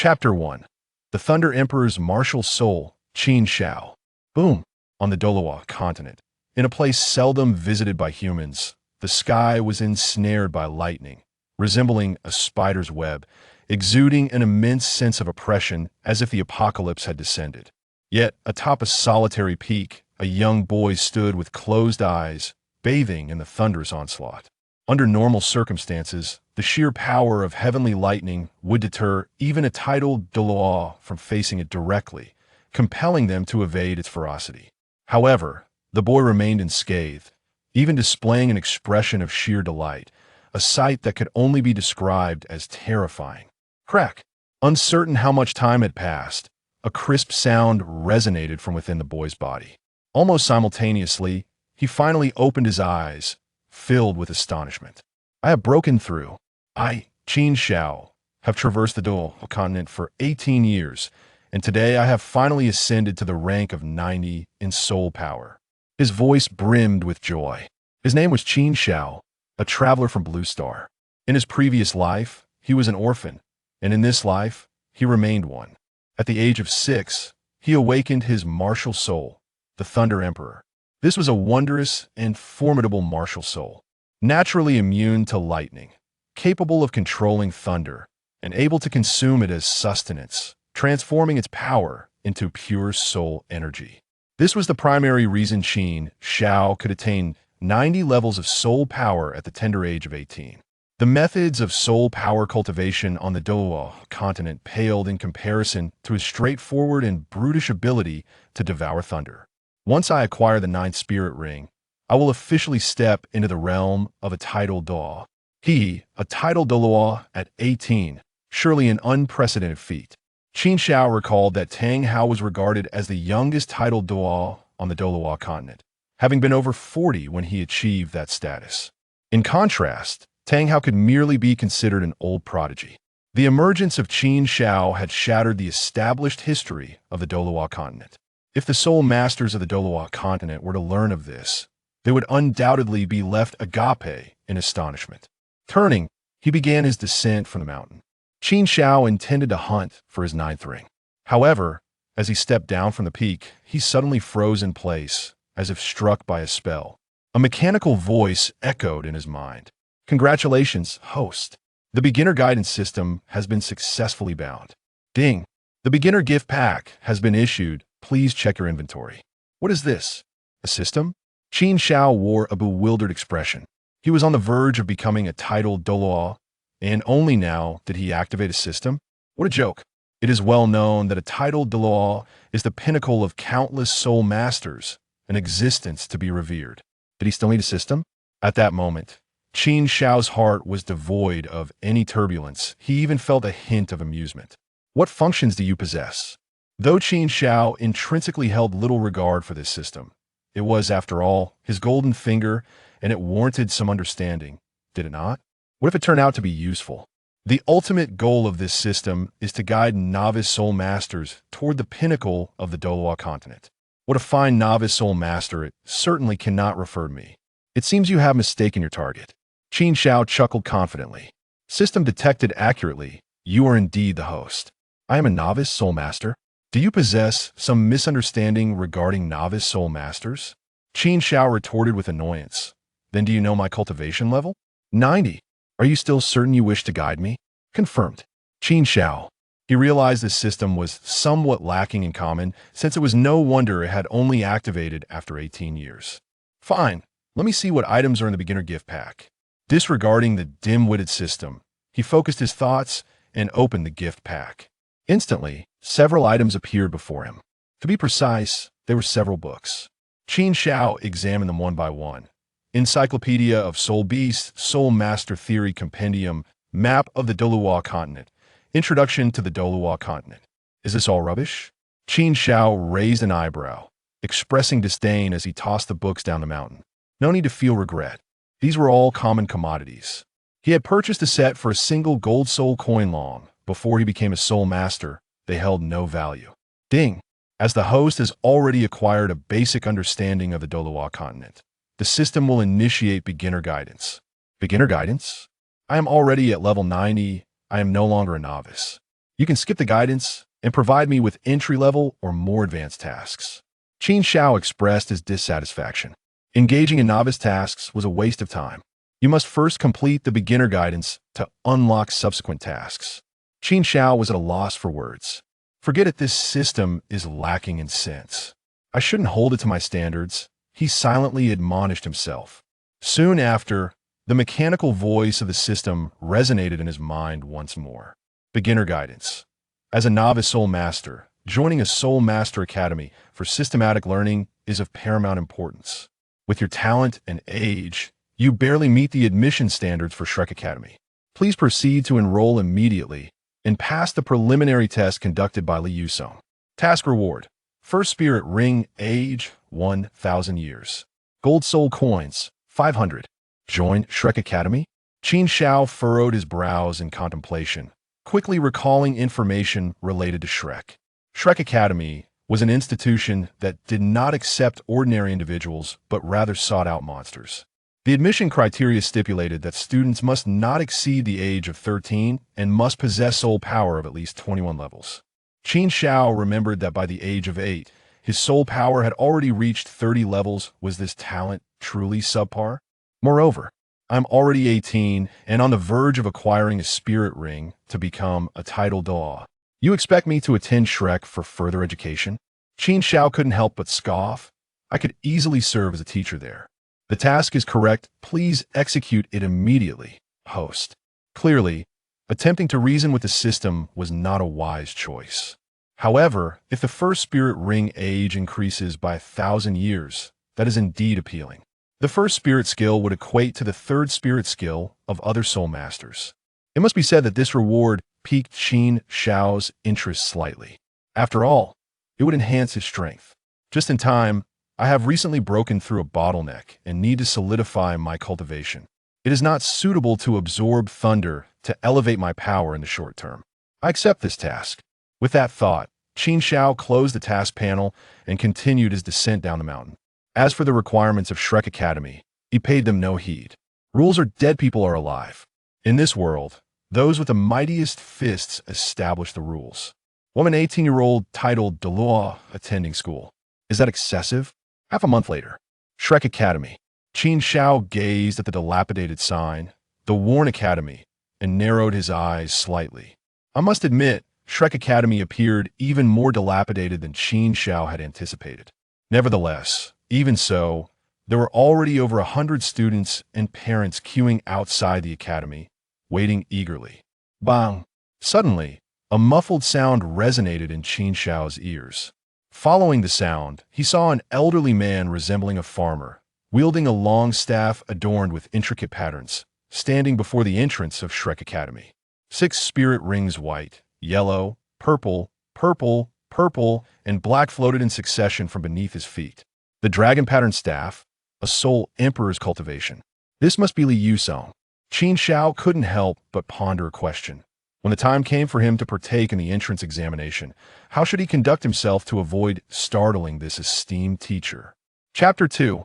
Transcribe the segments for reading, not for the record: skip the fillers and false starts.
Chapter 1. The Thunder Emperor's Martial Soul, Qin Xiao. Boom! On the Douluo Continent, in a place seldom visited by humans, the sky was ensnared by lightning, resembling a spider's web, exuding an immense sense of oppression as if the apocalypse had descended. Yet, atop a solitary peak, a young boy stood with closed eyes, bathing in the thunderous onslaught. Under normal circumstances, the sheer power of heavenly lightning would deter even a Title Douluo from facing it directly, compelling them to evade its ferocity. However, the boy remained unscathed, even displaying an expression of sheer delight, a sight that could only be described as terrifying. Crack! Uncertain how much time had passed, a crisp sound resonated from within the boy's body. Almost simultaneously, he finally opened his eyes, filled with astonishment. I have broken through. I, Qin Xiao, have traversed the Duel Continent for 18 years, and today I have finally ascended to the rank of 90 in soul power. His voice brimmed with joy. His name was Qin Xiao, a traveler from Blue Star. In his previous life, he was an orphan, and in this life, he remained one. At the age of 6, he awakened his martial soul, the Thunder Emperor. This was a wondrous and formidable martial soul, naturally immune to lightning, capable of controlling thunder, and able to consume it as sustenance, transforming its power into pure soul energy. This was the primary reason Qin Xiao could attain 90 levels of soul power at the tender age of 18. The methods of soul power cultivation on the Douluo Continent paled in comparison to his straightforward and brutish ability to devour thunder. Once I acquire the 9th Spirit Ring, I will officially step into the realm of a Title Douluo. A Title Douluo at 18, surely an unprecedented feat. Qin Xiao recalled that Tang was regarded as the youngest Title Douluo on the Douluo Continent, having been over 40 when he achieved that status. In contrast, Tang could merely be considered an old prodigy. The emergence of Qin Xiao had shattered the established history of the Douluo Continent. If the soul masters of the Douluo Continent were to learn of this, they would undoubtedly be left agape in astonishment. Turning, he began his descent from the mountain. Qin Xiao intended to hunt for his 9th ring. However, as he stepped down from the peak, he suddenly froze in place, as if struck by a spell. A mechanical voice echoed in his mind. Congratulations, host. The beginner guidance system has been successfully bound. Ding! The beginner gift pack has been issued. Please check your inventory. What is this? A system? Qin Xiao wore a bewildered expression. He was on the verge of becoming a Title Douluo, and only now did he activate a system? What a joke. It is well known that a Title Douluo is the pinnacle of countless soul masters, an existence to be revered. Did he still need a system? At that moment, Qin Xiao's heart was devoid of any turbulence. He even felt a hint of amusement. What functions do you possess? Though Qin Xiao intrinsically held little regard for this system, it was, after all, his golden finger, and it warranted some understanding, did it not? What if it turned out to be useful? The ultimate goal of this system is to guide novice soul masters toward the pinnacle of the Douluo Continent. What a fine novice soul master, it certainly cannot refer to me. It seems you have mistaken your target. Qin Xiao chuckled confidently. System detected accurately. You are indeed the host. I am a novice soul master. Do you possess some misunderstanding regarding novice soul masters? Qin Xiao retorted with annoyance. Then do you know my cultivation level? 90. Are you still certain you wish to guide me? Confirmed. Qin Xiao. He realized this system was somewhat lacking in common, since it was no wonder it had only activated after 18 years. Fine. Let me see what items are in the beginner gift pack. Disregarding the dim-witted system, he focused his thoughts and opened the gift pack. Instantly, several items appeared before him. To be precise, there were several books. Qin Xiao examined them one by one. Encyclopedia of Soul Beasts, Soul Master Theory Compendium, Map of the Douluo Continent, Introduction to the Douluo Continent. Is this all rubbish? Qin Xiao raised an eyebrow, expressing disdain as he tossed the books down the mountain. No need to feel regret. These were all common commodities. He had purchased a set for a single gold soul coin long. Before he became a soul master, they held no value. Ding! As the host has already acquired a basic understanding of the Douluo Continent, the system will initiate beginner guidance. Beginner guidance? I am already at level 90. I am no longer a novice. You can skip the guidance and provide me with entry-level or more advanced tasks. Qin Xiao expressed his dissatisfaction. Engaging in novice tasks was a waste of time. You must first complete the beginner guidance to unlock subsequent tasks. Qin Xiao was at a loss for words. Forget it, this system is lacking in sense. I shouldn't hold it to my standards, he silently admonished himself. Soon after, the mechanical voice of the system resonated in his mind once more. Beginner guidance. As a novice Soul Master, joining a Soul Master Academy for systematic learning is of paramount importance. With your talent and age, you barely meet the admission standards for Shrek Academy. Please proceed to enroll immediately and pass the preliminary test conducted by Li Yusong. Task reward. First Spirit Ring, age 1,000 years. Gold Soul Coins, 500. Join Shrek Academy? Qin Xiao furrowed his brows in contemplation, quickly recalling information related to Shrek. Shrek Academy was an institution that did not accept ordinary individuals but rather sought out monsters. The admission criteria stipulated that students must not exceed the age of 13 and must possess soul power of at least 21 levels. Qin Xiao remembered that by the age of 8, his soul power had already reached 30 levels. Was this talent truly subpar? Moreover, I'm already 18 and on the verge of acquiring a spirit ring to become a Title Douluo. You expect me to attend Shrek for further education? Qin Xiao couldn't help but scoff. I could easily serve as a teacher there. The task is correct. Please execute it immediately. Host. Clearly, attempting to reason with the system was not a wise choice. However, if the first spirit ring age increases by 1,000 years, that is indeed appealing. The first spirit skill would equate to the third spirit skill of other soul masters. It must be said that this reward piqued Qin Xiao's interest slightly. After all, it would enhance his strength. Just in time, I have recently broken through a bottleneck and need to solidify my cultivation. It is not suitable to absorb thunder to elevate my power in the short term. I accept this task. With that thought, Qin Xiao closed the task panel and continued his descent down the mountain. As for the requirements of Shrek Academy, he paid them no heed. Rules are dead, people are alive. In this world, those with the mightiest fists establish the rules. Woman 18-year-old Title Douluo attending school. Is that excessive? Half a month later, Shrek Academy. Qin Xiao gazed at the dilapidated sign, the Worn Academy, and narrowed his eyes slightly. I must admit, Shrek Academy appeared even more dilapidated than Qin Xiao had anticipated. Nevertheless, even so, there were already over 100 students and parents queuing outside the academy, waiting eagerly. Bang! Suddenly, a muffled sound resonated in Qin Xiao's ears. Following the sound, he saw an elderly man resembling a farmer, wielding a long staff adorned with intricate patterns, standing before the entrance of Shrek Academy. 6 spirit rings, white, yellow, purple, purple, purple, and black, floated in succession from beneath his feet. The dragon-patterned staff, a soul emperor's cultivation. This must be Li Yusong. Qin Xiao couldn't help but ponder a question. When the time came for him to partake in the entrance examination, how should he conduct himself to avoid startling this esteemed teacher? Chapter 2.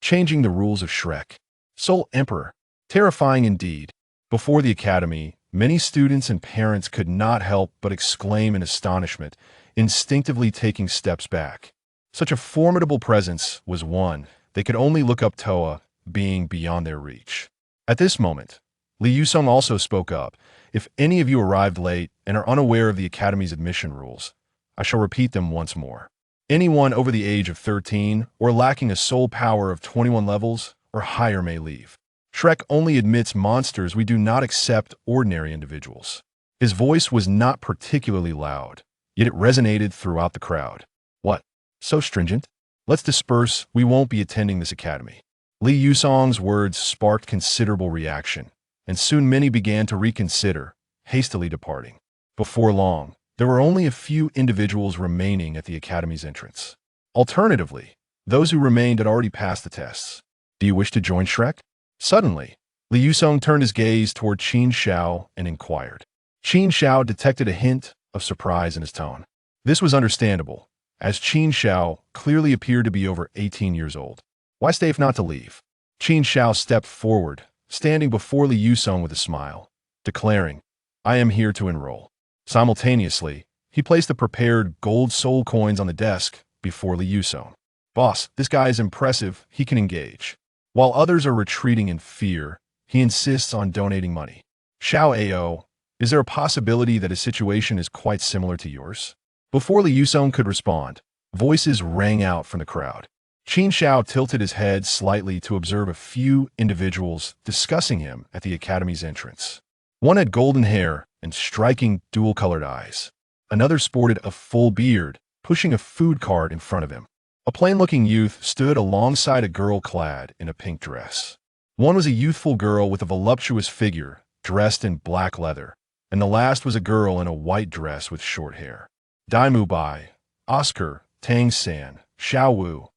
Changing the Rules of Shrek. Soul Emperor. Terrifying indeed. Before the academy, many students and parents could not help but exclaim in astonishment, instinctively taking steps back. Such a formidable presence was one they could only look up Toa, being beyond their reach. At this moment, Li Yusong also spoke up. If any of you arrived late and are unaware of the Academy's admission rules, I shall repeat them once more. Anyone over the age of 13 or lacking a soul power of 21 levels or higher may leave. Shrek only admits monsters. We do not accept ordinary individuals. His voice was not particularly loud, yet it resonated throughout the crowd. What? So stringent? Let's disperse. We won't be attending this academy. Li Yusong's words sparked considerable reaction, and soon many began to reconsider, hastily departing. Before long, there were only a few individuals remaining at the academy's entrance. Alternatively, those who remained had already passed the tests. Do you wish to join Shrek? Suddenly, Li Yusong turned his gaze toward Qin Xiao and inquired. Qin Xiao detected a hint of surprise in his tone. This was understandable, as Qin Xiao clearly appeared to be over 18 years old. Why stay if not to leave? Qin Xiao stepped forward, standing before Li Yusong with a smile, declaring, I am here to enroll. Simultaneously, he placed the prepared gold soul coins on the desk before Liu Song. Boss, this guy is impressive, he can engage. While others are retreating in fear, he insists on donating money. Xiao Ao, is there a possibility that his situation is quite similar to yours? Before Liu Song could respond, voices rang out from the crowd. Qin Xiao tilted his head slightly to observe a few individuals discussing him at the academy's entrance. One had golden hair and striking dual-colored eyes. Another sported a full beard, pushing a food cart in front of him. A plain-looking youth stood alongside a girl clad in a pink dress. One was a youthful girl with a voluptuous figure, dressed in black leather, and the last was a girl in a white dress with short hair. Dai Bai, Oscar, Tang San, Xiao Wu.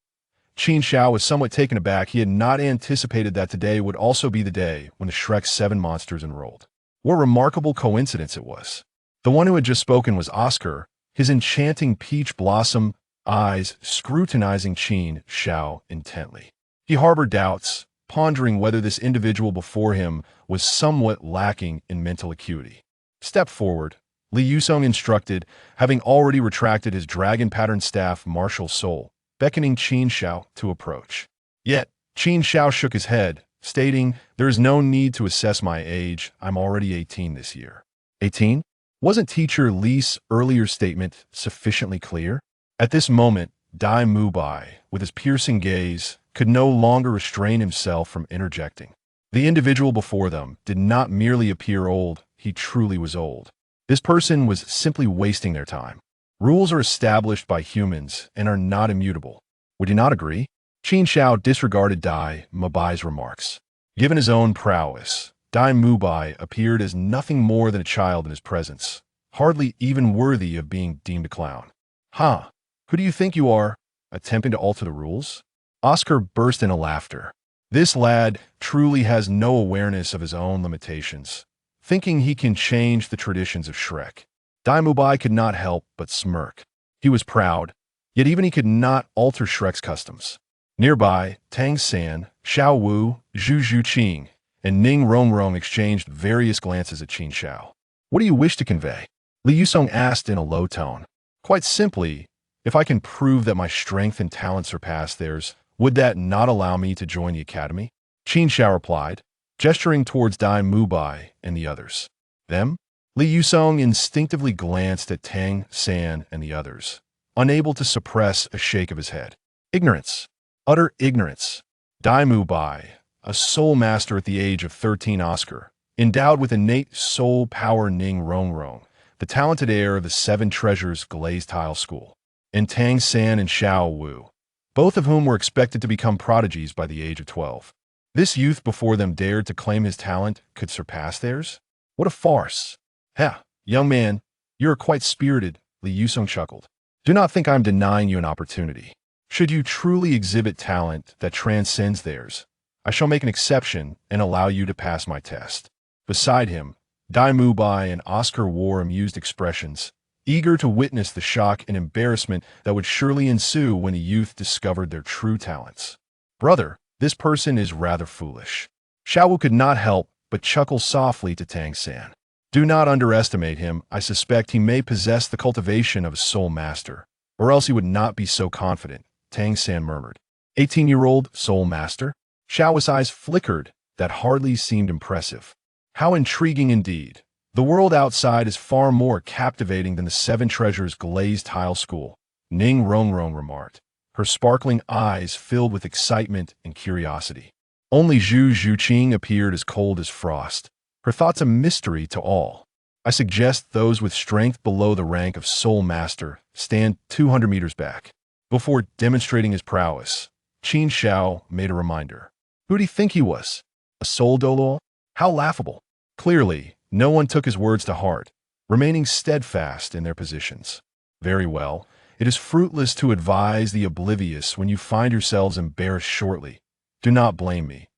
Qin Xiao was somewhat taken aback. He had not anticipated that today would also be the day when the Shrek's 7 monsters enrolled. What a remarkable coincidence it was. The one who had just spoken was Oscar, his enchanting peach blossom eyes scrutinizing Qin Xiao intently. He harbored doubts, pondering whether this individual before him was somewhat lacking in mental acuity. Step forward, Liu Song instructed, having already retracted his dragon-patterned staff martial soul, beckoning Qin Xiao to approach. Yet, Qin Xiao shook his head, stating, "There is no need to assess my age. I'm already 18 this year." 18? Wasn't teacher Li's earlier statement sufficiently clear? At this moment, Dai Bai, with his piercing gaze, could no longer restrain himself from interjecting. The individual before them did not merely appear old, he truly was old. This person was simply wasting their time. Rules are established by humans and are not immutable. Would you not agree? Qin Xiao disregarded Dai Bai's remarks. Given his own prowess, Dai Bai appeared as nothing more than a child in his presence, hardly even worthy of being deemed a clown. "Huh? Who do you think you are, attempting to alter the rules?" Oscar burst into laughter. This lad truly has no awareness of his own limitations, thinking he can change the traditions of Shrek. Dai Bai could not help but smirk. He was proud, yet even he could not alter Shrek's customs. Nearby, Tang San, Xiao Wu, Zhu Qing, and Ning Rongrong exchanged various glances at Qin Xiao. "What do you wish to convey?" Liu Song asked in a low tone. "Quite simply, if I can prove that my strength and talent surpass theirs, would that not allow me to join the academy?" Qin Xiao replied, gesturing towards Dai Bai and the others. "Them?" Liu Song instinctively glanced at Tang San and the others, unable to suppress a shake of his head. Ignorance. Utter ignorance. Dai Bai, a soul master at the age of 13 Oscar, endowed with innate soul power Ning Rongrong, the talented heir of the 7 Treasures Glazed Tile School, and Tang San and Xiao Wu, both of whom were expected to become prodigies by the age of 12. This youth before them dared to claim his talent could surpass theirs? What a farce! "Ha, young man, you are quite spirited," Liu Song chuckled. "Do not think I am denying you an opportunity. Should you truly exhibit talent that transcends theirs, I shall make an exception and allow you to pass my test." Beside him, Dai Bai and Oscar wore amused expressions, eager to witness the shock and embarrassment that would surely ensue when the youth discovered their true talents. "Brother, this person is rather foolish." Xiao Wu could not help but chuckle softly to Tang San. "Do not underestimate him. I suspect he may possess the cultivation of a soul master, or else he would not be so confident," Tang San murmured. 18-year-old soul master? Xiao's eyes flickered. That hardly seemed impressive. How intriguing indeed. The world outside is far more captivating than the 7 Treasures Glazed Tile School, Ning Rongrong remarked, her sparkling eyes filled with excitement and curiosity. Only Zhu Qing appeared as cold as frost, her thoughts a mystery to all. "I suggest those with strength below the rank of Soul Master stand 200 meters back." Before demonstrating his prowess, Qin Xiao made a reminder. Who did he think he was? A Soul Douluo? How laughable. Clearly, no one took his words to heart, remaining steadfast in their positions. Very well, it is fruitless to advise the oblivious when you find yourselves embarrassed shortly. Do not blame me.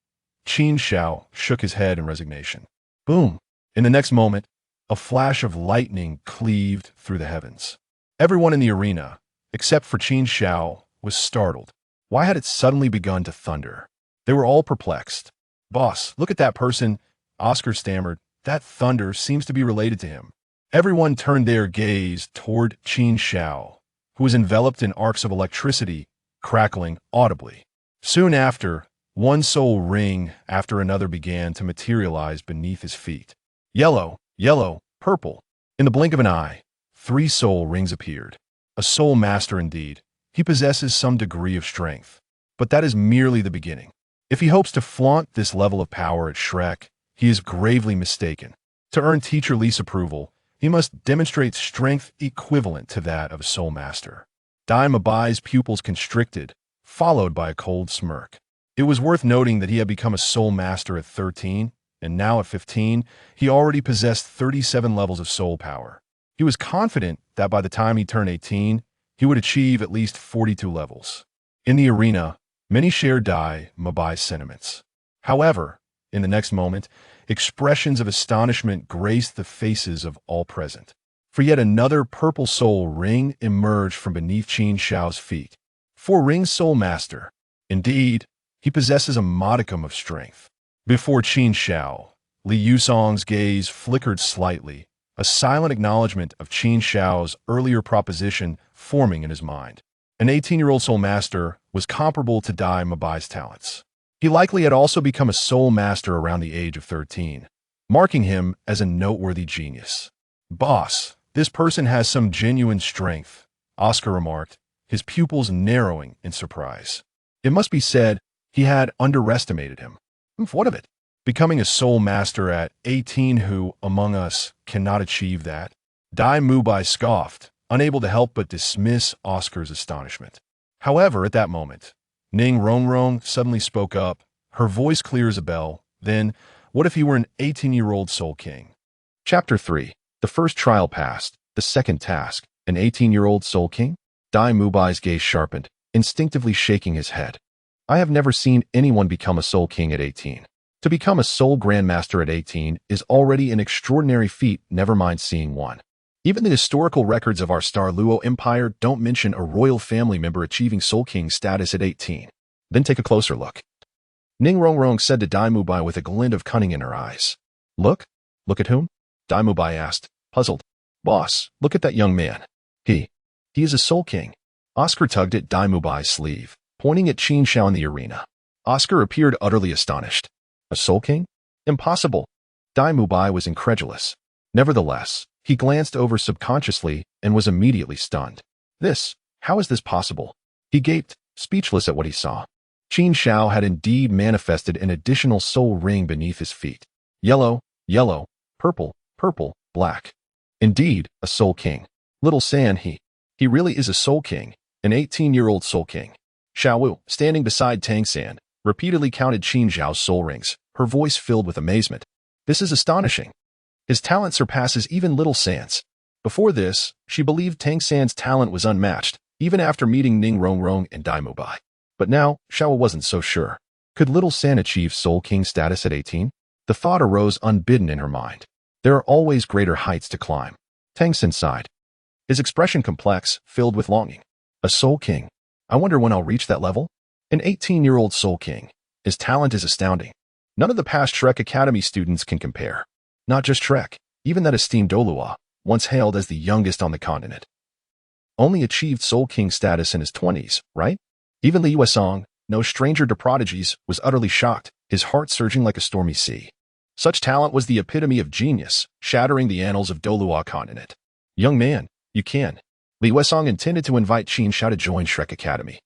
Qin Xiao shook his head in resignation. Boom! In the next moment, a flash of lightning cleaved through the heavens. Everyone in the arena, except for Qin Xiao, was startled. Why had it suddenly begun to thunder? They were all perplexed. "Boss, look at that person," Oscar stammered. "That thunder seems to be related to him." Everyone turned their gaze toward Qin Xiao, who was enveloped in arcs of electricity, crackling audibly. Soon after, one soul ring after another began to materialize beneath his feet. Yellow, yellow, purple. In the blink of an eye, 3 soul rings appeared. A soul master indeed. He possesses some degree of strength. But that is merely the beginning. If he hopes to flaunt this level of power at Shrek, he is gravely mistaken. To earn Teacher Li's approval, he must demonstrate strength equivalent to that of a soul master. Dai Mabai's pupils constricted, followed by a cold smirk. It was worth noting that he had become a soul master at 13, and now at 15, he already possessed 37 levels of soul power. He was confident that by the time he turned 18, he would achieve at least 42 levels. In the arena, many shared Dai Mabai's sentiments. However, in the next moment, expressions of astonishment graced the faces of all present. For yet another purple soul ring emerged from beneath Qin Xiao's feet. 4 rings soul master. Indeed, he possesses a modicum of strength. Before Qin Xiao, Li Yusong's gaze flickered slightly, a silent acknowledgement of Qin Xiao's earlier proposition forming in his mind. An 18-year-old soul master was comparable to Dai Mabai's talents. He likely had also become a soul master around the age of 13, marking him as a noteworthy genius. Boss, this person has some genuine strength, Oscar remarked, his pupils narrowing in surprise. It must be said, he had underestimated him. What of it? Becoming a soul master at 18, who, among us, cannot achieve that? Dai Mubai scoffed, unable to help but dismiss Oscar's astonishment. However, at that moment, Ning Rongrong suddenly spoke up, her voice clear as a bell. Then, what if he were an 18-year-old soul king? Chapter 3. The first trial passed. The second task. An 18-year-old soul king? Dai Mubai's gaze sharpened, instinctively shaking his head. I have never seen anyone become a soul king at 18. To become a soul grandmaster at 18 is already an extraordinary feat, never mind seeing one. Even the historical records of our Star Luo Empire don't mention a royal family member achieving soul king status at 18. Then take a closer look. Ning Rongrong said to Dai Mubai with a glint of cunning in her eyes. Look? Look at whom? Dai Mubai asked, puzzled. Boss, look at that young man. He is a soul king. Oscar tugged at Dai Mubai's sleeve, pointing at Qin Xiao in the arena. Oscar appeared utterly astonished. A soul king? Impossible. Dai Mubai was incredulous. Nevertheless, he glanced over subconsciously and was immediately stunned. How is this possible? He gaped, speechless at what he saw. Qin Xiao had indeed manifested an additional soul ring beneath his feet. Yellow, yellow, purple, purple, black. Indeed, a soul king. Little San, he really is a soul king, an 18-year-old soul king. Xiao Wu, standing beside Tang San, repeatedly counted Qin Xiao's soul rings, her voice filled with amazement. This is astonishing. His talent surpasses even Little San's. Before this, she believed Tang San's talent was unmatched, even after meeting Ning Rongrong and Dai Mubai. But now, Xiao wasn't so sure. Could Little San achieve Soul King status at 18? The thought arose unbidden in her mind. There are always greater heights to climb. Tang San sighed, his expression complex, filled with longing. A Soul King. I wonder when I'll reach that level? An 18-year-old Soul King. His talent is astounding. None of the past Shrek Academy students can compare. Not just Shrek, even that esteemed Douluo, once hailed as the youngest on the continent. Only achieved Soul King status in his 20s, right? Even Li Yuesong, no stranger to prodigies, was utterly shocked, his heart surging like a stormy sea. Such talent was the epitome of genius, shattering the annals of Douluo Continent. Young man, you can. Li Yuesong intended to invite Qin Xiao to join Shrek Academy.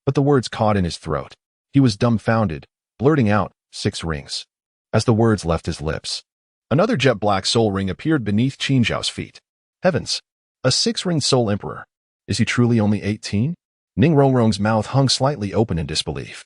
But the words caught in his throat. He was dumbfounded, blurting out, 6 rings. As the words left his lips, another jet black soul ring appeared beneath Qin Xiao's feet. Heavens! A 6-ringed soul emperor. Is he truly only 18? Ning Rongrong's mouth hung slightly open in disbelief.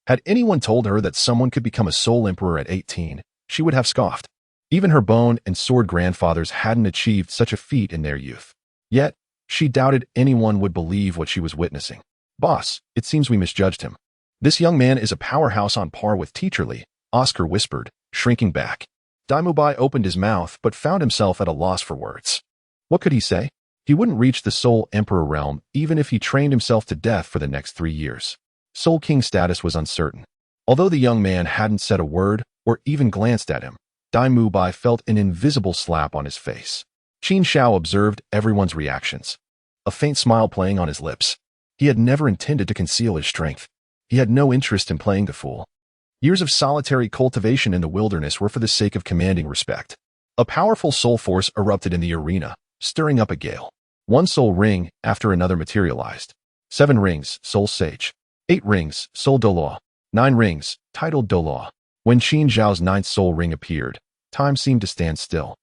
Had anyone told her that someone could become a soul emperor at 18, she would have scoffed. Even her bone and sword grandfathers hadn't achieved such a feat in their youth. Yet, she doubted anyone would believe what she was witnessing. Boss, it seems we misjudged him. This young man is a powerhouse on par with Teacher Li, Oscar whispered, shrinking back. Dai Mubai opened his mouth but found himself at a loss for words. What could he say? He wouldn't reach the Soul Emperor realm even if he trained himself to death for the next 3 years. Soul King status was uncertain. Although the young man hadn't said a word or even glanced at him, Dai Mubai felt an invisible slap on his face. Qin Xiao observed everyone's reactions, a faint smile playing on his lips. He had never intended to conceal his strength. He had no interest in playing the fool. Years of solitary cultivation in the wilderness were for the sake of commanding respect. A powerful soul force erupted in the arena, stirring up a gale. 1 soul ring after another materialized. 7 rings, Soul Sage. 8 rings, Soul Douluo. 9 rings, Title Douluo. When Qin Xiao's 9th soul ring appeared, time seemed to stand still.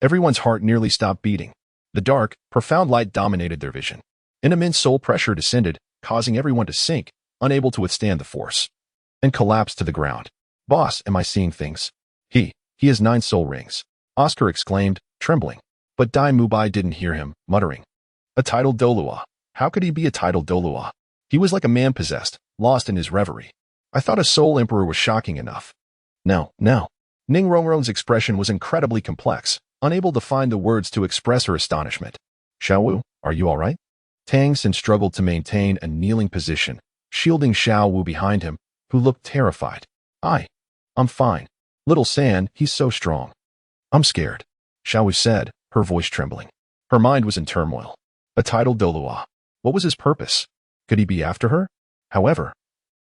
Everyone's heart nearly stopped beating. The dark, profound light dominated their vision. An immense soul pressure descended, causing everyone to sink, unable to withstand the force, and collapsed to the ground. Boss, am I seeing things? He has 9 soul rings, Oscar exclaimed, trembling. But Dai Mubai didn't hear him, muttering. A Title Douluo. How could he be a Title Douluo? He was like a man possessed, lost in his reverie. I thought a soul emperor was shocking enough. No. Ning Rongrong's expression was incredibly complex, unable to find the words to express her astonishment. Xiao Wu, are you all right? Tang Xin struggled to maintain a kneeling position, shielding Xiao Wu behind him, who looked terrified. I'm fine. Little San, he's so strong. I'm scared, Xiao Wu said, her voice trembling. Her mind was in turmoil. A Title Douluo. What was his purpose? Could he be after her? However,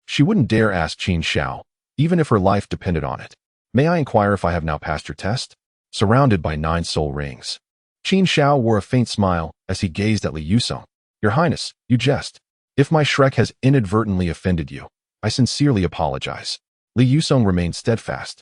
she wouldn't dare ask Qin Xiao, even if her life depended on it. May I inquire if I have now passed your test? Surrounded by 9 soul rings. Qin Xiao wore a faint smile as he gazed at Li Yusong. Your Highness, you jest. If my Shrek has inadvertently offended you, I sincerely apologize. Li Yusong remained steadfast,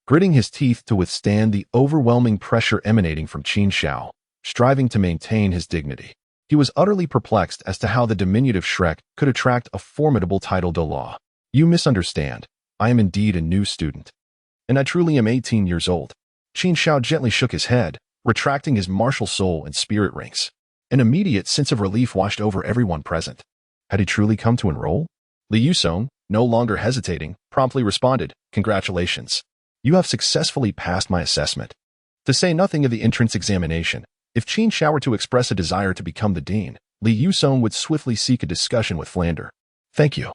gritting his teeth to withstand the overwhelming pressure emanating from Qin Xiao, striving to maintain his dignity. He was utterly perplexed as to how the diminutive Shrek could attract a formidable Title Douluo. You misunderstand. I am indeed a new student. And I truly am 18 years old. Qin Xiao gently shook his head, retracting his martial soul and spirit rings. An immediate sense of relief washed over everyone present. Had he truly come to enroll? Li Yusong, no longer hesitating, promptly responded, Congratulations. You have successfully passed my assessment. To say nothing of the entrance examination, if Qin Xiao were to express a desire to become the dean, Li Yusong would swiftly seek a discussion with Flander. Thank you.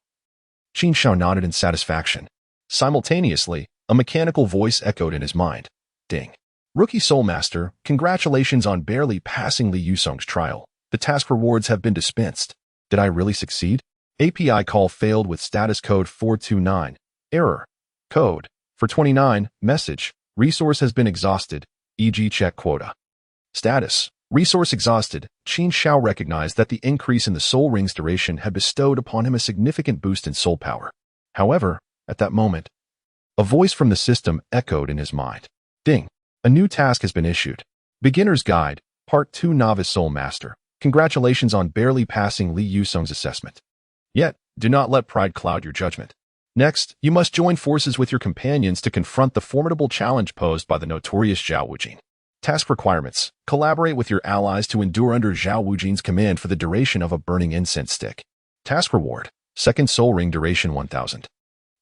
Qin Xiao nodded in satisfaction. Simultaneously, a mechanical voice echoed in his mind. Ding. Rookie Soul Master, congratulations on barely passing Li Yusong's trial. The task rewards have been dispensed. Did I really succeed? API call failed with status code 429. Error. Code. For 29, message. Resource has been exhausted, e.g. check quota. Status. Resource exhausted. Qin Xiao recognized that the increase in the soul ring's duration had bestowed upon him a significant boost in soul power. However, at that moment, a voice from the system echoed in his mind. Ding. A new task has been issued. Beginner's Guide, Part 2 Novice Soul Master. Congratulations on barely passing Li Yusong's assessment. Yet, do not let pride cloud your judgment. Next, you must join forces with your companions to confront the formidable challenge posed by the notorious Zhao Wujin. Task requirements. Collaborate with your allies to endure under Zhao Wujin's command for the duration of a burning incense stick. Task reward. Second soul ring duration 1000.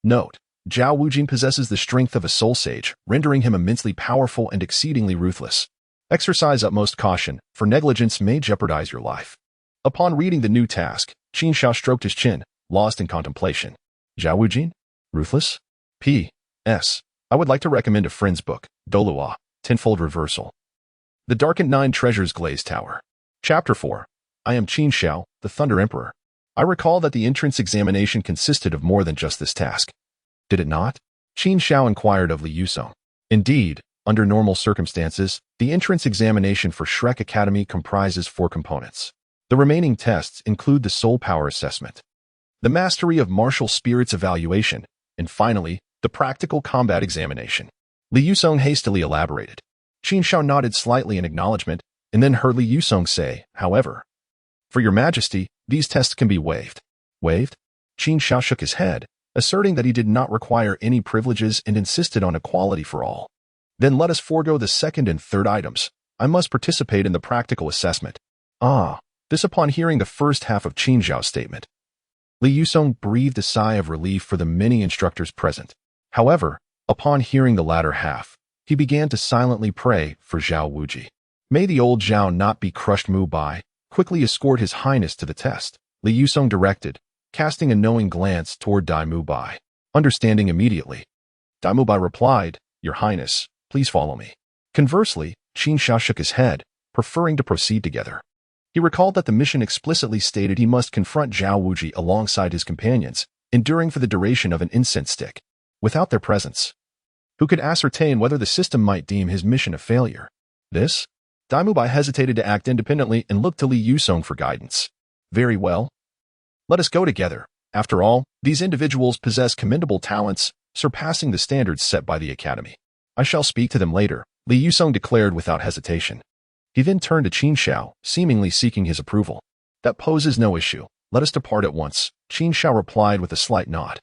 Note. Zhao Wujin possesses the strength of a soul sage, rendering him immensely powerful and exceedingly ruthless. Exercise utmost caution, for negligence may jeopardize your life. Upon reading the new task, Qin Xiao stroked his chin, lost in contemplation. Zhao Wujin? Ruthless? P.S. I would like to recommend a friend's book, Douluo, Tenfold Reversal. The Darkened Nine Treasures Glazed Tower. Chapter 4. I am Qin Xiao, the Thunder Emperor. I recall that the entrance examination consisted of more than just this task. Did it not? Qin Xiao inquired of Li Yusong. Indeed, under normal circumstances, the entrance examination for Shrek Academy comprises 4 components. The remaining tests include the Soul Power Assessment, the Mastery of Martial Spirits Evaluation, and finally, the Practical Combat Examination. Li Yusong hastily elaborated. Qin Xiao nodded slightly in acknowledgement, and then heard Li Yusong say, however, For your Majesty, these tests can be waived. Waived? Qin Xiao shook his head, asserting that he did not require any privileges and insisted on equality for all. Then let us forego the second and third items. I must participate in the practical assessment. This upon hearing the first half of Qin Xiao's statement. Li Yusong breathed a sigh of relief for the many instructors present. However, upon hearing the latter half, he began to silently pray for Zhao Wuji. May the old Zhao not be crushed. Mu Bai, quickly escort His Highness to the test, Li Yusong directed, casting a knowing glance toward Dai Mu Bai. Understanding immediately, Dai Mu Bai replied, Your Highness, please follow me. Conversely, Qin Xiao shook his head, preferring to proceed together. He recalled that the mission explicitly stated he must confront Zhao Wuji alongside his companions, enduring for the duration of an incense stick. Without their presence, who could ascertain whether the system might deem his mission a failure? This? Daimubai hesitated to act independently and looked to Li Yusong for guidance. Very well. Let us go together. After all, these individuals possess commendable talents, surpassing the standards set by the Academy. I shall speak to them later, Li Yusong declared without hesitation. He then turned to Qin Xiao, seemingly seeking his approval. That poses no issue. Let us depart at once, Qin Xiao replied with a slight nod.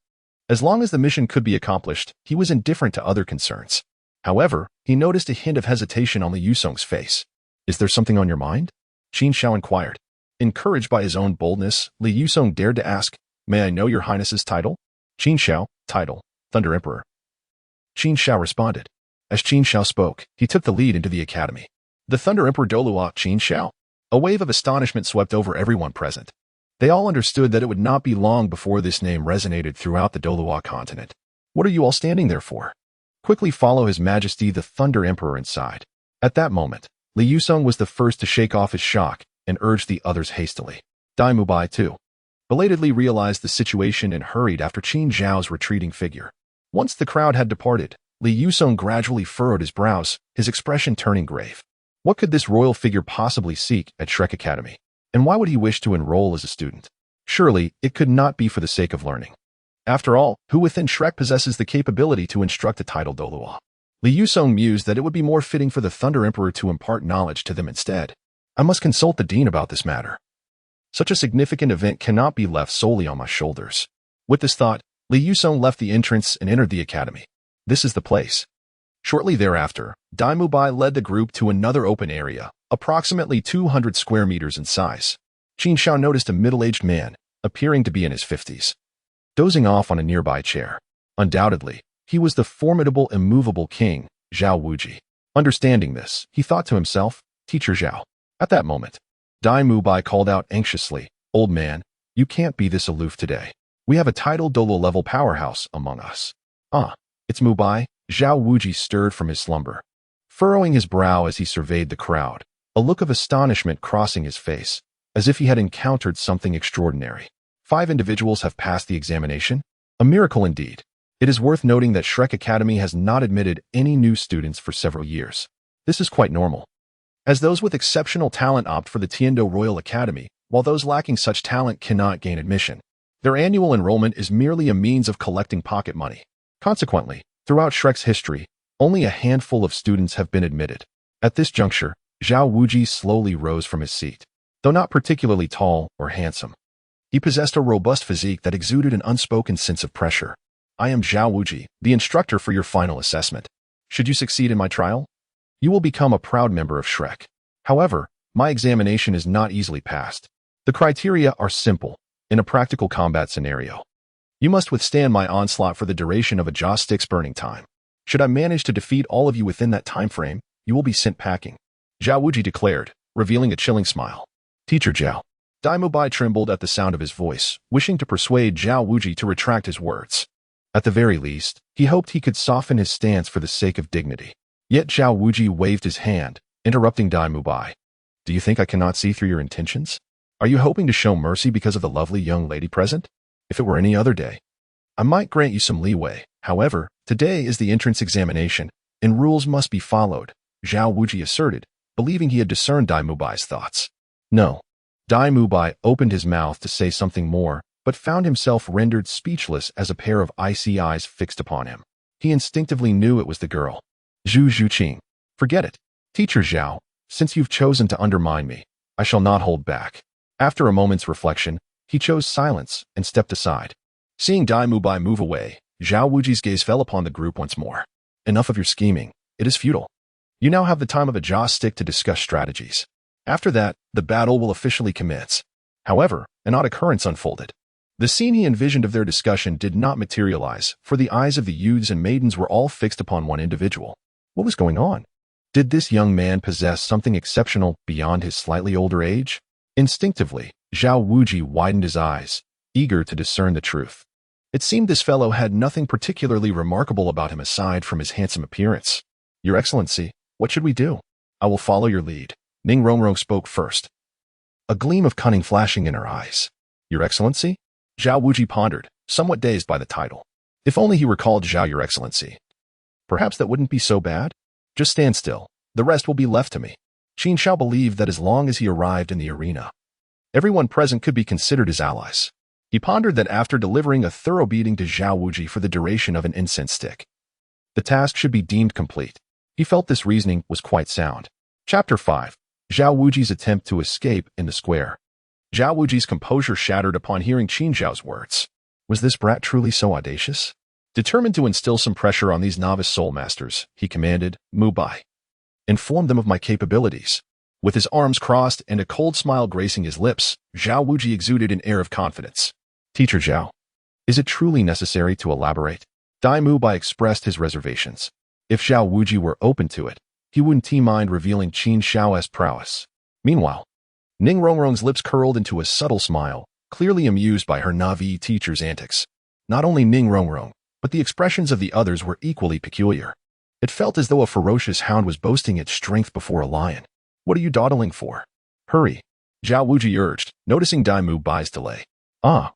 As long as the mission could be accomplished, he was indifferent to other concerns. However, he noticed a hint of hesitation on Li Yusong's face. Is there something on your mind? Qin Xiao inquired. Encouraged by his own boldness, Li Yusong dared to ask, May I know your highness's title? Qin Xiao, title, Thunder Emperor. Qin Xiao responded. As Qin Xiao spoke, he took the lead into the academy. The Thunder Emperor Douluo Qin Xiao. A wave of astonishment swept over everyone present. They all understood that it would not be long before this name resonated throughout the Douluo Continent. What are you all standing there for? Quickly follow His Majesty the Thunder Emperor inside. At that moment, Li Yusong was the first to shake off his shock and urged the others hastily. Daimubai, too, belatedly realized the situation and hurried after Qin Xiao's retreating figure. Once the crowd had departed, Li Yusong gradually furrowed his brows, his expression turning grave. What could this royal figure possibly seek at Shrek Academy? And why would he wish to enroll as a student? Surely, it could not be for the sake of learning. After all, who within Shrek possesses the capability to instruct a Title Douluo? Li Yusong mused that it would be more fitting for the Thunder Emperor to impart knowledge to them instead. I must consult the dean about this matter. Such a significant event cannot be left solely on my shoulders. With this thought, Li Yusong left the entrance and entered the academy. This is the place. Shortly thereafter, Daimubai led the group to another open area, approximately 200 square meters in size. Qin Xiao noticed a middle-aged man, appearing to be in his 50s, dozing off on a nearby chair. Undoubtedly, he was the formidable Immovable king, Zhao Wuji. Understanding this, he thought to himself, Teacher Zhao. At that moment, Daimubai called out anxiously, Old man, you can't be this aloof today. We have a Title Douluo level powerhouse among us. It's Mubai. Zhao Wuji stirred from his slumber, furrowing his brow as he surveyed the crowd, a look of astonishment crossing his face, as if he had encountered something extraordinary. 5 individuals have passed the examination? A miracle indeed. It is worth noting that Shrek Academy has not admitted any new students for several years. This is quite normal, as those with exceptional talent opt for the Tiando Royal Academy, while those lacking such talent cannot gain admission. Their annual enrollment is merely a means of collecting pocket money. Consequently, throughout Shrek's history, only a handful of students have been admitted. At this juncture, Zhao Wuji slowly rose from his seat. Though not particularly tall or handsome, he possessed a robust physique that exuded an unspoken sense of pressure. I am Zhao Wuji, the instructor for your final assessment. Should you succeed in my trial, you will become a proud member of Shrek. However, my examination is not easily passed. The criteria are simple. In a practical combat scenario, you must withstand my onslaught for the duration of a jaw stick's burning time. Should I manage to defeat all of you within that time frame, you will be sent packing. Zhao Wuji declared, revealing a chilling smile. Teacher Zhao. Daimubai trembled at the sound of his voice, wishing to persuade Zhao Wuji to retract his words. At the very least, he hoped he could soften his stance for the sake of dignity. Yet Zhao Wuji waved his hand, interrupting Daimubai. Do you think I cannot see through your intentions? Are you hoping to show mercy because of the lovely young lady present? If it were any other day, I might grant you some leeway. However, today is the entrance examination, and rules must be followed, Zhao Wuji asserted, believing he had discerned Daimubai's thoughts. No. Daimubai opened his mouth to say something more, but found himself rendered speechless as a pair of icy eyes fixed upon him. He instinctively knew it was the girl. Zhu Zhuqing. Forget it. Teacher Zhao, since you've chosen to undermine me, I shall not hold back. After a moment's reflection, he chose silence and stepped aside. Seeing Daimubai move away, Zhao Wuji's gaze fell upon the group once more. Enough of your scheming. It is futile. You now have the time of a jaw stick to discuss strategies. After that, the battle will officially commence. However, an odd occurrence unfolded. The scene he envisioned of their discussion did not materialize, for the eyes of the youths and maidens were all fixed upon one individual. What was going on? Did this young man possess something exceptional beyond his slightly older age? Instinctively, Zhao Wuji widened his eyes, eager to discern the truth. It seemed this fellow had nothing particularly remarkable about him aside from his handsome appearance. Your Excellency, what should we do? I will follow your lead. Ning Rongrong spoke first, a gleam of cunning flashing in her eyes. Your Excellency? Zhao Wuji pondered, somewhat dazed by the title. If only he were called Zhao Your Excellency. Perhaps that wouldn't be so bad? Just stand still. The rest will be left to me. Qin Xiao believed that as long as he arrived in the arena, everyone present could be considered his allies. He pondered that after delivering a thorough beating to Zhao Wuji for the duration of an incense stick, the task should be deemed complete. He felt this reasoning was quite sound. Chapter 5. Zhao Wuji's attempt to escape in the square. Zhao Wuji's composure shattered upon hearing Qin Xiao's words. Was this brat truly so audacious? Determined to instill some pressure on these novice soul masters, he commanded, "Mu Bai. Inform them of my capabilities." With his arms crossed and a cold smile gracing his lips, Zhao Wuji exuded an air of confidence. Teacher Zhao, is it truly necessary to elaborate? Dai Mu Bai expressed his reservations. If Zhao Wuji were open to it, he wouldn't mind revealing Qin Xiao's prowess. Meanwhile, Ning Rongrong's lips curled into a subtle smile, clearly amused by her Na'vi teacher's antics. Not only Ning Rongrong, but the expressions of the others were equally peculiar. It felt as though a ferocious hound was boasting its strength before a lion. What are you dawdling for? Hurry, Zhao Wuji urged, noticing Dai Mu Bai's delay. Ah,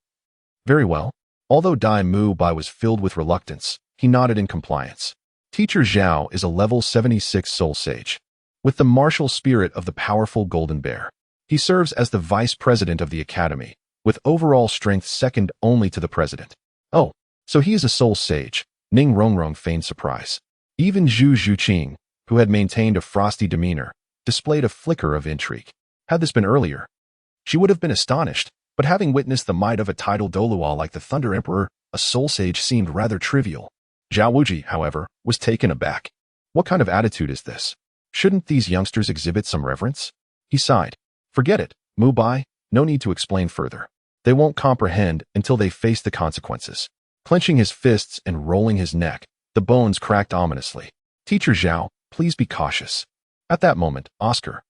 very well. Although Dai Mu Bai was filled with reluctance, he nodded in compliance. Teacher Zhao is a level 76 soul sage, with the martial spirit of the powerful golden bear. He serves as the vice president of the academy, with overall strength second only to the president. Oh, so he is a soul sage. Ning Rongrong feigned surprise. Even Zhu Zhuqing, who had maintained a frosty demeanor, displayed a flicker of intrigue. Had this been earlier, she would have been astonished, but having witnessed the might of a Title Douluo like the Thunder Emperor, a soul sage seemed rather trivial. Zhao Wuji, however, was taken aback. What kind of attitude is this? Shouldn't these youngsters exhibit some reverence? He sighed. Forget it, Mu Bai, no need to explain further. They won't comprehend until they face the consequences. Clenching his fists and rolling his neck, the bones cracked ominously. Teacher Zhao, please be cautious. At that moment, Oscar,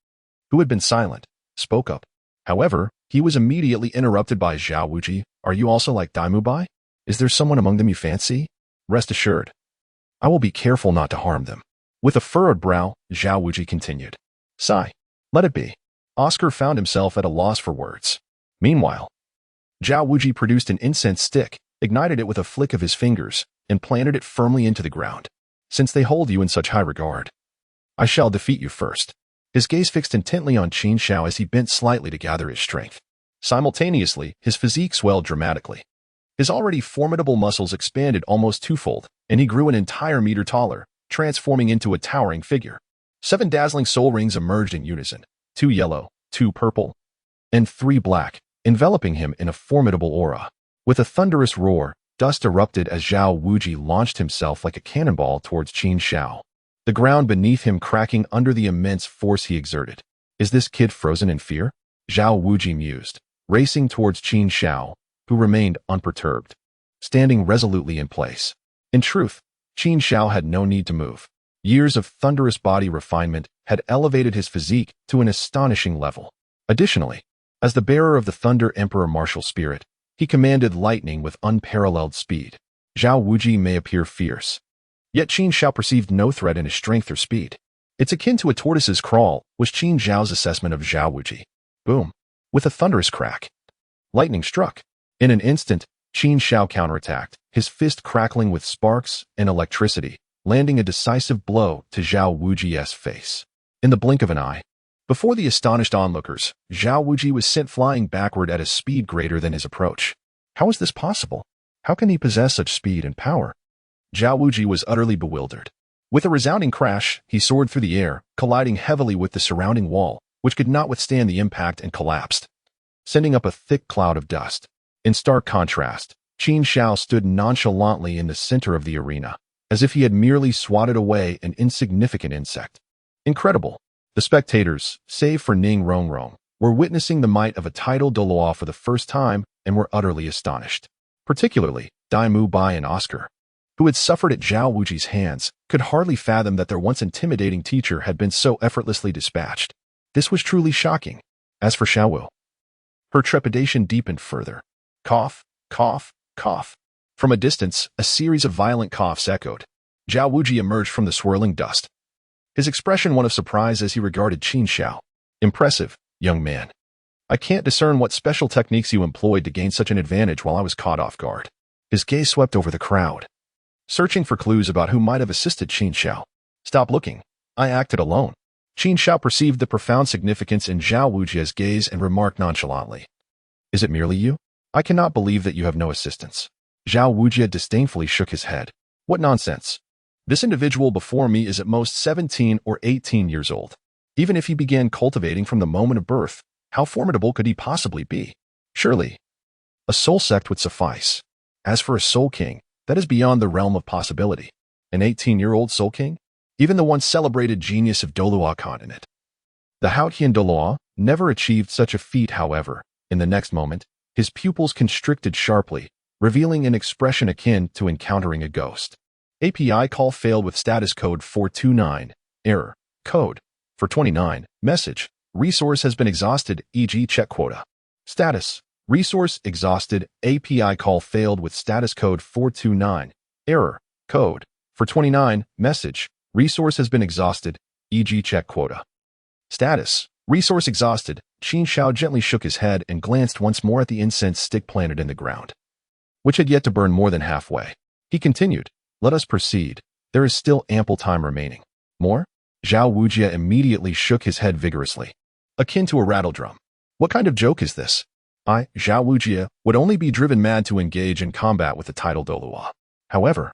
who had been silent, spoke up. However, he was immediately interrupted by Zhao Wuji. Are you also like Dai Mu Bai? Is there someone among them you fancy? Rest assured, I will be careful not to harm them. With a furrowed brow, Zhao Wuji continued. Sigh. Let it be. Oscar found himself at a loss for words. Meanwhile, Zhao Wuji produced an incense stick, ignited it with a flick of his fingers, and planted it firmly into the ground. Since they hold you in such high regard, I shall defeat you first. His gaze fixed intently on Qin Xiao as he bent slightly to gather his strength. Simultaneously, his physique swelled dramatically. His already formidable muscles expanded almost twofold, and he grew an entire meter taller, transforming into a towering figure. 7 dazzling soul rings emerged in unison, 2 yellow, 2 purple, and 3 black, enveloping him in a formidable aura. With a thunderous roar, dust erupted as Zhao Wuji launched himself like a cannonball towards Qin Xiao, the ground beneath him cracking under the immense force he exerted. Is this kid frozen in fear? Zhao Wuji mused, racing towards Qin Xiao, who remained unperturbed, standing resolutely in place. In truth, Qin Xiao had no need to move. Years of thunderous body refinement had elevated his physique to an astonishing level. Additionally, as the bearer of the Thunder Emperor martial spirit, he commanded lightning with unparalleled speed. Zhao Wuji may appear fierce, yet Qin Xiao perceived no threat in his strength or speed. It's akin to a tortoise's crawl, was Qin Xiao's assessment of Zhao Wuji. Boom. With a thunderous crack, lightning struck. In an instant, Qin Xiao counterattacked, his fist crackling with sparks and electricity, landing a decisive blow to Zhao Wuji's face. In the blink of an eye, before the astonished onlookers, Zhao Wuji was sent flying backward at a speed greater than his approach. How is this possible? How can he possess such speed and power? Zhao Wuji was utterly bewildered. With a resounding crash, he soared through the air, colliding heavily with the surrounding wall, which could not withstand the impact and collapsed, sending up a thick cloud of dust. In stark contrast, Qin Xiao stood nonchalantly in the center of the arena, as if he had merely swatted away an insignificant insect. Incredible. The spectators, save for Ning Rongrong, were witnessing the might of a Title Douluo for the first time and were utterly astonished. Particularly, Dai Mu Bai and Oscar, who had suffered at Zhao Wuji's hands, could hardly fathom that their once intimidating teacher had been so effortlessly dispatched. This was truly shocking. As for Xiaowu, her trepidation deepened further. Cough, cough, cough. From a distance, a series of violent coughs echoed. Zhao Wuji emerged from the swirling dust, his expression one of surprise as he regarded Qin Xiao. Impressive, young man. I can't discern what special techniques you employed to gain such an advantage while I was caught off guard. His gaze swept over the crowd, searching for clues about who might have assisted Qin Xiao. Stop looking. I acted alone. Qin Xiao perceived the profound significance in Zhao Wujie's gaze and remarked nonchalantly. Is it merely you? I cannot believe that you have no assistance. Zhao Wujie disdainfully shook his head. What nonsense. This individual before me is at most 17 or 18 years old. Even if he began cultivating from the moment of birth, how formidable could he possibly be? Surely, a soul sect would suffice. As for a soul king, that is beyond the realm of possibility. An 18-year-old soul king? Even the once celebrated genius of Douluo Continent. The Haotian Douluo never achieved such a feat, however. In the next moment, his pupils constricted sharply, revealing an expression akin to encountering a ghost. API call failed with status code 429. Error. Code. 429. Message. Resource has been exhausted, e.g. check quota. Status. Resource exhausted. API call failed with status code 429. Error. Code. 429. Message. Resource has been exhausted, e.g. check quota. Status. Resource exhausted. Qin Xiao gently shook his head and glanced once more at the incense stick planted in the ground, which had yet to burn more than halfway. He continued, let us proceed. There is still ample time remaining. More? Zhao Wujie immediately shook his head vigorously, akin to a rattledrum. What kind of joke is this? I, Zhao Wujie, would only be driven mad to engage in combat with the Title Douluo. However,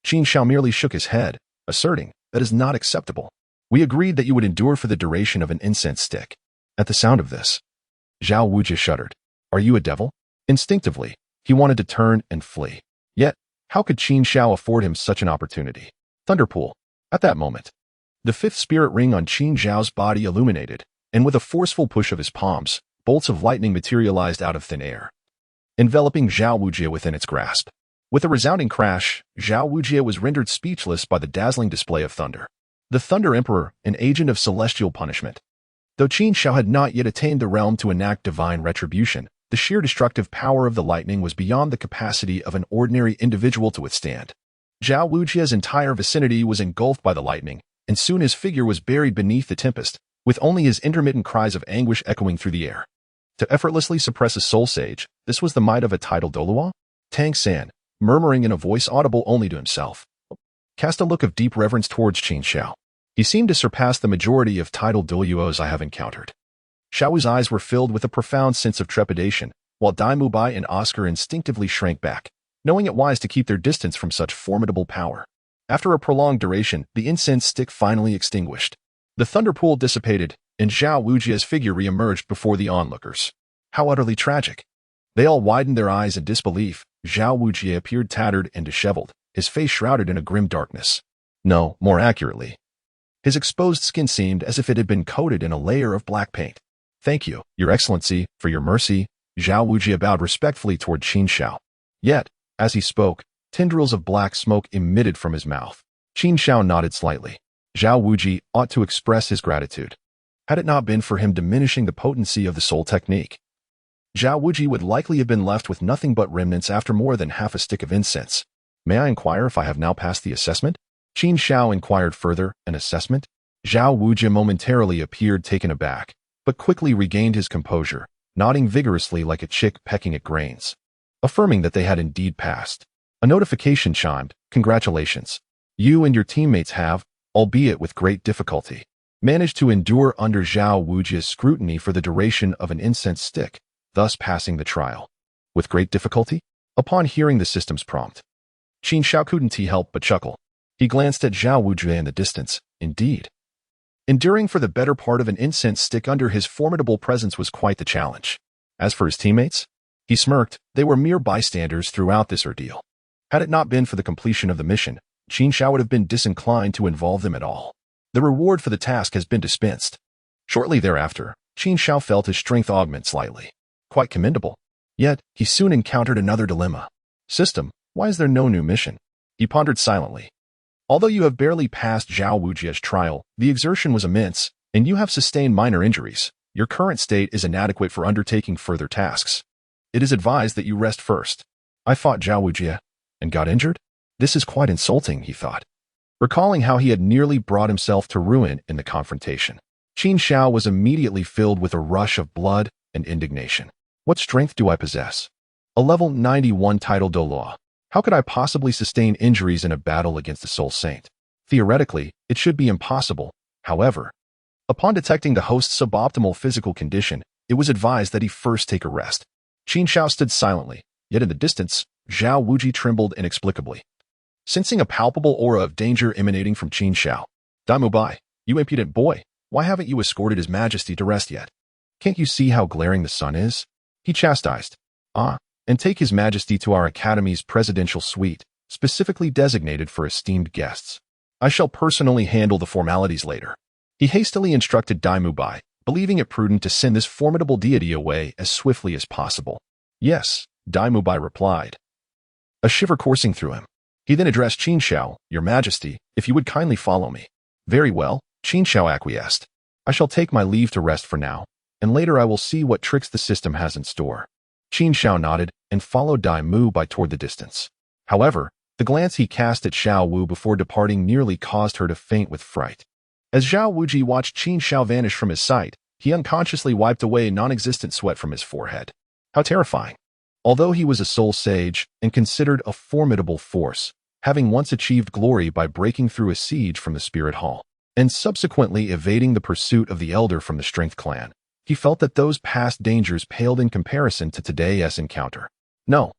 Qin Xiao merely shook his head, asserting, that is not acceptable. We agreed that you would endure for the duration of an incense stick. At the sound of this, Zhao Wujie shuddered. Are you a devil? Instinctively, he wanted to turn and flee. Yet, how could Qin Xiao afford him such an opportunity? Thunderpool. At that moment, the fifth spirit ring on Qin Xiao's body illuminated, and with a forceful push of his palms, bolts of lightning materialized out of thin air, enveloping Zhao Wujie within its grasp. With a resounding crash, Zhao Wujie was rendered speechless by the dazzling display of thunder. The Thunder Emperor, an agent of celestial punishment. Though Qin Xiao had not yet attained the realm to enact divine retribution, the sheer destructive power of the lightning was beyond the capacity of an ordinary individual to withstand. Zhao Wujie's entire vicinity was engulfed by the lightning, and soon his figure was buried beneath the tempest, with only his intermittent cries of anguish echoing through the air. To effortlessly suppress a soul sage, this was the might of a Title Douluo? Tang San, murmuring in a voice audible only to himself, cast a look of deep reverence towards Qin Xiao. He seemed to surpass the majority of Title Douluos I have encountered. Xiao's eyes were filled with a profound sense of trepidation, while Dai Mubai and Oscar instinctively shrank back, knowing it wise to keep their distance from such formidable power. After a prolonged duration, the incense stick finally extinguished. The thunderpool dissipated, and Zhao Wujie's figure re-emerged before the onlookers. How utterly tragic. They all widened their eyes in disbelief. Zhao Wujie appeared tattered and disheveled, his face shrouded in a grim darkness. No, more accurately, his exposed skin seemed as if it had been coated in a layer of black paint. Thank you, Your Excellency, for your mercy. Zhao Wujie bowed respectfully toward Qin Xiao. Yet, as he spoke, tendrils of black smoke emitted from his mouth. Qin Xiao nodded slightly. Zhao Wujie ought to express his gratitude. Had it not been for him diminishing the potency of the soul technique, Zhao Wujie would likely have been left with nothing but remnants after more than half a stick of incense. May I inquire if I have now passed the assessment? Qin Xiao inquired further. An assessment? Zhao Wujie momentarily appeared taken aback, but quickly regained his composure, nodding vigorously like a chick pecking at grains, affirming that they had indeed passed. A notification chimed. Congratulations. You and your teammates have, albeit with great difficulty, managed to endure under Zhao Wujie's scrutiny for the duration of an incense stick, thus passing the trial. With great difficulty? Upon hearing the system's prompt, Qin Xiao couldn't help but chuckle. He glanced at Zhao Wujie in the distance. Indeed, enduring for the better part of an incense stick under his formidable presence was quite the challenge. As for his teammates, he smirked. They were mere bystanders throughout this ordeal. Had it not been for the completion of the mission, Qin Xiao would have been disinclined to involve them at all. The reward for the task has been dispensed. Shortly thereafter, Qin Xiao felt his strength augment slightly. Quite commendable. Yet, he soon encountered another dilemma. System, why is there no new mission? He pondered silently. Although you have barely passed Zhao Wujie's trial, the exertion was immense, and you have sustained minor injuries. Your current state is inadequate for undertaking further tasks. It is advised that you rest first. I fought Zhao Wujie and got injured? This is quite insulting, he thought, recalling how he had nearly brought himself to ruin in the confrontation. Qin Xiao was immediately filled with a rush of blood and indignation. What strength do I possess? A level 91 Title Douluo. How could I possibly sustain injuries in a battle against the Soul Saint? Theoretically, it should be impossible. However, upon detecting the host's suboptimal physical condition, it was advised that he first take a rest. Qin Xiao stood silently, yet in the distance, Zhao Wuji trembled inexplicably. Sensing a palpable aura of danger emanating from Qin Xiao, "Daimu Bai, you impudent boy, why haven't you escorted His Majesty to rest yet? Can't you see how glaring the sun is?" He chastised. And take His Majesty to our Academy's presidential suite, specifically designated for esteemed guests. I shall personally handle the formalities later. He hastily instructed Daimu Bai, believing it prudent to send this formidable deity away as swiftly as possible. "Yes," Daimu Bai replied, a shiver coursing through him. He then addressed Qin Xiao, "Your Majesty, if you would kindly follow me." "Very well," Qin Xiao acquiesced. "I shall take my leave to rest for now, and later I will see what tricks the system has in store." Qin Xiao nodded and followed Daimu Bai toward the distance. However, the glance he cast at Xiao Wu before departing nearly caused her to faint with fright. As Zhao Wuji watched Qin Xiao vanish from his sight, he unconsciously wiped away non-existent sweat from his forehead. How terrifying! Although he was a soul sage and considered a formidable force, having once achieved glory by breaking through a siege from the Spirit Hall, and subsequently evading the pursuit of the Elder from the Strength Clan, he felt that those past dangers paled in comparison to today's encounter. No,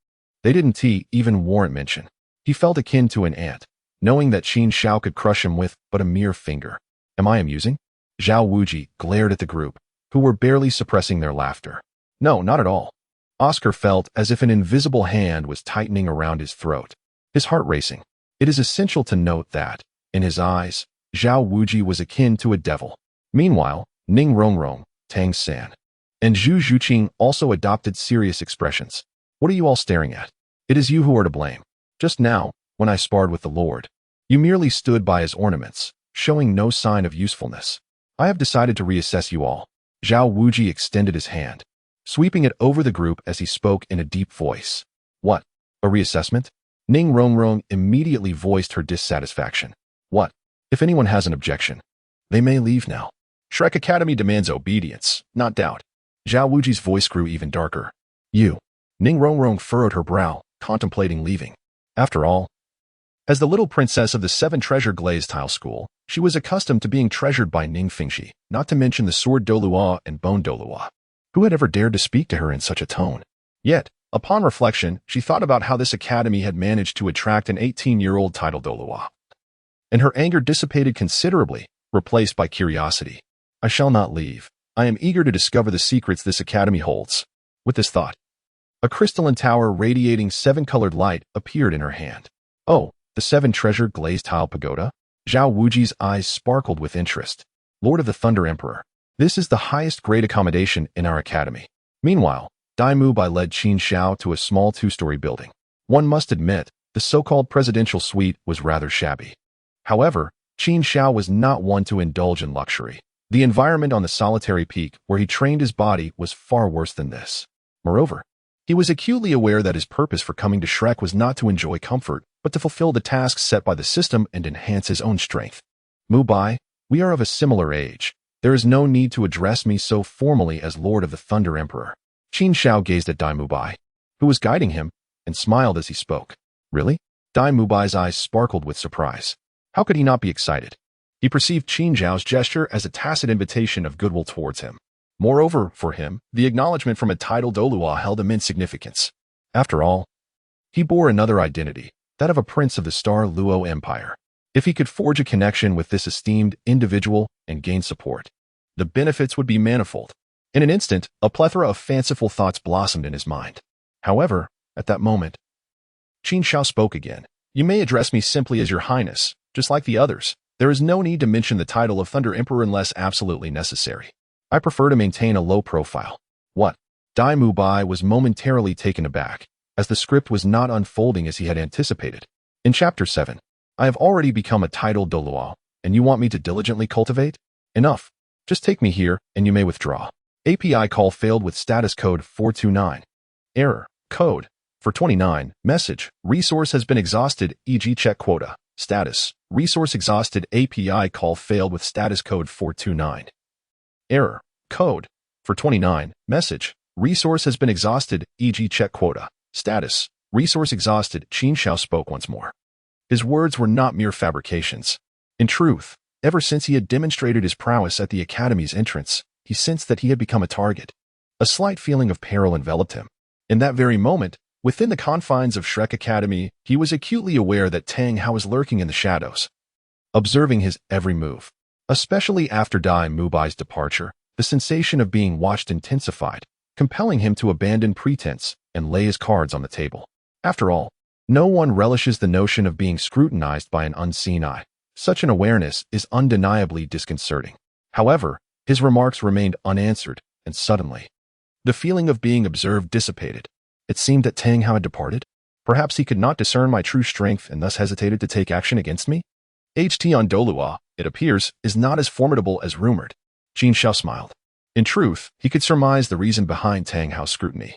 they didn't even warrant mention. He felt akin to an ant, knowing that Qin Xiao could crush him with but a mere finger. Am I amusing? Zhao Wuji glared at the group, who were barely suppressing their laughter. No, not at all. Oscar felt as if an invisible hand was tightening around his throat, his heart racing. It is essential to note that, in his eyes, Zhao Wuji was akin to a devil. Meanwhile, Ning Rongrong, Tang San, and Zhu Zhuqing also adopted serious expressions. What are you all staring at? It is you who are to blame. Just now, when I sparred with the Lord, you merely stood by as ornaments, showing no sign of usefulness. I have decided to reassess you all. Zhao Wuji extended his hand, sweeping it over the group as he spoke in a deep voice. What? A reassessment? Ning Rongrong immediately voiced her dissatisfaction. What? If anyone has an objection, they may leave now. Shrek Academy demands obedience, not doubt. Zhao Wuji's voice grew even darker. You. Ning Rongrong furrowed her brow, contemplating leaving. After all, as the little princess of the Seven Treasure Glazed Tile School, she was accustomed to being treasured by Ning Fingxi, not to mention the Sword Douluo and Bone Douluo. Who had ever dared to speak to her in such a tone? Yet, upon reflection, she thought about how this academy had managed to attract an 18-year-old Title Douluo. And her anger dissipated considerably, replaced by curiosity. I shall not leave. I am eager to discover the secrets this academy holds. With this thought, a crystalline tower radiating seven-colored light appeared in her hand. Oh, the Seven Treasure Glazed Tile Pagoda? Zhao Wuji's eyes sparkled with interest. Lord of the Thunder Emperor. This is the highest grade accommodation in our academy. Meanwhile, Daimu Bai led Qin Xiao to a small two-story building. One must admit, the so-called presidential suite was rather shabby. However, Qin Xiao was not one to indulge in luxury. The environment on the solitary peak where he trained his body was far worse than this. Moreover, he was acutely aware that his purpose for coming to Shrek was not to enjoy comfort, but to fulfill the tasks set by the system and enhance his own strength. Mu Bai, we are of a similar age. There is no need to address me so formally as Lord of the Thunder Emperor. Qin Xiao gazed at Daimu Bai, who was guiding him, and smiled as he spoke. Really? Daimu Bai's eyes sparkled with surprise. How could he not be excited? He perceived Qin Xiao's gesture as a tacit invitation of goodwill towards him. Moreover, for him, the acknowledgement from a Title Douluo held immense significance. After all, he bore another identity, that of a prince of the Star Luo Empire. If he could forge a connection with this esteemed individual and gain support, the benefits would be manifold. In an instant, a plethora of fanciful thoughts blossomed in his mind. However, at that moment, Qin Xiao spoke again. You may address me simply as Your Highness, just like the others. There is no need to mention the title of Thunder Emperor unless absolutely necessary. I prefer to maintain a low profile. What? Daimu Bai was momentarily taken aback, as the script was not unfolding as he had anticipated. In Chapter 7, I have already become a Title Douluo, and you want me to diligently cultivate? Enough. Just take me here, and you may withdraw. API call failed with status code 429. Error. Code. For 29. Message. Resource has been exhausted, e.g. check quota. Status. Resource exhausted. API call failed with status code 429. Error. Code. For 29. Message. Resource has been exhausted, e.g. check quota. Status. Resource exhausted. Qin Xiao spoke once more. His words were not mere fabrications. In truth, ever since he had demonstrated his prowess at the Academy's entrance, he sensed that he had become a target. A slight feeling of peril enveloped him. In that very moment, within the confines of Shrek Academy, he was acutely aware that Tang Hao was lurking in the shadows, observing his every move. Especially after Dai Mubai's departure, the sensation of being watched intensified, compelling him to abandon pretense and lay his cards on the table. After all, no one relishes the notion of being scrutinized by an unseen eye. Such an awareness is undeniably disconcerting. However, his remarks remained unanswered, and suddenly, the feeling of being observed dissipated. It seemed that Tang Hao had departed. Perhaps he could not discern my true strength and thus hesitated to take action against me? HT on Douluo, it appears, is not as formidable as rumored. Qin Xiao smiled. In truth, he could surmise the reason behind Tang Hao's scrutiny.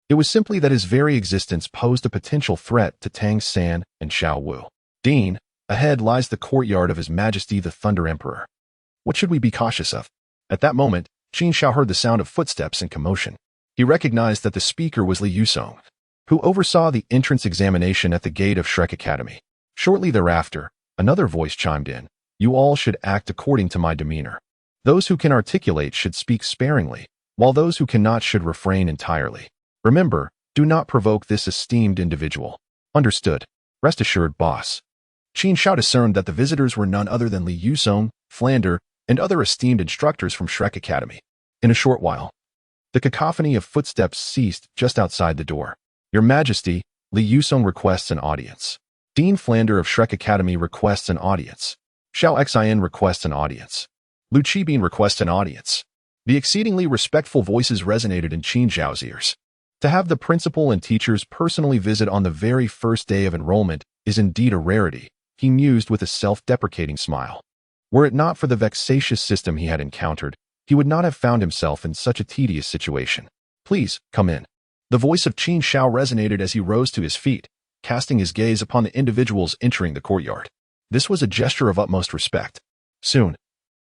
It was simply that his very existence posed a potential threat to Tang San and Xiao Wu. Dean, ahead lies the courtyard of His Majesty the Thunder Emperor. What should we be cautious of? At that moment, Qin Xiao heard the sound of footsteps and commotion. He recognized that the speaker was Li Yusong, who oversaw the entrance examination at the gate of Shrek Academy. Shortly thereafter, another voice chimed in. You all should act according to my demeanor. Those who can articulate should speak sparingly, while those who cannot should refrain entirely. Remember, do not provoke this esteemed individual. Understood. Rest assured, boss. Qin Xiao discerned that the visitors were none other than Li Yusong, Flander, and other esteemed instructors from Shrek Academy. In a short while, the cacophony of footsteps ceased just outside the door. Your Majesty, Li Yusong requests an audience. Dean Flander of Shrek Academy requests an audience. Xiao Xin requests an audience. Lu Qibin requests an audience. The exceedingly respectful voices resonated in Qin Xiao's ears. To have the principal and teachers personally visit on the very first day of enrollment is indeed a rarity, he mused with a self-deprecating smile. Were it not for the vexatious system he had encountered, he would not have found himself in such a tedious situation. Please, come in. The voice of Qin Xiao resonated as he rose to his feet, casting his gaze upon the individuals entering the courtyard. This was a gesture of utmost respect. Soon,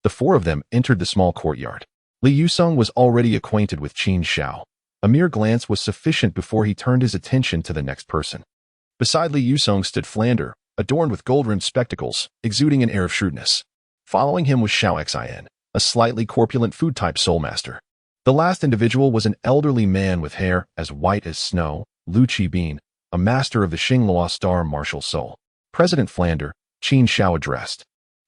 the four of them entered the small courtyard. Li Yusong was already acquainted with Qin Xiao. A mere glance was sufficient before he turned his attention to the next person. Beside Li Yusong stood Flander, adorned with gold-rimmed spectacles, exuding an air of shrewdness. Following him was Xiao Xin, a slightly corpulent food-type soulmaster. The last individual was an elderly man with hair as white as snow, Lu Qibin, a master of the Xinghua Star Martial Soul. President Flander, Qin Xiao addressed.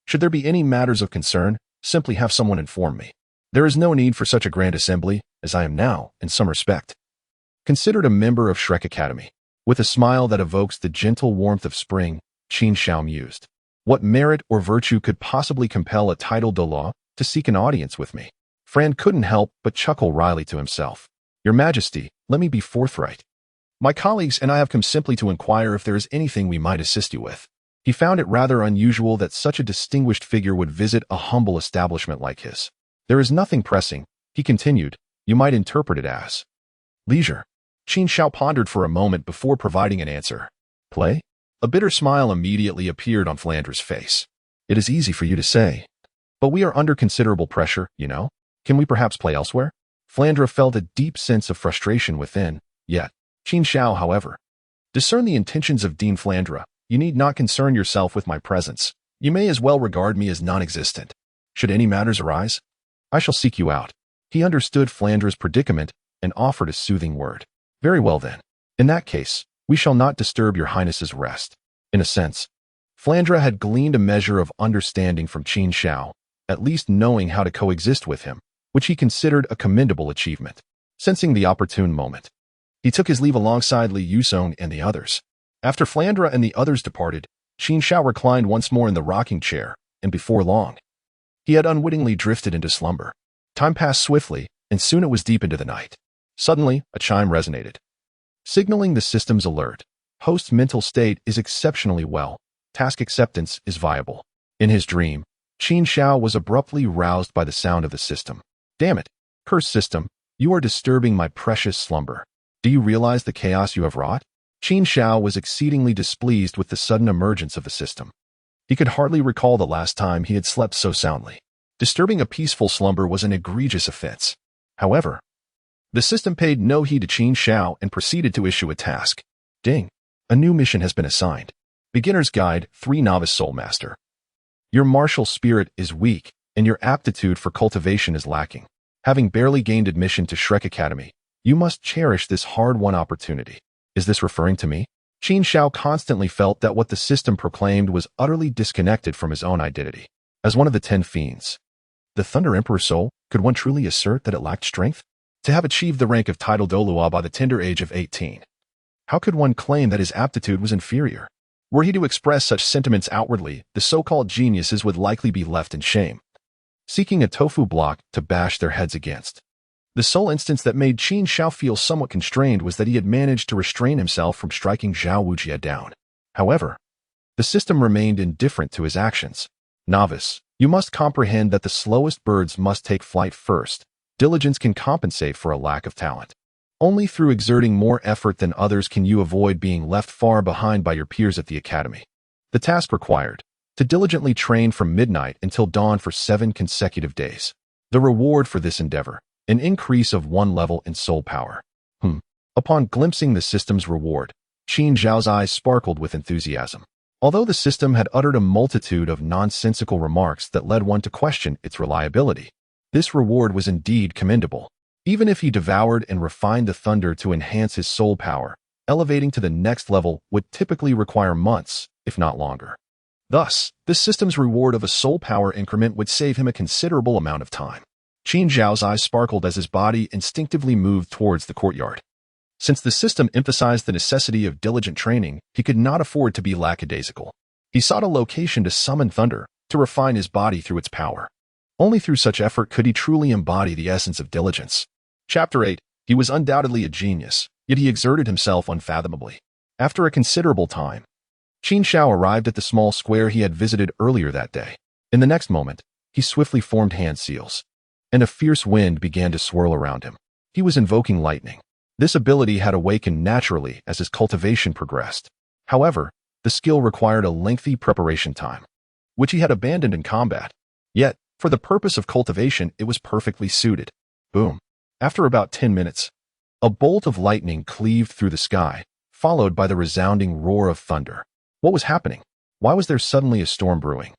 Should there be any matters of concern, simply have someone inform me. There is no need for such a grand assembly, as I am now, in some respect, considered a member of Shrek Academy. With a smile that evokes the gentle warmth of spring, Qin Xiao mused. What merit or virtue could possibly compel a Title Douluo to seek an audience with me? Fran couldn't help but chuckle wryly to himself. Your Majesty, let me be forthright. My colleagues and I have come simply to inquire if there is anything we might assist you with. He found it rather unusual that such a distinguished figure would visit a humble establishment like his. There is nothing pressing, he continued. You might interpret it as leisure. Qin Xiao pondered for a moment before providing an answer. Play? A bitter smile immediately appeared on Flander's face. It is easy for you to say, but we are under considerable pressure, you know. Can we perhaps play elsewhere? Flandre felt a deep sense of frustration within, yet, Qin Xiao, however, discern the intentions of Dean Flandre. You need not concern yourself with my presence. You may as well regard me as non-existent. Should any matters arise, I shall seek you out. He understood Flandre's predicament and offered a soothing word. Very well then. In that case, we shall not disturb your highness's rest. In a sense, Flandre had gleaned a measure of understanding from Qin Xiao, at least knowing how to coexist with him, which he considered a commendable achievement. Sensing the opportune moment, he took his leave alongside Li Yusong and the others. After Flandre and the others departed, Qin Xiao reclined once more in the rocking chair, and before long, he had unwittingly drifted into slumber. Time passed swiftly, and soon it was deep into the night. Suddenly, a chime resonated, signaling the system's alert. Host's mental state is exceptionally well. Task acceptance is viable. In his dream, Qin Xiao was abruptly roused by the sound of the system. Damn it, cursed system, you are disturbing my precious slumber. Do you realize the chaos you have wrought? Qin Xiao was exceedingly displeased with the sudden emergence of the system. He could hardly recall the last time he had slept so soundly. Disturbing a peaceful slumber was an egregious offense. However, the system paid no heed to Qin Xiao and proceeded to issue a task. Ding. A new mission has been assigned. Beginner's Guide 3 Novice Soul Master. Your martial spirit is weak, and your aptitude for cultivation is lacking. Having barely gained admission to Shrek Academy, you must cherish this hard-won opportunity. Is this referring to me? Qin Xiao constantly felt that what the system proclaimed was utterly disconnected from his own identity. As one of the 10 Fiends, the Thunder Emperor soul, could one truly assert that it lacked strength? To have achieved the rank of Title Douluo by the tender age of 18, how could one claim that his aptitude was inferior? Were he to express such sentiments outwardly, the so-called geniuses would likely be left in shame, seeking a tofu block to bash their heads against. The sole instance that made Qin Xiao feel somewhat constrained was that he had managed to restrain himself from striking Zhao Wujie down. However, the system remained indifferent to his actions. Novice, you must comprehend that the slowest birds must take flight first. Diligence can compensate for a lack of talent. Only through exerting more effort than others can you avoid being left far behind by your peers at the academy. The task required: to diligently train from midnight until dawn for 7 consecutive days. The reward for this endeavor: an increase of 1 level in soul power. Upon glimpsing the system's reward, Qin Xiao's eyes sparkled with enthusiasm. Although the system had uttered a multitude of nonsensical remarks that led one to question its reliability, this reward was indeed commendable. Even if he devoured and refined the thunder to enhance his soul power, elevating to the next level would typically require months, if not longer. Thus, this system's reward of a soul power increment would save him a considerable amount of time. Qin Xiao's eyes sparkled as his body instinctively moved towards the courtyard. Since the system emphasized the necessity of diligent training, he could not afford to be lackadaisical. He sought a location to summon thunder, to refine his body through its power. Only through such effort could he truly embody the essence of diligence. Chapter 8. He was undoubtedly a genius, yet he exerted himself unfathomably. After a considerable time, Qin Xiao arrived at the small square he had visited earlier that day. In the next moment, he swiftly formed hand seals, and a fierce wind began to swirl around him. He was invoking lightning. This ability had awakened naturally as his cultivation progressed. However, the skill required a lengthy preparation time, which he had abandoned in combat. Yet, for the purpose of cultivation, it was perfectly suited. Boom. After about 10 minutes, a bolt of lightning cleaved through the sky, followed by the resounding roar of thunder. What was happening? Why was there suddenly a storm brewing?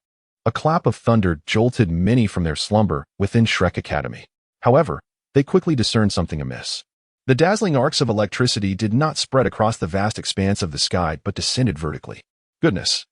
A clap of thunder jolted many from their slumber within Shrek Academy. However, they quickly discerned something amiss. The dazzling arcs of electricity did not spread across the vast expanse of the sky but descended vertically. Goodness!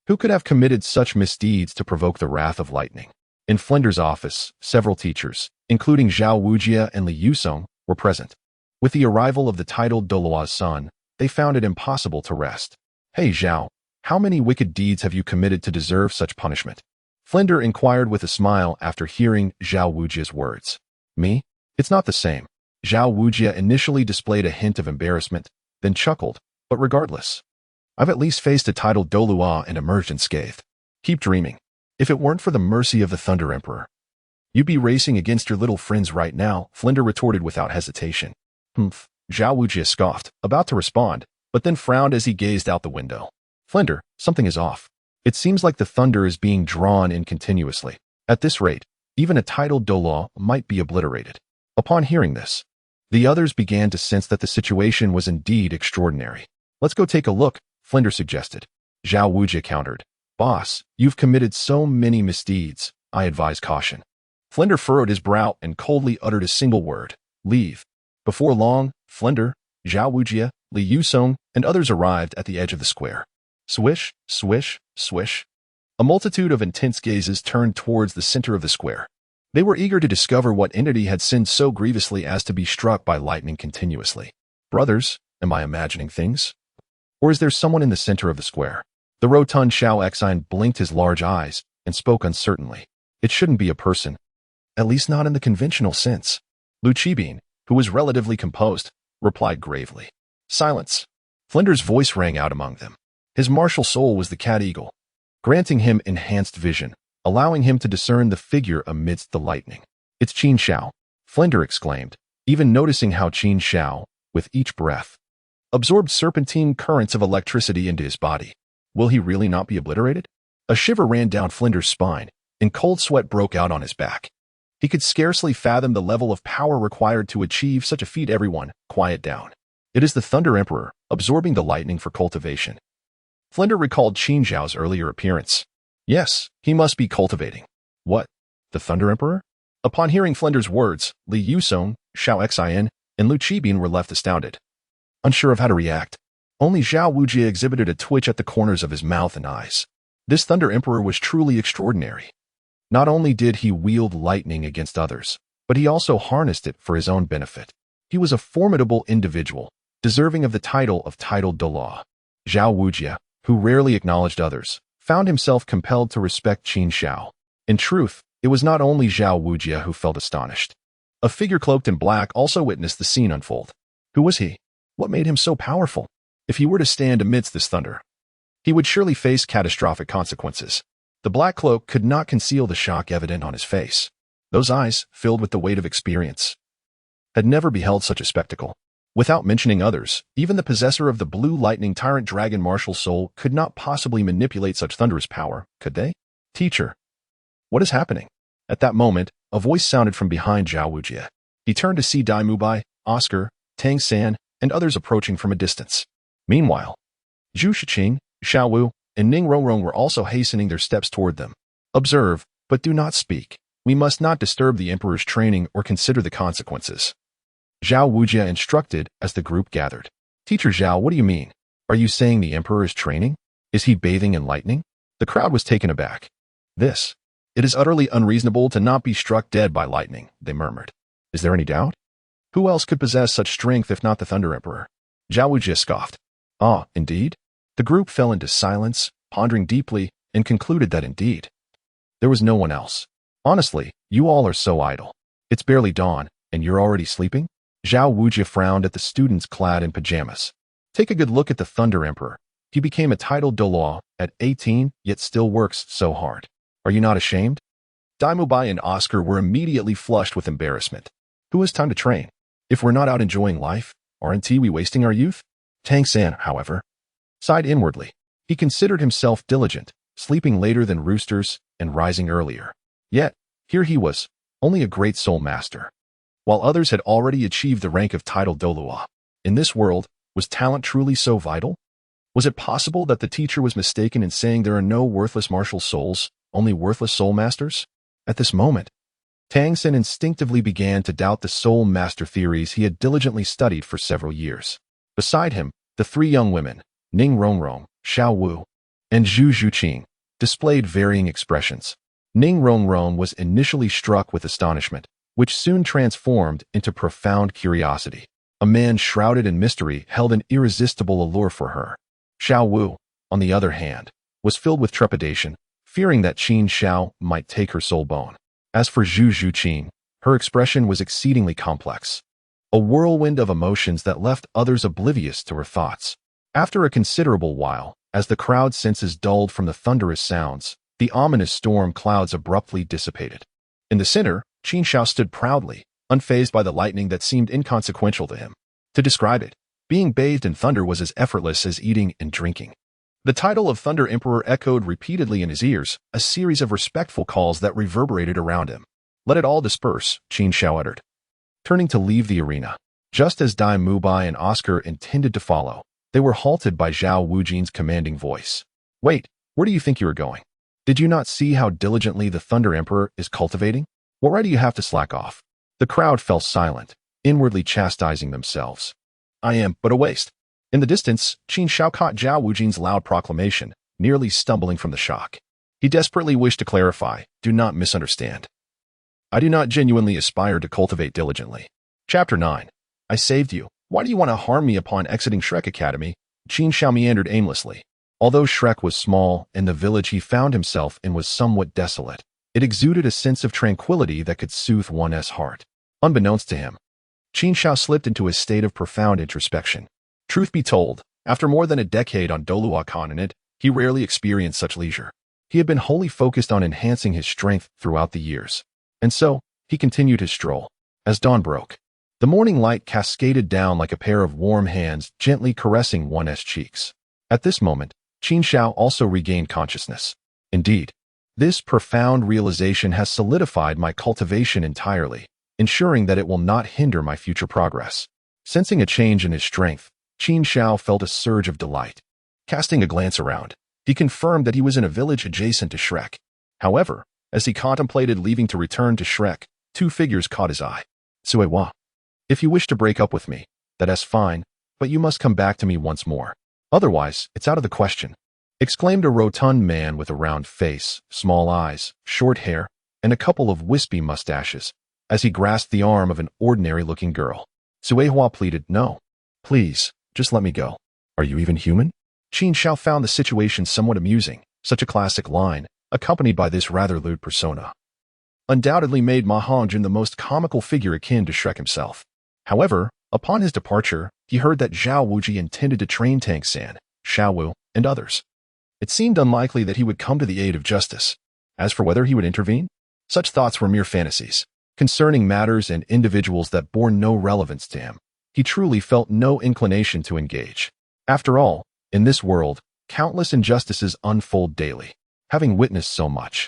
Who could have committed such misdeeds to provoke the wrath of lightning? In Flinder's office, several teachers, including Zhao Wujie and Li Yusong, were present. With the arrival of the Title Douluo's son, they found it impossible to rest. Hey Zhao, how many wicked deeds have you committed to deserve such punishment? Flinder inquired with a smile after hearing Zhao Wujie's words. Me? It's not the same. Zhao Wujie initially displayed a hint of embarrassment, then chuckled, but regardless, I've at least faced a Title Douluo and emerged unscathed. Keep dreaming. If it weren't for the mercy of the Thunder Emperor, you'd be racing against your little friends right now, Flinder retorted without hesitation. Zhao Wujie scoffed, about to respond, but then frowned as he gazed out the window. Flinder, something is off. It seems like the thunder is being drawn in continuously. At this rate, even a Title Douluo might be obliterated. Upon hearing this, the others began to sense that the situation was indeed extraordinary. Let's go take a look, Flinder suggested. Zhao Wujie countered. Boss, you've committed so many misdeeds, I advise caution. Flinder furrowed his brow and coldly uttered a single word: leave. Before long, Flinder, Zhao Wujie, Li Yusong, and others arrived at the edge of the square. Swish, swish, swish. A multitude of intense gazes turned towards the center of the square. They were eager to discover what entity had sinned so grievously as to be struck by lightning continuously. Brothers, am I imagining things? Or is there someone in the center of the square? The rotund Xiao Exine blinked his large eyes and spoke uncertainly. It shouldn't be a person, at least not in the conventional sense. Lu Qibin, who was relatively composed, replied gravely. Silence. Flinder's voice rang out among them. His martial soul was the cat eagle, granting him enhanced vision, allowing him to discern the figure amidst the lightning. It's Qin Xiao, Flinder exclaimed, even noticing how Qin Xiao, with each breath, absorbed serpentine currents of electricity into his body. Will he really not be obliterated? A shiver ran down Flinder's spine. and cold sweat broke out on his back. He could scarcely fathom the level of power required to achieve such a feat. Everyone, quiet down. It is the Thunder Emperor, absorbing the lightning for cultivation. Flinder recalled Qin Xiao's earlier appearance. Yes, he must be cultivating. What? The Thunder Emperor? Upon hearing Flinder's words, Li Yusong, Xiao Xin, and Lu Qibin were left astounded. Unsure of how to react, only Zhao Wujie exhibited a twitch at the corners of his mouth and eyes. This Thunder Emperor was truly extraordinary. Not only did he wield lightning against others, but he also harnessed it for his own benefit. He was a formidable individual, deserving of the title of Title Douluo. Zhao Wujie, who rarely acknowledged others, found himself compelled to respect Qin Xiao. In truth, it was not only Zhao Wujie who felt astonished. A figure cloaked in black also witnessed the scene unfold. Who was he? What made him so powerful? If he were to stand amidst this thunder, he would surely face catastrophic consequences. The black cloak could not conceal the shock evident on his face. Those eyes, filled with the weight of experience, had never beheld such a spectacle. Without mentioning others, even the possessor of the blue lightning tyrant dragon martial soul could not possibly manipulate such thunderous power, could they? Teacher, what is happening? At that moment, a voice sounded from behind Zhao Wujie. He turned to see Dai Mubai, Oscar, Tang San, and others approaching from a distance. Meanwhile, Zhu Shiqing, Xiao Wu, and Ning Rongrong were also hastening their steps toward them. Observe, but do not speak. We must not disturb the Emperor's training or consider the consequences. Zhao Wujie instructed as the group gathered. Teacher Zhao, what do you mean? Are you saying the Emperor is training? Is he bathing in lightning? The crowd was taken aback. It is utterly unreasonable to not be struck dead by lightning, they murmured. Is there any doubt? Who else could possess such strength if not the Thunder Emperor? Zhao Wujie scoffed. Ah, indeed? The group fell into silence, pondering deeply, and concluded that indeed there was no one else. Honestly, you all are so idle. It's barely dawn, and you're already sleeping? Zhao Wujie frowned at the students clad in pajamas. Take a good look at the Thunder Emperor. He became a Title Douluo at 18, yet still works so hard. Are you not ashamed? Dai Mubai and Oscar were immediately flushed with embarrassment. Who has time to train? If we're not out enjoying life, aren't we wasting our youth? Tang San, however, sighed inwardly. He considered himself diligent, sleeping later than roosters and rising earlier. Yet, here he was, only a great soul master. While others had already achieved the rank of Title Douluo. In this world, was talent truly so vital? Was it possible that the teacher was mistaken in saying there are no worthless martial souls, only worthless soul masters? At this moment, Tang San instinctively began to doubt the soul master theories he had diligently studied for several years. Beside him, the three young women, Ning Rongrong, Xiao Wu, and Zhu Zhuqing, displayed varying expressions. Ning Rongrong was initially struck with astonishment, which soon transformed into profound curiosity. A man shrouded in mystery held an irresistible allure for her. Xiao Wu, on the other hand, was filled with trepidation, fearing that Qin Xiao might take her soul bone. As for Zhu Zhuqing, her expression was exceedingly complex. A whirlwind of emotions that left others oblivious to her thoughts. After a considerable while, as the crowd's senses dulled from the thunderous sounds, the ominous storm clouds abruptly dissipated. In the center, Qin Xiao stood proudly, unfazed by the lightning that seemed inconsequential to him. To describe it, being bathed in thunder was as effortless as eating and drinking. The title of Thunder Emperor echoed repeatedly in his ears, a series of respectful calls that reverberated around him. Let it all disperse, Qin Xiao uttered, turning to leave the arena. Just as Dai Mubai and Oscar intended to follow, they were halted by Zhao Wujian's commanding voice. Wait, where do you think you are going? Did you not see how diligently the Thunder Emperor is cultivating? What right do you have to slack off? The crowd fell silent, inwardly chastising themselves. I am but a waste. In the distance, Qin Xiao caught Zhao Wujian's loud proclamation, nearly stumbling from the shock. He desperately wished to clarify, do not misunderstand. I do not genuinely aspire to cultivate diligently. Chapter 9. I saved you. Why do you want to harm me upon exiting Shrek Academy? Qin Xiao meandered aimlessly. Although Shrek was small and the village he found himself in was somewhat desolate, it exuded a sense of tranquility that could soothe one's heart. Unbeknownst to him, Qin Xiao slipped into a state of profound introspection. Truth be told, after more than a decade on Douluo Continent, he rarely experienced such leisure. He had been wholly focused on enhancing his strength throughout the years. And so, he continued his stroll. As dawn broke, the morning light cascaded down like a pair of warm hands gently caressing one's cheeks. At this moment, Qin Xiao also regained consciousness. Indeed, This profound realization has solidified my cultivation entirely, ensuring that it will not hinder my future progress. Sensing a change in his strength, Qin Xiao felt a surge of delight. Casting a glance around, he confirmed that he was in a village adjacent to Shrek. However, as he contemplated leaving to return to Shrek, two figures caught his eye. Suewa, if you wish to break up with me, that's fine, but you must come back to me once more. Otherwise, it's out of the question, exclaimed a rotund man with a round face, small eyes, short hair, and a couple of wispy mustaches, as he grasped the arm of an ordinary-looking girl. Suehua pleaded, no, please, just let me go. Are you even human? Qin Xiao found the situation somewhat amusing. Such a classic line, accompanied by this rather lewd persona, undoubtedly made Ma Hongjun the most comical figure akin to Shrek himself. However, upon his departure, he heard that Zhao Wuji intended to train Tang San, Xiao Wu, and others. It seemed unlikely that he would come to the aid of justice. As for whether he would intervene, such thoughts were mere fantasies, concerning matters and individuals that bore no relevance to him. He truly felt no inclination to engage. After all, in this world, countless injustices unfold daily. Having witnessed so much,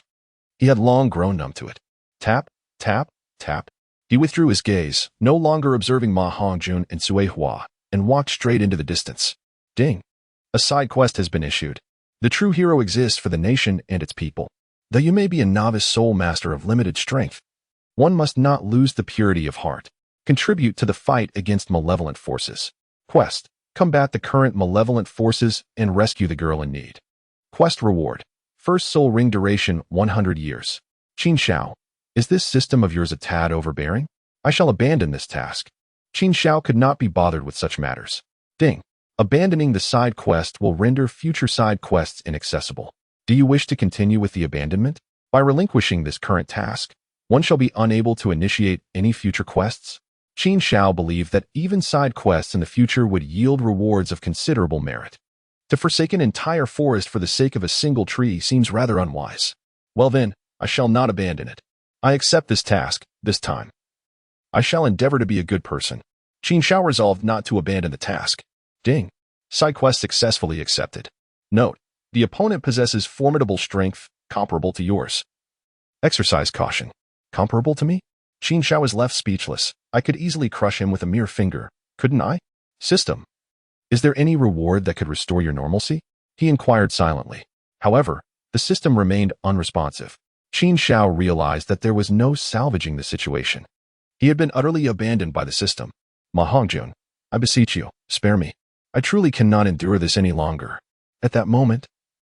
he had long grown numb to it. Tap, tap, tap. He withdrew his gaze, no longer observing Ma Hongjun and Suehua, and walked straight into the distance. Ding. A side quest has been issued. The true hero exists for the nation and its people. Though you may be a novice soul master of limited strength, one must not lose the purity of heart. Contribute to the fight against malevolent forces. Quest: combat the current malevolent forces and rescue the girl in need. Quest reward: first soul ring duration 100 years. Qin Xiao, is this system of yours a tad overbearing? I shall abandon this task. Qin Xiao could not be bothered with such matters. Ding. Abandoning the side quest will render future side quests inaccessible. Do you wish to continue with the abandonment? By relinquishing this current task, one shall be unable to initiate any future quests. Qin Xiao believed that even side quests in the future would yield rewards of considerable merit. To forsake an entire forest for the sake of a single tree seems rather unwise. Well then, I shall not abandon it. I accept this task, this time. I shall endeavor to be a good person. Qin Xiao resolved not to abandon the task. Ding. Side quest successfully accepted. Note: the opponent possesses formidable strength, comparable to yours. Exercise caution. Comparable to me? Qin Xiao is left speechless. I could easily crush him with a mere finger, couldn't I? System: is there any reward that could restore your normalcy? He inquired silently. However, the system remained unresponsive. Qin Xiao realized that there was no salvaging the situation. He had been utterly abandoned by the system. Ma Hongjun, I beseech you, spare me. I truly cannot endure this any longer. At that moment,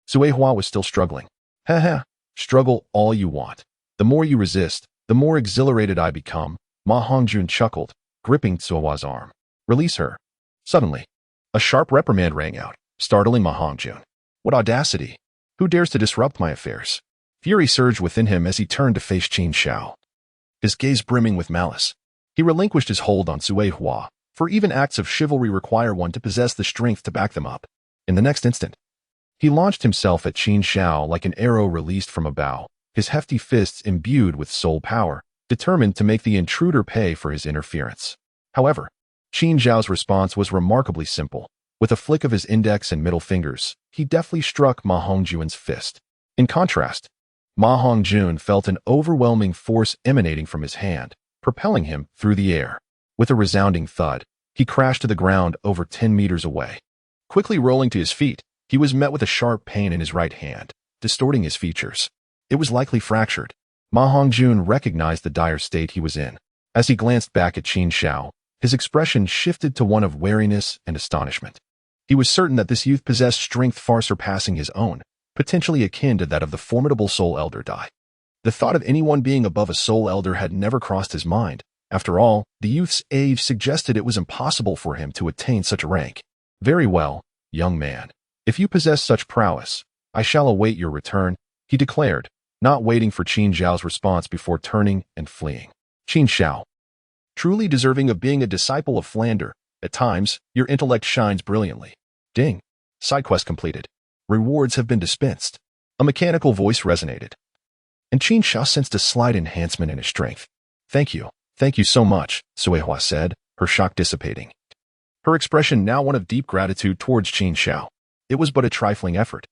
Suehua was still struggling. Ha, struggle all you want. The more you resist, the more exhilarated I become. Ma Hongjun chuckled, gripping Suehua's arm. Release her. Suddenly, a sharp reprimand rang out, startling Ma Hongjun. What audacity! Who dares to disrupt my affairs? Fury surged within him as he turned to face Qin Xiao, his gaze brimming with malice. He relinquished his hold on Suehua, for even acts of chivalry require one to possess the strength to back them up. In the next instant, he launched himself at Qin Xiao like an arrow released from a bow, his hefty fists imbued with soul power, determined to make the intruder pay for his interference. However, Qin Xiao's response was remarkably simple. With a flick of his index and middle fingers, he deftly struck Ma Hongjun's fist. In contrast, Ma Hongjun felt an overwhelming force emanating from his hand, propelling him through the air. With a resounding thud, he crashed to the ground over 10 meters away. Quickly rolling to his feet, he was met with a sharp pain in his right hand, distorting his features. It was likely fractured. Ma Hongjun recognized the dire state he was in. As he glanced back at Qin Xiao, his expression shifted to one of wariness and astonishment. He was certain that this youth possessed strength far surpassing his own, potentially akin to that of the formidable Soul Elder Dai. The thought of anyone being above a Soul Elder had never crossed his mind. After all, the youth's age suggested it was impossible for him to attain such a rank. Very well, young man. If you possess such prowess, I shall await your return, he declared, not waiting for Qin Xiao's response before turning and fleeing. Qin Xiao, truly deserving of being a disciple of Flander, at times, your intellect shines brilliantly. Ding. Side quest completed. Rewards have been dispensed. A mechanical voice resonated, and Qin Xiao sensed a slight enhancement in his strength. Thank you so much, Suehua said, her shock dissipating. Her expression now one of deep gratitude towards Qin Xiao. It was but a trifling effort.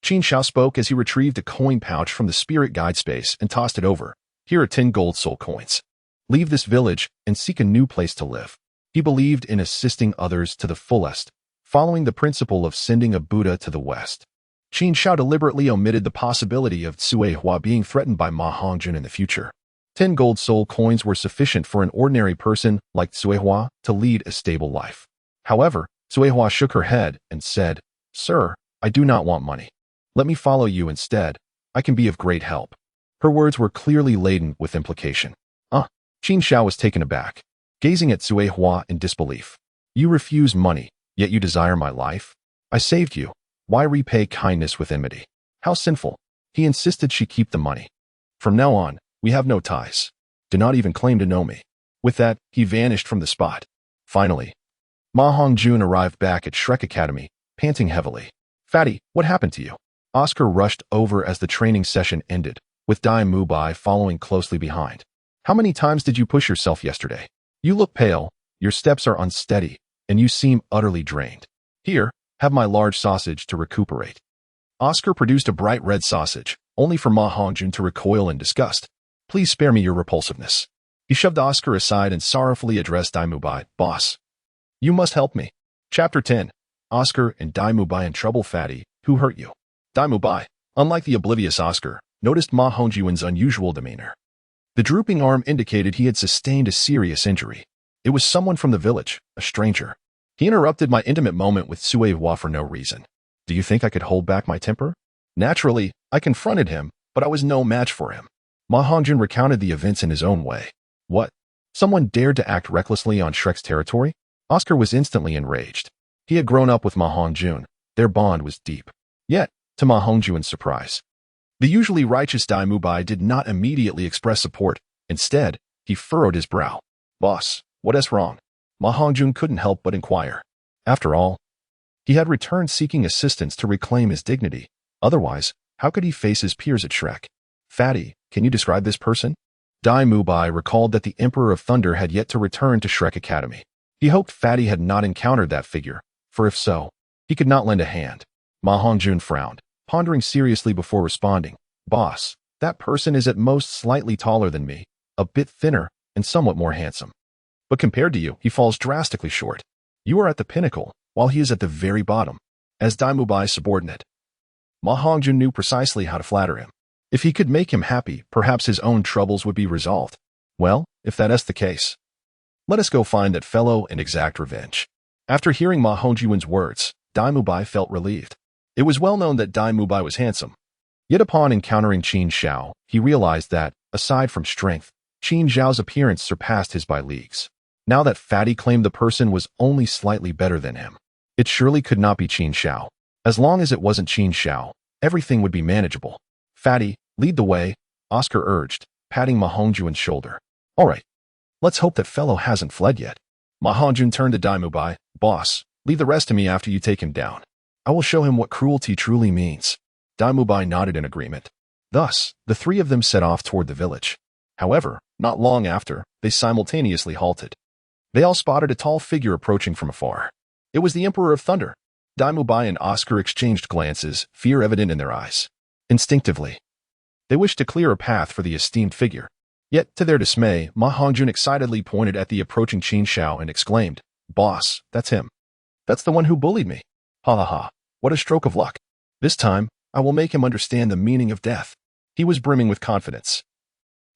Qin Xiao spoke as he retrieved a coin pouch from the spirit guide space and tossed it over. Here are 10 gold soul coins. Leave this village and seek a new place to live. He believed in assisting others to the fullest, following the principle of sending a Buddha to the West. Qin Xiao deliberately omitted the possibility of Sui Hua being threatened by Ma Hongjun in the future. 10 gold soul coins were sufficient for an ordinary person like Sui Hua to lead a stable life. However, Sui Hua shook her head and said, "Sir, I do not want money. Let me follow you instead. I can be of great help." Her words were clearly laden with implication. Qin Xiao was taken aback, gazing at Sui Hua in disbelief. "You refuse money, yet you desire my life? I saved you. Why repay kindness with enmity? How sinful." He insisted she keep the money. "From now on, we have no ties. Do not even claim to know me." With that, he vanished from the spot. Finally, Ma Hongjun arrived back at Shrek Academy, panting heavily. "Fatty, what happened to you?" Oscar rushed over as the training session ended, with Dai Mubai following closely behind. "How many times did you push yourself yesterday? You look pale, your steps are unsteady, and you seem utterly drained. Here, have my large sausage to recuperate." Oscar produced a bright red sausage, only for Ma Hongjun to recoil in disgust. "Please spare me your repulsiveness." He shoved Oscar aside and sorrowfully addressed Dai Mubai. "Boss, you must help me." Chapter 10. Oscar and Dai Mubai in trouble. Fatty, who hurt you? Dai Mubai, unlike the oblivious Oscar, noticed Ma Hongjun's unusual demeanor. The drooping arm indicated he had sustained a serious injury. It was someone from the village, a stranger. "He interrupted my intimate moment with Sui Hua for no reason. Do you think I could hold back my temper?" Naturally, I confronted him, but I was no match for him. Ma Hongjun recounted the events in his own way. "What? Someone dared to act recklessly on Shrek's territory?" Oscar was instantly enraged. He had grown up with Ma Hongjun. Their bond was deep. Yet, to Ma Hongjun's surprise, the usually righteous Dai Mubai did not immediately express support. Instead, he furrowed his brow. "Boss, what is wrong?" Ma Hongjun couldn't help but inquire. After all, he had returned seeking assistance to reclaim his dignity. Otherwise, how could he face his peers at Shrek? "Fatty, can you describe this person?" Dai Mubai recalled that the Emperor of Thunder had yet to return to Shrek Academy. He hoped Fatty had not encountered that figure, for if so, he could not lend a hand. Ma Hongjun frowned, pondering seriously before responding. "Boss, that person is at most slightly taller than me, a bit thinner, and somewhat more handsome. But compared to you, he falls drastically short. You are at the pinnacle, while he is at the very bottom." As Dai Mubai's subordinate, Ma Hongjun knew precisely how to flatter him. If he could make him happy, perhaps his own troubles would be resolved. "Well, if that is the case, let us go find that fellow and exact revenge." After hearing Ma Hongjun's words, Dai Mubai felt relieved. It was well known that Dai Mubai was handsome. Yet upon encountering Qin Xiao, he realized that, aside from strength, Qin Xiao's appearance surpassed his by leagues. Now that Fatty claimed the person was only slightly better than him, it surely could not be Qin Xiao. As long as it wasn't Qin Xiao, everything would be manageable. "Fatty, lead the way," Oscar urged, patting Ma Hongjun's shoulder. "All right. Let's hope that fellow hasn't fled yet." Ma Hongjun turned to Dai Mubai. "Boss, leave the rest to me after you take him down. I will show him what cruelty truly means." Dai Mubai nodded in agreement. Thus, the three of them set off toward the village. However, not long after, they simultaneously halted. They all spotted a tall figure approaching from afar. It was the Emperor of Thunder. Dai Mubai and Oscar exchanged glances, fear evident in their eyes. Instinctively, they wished to clear a path for the esteemed figure. Yet, to their dismay, Ma Hongjun excitedly pointed at the approaching Qin Xiao and exclaimed, "Boss, that's him. That's the one who bullied me. Ha ha ha, what a stroke of luck. This time, I will make him understand the meaning of death." He was brimming with confidence,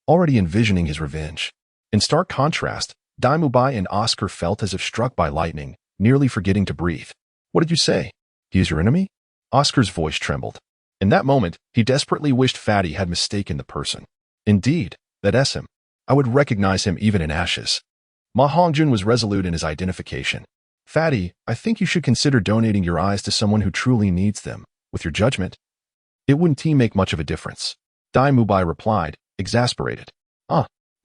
already envisioning his revenge. In stark contrast, Dai Mubai and Oscar felt as if struck by lightning, nearly forgetting to breathe. "What did you say? He is your enemy?" Oscar's voice trembled. In that moment, he desperately wished Fatty had mistaken the person. Indeed, that is him. I would recognize him even in ashes. Ma Hongjun was resolute in his identification. "Fatty, I think you should consider donating your eyes to someone who truly needs them. With your judgment, it wouldn't make much of a difference." Dai Mubai replied, exasperated.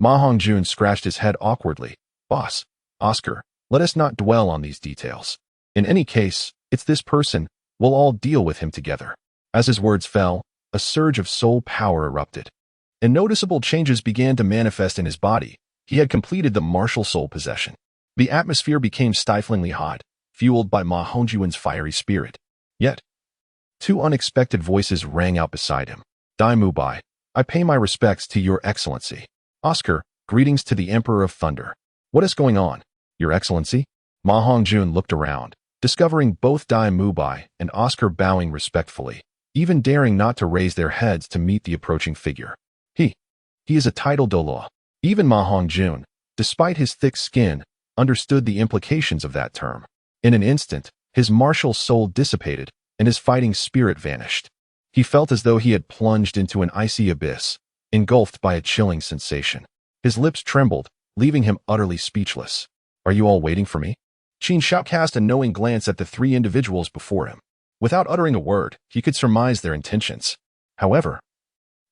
Ma Hongjun scratched his head awkwardly. "Boss, Oscar, let us not dwell on these details. In any case, it's this person. We'll all deal with him together." As his words fell, a surge of soul power erupted, and noticeable changes began to manifest in his body. He had completed the martial soul possession. The atmosphere became stiflingly hot, fueled by Ma Hongjun's fiery spirit. Yet, Two unexpected voices rang out beside him. Dai Mubai, I pay my respects to your excellency. Oscar, greetings to the Emperor of Thunder. What is going on, your excellency? Ma Hongjun looked around, discovering both Dai Mubai and Oscar bowing respectfully, even daring not to raise their heads to meet the approaching figure. He is a Title Douluo. Even Ma Hongjun, despite his thick skin, understood the implications of that term. In an instant, his martial soul dissipated and his fighting spirit vanished. He felt as though he had plunged into an icy abyss, engulfed by a chilling sensation. His lips trembled, leaving him utterly speechless. Are you all waiting for me? Qin Xiao cast a knowing glance at the three individuals before him. Without uttering a word, he could surmise their intentions. However,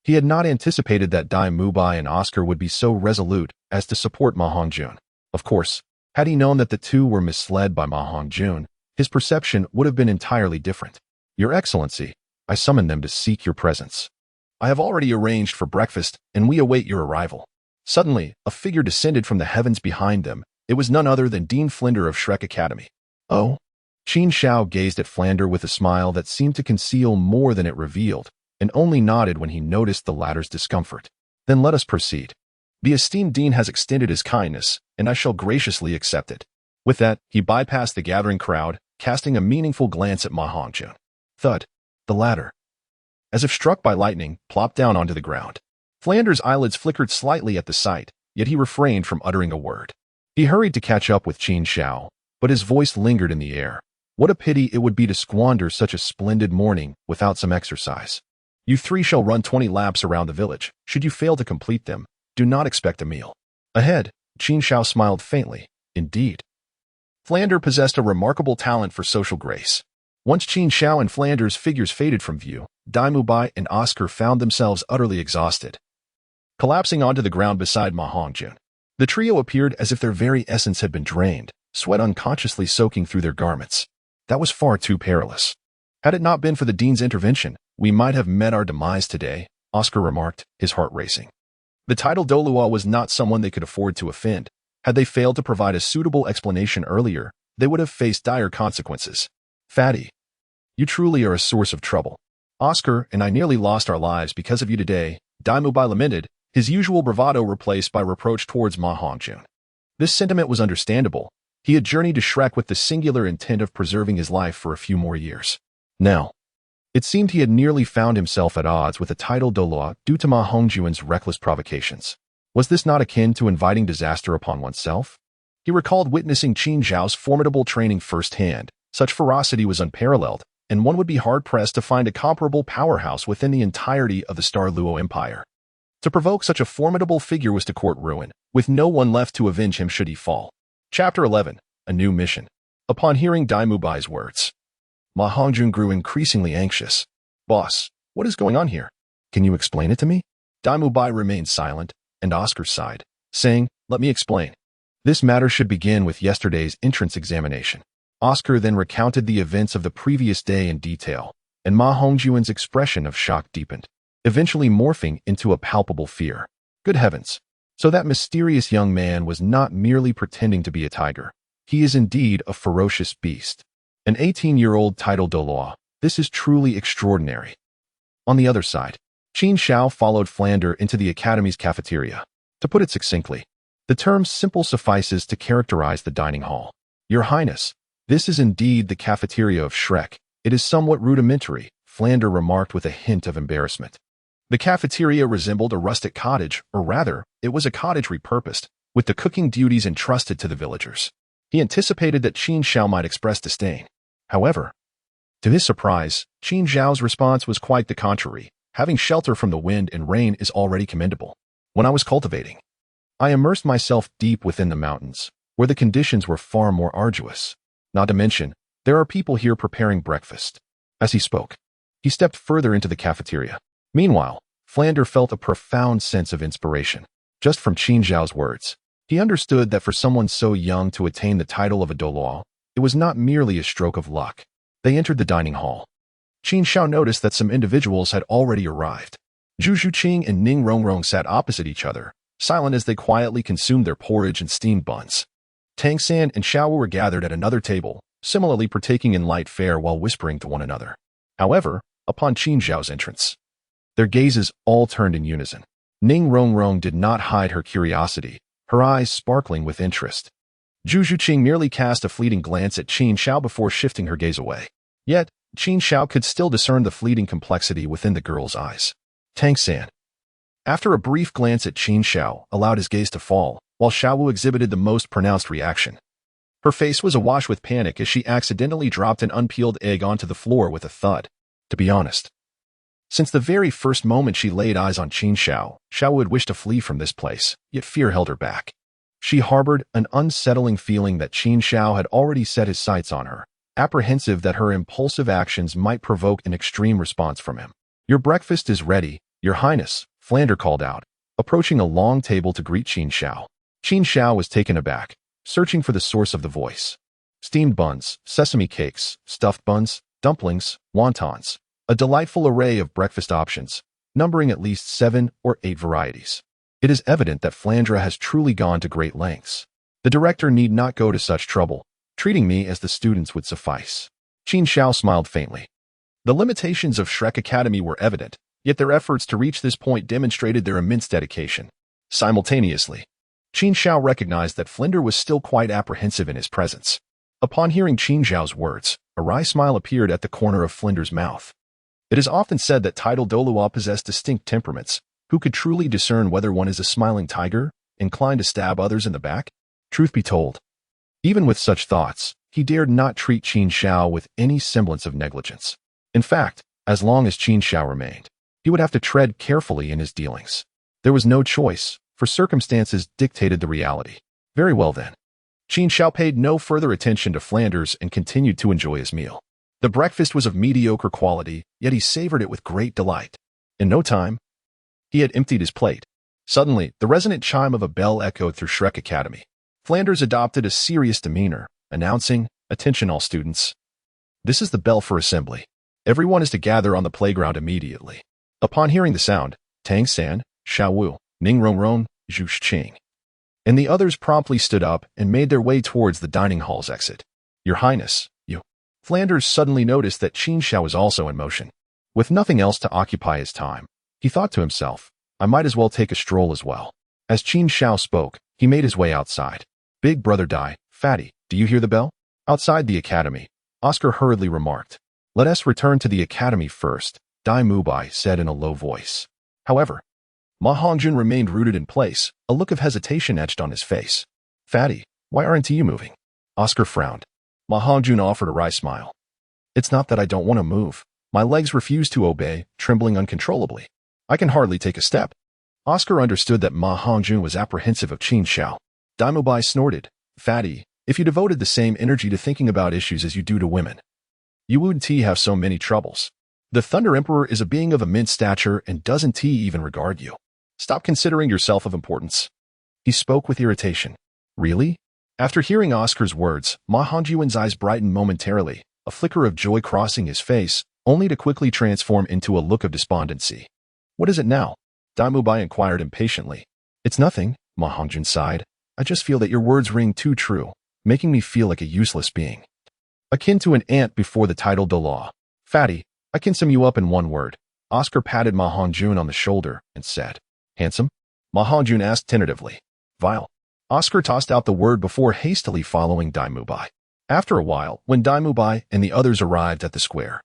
he had not anticipated that Dai Mubai and Oscar would be so resolute as to support Ma Hongjun. Of course, had he known that the two were misled by Ma Hongjun, his perception would have been entirely different. Your Excellency, I summon them to seek your presence. I have already arranged for breakfast, and we await your arrival. Suddenly, a figure descended from the heavens behind them. It was none other than Dean Flinder of Shrek Academy. Oh? Qin Xiao gazed at Flander with a smile that seemed to conceal more than it revealed, and only nodded when he noticed the latter's discomfort. Then let us proceed. The esteemed Dean has extended his kindness, and I shall graciously accept it. With that, he bypassed the gathering crowd, casting a meaningful glance at Ma Hongjun. Thud. The latter, as if struck by lightning, plopped down onto the ground. Flander's eyelids flickered slightly at the sight, yet he refrained from uttering a word. He hurried to catch up with Qin Xiao, but his voice lingered in the air. What a pity it would be to squander such a splendid morning without some exercise. You three shall run 20 laps around the village. Should you fail to complete them, do not expect a meal. Ahead, Qin Xiao smiled faintly. Indeed. Flander possessed a remarkable talent for social grace. Once Qin Xiao and Flander's figures faded from view, Dai Mubai and Oscar found themselves utterly exhausted, collapsing onto the ground beside Ma Hongjun. The trio appeared as if their very essence had been drained, sweat unconsciously soaking through their garments. That was far too perilous. Had it not been for the Dean's intervention, we might have met our demise today, Oscar remarked, his heart racing. The Title Douluo was not someone they could afford to offend. Had they failed to provide a suitable explanation earlier, they would have faced dire consequences. Fatty, you truly are a source of trouble. Oscar and I nearly lost our lives because of you today, Dai Mubai lamented, his usual bravado replaced by reproach towards Ma Hongjun. This sentiment was understandable. He had journeyed to Shrek with the singular intent of preserving his life for a few more years. Now, it seemed he had nearly found himself at odds with the Title Douluo due to Ma Hongjun's reckless provocations. Was this not akin to inviting disaster upon oneself? He recalled witnessing Qin Xiao's formidable training firsthand. Such ferocity was unparalleled, and one would be hard-pressed to find a comparable powerhouse within the entirety of the Star Luo Empire. To provoke such a formidable figure was to court ruin, with no one left to avenge him should he fall. Chapter 11. A New Mission. Upon hearing Dai Mubai's words, Ma Hongjun grew increasingly anxious. Boss, what is going on here? Can you explain it to me? Dai Mubai remained silent, and Oscar sighed, saying, let me explain. This matter should begin with yesterday's entrance examination. Oscar then recounted the events of the previous day in detail, and Ma Hongjun's expression of shock deepened, eventually morphing into a palpable fear. Good heavens! So that mysterious young man was not merely pretending to be a tiger. He is indeed a ferocious beast. An 18-year-old Title Douluo. This is truly extraordinary. On the other side, Qin Xiao followed Flander into the Academy's cafeteria. To put it succinctly, the term simple suffices to characterize the dining hall. Your Highness, this is indeed the cafeteria of Shrek. It is somewhat rudimentary, Flander remarked with a hint of embarrassment. The cafeteria resembled a rustic cottage, or rather, it was a cottage repurposed, with the cooking duties entrusted to the villagers. He anticipated that Qin Xiao might express disdain. However, to his surprise, Qin Xiao's response was quite the contrary. Having shelter from the wind and rain is already commendable. When I was cultivating, I immersed myself deep within the mountains, where the conditions were far more arduous. Not to mention, there are people here preparing breakfast. As he spoke, he stepped further into the cafeteria. Meanwhile, Flander felt a profound sense of inspiration. Just from Qin Xiao's words, he understood that for someone so young to attain the title of a Douluo, it was not merely a stroke of luck. They entered the dining hall. Qin Xiao noticed that some individuals had already arrived. Zhu Zhuqing and Ning Rongrong sat opposite each other, silent as they quietly consumed their porridge and steamed buns. Tang San and Xiao were gathered at another table, similarly partaking in light fare while whispering to one another. However, upon Qin Xiao's entrance, their gazes all turned in unison. Ning Rongrong did not hide her curiosity, her eyes sparkling with interest. Zhu Zhuqing merely cast a fleeting glance at Qin Xiao before shifting her gaze away. Yet, Qin Xiao could still discern the fleeting complexity within the girl's eyes. Tang-san, after a brief glance at Qin Xiao, allowed his gaze to fall, while Xiaowu exhibited the most pronounced reaction. Her face was awash with panic as she accidentally dropped an unpeeled egg onto the floor with a thud. To be honest, since the very first moment she laid eyes on Qin Xiao, Xiaowu had wished to flee from this place, yet fear held her back. She harbored an unsettling feeling that Qin Xiao had already set his sights on her, apprehensive that her impulsive actions might provoke an extreme response from him. "Your breakfast is ready, Your Highness," Flander called out, approaching a long table to greet Qin Xiao. Qin Xiao was taken aback, searching for the source of the voice. Steamed buns, sesame cakes, stuffed buns, dumplings, wontons, a delightful array of breakfast options, numbering at least 7 or 8 varieties. It is evident that Flandra has truly gone to great lengths. The director need not go to such trouble. Treating me as the students would suffice. Qin Xiao smiled faintly. The limitations of Shrek Academy were evident, yet their efforts to reach this point demonstrated their immense dedication. Simultaneously, Qin Xiao recognized that Flinder was still quite apprehensive in his presence. Upon hearing Qin Xiao's words, a wry smile appeared at the corner of Flinder's mouth. It is often said that Title Douluo possess distinct temperaments. Who could truly discern whether one is a smiling tiger, inclined to stab others in the back? Truth be told, even with such thoughts, he dared not treat Qin Xiao with any semblance of negligence. In fact, as long as Qin Xiao remained, he would have to tread carefully in his dealings. There was no choice, for circumstances dictated the reality. Very well then. Qin Xiao paid no further attention to Flanders and continued to enjoy his meal. The breakfast was of mediocre quality, yet he savored it with great delight. In no time, he had emptied his plate. Suddenly, the resonant chime of a bell echoed through Shrek Academy. Flanders adopted a serious demeanor, announcing, "Attention all students. This is the bell for assembly. Everyone is to gather on the playground immediately." Upon hearing the sound, Tang-san, Xiaowu, Ning Rongrong, Zhu Zhuqing, and the others promptly stood up and made their way towards the dining hall's exit. "Your Highness, you." Flanders suddenly noticed that Qin Xiao was also in motion. With nothing else to occupy his time, he thought to himself, "I might as well take a stroll as well." As Qin Xiao spoke, he made his way outside. "Big brother Dai, Fatty, do you hear the bell?" Outside the academy, Oscar hurriedly remarked. "Let us return to the academy first," Dai Mubai said in a low voice. However, Ma Hongjun remained rooted in place, a look of hesitation etched on his face. "Fatty, why aren't you moving?" Oscar frowned. Ma Hongjun offered a wry smile. "It's not that I don't want to move. My legs refuse to obey, trembling uncontrollably. I can hardly take a step." Oscar understood that Ma Hongjun was apprehensive of Qin Xiao. Daimubai snorted. "Fatty, if you devoted the same energy to thinking about issues as you do to women, you wouldn't have so many troubles. The Thunder Emperor is a being of immense stature and doesn't even regard you. Stop considering yourself of importance." He spoke with irritation. "Really?" After hearing Oscar's words, Ma Hongjun's eyes brightened momentarily, a flicker of joy crossing his face, only to quickly transform into a look of despondency. "What is it now?" Daimubai inquired impatiently. "It's nothing," Ma Hongjun sighed. "I just feel that your words ring too true, making me feel like a useless being. Akin to an ant before the Title Douluo. Fatty, I can sum you up in one word." Oscar patted Ma Hongjun on the shoulder and said, "Handsome?" Ma Hongjun asked tentatively. "Vile." Oscar tossed out the word before hastily following Daimubai. After a while, when Daimubai and the others arrived at the square,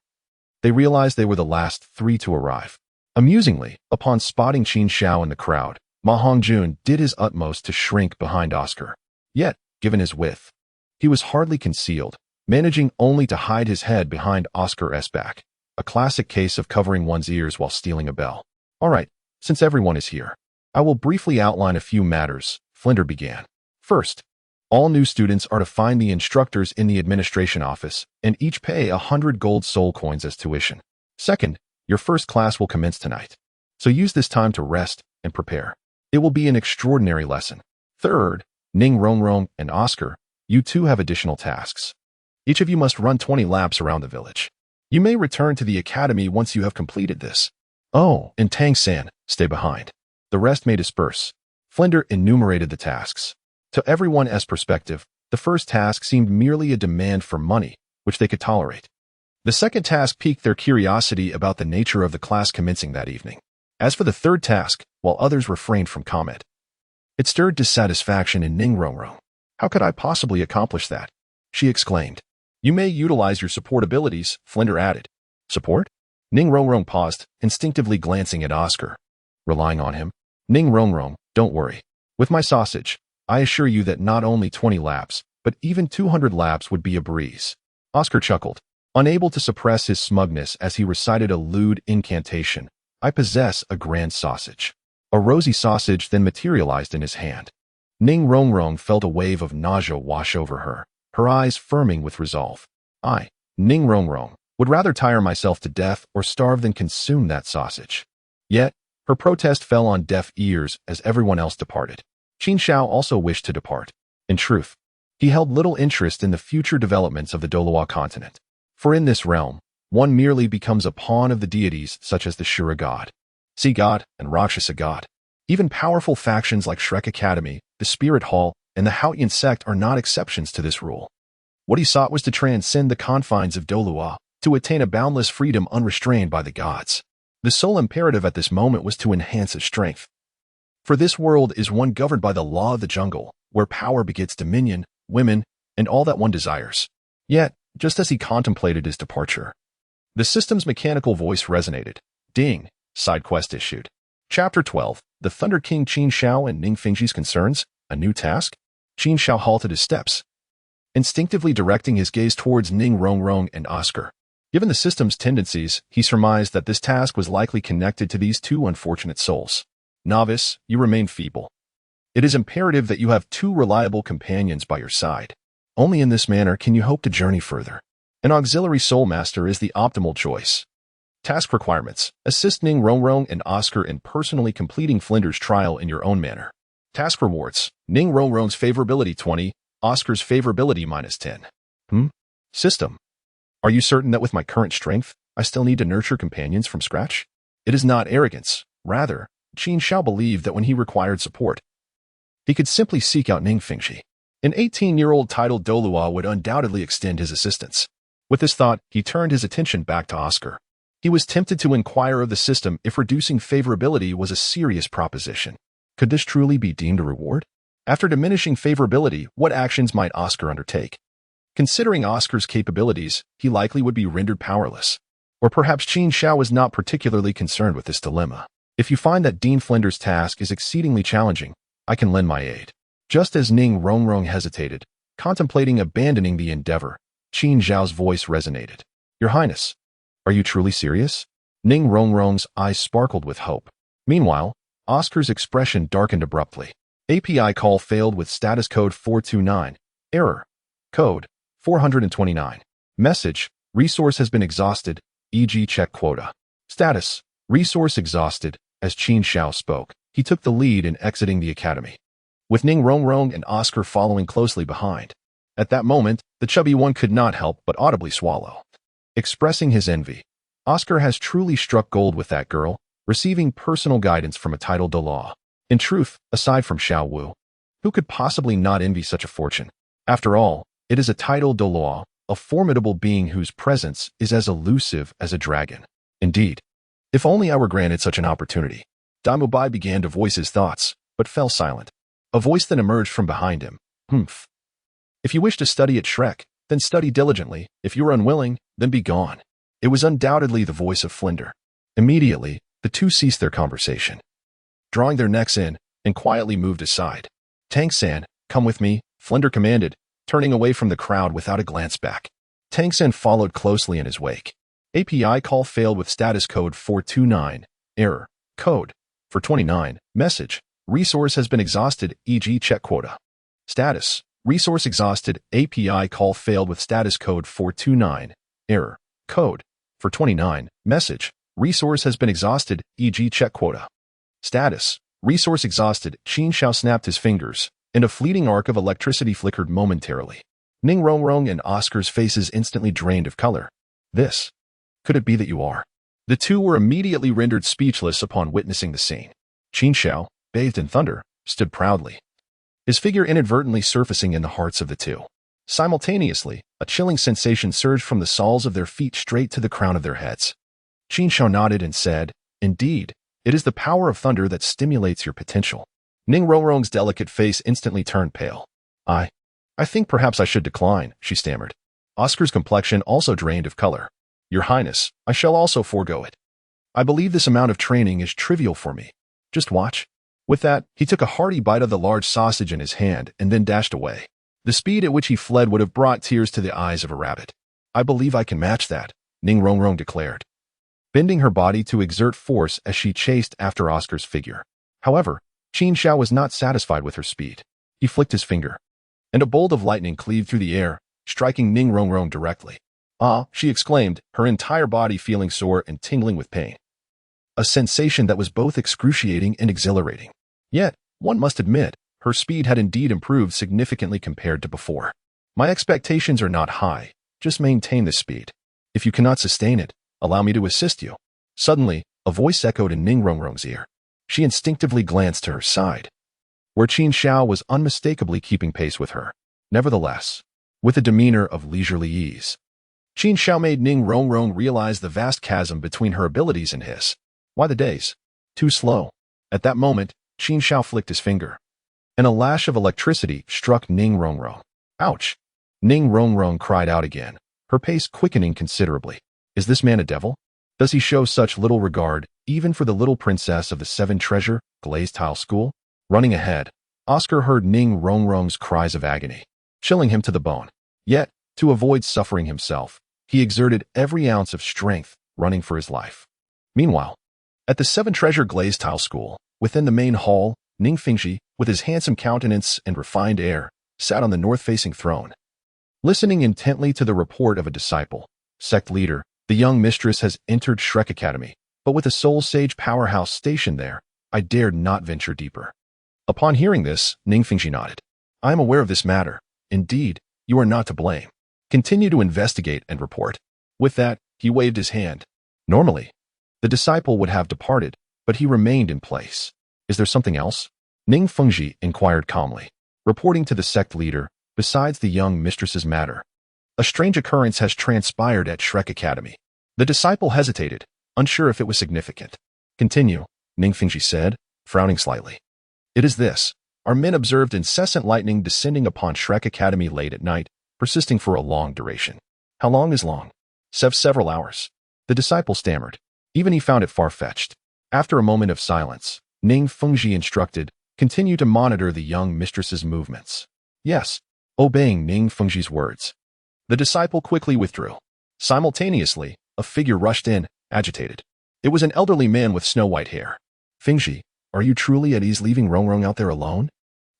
they realized they were the last 3 to arrive. Amusingly, upon spotting Qin Xiao in the crowd, Ma Hongjun did his utmost to shrink behind Oscar. Yet, given his width, he was hardly concealed, managing only to hide his head behind Oscar's back, a classic case of covering one's ears while stealing a bell. "All right, since everyone is here, I will briefly outline a few matters," Flinder began. "First, all new students are to find the instructors in the administration office and each pay 100 gold soul coins as tuition. Second, your first class will commence tonight, so use this time to rest and prepare. It will be an extraordinary lesson. Third, Ning Rongrong and Oscar, you two have additional tasks. Each of you must run 20 laps around the village. You may return to the academy once you have completed this. Oh, and Tang-san, stay behind. The rest may disperse." Flinder enumerated the tasks. To everyone's perspective, the first task seemed merely a demand for money, which they could tolerate. The second task piqued their curiosity about the nature of the class commencing that evening. As for the third task, while others refrained from comment, it stirred dissatisfaction in Ning Rongrong. How could I possibly accomplish that? She exclaimed. You may utilize your support abilities, Flinder added. Support? Ning Rongrong paused, instinctively glancing at Oscar. Relying on him? Ning Rongrong, don't worry. With my sausage, I assure you that not only 20 laps, but even 200 laps would be a breeze. Oscar chuckled, unable to suppress his smugness as he recited a lewd incantation. I possess a grand sausage. A rosy sausage then materialized in his hand. Ning Rongrong felt a wave of nausea wash over her, her eyes firming with resolve. I, Ning Rongrong, would rather tire myself to death or starve than consume that sausage. Yet, her protest fell on deaf ears as everyone else departed. Qin Xiao also wished to depart. In truth, he held little interest in the future developments of the Douluo Continent. For in this realm, one merely becomes a pawn of the deities such as the Shura God, Sea God, and Rakshasa God. Even powerful factions like Shrek Academy, the Spirit Hall, and the Haotian sect are not exceptions to this rule. What he sought was to transcend the confines of Douluo, to attain a boundless freedom unrestrained by the gods. The sole imperative at this moment was to enhance his strength. For this world is one governed by the law of the jungle, where power begets dominion, women, and all that one desires. Yet, just as he contemplated his departure, the system's mechanical voice resonated. Ding, side quest issued. Chapter 12, The Thunder King Qin Xiao and Ning Fengxi's Concerns, a new task? Qin Xiao halted his steps, instinctively directing his gaze towards Ning Rongrong and Oscar. Given the system's tendencies, he surmised that this task was likely connected to these two unfortunate souls. Novice, you remain feeble. It is imperative that you have two reliable companions by your side. Only in this manner can you hope to journey further. An auxiliary soul master is the optimal choice. Task requirements. Assist Ning Rongrong and Oscar in personally completing Flinder's trial in your own manner. Task rewards. Ning Rongrong's favorability 20, Oscar's favorability -10. System. Are you certain that with my current strength, I still need to nurture companions from scratch? It is not arrogance. Rather, Qin Xiao believed that when he required support, he could simply seek out Ning Fengxi. An 18-year-old Title Douluo would undoubtedly extend his assistance. With this thought, he turned his attention back to Oscar. He was tempted to inquire of the system if reducing favorability was a serious proposition. Could this truly be deemed a reward? After diminishing favorability, what actions might Oscar undertake? Considering Oscar's capabilities, he likely would be rendered powerless. Or perhaps Qin Xiao was not particularly concerned with this dilemma. If you find that Dean Flinder's task is exceedingly challenging, I can lend my aid. Just as Ning Rongrong hesitated, contemplating abandoning the endeavor, Qin Xiao's voice resonated. Your Highness, are you truly serious? Ning Rongrong's eyes sparkled with hope. Meanwhile, Oscar's expression darkened abruptly. API call failed with status code 429. Error. Code 429. Message. Resource has been exhausted, e.g. check quota. Status. Resource exhausted. As Qin Xiao spoke, he took the lead in exiting the academy, with Ning Rongrong and Oscar following closely behind. At that moment, the chubby one could not help but audibly swallow, expressing his envy. Oscar has truly struck gold with that girl, receiving personal guidance from a Title Douluo. In truth, aside from Xiao Wu, who could possibly not envy such a fortune? After all, it is a Title Douluo, a formidable being whose presence is as elusive as a dragon. Indeed, if only I were granted such an opportunity. Daimu Bai began to voice his thoughts, but fell silent. A voice then emerged from behind him. Humph. If you wish to study at Shrek, then study diligently. If you are unwilling, then be gone. It was undoubtedly the voice of Flinder. Immediately, the two ceased their conversation, drawing their necks in, and quietly moved aside. Tang-san, come with me, Flinder commanded, turning away from the crowd without a glance back. Tang-san followed closely in his wake. API call failed with status code 429. Error. Code 429. Message. Resource has been exhausted, e.g. check quota. Status. Resource exhausted. API call failed with status code 429. Error. Code 429. Message. Resource has been exhausted, e.g. check quota. Status. Resource exhausted. Qin Xiao snapped his fingers, and a fleeting arc of electricity flickered momentarily. Ning Rongrong and Oscar's faces instantly drained of color. This. Could it be that you are? The two were immediately rendered speechless upon witnessing the scene. Qin Xiao, bathed in thunder, stood proudly, his figure inadvertently surfacing in the hearts of the two. Simultaneously, a chilling sensation surged from the soles of their feet straight to the crown of their heads. Qin Xiao nodded and said, "Indeed, it is the power of thunder that stimulates your potential." Ning Rongrong's delicate face instantly turned pale. I think perhaps I should decline," she stammered. Oscar's complexion also drained of color. "Your Highness, I shall also forego it. I believe this amount of training is trivial for me. Just watch." With that, he took a hearty bite of the large sausage in his hand and then dashed away. The speed at which he fled would have brought tears to the eyes of a rabbit. "I believe I can match that," Ning Rongrong declared, bending her body to exert force as she chased after Oscar's figure. However, Qin Xiao was not satisfied with her speed. He flicked his finger, and a bolt of lightning cleaved through the air, striking Ning Rongrong directly. "Ah!" she exclaimed, her entire body feeling sore and tingling with pain. A sensation that was both excruciating and exhilarating. Yet, one must admit, her speed had indeed improved significantly compared to before. "My expectations are not high. Just maintain this speed. If you cannot sustain it, allow me to assist you." Suddenly, a voice echoed in Ning Rongrong's ear. She instinctively glanced to her side, where Qin Xiao was unmistakably keeping pace with her. Nevertheless, with a demeanor of leisurely ease, Qin Xiao made Ning Rongrong realize the vast chasm between her abilities and his. Why the days? Too slow. At that moment, Qin Xiao flicked his finger, and a lash of electricity struck Ning Rongrong. "Ouch!" Ning Rongrong cried out again, her pace quickening considerably. "Is this man a devil? Does he show such little regard, even for the little princess of the Seven Treasure, Glazed Tile School?" Running ahead, Oscar heard Ning Rongrong's cries of agony, chilling him to the bone. Yet, to avoid suffering himself, he exerted every ounce of strength, running for his life. Meanwhile, at the Seven Treasure Glazed Tile School, within the main hall, Ning Fengji, with his handsome countenance and refined air, sat on the north-facing throne. Listening intently to the report of a disciple, sect leader, the young mistress has entered Shrek Academy, but with a soul sage powerhouse stationed there, I dared not venture deeper. Upon hearing this, Ning Fengji nodded. "I am aware of this matter. Indeed, you are not to blame. Continue to investigate and report." With that, he waved his hand. Normally, the disciple would have departed, but he remained in place. "Is there something else?" Ning Fengji inquired calmly, reporting to the sect leader, "Besides the young mistress's matter, a strange occurrence has transpired at Shrek Academy." The disciple hesitated, unsure if it was significant. "Continue," Ning Fengji said, frowning slightly. "It is this. Our men observed incessant lightning descending upon Shrek Academy late at night, persisting for a long duration." "How long is long?" Several hours." The disciple stammered. Even he found it far-fetched. After a moment of silence, Ning Fengji instructed, "Continue to monitor the young mistress's movements." "Yes." Obeying Ning Fengji's words, the disciple quickly withdrew. Simultaneously, a figure rushed in, agitated. It was an elderly man with snow-white hair. "Fengji, are you truly at ease leaving Rongrong out there alone?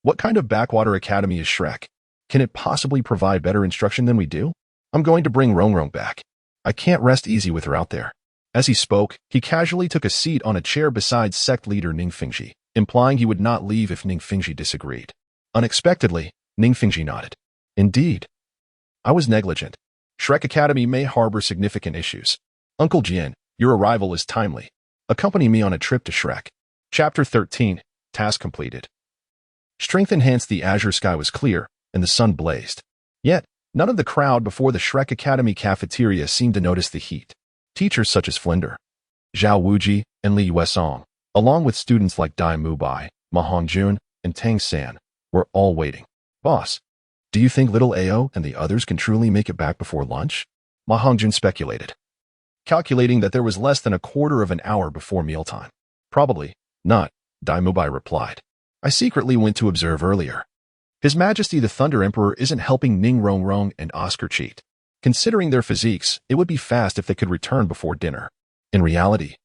What kind of backwater academy is Shrek? Can it possibly provide better instruction than we do? I'm going to bring Rongrong back. I can't rest easy with her out there." As he spoke, he casually took a seat on a chair beside sect leader Ning Fengji, implying he would not leave if Ning Fengji disagreed. Unexpectedly, Ning Fengji nodded. "Indeed. I was negligent. Shrek Academy may harbor significant issues. Uncle Jian, your arrival is timely. Accompany me on a trip to Shrek." Chapter 13, Task Completed. Strength enhanced. The azure sky was clear, and the sun blazed. Yet, none of the crowd before the Shrek Academy cafeteria seemed to notice the heat. Teachers such as Flinder, Zhao Wuji, and Li Yuesong, along with students like Dai Mubai, Ma Hongjun, and Tang San, were all waiting. "Boss, do you think little Ao and the others can truly make it back before lunch?" Ma Hongjun speculated, calculating that there was less than a quarter of an hour before mealtime. "Probably not," Dai Mubai replied. "I secretly went to observe earlier. His Majesty the Thunder Emperor isn't helping Ning Rongrong and Oscar cheat. Considering their physiques, it would be fast if they could return before dinner." In reality,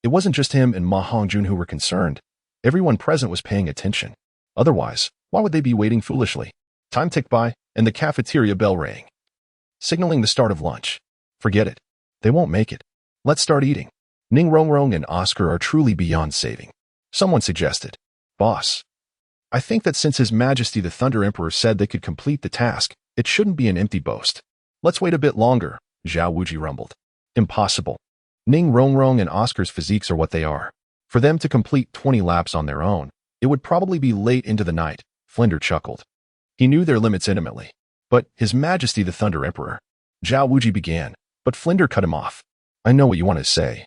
it wasn't just him and Ma Hongjun who were concerned. Everyone present was paying attention. Otherwise, why would they be waiting foolishly? Time ticked by, and the cafeteria bell rang, signaling the start of lunch. "Forget it. They won't make it. Let's start eating. Ning Rongrong and Oscar are truly beyond saving," someone suggested. "Boss, I think that since His Majesty the Thunder Emperor said they could complete the task, it shouldn't be an empty boast." "Let's wait a bit longer," Zhao Wuji rumbled. "Impossible. Ning Rongrong and Oscar's physiques are what they are. For them to complete 20 laps on their own, it would probably be late into the night," Flinder chuckled. He knew their limits intimately. But His Majesty the Thunder Emperor, Zhao Wuji began, but Flinder cut him off. I know what you want to say.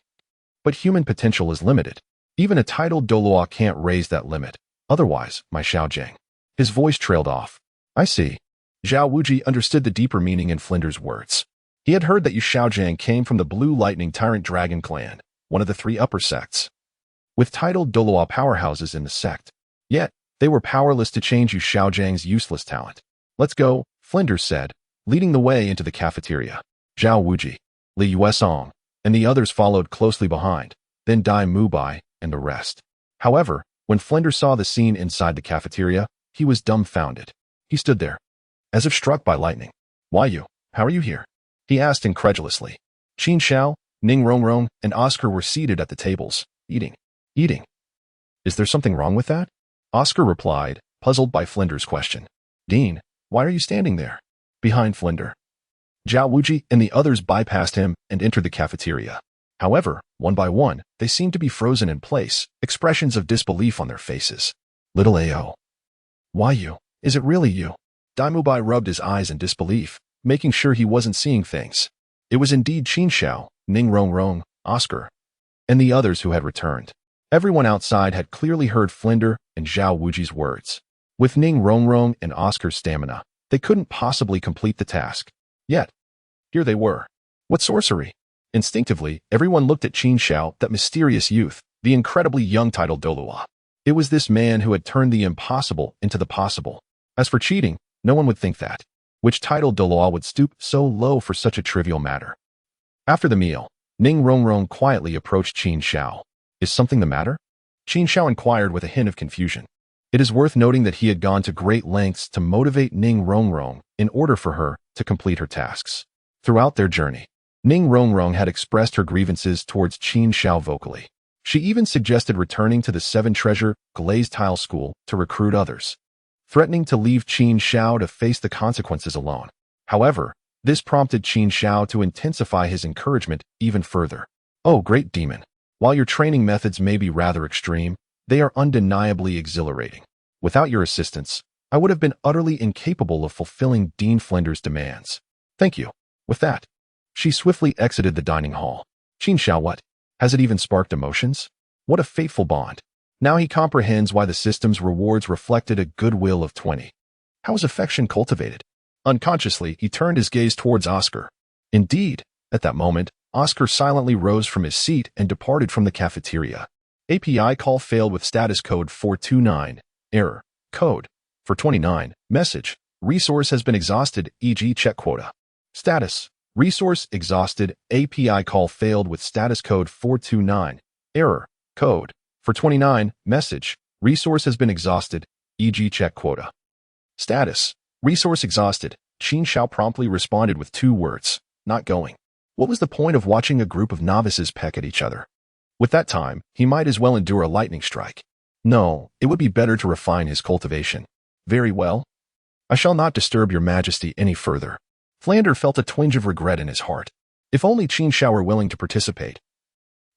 But human potential is limited. Even a Title Douluo can't raise that limit. Otherwise, my Xiaojiang. His voice trailed off. I see. Zhao Wuji understood the deeper meaning in Flinder's words. He had heard that Yu Xiaojiang came from the Blue Lightning Tyrant Dragon clan, one of the 3 upper sects, with Title Douluo powerhouses in the sect. Yet, they were powerless to change Yu Xiaojiang's useless talent. Let's go, Flinder said, leading the way into the cafeteria. Zhao Wuji, Li Yuesong, and the others followed closely behind, then Dai Mubai and the rest. However, when Flinder saw the scene inside the cafeteria, he was dumbfounded. He stood there, as if struck by lightning. Why you? How are you here? He asked incredulously. Qin Xiao, Ning Rongrong, and Oscar were seated at the tables, eating. Is there something wrong with that? Oscar replied, puzzled by Flinder's question. Dean, why are you standing there? Behind Flinder. Zhao Wuji and the others bypassed him and entered the cafeteria. However, one by one, they seemed to be frozen in place, expressions of disbelief on their faces. Little AO. Why you? Is it really you? Daimubai rubbed his eyes in disbelief, making sure he wasn't seeing things. It was indeed Qin Xiao, Ning Rongrong, Oscar, and the others who had returned. Everyone outside had clearly heard Flinder and Zhao Wuji's words. With Ning Rongrong and Oscar's stamina, they couldn't possibly complete the task. Yet, here they were. What sorcery? Instinctively, everyone looked at Qin Xiao, that mysterious youth, the incredibly young Title Douluo. It was this man who had turned the impossible into the possible. As for cheating, no one would think that. Which Title Douluo would stoop so low for such a trivial matter? After the meal, Ning Rongrong quietly approached Qin Xiao. Is something the matter? Qin Xiao inquired with a hint of confusion. It is worth noting that he had gone to great lengths to motivate Ning Rongrong in order for her to complete her tasks. Throughout their journey, Ning Rongrong had expressed her grievances towards Qin Xiao vocally. She even suggested returning to the 7 Treasure Glazed Tile School to recruit others, threatening to leave Qin Xiao to face the consequences alone. However, this prompted Qin Xiao to intensify his encouragement even further. Oh, great demon! While your training methods may be rather extreme, they are undeniably exhilarating. Without your assistance, I would have been utterly incapable of fulfilling Dean Flinder's demands. Thank you. With that, she swiftly exited the dining hall. Qin Xiao, what? Has it even sparked emotions? What a fateful bond. Now he comprehends why the system's rewards reflected a goodwill of 20. How is affection cultivated? Unconsciously, he turned his gaze towards Oscar. Indeed, at that moment, Oscar silently rose from his seat and departed from the cafeteria. API call failed with status code 429. Error. Code. For 29. Message. Resource has been exhausted, e.g. check quota. Status. Resource exhausted. API call failed with status code 429. Error. Code. For 29. Message. Resource has been exhausted, e.g. check quota. Status. Resource exhausted. Qin Xiao promptly responded with 2 words. Not going. What was the point of watching a group of novices peck at each other? With that time, he might as well endure a lightning strike. No, it would be better to refine his cultivation. Very well. I shall not disturb your majesty any further. Flinder felt a twinge of regret in his heart. If only Qin Xiao were willing to participate,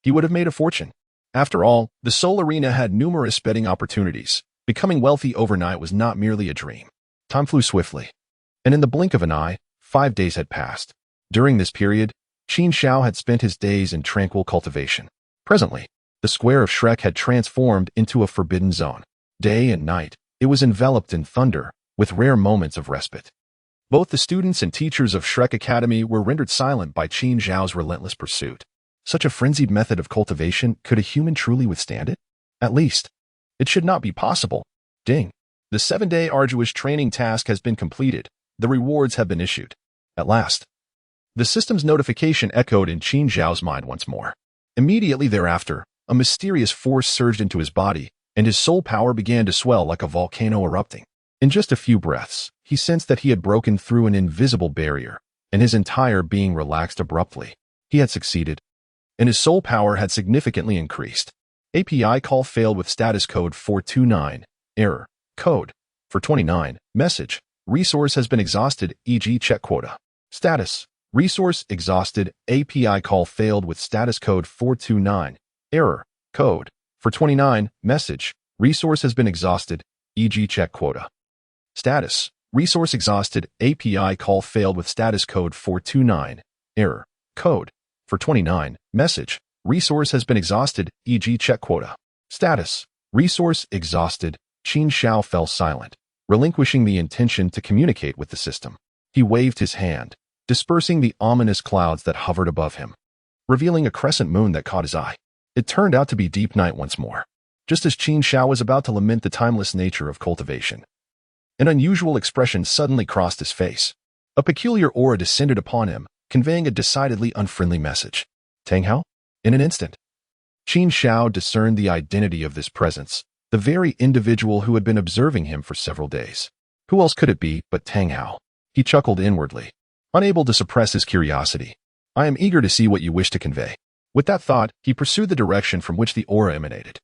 he would have made a fortune. After all, the Soul Arena had numerous betting opportunities. Becoming wealthy overnight was not merely a dream. Time flew swiftly, and in the blink of an eye, 5 days had passed. During this period, Qin Xiao had spent his days in tranquil cultivation. Presently, the square of Shrek had transformed into a forbidden zone. Day and night, it was enveloped in thunder, with rare moments of respite. Both the students and teachers of Shrek Academy were rendered silent by Qin Xiao's relentless pursuit. Such a frenzied method of cultivation, could a human truly withstand it? At least, it should not be possible. Ding. The 7-day arduous training task has been completed. The rewards have been issued. At last. The system's notification echoed in Qin Xiao's mind once more. Immediately thereafter, a mysterious force surged into his body, and his soul power began to swell like a volcano erupting. In just a few breaths, he sensed that he had broken through an invisible barrier, and his entire being relaxed abruptly. He had succeeded, and his soul power had significantly increased. API call failed with status code 429. Error. Code. For 29. Message. Resource has been exhausted, e.g. check quota. Status. Resource exhausted. API call failed with status code 429. Error. Code. For 29. Message. Resource has been exhausted, e.g. check quota. Status. Resource exhausted. API call failed with status code 429. Error. Code. For 29. Message. Resource has been exhausted, e.g. check quota. Status. Resource exhausted. Qin Xiao fell silent, relinquishing the intention to communicate with the system. He waved his hand, dispersing the ominous clouds that hovered above him, revealing a crescent moon that caught his eye. It turned out to be deep night once more, just as Qin Xiao was about to lament the timeless nature of cultivation. An unusual expression suddenly crossed his face. A peculiar aura descended upon him, conveying a decidedly unfriendly message. Tang Hao? In an instant, Qin Xiao discerned the identity of this presence, the very individual who had been observing him for several days. Who else could it be but Tang Hao? He chuckled inwardly, unable to suppress his curiosity. I am eager to see what you wish to convey. With that thought, he pursued the direction from which the aura emanated.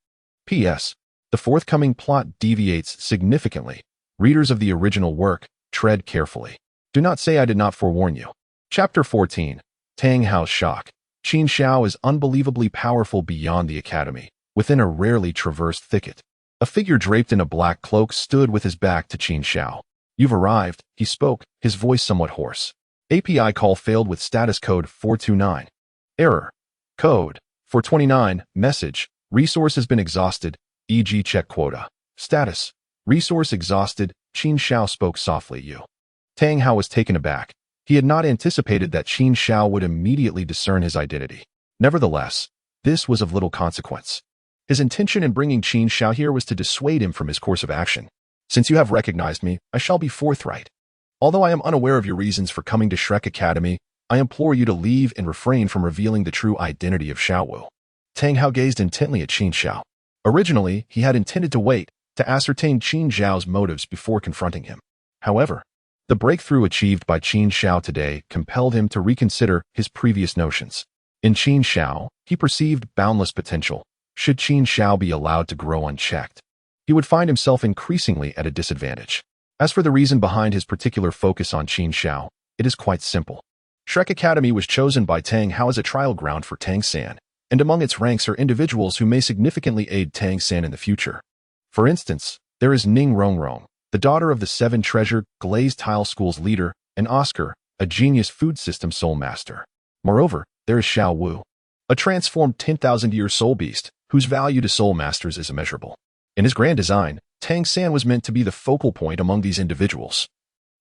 P.S. The forthcoming plot deviates significantly. Readers of the original work, tread carefully. Do not say I did not forewarn you. Chapter 14. Tang Hao's shock. Qin Xiao is unbelievably powerful beyond the academy, within a rarely traversed thicket. A figure draped in a black cloak stood with his back to Qin Xiao. You've arrived, he spoke, his voice somewhat hoarse. API call failed with status code 429. Error. Code. 429. Message. Resource has been exhausted, e.g. check quota. Status. Resource exhausted. Qin Xiao spoke softly. You. Tang Hao was taken aback. He had not anticipated that Qin Xiao would immediately discern his identity. Nevertheless, this was of little consequence. His intention in bringing Qin Xiao here was to dissuade him from his course of action. Since you have recognized me, I shall be forthright. Although I am unaware of your reasons for coming to Shrek Academy, I implore you to leave and refrain from revealing the true identity of Xiaowu. Tang Hao gazed intently at Qin Xiao. Originally, he had intended to wait to ascertain Qin Xiao's motives before confronting him. However, the breakthrough achieved by Qin Xiao today compelled him to reconsider his previous notions. In Qin Xiao, he perceived boundless potential. Should Qin Xiao be allowed to grow unchecked, he would find himself increasingly at a disadvantage. As for the reason behind his particular focus on Qin Xiao, it is quite simple. Shrek Academy was chosen by Tang Hao as a trial ground for Tang San, and among its ranks are individuals who may significantly aid Tang San in the future. For instance, there is Ning Rongrong, the daughter of the Seven Treasure Glazed Tile School's leader, and Oscar, a genius food system soul master. Moreover, there is Xiao Wu, a transformed 10,000-year soul beast, whose value to soul masters is immeasurable. In his grand design, Tang San was meant to be the focal point among these individuals,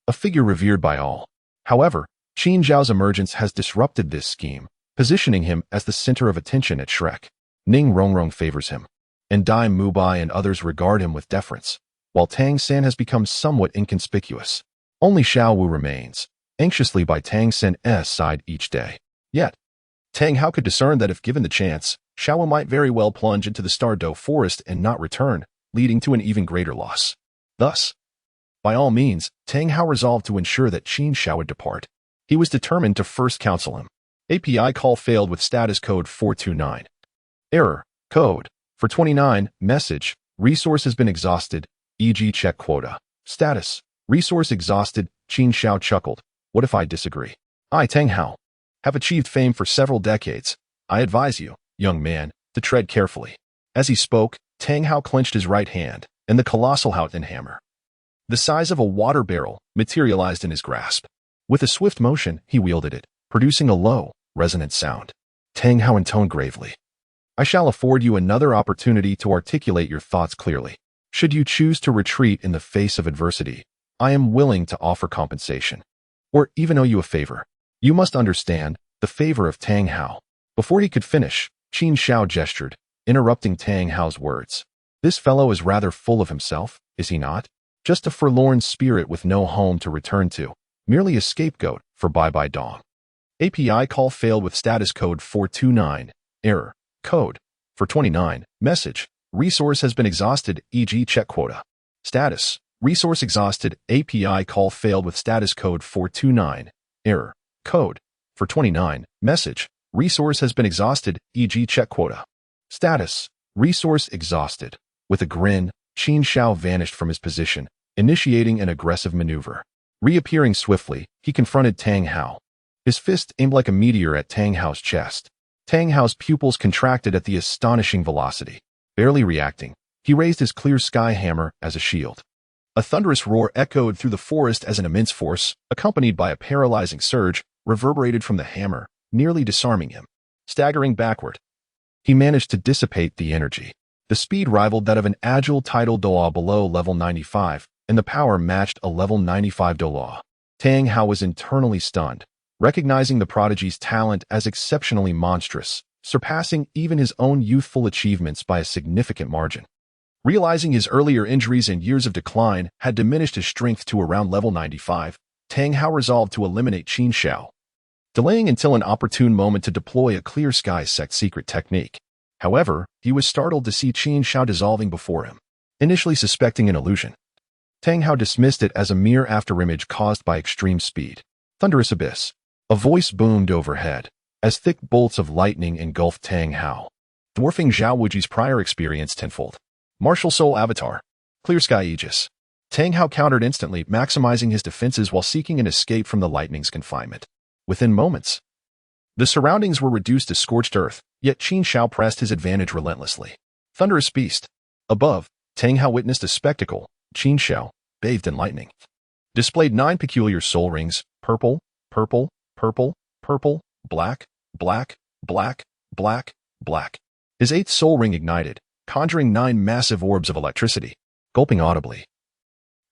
a figure revered by all. However, Qin Xiao's emergence has disrupted this scheme, positioning him as the center of attention at Shrek. Ning Rongrong favors him, and Dai Mubai and others regard him with deference, while Tang San has become somewhat inconspicuous. Only Xiao Wu remains, anxiously by Tang San's side each day. Yet, Tang Hao could discern that if given the chance, Xiao Wu might very well plunge into the Stardow Forest and not return, leading to an even greater loss. Thus, by all means, Tang Hao resolved to ensure that Qin Xiao would depart. He was determined to first counsel him. API call failed with status code 429. Error. Code. For 29. Message. Resource has been exhausted, e.g. check quota. Status. Resource exhausted. Qin Xiao chuckled. What if I disagree? I, Tang Hao, have achieved fame for several decades. I advise you, young man, to tread carefully. As he spoke, Tang Hao clenched his right hand, and the colossal Haotian Hammer, the size of a water barrel, materialized in his grasp. With a swift motion, he wielded it, producing a low, resonant sound. Tang Hao intoned gravely. I shall afford you another opportunity to articulate your thoughts clearly. Should you choose to retreat in the face of adversity, I am willing to offer compensation, or even owe you a favor. You must understand the favor of Tang Hao. Before he could finish, Qin Xiao gestured, interrupting Tang Hao's words. This fellow is rather full of himself, is he not? Just a forlorn spirit with no home to return to, merely a scapegoat for Bye-Bye Dong. API call failed with status code 429. Error. Code. For 29. Message. Resource has been exhausted, e.g. check quota. Status. Resource exhausted. API call failed with status code 429. Error. Code. For 29. Message. Resource has been exhausted, e.g. check quota. Status. Resource exhausted. With a grin, Qin Xiao vanished from his position, initiating an aggressive maneuver. Reappearing swiftly, he confronted Tang Hao. His fist aimed like a meteor at Tang Hao's chest. Tang Hao's pupils contracted at the astonishing velocity. Barely reacting, he raised his clear sky hammer as a shield. A thunderous roar echoed through the forest as an immense force, accompanied by a paralyzing surge, reverberated from the hammer, nearly disarming him. Staggering backward, he managed to dissipate the energy. The speed rivaled that of an agile Title Douluo below level 95, and the power matched a level 95 Douluo. Tang Hao was internally stunned, recognizing the prodigy's talent as exceptionally monstrous, surpassing even his own youthful achievements by a significant margin. Realizing his earlier injuries and years of decline had diminished his strength to around level 95, Tang Hao resolved to eliminate Qin Xiao, delaying until an opportune moment to deploy a Clear Sky sect secret technique. However, he was startled to see Qin Xiao dissolving before him. Initially suspecting an illusion, Tang Hao dismissed it as a mere afterimage caused by extreme speed. Thunderous abyss. A voice boomed overhead, as thick bolts of lightning engulfed Tang Hao, dwarfing Zhao Wuji's prior experience tenfold. Martial Soul Avatar. Clear Sky Aegis. Tang Hao countered instantly, maximizing his defenses while seeking an escape from the lightning's confinement. Within moments, the surroundings were reduced to scorched earth, yet Qin Xiao pressed his advantage relentlessly. Thunderous Beast. Above, Tang Hao witnessed a spectacle. Qin Xiao, bathed in lightning, displayed 9 peculiar soul rings: purple, purple, purple, purple, black, black, black, black, black. His 8th soul ring ignited, conjuring 9 massive orbs of electricity. Gulping audibly,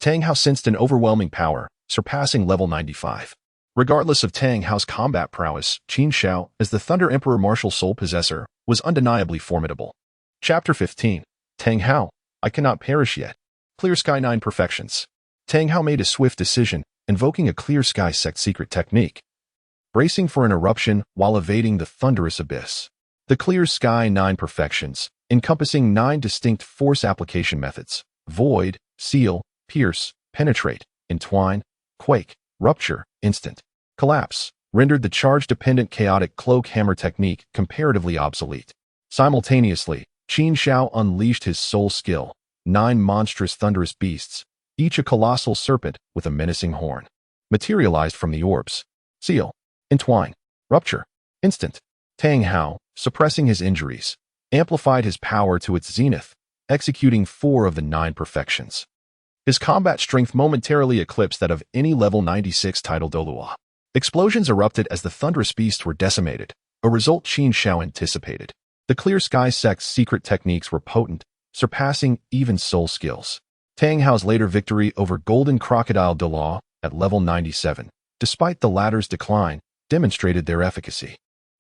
Tang Hao sensed an overwhelming power, surpassing level 95. Regardless of Tang Hao's combat prowess, Qin Xiao, as the Thunder Emperor martial soul possessor, was undeniably formidable. Chapter 15. Tang Hao, I cannot perish yet. Clear Sky 9 Perfections. Tang Hao made a swift decision, invoking a Clear Sky sect secret technique, bracing for an eruption while evading the thunderous abyss. The Clear Sky 9 Perfections, encompassing 9 distinct force application methods: void, seal, pierce, penetrate, entwine, quake, rupture, instant, collapse, rendered the charge-dependent chaotic cloak hammer technique comparatively obsolete. Simultaneously, Qin Xiao unleashed his soul skill, 9 monstrous thunderous beasts, each a colossal serpent with a menacing horn, materialized from the orbs. Seal, entwine, rupture, instant. Tang Hao, suppressing his injuries, amplified his power to its zenith, executing 4 of the 9 perfections. His combat strength momentarily eclipsed that of any level 96 Title Douluo. Explosions erupted as the thunderous beasts were decimated, a result Qin Xiao anticipated. The Clear Sky sect's secret techniques were potent, surpassing even soul skills. Tang Hao's later victory over Golden Crocodile Douluo at level 97, despite the latter's decline, demonstrated their efficacy.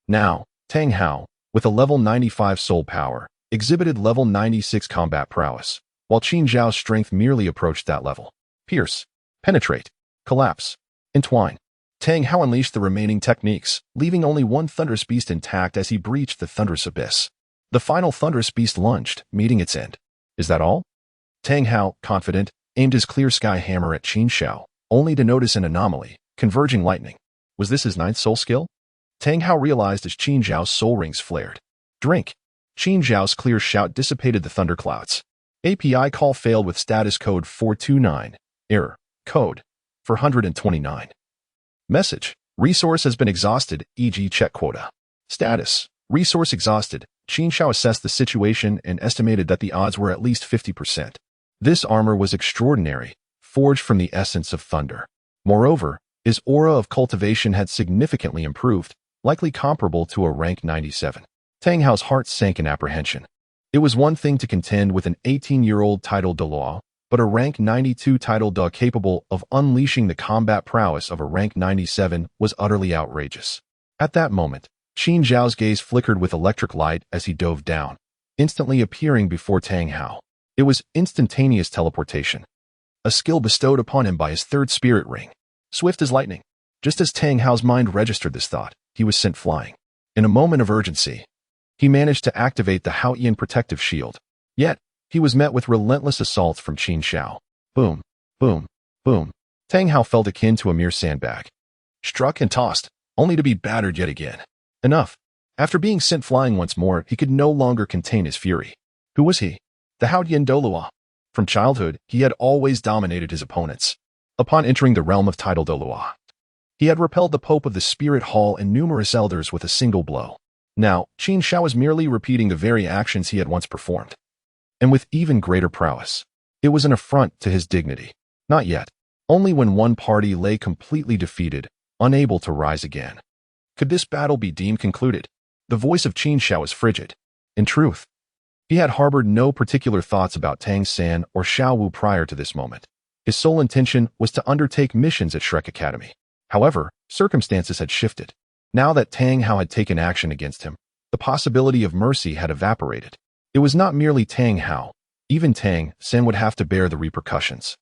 Now, Tang Hao, with a level 95 soul power, exhibited level 96 combat prowess, while Qin Xiao's strength merely approached that level. Pierce, penetrate, collapse, entwine. Tang Hao unleashed the remaining techniques, leaving only one thunderous beast intact as he breached the thunderous abyss. The final thunderous beast lunged, meeting its end. Is that all? Tang Hao, confident, aimed his Clear Sky hammer at Qin Xiao, only to notice an anomaly: converging lightning. Was this his 9th soul skill? Tang Hao realized as Qin Xiao's soul rings flared. Drink. Qin Xiao's clear shout dissipated the thunderclouds. API call failed with status code 429. Error. Code 429. Message. Resource has been exhausted, e.g. check quota. Status. Resource exhausted. Qin Xiao assessed the situation and estimated that the odds were at least 50%. This armor was extraordinary, forged from the essence of thunder. Moreover, his aura of cultivation had significantly improved, likely comparable to a rank 97. Tang Hao's heart sank in apprehension. It was one thing to contend with an 18-year-old Title Douluo, but a rank 92 Title Douluo capable of unleashing the combat prowess of a rank 97 was utterly outrageous. At that moment, Qin Xiao's gaze flickered with electric light as he dove down, instantly appearing before Tang Hao. It was instantaneous teleportation, a skill bestowed upon him by his 3rd spirit ring. Swift as lightning. Just as Tang Hao's mind registered this thought, he was sent flying. In a moment of urgency, he managed to activate the Haotian protective shield. Yet, he was met with relentless assaults from Qin Xiao. Boom, boom, boom. Tang Hao felt akin to a mere sandbag. Struck and tossed, only to be battered yet again. Enough. After being sent flying once more, he could no longer contain his fury. Who was he? The Haotian Douluo. From childhood, he had always dominated his opponents. Upon entering the realm of Title Douluo, he had repelled the Pope of the Spirit Hall and numerous elders with a single blow. Now, Qin Xiao was merely repeating the very actions he had once performed, and with even greater prowess. It was an affront to his dignity. Not yet. Only when one party lay completely defeated, unable to rise again. Could this battle be deemed concluded? The voice of Qin Xiao was frigid. In truth, he had harbored no particular thoughts about Tang San or Xiao Wu prior to this moment. His sole intention was to undertake missions at Shrek Academy. However, circumstances had shifted. Now that Tang Hao had taken action against him, the possibility of mercy had evaporated. It was not merely Tang Hao. Even Tang San would have to bear the repercussions.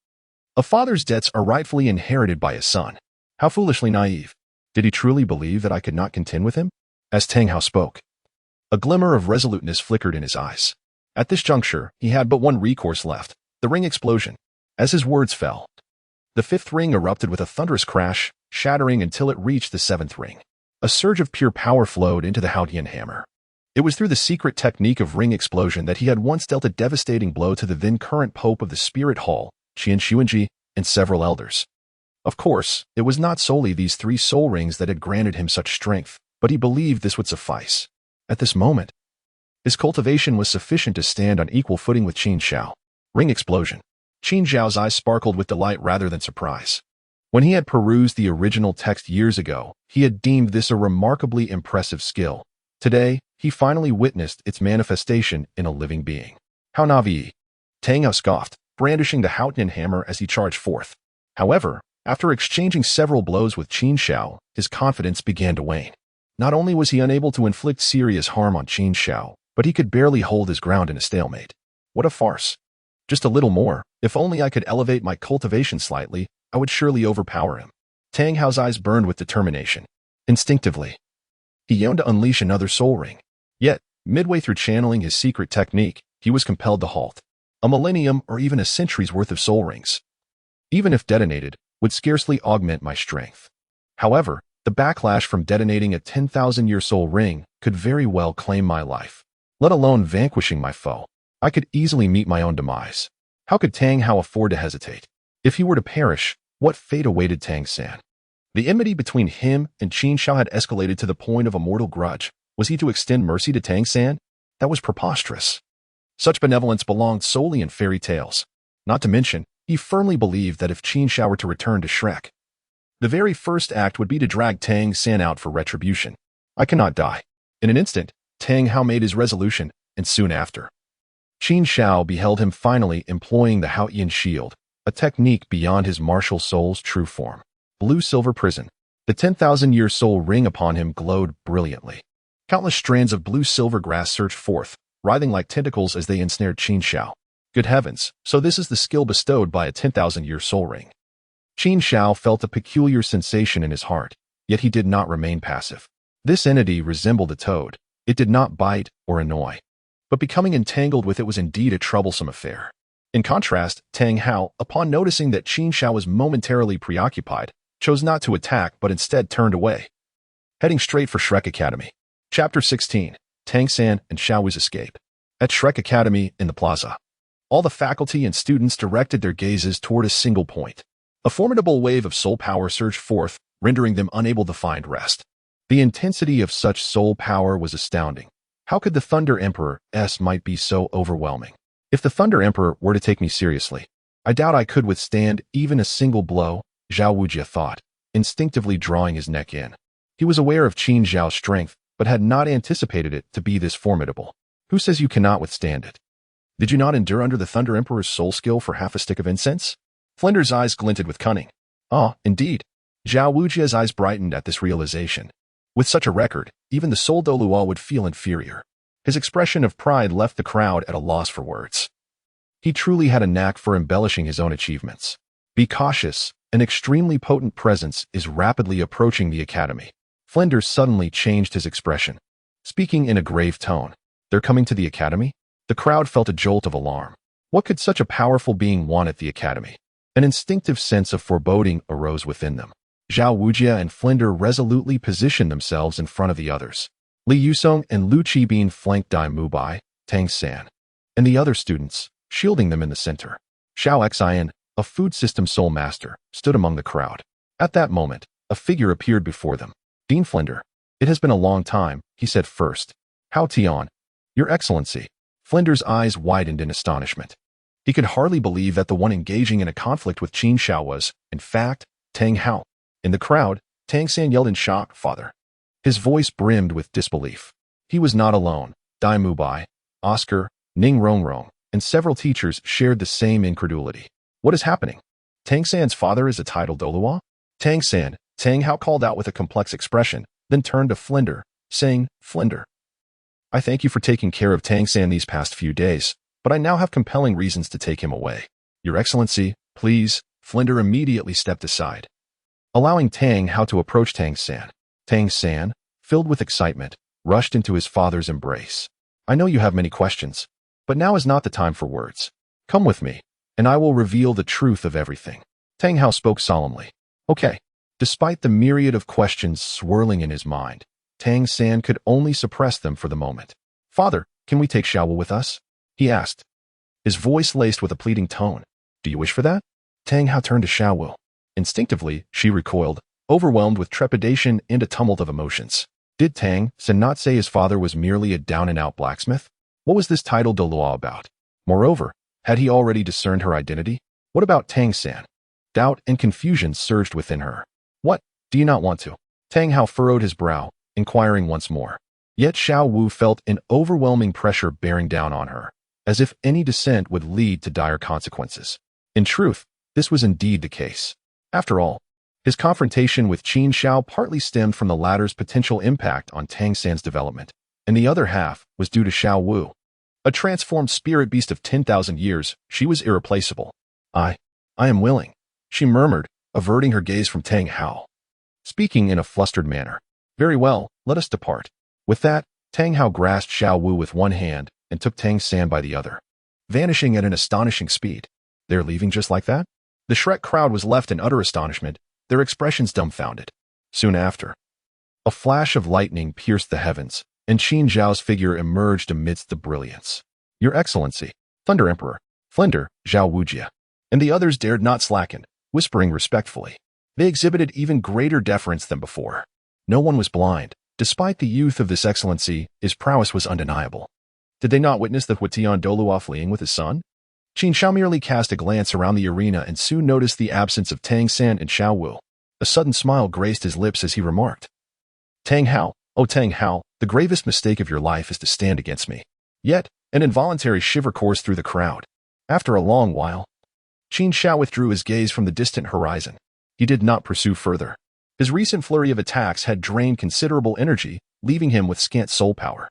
A father's debts are rightfully inherited by his son. How foolishly naive. Did he truly believe that I could not contend with him? As Tang Hao spoke, a glimmer of resoluteness flickered in his eyes. At this juncture, he had but one recourse left, the ring explosion. As his words fell, the fifth ring erupted with a thunderous crash, shattering until it reached the seventh ring. A surge of pure power flowed into the Haotian Hammer. It was through the secret technique of ring explosion that he had once dealt a devastating blow to the then-current Pope of the Spirit Hall, Qin Xiao, and several elders. Of course, it was not solely these 3 soul rings that had granted him such strength, but he believed this would suffice. At this moment, his cultivation was sufficient to stand on equal footing with Qin Xiao. Ring explosion. Qin Xiao's eyes sparkled with delight rather than surprise. When he had perused the original text years ago, he had deemed this a remarkably impressive skill. Today, he finally witnessed its manifestation in a living being. How naive. Tang Hao scoffed, brandishing the Haotian hammer as he charged forth. However, after exchanging several blows with Qin Xiao, his confidence began to wane. Not only was he unable to inflict serious harm on Qin Xiao, but he could barely hold his ground in a stalemate. What a farce. Just a little more. If only I could elevate my cultivation slightly, I would surely overpower him. Tang Hao's eyes burned with determination. Instinctively, he yearned to unleash another soul ring. Yet, midway through channeling his secret technique, he was compelled to halt. A millennium or even a century's worth of soul rings, even if detonated, would scarcely augment my strength. However, the backlash from detonating a 10,000-year soul ring could very well claim my life. Let alone vanquishing my foe, I could easily meet my own demise. How could Tang Hao afford to hesitate? If he were to perish, what fate awaited Tang San? The enmity between him and Qin Xiao had escalated to the point of a mortal grudge. Was he to extend mercy to Tang San? That was preposterous. Such benevolence belonged solely in fairy tales. Not to mention, he firmly believed that if Qin Xiao were to return to Shrek, the very first act would be to drag Tang San out for retribution. I cannot die. In an instant, Tang Hao made his resolution, and soon after, Qin Xiao beheld him finally employing the Haotian shield, a technique beyond his martial soul's true form. Blue-silver prison. The 10,000-year soul ring upon him glowed brilliantly. Countless strands of blue-silver grass surged forth, writhing like tentacles as they ensnared Qin Xiao. Good heavens, so this is the skill bestowed by a 10,000-year soul ring. Qin Xiao felt a peculiar sensation in his heart, yet he did not remain passive. This entity resembled a toad. It did not bite or annoy, but becoming entangled with it was indeed a troublesome affair. In contrast, Tang Hao, upon noticing that Qin Xiao was momentarily preoccupied, chose not to attack but instead turned away, heading straight for Shrek Academy. Chapter 16. Tang San and Xiao Wu's Escape. At Shrek Academy in the plaza, all the faculty and students directed their gazes toward a single point. A formidable wave of soul power surged forth, rendering them unable to find rest. The intensity of such soul power was astounding. How could the Thunder Emperor's might be so overwhelming? If the Thunder Emperor were to take me seriously, I doubt I could withstand even a single blow, Xiao Wujia thought, instinctively drawing his neck in. He was aware of Qin Xiao's strength, but had not anticipated it to be this formidable. Who says you cannot withstand it? Did you not endure under the Thunder Emperor's soul skill for half a stick of incense? Flinder's eyes glinted with cunning. Ah, indeed. Xiao Wujia's eyes brightened at this realization. With such a record, even the Soul Douluo would feel inferior. His expression of pride left the crowd at a loss for words. He truly had a knack for embellishing his own achievements. Be cautious, an extremely potent presence is rapidly approaching the academy. Flinders suddenly changed his expression, speaking in a grave tone. They're coming to the academy? The crowd felt a jolt of alarm. What could such a powerful being want at the academy? An instinctive sense of foreboding arose within them. Xiao Wujia and Flinder resolutely positioned themselves in front of the others. Li Yusong and Lu Qibin flanked Dai Mubai, Tang San, and the other students, shielding them in the center. Xiao Xian, a food system soul master, stood among the crowd. At that moment, a figure appeared before them. Dean Flinder. It has been a long time, he said first. Hao Tian. Your Excellency. Flinder's eyes widened in astonishment. He could hardly believe that the one engaging in a conflict with Qin Xiao was, in fact, Tang Hao. In the crowd, Tang San yelled in shock, "Father!" His voice brimmed with disbelief. He was not alone. Dai Mubai, Oscar, Ning Rongrong, and several teachers shared the same incredulity. What is happening? Tang San's father is a Title Douluo? Tang San, Tang Hao called out with a complex expression, then turned to Flinder, saying, "Flinder, I thank you for taking care of Tang San these past few days, but I now have compelling reasons to take him away. Your Excellency, please." Flinder immediately stepped aside, allowing Tang Hao to approach Tang San. Tang San, filled with excitement, rushed into his father's embrace. "I know you have many questions, but now is not the time for words. Come with me, and I will reveal the truth of everything." Tang Hao spoke solemnly. "Okay." Despite the myriad of questions swirling in his mind, Tang San could only suppress them for the moment. "Father, can we take Xiao Wu with us?" he asked, his voice laced with a pleading tone. "Do you wish for that?" Tang Hao turned to Xiao Wu. Instinctively, she recoiled, overwhelmed with trepidation and a tumult of emotions. Did Tang San not say his father was merely a down-and-out blacksmith? What was this Title Douluo about? Moreover, had he already discerned her identity? What about Tang San? Doubt and confusion surged within her. "What, do you not want to?" Tang Hao furrowed his brow, inquiring once more. Yet Xiao Wu felt an overwhelming pressure bearing down on her, as if any dissent would lead to dire consequences. In truth, this was indeed the case. After all, his confrontation with Qin Xiao partly stemmed from the latter's potential impact on Tang San's development, and the other half was due to Xiao Wu. A transformed spirit beast of 10,000 years, she was irreplaceable. I am willing," she murmured, averting her gaze from Tang Hao, speaking in a flustered manner. "Very well, let us depart." With that, Tang Hao grasped Xiao Wu with one hand and took Tang San by the other, vanishing at an astonishing speed. They're leaving just like that? The Shrek crowd was left in utter astonishment, their expressions dumbfounded. Soon after, a flash of lightning pierced the heavens, and Qin Xiao's figure emerged amidst the brilliance. "Your Excellency, Thunder Emperor, Flinder, Zhao Wujia," and the others dared not slacken, whispering respectfully. They exhibited even greater deference than before. No one was blind. Despite the youth of this excellency, his prowess was undeniable. Did they not witness the Haotian Douluo fleeing with his son? Qin Xiao merely cast a glance around the arena and soon noticed the absence of Tang San and Xiao Wu. A sudden smile graced his lips as he remarked, "Tang Hao, oh Tang Hao, the gravest mistake of your life is to stand against me." Yet, an involuntary shiver coursed through the crowd. After a long while, Qin Xiao withdrew his gaze from the distant horizon. He did not pursue further. His recent flurry of attacks had drained considerable energy, leaving him with scant soul power.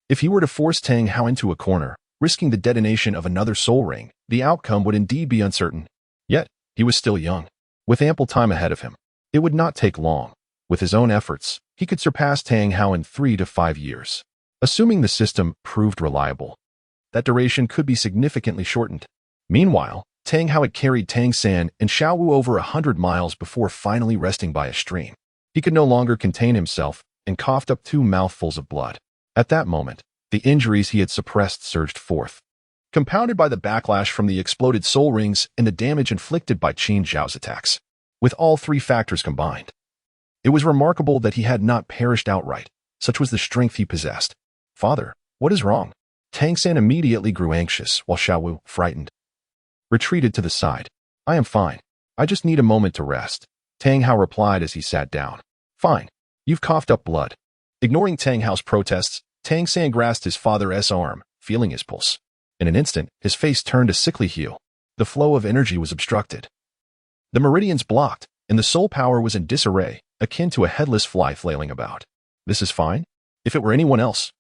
If he were to force Tang Hao into a corner, risking the detonation of another soul ring, the outcome would indeed be uncertain. Yet, he was still young, with ample time ahead of him. It would not take long. With his own efforts, he could surpass Tang Hao in 3 to 5 years. Assuming the system proved reliable, that duration could be significantly shortened. Meanwhile, Tang Hao had carried Tang San and Xiao Wu over 100 miles before finally resting by a stream. He could no longer contain himself and coughed up 2 mouthfuls of blood. At that moment, the injuries he had suppressed surged forth, compounded by the backlash from the exploded soul rings and the damage inflicted by Qin Xiao's attacks. With all 3 factors combined, it was remarkable that he had not perished outright. Such was the strength he possessed. "Father, what is wrong?" Tang San immediately grew anxious, while Xiao Wu, frightened, retreated to the side. "I am fine. I just need a moment to rest," Tang Hao replied as he sat down. "Fine. You've coughed up blood." Ignoring Tang Hao's protests, Tang San grasped his father's arm, feeling his pulse. In an instant, his face turned a sickly hue. The flow of energy was obstructed, the meridians blocked, and the soul power was in disarray, akin to a headless fly flailing about. "This is fine? If it were anyone else,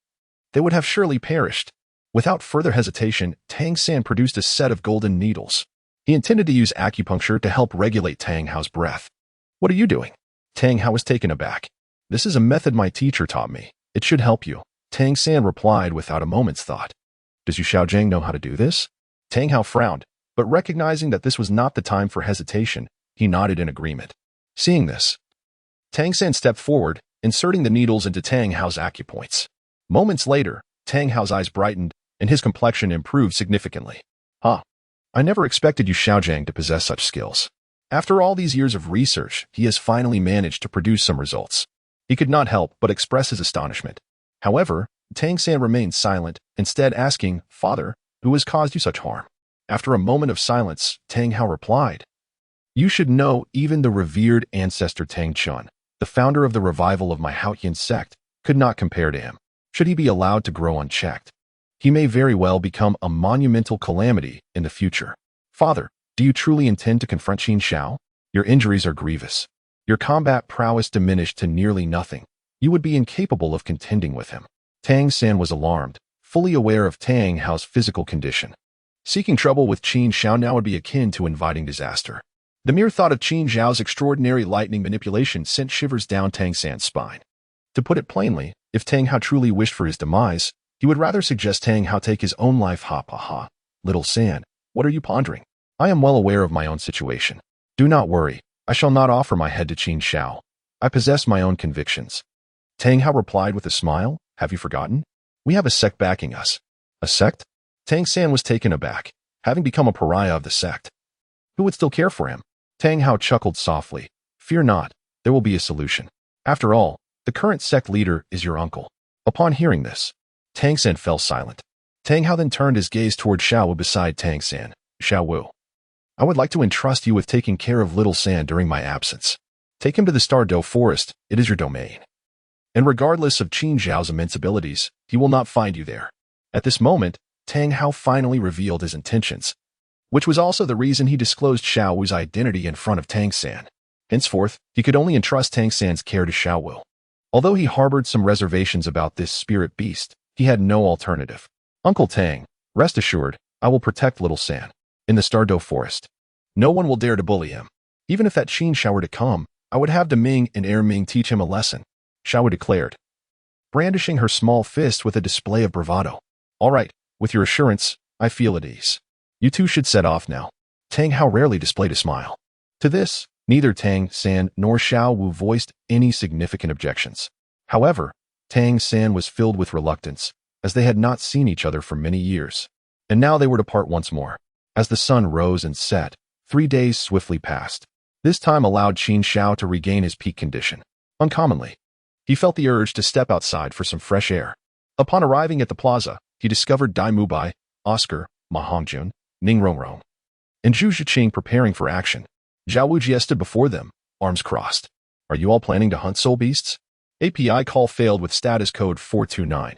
they would have surely perished." Without further hesitation, Tang San produced a set of golden needles. He intended to use acupuncture to help regulate Tang Hao's breath. "What are you doing?" Tang Hao was taken aback. "This is a method my teacher taught me. It should help you," Tang San replied without a moment's thought. "Does Yu Xiaojing know how to do this?" Tang Hao frowned, but recognizing that this was not the time for hesitation, he nodded in agreement. Seeing this, Tang San stepped forward, inserting the needles into Tang Hao's acupoints. Moments later, Tang Hao's eyes brightened, and his complexion improved significantly. "Huh. I never expected Yu Xiaojing to possess such skills." After all these years of research, he has finally managed to produce some results. He could not help but express his astonishment. However, Tang San remained silent, instead asking, "Father, who has caused you such harm?" After a moment of silence, Tang Hao replied, "You should know even the revered ancestor Tang Chun, the founder of the revival of my Haotian sect, could not compare to him. Should he be allowed to grow unchecked, he may very well become a monumental calamity in the future. Father, do you truly intend to confront Qin Xiao? Your injuries are grievous. Your combat prowess diminished to nearly nothing. You would be incapable of contending with him." Tang San was alarmed, fully aware of Tang Hao's physical condition. Seeking trouble with Qin Xiao now would be akin to inviting disaster. The mere thought of Qin Xiao's extraordinary lightning manipulation sent shivers down Tang San's spine. To put it plainly, if Tang Hao truly wished for his demise, he would rather suggest Tang Hao take his own life. Ha ha ha. Little San, what are you pondering? I am well aware of my own situation. Do not worry, I shall not offer my head to Qin Xiao. I possess my own convictions. Tang Hao replied with a smile, have you forgotten? We have a sect backing us. A sect? Tang San was taken aback, having become a pariah of the sect. Who would still care for him? Tang Hao chuckled softly. Fear not, there will be a solution. After all, the current sect leader is your uncle. Upon hearing this, Tang San fell silent. Tang Hao then turned his gaze toward Xiao Wu beside Tang San. Xiao Wu, I would like to entrust you with taking care of little San during my absence. Take him to the Star Douluo Forest, it is your domain. And regardless of Qin Xiao's immense abilities, he will not find you there. At this moment, Tang Hao finally revealed his intentions, which was also the reason he disclosed Xiao Wu's identity in front of Tang San. Henceforth, he could only entrust Tang San's care to Xiao Wu. Although he harbored some reservations about this spirit beast, he had no alternative. Uncle Tang, rest assured, I will protect little San. In the Star Douluo Forest, no one will dare to bully him. Even if that Qin Xiao were to come, I would have Deming and Erming teach him a lesson, Xiao Wu declared, brandishing her small fist with a display of bravado. All right, with your assurance, I feel at ease. You two should set off now. Tang Hao rarely displayed a smile. To this, neither Tang San nor Xiao Wu voiced any significant objections. However, Tang San was filled with reluctance, as they had not seen each other for many years. And now they were to part once more. As the sun rose and set, 3 days swiftly passed. This time allowed Qin Xiao to regain his peak condition. Uncommonly, he felt the urge to step outside for some fresh air. Upon arriving at the plaza, he discovered Dai Mubai, Oscar, Ma Hongjun, Ning Rongrong, and Zhu Zhiqing preparing for action. Zhao Wujie stood before them, arms crossed. Are you all planning to hunt soul beasts? API call failed with status code 429.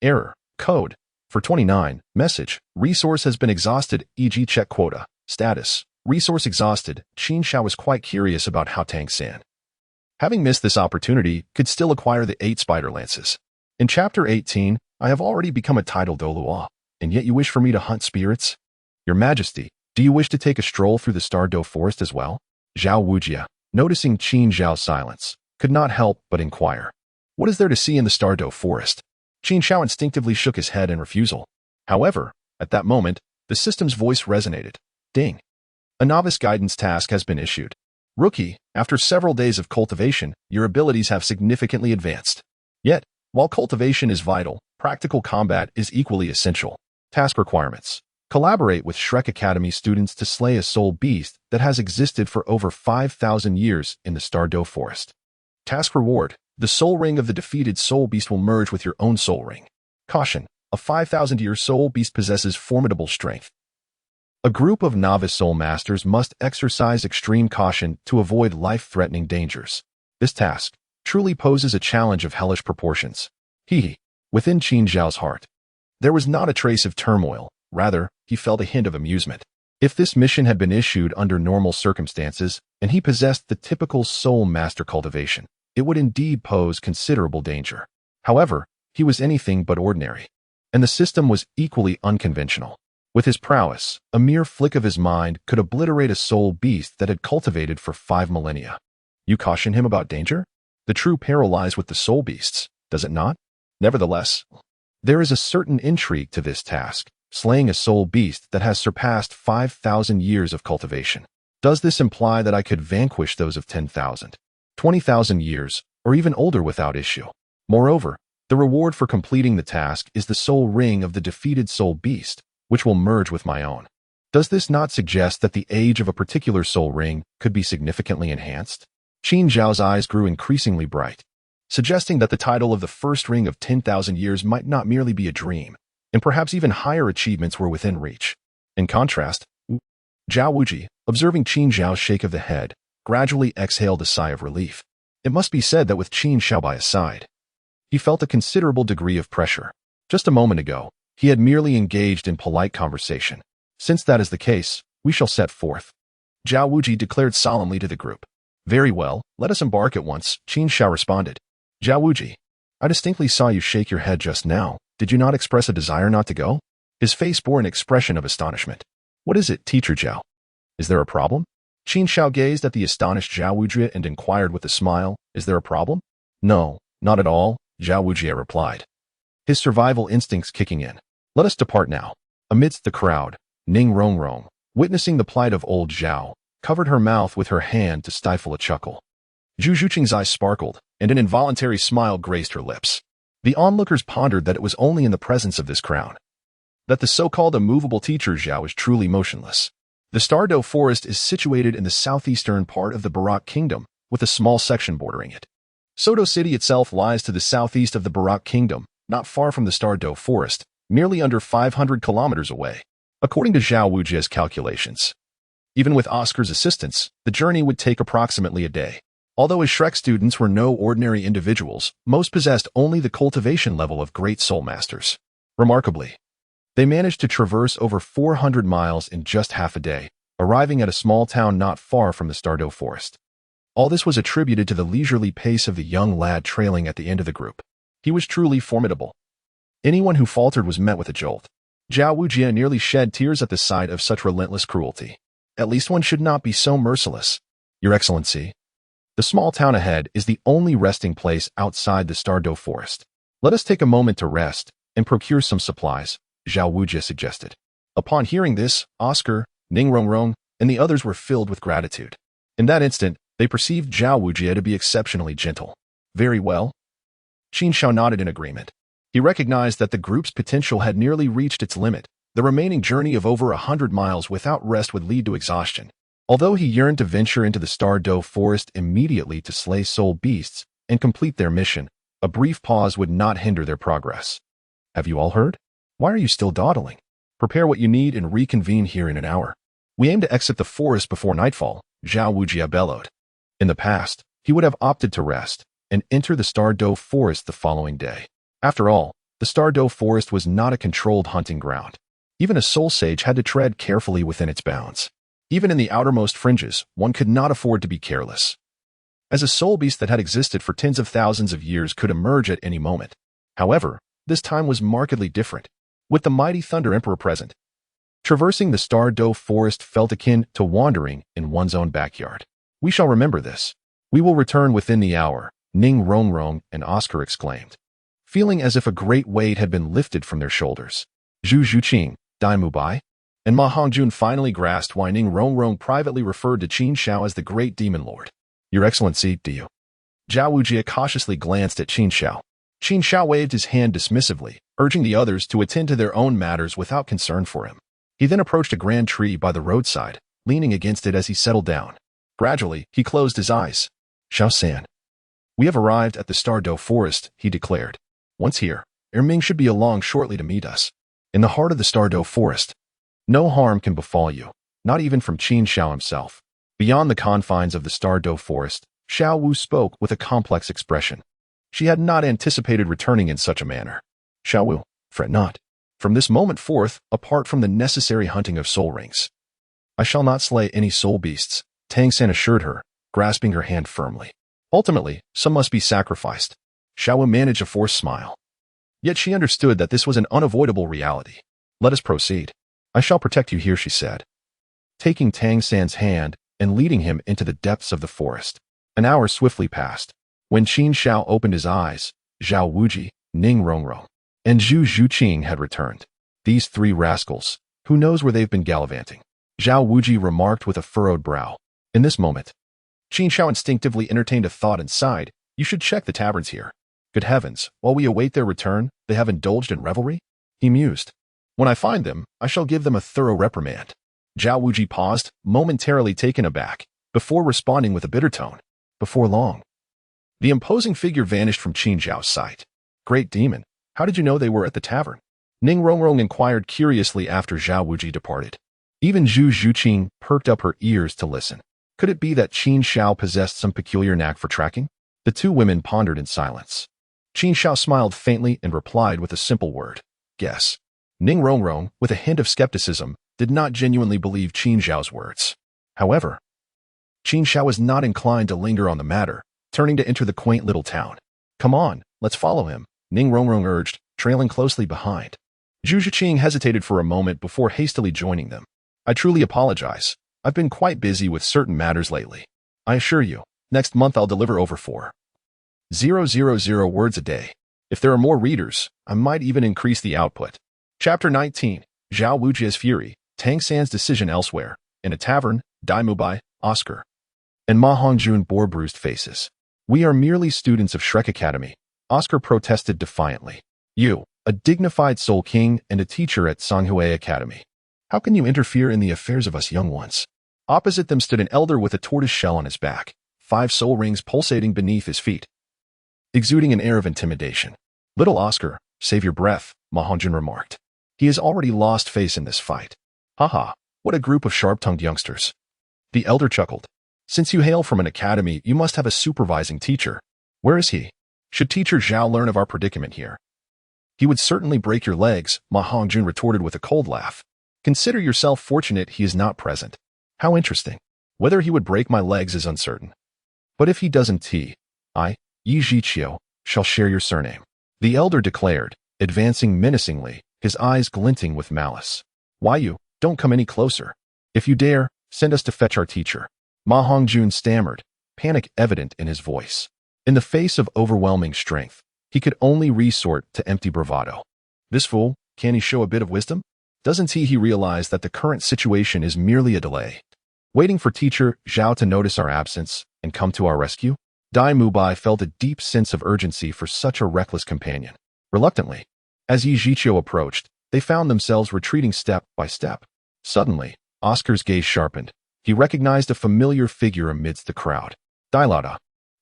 Error. Code. For 29. Message. Resource has been exhausted, e.g. check quota. Status. Resource exhausted. Qin Xiao was quite curious about how Tang San, having missed this opportunity, could still acquire the 8 spider lances. In Chapter 18, I have already become a Title Douluo, and yet you wish for me to hunt spirits? Your Majesty, do you wish to take a stroll through the Star Douluo Forest as well? Zhao Wujie, noticing Qin Xiao's silence, could not help but inquire. What is there to see in the Star Douluo Forest? Qin Xiao instinctively shook his head in refusal. However, at that moment, the system's voice resonated. Ding. A novice guidance task has been issued. Rookie, after several days of cultivation, your abilities have significantly advanced. Yet, while cultivation is vital, practical combat is equally essential. Task requirements. Collaborate with Shrek Academy students to slay a soul beast that has existed for over 5,000 years in the Star Douluo Forest. Task reward. The soul ring of the defeated soul beast will merge with your own soul ring. Caution. A 5,000-year soul beast possesses formidable strength. A group of novice soul masters must exercise extreme caution to avoid life-threatening dangers. This task truly poses a challenge of hellish proportions. Within Qin Xiao's heart, there was not a trace of turmoil. Rather, he felt a hint of amusement. If this mission had been issued under normal circumstances, and he possessed the typical soul master cultivation, it would indeed pose considerable danger. However, he was anything but ordinary, and the system was equally unconventional. With his prowess, a mere flick of his mind could obliterate a soul beast that had cultivated for 5 millennia. You caution him about danger? The true peril lies with the soul beasts, does it not? Nevertheless, there is a certain intrigue to this task, slaying a soul beast that has surpassed 5,000 years of cultivation. Does this imply that I could vanquish those of 10,000, 20,000 years, or even older without issue? Moreover, the reward for completing the task is the soul ring of the defeated soul beast, which will merge with my own. Does this not suggest that the age of a particular soul ring could be significantly enhanced? Qin Xiao's eyes grew increasingly bright, suggesting that the title of the first ring of 10,000 years might not merely be a dream, and perhaps even higher achievements were within reach. In contrast, Zhao Wuji, observing Qin Xiao's shake of the head, gradually exhaled a sigh of relief. It must be said that with Qin Xiao by his side, he felt a considerable degree of pressure. Just a moment ago, he had merely engaged in polite conversation. Since that is the case, we shall set forth. Zhao Wuji declared solemnly to the group. Very well, let us embark at once, Qin Xiao responded. Zhao Wuji, I distinctly saw you shake your head just now. Did you not express a desire not to go? His face bore an expression of astonishment. What is it, Teacher Zhao? Is there a problem? Qin Xiao gazed at the astonished Zhao Wuji and inquired with a smile, Is there a problem? No, not at all, Zhao Wuji replied. His survival instincts kicking in. Let us depart now. Amidst the crowd, Ning Rongrong, witnessing the plight of old Zhao, covered her mouth with her hand to stifle a chuckle. Zhu Zhuqing's eyes sparkled, and an involuntary smile graced her lips. The onlookers pondered that it was only in the presence of this crown that the so-called immovable teacher Zhao is truly motionless. The Duel Forest is situated in the southeastern part of the Barak Kingdom, with a small section bordering it. Soto City itself lies to the southeast of the Barak Kingdom, not far from the Duel Forest, merely under 500 kilometers away, according to Zhao Wuji's calculations. Even with Oscar's assistance, the journey would take approximately a day. Although his Shrek students were no ordinary individuals, most possessed only the cultivation level of great soul masters. Remarkably, they managed to traverse over 400 miles in just half a day, arriving at a small town not far from the Duel Forest. All this was attributed to the leisurely pace of the young lad trailing at the end of the group. He was truly formidable. Anyone who faltered was met with a jolt. Zhao Wuji nearly shed tears at the sight of such relentless cruelty. At least one should not be so merciless. Your Excellency, the small town ahead is the only resting place outside the Duel Forest. Let us take a moment to rest and procure some supplies, Zhao Wuji suggested. Upon hearing this, Oscar, Ning Rongrong, and the others were filled with gratitude. In that instant, they perceived Zhao Wuji to be exceptionally gentle. Very well. Qin Xiao nodded in agreement. He recognized that the group's potential had nearly reached its limit. The remaining journey of over 100 miles without rest would lead to exhaustion. Although he yearned to venture into the Duel Forest immediately to slay soul beasts and complete their mission, a brief pause would not hinder their progress. Have you all heard? Why are you still dawdling? Prepare what you need and reconvene here in an hour. We aim to exit the forest before nightfall, Zhao Wuji bellowed. In the past, he would have opted to rest and enter the Duel Forest the following day. After all, the Duel Forest was not a controlled hunting ground. Even a soul sage had to tread carefully within its bounds. Even in the outermost fringes, one could not afford to be careless, as a soul beast that had existed for tens of thousands of years could emerge at any moment. However, this time was markedly different. With the mighty Thunder Emperor present, traversing the Duel Forest felt akin to wandering in one's own backyard. We shall remember this. We will return within the hour, Ning Rongrong and Oscar exclaimed, feeling as if a great weight had been lifted from their shoulders. Zhu Zhuqing, Dai Mubai, and Ma Hongjun finally grasped why Ning Rongrong privately referred to Qin Xiao as the Great Demon Lord. Your Excellency, do you? Zhao Wuji cautiously glanced at Qin Xiao. Qin Xiao waved his hand dismissively, urging the others to attend to their own matters without concern for him. He then approached a grand tree by the roadside, leaning against it as he settled down. Gradually, he closed his eyes. Xiao-san. We have arrived at the Duel Forest, he declared. Once here, Erming should be along shortly to meet us. In the heart of the Duel Forest, no harm can befall you, not even from Qin Xiao himself. Beyond the confines of the Duel Forest, Xiao Wu spoke with a complex expression. She had not anticipated returning in such a manner. Xiao Wu, fret not. From this moment forth, apart from the necessary hunting of soul rings, I shall not slay any soul beasts, Tang San assured her, grasping her hand firmly. Ultimately, some must be sacrificed. Xiao Wu managed a forced smile. Yet she understood that this was an unavoidable reality. Let us proceed. I shall protect you here, she said, taking Tang San's hand and leading him into the depths of the forest. An hour swiftly passed. When Qin Xiao opened his eyes, Zhao Wuji, Ning Rongrong, and Zhu Zhuqing had returned. These three rascals, who knows where they've been gallivanting? Zhao Wuji remarked with a furrowed brow. In this moment, Qin Xiao instinctively entertained a thought and sighed. You should check the taverns here. Good heavens, while we await their return, they have indulged in revelry? He mused. When I find them, I shall give them a thorough reprimand. Zhao Wuji paused, momentarily taken aback, before responding with a bitter tone. Before long, the imposing figure vanished from Qin Xiao's sight. Great demon, how did you know they were at the tavern? Ning Rongrong inquired curiously after Zhao Wuji departed. Even Zhu Zhuqing perked up her ears to listen. Could it be that Qin Xiao possessed some peculiar knack for tracking? The two women pondered in silence. Qin Xiao smiled faintly and replied with a simple word. Guess. Ning Rongrong, with a hint of skepticism, did not genuinely believe Qin Xiao's words. However, Qin Xiao was not inclined to linger on the matter, turning to enter the quaint little town. Come on, let's follow him, Ning Rongrong urged, trailing closely behind. Zhu Zhuqing hesitated for a moment before hastily joining them. I truly apologize. I've been quite busy with certain matters lately. I assure you, next month I'll deliver over 4,000 words a day. If there are more readers, I might even increase the output. Chapter 19, Zhao Wujia's Fury, Tang San's Decision Elsewhere. In a tavern, Dai Mubai, Oscar, and Ma Hongjun bore bruised faces. We are merely students of Shrek Academy, Oscar protested defiantly. You, a dignified soul king and a teacher at Songhui Academy. How can you interfere in the affairs of us young ones? Opposite them stood an elder with a tortoise shell on his back, 5 soul rings pulsating beneath his feet, exuding an air of intimidation. Little Oscar, save your breath, Ma Hongjun remarked. He has already lost face in this fight. Haha, what a group of sharp-tongued youngsters. The elder chuckled. Since you hail from an academy, you must have a supervising teacher. Where is he? Should Teacher Zhao learn of our predicament here? He would certainly break your legs, Ma Hongjun retorted with a cold laugh. Consider yourself fortunate he is not present. How interesting. Whether he would break my legs is uncertain. But if he doesn't, I, Yi Zhiqiu, shall share your surname. The elder declared, advancing menacingly, his eyes glinting with malice. Why you? Don't come any closer. If you dare, send us to fetch our teacher. Ma Hongjun stammered, panic evident in his voice. In the face of overwhelming strength, he could only resort to empty bravado. This fool, can he show a bit of wisdom? Doesn't he realize that the current situation is merely a delay? Waiting for Teacher Zhao to notice our absence and come to our rescue? Dai Mubai felt a deep sense of urgency for such a reckless companion. Reluctantly, as Yi Zhiqiu approached, they found themselves retreating step by step. Suddenly, Oscar's gaze sharpened. He recognized a familiar figure amidst the crowd. Dailada.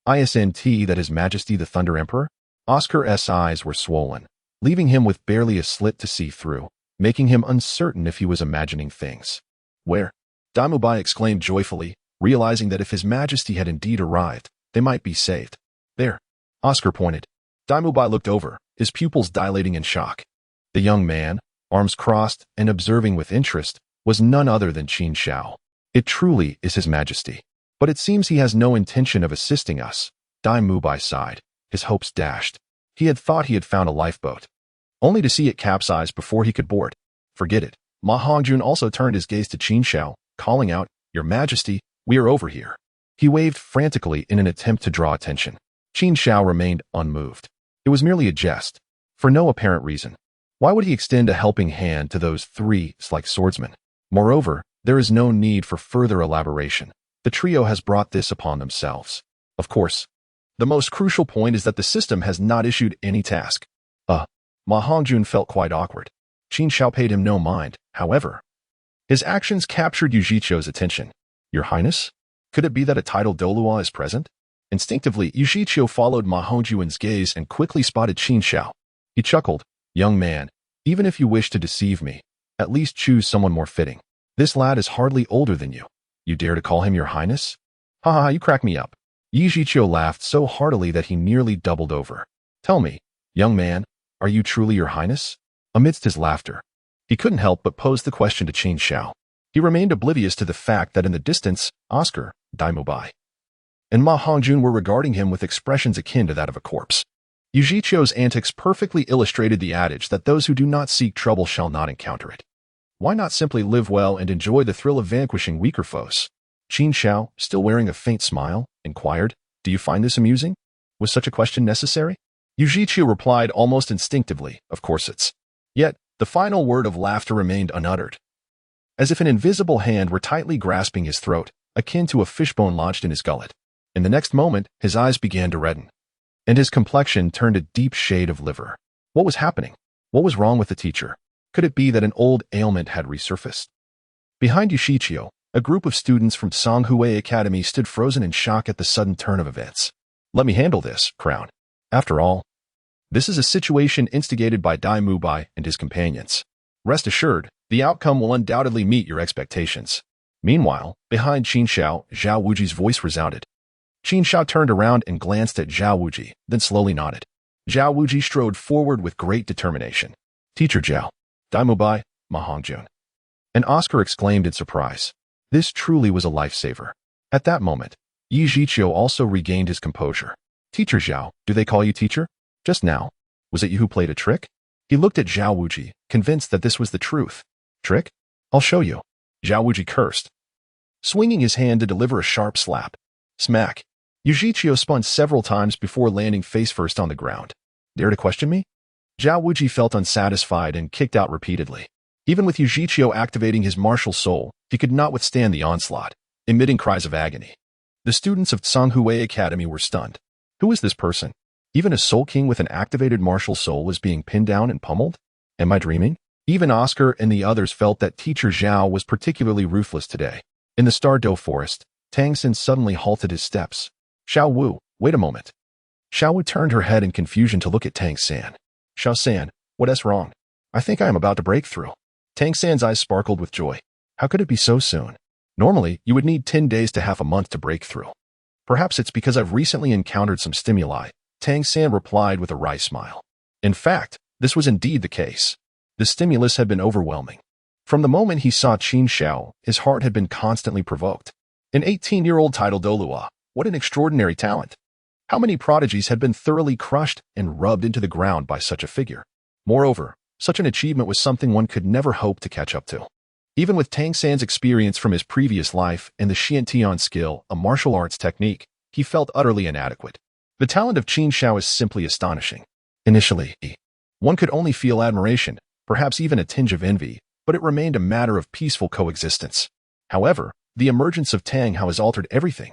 Isn't that His Majesty the Thunder Emperor? Oscar's eyes were swollen, leaving him with barely a slit to see through, making him uncertain if he was imagining things. Where? Dai Mubai exclaimed joyfully, realizing that if His Majesty had indeed arrived, they might be saved. There. Oscar pointed. Dai Mubai looked over, his pupils dilating in shock. The young man, arms crossed and observing with interest, was none other than Qin Xiao. It truly is His Majesty. But it seems he has no intention of assisting us. Dai Mubai sighed, his hopes dashed. He had thought he had found a lifeboat, only to see it capsize before he could board. Forget it. Ma Hongjun also turned his gaze to Qin Xiao, calling out, Your Majesty, we are over here. He waved frantically in an attempt to draw attention. Qin Xiao remained unmoved. It was merely a jest, for no apparent reason. Why would he extend a helping hand to those 3 like swordsmen? Moreover, there is no need for further elaboration. The trio has brought this upon themselves. Of course, the most crucial point is that the system has not issued any task. Ma Hongjun felt quite awkward. Qin Xiao paid him no mind, however. His actions captured Yu Zhiqiu's attention. Your Highness? Could it be that a Title Douluo is present? Instinctively, Yu Zhiqiu followed Ma Hongjun's gaze and quickly spotted Qin Xiao. He chuckled, Young man, even if you wish to deceive me, at least choose someone more fitting. This lad is hardly older than you. You dare to call him your highness? Ha ha, you crack me up. Yi Zhiqiu laughed so heartily that he nearly doubled over. Tell me, young man, are you truly your highness? Amidst his laughter, he couldn't help but pose the question to Qin Xiao. He remained oblivious to the fact that in the distance, Oscar, Dai Mubai, and Ma Hongjun were regarding him with expressions akin to that of a corpse. Yu Zhiqiu's antics perfectly illustrated the adage that those who do not seek trouble shall not encounter it. Why not simply live well and enjoy the thrill of vanquishing weaker foes? Qin Xiao, still wearing a faint smile, inquired, Do you find this amusing? Was such a question necessary? Yu Zhiqiu replied almost instinctively, Of course it's. Yet, the final word of laughter remained unuttered. As if an invisible hand were tightly grasping his throat, akin to a fishbone lodged in his gullet. In the next moment, his eyes began to redden, and his complexion turned a deep shade of liver. What was happening? What was wrong with the teacher? Could it be that an old ailment had resurfaced? Behind Yu Zhiqiu, a group of students from Songhui Academy stood frozen in shock at the sudden turn of events. Let me handle this, Crown. After all, this is a situation instigated by Dai Mubai and his companions. Rest assured, The outcome will undoubtedly meet your expectations. Meanwhile, behind Qin Xiao, Zhao Wuji's voice resounded. Qin Xiao turned around and glanced at Zhao Wuji, then slowly nodded. Zhao Wuji strode forward with great determination. Teacher Zhao, Immovable, Ma Hongjun. And Oscar exclaimed in surprise. This truly was a lifesaver. At that moment, Yi Zhiqiu also regained his composure. Teacher Zhao, do they call you teacher? Just now. Was it you who played a trick? He looked at Zhao Wuji, convinced that this was the truth. Trick? I'll show you. Zhao Wuji cursed, swinging his hand to deliver a sharp slap. Smack. Yi Zhiqiu spun several times before landing face-first on the ground. Dare to question me? Zhao Wuji felt unsatisfied and kicked out repeatedly. Even with Yi Zhiqiu activating his martial soul, he could not withstand the onslaught, emitting cries of agony. The students of Tsanghui Academy were stunned. Who is this person? Even a Soul King with an activated martial soul was being pinned down and pummeled? Am I dreaming? Even Oscar and the others felt that Teacher Zhao was particularly ruthless today. In the Douluo forest, Tang Xin suddenly halted his steps. Xiao Wu, wait a moment. Xiao Wu turned her head in confusion to look at Tang San. Xiao San, what is wrong? I think I am about to break through. Tang San's eyes sparkled with joy. How could it be so soon? Normally, you would need 10 days to half a month to break through. Perhaps it's because I've recently encountered some stimuli, Tang San replied with a wry smile. In fact, this was indeed the case. The stimulus had been overwhelming. From the moment he saw Qin Xiao, his heart had been constantly provoked. An 18-year-old Title Douluo, what an extraordinary talent. How many prodigies had been thoroughly crushed and rubbed into the ground by such a figure? Moreover, such an achievement was something one could never hope to catch up to. Even with Tang San's experience from his previous life and the Xiantian skill, a martial arts technique, he felt utterly inadequate. The talent of Qin Xiao is simply astonishing. Initially, one could only feel admiration, perhaps even a tinge of envy, but it remained a matter of peaceful coexistence. However, the emergence of Tang Hao has altered everything.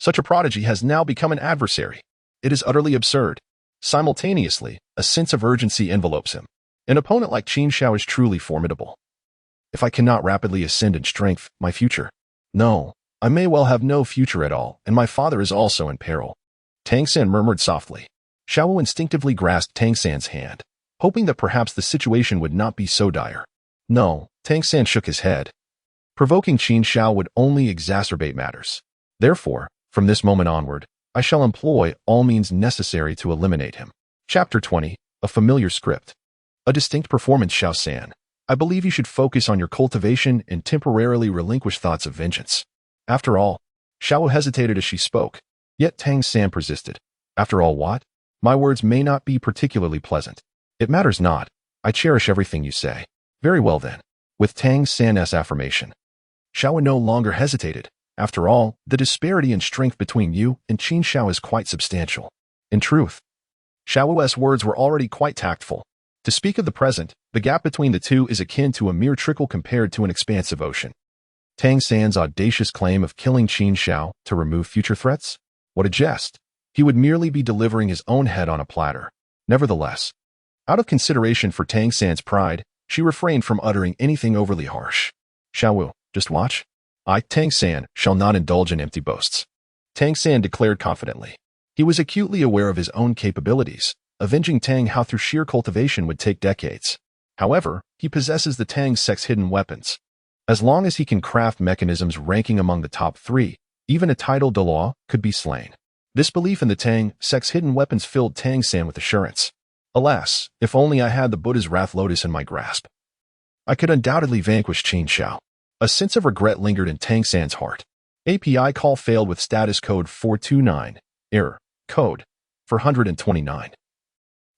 Such a prodigy has now become an adversary. It is utterly absurd. Simultaneously, a sense of urgency envelopes him. An opponent like Qin Xiao is truly formidable. If I cannot rapidly ascend in strength, my future. No, I may well have no future at all, and my father is also in peril. Tang San murmured softly. Xiao Wu instinctively grasped Tang San's hand, hoping that perhaps the situation would not be so dire. No, Tang San shook his head. Provoking Qin Xiao would only exacerbate matters. Therefore, from this moment onward, I shall employ all means necessary to eliminate him. Chapter 20, A Familiar Script. A distinct performance, Xiao San. I believe you should focus on your cultivation and temporarily relinquish thoughts of vengeance. After all, Xiao Wu hesitated as she spoke, yet Tang San persisted. After all what? My words may not be particularly pleasant. It matters not. I cherish everything you say. Very well then. With Tang San's affirmation, Xiao Wu no longer hesitated. After all, the disparity in strength between you and Qin Xiao is quite substantial. In truth, Xiao Wu's words were already quite tactful. To speak of the present, the gap between the two is akin to a mere trickle compared to an expansive ocean. Tang San's audacious claim of killing Qin Xiao to remove future threats? What a jest. He would merely be delivering his own head on a platter. Nevertheless, out of consideration for Tang San's pride, she refrained from uttering anything overly harsh. Xiao Wu, just watch. I, Tang San, shall not indulge in empty boasts. Tang San declared confidently. He was acutely aware of his own capabilities. Avenging Tang Hao through sheer cultivation would take decades. However, he possesses the Tang sex hidden weapons. As long as he can craft mechanisms ranking among the top 3, even a Title Douluo could be slain. This belief in the Tang sex hidden weapons filled Tang San with assurance. Alas, if only I had the Buddha's Wrath Lotus in my grasp. I could undoubtedly vanquish Qin Xiao. A sense of regret lingered in Tang San's heart. API call failed with status code 429. Error. Code 429.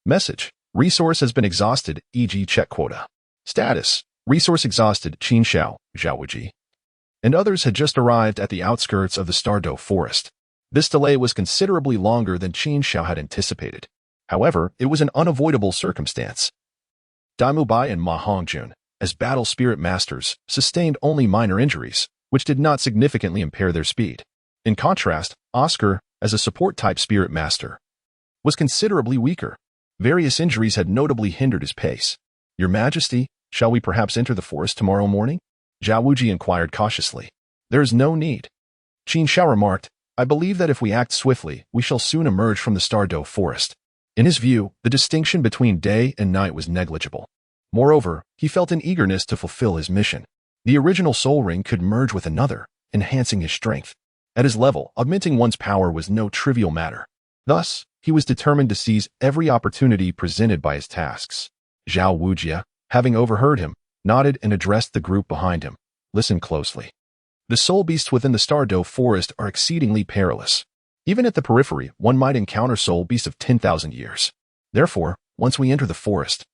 Message. Resource has been exhausted, e.g. check quota. Status. Resource exhausted, Qin Xiao, Zhao Wuji. And others had just arrived at the outskirts of the Douluo forest. This delay was considerably longer than Qin Xiao had anticipated. However, it was an unavoidable circumstance. Immovable and Ma Hongjun, as battle spirit masters, sustained only minor injuries, which did not significantly impair their speed. In contrast, Oscar, as a support-type spirit master, was considerably weaker. Various injuries had notably hindered his pace. Your Majesty, shall we perhaps enter the forest tomorrow morning? Zhao Wuji inquired cautiously. There is no need. Qin Xiao remarked, I believe that if we act swiftly, we shall soon emerge from the Douluo forest. In his view, the distinction between day and night was negligible. Moreover, he felt an eagerness to fulfill his mission. The original soul ring could merge with another, enhancing his strength. At his level, augmenting one's power was no trivial matter. Thus, he was determined to seize every opportunity presented by his tasks. Zhao Wujie, having overheard him, nodded and addressed the group behind him. Listen closely. The soul beasts within the Duel forest are exceedingly perilous. Even at the periphery, one might encounter soul beasts of 10,000 years. Therefore, once we enter the forest,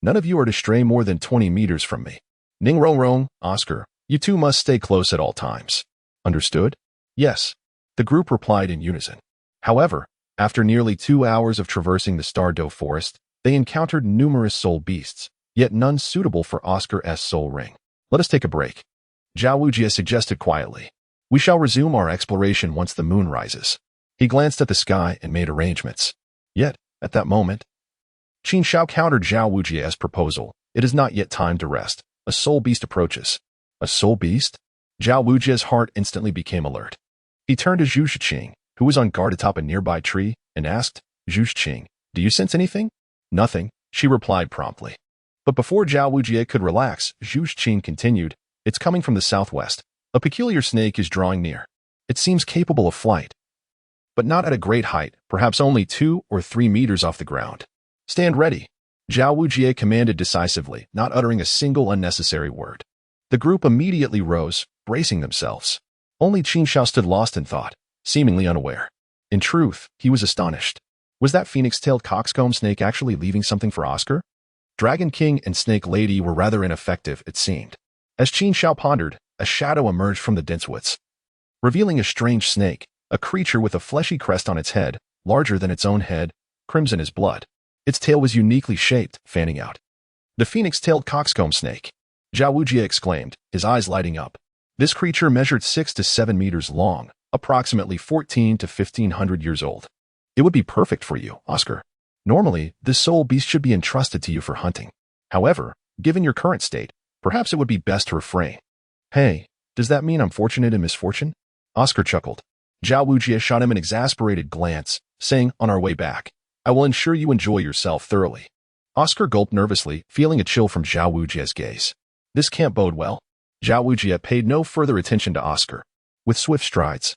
none of you are to stray more than 20 meters from me. Ning Rong Rong, Oscar, you two must stay close at all times. Understood? Yes. The group replied in unison. However, after nearly 2 hours of traversing the Duel forest, they encountered numerous soul beasts, yet none suitable for Oscar's soul ring. Let us take a break. Zhao Wujie suggested quietly. We shall resume our exploration once the moon rises. He glanced at the sky and made arrangements. Yet, at that moment, Qin Xiao countered Zhao Wujie's proposal. It is not yet time to rest. A soul beast approaches. A soul beast? Zhao Wujie's heart instantly became alert. He turned to Zhu Shiqing, who was on guard atop a nearby tree, and asked, Zhu Shiqing, do you sense anything? Nothing, she replied promptly. But before Zhao Wujie could relax, Zhu Shiqing continued, it's coming from the southwest. A peculiar snake is drawing near. It seems capable of flight, but not at a great height, perhaps only 2 or 3 meters off the ground. Stand ready. Zhao Wujie commanded decisively, not uttering a single unnecessary word. The group immediately rose, bracing themselves. Only Qin Xiao stood lost in thought, seemingly unaware. In truth, he was astonished. Was that phoenix-tailed coxcomb snake actually leaving something for Oscar? Dragon King and Snake Lady were rather ineffective, it seemed. As Qin Xiao pondered, a shadow emerged from the dense woods, revealing a strange snake, a creature with a fleshy crest on its head, larger than its own head, crimson as blood. Its tail was uniquely shaped, fanning out. The phoenix-tailed coxcomb snake, Zhao Wujie exclaimed, his eyes lighting up. This creature measured 6 to 7 meters long, approximately 14 to 1500 years old. It would be perfect for you, Oscar. Normally, this soul beast should be entrusted to you for hunting. However, given your current state, perhaps it would be best to refrain. Hey, does that mean I'm fortunate in misfortune? Oscar chuckled. Zhao Wujie shot him an exasperated glance, saying, on our way back, I will ensure you enjoy yourself thoroughly. Oscar gulped nervously, feeling a chill from Zhao Wujie's gaze. This can't bode well. Zhao Wujie paid no further attention to Oscar. With swift strides,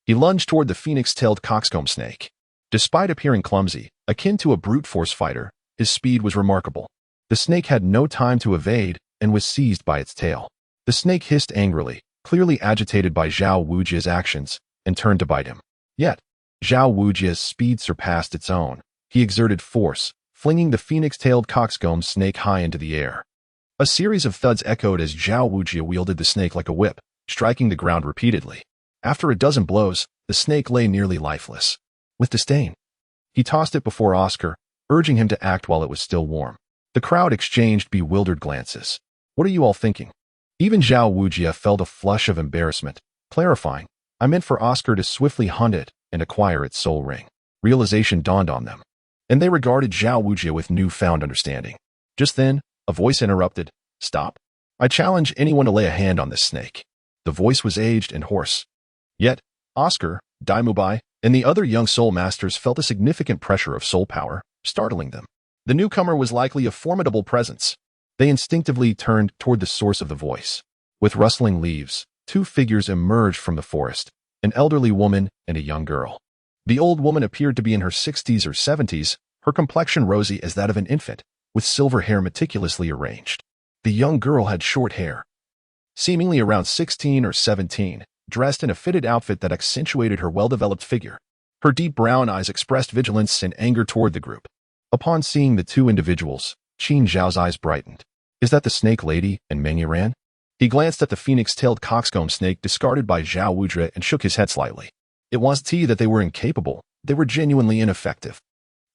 he lunged toward the phoenix-tailed coxcomb snake. Despite appearing clumsy, akin to a brute force fighter, his speed was remarkable. The snake had no time to evade and was seized by its tail. The snake hissed angrily, clearly agitated by Zhao Wujie's actions, and turned to bite him. Yet, Zhao Wujie's speed surpassed its own. He exerted force, flinging the phoenix-tailed coxcomb snake high into the air. A series of thuds echoed as Zhao Wujie wielded the snake like a whip, striking the ground repeatedly. After a dozen blows, the snake lay nearly lifeless. With disdain, he tossed it before Oscar, urging him to act while it was still warm. The crowd exchanged bewildered glances. What are you all thinking? Even Zhao Wujie felt a flush of embarrassment, clarifying, I meant for Oscar to swiftly hunt it and acquire its soul ring. Realization dawned on them, and they regarded Zhao Wujie with newfound understanding. Just then, a voice interrupted, Stop. I challenge anyone to lay a hand on this snake. The voice was aged and hoarse. Yet, Oscar, Daimubai, and the other young soul masters felt a significant pressure of soul power, startling them. The newcomer was likely a formidable presence. They instinctively turned toward the source of the voice. With rustling leaves, 2 figures emerged from the forest, an elderly woman and a young girl. The old woman appeared to be in her 60s or 70s, her complexion rosy as that of an infant, with silver hair meticulously arranged. The young girl had short hair, seemingly around 16 or 17, dressed in a fitted outfit that accentuated her well-developed figure. Her deep brown eyes expressed vigilance and anger toward the group. Upon seeing the 2 individuals, Qin Xiao's eyes brightened. Is that the Snake Lady and Meng Yiran? He glanced at the phoenix-tailed coxcomb snake discarded by Zhao Wujie and shook his head slightly. It wasn't that they were incapable, they were genuinely ineffective.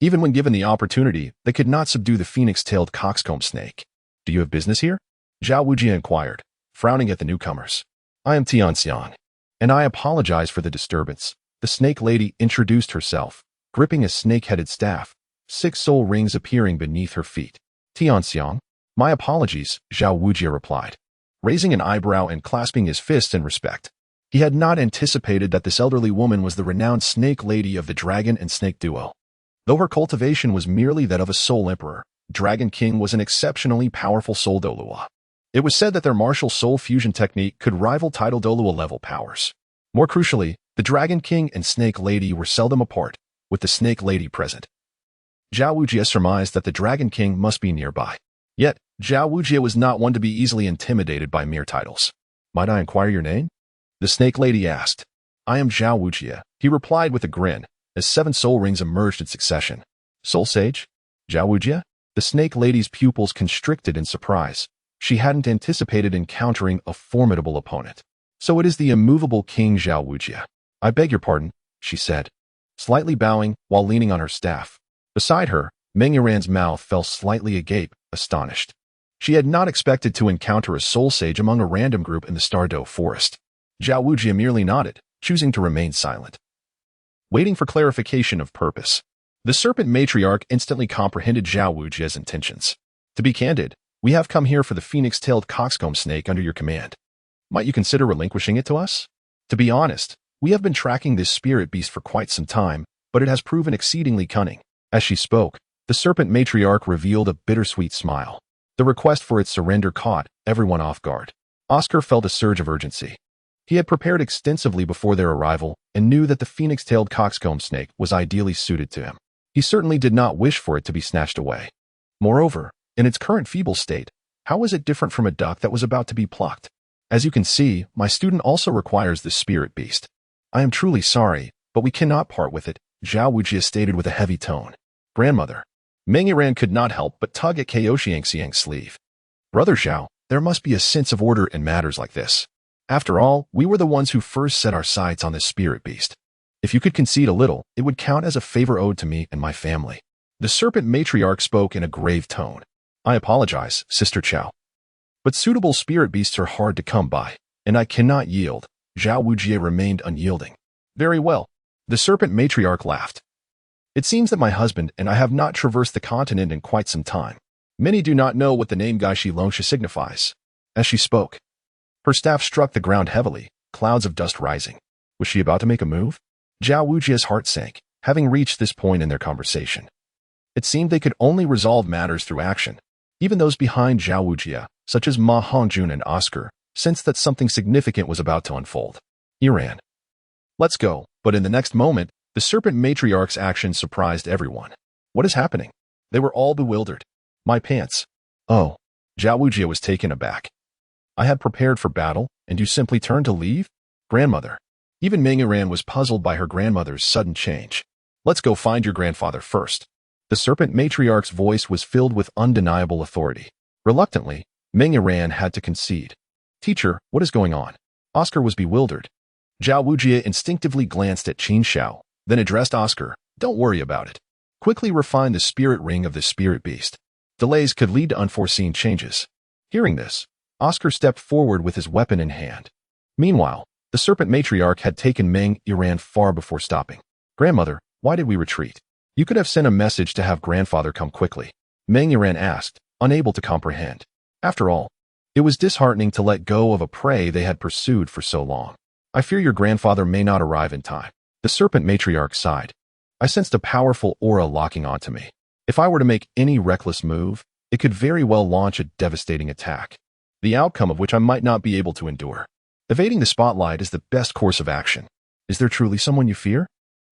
Even when given the opportunity, they could not subdue the phoenix-tailed coxcomb snake. Do you have business here? Zhao Wujie inquired, frowning at the newcomers. I am Tian Xiang, and I apologize for the disturbance. The Snake Lady introduced herself, gripping a snake-headed staff, 6 soul rings appearing beneath her feet. Tian Xiang, my apologies, Zhao Wujie replied, raising an eyebrow and clasping his fists in respect. He had not anticipated that this elderly woman was the renowned Snake Lady of the Dragon and Snake Duel. Though her cultivation was merely that of a soul emperor, Dragon King was an exceptionally powerful soul Douluo. It was said that their martial soul fusion technique could rival Title Douluo level powers. More crucially, the Dragon King and Snake Lady were seldom apart, with the Snake Lady present. Zhao Wujie surmised that the Dragon King must be nearby. Yet, Zhao Wujie was not one to be easily intimidated by mere titles. "Might I inquire your name?" the Snake Lady asked. "I am Zhao Wujie," he replied with a grin, as 7 soul rings emerged in succession. "Soul Sage? Zhao Wujie?" The Snake Lady's pupils constricted in surprise. She hadn't anticipated encountering a formidable opponent. "So it is the immovable King Zhao Wujie. I beg your pardon," she said, slightly bowing while leaning on her staff. Beside her, Meng Yiran's mouth fell slightly agape, astonished. She had not expected to encounter a soul sage among a random group in the Stardow Forest. Zhao Wujie merely nodded, choosing to remain silent, waiting for clarification of purpose. The Serpent Matriarch instantly comprehended Zhao Wujie's intentions. "To be candid, we have come here for the phoenix-tailed coxcomb snake under your command. Might you consider relinquishing it to us? To be honest, we have been tracking this spirit beast for quite some time, but it has proven exceedingly cunning." As she spoke, the Serpent Matriarch revealed a bittersweet smile. The request for its surrender caught everyone off guard. Oscar felt a surge of urgency. He had prepared extensively before their arrival and knew that the phoenix-tailed coxcomb snake was ideally suited to him. He certainly did not wish for it to be snatched away. Moreover, in its current feeble state, how was it different from a duck that was about to be plucked? "As you can see, my student also requires this spirit beast. I am truly sorry, but we cannot part with it," Zhao Wujie stated with a heavy tone. "Grandmother." Meng Yiran could not help but tug at Xiang's sleeve. "Brother Zhao, there must be a sense of order in matters like this. After all, we were the ones who first set our sights on this spirit beast. If you could concede a little, it would count as a favor owed to me and my family." The Serpent Matriarch spoke in a grave tone. "I apologize, Sister Qiao. But suitable spirit beasts are hard to come by, and I cannot yield." Zhao Wujie remained unyielding. "Very well." The Serpent Matriarch laughed. "It seems that my husband and I have not traversed the continent in quite some time. Many do not know what the name Gaishi Longsha signifies." As she spoke, her staff struck the ground heavily, clouds of dust rising. Was she about to make a move? Zhao Wujie's heart sank, having reached this point in their conversation. It seemed they could only resolve matters through action. Even those behind Zhao Wujie, such as Ma Hongjun and Oscar, sensed that something significant was about to unfold. Yiran. "Let's go," but in the next moment, the Serpent Matriarch's actions surprised everyone. "What is happening?" They were all bewildered. "My pants." "Oh." Zhao Wujie was taken aback. "I had prepared for battle, and you simply turned to leave?" "Grandmother." Even Meng Yiran was puzzled by her grandmother's sudden change. "Let's go find your grandfather first." The Serpent Matriarch's voice was filled with undeniable authority. Reluctantly, Meng Yiran had to concede. "Teacher, what is going on?" Oscar was bewildered. Zhao Wujie instinctively glanced at Qin Xiao, then addressed Oscar. "Don't worry about it. Quickly refine the spirit ring of the spirit beast. Delays could lead to unforeseen changes." Hearing this, Oscar stepped forward with his weapon in hand. Meanwhile, the Serpent Matriarch had taken Meng Yiran far before stopping. "Grandmother, why did we retreat? You could have sent a message to have grandfather come quickly." Meng Yiran asked, unable to comprehend. After all, it was disheartening to let go of a prey they had pursued for so long. "I fear your grandfather may not arrive in time." The Serpent Matriarch sighed. "I sensed a powerful aura locking onto me. If I were to make any reckless move, it could very well launch a devastating attack, the outcome of which I might not be able to endure. Evading the spotlight is the best course of action. Is there truly someone you fear?"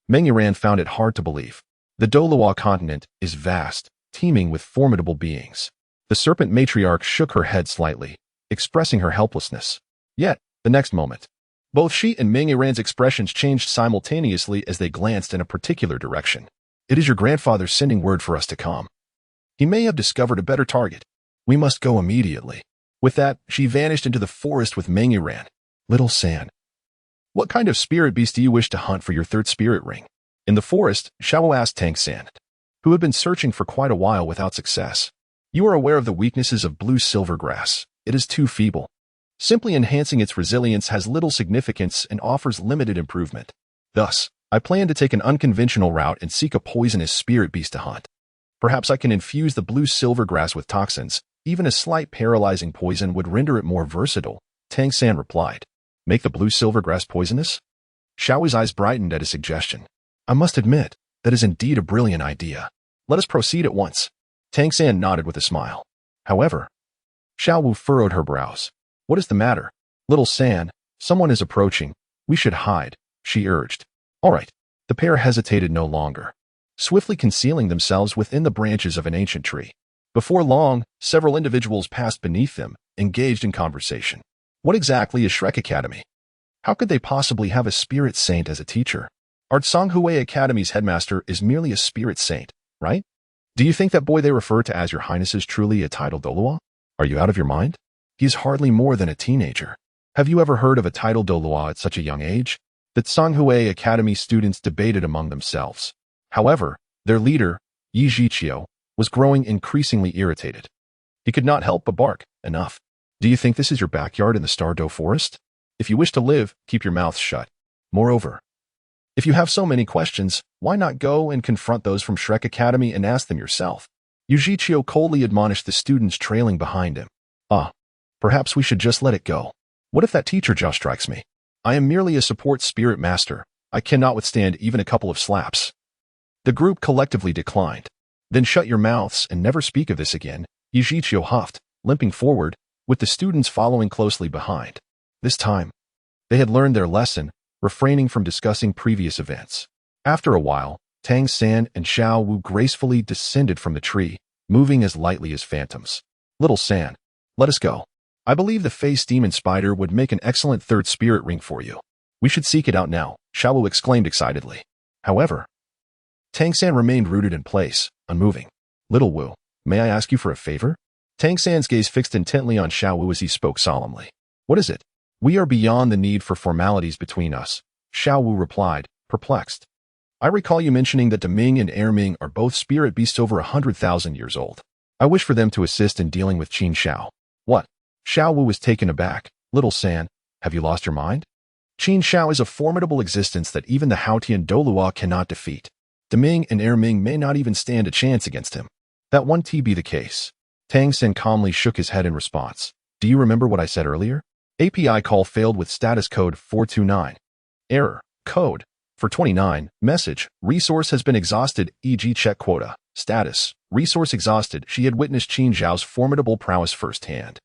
Meng Yiran found it hard to believe. The Douluo Continent is vast, teeming with formidable beings. The Serpent Matriarch shook her head slightly, expressing her helplessness. Yet, the next moment, both she and Meng Yiran's expressions changed simultaneously as they glanced in a particular direction. "It is your grandfather sending word for us to come. He may have discovered a better target. We must go immediately." With that, she vanished into the forest with Meng Yiran. "Little San, what kind of spirit beast do you wish to hunt for your third spirit ring?" In the forest, Xiao asked Tang San, who had been searching for quite a while without success. "You are aware of the weaknesses of blue silvergrass. It is too feeble. Simply enhancing its resilience has little significance and offers limited improvement. Thus, I plan to take an unconventional route and seek a poisonous spirit beast to hunt. Perhaps I can infuse the blue silvergrass with toxins. Even a slight paralyzing poison would render it more versatile," Tang San replied. "Make the blue silvergrass poisonous?" Xiao's eyes brightened at his suggestion. "I must admit, that is indeed a brilliant idea. Let us proceed at once." Tang San nodded with a smile. However, Xiao Wu furrowed her brows. What is the matter? Little San, someone is approaching. We should hide, she urged. All right. The pair hesitated no longer, swiftly concealing themselves within the branches of an ancient tree. Before long, several individuals passed beneath them, engaged in conversation. What exactly is Shrek Academy? How could they possibly have a spirit saint as a teacher? Our Tsanghui Academy's headmaster is merely a spirit saint, right? Do you think that boy they refer to as your highness is truly a Title Douluo? Are you out of your mind? He is hardly more than a teenager. Have you ever heard of a Title Douluo at such a young age? The Tsanghui Academy students debated among themselves. However, their leader, Qin was growing increasingly irritated. He could not help but bark. Enough. Do you think this is your backyard in the Stardow Forest? If you wish to live, keep your mouth shut. Moreover, if you have so many questions, why not go and confront those from Shrek Academy and ask them yourself? Qin coldly admonished the students trailing behind him. Perhaps we should just let it go. What if that teacher just strikes me? I am merely a support spirit master. I cannot withstand even a couple of slaps. The group collectively declined. Then shut your mouths and never speak of this again, Qin huffed, limping forward, with the students following closely behind. This time, they had learned their lesson, refraining from discussing previous events. After a while, Tang San and Xiao Wu gracefully descended from the tree, moving as lightly as phantoms. Little San, let us go. I believe the face demon spider would make an excellent third spirit ring for you. We should seek it out now, Xiao Wu exclaimed excitedly. However, Tang San remained rooted in place, unmoving. Little Wu, may I ask you for a favor? Tang San's gaze fixed intently on Xiao Wu as he spoke solemnly. What is it? We are beyond the need for formalities between us, Xiao Wu replied, perplexed. I recall you mentioning that Deming and Erming are both spirit beasts over 100,000 years old. I wish for them to assist in dealing with Qin Xiao. What? Xiao Wu was taken aback. Little San, have you lost your mind? Qin Xiao is a formidable existence that even the Haotian Douluo cannot defeat. Deming and Erming may not even stand a chance against him. That won't be the case. Tang San calmly shook his head in response. Do you remember what I said earlier? API call failed with status code 429. Error. Code. For 29. Message. Resource has been exhausted, e.g. check quota. Status. Resource exhausted. She had witnessed Qin Xiao's formidable prowess firsthand.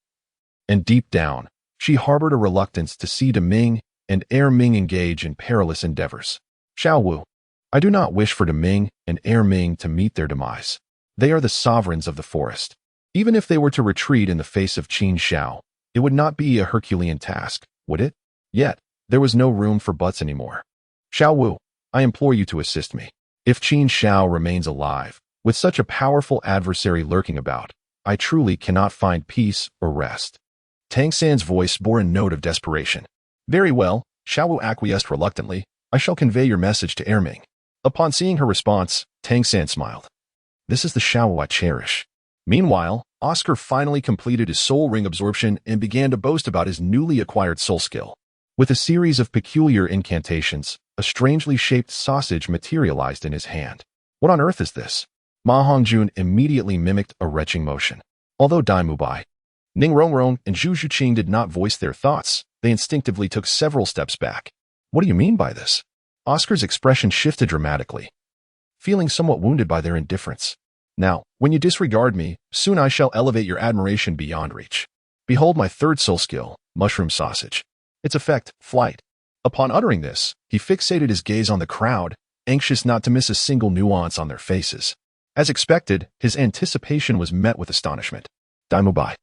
And deep down, she harbored a reluctance to see Deming and Erming engage in perilous endeavors. Xiao Wu, I do not wish for Deming and Erming to meet their demise. They are the sovereigns of the forest. Even if they were to retreat in the face of Qin Xiao, it would not be a Herculean task, would it? Yet, there was no room for buts anymore. Xiao Wu, I implore you to assist me. If Qin Xiao remains alive, with such a powerful adversary lurking about, I truly cannot find peace or rest. Tang San's voice bore a note of desperation. Very well, Xiao Wu acquiesced reluctantly. I shall convey your message to Erming. Upon seeing her response, Tang San smiled. This is the Xiao Wu I cherish. Meanwhile, Oscar finally completed his soul ring absorption and began to boast about his newly acquired soul skill. With a series of peculiar incantations, a strangely shaped sausage materialized in his hand. What on earth is this? Ma Hongjun immediately mimicked a retching motion. Although Dai Mubai, Ning Rongrong and Zhu Zhuqing did not voice their thoughts, they instinctively took several steps back. What do you mean by this? Oscar's expression shifted dramatically, feeling somewhat wounded by their indifference. Now, when you disregard me, soon I shall elevate your admiration beyond reach. Behold my third soul skill, Mushroom Sausage. Its effect, flight. Upon uttering this, he fixated his gaze on the crowd, anxious not to miss a single nuance on their faces. As expected, his anticipation was met with astonishment. Daimubai,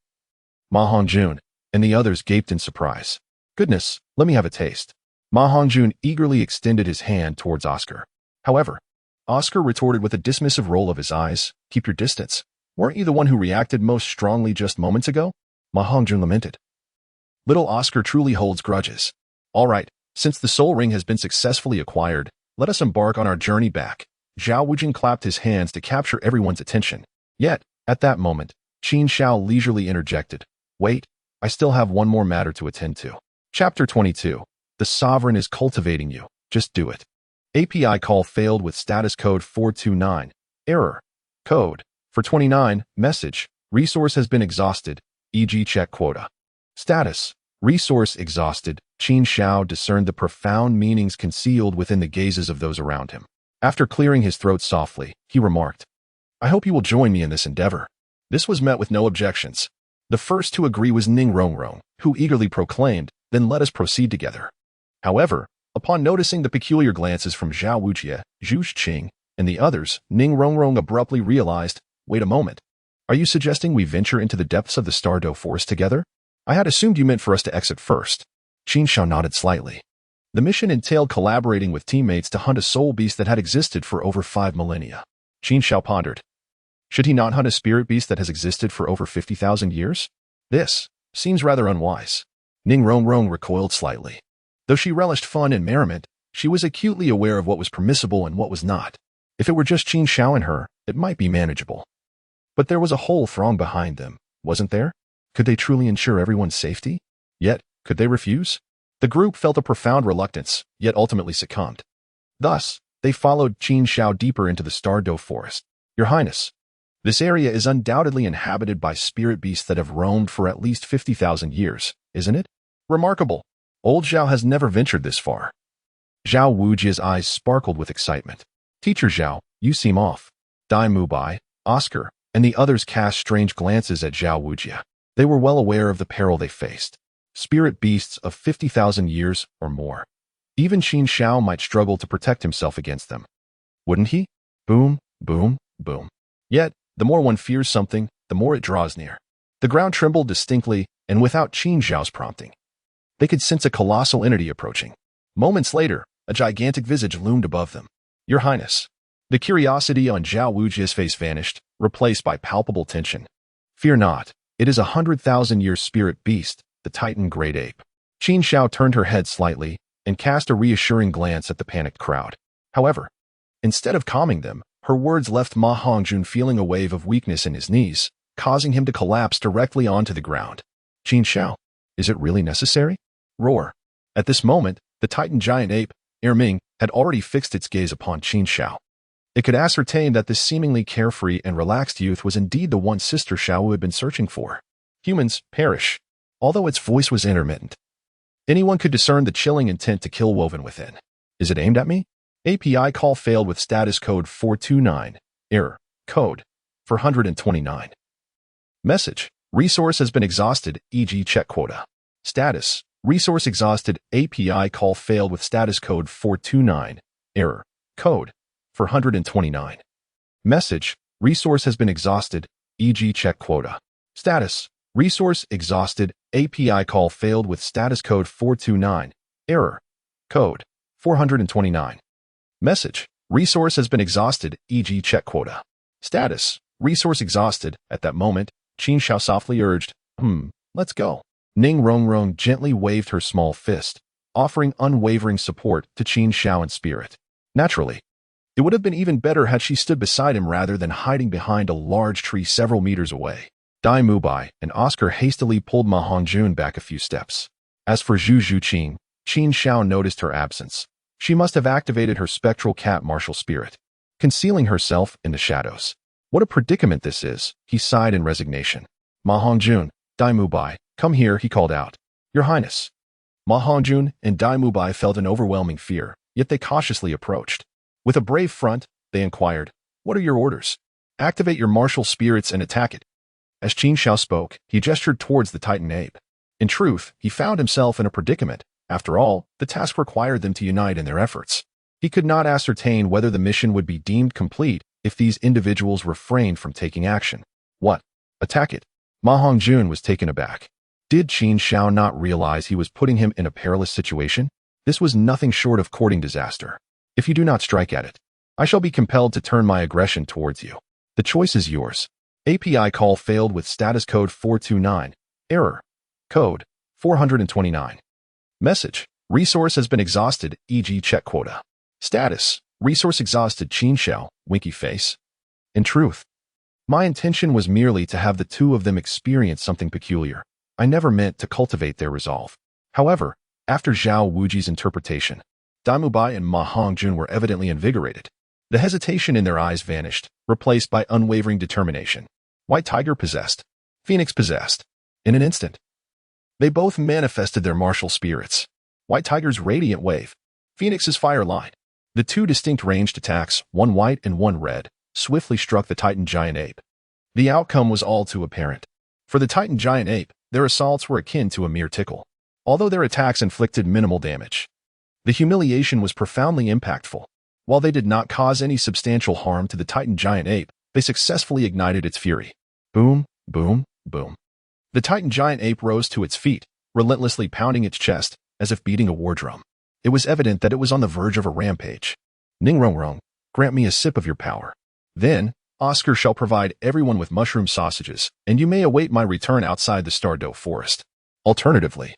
Ma Hongjun, and the others gaped in surprise. Goodness, let me have a taste. Ma Hongjun eagerly extended his hand towards Oscar. However, Oscar retorted with a dismissive roll of his eyes. Keep your distance. Weren't you the one who reacted most strongly just moments ago? Ma Hongjun lamented. Little Oscar truly holds grudges. All right, since the soul ring has been successfully acquired, let us embark on our journey back. Zhao Wujing clapped his hands to capture everyone's attention. Yet, at that moment, Qin Xiao leisurely interjected. Wait, I still have one more matter to attend to. Chapter 22. The Sovereign is cultivating you. Just do it. API call failed with status code 429. Error. Code. For 29. Message. Resource has been exhausted, e.g. check quota. Status. Resource exhausted. Qin Xiao discerned the profound meanings concealed within the gazes of those around him. After clearing his throat softly, he remarked, I hope you will join me in this endeavor. This was met with no objections. The first to agree was Ning Rongrong, who eagerly proclaimed, "Then let us proceed together." However, upon noticing the peculiar glances from Zhao Wujie, Zhu Qing, and the others, Ning Rongrong abruptly realized, "Wait a moment. Are you suggesting we venture into the depths of the Stardo Forest together? I had assumed you meant for us to exit first." Qin Xiao nodded slightly. The mission entailed collaborating with teammates to hunt a soul beast that had existed for over 5 millennia. Qin Xiao pondered. Should he not hunt a spirit beast that has existed for over 50,000 years? This seems rather unwise. Ning Rongrong recoiled slightly. Though she relished fun and merriment, she was acutely aware of what was permissible and what was not. If it were just Qin Xiao and her, it might be manageable. But there was a whole throng behind them, wasn't there? Could they truly ensure everyone's safety? Yet, could they refuse? The group felt a profound reluctance, yet ultimately succumbed. Thus, they followed Qin Xiao deeper into the Stardo Forest. "Your Highness, this area is undoubtedly inhabited by spirit beasts that have roamed for at least 50,000 years, isn't it? Remarkable. Old Zhao has never ventured this far." Zhao Wujie's eyes sparkled with excitement. "Teacher Zhao, you seem off." Dai Mubai, Oscar, and the others cast strange glances at Zhao Wujie. They were well aware of the peril they faced. Spirit beasts of 50,000 years or more. Even Qin Xiao might struggle to protect himself against them. Wouldn't he? Boom, boom, boom. Yet, the more one fears something, the more it draws near. The ground trembled distinctly, and without Qin Xiao's prompting. They could sense a colossal entity approaching. Moments later, a gigantic visage loomed above them. "Your Highness." The curiosity on Zhao Wujie's face vanished, replaced by palpable tension. "Fear not. It is a 100,000-year spirit beast, the Titan Great Ape." Qin Xiao turned her head slightly and cast a reassuring glance at the panicked crowd. However, instead of calming them, her words left Ma Hongjun feeling a wave of weakness in his knees, causing him to collapse directly onto the ground. "Qin Xiao, is it really necessary?" Roar. At this moment, the Titan giant ape, Erming, had already fixed its gaze upon Qin Xiao. It could ascertain that this seemingly carefree and relaxed youth was indeed the one Sister Xiao had been searching for. "Humans, perish." Although its voice was intermittent, anyone could discern the chilling intent to kill woven within. "Is it aimed at me?" API call failed with status code 429. Error. Code 429. Message. Resource has been exhausted, e.g. check quota. Status. Resource exhausted. API call failed with status code 429. Error. Code 429. Message. Resource has been exhausted, e.g. check quota. Status. Resource exhausted. API call failed with status code 429. Error. Code 429. Message. Resource has been exhausted, e.g. check quota. Status. Resource exhausted. At that moment, Qin Xiao softly urged, let's go." Ning Rongrong gently waved her small fist, offering unwavering support to Qin Xiao in spirit. Naturally, it would have been even better had she stood beside him rather than hiding behind a large tree several meters away. Dai Mubai and Oscar hastily pulled Ma Hongjun back a few steps. As for Zhu Qing, Qin Xiao noticed her absence. She must have activated her spectral cat martial spirit, concealing herself in the shadows. "What a predicament this is," he sighed in resignation. "Ma Hongjun, Dai Mubai, come here," he called out. "Your Highness." Ma Hongjun and Dai Mubai felt an overwhelming fear, yet they cautiously approached. With a brave front, they inquired, "What are your orders?" "Activate your martial spirits and attack it." As Qin Xiao spoke, he gestured towards the Titan ape. In truth, he found himself in a predicament. After all, the task required them to unite in their efforts. He could not ascertain whether the mission would be deemed complete if these individuals refrained from taking action. "What? Attack it." Ma Hongjun was taken aback. Did Qin Xiao not realize he was putting him in a perilous situation? This was nothing short of courting disaster. "If you do not strike at it, I shall be compelled to turn my aggression towards you. The choice is yours." API call failed with status code 429. Error. Code 429. Message. Resource has been exhausted, e.g. check quota. Status. Resource exhausted. Qin Xiao, winky face. In truth, my intention was merely to have the two of them experience something peculiar. I never meant to cultivate their resolve. However, after Zhao Wujie's interpretation, Dai Mubai and Ma Hongjun were evidently invigorated. The hesitation in their eyes vanished, replaced by unwavering determination. White Tiger possessed. Phoenix possessed. In an instant, they both manifested their martial spirits. White Tiger's radiant wave. Phoenix's fire line. The two distinct ranged attacks, one white and one red, swiftly struck the Titan Giant Ape. The outcome was all too apparent. For the Titan Giant Ape, their assaults were akin to a mere tickle, although their attacks inflicted minimal damage. The humiliation was profoundly impactful. While they did not cause any substantial harm to the Titan Giant Ape, they successfully ignited its fury. Boom, boom, boom. The Titan Giant Ape rose to its feet, relentlessly pounding its chest, as if beating a war drum. It was evident that it was on the verge of a rampage. Ningrongrong, grant me a sip of your power. Then, Oscar shall provide everyone with mushroom sausages, and you may await my return outside the Stardow Forest. Alternatively,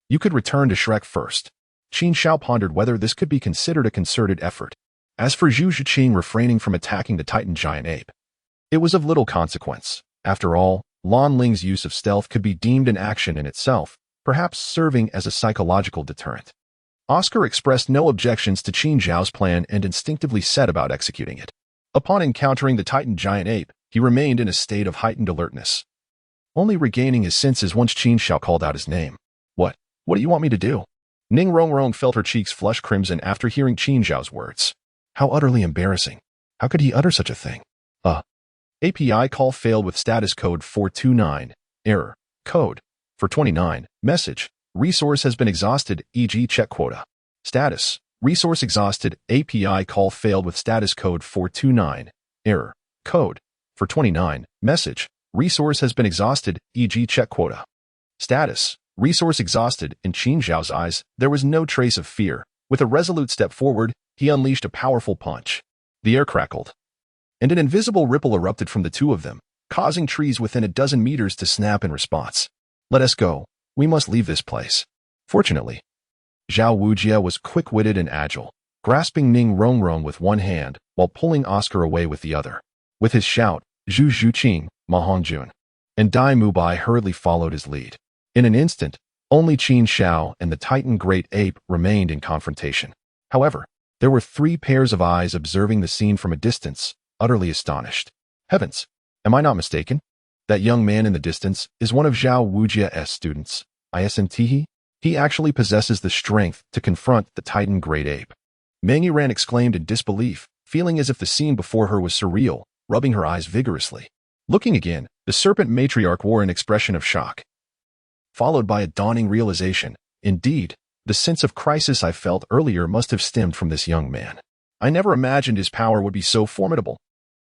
you could return to Shrek first. Qin Xiao pondered whether this could be considered a concerted effort. As for Zhu Zhiqing refraining from attacking the Titan Giant Ape, it was of little consequence. After all, Lan Ling's use of stealth could be deemed an action in itself, perhaps serving as a psychological deterrent. Oscar expressed no objections to Qin Xiao's plan and instinctively set about executing it. Upon encountering the Titan Giant Ape, he remained in a state of heightened alertness, only regaining his senses once Qin Xiao called out his name. What do you want me to do? Ningrongrong felt her cheeks flush crimson after hearing Qin Xiao's words. How utterly embarrassing. How could he utter such a thing? API call failed with status code 429. Error. Code. 429. Message. Resource has been exhausted, e.g. check quota. Status. Resource exhausted. API call failed with status code 429. Error. Code. 429. Message. Resource has been exhausted, e.g. check quota. Status. Resource exhausted. In Qin Xiao's eyes, there was no trace of fear. With a resolute step forward, he unleashed a powerful punch. The air crackled, and an invisible ripple erupted from the two of them, causing trees within a dozen meters to snap in response. Let us go. We must leave this place. Fortunately, Zhao Wujie was quick-witted and agile, grasping Ningrongrong with one hand while pulling Oscar away with the other. With his shout, Zhu Zhiqing, Ma Hongjun, and Dai Mubai hurriedly followed his lead. In an instant, only Qin Xiao and the Titan Great Ape remained in confrontation. However, there were 3 pairs of eyes observing the scene from a distance, utterly astonished. Heavens, am I not mistaken? That young man in the distance is one of Zhao Wujie's students. Isn't he? He actually possesses the strength to confront the Titan Great Ape. Meng Yiran exclaimed in disbelief, feeling as if the scene before her was surreal, rubbing her eyes vigorously. Looking again, the Serpent Matriarch wore an expression of shock, followed by a dawning realization. Indeed, the sense of crisis I felt earlier must have stemmed from this young man. I never imagined his power would be so formidable.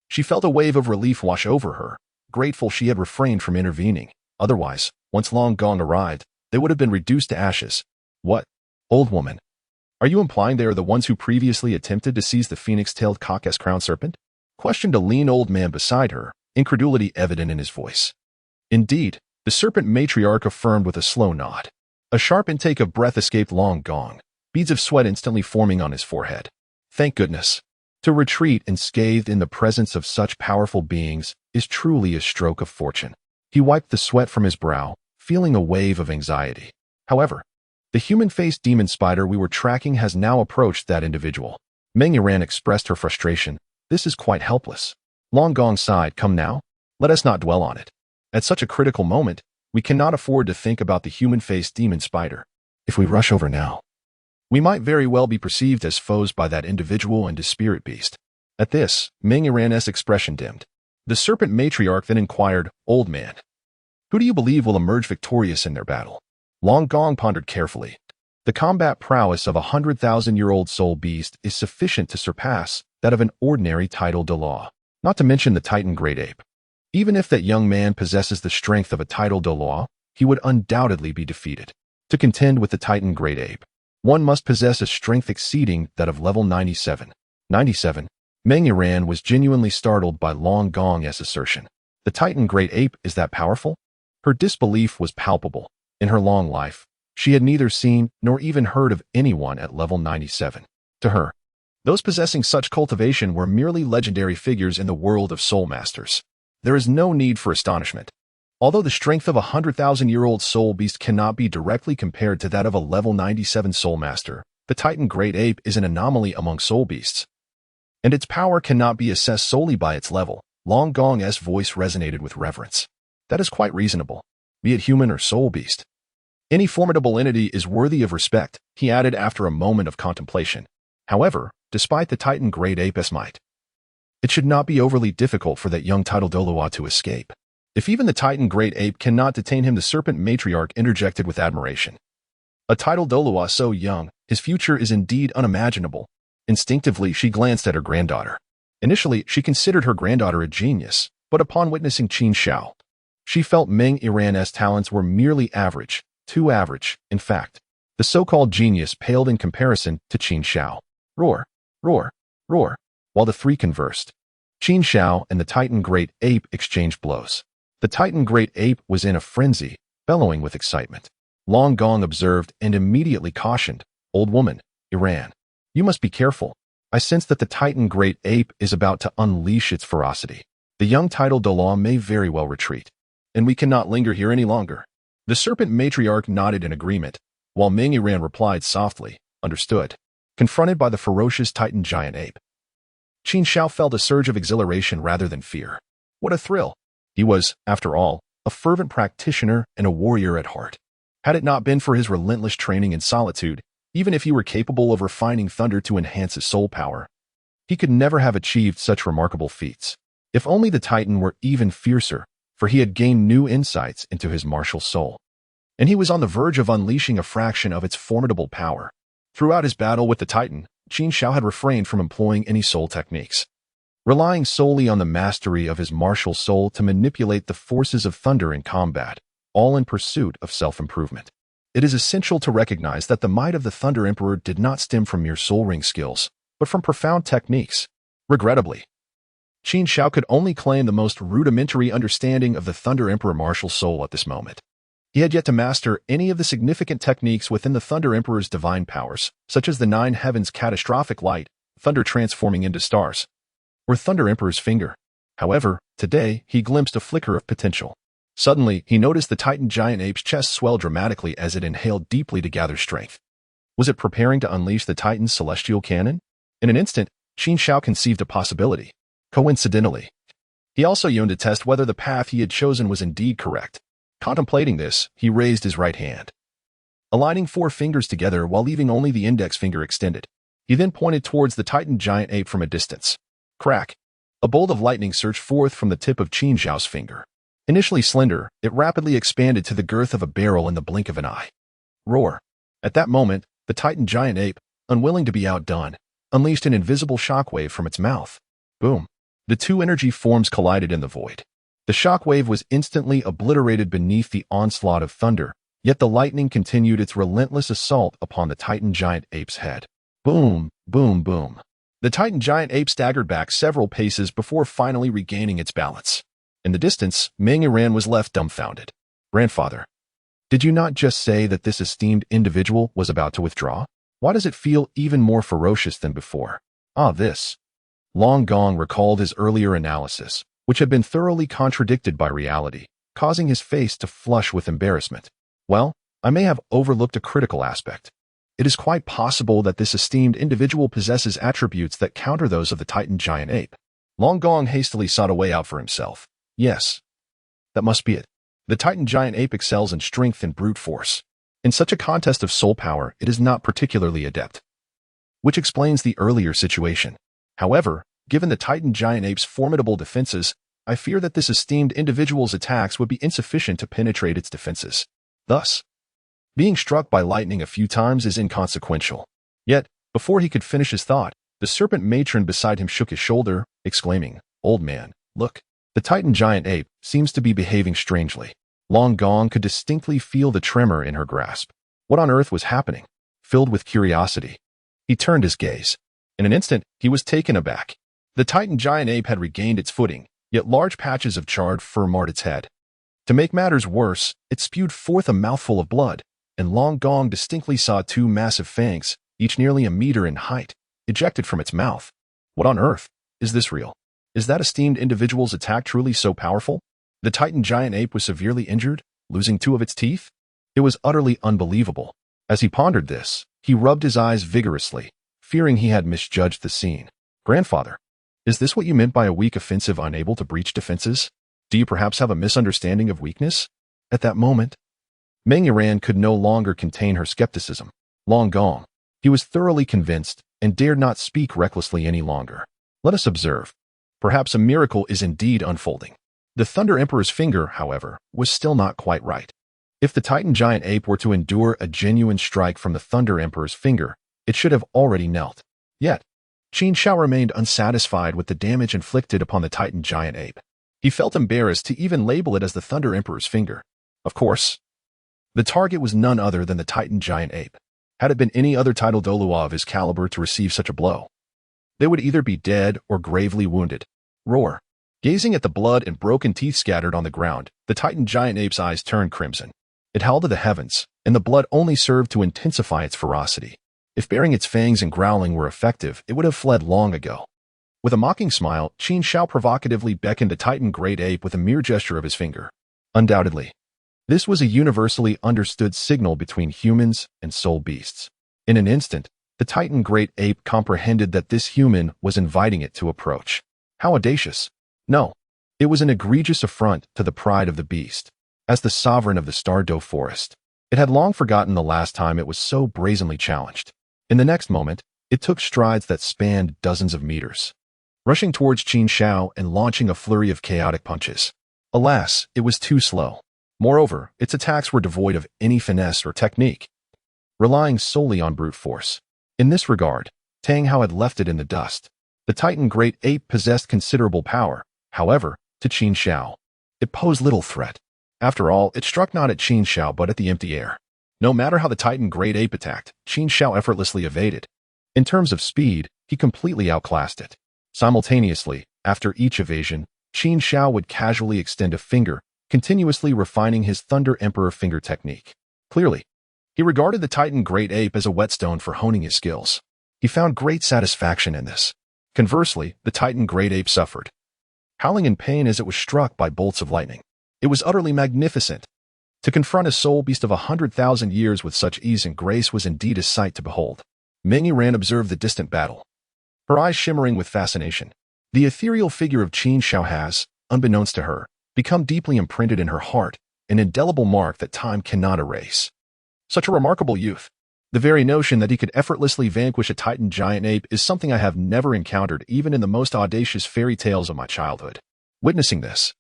She felt a wave of relief wash over her, grateful she had refrained from intervening. Otherwise, once Long Gong arrived, they would have been reduced to ashes. What? Old woman, are you implying they are the ones who previously attempted to seize the phoenix-tailed cock-s crown serpent? Questioned a lean old man beside her, incredulity evident in his voice. Indeed, the Serpent Matriarch affirmed with a slow nod. A sharp intake of breath escaped Long Gong, beads of sweat instantly forming on his forehead. Thank goodness. To retreat unscathed in the presence of such powerful beings is truly a stroke of fortune. He wiped the sweat from his brow, feeling a wave of anxiety. However, the human-faced demon spider we were tracking has now approached that individual. Meng Yiran expressed her frustration. This is quite helpless. Long Gong sighed. Come now, let us not dwell on it. At such a critical moment, we cannot afford to think about the human-faced demon spider. If we rush over now, we might very well be perceived as foes by that individual and his spirit beast. At this, Meng Yiran's expression dimmed. The Serpent Matriarch then inquired, Old man, who do you believe will emerge victorious in their battle? Long Gong pondered carefully. The combat prowess of a 100,000-year-old soul beast is sufficient to surpass that of an ordinary Title Douluo, not to mention the Titan Great Ape. Even if that young man possesses the strength of a Title Douluo, he would undoubtedly be defeated. To contend with the Titan Great Ape, one must possess a strength exceeding that of level 97. 97? Meng Yiran was genuinely startled by Long Gong's assertion. The Titan Great Ape is that powerful? Her disbelief was palpable. In her long life, she had neither seen nor even heard of anyone at level 97. To her, those possessing such cultivation were merely legendary figures in the world of soul masters. There is no need for astonishment. Although the strength of a 100,000-year-old soul beast cannot be directly compared to that of a level 97 soul master, the Titan Great Ape is an anomaly among soul beasts, and its power cannot be assessed solely by its level. Long Gong's voice resonated with reverence. That is quite reasonable, be it human or soul beast. Any formidable entity is worthy of respect, he added after a moment of contemplation. However, despite the Titan Great Ape's might, It should not be overly difficult for that young Title Douluo to escape. If even the Titan Great Ape cannot detain him, the Serpent Matriarch interjected with admiration. A Title Douluo so young, his future is indeed unimaginable. Instinctively, she glanced at her granddaughter. Initially, she considered her granddaughter a genius, but upon witnessing Qin Xiao, she felt Meng Iran's talents were merely average, too average, in fact. The so-called genius paled in comparison to Qin Xiao. Roar, roar, roar. While the three conversed, Qin Xiao and the Titan Great Ape exchanged blows. The Titan Great Ape was in a frenzy, bellowing with excitement. Long Gong observed and immediately cautioned, "Old woman, Iran, you must be careful. I sense that the Titan Great Ape is about to unleash its ferocity. The young Title Douluo may very well retreat, and we cannot linger here any longer." The Serpent Matriarch nodded in agreement, while Meng Iran replied softly, "Understood." Confronted by the ferocious Titan Giant Ape, Qin Xiao felt a surge of exhilaration rather than fear. What a thrill! He was, after all, a fervent practitioner and a warrior at heart. Had it not been for his relentless training in solitude, even if he were capable of refining thunder to enhance his soul power, he could never have achieved such remarkable feats. If only the Titan were even fiercer, for he had gained new insights into his martial soul, and he was on the verge of unleashing a fraction of its formidable power. Throughout his battle with the Titan, Qin Xiao had refrained from employing any soul techniques, relying solely on the mastery of his martial soul to manipulate the forces of thunder in combat, all in pursuit of self-improvement. It is essential to recognize that the might of the Thunder Emperor did not stem from mere soul ring skills, but from profound techniques. Regrettably, Qin Xiao could only claim the most rudimentary understanding of the Thunder Emperor martial soul at this moment. He had yet to master any of the significant techniques within the Thunder Emperor's divine powers, such as the Nine Heavens' catastrophic light, thunder transforming into stars, or Thunder Emperor's finger. However, today, he glimpsed a flicker of potential. Suddenly, he noticed the Titan Giant Ape's chest swell dramatically as it inhaled deeply to gather strength. Was it preparing to unleash the Titan's celestial cannon? In an instant, Qin Xiao conceived a possibility. Coincidentally, he also yearned to test whether the path he had chosen was indeed correct. Contemplating this, he raised his right hand, aligning 4 fingers together while leaving only the index finger extended. He then pointed towards the Titan Giant Ape from a distance. Crack! A bolt of lightning surged forth from the tip of Qin Xiao's finger. Initially slender, it rapidly expanded to the girth of a barrel in the blink of an eye. Roar! At that moment, the Titan Giant Ape, unwilling to be outdone, unleashed an invisible shockwave from its mouth. Boom! The two energy forms collided in the void. The shockwave was instantly obliterated beneath the onslaught of thunder, yet the lightning continued its relentless assault upon the Titan Giant Ape's head. Boom, boom, boom. The Titan Giant Ape staggered back several paces before finally regaining its balance. In the distance, Meng Iran was left dumbfounded. "Grandfather, did you not just say that this esteemed individual was about to withdraw? Why does it feel even more ferocious than before?" This. Long Gong recalled his earlier analysis, which had been thoroughly contradicted by reality, causing his face to flush with embarrassment. "Well, I may have overlooked a critical aspect. It is quite possible that this esteemed individual possesses attributes that counter those of the Titan Giant Ape." Long Gong hastily sought a way out for himself. "Yes, that must be it. The Titan Giant Ape excels in strength and brute force. In such a contest of soul power, it is not particularly adept, which explains the earlier situation. However, given the Titan Giant Ape's formidable defenses, I fear that this esteemed individual's attacks would be insufficient to penetrate its defenses. Thus, being struck by lightning a few times is inconsequential." Yet, before he could finish his thought, the Serpent Matron beside him shook his shoulder, exclaiming, "Old man, look. The Titan Giant Ape seems to be behaving strangely." Long Gong could distinctly feel the tremor in her grasp. What on earth was happening? Filled with curiosity, he turned his gaze. In an instant, he was taken aback. The Titan Giant Ape had regained its footing, yet large patches of charred fur marred its head. To make matters worse, it spewed forth a mouthful of blood, and Long Gong distinctly saw 2 massive fangs, each nearly a meter in height, ejected from its mouth. What on earth? Is this real? Is that esteemed individual's attack truly so powerful? The Titan Giant Ape was severely injured, losing 2 of its teeth? It was utterly unbelievable. As he pondered this, he rubbed his eyes vigorously, fearing he had misjudged the scene. "Grandfather, is this what you meant by a weak offensive unable to breach defenses? Do you perhaps have a misunderstanding of weakness?" At that moment, Meng Iran could no longer contain her skepticism. Long Gong. He was thoroughly convinced and dared not speak recklessly any longer. "Let us observe. Perhaps a miracle is indeed unfolding. The Thunder Emperor's finger, however, was still not quite right. If the Titan Giant Ape were to endure a genuine strike from the Thunder Emperor's finger, it should have already knelt. Yet, Qin Xiao remained unsatisfied with the damage inflicted upon the Titan Giant Ape. He felt embarrassed to even label it as the Thunder Emperor's finger. Of course, the target was none other than the Titan Giant Ape. Had it been any other Title Douluo of his caliber to receive such a blow, they would either be dead or gravely wounded. Roar. Gazing at the blood and broken teeth scattered on the ground, the Titan Giant Ape's eyes turned crimson. It howled to the heavens, and the blood only served to intensify its ferocity. If baring its fangs and growling were effective, it would have fled long ago. With a mocking smile, Qin Xiao provocatively beckoned the Titan Great Ape with a mere gesture of his finger. Undoubtedly, this was a universally understood signal between humans and soul beasts. In an instant, the Titan Great Ape comprehended that this human was inviting it to approach. How audacious! No, it was an egregious affront to the pride of the beast. As the sovereign of the Star Doe Forest, it had long forgotten the last time it was so brazenly challenged. In the next moment, it took strides that spanned dozens of meters, rushing towards Qin Xiao and launching a flurry of chaotic punches. Alas, it was too slow. Moreover, its attacks were devoid of any finesse or technique, relying solely on brute force. In this regard, Tang had left it in the dust. The Titan Great Ape possessed considerable power. However, to Qin Xiao, it posed little threat. After all, it struck not at Qin Xiao but at the empty air. No matter how the Titan Great Ape attacked, Qin Xiao effortlessly evaded. In terms of speed, he completely outclassed it. Simultaneously, after each evasion, Qin Xiao would casually extend a finger, continuously refining his Thunder Emperor finger technique. Clearly, he regarded the Titan Great Ape as a whetstone for honing his skills. He found great satisfaction in this. Conversely, the Titan Great Ape suffered, howling in pain as it was struck by bolts of lightning. It was utterly magnificent. To confront a soul beast of 100,000 years with such ease and grace was indeed a sight to behold. Meng Yiran observed the distant battle, her eyes shimmering with fascination. The ethereal figure of Qin Xiao has, unbeknownst to her, become deeply imprinted in her heart, an indelible mark that time cannot erase. Such a remarkable youth. The very notion that he could effortlessly vanquish a Titan Giant Ape is something I have never encountered even in the most audacious fairy tales of my childhood. Witnessing this,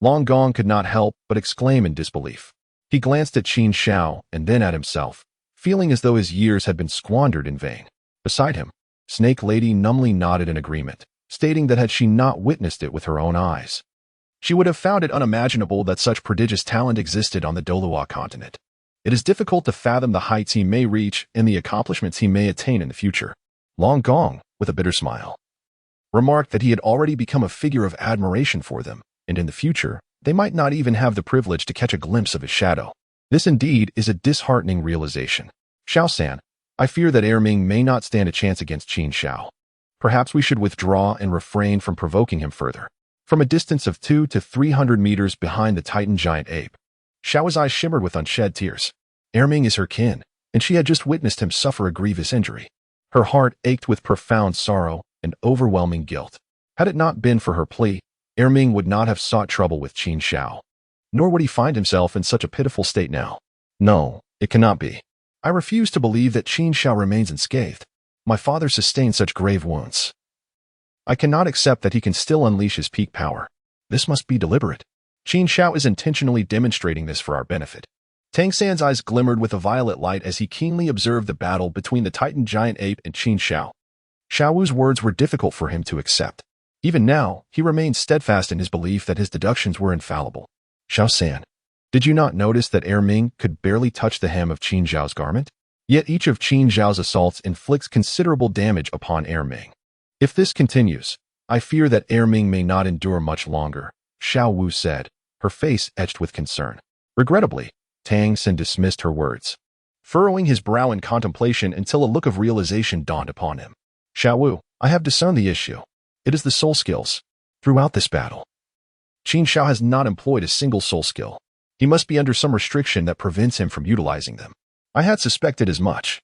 Long Gong could not help but exclaim in disbelief. He glanced at Qin Xiao and then at himself, feeling as though his years had been squandered in vain. Beside him, Snake Lady numbly nodded in agreement, stating that had she not witnessed it with her own eyes, she would have found it unimaginable that such prodigious talent existed on the Douluo Continent. It is difficult to fathom the heights he may reach and the accomplishments he may attain in the future. Long Gong, with a bitter smile, remarked that he had already become a figure of admiration for them, and in the future, they might not even have the privilege to catch a glimpse of his shadow. This indeed is a disheartening realization. Xiao-san, I fear that Ming may not stand a chance against Qin Xiao. Perhaps we should withdraw and refrain from provoking him further. From a distance of 200 to 300 meters behind the Titan Giant Ape, Xiao's eyes shimmered with unshed tears. Ming is her kin, and she had just witnessed him suffer a grievous injury. Her heart ached with profound sorrow and overwhelming guilt. Had it not been for her plea, Ming would not have sought trouble with Qin Xiao. Nor would he find himself in such a pitiful state now. No, it cannot be. I refuse to believe that Qin Xiao remains unscathed. My father sustained such grave wounds. I cannot accept that he can still unleash his peak power. This must be deliberate. Qin Xiao is intentionally demonstrating this for our benefit. Tang San's eyes glimmered with a violet light as he keenly observed the battle between the Titan Giant Ape and Qin Xiao. Xiao Wu's words were difficult for him to accept. Even now, he remained steadfast in his belief that his deductions were infallible. Xiao-san, did you not notice that Ming could barely touch the hem of Qin Xiao's garment? Yet each of Qin Xiao's assaults inflicts considerable damage upon Ming. If this continues, I fear that Ming may not endure much longer, Xiao Wu said, her face etched with concern. Regrettably, Tang San dismissed her words, furrowing his brow in contemplation until a look of realization dawned upon him. Xiao Wu, I have discerned the issue. It is the soul skills. Throughout this battle, Qin Xiao has not employed a single soul skill. He must be under some restriction that prevents him from utilizing them. I had suspected as much.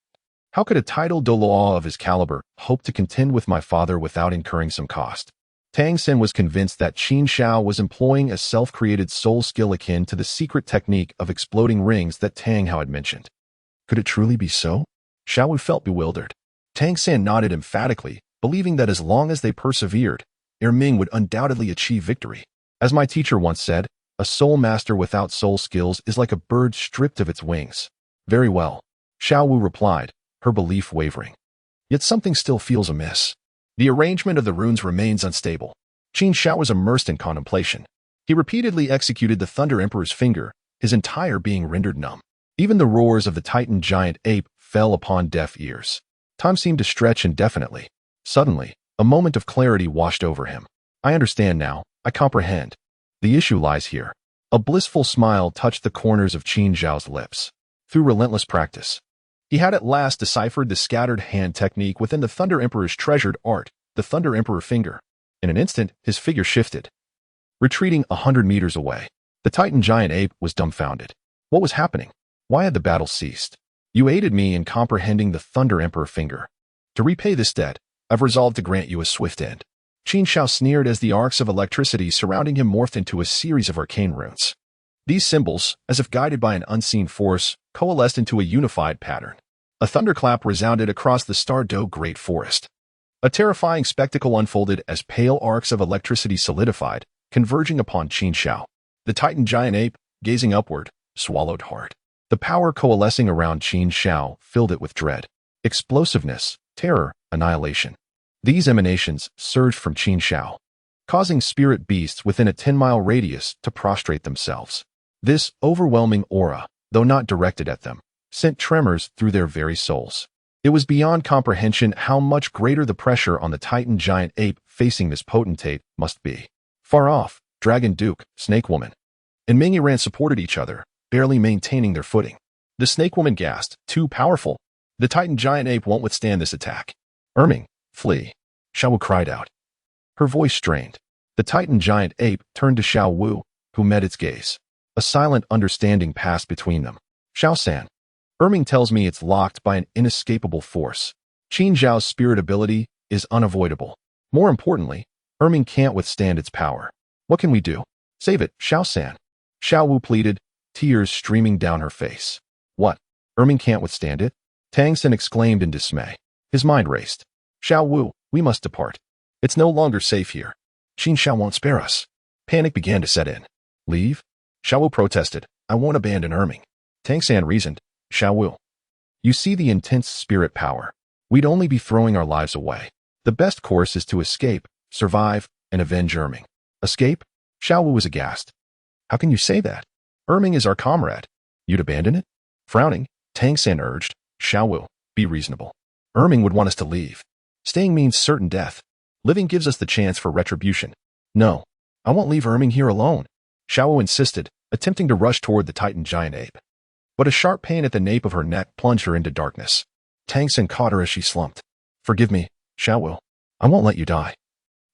How could a Title Douluo of his caliber hope to contend with my father without incurring some cost? Tang San was convinced that Qin Xiao was employing a self-created soul skill akin to the secret technique of exploding rings that Tang Hao had mentioned. Could it truly be so? Xiao Wu felt bewildered. Tang San nodded emphatically, believing that as long as they persevered, Ming would undoubtedly achieve victory. As my teacher once said, a soul master without soul skills is like a bird stripped of its wings. Very well, Xiao Wu replied, her belief wavering. Yet something still feels amiss. The arrangement of the runes remains unstable. Qin Xiao was immersed in contemplation. He repeatedly executed the Thunder Emperor's finger, his entire being rendered numb. Even the roars of the Titan giant ape fell upon deaf ears. Time seemed to stretch indefinitely. Suddenly, a moment of clarity washed over him. I understand now. I comprehend. The issue lies here. A blissful smile touched the corners of Qin Xiao's lips. Through relentless practice, he had at last deciphered the scattered hand technique within the Thunder Emperor's treasured art, the Thunder Emperor finger. In an instant, his figure shifted. Retreating 100 meters away, the Titan giant ape was dumbfounded. What was happening? Why had the battle ceased? You aided me in comprehending the Thunder Emperor finger. To repay this debt, I've resolved to grant you a swift end. Qin Xiao sneered as the arcs of electricity surrounding him morphed into a series of arcane runes. These symbols, as if guided by an unseen force, coalesced into a unified pattern. A thunderclap resounded across the Douluo Great Forest. A terrifying spectacle unfolded as pale arcs of electricity solidified, converging upon Qin Xiao. The Titan giant ape, gazing upward, swallowed hard. The power coalescing around Qin Xiao filled it with dread, explosiveness, terror, annihilation. These emanations surged from Qin Xiao, causing spirit beasts within a 10-mile radius to prostrate themselves. This overwhelming aura, though not directed at them, sent tremors through their very souls. It was beyond comprehension how much greater the pressure on the Titan giant ape facing this potentate must be. Far off, Dragon Duke, Snake Woman, and Ming Yiran supported each other, barely maintaining their footing. The Snake Woman gasped, too powerful. The Titan giant ape won't withstand this attack. Ming, flee. Xiao Wu cried out. Her voice strained. The Titan giant ape turned to Xiao Wu, who met its gaze. A silent understanding passed between them. Xiao-san. Ming tells me it's locked by an inescapable force. Qin Xiao's spirit ability is unavoidable. More importantly, Ming can't withstand its power. What can we do? Save it, Xiao-san. Xiao Wu pleaded, tears streaming down her face. What? Ming can't withstand it? Tang exclaimed in dismay. His mind raced. Xiao Wu, we must depart. It's no longer safe here. Qin Xiao won't spare us. Panic began to set in. Leave? Xiao Wu protested. I won't abandon Ming. Tang reasoned. Xiao Wu, you see the intense spirit power. We'd only be throwing our lives away. The best course is to escape, survive, and avenge Ming. Escape? Xiao Wu was aghast. How can you say that? Ming is our comrade. You'd abandon it? Frowning, Tang urged. Xiao Wu, be reasonable. Ming would want us to leave. Staying means certain death. Living gives us the chance for retribution. No, I won't leave Ming here alone. Xiao Wu insisted, attempting to rush toward the Titan giant ape. But a sharp pain at the nape of her neck plunged her into darkness. Tang caught her as she slumped. Forgive me, Xiao Wu. I won't let you die.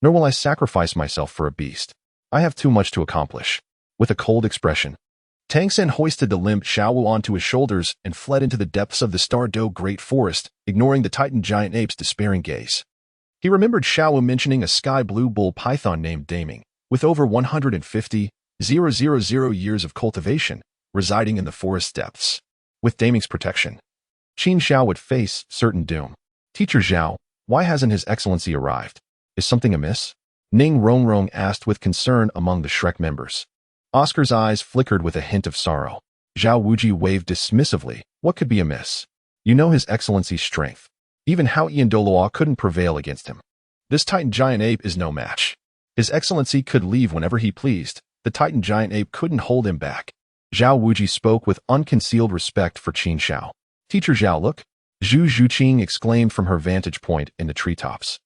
Nor will I sacrifice myself for a beast. I have too much to accomplish. With a cold expression, Tang hoisted the limp Xiao Wu onto his shoulders and fled into the depths of the Douluo Great Forest, ignoring the Titan giant ape's despairing gaze. He remembered Xiao Wu mentioning a sky-blue bull python named Daming, with over 150,000 years of cultivation, residing in the forest depths. With Daming's protection, Qin Xiao would face certain doom. Teacher Zhao, why hasn't His Excellency arrived? Is something amiss? Ning Rongrong asked with concern among the Shrek members. Oscar's eyes flickered with a hint of sorrow. Zhao Wuji waved dismissively. What could be amiss? You know His Excellency's strength. Even Haotian Douluo couldn't prevail against him. This Titan giant ape is no match. His Excellency could leave whenever he pleased. The Titan giant ape couldn't hold him back. Zhao Wuji spoke with unconcealed respect for Qin Xiao. Teacher Zhao, look. Zhu Zhuqing exclaimed from her vantage point in the treetops.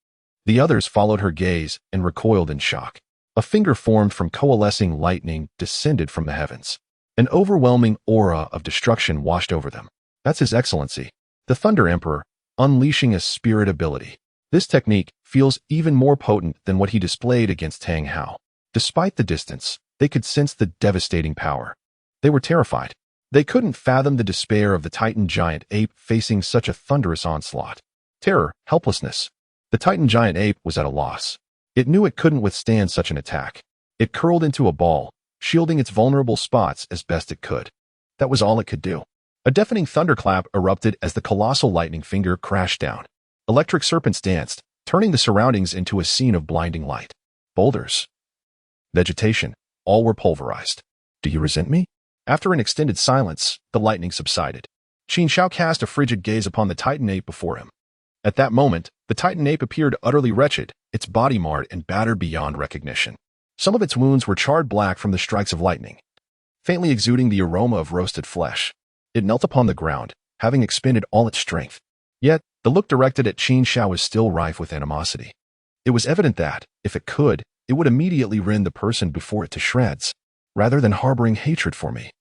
The others followed her gaze and recoiled in shock. A finger formed from coalescing lightning descended from the heavens. An overwhelming aura of destruction washed over them. That's His Excellency, the Thunder Emperor, unleashing a spirit ability. This technique feels even more potent than what he displayed against Tang Hao. Despite the distance, they could sense the devastating power. They were terrified. They couldn't fathom the despair of the Titan giant ape facing such a thunderous onslaught. Terror, helplessness. The Titan giant ape was at a loss. It knew it couldn't withstand such an attack. It curled into a ball, shielding its vulnerable spots as best it could. That was all it could do. A deafening thunderclap erupted as the colossal lightning finger crashed down. Electric serpents danced, turning the surroundings into a scene of blinding light. boulders, vegetation, all were pulverized. Do you resent me? After an extended silence, the lightning subsided. Qin Xiao cast a frigid gaze upon the Titan Ape before him. At that moment, the Titan Ape appeared utterly wretched, its body marred and battered beyond recognition. Some of its wounds were charred black from the strikes of lightning, faintly exuding the aroma of roasted flesh. It knelt upon the ground, having expended all its strength. Yet, the look directed at Qin Xiao was still rife with animosity. It was evident that, if it could, it would immediately rend the person before it to shreds, rather than harboring hatred for me.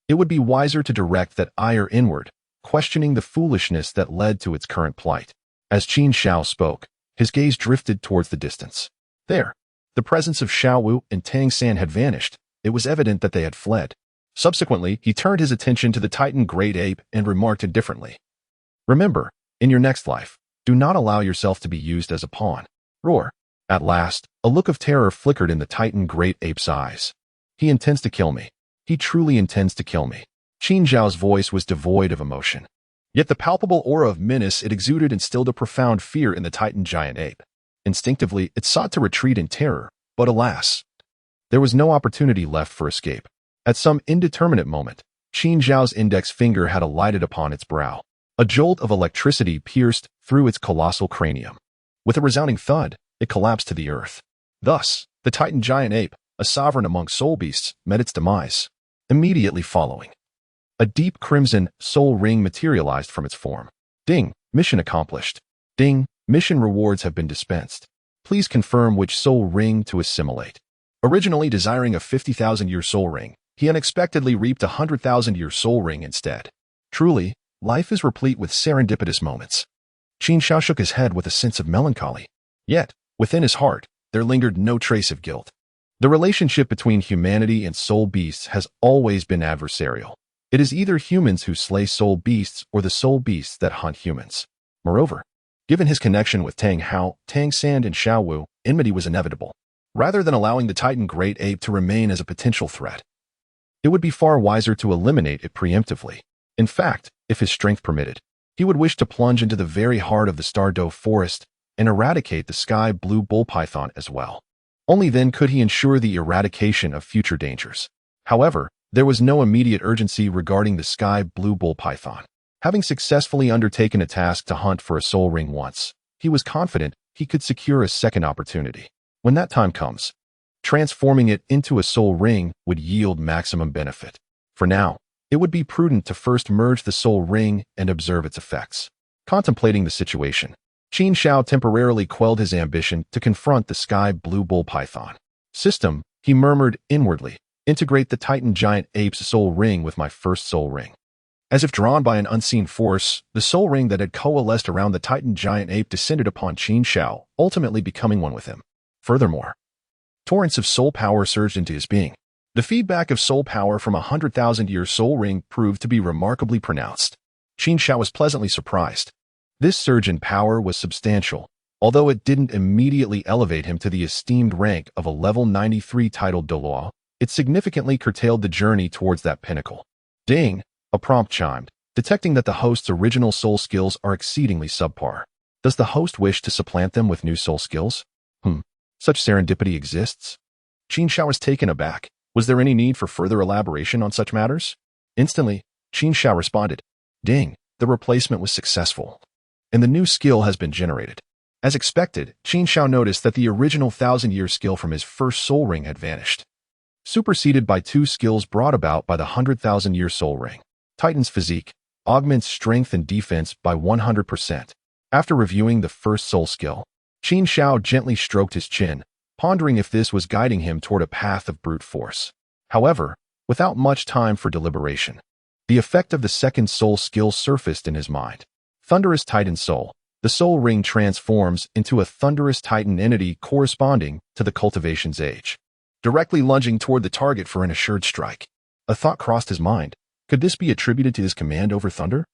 It would be wiser to direct that ire inward, questioning the foolishness that led to its current plight. As Qin Xiao spoke, his gaze drifted towards the distance. There, the presence of Xiao Wu and Tang San had vanished. It was evident that they had fled. Subsequently, he turned his attention to the Titan Great Ape and remarked indifferently, "Remember, in your next life, do not allow yourself to be used as a pawn." Roar. At last, a look of terror flickered in the Titan Great Ape's eyes. He intends to kill me. He truly intends to kill me. Qin Xiao's voice was devoid of emotion. Yet the palpable aura of menace it exuded instilled a profound fear in the Titan giant ape. Instinctively, it sought to retreat in terror, but alas, there was no opportunity left for escape. At some indeterminate moment, Qin Xiao's index finger had alighted upon its brow. A jolt of electricity pierced through its colossal cranium. With a resounding thud, it collapsed to the earth. Thus, the Titan giant ape, a sovereign among soul beasts, met its demise. Immediately following, a deep crimson soul ring materialized from its form. Ding, mission accomplished. Ding, mission rewards have been dispensed. Please confirm which soul ring to assimilate. Originally desiring a 50,000-year soul ring, he unexpectedly reaped a 100,000-year soul ring instead. Truly, life is replete with serendipitous moments. Qin Xiao shook his head with a sense of melancholy. Yet, within his heart, there lingered no trace of guilt. The relationship between humanity and soul beasts has always been adversarial. It is either humans who slay soul beasts or the soul beasts that hunt humans. Moreover, given his connection with Tang Hao, Tang San, and Xiao Wu, enmity was inevitable. Rather than allowing the Titan Great Ape to remain as a potential threat, it would be far wiser to eliminate it preemptively. In fact, if his strength permitted, he would wish to plunge into the very heart of the Stardow forest and eradicate the sky blue bull python as well. Only then could he ensure the eradication of future dangers. However, there was no immediate urgency regarding the sky blue bull python. Having successfully undertaken a task to hunt for a soul ring once, he was confident he could secure a second opportunity. When that time comes, transforming it into a soul ring would yield maximum benefit. For now, it would be prudent to first merge the soul ring and observe its effects. Contemplating the situation, Qin Xiao temporarily quelled his ambition to confront the sky blue bull python. System, he murmured inwardly, integrate the Titan giant ape's soul ring with my first soul ring. As if drawn by an unseen force, the soul ring that had coalesced around the Titan giant ape descended upon Qin Xiao, ultimately becoming one with him. Furthermore, torrents of soul power surged into his being. The feedback of soul power from a 100,000-year soul ring proved to be remarkably pronounced. Qin Xiao was pleasantly surprised. This surge in power was substantial, although it didn't immediately elevate him to the esteemed rank of a level 93 Title Douluo. It significantly curtailed the journey towards that pinnacle. Ding! A prompt chimed, detecting that the host's original soul skills are exceedingly subpar. Does the host wish to supplant them with new soul skills? Such serendipity exists? Qin Xiao was taken aback. Was there any need for further elaboration on such matters? Instantly, Qin Xiao responded, Ding! The replacement was successful, and the new skill has been generated. As expected, Qin Xiao noticed that the original 1,000-year skill from his first soul ring had vanished, superseded by two skills brought about by the 100,000-year soul ring. Titan's physique augments strength and defense by 100%. After reviewing the first soul skill, Qin Xiao gently stroked his chin, pondering if this was guiding him toward a path of brute force. However, without much time for deliberation, the effect of the second soul skill surfaced in his mind. Thunderous Titan Soul. The soul ring transforms into a thunderous Titan entity corresponding to the cultivation's age, directly lunging toward the target for an assured strike. A thought crossed his mind. Could this be attributed to his command over thunder?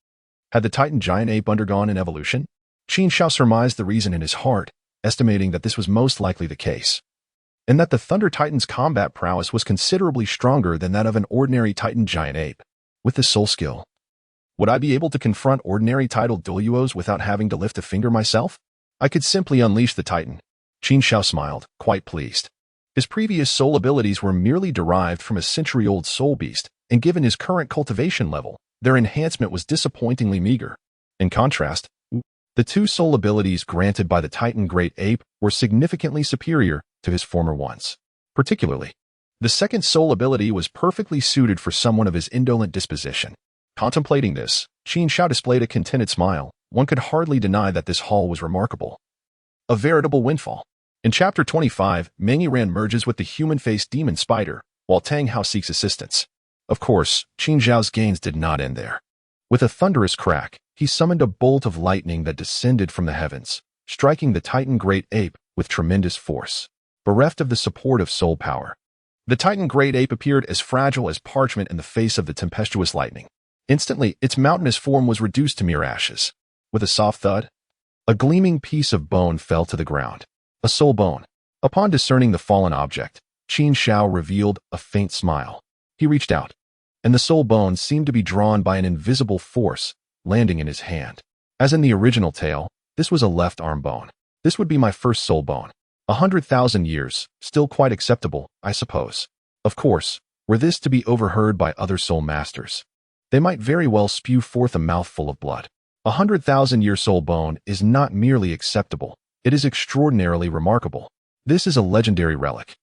Had the Titan giant ape undergone an evolution? Qin Xiao surmised the reason in his heart, estimating that this was most likely the case, and that the Thunder Titan's combat prowess was considerably stronger than that of an ordinary Titan giant ape. With this soul skill, would I be able to confront ordinary Title Douluos without having to lift a finger myself? I could simply unleash the Titan Qin Xiao smiled, quite pleased. His previous soul abilities were merely derived from a century-old soul beast, and given his current cultivation level, their enhancement was disappointingly meager. In contrast, the two soul abilities granted by the Titan Great Ape were significantly superior to his former ones. Particularly, the second soul ability was perfectly suited for someone of his indolent disposition. Contemplating this, Qin Xiao displayed a contented smile. One could hardly deny that this haul was remarkable. A veritable windfall. In Chapter 25, Meng Yiran merges with the human-faced demon spider, while Tang Hao seeks assistance. Of course, Qin Xiao's gains did not end there. With a thunderous crack, he summoned a bolt of lightning that descended from the heavens, striking the Titan Great Ape with tremendous force. Bereft of the support of soul power, the Titan Great Ape appeared as fragile as parchment in the face of the tempestuous lightning. Instantly, its mountainous form was reduced to mere ashes. With a soft thud, a gleaming piece of bone fell to the ground. A soul bone. Upon discerning the fallen object, Qin Xiao revealed a faint smile. He reached out, and the soul bone seemed to be drawn by an invisible force, landing in his hand. As in the original tale, this was a left arm bone. This would be my first soul bone. 100,000 years, still quite acceptable, I suppose. Of course, were this to be overheard by other soul masters, they might very well spew forth a mouthful of blood. 100,000-year soul bone is not merely acceptable, it is extraordinarily remarkable. This is a legendary relic.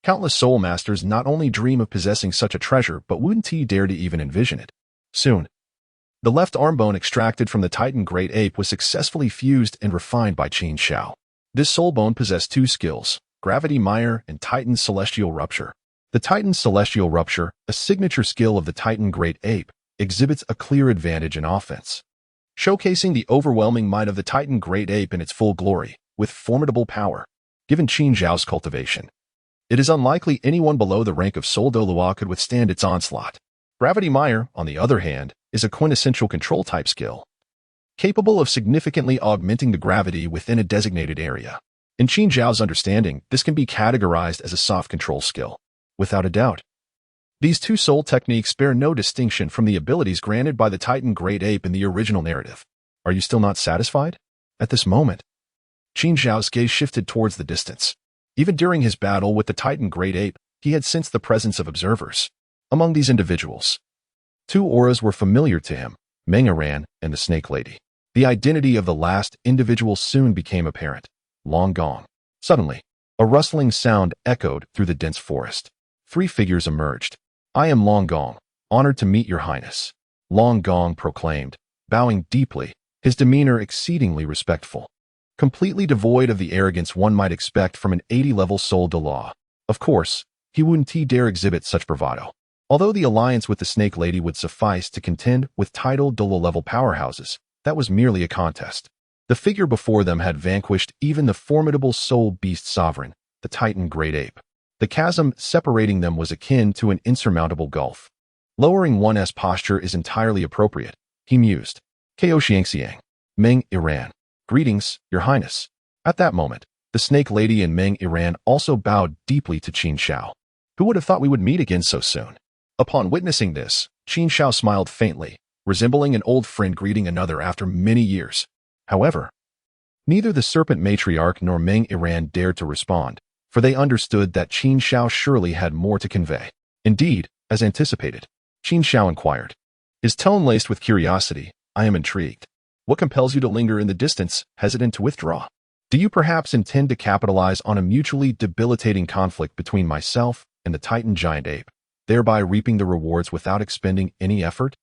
Countless soul masters not only dream of possessing such a treasure, but wouldn't dare to even envision it. Soon, the left arm bone extracted from the Titan Great Ape was successfully fused and refined by Qin Xiao. This soul bone possessed two skills, Gravity Mire and Titan Celestial Rupture. The Titan Celestial Rupture, a signature skill of the Titan Great Ape, exhibits a clear advantage in offense, showcasing the overwhelming might of the Titan Great Ape in its full glory, with formidable power. Given Qin Xiao's cultivation, it is unlikely anyone below the rank of Soul Douluo could withstand its onslaught. Gravity Mire, on the other hand, is a quintessential control-type skill, capable of significantly augmenting the gravity within a designated area. In Qin Xiao's understanding, this can be categorized as a soft control skill. Without a doubt, these two soul techniques bear no distinction from the abilities granted by the Titan Great Ape in the original narrative. Are you still not satisfied? At this moment, Qin Xiao's gaze shifted towards the distance. Even during his battle with the Titan Great Ape, he had sensed the presence of observers. Among these individuals, two auras were familiar to him, Meng Yiran and the Snake Lady. The identity of the last individual soon became apparent, Long Gong. Suddenly, a rustling sound echoed through the dense forest. Three figures emerged. I am Long Gong, honored to meet your highness, Long Gong proclaimed, bowing deeply, his demeanor exceedingly respectful, completely devoid of the arrogance one might expect from an 80-level Soul Douluo. Of course, he wouldn't dare exhibit such bravado. Although the alliance with the Snake Lady would suffice to contend with Title Douluo level powerhouses, that was merely a contest. The figure before them had vanquished even the formidable soul beast sovereign, the Titan Great Ape. The chasm separating them was akin to an insurmountable gulf. Lowering one's posture is entirely appropriate, he mused. Ko Xiangxiang, Meng Yiran. Greetings, your highness. At that moment, the Snake Lady and Meng Yiran also bowed deeply to Qin Xiao. Who would have thought we would meet again so soon? Upon witnessing this, Qin Xiao smiled faintly, resembling an old friend greeting another after many years. However, neither the Serpent Matriarch nor Meng Yiran dared to respond, for they understood that Qin Xiao surely had more to convey. Indeed, as anticipated, Qin Xiao inquired, his tone laced with curiosity, I am intrigued. What compels you to linger in the distance, hesitant to withdraw? Do you perhaps intend to capitalize on a mutually debilitating conflict between myself and the Titan Giant Ape, thereby reaping the rewards without expending any effort?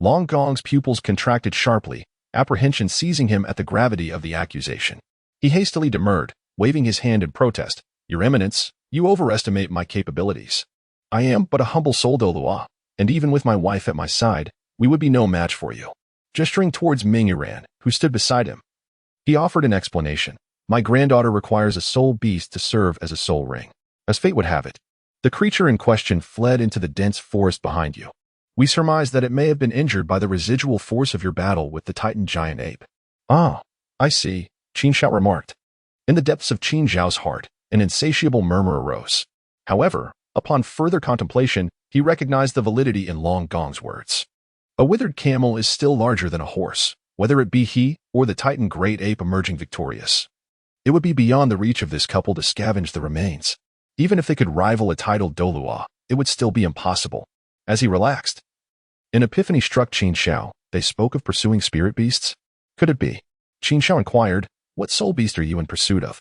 Long Gong's pupils contracted sharply, apprehension seizing him at the gravity of the accusation. He hastily demurred, waving his hand in protest. Your Eminence, you overestimate my capabilities. I am but a humble Soul Douluo, and even with my wife at my side, we would be no match for you. Gesturing towards Meng Yiran, who stood beside him, he offered an explanation. My granddaughter requires a soul beast to serve as a soul ring. As fate would have it, the creature in question fled into the dense forest behind you. We surmise that it may have been injured by the residual force of your battle with the Titan Giant Ape. Ah, I see, Qin Xiao remarked. In the depths of Qin Xiao's heart, an insatiable murmur arose. However, upon further contemplation, he recognized the validity in Long Gong's words. A withered camel is still larger than a horse, whether it be he or the Titan Great Ape emerging victorious. It would be beyond the reach of this couple to scavenge the remains. Even if they could rival a Title Douluo, it would still be impossible. As he relaxed, an epiphany struck Qin Xiao. They spoke of pursuing spirit beasts? Could it be? Qin Xiao inquired, what soul beast are you in pursuit of?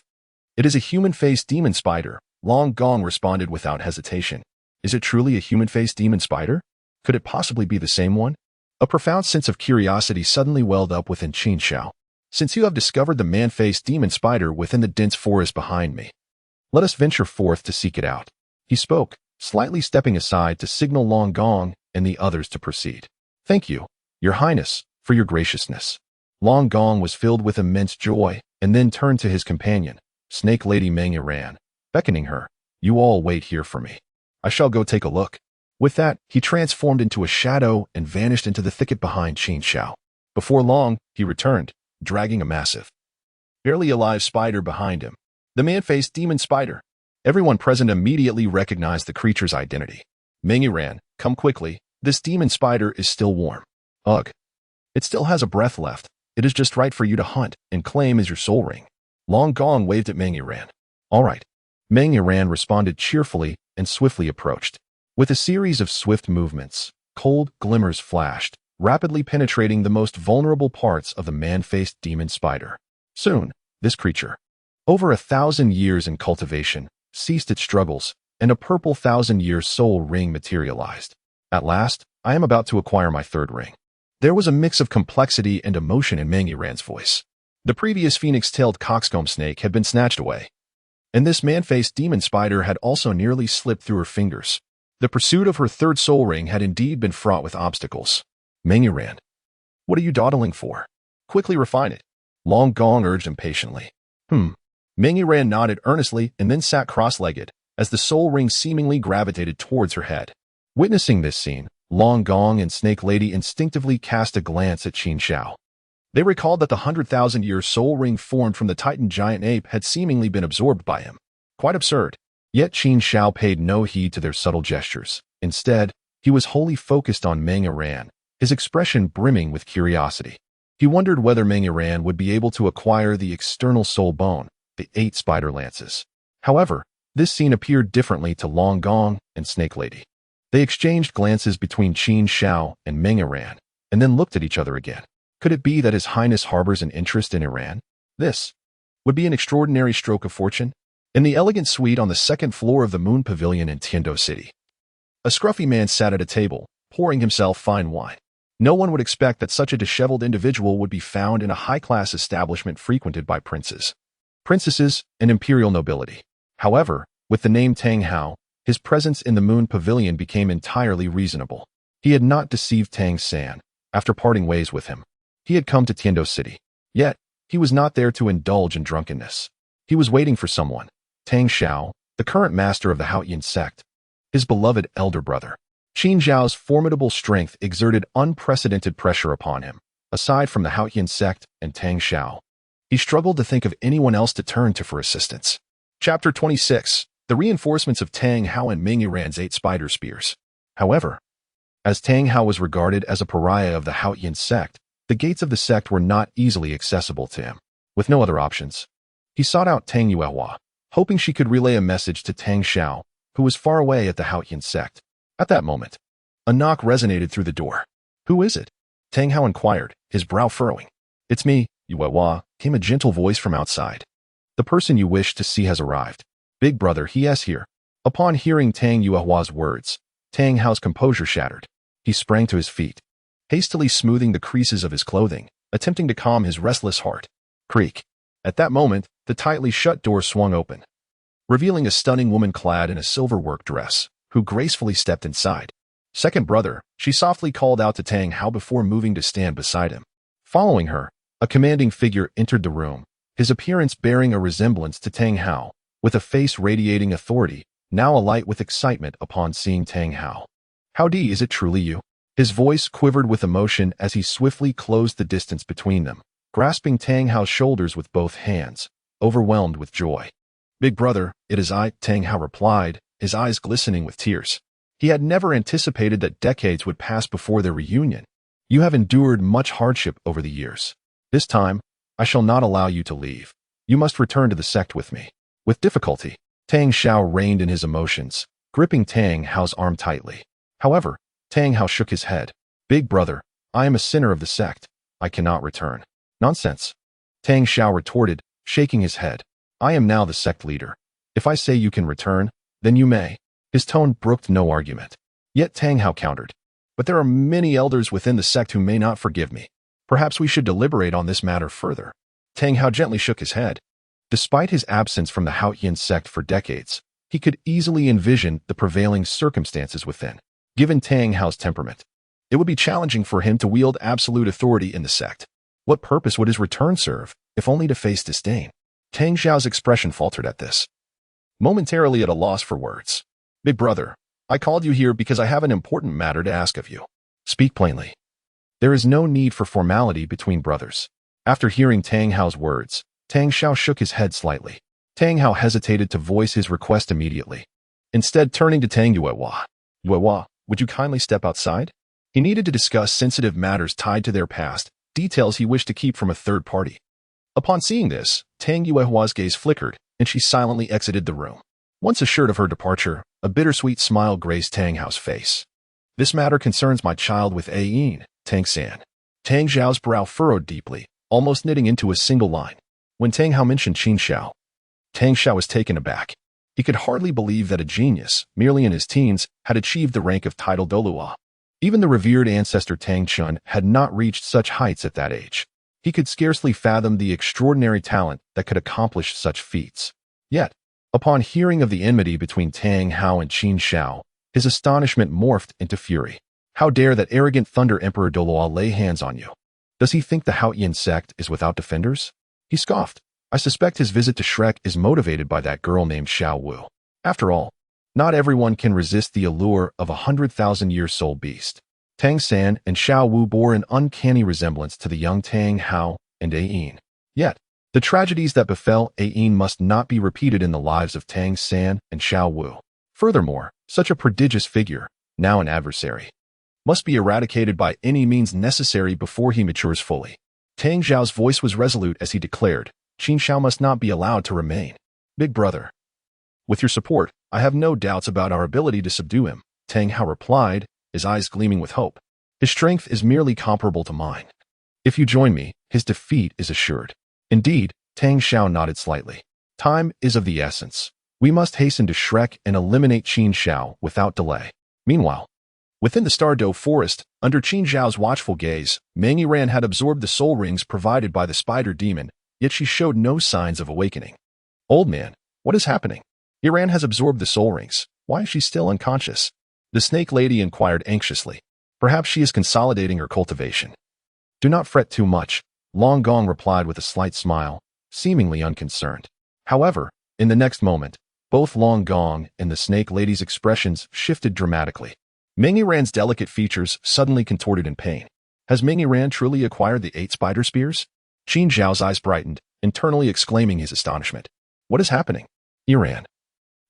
It is a human-faced demon spider. Long Gong responded without hesitation. Is it truly a human-faced demon spider? Could it possibly be the same one? A profound sense of curiosity suddenly welled up within Qin Xiao. Since you have discovered the man-faced demon spider within the dense forest behind me, let us venture forth to seek it out. He spoke, slightly stepping aside to signal Long Gong and the others to proceed. Thank you, Your Highness, for your graciousness. Long Gong was filled with immense joy and then turned to his companion, Snake Lady Meng Yiran, beckoning her. You all wait here for me. I shall go take a look. With that, he transformed into a shadow and vanished into the thicket behind Qin Xiao. Before long, he returned, dragging a massive, barely alive spider behind him. The man-faced demon spider. Everyone present immediately recognized the creature's identity. Meng Yiran, come quickly. This demon spider is still warm. Ugh. It still has a breath left. It is just right for you to hunt and claim as your soul ring. Long Gong waved at Meng Yiran. All right. Meng Yiran responded cheerfully and swiftly approached. With a series of swift movements, cold glimmers flashed, rapidly penetrating the most vulnerable parts of the man-faced demon spider. Soon, this creature, over 1,000 years in cultivation, ceased its struggles, and a purple 1,000-year soul ring materialized. At last, I am about to acquire my third ring. There was a mix of complexity and emotion in Meng Yiran's voice. The previous phoenix-tailed coxcomb snake had been snatched away, and this man-faced demon spider had also nearly slipped through her fingers. The pursuit of her third soul ring had indeed been fraught with obstacles. Meng Yiran, what are you dawdling for? Quickly refine it. Long Gong urged impatiently. Meng Yiran nodded earnestly and then sat cross-legged, as the soul ring seemingly gravitated towards her head. Witnessing this scene, Long Gong and Snake Lady instinctively cast a glance at Qin Xiao. They recalled that the 100,000-year soul ring formed from the Titan giant ape had seemingly been absorbed by him. Quite absurd. Yet Qin Xiao paid no heed to their subtle gestures. Instead, he was wholly focused on Meng Yiran, his expression brimming with curiosity. He wondered whether Meng Yiran would be able to acquire the external soul bone, the 8 spider lances. However, this scene appeared differently to Long Gong and Snake Lady. They exchanged glances between Qin Xiao and Meng Yiran, and then looked at each other again. Could it be that His Highness harbors an interest in Iran? This would be an extraordinary stroke of fortune. In the elegant suite on the second floor of the Moon Pavilion in Tiando City, a scruffy man sat at a table, pouring himself fine wine. No one would expect that such a disheveled individual would be found in a high-class establishment frequented by princes, princesses, and imperial nobility. However, with the name Tang Hao, his presence in the Moon Pavilion became entirely reasonable. He had not deceived Tang San. After parting ways with him, he had come to Tiando City. Yet, he was not there to indulge in drunkenness. He was waiting for someone. Tang Xiao, the current master of the Haotian sect, his beloved elder brother. Qin Xiao's formidable strength exerted unprecedented pressure upon him. Aside from the Haotian sect and Tang Xiao, he struggled to think of anyone else to turn to for assistance. Chapter 26. The reinforcements of Tang Hao and Meng Yiran's 8 spider spears. However, as Tang Hao was regarded as a pariah of the Haotian sect, the gates of the sect were not easily accessible to him. With no other options, he sought out Tang Yuehua, hoping she could relay a message to Tang Xiao, who was far away at the Haotian sect. At that moment, a knock resonated through the door. Who is it? Tang Hao inquired, his brow furrowing. It's me, Yuehua, came a gentle voice from outside. The person you wish to see has arrived. Big brother, he is here. Upon hearing Tang Yuehua's words, Tang Hao's composure shattered. He sprang to his feet, hastily smoothing the creases of his clothing, attempting to calm his restless heart. Creak. At that moment, the tightly shut door swung open, revealing a stunning woman clad in a silver work dress, who gracefully stepped inside. Second brother, she softly called out to Tang Hao before moving to stand beside him. Following her, a commanding figure entered the room, his appearance bearing a resemblance to Tang Hao, with a face radiating authority, now alight with excitement upon seeing Tang Hao. Howdy, is it truly you? His voice quivered with emotion as he swiftly closed the distance between them, grasping Tang Hao's shoulders with both hands, overwhelmed with joy. Big brother, it is I, Tang Hao replied, his eyes glistening with tears. He had never anticipated that decades would pass before their reunion. You have endured much hardship over the years. This time, I shall not allow you to leave. You must return to the sect with me. With difficulty, Qin Xiao reined in his emotions, gripping Tang Hao's arm tightly. However, Tang Hao shook his head. Big brother, I am a sinner of the sect. I cannot return. Nonsense. Qin Xiao retorted, shaking his head. I am now the sect leader. If I say you can return, then you may. His tone brooked no argument. Yet Tang Hao countered. But there are many elders within the sect who may not forgive me. Perhaps we should deliberate on this matter further. Tang Hao gently shook his head. Despite his absence from the Haotian sect for decades, he could easily envision the prevailing circumstances within. Given Tang Hao's temperament, it would be challenging for him to wield absolute authority in the sect. What purpose would his return serve, if only to face disdain? Qin Xiao's expression faltered at this. Momentarily at a loss for words. Big brother, I called you here because I have an important matter to ask of you. Speak plainly. There is no need for formality between brothers. After hearing Tang Hao's words, Qin Xiao shook his head slightly. Tang Hao hesitated to voice his request immediately. Instead, turning to Tang Yuehua. Yuehua, would you kindly step outside? He needed to discuss sensitive matters tied to their past, details he wished to keep from a third party. Upon seeing this, Tang Yuehua's gaze flickered, and she silently exited the room. Once assured of her departure, a bittersweet smile graced Tang Hao's face. This matter concerns my child with Ayin, Tang San. Tang Xiao's brow furrowed deeply, almost knitting into a single line. When Tang Hao mentioned Qin Xiao, Tang Xiao was taken aback. He could hardly believe that a genius, merely in his teens, had achieved the rank of Title Douluo. Even the revered ancestor Tang Chun had not reached such heights at that age. He could scarcely fathom the extraordinary talent that could accomplish such feats. Yet, upon hearing of the enmity between Tang Hao and Qin Xiao, his astonishment morphed into fury. How dare that arrogant Thunder Emperor Douluo lay hands on you? Does he think the Haotian sect is without defenders? He scoffed. I suspect his visit to Shrek is motivated by that girl named Xiao Wu. After all, not everyone can resist the allure of 100,000-year soul beast. Tang San and Xiao Wu bore an uncanny resemblance to the young Tang Hao and Ayin. Yet, the tragedies that befell Ayin must not be repeated in the lives of Tang San and Xiao Wu. Furthermore, such a prodigious figure, now an adversary, must be eradicated by any means necessary before he matures fully. Tang Xiao's voice was resolute as he declared, Qin Xiao must not be allowed to remain. Big brother. With your support, I have no doubts about our ability to subdue him, Tang Hao replied, his eyes gleaming with hope. His strength is merely comparable to mine. If you join me, his defeat is assured. Indeed, Tang Xiao nodded slightly. Time is of the essence. We must hasten to Shrek and eliminate Qin Xiao without delay. Meanwhile, within the Stardow Forest, under Qin Xiao's watchful gaze, Meng Yiran had absorbed the soul rings provided by the spider demon, yet she showed no signs of awakening. Old man, what is happening? Yiran has absorbed the soul rings. Why is she still unconscious? The snake lady inquired anxiously. Perhaps she is consolidating her cultivation. Do not fret too much, Long Gong replied with a slight smile, seemingly unconcerned. However, in the next moment, both Long Gong and the snake lady's expressions shifted dramatically. Meng Yiran's delicate features suddenly contorted in pain. Has Meng Yiran truly acquired the 8 spider spears? Qin Xiao's eyes brightened, internally exclaiming his astonishment. What is happening? Yiran.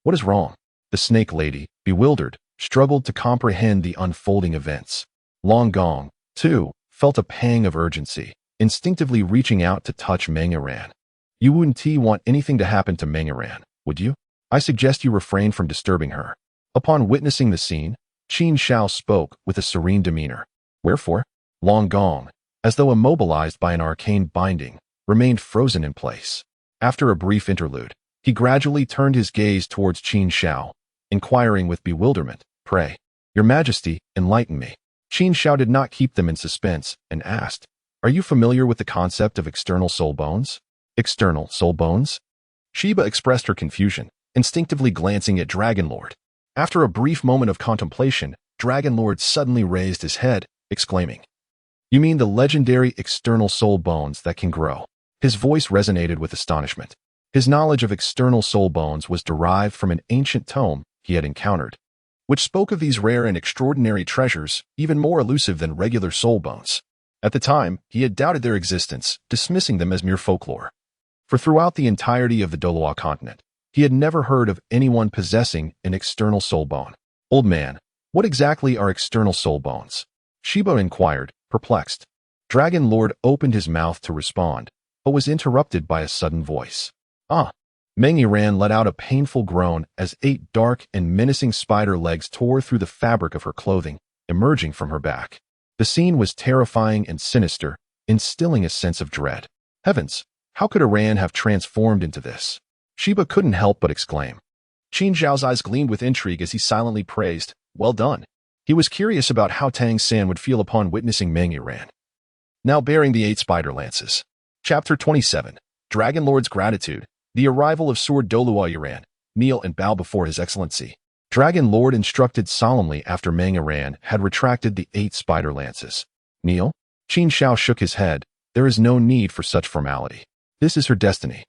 What is wrong? The snake lady, bewildered, struggled to comprehend the unfolding events. Long Gong, too, felt a pang of urgency, instinctively reaching out to touch Meng Yiran. You wouldn't want anything to happen to Meng Yiran, would you? I suggest you refrain from disturbing her. Upon witnessing the scene, Qin Xiao spoke with a serene demeanor. Wherefore? Long Gong, as though immobilized by an arcane binding, remained frozen in place. After a brief interlude, he gradually turned his gaze towards Qin Xiao, inquiring with bewilderment, Pray, Your Majesty, enlighten me. Qin Xiao did not keep them in suspense and asked, Are you familiar with the concept of external soul bones? External soul bones? Sheba expressed her confusion, instinctively glancing at Dragonlord. After a brief moment of contemplation, Dragonlord suddenly raised his head, exclaiming, You mean the legendary external soul bones that can grow? His voice resonated with astonishment. His knowledge of external soul bones was derived from an ancient tome he had encountered, which spoke of these rare and extraordinary treasures, even more elusive than regular soul bones. At the time, he had doubted their existence, dismissing them as mere folklore. For throughout the entirety of the Douluo Continent, he had never heard of anyone possessing an external soul bone. Old man, what exactly are external soul bones? Sheba inquired, perplexed. Dragon Lord opened his mouth to respond, but was interrupted by a sudden voice. Ah! Meng Yiran let out a painful groan as 8 dark and menacing spider legs tore through the fabric of her clothing, emerging from her back. The scene was terrifying and sinister, instilling a sense of dread. Heavens! How could Iran have transformed into this? Sheba couldn't help but exclaim. Qin Xiao's eyes gleamed with intrigue as he silently praised, "Well done." He was curious about how Tang San would feel upon witnessing Meng Yiran, now bearing the 8 spider lances. Chapter 27. Dragon Lord's Gratitude. The arrival of Sword Douluo Yiran. Kneel and bow before His Excellency. Dragon Lord instructed solemnly after Meng Yiran had retracted the 8 spider lances. Kneel? Qin Xiao shook his head. There is no need for such formality. This is her destiny.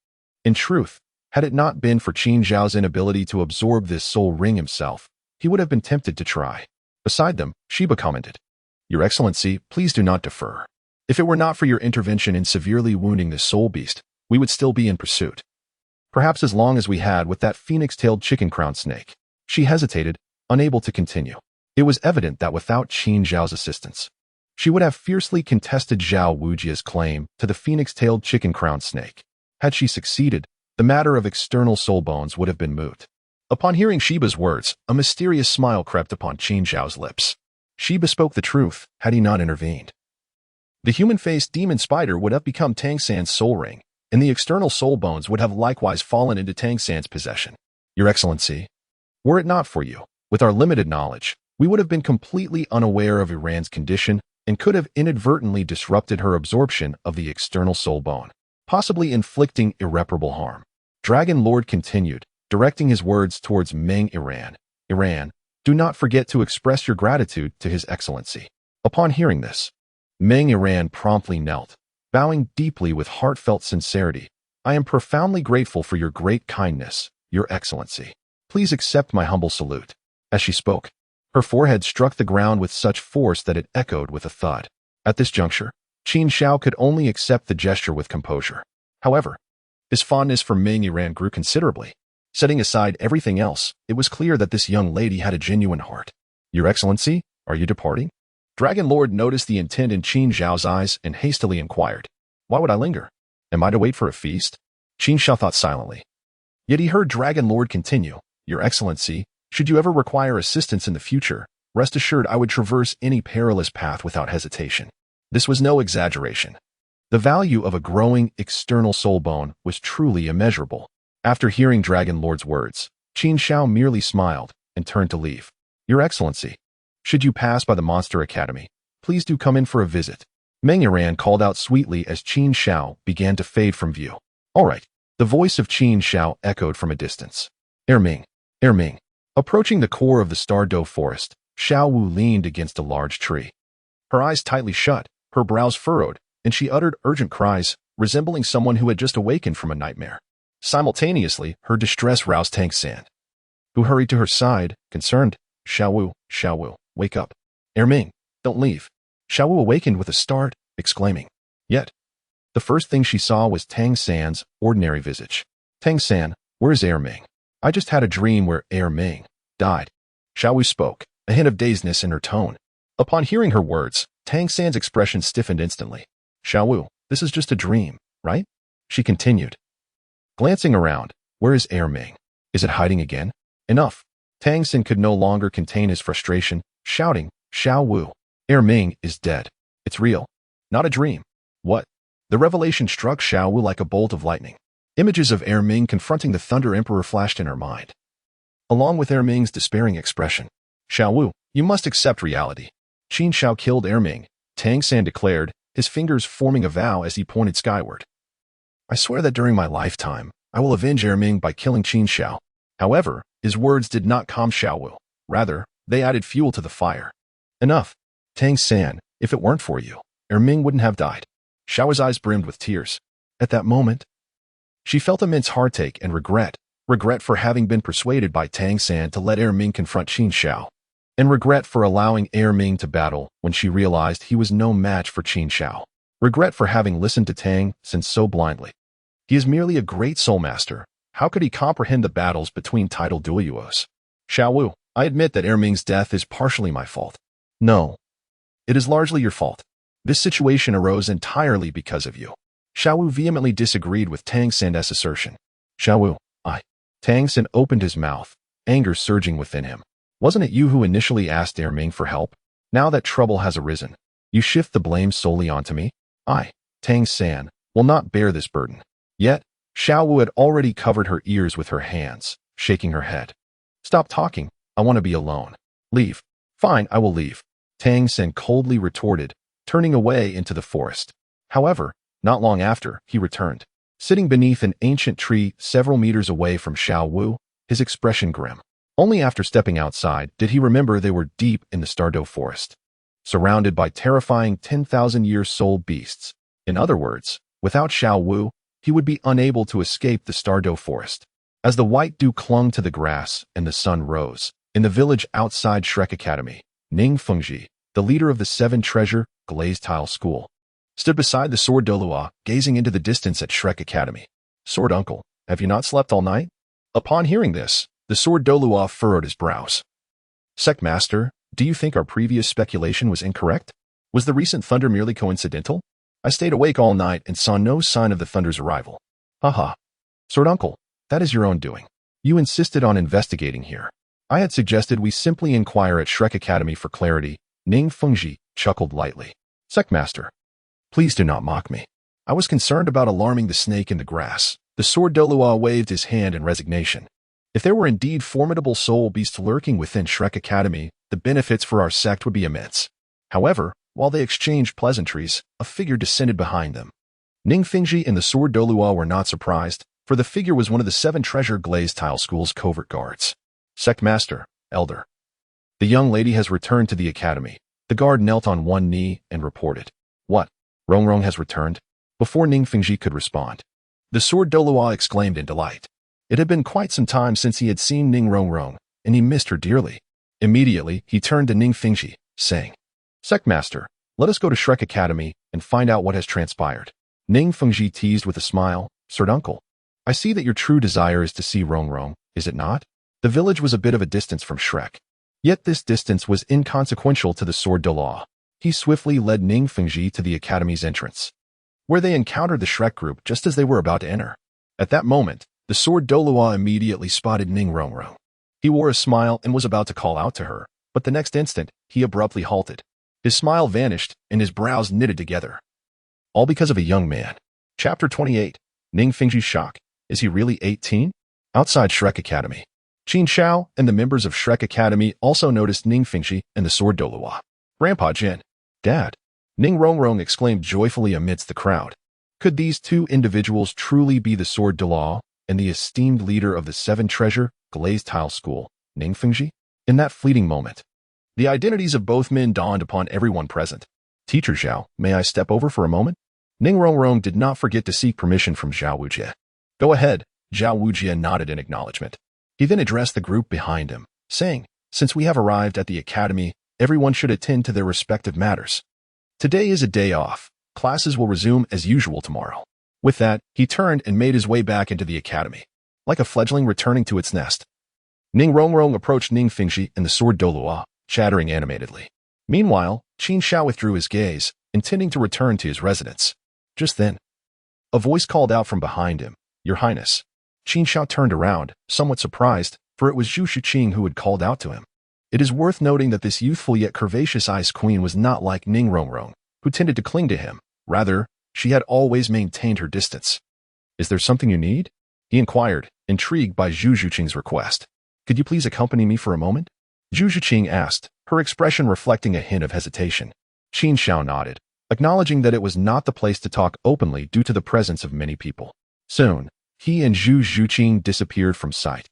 In truth, had it not been for Qin Xiao's inability to absorb this soul ring himself, he would have been tempted to try. Beside them, Sheba commented, "Your Excellency, please do not defer. If it were not for your intervention in severely wounding this soul beast, we would still be in pursuit. Perhaps as long as we had with that phoenix-tailed chicken-crowned snake." She hesitated, unable to continue. It was evident that without Qin Xiao's assistance, she would have fiercely contested Zhao Wujia's claim to the phoenix-tailed chicken-crowned snake. Had she succeeded, the matter of external soul bones would have been moot. Upon hearing Sheba's words, a mysterious smile crept upon Qin Xiao's lips. Sheba spoke the truth, had he not intervened. The human-faced demon spider would have become Tang San's soul ring, and the external soul bones would have likewise fallen into Tang San's possession. Your Excellency, were it not for you, with our limited knowledge, we would have been completely unaware of Iran's condition and could have inadvertently disrupted her absorption of the external soul bone, possibly inflicting irreparable harm. Dragon Lord continued, directing his words towards Meng Yiran. Iran, do not forget to express your gratitude to His Excellency. Upon hearing this, Meng Yiran promptly knelt, bowing deeply with heartfelt sincerity. I am profoundly grateful for your great kindness, Your Excellency. Please accept my humble salute. As she spoke, her forehead struck the ground with such force that it echoed with a thud. At this juncture, Qin Xiao could only accept the gesture with composure. However, his fondness for Meng Yiran grew considerably. Setting aside everything else, it was clear that this young lady had a genuine heart. Your Excellency, are you departing? Dragon Lord noticed the intent in Qin Xiao's eyes and hastily inquired, "Why would I linger? Am I to wait for a feast?" Qin Xiao thought silently. Yet he heard Dragon Lord continue, "Your Excellency, should you ever require assistance in the future, rest assured I would traverse any perilous path without hesitation." This was no exaggeration. The value of a growing external soul bone was truly immeasurable. After hearing Dragon Lord's words, Qin Xiao merely smiled and turned to leave. "Your Excellency, should you pass by the Monster Academy, please do come in for a visit." Meng Yiran called out sweetly as Qin Xiao began to fade from view. "All right." The voice of Qin Xiao echoed from a distance. Erming. Erming. Approaching the core of the Star Doe forest, Xiao Wu leaned against a large tree. Her eyes tightly shut, her brows furrowed, and she uttered urgent cries, resembling someone who had just awakened from a nightmare. Simultaneously, her distress roused Tang San, who hurried to her side, concerned. Xiao Wu, wake up. Erming, don't leave." Xiao Wu awakened with a start, exclaiming. Yet, the first thing she saw was Tang San's ordinary visage. "Tang San, where's Erming? I just had a dream where Erming died." Xiao Wu spoke, a hint of dazedness in her tone. Upon hearing her words, Tang San's expression stiffened instantly. "Xiao Wu, this is just a dream, right?" She continued. Glancing around, where is Erming? Is it hiding again? Enough. Tang San could no longer contain his frustration, shouting, "Xiao Wu, Erming is dead. It's real. Not a dream." What? The revelation struck Xiao Wu like a bolt of lightning. Images of Erming confronting the Thunder Emperor flashed in her mind, along with Erming's despairing expression. "Xiao Wu, you must accept reality. Qin Xiao killed Erming," Tang San declared, his fingers forming a vow as he pointed skyward. "I swear that during my lifetime, I will avenge Erming by killing Qin Xiao." However, his words did not calm Xiao Wu. Rather, they added fuel to the fire. "Enough. Tang San, if it weren't for you, Erming wouldn't have died." Xiao's eyes brimmed with tears. At that moment, she felt immense heartache and regret for having been persuaded by Tang San to let Erming confront Qin Xiao, and regret for allowing Erming to battle when she realized he was no match for Qin Xiao. Regret for having listened to Tang San so blindly. He is merely a great soul master. How could he comprehend the battles between Title Douluos? "Xiao Wu, I admit that Erming's death is partially my fault." "No. It is largely your fault. This situation arose entirely because of you." Xiaowu vehemently disagreed with Tang San's assertion. Xiaowu, I. Tang San opened his mouth, anger surging within him. Wasn't it you who initially asked Ming for help? Now that trouble has arisen, you shift the blame solely onto me? I, Tang San, will not bear this burden. Yet, Xiaowu had already covered her ears with her hands, shaking her head. Stop talking, I want to be alone. Leave. Fine, I will leave. Tang San coldly retorted, turning away into the forest. However, not long after, he returned. Sitting beneath an ancient tree several meters away from Xiaowu, his expression grim. Only after stepping outside did he remember they were deep in the Stardow forest, surrounded by terrifying 10,000-year soul beasts. In other words, without Xiaowu, he would be unable to escape the Stardow forest. As the white dew clung to the grass and the sun rose, in the village outside Shrek Academy, Ning Fengji, the leader of the 7 Treasure Glazed Tile School, stood beside the Sword Douluo, gazing into the distance at Shrek Academy. Sword Uncle, have you not slept all night? Upon hearing this, the Sword Douluo furrowed his brows. Sect Master, do you think our previous speculation was incorrect? Was the recent thunder merely coincidental? I stayed awake all night and saw no sign of the thunder's arrival. Haha. Sword Uncle, that is your own doing. You insisted on investigating here. I had suggested we simply inquire at Shrek Academy for clarity. Ning Fengji chuckled lightly. Sect Master, please do not mock me. I was concerned about alarming the snake in the grass. The Sword Douluo waved his hand in resignation. If there were indeed formidable soul beasts lurking within Shrek Academy, the benefits for our sect would be immense. However, while they exchanged pleasantries, a figure descended behind them. Ning Fengji and the Sword Douluo were not surprised, for the figure was one of the 7 Treasure Glazed Tile School's covert guards. Sect Master, Elder. The young lady has returned to the academy. The guard knelt on one knee and reported. What? Rongrong has returned? Before Ning Fengji could respond, the Sword Douluo exclaimed in delight. It had been quite some time since he had seen Ning Rongrong, and he missed her dearly. Immediately, he turned to Ning Fengji, saying, Sect Master, let us go to Shrek Academy and find out what has transpired. Ning Fengji teased with a smile, Sword Uncle, I see that your true desire is to see Rongrong, is it not? The village was a bit of a distance from Shrek. Yet this distance was inconsequential to the Sword Douluo. He swiftly led Ning Fengji to the academy's entrance, where they encountered the Shrek group just as they were about to enter. At that moment, the Sword Douluo immediately spotted Ning Rongrong. He wore a smile and was about to call out to her, but the next instant, he abruptly halted. His smile vanished, and his brows knitted together. All because of a young man. Chapter 28. Ning Fengji's shock. Is he really 18? Outside Shrek Academy, Qin Xiao and the members of Shrek Academy also noticed Ning Fengji and the Sword Douluo. Grandpa Jin. Dad. Ning Rongrong exclaimed joyfully amidst the crowd. Could these 2 individuals truly be the Sword Douluo and the esteemed leader of the 7 Treasure Glazed Tile School, Ning Fengji? In that fleeting moment, the identities of both men dawned upon everyone present. Teacher Zhao, may I step over for a moment? Ning Rongrong did not forget to seek permission from Zhao Wujie. Go ahead, Zhao Wujie nodded in acknowledgement. He then addressed the group behind him, saying, Since we have arrived at the academy, everyone should attend to their respective matters. Today is a day off. Classes will resume as usual tomorrow. With that, he turned and made his way back into the academy, like a fledgling returning to its nest. Ning Rongrong approached Ning Fengji and the Sword Douluo, chattering animatedly. Meanwhile, Qin Xiao withdrew his gaze, intending to return to his residence. Just then, a voice called out from behind him, Your Highness. Qin Xiao turned around, somewhat surprised, for it was Zhu Shiqing who had called out to him. It is worth noting that this youthful yet curvaceous Ice Queen was not like Ning Rongrong, who tended to cling to him. Rather, she had always maintained her distance. Is there something you need? He inquired, intrigued by Zhu Shiqing's request. Could you please accompany me for a moment? Zhu Shiqing asked, her expression reflecting a hint of hesitation. Qin Xiao nodded, acknowledging that it was not the place to talk openly due to the presence of many people. Soon, he and Zhu Shiqing disappeared from sight.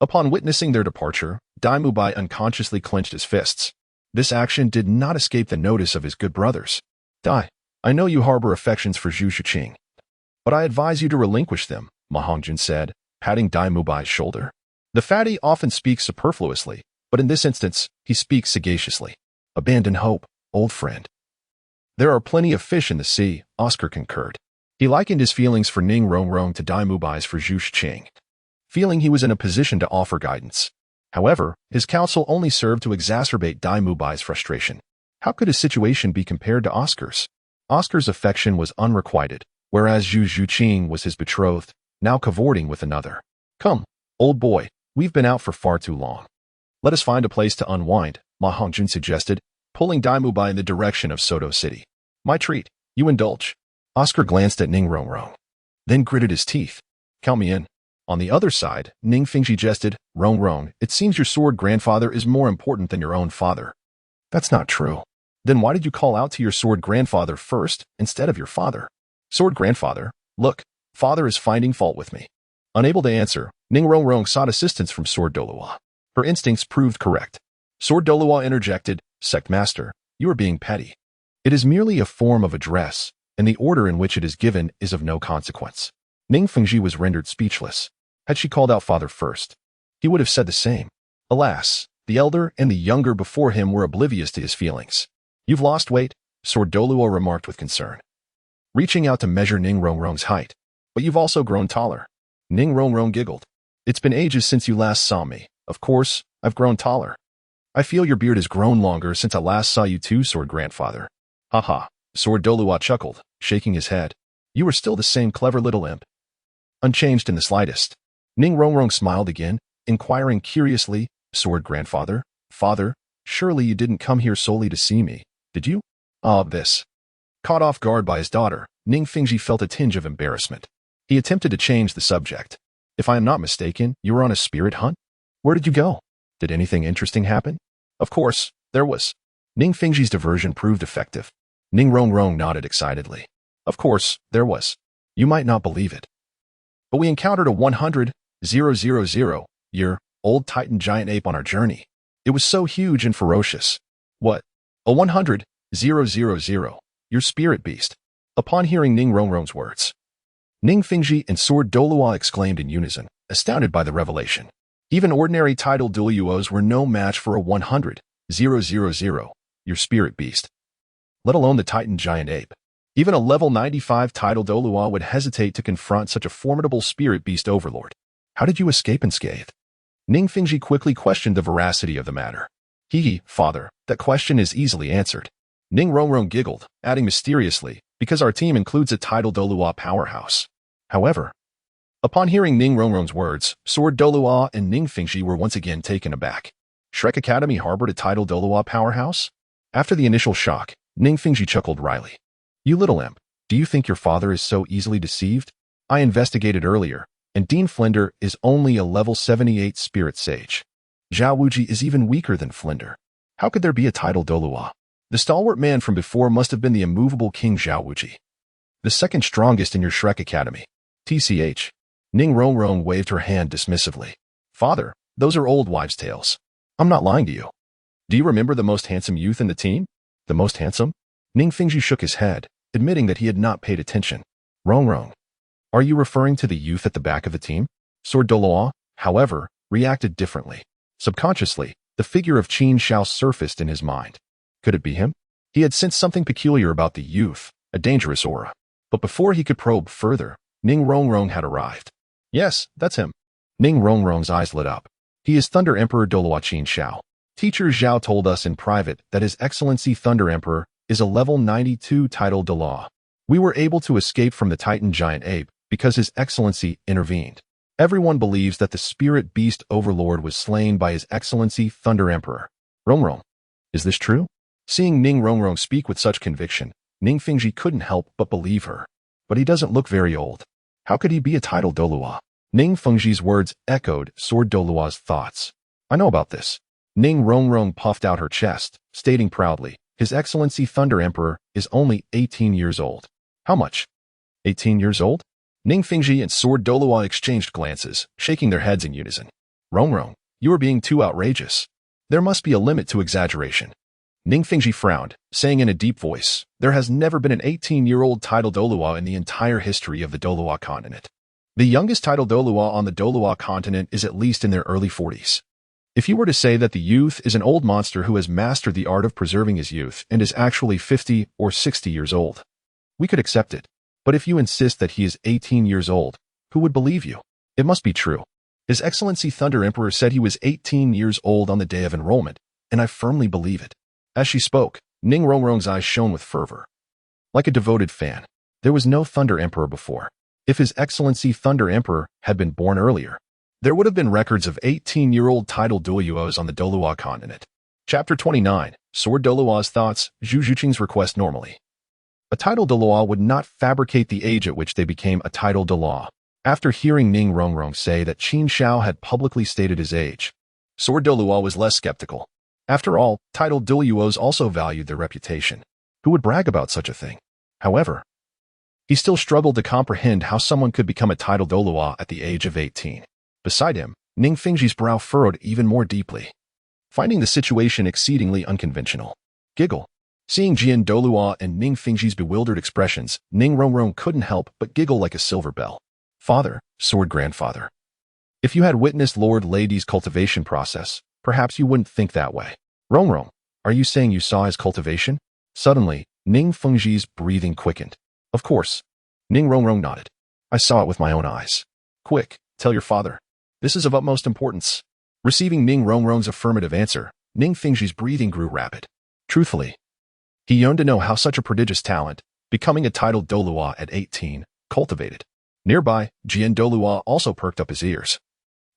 Upon witnessing their departure, Dai Mubai unconsciously clenched his fists. This action did not escape the notice of his good brothers. Dai, I know you harbor affections for Zhu Shiqing, but I advise you to relinquish them, Ma Hongjun said, patting Dai Mubai's shoulder. The fatty often speaks superfluously, but in this instance, he speaks sagaciously. Abandon hope, old friend. There are plenty of fish in the sea, Oscar concurred. He likened his feelings for Ning Rongrong to Dai Mubai's for Zhu Shiqing, feeling he was in a position to offer guidance. However, his counsel only served to exacerbate Dai Mubai's frustration. How could his situation be compared to Oscar's? Oscar's affection was unrequited, whereas Zhu Zhuqing was his betrothed, now cavorting with another. Come, old boy, we've been out for far too long. Let us find a place to unwind, Ma Hongjun suggested, pulling Daimubai in the direction of Soto City. My treat, you indulge. Oscar glanced at Ning Rongrong, then gritted his teeth. Count me in. On the other side, Ning Fingji jested, Rongrong, it seems your sword grandfather is more important than your own father. That's not true. Then why did you call out to your sword grandfather first, instead of your father? Sword grandfather, look, father is finding fault with me. Unable to answer, Ning Rongrong sought assistance from Sword Douluo. Her instincts proved correct. Sword Douluo interjected, Sect Master, you are being petty. It is merely a form of address, and the order in which it is given is of no consequence. Ning Fengji was rendered speechless. Had she called out father first, he would have said the same. Alas, the elder and the younger before him were oblivious to his feelings. You've lost weight, Sword Douluo remarked with concern, reaching out to measure Ning Rongrong's height. But you've also grown taller. Ning Rongrong giggled. It's been ages since you last saw me. Of course, I've grown taller. I feel your beard has grown longer since I last saw you too, Sword Grandfather. Haha, Sword Douluo chuckled, shaking his head. You are still the same clever little imp. Unchanged in the slightest. Ning Rongrong smiled again, inquiring curiously, Sword Grandfather, Father, surely you didn't come here solely to see me, did you? This. Caught off guard by his daughter, Ning Fingji felt a tinge of embarrassment. He attempted to change the subject. If I am not mistaken, you were on a spirit hunt? Where did you go? Did anything interesting happen? Of course, there was. Ning Fingji's diversion proved effective. Ning Rongrong nodded excitedly. Of course, there was. You might not believe it, but we encountered a 100,000-year-old Titan giant ape on our journey. It was so huge and ferocious. What? A 100,000-year spirit beast. Upon hearing Ning Rongrong's words, Ning Fingji and Sword Douluo exclaimed in unison, astounded by the revelation. Even ordinary Title Douluos were no match for a 100,000-year spirit beast, let alone the Titan giant ape. Even a level 95 Title Douluo would hesitate to confront such a formidable spirit beast overlord. How did you escape unscathed? Ning Fingji quickly questioned the veracity of the matter. Father, that question is easily answered. Ning Rongrong giggled, adding mysteriously, because our team includes a Title Douluo powerhouse. However, upon hearing Ning Rongrong's words, Sword Douluo and Ning Fingji were once again taken aback. Shrek Academy harbored a Title Douluo powerhouse? After the initial shock, Ning Fingji chuckled wryly. You little imp, do you think your father is so easily deceived? I investigated earlier, and Dean Flinder is only a level 78 spirit sage. Zhao Wuji is even weaker than Flinder. How could there be a Title Douluo? The stalwart man from before must have been the immovable King Zhao Wuji, the second strongest in your Shrek Academy. TCH. Ning Rongrong waved her hand dismissively. Father, those are old wives' tales. I'm not lying to you. Do you remember the most handsome youth in the team? The most handsome? Ning Fingji shook his head, admitting that he had not paid attention. Rongrong. Are you referring to the youth at the back of the team? Sword Douluo, however, reacted differently. Subconsciously, the figure of Qin Xiao surfaced in his mind. Could it be him? He had sensed something peculiar about the youth, a dangerous aura. But before he could probe further, Ning Rongrong had arrived. Yes, that's him. Ning Rongrong's eyes lit up. He is Thunder Emperor Douluo Qin Xiao. Teacher Zhao told us in private that His Excellency Thunder Emperor is a level 92 Title Douluo. We were able to escape from the Titan giant ape because His Excellency intervened. Everyone believes that the spirit beast overlord was slain by His Excellency Thunder Emperor. Rongrong. Is this true? Seeing Ning Rongrong speak with such conviction, Ning Fingji couldn't help but believe her. But he doesn't look very old. How could he be a Title Douluo? Ning Fengji's words echoed Sword Douluo's thoughts. I know about this. Ning Rongrong puffed out her chest, stating proudly, His Excellency Thunder Emperor is only 18 years old. How much? 18 years old? Ning Fingji and Sword Douluo exchanged glances, shaking their heads in unison. Rongrong, you are being too outrageous. There must be a limit to exaggeration. Ning Fingji frowned, saying in a deep voice, there has never been an 18-year-old Title Douluo in the entire history of the Douluo Continent. The youngest Title Douluo on the Douluo Continent is at least in their early 40s. If you were to say that the youth is an old monster who has mastered the art of preserving his youth and is actually 50 or 60 years old, we could accept it. But if you insist that he is 18 years old, who would believe you? It must be true. His Excellency Thunder Emperor said he was 18 years old on the day of enrollment, and I firmly believe it. As she spoke, Ning Rongrong's eyes shone with fervor. Like a devoted fan, There was no Thunder Emperor before. If His Excellency Thunder Emperor had been born earlier, there would have been records of 18-year-old Title Douluos on the Douluo Continent. Chapter 29, Sword Douluo's Thoughts, Zhu Zhuqing's Request Normally. A Title Douluo would not fabricate the age at which they became a Title Douluo. After hearing Ning Rongrong say that Qin Xiao had publicly stated his age, Sword Douluo was less skeptical. After all, Title Douluos also valued their reputation. Who would brag about such a thing? However, he still struggled to comprehend how someone could become a Title Douluo at the age of 18. Beside him, Ning Fengji's brow furrowed even more deeply, finding the situation exceedingly unconventional. Giggle. Seeing Jian Douluo and Ning Fengji's bewildered expressions, Ning Rongrong couldn't help but giggle like a silver bell. Father, Sword Grandfather. If you had witnessed Lord Lady's cultivation process, perhaps you wouldn't think that way. Rongrong, are you saying you saw his cultivation? Suddenly, Ning Fengji's breathing quickened. Of course. Ning Rongrong nodded. I saw it with my own eyes. Quick, tell your father. This is of utmost importance. Receiving Ning Rongrong's affirmative answer, Ning Fengji's breathing grew rapid. Truthfully, he yearned to know how such a prodigious talent, becoming a Title Douluo at 18, cultivated. Nearby, Jian Douluo also perked up his ears,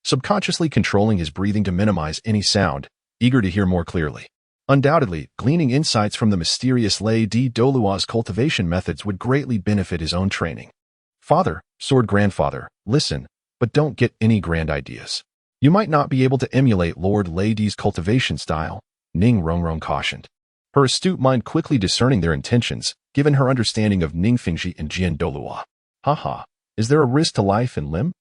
subconsciously controlling his breathing to minimize any sound, eager to hear more clearly. Undoubtedly, gleaning insights from the mysterious Lady Douluo's cultivation methods would greatly benefit his own training. Father, Sword Grandfather, listen, but don't get any grand ideas. You might not be able to emulate Lord Lady's cultivation style, Ning Rongrong cautioned, her astute mind quickly discerning their intentions, given her understanding of Ning Fengji and Jian Douluo. Haha, is there a risk to life and limb?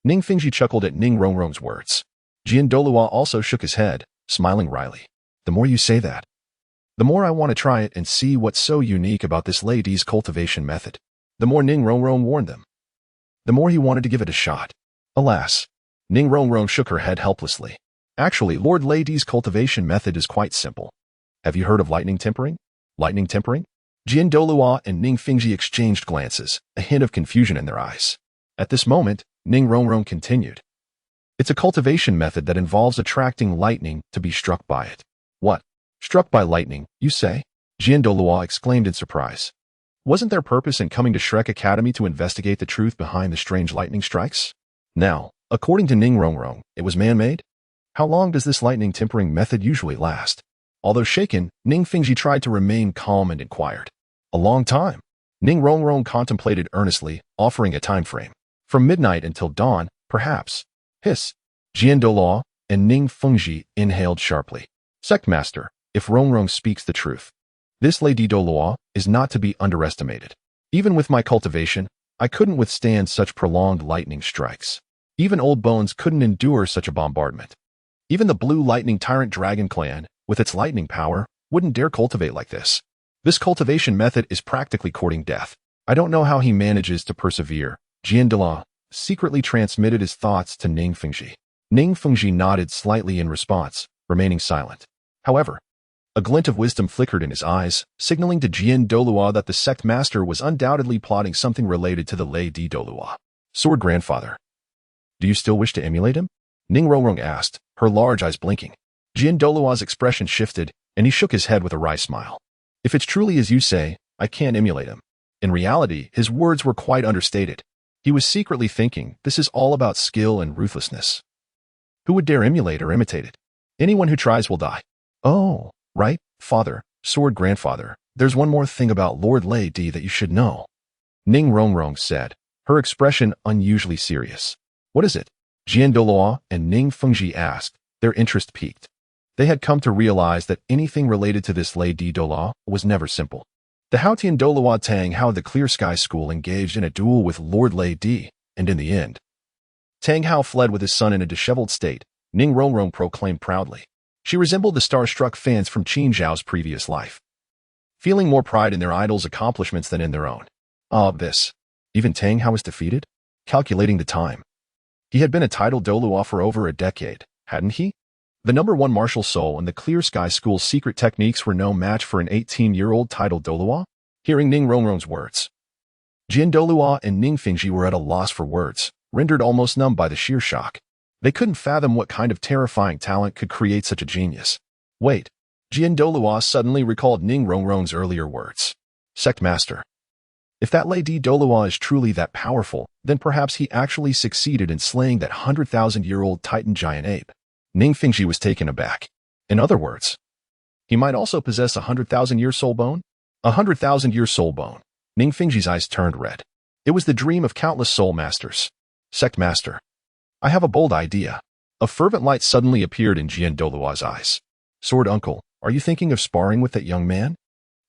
Ning Fengji chuckled at Ning Rongrong's words. Jian Douluo also shook his head, smiling wryly. The more you say that, the more I want to try it and see what's so unique about this lady's cultivation method. The more Ning Rongrong warned them, the more he wanted to give it a shot. Alas, Ning Rongrong shook her head helplessly. Actually, Lord Lady's cultivation method is quite simple. Have you heard of lightning tempering? Lightning tempering? Jian Douluo and Ning Fengji exchanged glances, a hint of confusion in their eyes. At this moment, Ning Rongrong continued. It's a cultivation method that involves attracting lightning to be struck by it. What? Struck by lightning, you say? Jian Douluo exclaimed in surprise. Wasn't their purpose in coming to Shrek Academy to investigate the truth behind the strange lightning strikes? Now, according to Ning Rongrong, it was man-made? How long does this lightning tempering method usually last? Although shaken, Ning Fengji tried to remain calm and inquired. A long time. Ning Rongrong contemplated earnestly, offering a time frame. From midnight until dawn, perhaps. Hiss. Jian Douluo and Ning Fengji inhaled sharply. Sectmaster, if Rongrong speaks the truth, this Lady Douluo is not to be underestimated. Even with my cultivation, I couldn't withstand such prolonged lightning strikes. Even old bones couldn't endure such a bombardment. Even the Blue Lightning Tyrant Dragon Clan, with its lightning power, wouldn't dare cultivate like this. This cultivation method is practically courting death. I don't know how he manages to persevere. Jian Douluo secretly transmitted his thoughts to Ning Fengji. Ning Fengji nodded slightly in response, remaining silent. However, a glint of wisdom flickered in his eyes, signaling to Jian Douluo that the sect master was undoubtedly plotting something related to the Lady Douluo. Sword Grandfather, do you still wish to emulate him? Ning Rongrong asked, her large eyes blinking. Jian Douluo's expression shifted, and he shook his head with a wry smile. If it's truly as you say, I can't emulate him. In reality, his words were quite understated. He was secretly thinking, this is all about skill and ruthlessness. Who would dare emulate or imitate it? Anyone who tries will die. Oh, right, Father, Sword Grandfather, there's one more thing about Lord Lady that you should know. Ning Rongrong said, her expression unusually serious. What is it? Jian Douluo and Ning Fengji asked, their interest piqued. They had come to realize that anything related to this Lady Douluo was never simple. The Haotian Douluo Tang Hao of the Clear Sky School engaged in a duel with Lord Lady, and in the end, Tang Hao fled with his son in a disheveled state, Ning Rongrong proclaimed proudly. She resembled the star-struck fans from Qin Xiao's previous life, feeling more pride in their idol's accomplishments than in their own. Even Tang Hao was defeated? Calculating the time. He had been a Title Douluo for over a decade, hadn't he? The #1 martial soul and the Clear Sky School's secret techniques were no match for an 18-year-old Title Douluo? Hearing Ning Rongrong's words, Jian Douluo and Ning Fengji were at a loss for words, rendered almost numb by the sheer shock. They couldn't fathom what kind of terrifying talent could create such a genius. Wait, Jian Douluo suddenly recalled Ning Rongrong's earlier words. Sect Master, If that Lady Douluo is truly that powerful, then perhaps he actually succeeded in slaying that 100,000-year-old Titan giant ape. Ning Fengji was taken aback. In other words, he might also possess a 100,000-year soul bone? A 100,000-year soul bone. Ning Fengji's eyes turned red. It was the dream of countless soul masters. Sect master. I have a bold idea. A fervent light suddenly appeared in Jian Douluo's eyes. Sword uncle, are you thinking of sparring with that young man?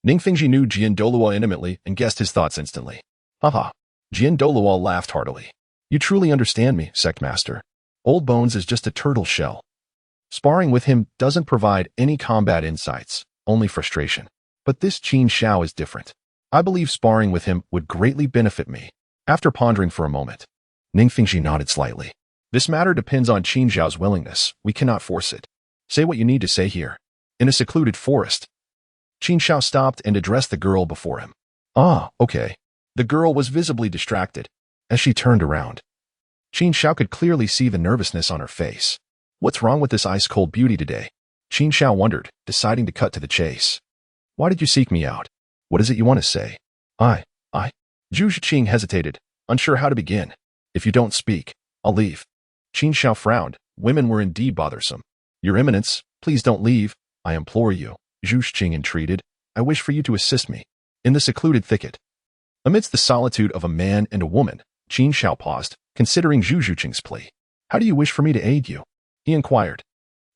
Ning Fengji knew Jian Douluo intimately and guessed his thoughts instantly. Haha. Jian Douluo laughed heartily. You truly understand me, Sect Master. Old Bones is just a turtle shell. Sparring with him doesn't provide any combat insights, only frustration. But this Qin Xiao is different. I believe sparring with him would greatly benefit me. After pondering for a moment, Ning Fengji nodded slightly. This matter depends on Qin Xiao's willingness. We cannot force it. Say what you need to say here. In a secluded forest, Qin Xiao stopped and addressed the girl before him. Ah, okay. The girl was visibly distracted. As she turned around, Qin Xiao could clearly see the nervousness on her face. What's wrong with this ice-cold beauty today? Qin Xiao wondered, deciding to cut to the chase. Why did you seek me out? What is it you want to say? I. Zhu Zhiqing hesitated, unsure how to begin. If you don't speak, I'll leave. Qin Xiao frowned. Women were indeed bothersome. Your Eminence, please don't leave. I implore you. Zhu Zhiqing entreated. I wish for you to assist me. In the secluded thicket, amidst the solitude of a man and a woman, Qin Xiao paused, considering Zhu Zhiqing's plea. How do you wish for me to aid you? He inquired.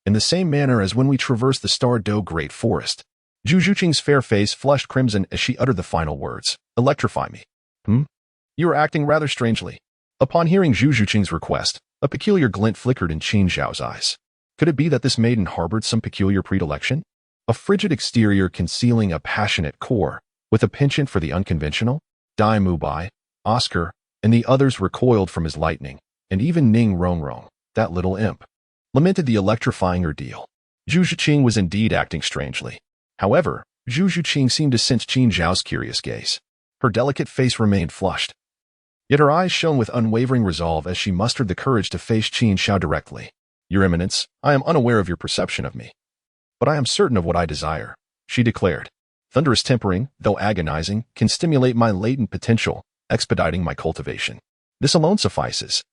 In the same manner as when we traversed the Star Do Great Forest. Zhu Zhiqing's fair face flushed crimson as she uttered the final words. Electrify me. You are acting rather strangely. Upon hearing Zhu Zhiqing's request, a peculiar glint flickered in Qin Xiao's eyes. Could it be that this maiden harbored some peculiar predilection? A frigid exterior concealing a passionate core, with a penchant for the unconventional? Dai Mubai, Oscar, and the others recoiled from his lightning, and even Ning Rongrong, that little imp, lamented the electrifying ordeal. Zhu Zhiqing was indeed acting strangely. However, Zhu Zhiqing seemed to sense Qin Xiao's curious gaze. Her delicate face remained flushed. Yet her eyes shone with unwavering resolve as she mustered the courage to face Qin Xiao directly. Your Eminence, I am unaware of your perception of me. But I am certain of what I desire, she declared. Thunderous tempering, though agonizing, can stimulate my latent potential, expediting my cultivation. This alone suffices.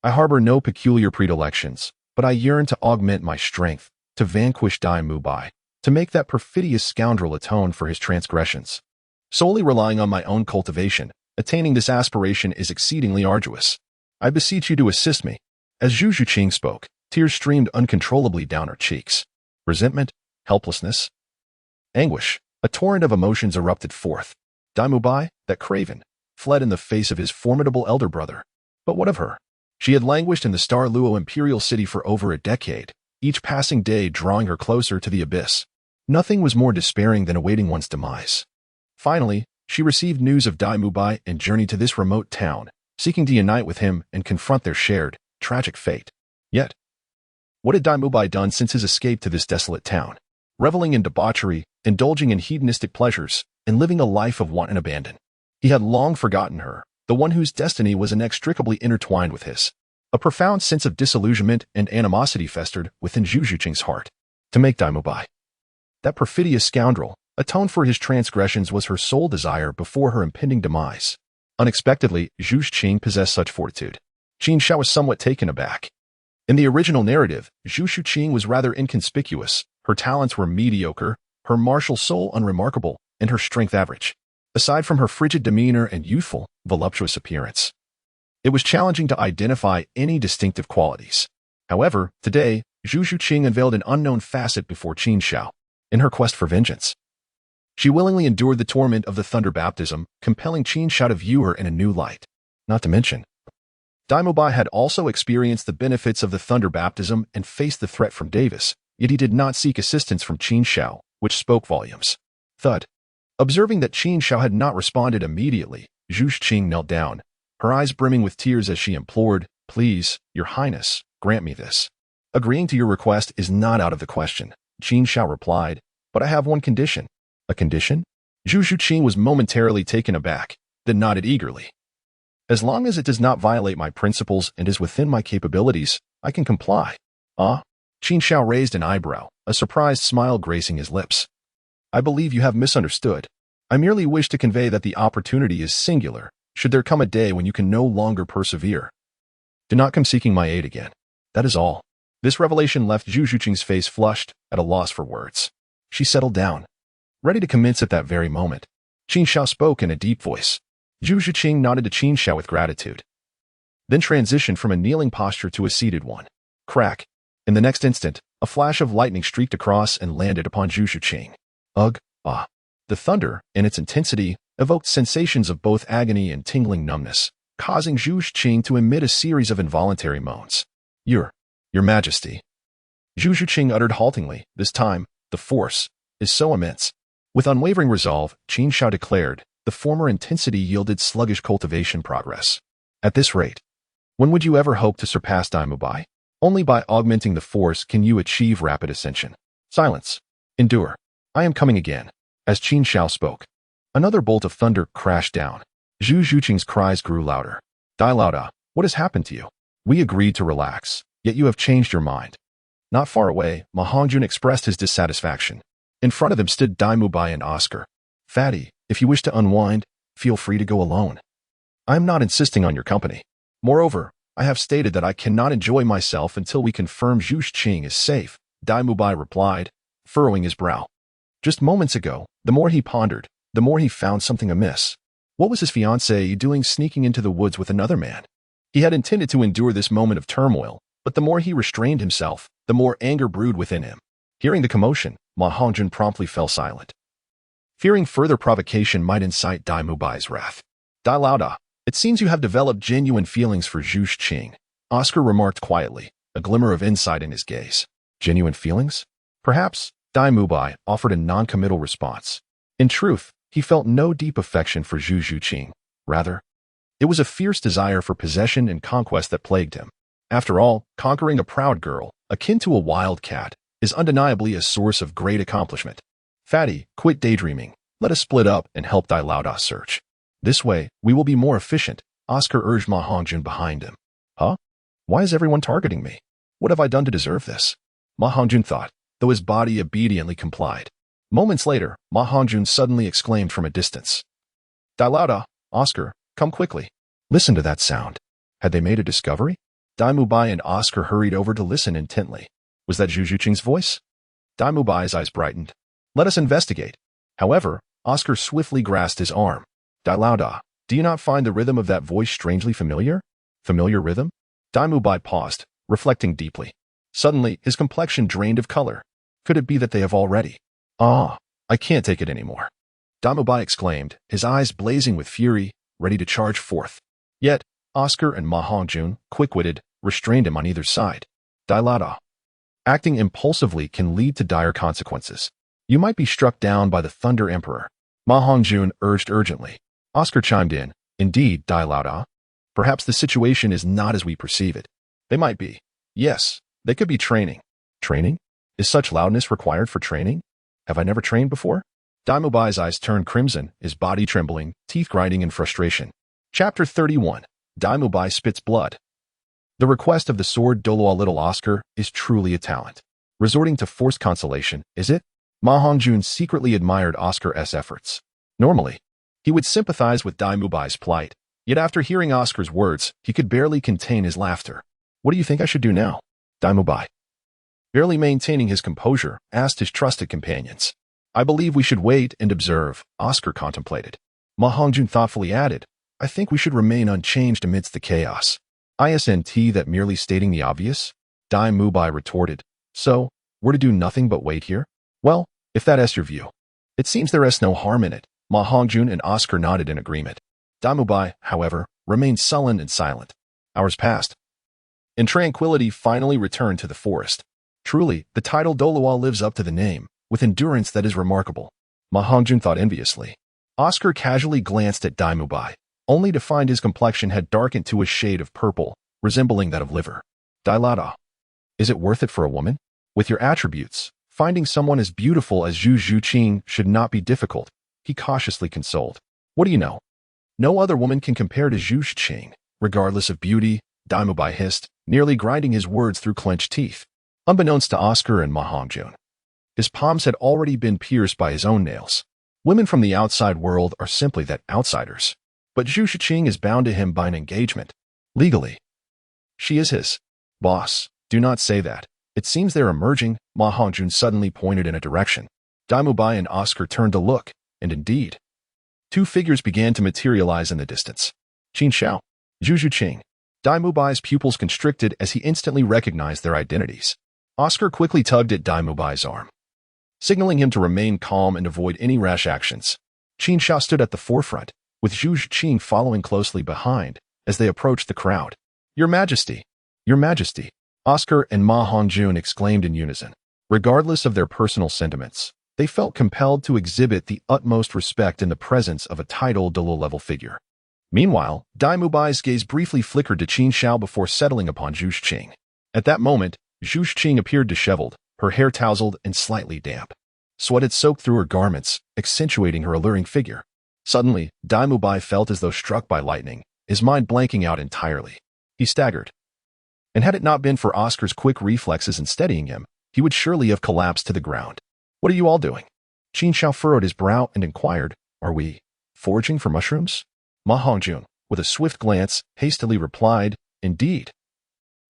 I harbor no peculiar predilections, but I yearn to augment my strength, to vanquish Dai Mubai, to make that perfidious scoundrel atone for his transgressions. Solely relying on my own cultivation, attaining this aspiration is exceedingly arduous. I beseech you to assist me. As Zhu Zhiqing spoke, tears streamed uncontrollably down her cheeks. Resentment, helplessness, anguish, a torrent of emotions erupted forth. Dai Mubai, that craven, fled in the face of his formidable elder brother. But what of her? She had languished in the Star Luo imperial city for over a decade, each passing day drawing her closer to the abyss. Nothing was more despairing than awaiting one's demise. Finally, she received news of Dai Mubai and journeyed to this remote town, seeking to unite with him and confront their shared, tragic fate. Yet, what had Dai Mubai done since his escape to this desolate town? Reveling in debauchery, indulging in hedonistic pleasures, and living a life of want and abandon. He had long forgotten her, the one whose destiny was inextricably intertwined with his. A profound sense of disillusionment and animosity festered within Zhu Zhiqing's heart. To make Dai Mubai, that perfidious scoundrel, atone for his transgressions was her sole desire before her impending demise. Unexpectedly, Zhu Zhiqing possessed such fortitude. Qin Xiao was somewhat taken aback. In the original narrative, Zhu Zhiqing was rather inconspicuous. Her talents were mediocre, her martial soul unremarkable, and her strength average. Aside from her frigid demeanor and youthful, voluptuous appearance, it was challenging to identify any distinctive qualities. However, today, Zhu Zhiqing unveiled an unknown facet before Qin Xiao. In her quest for vengeance, she willingly endured the torment of the thunder baptism, compelling Qin Xiao to view her in a new light. Not to mention, Dai Mubai had also experienced the benefits of the thunder baptism and faced the threat from Davis, yet he did not seek assistance from Qin Xiao, which spoke volumes. Thud. Observing that Qin Xiao had not responded immediately, Zhu Zhiqing knelt down, her eyes brimming with tears as she implored, Please, Your Highness, grant me this. Agreeing to your request is not out of the question, Qin Xiao replied, but I have one condition. A condition? Zhu Zhiqing was momentarily taken aback, then nodded eagerly. As long as it does not violate my principles and is within my capabilities, I can comply. Ah? Qin Xiao raised an eyebrow, a surprised smile gracing his lips. I believe you have misunderstood. I merely wish to convey that the opportunity is singular, should there come a day when you can no longer persevere. Do not come seeking my aid again. That is all. This revelation left Zhu Zhuqing's face flushed, at a loss for words. She settled down, ready to commence at that very moment. Qin Xiao spoke in a deep voice. Zhu Zhuqing nodded to Qin Xiao with gratitude, then transitioned from a kneeling posture to a seated one. Crack. In the next instant, a flash of lightning streaked across and landed upon Zhu Zhuqing. Ugh, ah. The thunder, in its intensity, evoked sensations of both agony and tingling numbness, causing Zhu Zhuqing to emit a series of involuntary moans. Your Majesty. Zhu Zhuqing uttered haltingly, this time, the force is so immense. With unwavering resolve, Qin Xiao declared, the former intensity yielded sluggish cultivation progress. At this rate, when would you ever hope to surpass Immovable? Only by augmenting the force can you achieve rapid ascension. Silence. Endure. I am coming again. As Qin Xiao spoke, another bolt of thunder crashed down. Zhu Zhuqing's cries grew louder. Douluo, what has happened to you? We agreed to relax, yet you have changed your mind. Not far away, Ma Hongjun expressed his dissatisfaction. In front of them stood Immovable and Oscar. Fatty, if you wish to unwind, feel free to go alone. I am not insisting on your company. Moreover, I have stated that I cannot enjoy myself until we confirm Zhu Zhuqing is safe, Immovable replied, furrowing his brow. Just moments ago, the more he pondered, the more he found something amiss. What was his fiancée doing sneaking into the woods with another man? He had intended to endure this moment of turmoil, but the more he restrained himself, the more anger brewed within him. Hearing the commotion, Ma Hongjun promptly fell silent, fearing further provocation might incite Immoble's wrath. Douluo, it seems you have developed genuine feelings for Zhu Zhuqing, Oscar remarked quietly, a glimmer of insight in his gaze. Genuine feelings? Perhaps, Immobile offered a non-committal response. In truth, he felt no deep affection for Zhu Zhuqing. Rather, it was a fierce desire for possession and conquest that plagued him. After all, conquering a proud girl, akin to a wild cat, is undeniably a source of great accomplishment. Fatty, quit daydreaming. Let us split up and help Douluo search. This way, we will be more efficient, Oscar urged Ma Hongjun behind him. Huh? Why is everyone targeting me? What have I done to deserve this? Ma Hongjun thought, though his body obediently complied. Moments later, Ma Hongjun suddenly exclaimed from a distance. Douluo, Oscar, come quickly. Listen to that sound. Had they made a discovery? Immovable and Oscar hurried over to listen intently. Was that Zhu Zhuqing's voice? Immoble's eyes brightened. Let us investigate. However, Oscar swiftly grasped his arm. Douluo, do you not find the rhythm of that voice strangely familiar? Familiar rhythm? Immobile paused, reflecting deeply. Suddenly, his complexion drained of color. Could it be that they have already? Ah, I can't take it anymore. Immobile exclaimed, his eyes blazing with fury, ready to charge forth. Yet, Oscar and Ma Hongjun, quick-witted, restrained him on either side. Douluo, acting impulsively can lead to dire consequences. You might be struck down by the Thunder Emperor. Ma Hongjun urged urgently. Oscar chimed in. Indeed, Douluo. Perhaps the situation is not as we perceive it. They might be. Yes, they could be training. Training? Is such loudness required for training? Have I never trained before? Immobile's eyes turned crimson, his body trembling, teeth grinding in frustration. Chapter 31. Immobile spits blood. The request of the sword Douluo little Oscar is truly a talent. Resorting to forced consolation, is it? Ma Hongjun secretly admired Oscar's efforts. Normally, he would sympathize with Immobile's plight, yet after hearing Oscar's words, he could barely contain his laughter. What do you think I should do now? Immobile, barely maintaining his composure, asked his trusted companions. I believe we should wait and observe, Oscar contemplated. Ma Hongjun thoughtfully added, I think we should remain unchanged amidst the chaos. Isn't that merely stating the obvious? Immobile retorted. So, we're to do nothing but wait here? Well, if that is your view. It seems there is no harm in it. Ma Hongjun and Oscar nodded in agreement. Immobile, however, remained sullen and silent. Hours passed, and tranquility finally returned to the forest. Truly, the title Douluo lives up to the name, with endurance that is remarkable. Ma Hongjun thought enviously. Oscar casually glanced at Immobile, only to find his complexion had darkened to a shade of purple, resembling that of liver. Douluo, is it worth it for a woman? With your attributes, finding someone as beautiful as Zhu Zhuqing should not be difficult, he cautiously consoled. What do you know? No other woman can compare to Zhu Zhuqing, regardless of beauty, Immobile hissed, nearly grinding his words through clenched teeth. Unbeknownst to Oscar and Ma Hongjun, his palms had already been pierced by his own nails. Women from the outside world are simply that, outsiders. But Zhu Shiqing is bound to him by an engagement. Legally. She is his boss. Do not say that. It seems they're emerging. Ma Hongjun suddenly pointed in a direction. Dai Mubai and Oscar turned to look, and indeed, two figures began to materialize in the distance. Qin Xiao, Zhu Shiqing. Dai Mubai's pupils constricted as he instantly recognized their identities. Oscar quickly tugged at Dai Mubai's arm, signaling him to remain calm and avoid any rash actions. Qin Xiao stood at the forefront, with Zhu Shiqing following closely behind as they approached the crowd. Your Majesty! Your Majesty! Oscar and Ma Hongjun exclaimed in unison. Regardless of their personal sentiments, they felt compelled to exhibit the utmost respect in the presence of a Title Douluo level figure. Meanwhile, Dai Mubai's gaze briefly flickered to Qin Xiao before settling upon Zhu Shiqing. At that moment, Zhu Shiqing appeared disheveled, her hair tousled and slightly damp. Sweat had soaked through her garments, accentuating her alluring figure. Suddenly, Dai Mubai felt as though struck by lightning, his mind blanking out entirely. He staggered. And had it not been for Oscar's quick reflexes in steadying him, he would surely have collapsed to the ground. What are you all doing? Qin Xiao furrowed his brow and inquired, Are we foraging for mushrooms? Ma Hongjun, with a swift glance, hastily replied, Indeed.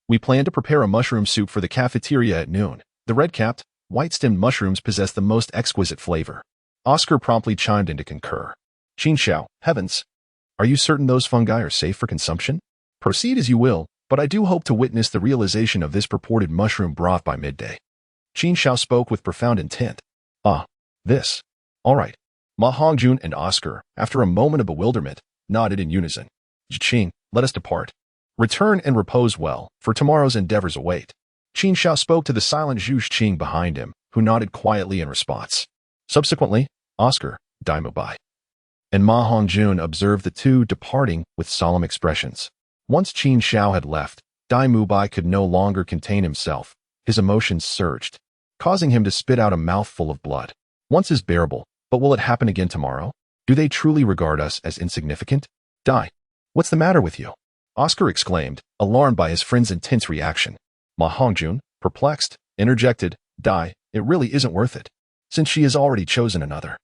We plan to prepare a mushroom soup for the cafeteria at noon. The red-capped, white-stemmed mushrooms possess the most exquisite flavor. Oscar promptly chimed in to concur. Qin Xiao, heavens! Are you certain those fungi are safe for consumption? Proceed as you will, but I do hope to witness the realization of this purported mushroom broth by midday. Qin Xiao spoke with profound intent. This. All right. Ma Hongjun and Oscar, after a moment of bewilderment, nodded in unison. Shiqing, let us depart. Return and repose well, for tomorrow's endeavors await. Qin Xiao spoke to the silent Zhu Shiqing behind him, who nodded quietly in response. Subsequently, Oscar, Dai Mubai, and Ma Hongjun observed the two departing with solemn expressions. Once Qin Xiao had left, Dai Mubai could no longer contain himself. His emotions surged, causing him to spit out a mouthful of blood. Once is bearable, but will it happen again tomorrow? Do they truly regard us as insignificant? Dai, what's the matter with you? Oscar exclaimed, alarmed by his friend's intense reaction. Ma Hongjun, perplexed, interjected, Dai, it really isn't worth it, since she has already chosen another.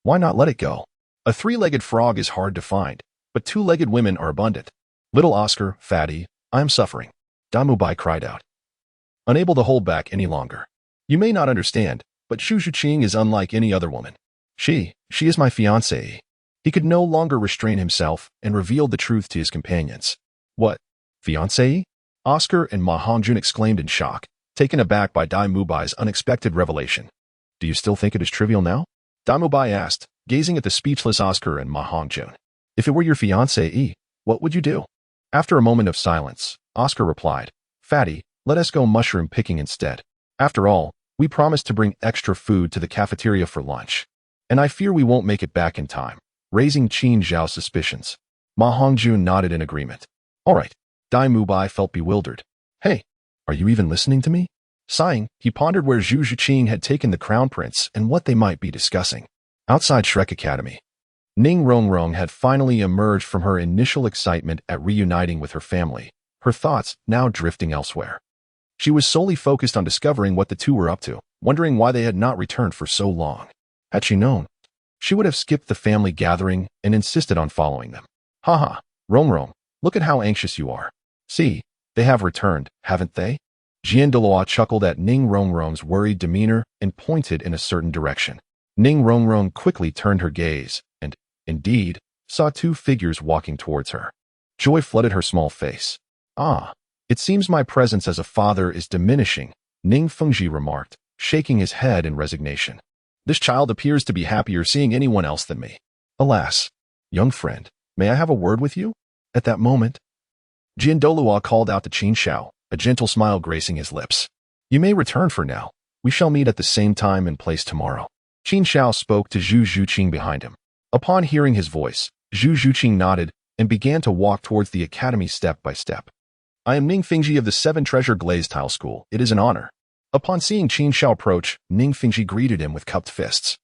Why not let it go? A three-legged frog is hard to find, but two-legged women are abundant. Little Oscar, fatty, I am suffering. Dai Mubai cried out, unable to hold back any longer. You may not understand, but Zhu Shiqing is unlike any other woman. She is my fiancée. He could no longer restrain himself and revealed the truth to his companions. What? Fiancée? Oscar and Ma Hongjun exclaimed in shock, taken aback by Dai Mubai's unexpected revelation. Do you still think it is trivial now? Dai Mubai asked, gazing at the speechless Oscar and Ma Hongjun. If it were your fiancée, what would you do? After a moment of silence, Oscar replied, Fatty, let us go mushroom picking instead. After all, we promised to bring extra food to the cafeteria for lunch. And I fear we won't make it back in time, raising Qin Xiao's suspicions. Ma Hongjun nodded in agreement. All right. Dai Mubai felt bewildered. Hey, are you even listening to me? Sighing, he pondered where Zhu Shiqing had taken the crown prince and what they might be discussing. Outside Shrek Academy, Ning Rongrong had finally emerged from her initial excitement at reuniting with her family, her thoughts now drifting elsewhere. She was solely focused on discovering what the two were up to, wondering why they had not returned for so long. Had she known, she would have skipped the family gathering and insisted on following them. Haha, Rongrong, look at how anxious you are. See, they have returned, haven't they? Jian Duluo chuckled at Ning Rongrong's worried demeanor and pointed in a certain direction. Ning Rongrong quickly turned her gaze and, indeed, saw two figures walking towards her. Joy flooded her small face. It seems my presence as a father is diminishing, Ning Fengji remarked, shaking his head in resignation. This child appears to be happier seeing anyone else than me. Alas, young friend, may I have a word with you? At that moment, Jian Douluo called out to Qin Xiao, a gentle smile gracing his lips. You may return for now. We shall meet at the same time and place tomorrow. Qin Xiao spoke to Zhu Shiqing behind him. Upon hearing his voice, Zhu Shiqing nodded and began to walk towards the academy step by step. I am Ning Fengji of the Seven Treasure Glaze Tile School. It is an honor. Upon seeing Qin Xiao approach, Ning Fengji greeted him with cupped fists.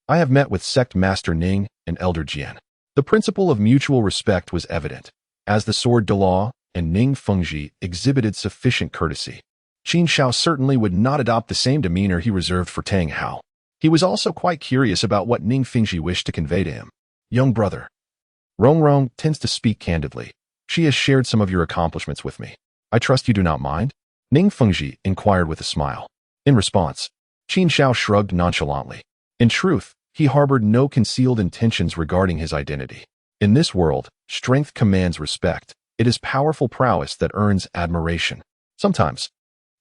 I have met with Sect Master Ning and Elder Jian. The principle of mutual respect was evident, as the Sword Dulau and Ning Fengji exhibited sufficient courtesy. Qin Xiao certainly would not adopt the same demeanor he reserved for Tang Hao. He was also quite curious about what Ning Fengji wished to convey to him. Young brother. Rong tends to speak candidly. She has shared some of your accomplishments with me. I trust you do not mind? Ning Fengji inquired with a smile. In response, Qin Xiao shrugged nonchalantly. In truth, he harbored no concealed intentions regarding his identity. In this world, strength commands respect. It is powerful prowess that earns admiration. Sometimes,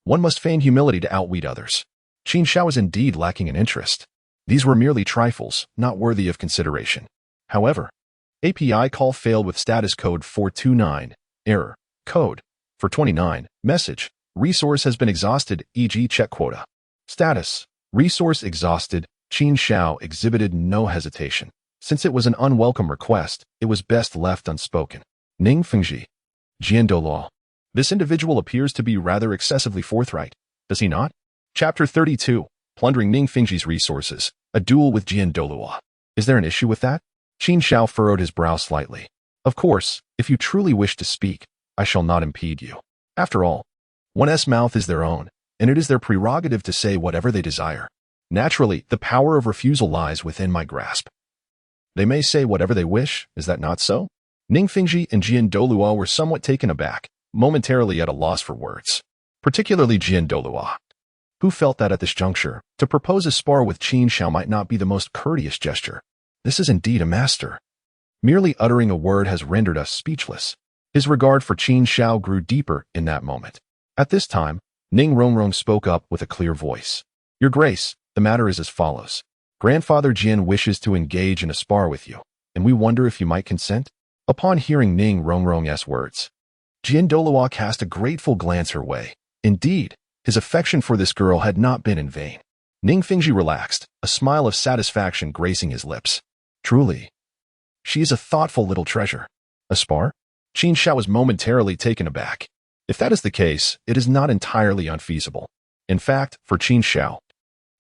one must feign humility to outwit others. Qin Xiao is indeed lacking in interest. These were merely trifles, not worthy of consideration. However, API call failed with status code 429, error, code, for 29, message, resource has been exhausted, e.g. check quota. Status, resource exhausted, Qin Xiao exhibited no hesitation. Since it was an unwelcome request, it was best left unspoken. Ning Fengji. Jian Douluo. This individual appears to be rather excessively forthright, does he not? Chapter 32, Plundering Ning Fengji's Resources, a duel with Jian Douluo. Is there an issue with that? Qin Xiao furrowed his brow slightly. Of course, if you truly wish to speak, I shall not impede you. After all, one's mouth is their own, and it is their prerogative to say whatever they desire. Naturally, the power of refusal lies within my grasp. They may say whatever they wish, is that not so? Ning Fengji and Jian Douluo were somewhat taken aback, momentarily at a loss for words. Particularly Jian Douluo, who felt that at this juncture, to propose a spar with Qin Xiao might not be the most courteous gesture. This is indeed a master. Merely uttering a word has rendered us speechless. His regard for Qin Xiao grew deeper in that moment. At this time, Ning Rongrong spoke up with a clear voice. Your Grace, the matter is as follows. Grandfather Jian wishes to engage in a spar with you, and we wonder if you might consent? Upon hearing Ning Rongrong's words, Jian Douluo cast a grateful glance her way. Indeed, his affection for this girl had not been in vain. Ning Fengji relaxed, a smile of satisfaction gracing his lips. Truly, she is a thoughtful little treasure. A spar? Qin Xiao was momentarily taken aback. If that is the case, it is not entirely unfeasible. In fact, for Qin Xiao,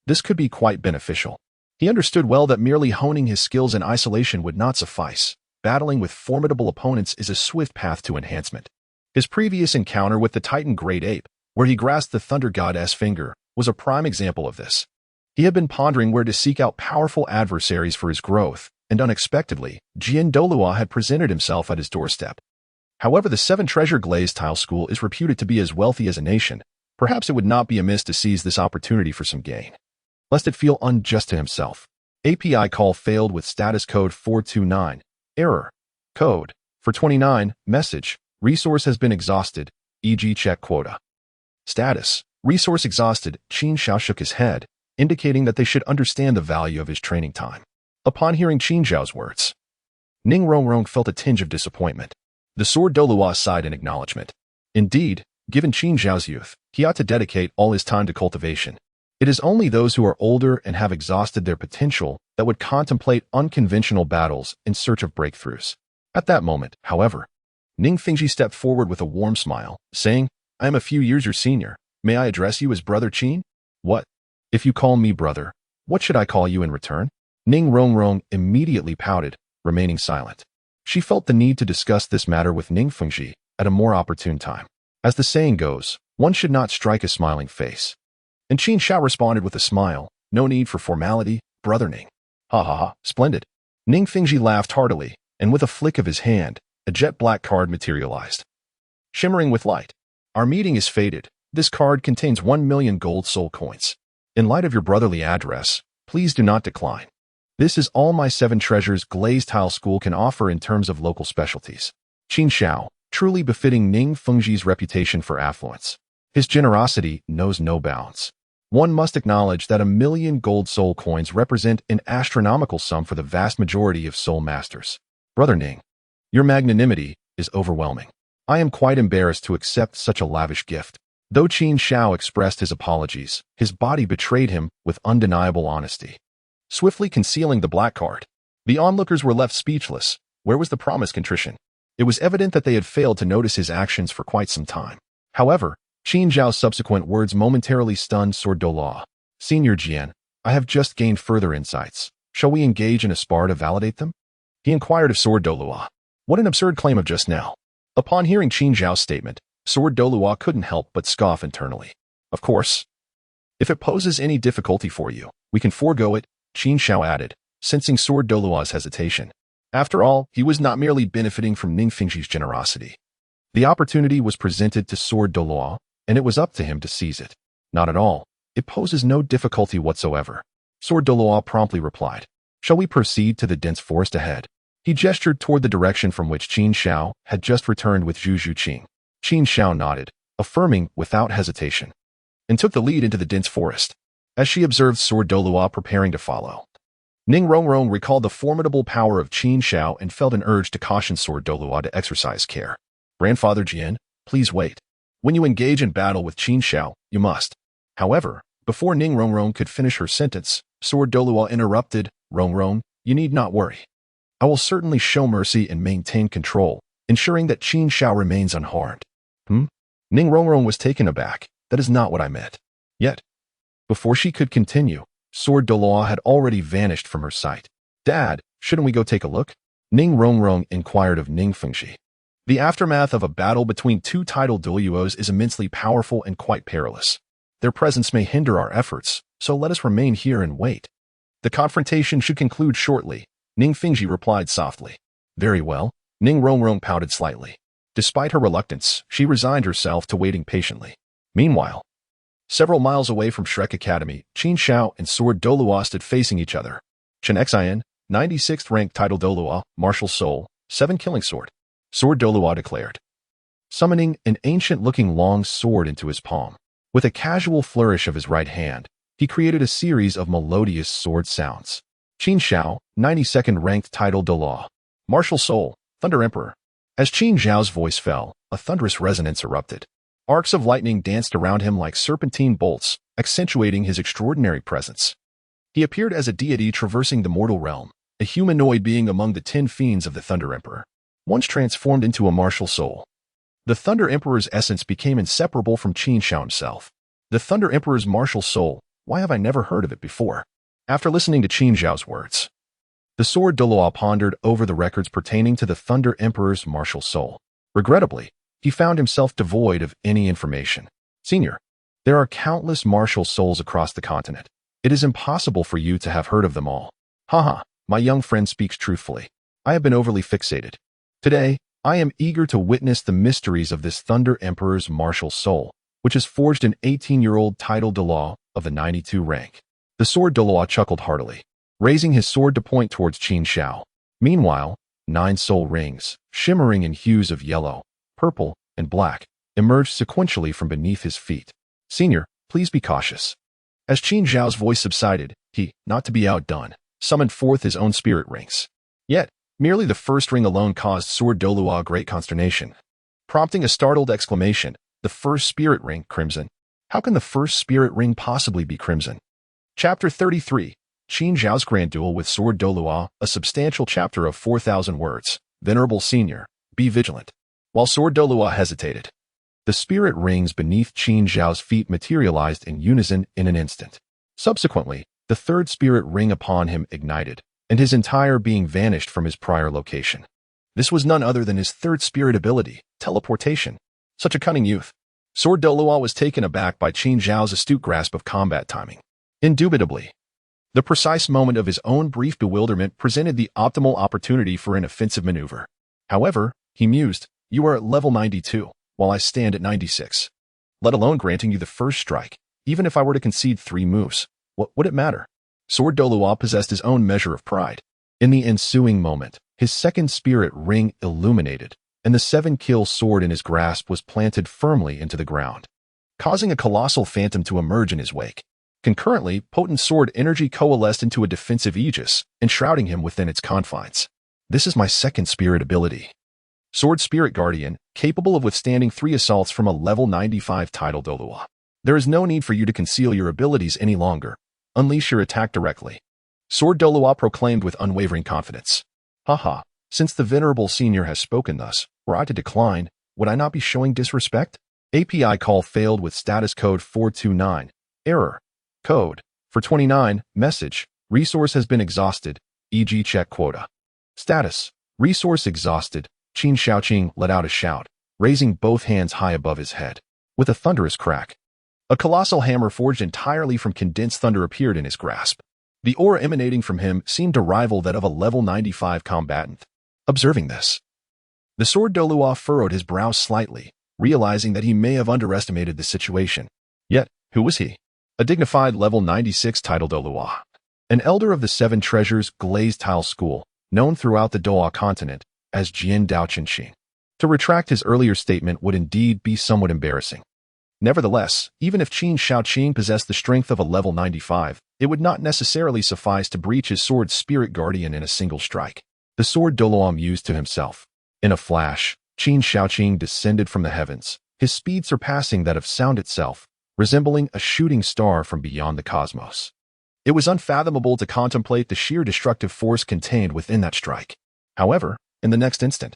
this could be quite beneficial. He understood well that merely honing his skills in isolation would not suffice. Battling with formidable opponents is a swift path to enhancement. His previous encounter with the Titan Great Ape, where he grasped the Thunder God's finger, was a prime example of this. He had been pondering where to seek out powerful adversaries for his growth, and unexpectedly, Jian Douluo had presented himself at his doorstep. However, the Seven Treasure Glazed Tile School is reputed to be as wealthy as a nation. Perhaps it would not be amiss to seize this opportunity for some gain, lest it feel unjust to himself. API call failed with status code 429, error, code, for 29, message, resource has been exhausted, e.g. check quota. Status, resource exhausted, Qin Xiao shook his head, indicating that they should understand the value of his training time. Upon hearing Qin Xiao's words, Ning Rongrong felt a tinge of disappointment. The Sword Douluo sighed in acknowledgement. Indeed, given Qin Xiao's youth, he ought to dedicate all his time to cultivation. It is only those who are older and have exhausted their potential that would contemplate unconventional battles in search of breakthroughs. At that moment, however, Ning Fengji stepped forward with a warm smile, saying, I am a few years your senior. May I address you as Brother Qin? What? If you call me brother, what should I call you in return? Ning Rongrong immediately pouted, remaining silent. She felt the need to discuss this matter with Ning Fengji at a more opportune time. As the saying goes, one should not strike a smiling face. And Qin Xiao responded with a smile, no need for formality, Brother Ning. Ha ha ha, splendid. Ning Fengji laughed heartily, and with a flick of his hand, a jet-black card materialized. Shimmering with light. Our meeting is fated. This card contains 1 million gold soul coins. In light of your brotherly address, please do not decline. This is all my 7 treasures Glazed Tile School can offer in terms of local specialties. Qin Xiao, truly befitting Ning Fengji's reputation for affluence. His generosity knows no bounds. One must acknowledge that 1 million gold soul coins represent an astronomical sum for the vast majority of soul masters. Brother Ning, your magnanimity is overwhelming. I am quite embarrassed to accept such a lavish gift. Though Qin Xiao expressed his apologies, his body betrayed him with undeniable honesty. Swiftly concealing the black card, the onlookers were left speechless. Where was the promised contrition? It was evident that they had failed to notice his actions for quite some time. However, Qin Xiao's subsequent words momentarily stunned Sword Douluo. Senior Jian, I have just gained further insights. Shall we engage in a spar to validate them? He inquired of Sword Douluo. What an absurd claim of just now. Upon hearing Qin Xiao's statement, Sword Douluo couldn't help but scoff internally. Of course. If it poses any difficulty for you, we can forego it, Qin Xiao added, sensing Sword Douluo's hesitation. After all, he was not merely benefiting from Ningfengxi's generosity. The opportunity was presented to Sword Douluo, and it was up to him to seize it. Not at all. It poses no difficulty whatsoever. Sword Douluo promptly replied. Shall we proceed to the dense forest ahead? He gestured toward the direction from which Qin Xiao had just returned with Zhu Zhuqing. Qin Xiao nodded, affirming without hesitation, and took the lead into the dense forest. As she observed Sword Douluo preparing to follow, Ning Rongrong recalled the formidable power of Qin Xiao and felt an urge to caution Sword Douluo to exercise care. Grandfather Jian, please wait. When you engage in battle with Qin Xiao, you must. However, before Ning Rongrong could finish her sentence, Sword Douluo interrupted. Rongrong, you need not worry. I will certainly show mercy and maintain control, ensuring that Qin Xiao remains unharmed. Ning Rongrong was taken aback. That is not what I meant. Yet, before she could continue, Sword Douluo had already vanished from her sight. Dad, shouldn't we go take a look? Ning Rongrong inquired of Ningfengxi. The aftermath of a battle between two Title Douluos is immensely powerful and quite perilous. Their presence may hinder our efforts, so let us remain here and wait. The confrontation should conclude shortly, Ningfengxi replied softly. Very well, Ning Rongrong pouted slightly. Despite her reluctance, she resigned herself to waiting patiently. Meanwhile, several miles away from Shrek Academy, Qin Xiao and Sword Douluo stood facing each other. Chen Xin, 96th ranked Title Douluo, martial soul, 7 killing sword. Sword Douluo declared, summoning an ancient-looking long sword into his palm. With a casual flourish of his right hand, he created a series of melodious sword sounds. Qin Xiao, 92nd ranked Title Douluo, martial soul, Thunder Emperor. As Qin Xiao's voice fell, a thunderous resonance erupted. Arcs of lightning danced around him like serpentine bolts, accentuating his extraordinary presence. He appeared as a deity traversing the mortal realm, a humanoid being among the 10 Fiends of the Thunder Emperor, once transformed into a martial soul. The Thunder Emperor's essence became inseparable from Qin Xiao himself. The Thunder Emperor's martial soul, why have I never heard of it before? After listening to Qin Xiao's words, the Sword Douluo pondered over the records pertaining to the Thunder Emperor's martial soul. Regrettably, he found himself devoid of any information. Senior, there are countless martial souls across the continent. It is impossible for you to have heard of them all. Haha, my young friend speaks truthfully. I have been overly fixated. Today, I am eager to witness the mysteries of this Thunder Emperor's martial soul, which has forged an 18-year-old Title Douluo of the 92 rank. The Sword Douluo chuckled heartily, raising his sword to point towards Qin Xiao. Meanwhile, 9 soul rings, shimmering in hues of yellow, purple, and black, emerged sequentially from beneath his feet. Senior, please be cautious. As Qin Xiao's voice subsided, he, not to be outdone, summoned forth his own spirit rings. Yet, merely the first ring alone caused Sword Douluo great consternation. Prompting a startled exclamation, the first spirit ring, crimson. How can the first spirit ring possibly be crimson? Chapter 33, Qin Xiao's Grand Duel with Sword Douluo, a substantial chapter of 4,000 words. Venerable Senior, be vigilant. While Sword Douluo hesitated, the spirit rings beneath Qin Xiao's feet materialized in unison in an instant. Subsequently, the third spirit ring upon him ignited, and his entire being vanished from his prior location. This was none other than his third spirit ability, teleportation. Such a cunning youth. Sword Douluo was taken aback by Qin Xiao's astute grasp of combat timing. Indubitably, the precise moment of his own brief bewilderment presented the optimal opportunity for an offensive maneuver. However, he mused, you are at level 92, while I stand at 96. Let alone granting you the first strike, even if I were to concede 3 moves, what would it matter? Sword Douluo possessed his own measure of pride. In the ensuing moment, his second spirit ring illuminated, and the 7-kill sword in his grasp was planted firmly into the ground, causing a colossal phantom to emerge in his wake. Concurrently, potent sword energy coalesced into a defensive aegis, enshrouding him within its confines. This is my second spirit ability. Sword Spirit Guardian, capable of withstanding 3 assaults from a level 95 Title Douluo. There is no need for you to conceal your abilities any longer. Unleash your attack directly. Sword Douluo proclaimed with unwavering confidence. Haha, since the Venerable Senior has spoken thus, were I to decline, would I not be showing disrespect? API call failed with status code 429. Error. Code. For 29, message. Resource has been exhausted, e.g. check quota. Status. Resource exhausted. Qin Xiaoqing let out a shout, raising both hands high above his head. With a thunderous crack, A colossal hammer forged entirely from condensed thunder appeared in his grasp. The aura emanating from him seemed to rival that of a level 95 combatant. Observing this, the sword Douluo furrowed his brow slightly, realizing that he may have underestimated the situation. Yet, who was he? A dignified level 96 Title Douluo. An elder of the Seven Treasures Glazed Tile School, known throughout the Duel Continent as Qin Xiao. To retract his earlier statement would indeed be somewhat embarrassing. Nevertheless, even if Qin Xiao possessed the strength of a level 95, it would not necessarily suffice to breach his sword's spirit guardian in a single strike. The sword Douluo mused to himself. In a flash, Qin Xiao descended from the heavens, his speed surpassing that of sound itself, resembling a shooting star from beyond the cosmos. It was unfathomable to contemplate the sheer destructive force contained within that strike. However, in the next instant,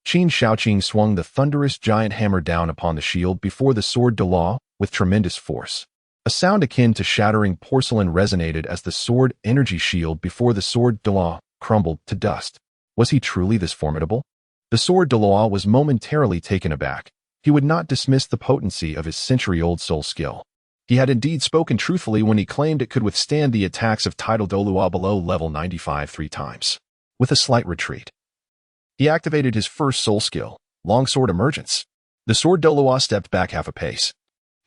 Qin Xiao swung the thunderous giant hammer down upon the shield before the sword Douluo with tremendous force. A sound akin to shattering porcelain resonated as the sword energy shield before the sword Douluo crumbled to dust. Was he truly this formidable? The sword Douluo was momentarily taken aback. He would not dismiss the potency of his century-old soul skill. He had indeed spoken truthfully when he claimed it could withstand the attacks of Title Douluo below level 95 3 times. With a slight retreat, he activated his first soul skill, Longsword Emergence. The sword Douluo stepped back half a pace.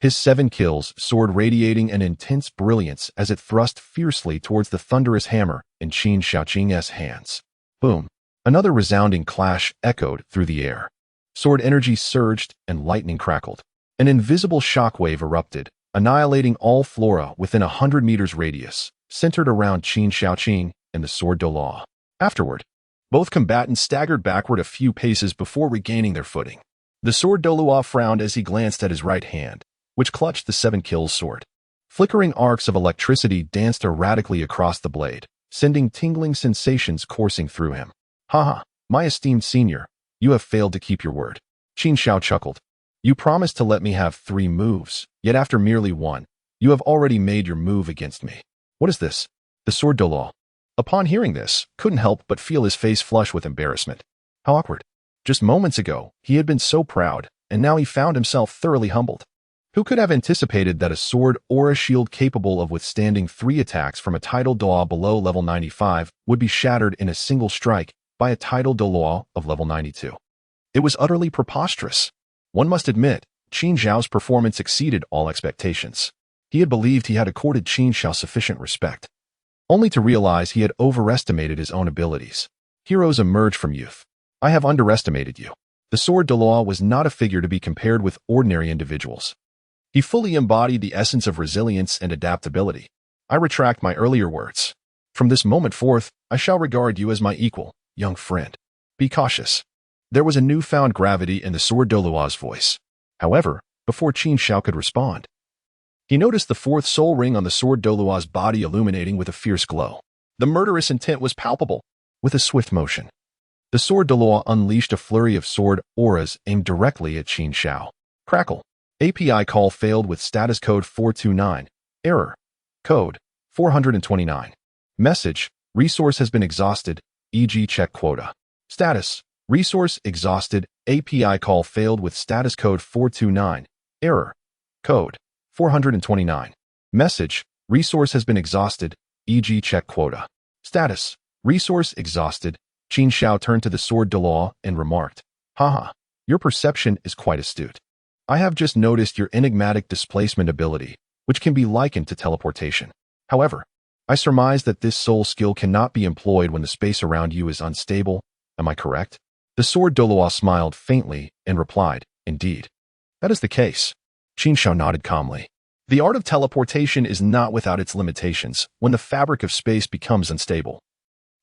His 7 kills, sword radiating an intense brilliance as it thrust fiercely towards the thunderous hammer in Qin Xiao's hands. Boom! Another resounding clash echoed through the air. Sword energy surged and lightning crackled. An invisible shockwave erupted, annihilating all flora within 100 meters radius, centered around Qin Xiao and the sword Douluo. Afterward, both combatants staggered backward a few paces before regaining their footing. The sword Douluo frowned as he glanced at his right hand, which clutched the 7 kills sword. Flickering arcs of electricity danced erratically across the blade, sending tingling sensations coursing through him. Haha, my esteemed senior, you have failed to keep your word. Qin Xiao chuckled. You promised to let me have 3 moves, yet after merely 1, you have already made your move against me. What is this? The sword Douluo. Upon hearing this, couldn't help but feel his face flush with embarrassment. How awkward. Just moments ago, he had been so proud, and now he found himself thoroughly humbled. Who could have anticipated that a sword or a shield capable of withstanding 3 attacks from a Title Douluo below level 95 would be shattered in a single strike by a Title Douluo of level 92? It was utterly preposterous. One must admit, Qin Xiao's performance exceeded all expectations. He had believed he had accorded Qin Xiao sufficient respect, only to realize he had overestimated his own abilities. Heroes emerge from youth. I have underestimated you. The sword Douluo was not a figure to be compared with ordinary individuals. He fully embodied the essence of resilience and adaptability. I retract my earlier words. From this moment forth, I shall regard you as my equal, young friend. Be cautious. There was a newfound gravity in the sword Douluo's voice. However, before Qin Xiao could respond, he noticed the 4th soul ring on the sword Douluo's body illuminating with a fierce glow. The murderous intent was palpable. With a swift motion, the sword Douluo unleashed a flurry of sword auras aimed directly at Qin Xiao. Crackle. API call failed with status code 429. Error. Code 429. Message. Resource has been exhausted, e.g. check quota. Status. Resource exhausted. API call failed with status code 429. Error. Code 429. Message. Resource has been exhausted, e.g. check quota. Status. Resource exhausted. Qin Xiao turned to the sword Douluo and remarked, Haha, your perception is quite astute. I have just noticed your enigmatic displacement ability, which can be likened to teleportation. However, I surmise that this soul skill cannot be employed when the space around you is unstable. Am I correct? The sword Douluo smiled faintly and replied, Indeed. That is the case. Qin Xiao nodded calmly. The art of teleportation is not without its limitations when the fabric of space becomes unstable.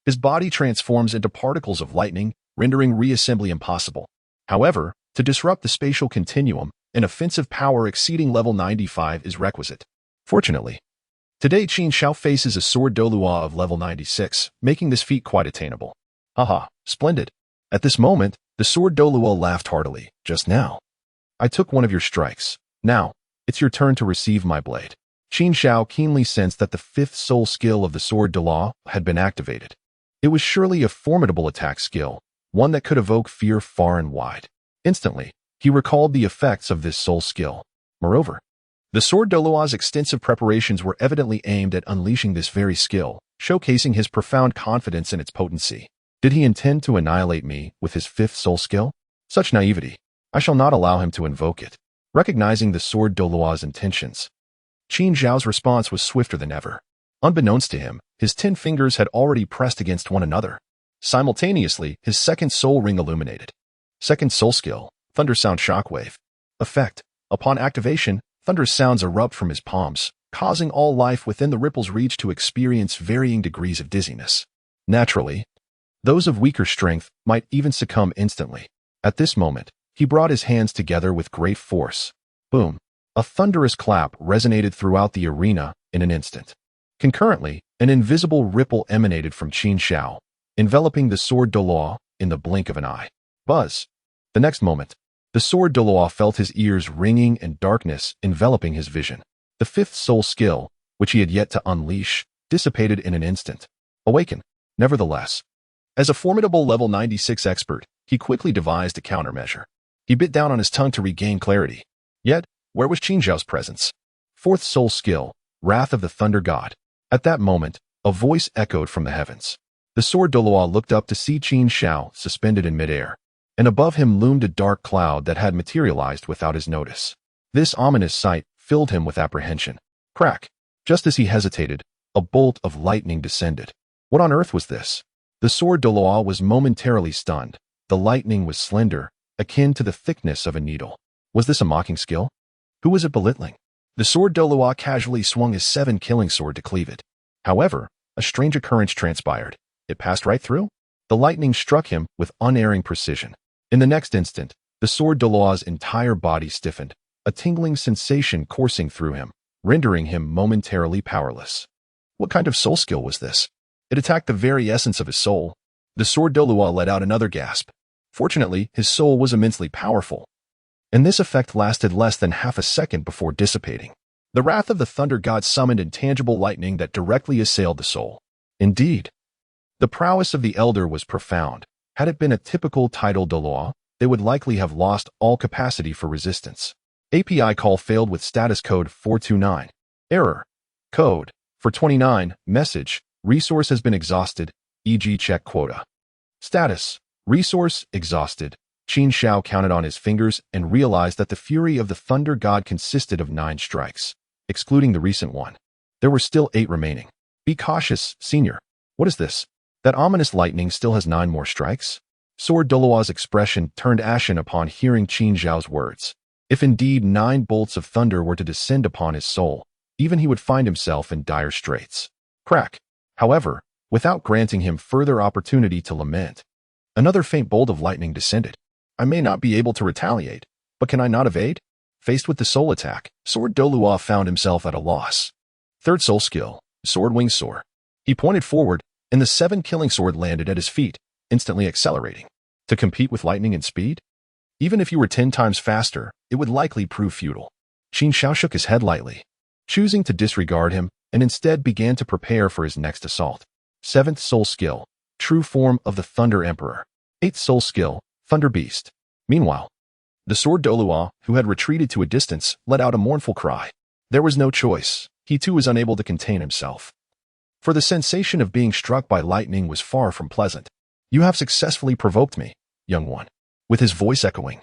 His body transforms into particles of lightning, rendering reassembly impossible. However, to disrupt the spatial continuum, an offensive power exceeding level 95 is requisite. Fortunately, today Qin Xiao faces a sword Douluo of level 96, making this feat quite attainable. Haha, splendid. At this moment, the sword Douluo laughed heartily. Just now, I took one of your strikes. Now, it's your turn to receive my blade. Qin Xiao keenly sensed that the 5th soul skill of the sword Douluo had been activated. It was surely a formidable attack skill, one that could evoke fear far and wide. Instantly, he recalled the effects of this soul skill. Moreover, The sword Douluo's extensive preparations were evidently aimed at unleashing this very skill, showcasing his profound confidence in its potency. Did he intend to annihilate me with his fifth soul skill? Such naivety. I shall not allow him to invoke it. Recognizing the sword Douluo's intentions, Qin Xiao's response was swifter than ever. Unbeknownst to him, his 10 fingers had already pressed against one another. Simultaneously, his second soul ring illuminated. Second soul skill, Thunder Sound Shockwave. Effect. Upon activation, thunderous sounds erupt from his palms, causing all life within the ripple's reach to experience varying degrees of dizziness. Naturally, those of weaker strength might even succumb instantly. At this moment, he brought his hands together with great force. Boom! A thunderous clap resonated throughout the arena in an instant. Concurrently, an invisible ripple emanated from Qin Xiao, enveloping the sword Douluo in the blink of an eye. Buzz! The next moment, the sword Douluo felt his ears ringing and darkness enveloping his vision. The fifth soul skill, which he had yet to unleash, dissipated in an instant. Awaken. Nevertheless, as a formidable level 96 expert, he quickly devised a countermeasure. He bit down on his tongue to regain clarity. Yet, where was Qin Xiao's presence? Fourth soul skill, Wrath of the Thunder God. At that moment, a voice echoed from the heavens. The sword Douluo looked up to see Qin Xiao suspended in midair, and above him loomed a dark cloud that had materialized without his notice. This ominous sight filled him with apprehension. Crack! Just as he hesitated, a bolt of lightning descended. What on earth was this? The sword Douluo was momentarily stunned. The lightning was slender, akin to the thickness of a needle. Was this a mocking skill? Who was it belittling? The sword Douluo casually swung his 7 killing sword to cleave it. However, a strange occurrence transpired. It passed right through. The lightning struck him with unerring precision. In the next instant, the sword Douluo's entire body stiffened, a tingling sensation coursing through him, rendering him momentarily powerless. What kind of soul skill was this? It attacked the very essence of his soul. The sword Douluo let out another gasp. Fortunately, his soul was immensely powerful, and this effect lasted less than half a second before dissipating. The wrath of the Thunder God summoned intangible lightning that directly assailed the soul. Indeed, the prowess of the Elder was profound. Had it been a typical Title Douluo, they would likely have lost all capacity for resistance. API call failed with status code 429. Error. Code 429. Message. Resource has been exhausted, e.g. check quota. Status. Resource exhausted. Qin Xiao counted on his fingers and realized that the fury of the Thunder God consisted of 9 strikes, excluding the recent one. There were still 8 remaining. Be cautious, senior. What is this? That ominous lightning still has 9 more strikes? Sword Douluo's expression turned ashen upon hearing Qin Xiao's words. If indeed 9 bolts of thunder were to descend upon his soul, even he would find himself in dire straits. Crack. However, without granting him further opportunity to lament, another faint bolt of lightning descended. I may not be able to retaliate, but can I not evade? Faced with the soul attack, sword Douluo found himself at a loss. Third soul skill, Sword Wing Soar. He pointed forward, and the 7 killing sword landed at his feet, instantly accelerating. To compete with lightning and speed? Even if you were 10 times faster, it would likely prove futile. Qin Xiao shook his head lightly, choosing to disregard him, and instead began to prepare for his next assault. 7th soul skill, True Form of the Thunder Emperor. 8th soul skill, Thunder Beast. Meanwhile, the sword Douluo, who had retreated to a distance, let out a mournful cry. There was no choice. He too was unable to contain himself. For the sensation of being struck by lightning was far from pleasant. You have successfully provoked me, young one. With his voice echoing,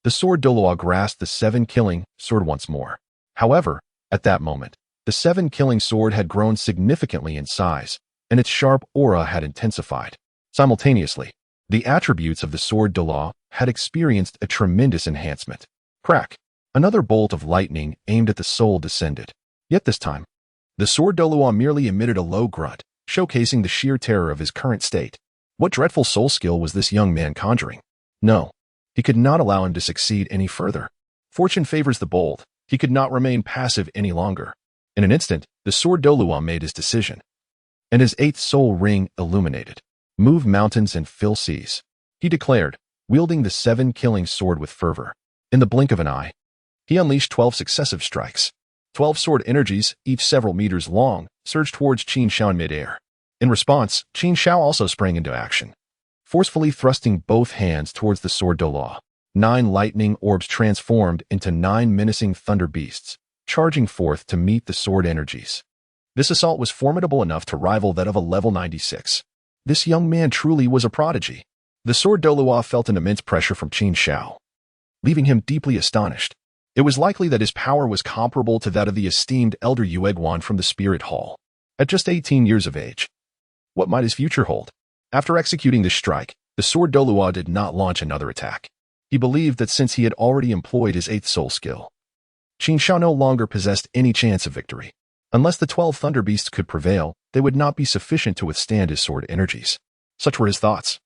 the sword Douluo grasped the 7 killing sword once more. However, at that moment, the 7 killing sword had grown significantly in size, and its sharp aura had intensified. Simultaneously, the attributes of the sword Douluo had experienced a tremendous enhancement. Crack! Another bolt of lightning aimed at the soul descended. Yet this time, the sword Douluo merely emitted a low grunt, showcasing the sheer terror of his current state. What dreadful soul skill was this young man conjuring? No, he could not allow him to succeed any further. Fortune favors the bold. He could not remain passive any longer. In an instant, the sword Douluo made his decision, and his 8th soul ring illuminated. Move mountains and fill seas, he declared, wielding the 7 killing sword with fervor. In the blink of an eye, he unleashed 12 successive strikes. 12 sword energies, each several meters long, surged towards Qin Xiao in midair. In response, Qin Xiao also sprang into action, forcefully thrusting both hands towards the sword Douluo. 9 lightning orbs transformed into 9 menacing thunder beasts, charging forth to meet the sword energies. This assault was formidable enough to rival that of a level 96. This young man truly was a prodigy. The sword Douluo felt an immense pressure from Qin Xiao, leaving him deeply astonished. It was likely that his power was comparable to that of the esteemed elder Yueguan from the Spirit Hall. At just 18 years of age, what might his future hold? After executing this strike, the sword Douluo did not launch another attack. He believed that since he had already employed his 8th soul skill, Qin Xiao no longer possessed any chance of victory. Unless the 12 Thunder Beasts could prevail, they would not be sufficient to withstand his sword energies. Such were his thoughts.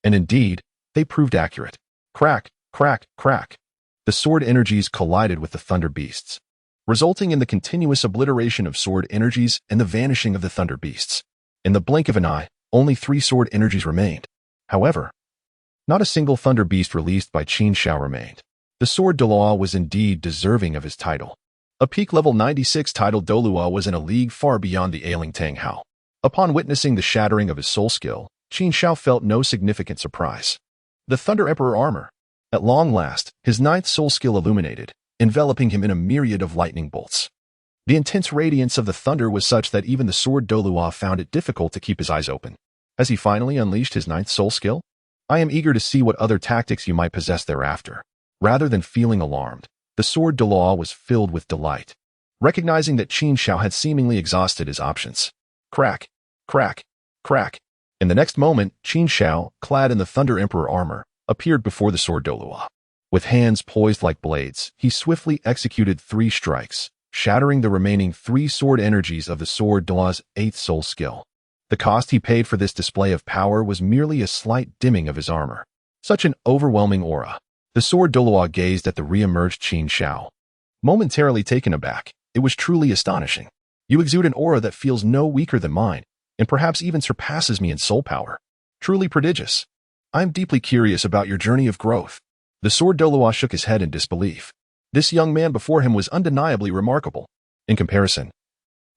And indeed, they proved accurate. Crack, crack, crack. The sword energies collided with the Thunder Beasts, resulting in the continuous obliteration of sword energies and the vanishing of the Thunder Beasts. In the blink of an eye, only 3 sword energies remained. However, not a single Thunder Beast released by Qin Xiao remained. The sword Douluo was indeed deserving of his title. A peak level 96 Title Douluo was in a league far beyond the ailing Tang Hao. Upon witnessing the shattering of his soul skill, Qin Xiao felt no significant surprise. The Thunder Emperor armor. At long last, his 9th soul skill illuminated, enveloping him in a myriad of lightning bolts. The intense radiance of the thunder was such that even the sword Douluo found it difficult to keep his eyes open. Has he finally unleashed his 9th soul skill? I am eager to see what other tactics you might possess thereafter. Rather than feeling alarmed, the sword Douluo was filled with delight, recognizing that Qin Xiao had seemingly exhausted his options. Crack, crack, crack. In the next moment, Qin Xiao, clad in the Thunder Emperor armor, appeared before the sword Douluo. With hands poised like blades, he swiftly executed 3 strikes, shattering the remaining 3 sword energies of the sword Douluo's 8th soul skill. The cost he paid for this display of power was merely a slight dimming of his armor. Such an overwhelming aura. The sword Douluo gazed at the re-emerged Qin Xiao. Momentarily taken aback, it was truly astonishing. You exude an aura that feels no weaker than mine, and perhaps even surpasses me in soul power. Truly prodigious. I am deeply curious about your journey of growth. The sword Douluo shook his head in disbelief. This young man before him was undeniably remarkable. In comparison,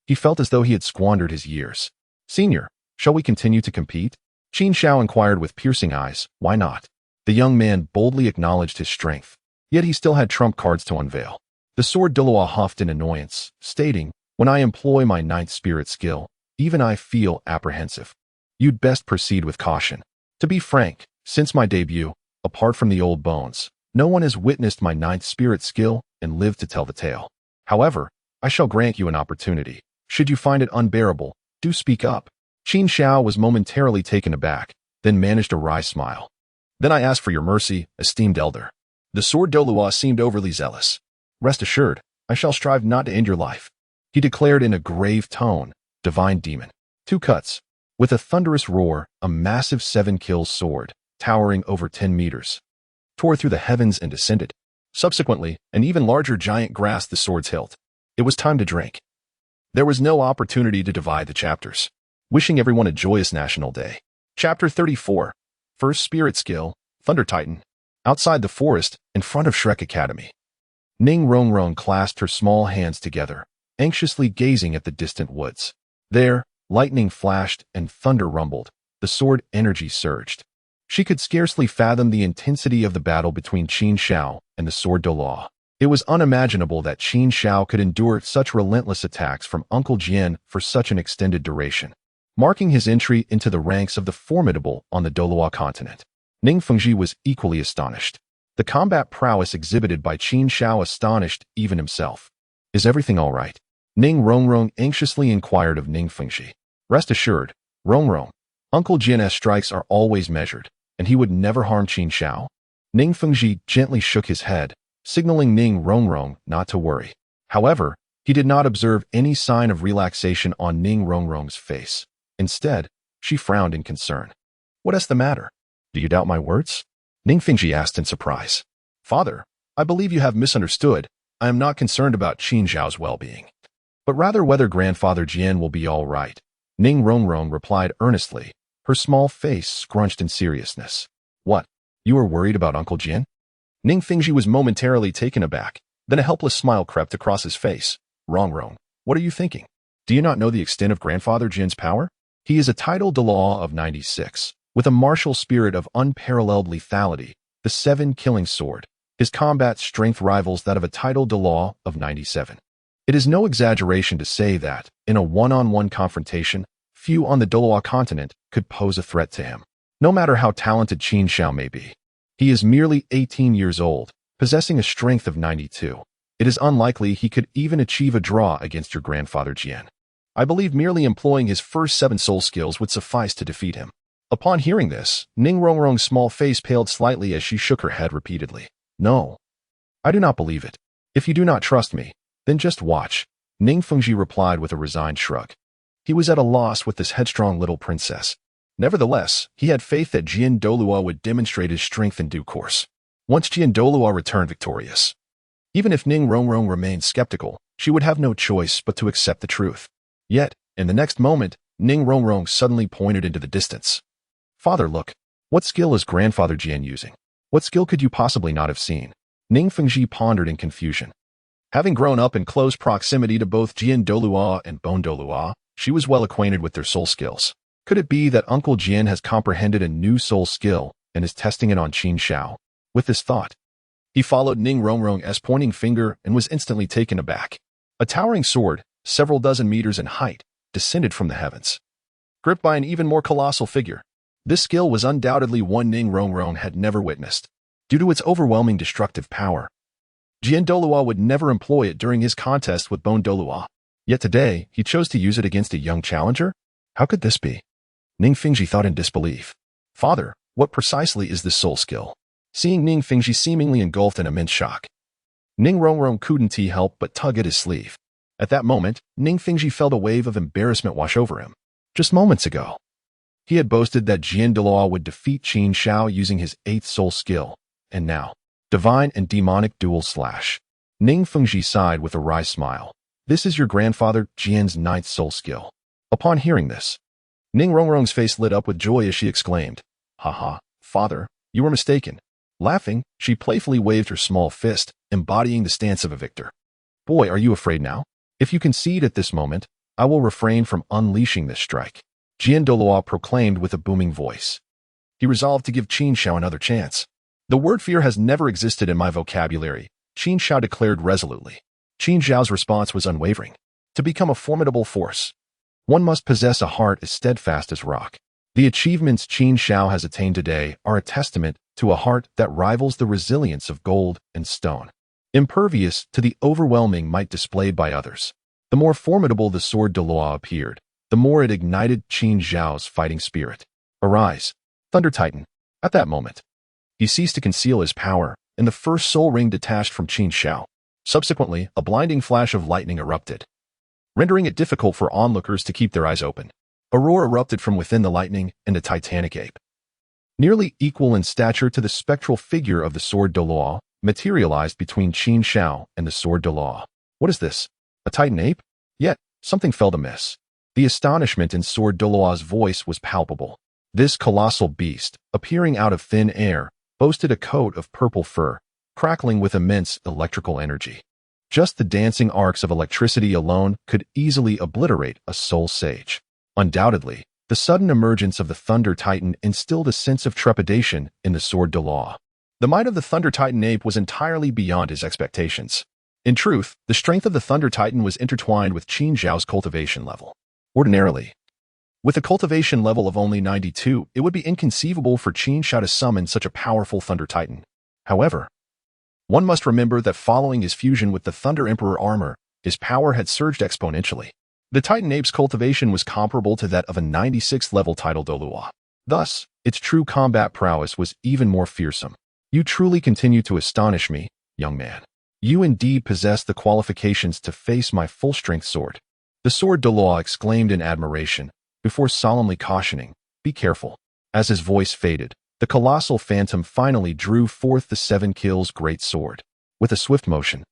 he felt as though he had squandered his years. Senior, shall we continue to compete? Qin Xiao inquired with piercing eyes. Why not? The young man boldly acknowledged his strength, yet he still had trump cards to unveil. The sword Douluo huffed in annoyance, stating, when I employ my 9th spirit skill, even I feel apprehensive. You'd best proceed with caution. To be frank, since my debut, apart from the old bones, no one has witnessed my 9th spirit skill and lived to tell the tale. However, I shall grant you an opportunity. Should you find it unbearable, do speak up. Qin Xiao was momentarily taken aback, then managed a wry smile. Then I ask for your mercy, esteemed elder. The sword Douluo seemed overly zealous. Rest assured, I shall strive not to end your life. He declared in a grave tone, divine demon. 2 cuts. With a thunderous roar, a massive 7-kill sword, towering over 10 meters, tore through the heavens and descended. Subsequently, an even larger giant grasped the sword's hilt. It was time to drink. There was no opportunity to divide the chapters. Wishing everyone a joyous National Day. Chapter 34. First Spirit Skill, Thunder Titan. Outside the forest, in front of Shrek Academy, Ning Rongrong clasped her small hands together, anxiously gazing at the distant woods. There, lightning flashed and thunder rumbled. The sword energy surged. She could scarcely fathom the intensity of the battle between Qin Xiao and the sword Douluo. It was unimaginable that Qin Xiao could endure such relentless attacks from Uncle Jian for such an extended duration, marking his entry into the ranks of the Formidable on the Douluo Continent. Ning Fengji was equally astonished. The combat prowess exhibited by Qin Xiao astonished even himself. Is everything all right? Ning Rongrong anxiously inquired of Ning Fengji. Rest assured, Rongrong, Uncle Jian's strikes are always measured, and he would never harm Qin Xiao. Ning Fengji gently shook his head, signaling Ning Rongrong not to worry. However, he did not observe any sign of relaxation on Ning Rongrong's face. Instead, she frowned in concern. What is the matter? Do you doubt my words? Ning Fengji asked in surprise. Father, I believe you have misunderstood. I am not concerned about Qin Xiao's well-being, but rather whether Grandfather Jian will be all right. Ning Rongrong replied earnestly, her small face scrunched in seriousness. What? You are worried about Uncle Jian? Ning Fengji was momentarily taken aback. Then a helpless smile crept across his face. Rongrong, what are you thinking? Do you not know the extent of Grandfather Jian's power? He is a Title Douluo of 96, with a martial spirit of unparalleled lethality, the 7-killing sword. His combat strength rivals that of a Title Douluo of 97. It is no exaggeration to say that, in a one-on-one confrontation, few on the Douluo Continent could pose a threat to him, no matter how talented Qin Xiao may be. He is merely 18 years old, possessing a strength of 92. It is unlikely he could even achieve a draw against your grandfather Jian. I believe merely employing his first 7 soul skills would suffice to defeat him. Upon hearing this, Ning Rongrong's small face paled slightly as she shook her head repeatedly. No, I do not believe it. If you do not trust me, then just watch, Ning Fengji replied with a resigned shrug. He was at a loss with this headstrong little princess. Nevertheless, he had faith that Jian Douluo would demonstrate his strength in due course, once Jian Douluo returned victorious. Even if Ning Rongrong remained skeptical, she would have no choice but to accept the truth. Yet, in the next moment, Ning Rongrong suddenly pointed into the distance. Father, look. What skill is grandfather Jian using? What skill could you possibly not have seen? Ning Fengji pondered in confusion. Having grown up in close proximity to both Jian Douluo and Bon Douluo, she was well acquainted with their soul skills. Could it be that Uncle Jian has comprehended a new soul skill and is testing it on Qin Xiao? With this thought, he followed Ning Rongrong's pointing finger and was instantly taken aback. A towering sword, several dozen meters in height, descended from the heavens, gripped by an even more colossal figure. This skill was undoubtedly one Ning Rongrong had never witnessed. Due to its overwhelming destructive power, Jian Douluo would never employ it during his contest with Bon Douluo. Yet today, he chose to use it against a young challenger? How could this be? Ning Fengji thought in disbelief. Father, what precisely is this soul skill? Seeing Ning Fengji seemingly engulfed in immense shock, Ning Rongrong couldn't help but tug at his sleeve. At that moment, Ning Fengji felt a wave of embarrassment wash over him. Just moments ago, he had boasted that Jian Douluo would defeat Qin Xiao using his 8th soul skill, and now, divine and demonic duel slash. Ning Fengji sighed with a wry smile. This is your grandfather Jian's 9th soul skill. Upon hearing this, Ning Rongrong's face lit up with joy as she exclaimed, Haha, father, you were mistaken. Laughing, she playfully waved her small fist, embodying the stance of a victor. Boy, are you afraid now? If you concede at this moment, I will refrain from unleashing this strike, Jian Douluo proclaimed with a booming voice. He resolved to give Qin Xiao another chance. The word fear has never existed in my vocabulary, Qin Xiao declared resolutely. Qin Xiao's response was unwavering. To become a formidable force, one must possess a heart as steadfast as rock. The achievements Qin Xiao has attained today are a testament to a heart that rivals the resilience of gold and stone, impervious to the overwhelming might displayed by others. The more formidable the sword Douluo appeared, the more it ignited Qin Xiao's fighting spirit. Arise, Thunder Titan. At that moment, he ceased to conceal his power, and the first soul ring detached from Qin Xiao. Subsequently, a blinding flash of lightning erupted, rendering it difficult for onlookers to keep their eyes open. A roar erupted from within the lightning, and a titanic ape, nearly equal in stature to the spectral figure of the sword Douluo, materialized between Qin Xiao and the sword Douluo. What is this? A Titan ape? Yet, something felt amiss. The astonishment in sword Douluo's voice was palpable. This colossal beast, appearing out of thin air, boasted a coat of purple fur, crackling with immense electrical energy. Just the dancing arcs of electricity alone could easily obliterate a soul sage. Undoubtedly, the sudden emergence of the Thunder Titan instilled a sense of trepidation in the sword Douluo. The might of the Thunder Titan ape was entirely beyond his expectations. In truth, the strength of the Thunder Titan was intertwined with Qin Xiao's cultivation level. Ordinarily, with a cultivation level of only 92, it would be inconceivable for Qin Xiao to summon such a powerful Thunder Titan. However, one must remember that following his fusion with the Thunder Emperor armor, his power had surged exponentially. The Titan Ape's cultivation was comparable to that of a 96th level Title Douluo. Thus, its true combat prowess was even more fearsome. You truly continue to astonish me, young man. You indeed possess the qualifications to face my full-strength sword. The sword Douluo exclaimed in admiration, before solemnly cautioning, be careful. As his voice faded, the colossal phantom finally drew forth the 7 kills great sword. With a swift motion,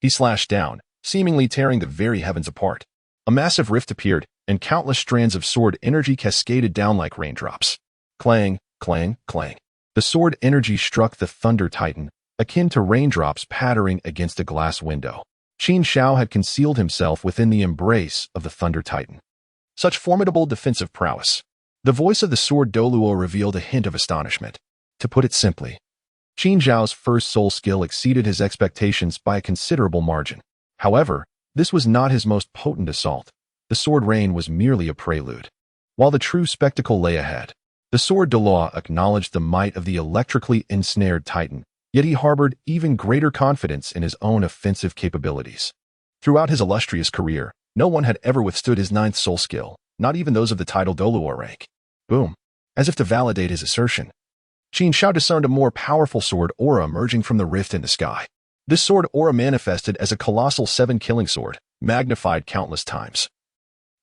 he slashed down, seemingly tearing the very heavens apart. A massive rift appeared, and countless strands of sword energy cascaded down like raindrops. Clang, clang, clang. The sword energy struck the Thunder Titan, akin to raindrops pattering against a glass window. Qin Xiao had concealed himself within the embrace of the Thunder Titan. Such formidable defensive prowess. The voice of the sword Douluo revealed a hint of astonishment. To put it simply, Qin Xiao's first soul skill exceeded his expectations by a considerable margin. However, This was not his most potent assault. The sword rain was merely a prelude. While the true spectacle lay ahead, the sword Douluo acknowledged the might of the electrically ensnared Titan, yet he harbored even greater confidence in his own offensive capabilities. Throughout his illustrious career, no one had ever withstood his ninth soul skill, not even those of the Title Douluo rank. Boom. As if to validate his assertion, Qin Xiao discerned a more powerful sword aura emerging from the rift in the sky. This sword aura manifested as a colossal 7-killing sword, magnified countless times,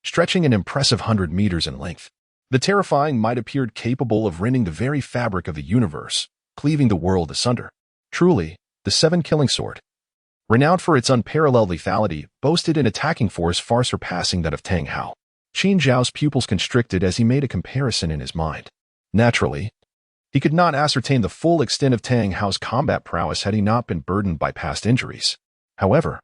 stretching an impressive 100 meters in length. The terrifying might appeared capable of rending the very fabric of the universe, cleaving the world asunder. Truly, the 7-killing sword, renowned for its unparalleled lethality, boasted an attacking force far surpassing that of Tang Hao. Qin Xiao's pupils constricted as he made a comparison in his mind. Naturally, he could not ascertain the full extent of Tang Hao's combat prowess had he not been burdened by past injuries. However,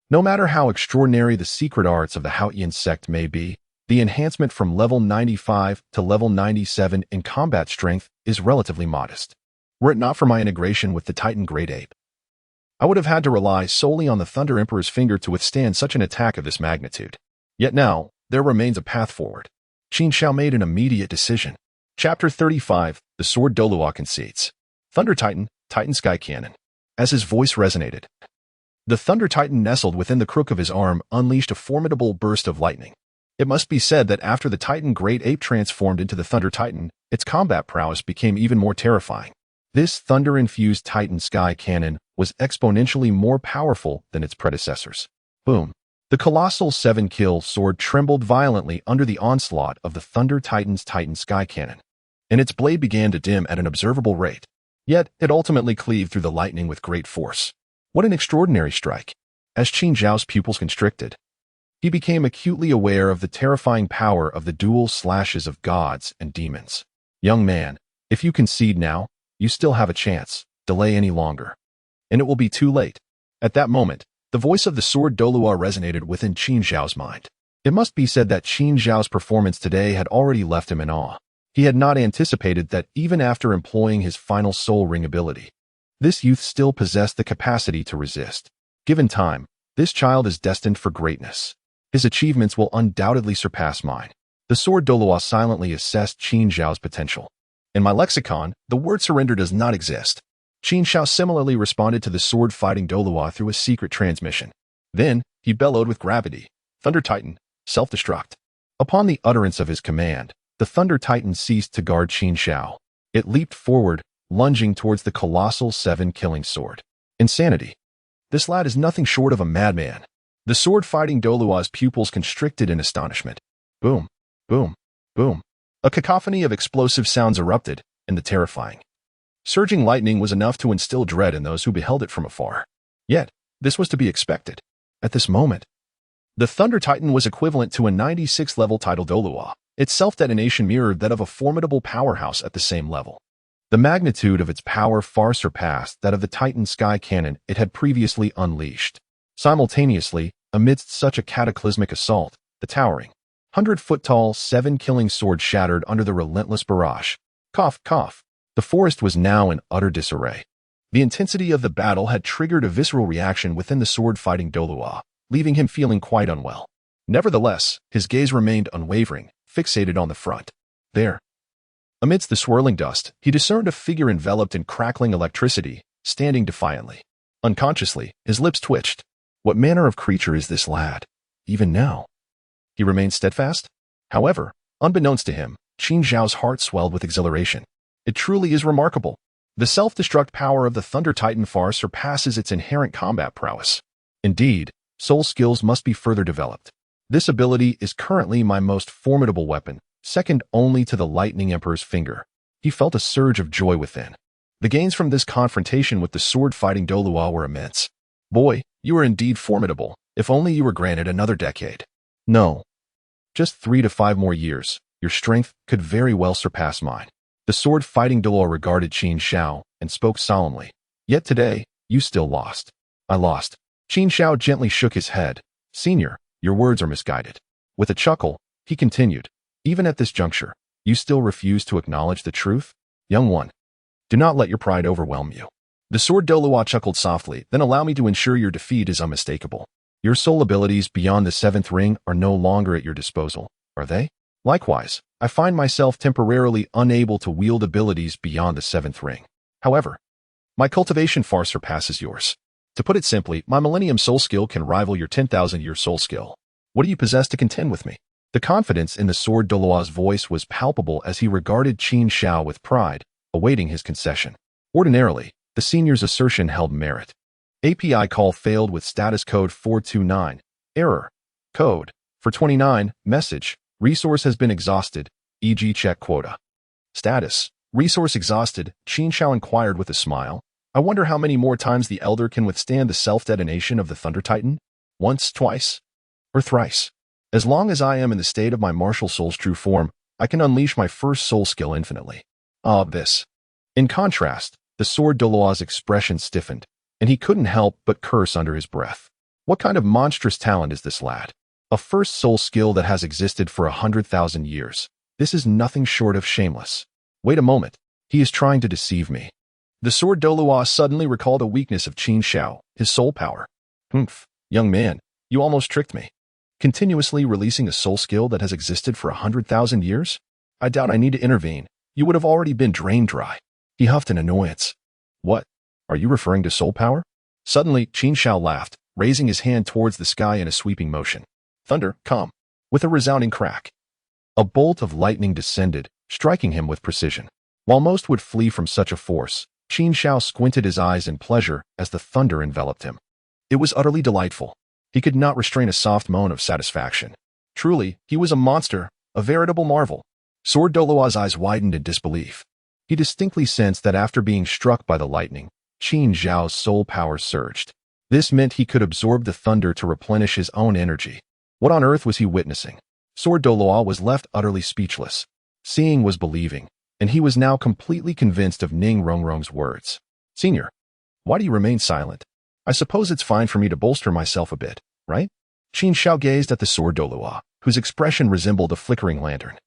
no matter how extraordinary the secret arts of the Haotian sect may be, the enhancement from level 95 to level 97 in combat strength is relatively modest. Were it not for my integration with the Titan Great Ape, I would have had to rely solely on the Thunder Emperor's finger to withstand such an attack of this magnitude. Yet now, there remains a path forward. Qin Xiao made an immediate decision. Chapter 35, The Sword Douluo Concedes. Thunder Titan, Titan Sky Cannon. As his voice resonated, the Thunder Titan nestled within the crook of his arm unleashed a formidable burst of lightning. It must be said that after the Titan Great Ape transformed into the Thunder Titan, its combat prowess became even more terrifying. This thunder-infused Titan Sky Cannon was exponentially more powerful than its predecessors. Boom. The colossal 7-kill sword trembled violently under the onslaught of the Thunder Titan's Titan Sky Cannon, and its blade began to dim at an observable rate. Yet, it ultimately cleaved through the lightning with great force. What an extraordinary strike! As Qin Xiao's pupils constricted, he became acutely aware of the terrifying power of the dual slashes of gods and demons. Young man, if you concede now, you still have a chance. Delay any longer, and it will be too late. At that moment, the voice of the sword Douluo resonated within Qin Xiao's mind. It must be said that Qin Xiao's performance today had already left him in awe. He had not anticipated that even after employing his final soul ring ability, this youth still possessed the capacity to resist. Given time, this child is destined for greatness. His achievements will undoubtedly surpass mine. The sword Douluo silently assessed Qin Xiao's potential. In my lexicon, the word surrender does not exist. Qin Xiao similarly responded to the sword-fighting Douluo through a secret transmission. Then, he bellowed with gravity, "Thunder Titan, self-destruct." Upon the utterance of his command, the Thunder Titan ceased to guard Qin Xiao. It leaped forward, lunging towards the colossal 7-killing sword. Insanity. This lad is nothing short of a madman. The sword-fighting Douluo's pupils constricted in astonishment. Boom, boom, boom. A cacophony of explosive sounds erupted, and the terrifying surging lightning was enough to instill dread in those who beheld it from afar. Yet, this was to be expected. At this moment, the Thunder Titan was equivalent to a 96-level Title Douluo. Its self-detonation mirrored that of a formidable powerhouse at the same level. The magnitude of its power far surpassed that of the Titan Sky Cannon it had previously unleashed. Simultaneously, amidst such a cataclysmic assault, the towering, 100-foot-tall, 7-killing sword shattered under the relentless barrage. Cough, cough. The forest was now in utter disarray. The intensity of the battle had triggered a visceral reaction within the sword-fighting Douluo, leaving him feeling quite unwell. Nevertheless, his gaze remained unwavering, fixated on the front. There, amidst the swirling dust, he discerned a figure enveloped in crackling electricity, standing defiantly. Unconsciously, his lips twitched. What manner of creature is this lad? Even now, he remained steadfast? However, unbeknownst to him, Qin Xiao's heart swelled with exhilaration. It truly is remarkable. The self-destruct power of the Thunder Titan far surpasses its inherent combat prowess. Indeed, soul skills must be further developed. This ability is currently my most formidable weapon, second only to the Lightning Emperor's finger. He felt a surge of joy within. The gains from this confrontation with the sword-fighting Douluo were immense. Boy, you are indeed formidable, if only you were granted another decade. No. Just 3 to 5 more years, your strength could very well surpass mine. The sword-fighting Douluo regarded Qin Xiao and spoke solemnly. Yet today, you still lost. I lost. Qin Xiao gently shook his head. Senior, your words are misguided. With a chuckle, he continued. Even at this juncture, you still refuse to acknowledge the truth? Young one, do not let your pride overwhelm you. The sword Douluo chuckled softly, then allow me to ensure your defeat is unmistakable. Your soul abilities beyond the seventh ring are no longer at your disposal, are they? Likewise, I find myself temporarily unable to wield abilities beyond the seventh ring. However, my cultivation far surpasses yours. To put it simply, my Millennium Soul skill can rival your 10,000-year soul skill. What do you possess to contend with me? The confidence in the Sword Douluo's voice was palpable as he regarded Qin Xiao with pride, awaiting his concession. Ordinarily, the senior's assertion held merit. API call failed with status code 429. Error. Code. For 29. Message. Resource has been exhausted, e.g. check quota. Status. Resource exhausted, Qin Xiao inquired with a smile. I wonder how many more times the Elder can withstand the self-detonation of the Thunder Titan? Once, twice, or thrice. As long as I am in the state of my martial soul's true form, I can unleash my first soul skill infinitely. Ah, this. In contrast, the Sword Douluo's expression stiffened, and he couldn't help but curse under his breath. What kind of monstrous talent is this lad? A first soul skill that has existed for 100,000 years. This is nothing short of shameless. Wait a moment. He is trying to deceive me. The Sword Douluo suddenly recalled a weakness of Qin Xiao, his soul power. Humph, young man, you almost tricked me. Continuously releasing a soul skill that has existed for 100,000 years? I doubt I need to intervene. You would have already been drained dry. He huffed in annoyance. What? Are you referring to soul power? Suddenly, Qin Xiao laughed, raising his hand towards the sky in a sweeping motion. Thunder, come. With a resounding crack. A bolt of lightning descended, striking him with precision. While most would flee from such a force, Qin Xiao squinted his eyes in pleasure as the thunder enveloped him. It was utterly delightful. He could not restrain a soft moan of satisfaction. Truly, he was a monster, a veritable marvel. Sword Douluo's eyes widened in disbelief. He distinctly sensed that after being struck by the lightning, Qin Xiao's soul power surged. This meant he could absorb the thunder to replenish his own energy. What on earth was he witnessing? Sword Douluo was left utterly speechless. Seeing was believing, and he was now completely convinced of Ning Rongrong's words. Senior, why do you remain silent? I suppose it's fine for me to bolster myself a bit, right? Qin Xiao gazed at the Sword Douluo, whose expression resembled a flickering lantern,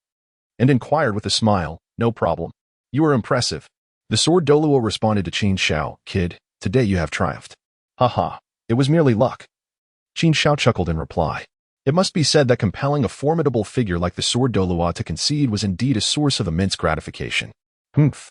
and inquired with a smile, no problem. You are impressive. The Sword Douluo responded to Qin Xiao, kid, today you have triumphed. Haha, it was merely luck. Qin Xiao chuckled in reply. It must be said that compelling a formidable figure like the Sword Douluo to concede was indeed a source of immense gratification. Humph.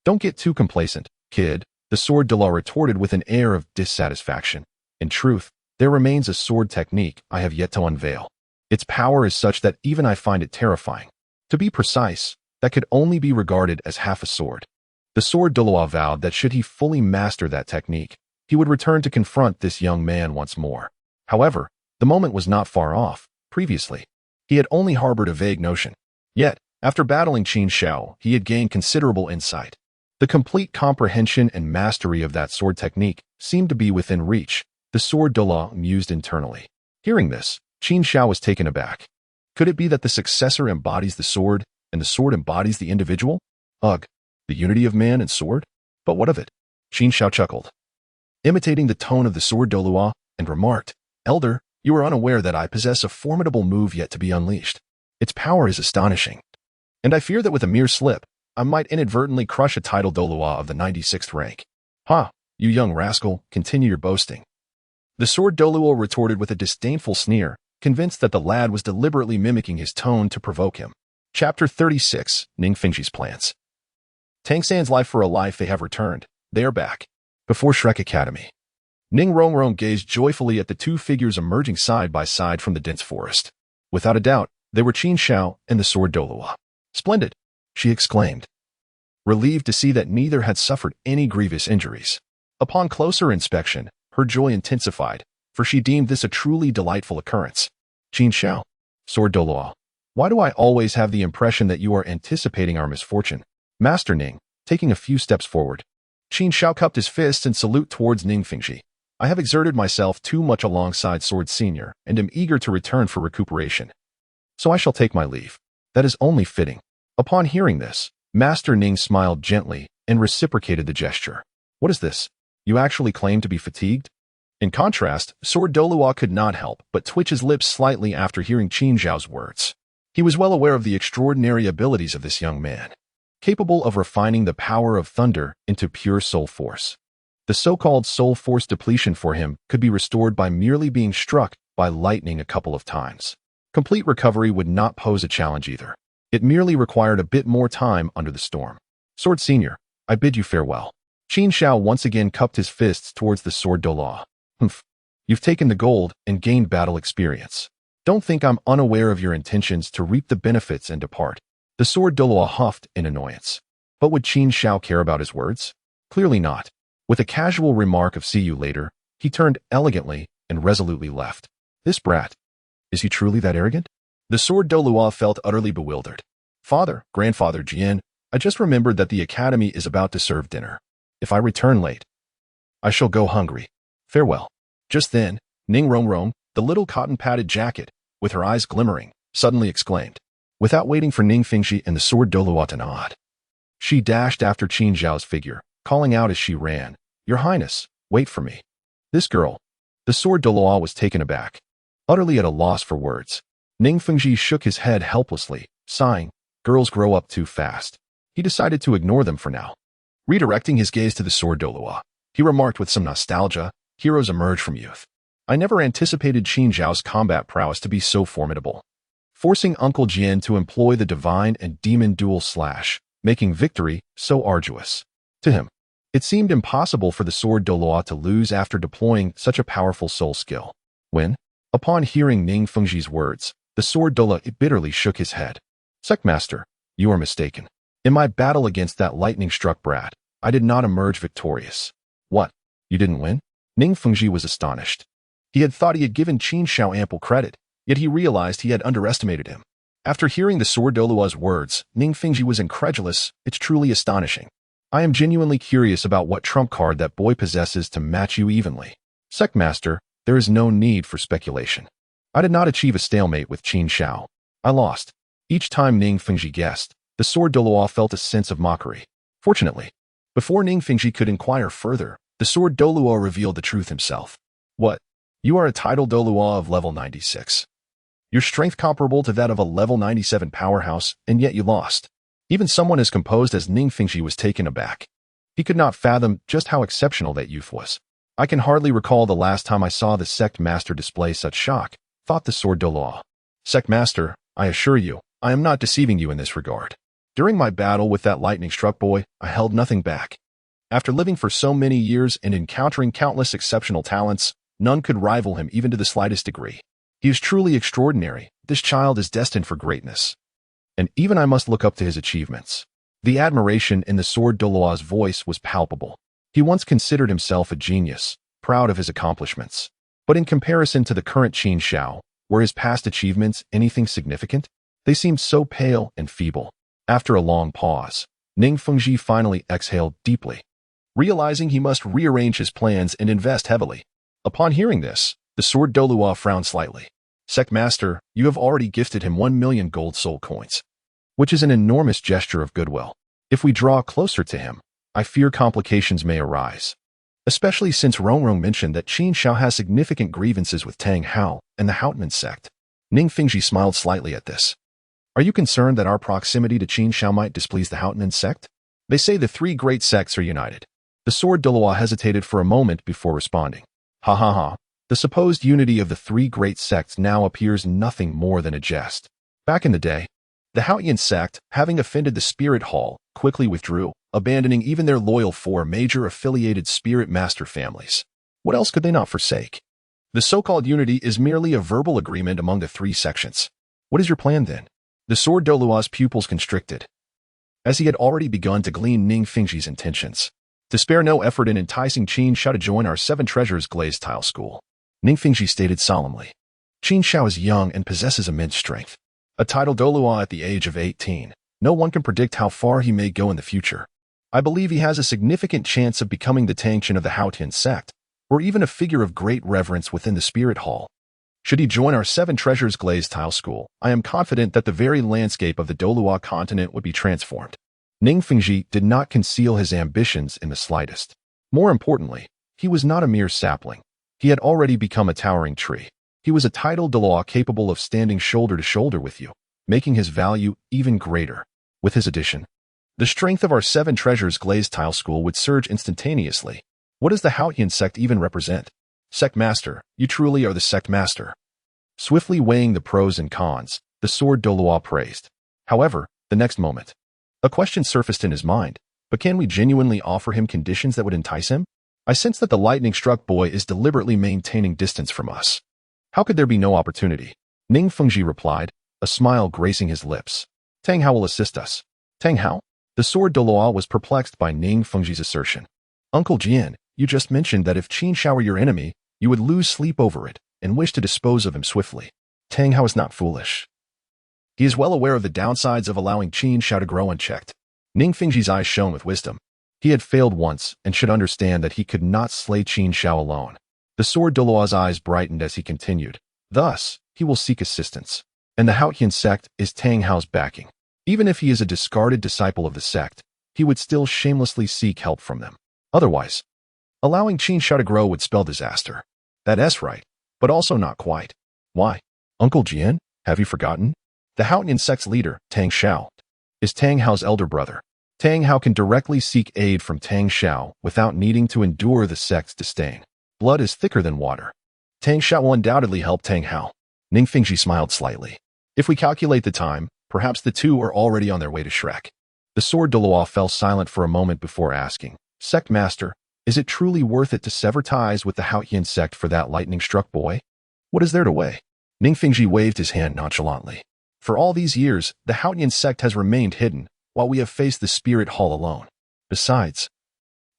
Don't get too complacent, kid, the Sword Douluo retorted with an air of dissatisfaction. In truth, there remains a sword technique I have yet to unveil. Its power is such that even I find it terrifying. To be precise, that could only be regarded as half a sword. The Sword Douluo vowed that should he fully master that technique, he would return to confront this young man once more. However, the moment was not far off. Previously, he had only harbored a vague notion. Yet, after battling Qin Xiao, he had gained considerable insight. The complete comprehension and mastery of that sword technique seemed to be within reach, the Sword Douluo mused internally. Hearing this, Qin Xiao was taken aback. Could it be that the successor embodies the sword, and the sword embodies the individual? Ugh, the unity of man and sword? But what of it? Qin Xiao chuckled, imitating the tone of the Sword Douluo, and remarked, Elder, you are unaware that I possess a formidable move yet to be unleashed. Its power is astonishing. And I fear that with a mere slip, I might inadvertently crush a Title Douluo of the 96th rank. Ha, you young rascal, continue your boasting. The Sword Douluo retorted with a disdainful sneer, convinced that the lad was deliberately mimicking his tone to provoke him. Chapter 36, Ning Fingxi's Plans. Tang San's life for a life they have returned. They are back. Before Shrek Academy. Ning Rongrong gazed joyfully at the two figures emerging side by side from the dense forest. Without a doubt, they were Qin Xiao and the Sword Douluo. Splendid, she exclaimed, relieved to see that neither had suffered any grievous injuries. Upon closer inspection, her joy intensified, for she deemed this a truly delightful occurrence. Qin Xiao, Sword Douluo, why do I always have the impression that you are anticipating our misfortune? Master Ning, taking a few steps forward. Qin Xiao cupped his fists in salute towards Ning Fingxi. I have exerted myself too much alongside Sword Senior and am eager to return for recuperation. So I shall take my leave. That is only fitting. Upon hearing this, Master Ning smiled gently and reciprocated the gesture. What is this? You actually claim to be fatigued? In contrast, Sword Douluo could not help but twitch his lips slightly after hearing Qin Xiao's words. He was well aware of the extraordinary abilities of this young man, capable of refining the power of thunder into pure soul force. The so-called soul force depletion for him could be restored by merely being struck by lightning a couple of times. Complete recovery would not pose a challenge either. It merely required a bit more time under the storm. Sword Senior, I bid you farewell. Qin Xiao once again cupped his fists towards the Sword Douluo. Humph. You've taken the gold and gained battle experience. Don't think I'm unaware of your intentions to reap the benefits and depart. The Sword Douluo huffed in annoyance. But would Qin Xiao care about his words? Clearly not. With a casual remark of see you later, he turned elegantly and resolutely left. This brat. Is he truly that arrogant? The Sword Douluo felt utterly bewildered. Father, Grandfather Jian, I just remembered that the academy is about to serve dinner. If I return late, I shall go hungry. Farewell. Just then, Ning Rongrong, the little cotton-padded jacket, with her eyes glimmering, suddenly exclaimed. Without waiting for Ning Fingxi and the Sword Douluo to nod, she dashed after Qin Xiao's figure, calling out as she ran, Your Highness, wait for me. This girl. The Sword Douluo was taken aback, utterly at a loss for words. Ning Fingxi shook his head helplessly, sighing, Girls grow up too fast. He decided to ignore them for now. Redirecting his gaze to the Sword Douluo, he remarked with some nostalgia, Heroes emerge from youth. I never anticipated Qin Xiao's combat prowess to be so formidable. Forcing Uncle Jian to employ the divine and demon dual slash, making victory so arduous. To him, it seemed impossible for the Sword Douluo to lose after deploying such a powerful soul skill. When, upon hearing Ning Fengxi's words, the Sword Douluo bitterly shook his head. Sectmaster, you are mistaken. In my battle against that lightning-struck brat, I did not emerge victorious. What? You didn't win? Ning Fengxi was astonished. He had thought he had given Qin Xiao ample credit, yet he realized he had underestimated him. After hearing the Sword Douluo's words, Ning Fengxi was incredulous. It's truly astonishing. I am genuinely curious about what trump card that boy possesses to match you evenly. Sectmaster, there is no need for speculation. I did not achieve a stalemate with Qin Xiao. I lost. Each time Ning Fengxi guessed, the Sword Douluo felt a sense of mockery. Fortunately, before Ning Fengxi could inquire further, the Sword Douluo revealed the truth himself. What? You are a Title Douluo of level 96. Your strength comparable to that of a level 97 powerhouse, and yet you lost. Even someone as composed as Ning Fengxi was taken aback. He could not fathom just how exceptional that youth was. I can hardly recall the last time I saw the sect master display such shock, thought the Sword Douluo. Sect master, I assure you, I am not deceiving you in this regard. During my battle with that lightning-struck boy, I held nothing back. After living for so many years and encountering countless exceptional talents, none could rival him even to the slightest degree. He is truly extraordinary. This child is destined for greatness. And even I must look up to his achievements. The admiration in the Sword Douluo's voice was palpable. He once considered himself a genius, proud of his accomplishments. But in comparison to the current Qin Xiao, were his past achievements anything significant? They seemed so pale and feeble. After a long pause, Ning Fengxi finally exhaled deeply, realizing he must rearrange his plans and invest heavily. Upon hearing this, the Sword Douluo frowned slightly. Sectmaster, you have already gifted him 1 million gold soul coins, which is an enormous gesture of goodwill. If we draw closer to him, I fear complications may arise, especially since Rongrong mentioned that Qin Xiao has significant grievances with Tang Hao and the Haotian sect. Ning Fengxi smiled slightly at this. Are you concerned that our proximity to Qin Xiao might displease the Haotian sect? They say the three great sects are united. The Sword Douluo hesitated for a moment before responding. Ha ha ha. The supposed unity of the three great sects now appears nothing more than a jest. Back in the day, the Haotian sect, having offended the Spirit Hall, quickly withdrew, abandoning even their loyal 4 major affiliated Spirit Master families. What else could they not forsake? The so-called unity is merely a verbal agreement among the three sections. What is your plan then? The Sword Douluo's pupils constricted, as he had already begun to glean Ning Fengxi's intentions. To spare no effort in enticing Qin Xiao to join our 7 Treasures Glazed Tile School, Ning Fengxi stated solemnly. Qin Xiao is young and possesses immense strength. A Title Douluo at the age of 18, no one can predict how far he may go in the future. I believe he has a significant chance of becoming the Tangchen of the Haotian sect, or even a figure of great reverence within the Spirit Hall. Should he join our 7 Treasures Glazed Tile School, I am confident that the very landscape of the Douluo Continent would be transformed. Ning Fengxi did not conceal his ambitions in the slightest. More importantly, he was not a mere sapling. He had already become a towering tree. He was a Title Douluo capable of standing shoulder to shoulder with you, making his value even greater. With his addition, the strength of our 7 Treasures Glazed Tile School would surge instantaneously. What does the Haotian sect even represent? Sect Master, you truly are the Sect Master. Swiftly weighing the pros and cons, the sword Douluo praised. However, the next moment, a question surfaced in his mind. But can we genuinely offer him conditions that would entice him? I sense that the lightning-struck boy is deliberately maintaining distance from us. How could there be no opportunity? Ning Fengji replied, a smile gracing his lips. Tang Hao will assist us. Tang Hao? The sword Douluo was perplexed by Ning Fengji's assertion. Uncle Jian, you just mentioned that if Qin Xiao were your enemy, you would lose sleep over it and wish to dispose of him swiftly. Tang Hao is not foolish. He is well aware of the downsides of allowing Qin Xiao to grow unchecked. Ning Fengji's eyes shone with wisdom. He had failed once and should understand that he could not slay Qin Xiao alone. The sword Douluo's eyes brightened as he continued. Thus, he will seek assistance. And the Haotian sect is Tang Hao's backing. Even if he is a discarded disciple of the sect, he would still shamelessly seek help from them. Otherwise, allowing Qin Xiao to grow would spell disaster. That's right, but also not quite. Why? Uncle Jian, have you forgotten? The Haotian sect's leader, Tang Xiao, is Tang Hao's elder brother. Tang Hao can directly seek aid from Tang Xiao without needing to endure the sect's disdain. Blood is thicker than water. Tang Xiao will undoubtedly help Tang Hao. Ning Fengji smiled slightly. If we calculate the time, perhaps the two are already on their way to Shrek. The sword Douluo fell silent for a moment before asking, Sect Master, is it truly worth it to sever ties with the Haotian sect for that lightning-struck boy? What is there to weigh? Ning Fengji waved his hand nonchalantly. For all these years, the Haotian sect has remained hidden, while we have faced the spirit hall alone. Besides,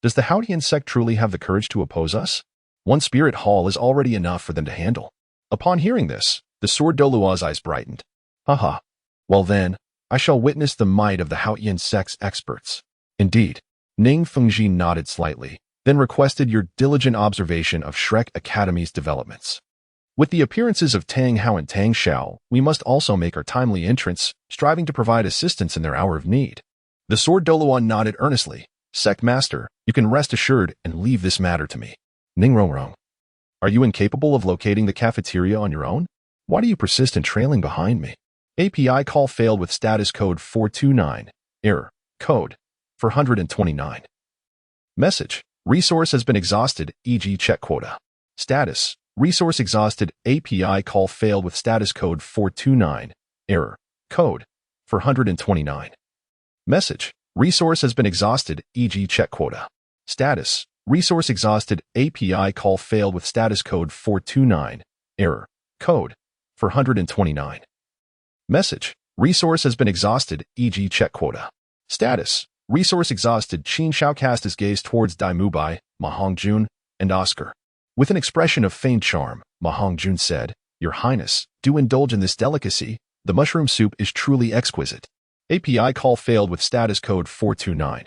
does the Haotian sect truly have the courage to oppose us? One spirit hall is already enough for them to handle. Upon hearing this, the sword Douluo's eyes brightened. Haha. Well then, I shall witness the might of the Haotian sect's experts. Indeed. Ning Fengji nodded slightly, then requested your diligent observation of Shrek Academy's developments. With the appearances of Tang Hao and Tang Xiao, we must also make our timely entrance, striving to provide assistance in their hour of need. The sword Douluo nodded earnestly. Sect Master, you can rest assured and leave this matter to me. Ning Rongrong. Are you incapable of locating the cafeteria on your own? Why do you persist in trailing behind me? API call failed with status code 429. Error. Code 429. Message. Resource has been exhausted, e.g. check quota. Status. Resource exhausted. API call failed with status code 429. Error. Code 429. Message. Resource has been exhausted, e.g. check quota. Status. Resource exhausted. API call failed with status code 429. Error. Code 429. Message. Resource has been exhausted, e.g. check quota. Status. Resource exhausted. Qin Xiao cast his gaze towards Immovable, Ma Hongjun, and Oscar. With an expression of feigned charm, Ma Hongjun said, Your Highness, do indulge in this delicacy. The mushroom soup is truly exquisite. API call failed with status code 429.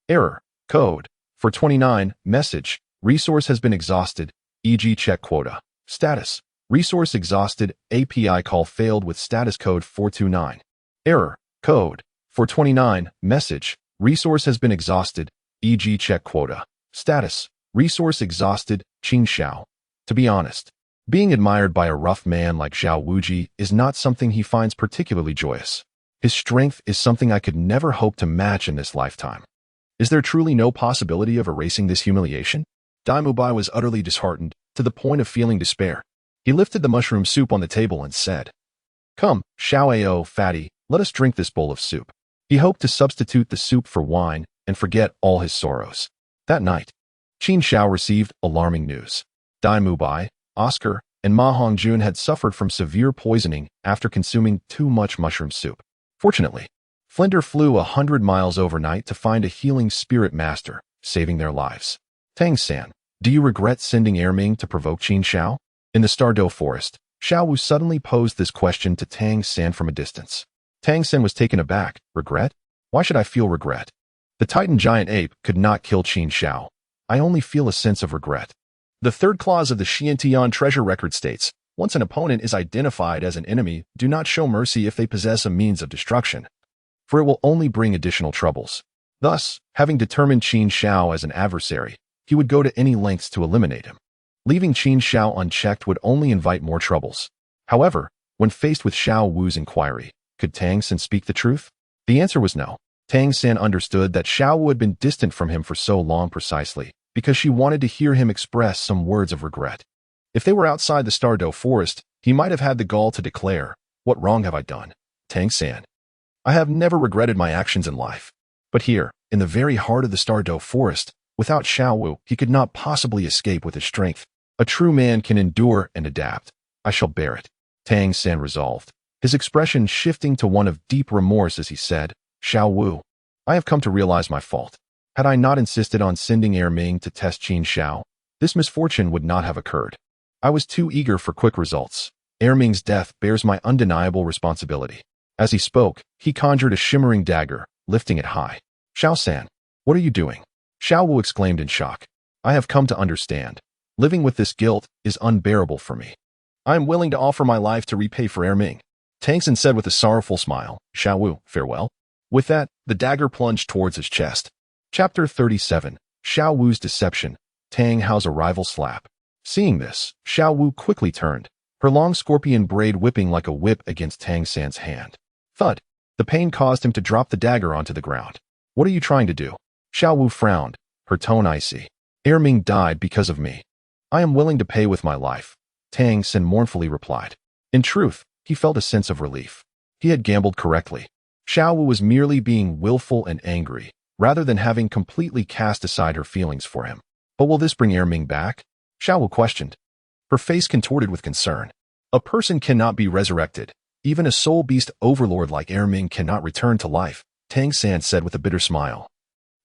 Error. Code 429. Message. Resource has been exhausted, e.g. check quota. Status. Resource exhausted. API call failed with status code 429. Error. Code 429. Message. Resource has been exhausted, e.g. check quota. Status. Resource exhausted. Qin Xiao. To be honest, being admired by a rough man like Zhao Wuji is not something he finds particularly joyous. His strength is something I could never hope to match in this lifetime. Is there truly no possibility of erasing this humiliation? Immovable was utterly disheartened, to the point of feeling despair. He lifted the mushroom soup on the table and said, Come, Xiao Ao, fatty, let us drink this bowl of soup. He hoped to substitute the soup for wine and forget all his sorrows. That night, Qin Xiao received alarming news. Immovable, Oscar, and Ma Hongjun had suffered from severe poisoning after consuming too much mushroom soup. Fortunately, Flinder flew 100 miles overnight to find a healing spirit master, saving their lives. Tang-san, do you regret sending Erming to provoke Qin Xiao? In the Stardow Forest, Xiao Wu suddenly posed this question to Tang-san from a distance. Tang-san was taken aback. Regret? Why should I feel regret? The Titan giant ape could not kill Qin Xiao. I only feel a sense of regret. The third clause of the Xiantian treasure record states, once an opponent is identified as an enemy, do not show mercy if they possess a means of destruction, for it will only bring additional troubles. Thus, having determined Qin Xiao as an adversary, he would go to any lengths to eliminate him. Leaving Qin Xiao unchecked would only invite more troubles. However, when faced with Xiao Wu's inquiry, could Tang-san speak the truth? The answer was no. Tang-san understood that Xiao Wu had been distant from him for so long precisely because she wanted to hear him express some words of regret. If they were outside the Douluo forest, he might have had the gall to declare, "What wrong have I done, Tang-san? I have never regretted my actions in life." But here, in the very heart of the Douluo forest, without Xiaowu, he could not possibly escape with his strength. A true man can endure and adapt. "I shall bear it," Tang-san resolved, his expression shifting to one of deep remorse as he said, "Xiaowu, I have come to realize my fault. Had I not insisted on sending Ming to test Qin Xiao, this misfortune would not have occurred. I was too eager for quick results. Ming's death bears my undeniable responsibility." As he spoke, he conjured a shimmering dagger, lifting it high. "Xiao-san, what are you doing?" Xiaowu exclaimed in shock. "I have come to understand. Living with this guilt is unbearable for me. I am willing to offer my life to repay for Ming," Tang-san said with a sorrowful smile. "Xiaowu, farewell." With that, the dagger plunged towards his chest. Chapter 37. Xiaowu's Deception. Tang Hao's arrival slap. Seeing this, Xiaowu quickly turned, her long scorpion braid whipping like a whip against Tang-san's hand. Thud. The pain caused him to drop the dagger onto the ground. "What are you trying to do?" Xiaowu frowned, her tone icy. "Ming died because of me. I am willing to pay with my life," Tang-san mournfully replied. In truth, he felt a sense of relief. He had gambled correctly. Xiaowu was merely being willful and angry, rather than having completely cast aside her feelings for him. "But will this bring Ming back?" Xiaowu questioned, her face contorted with concern. "A person cannot be resurrected. Even a soul beast overlord like Ming cannot return to life," Tang-san said with a bitter smile.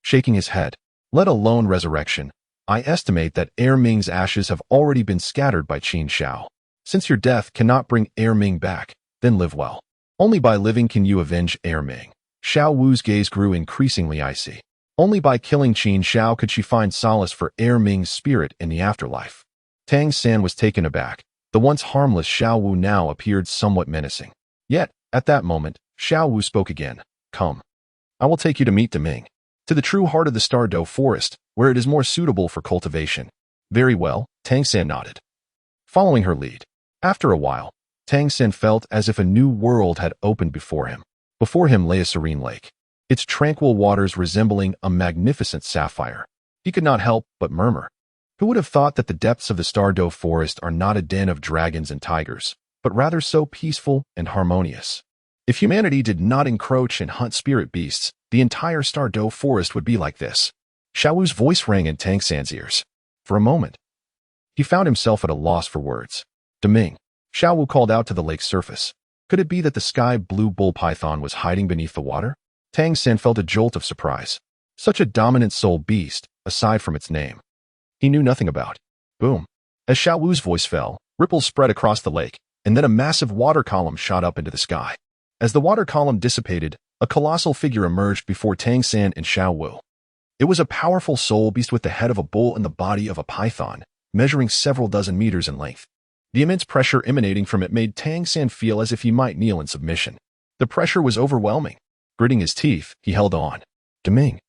Shaking his head, "Let alone resurrection, I estimate that Ming's ashes have already been scattered by Qin Xiao. Since your death cannot bring Ming back, then live well. Only by living can you avenge Ming." Xiaowu's gaze grew increasingly icy. Only by killing Qin Xiao could she find solace for Ming's spirit in the afterlife. Tang-san was taken aback. The once harmless Xiaowu now appeared somewhat menacing. Yet, at that moment, Xiaowu spoke again. "Come. I will take you to meet Ming. To the true heart of the Douluo forest, where it is more suitable for cultivation." "Very well," Tang-san nodded, following her lead. After a while, Tang-san felt as if a new world had opened before him. Before him lay a serene lake, its tranquil waters resembling a magnificent sapphire. He could not help but murmur. Who would have thought that the depths of the Douluo forest are not a den of dragons and tigers, but rather so peaceful and harmonious? If humanity did not encroach and hunt spirit beasts, the entire Douluo forest would be like this. Xiaowu's voice rang in Tang-san's ears. For a moment, he found himself at a loss for words. "Ming," Xiaowu called out to the lake's surface. Could it be that the sky-blue bull python was hiding beneath the water? Tang-san felt a jolt of surprise. Such a dominant soul beast, aside from its name, he knew nothing about. Boom. As Xiaowu's voice fell, ripples spread across the lake, and then a massive water column shot up into the sky. As the water column dissipated, a colossal figure emerged before Tang-san and Xiaowu. It was a powerful soul beast with the head of a bull and the body of a python, measuring several dozen meters in length. The immense pressure emanating from it made Tang-san feel as if he might kneel in submission. The pressure was overwhelming. Gritting his teeth, he held on. "Ming,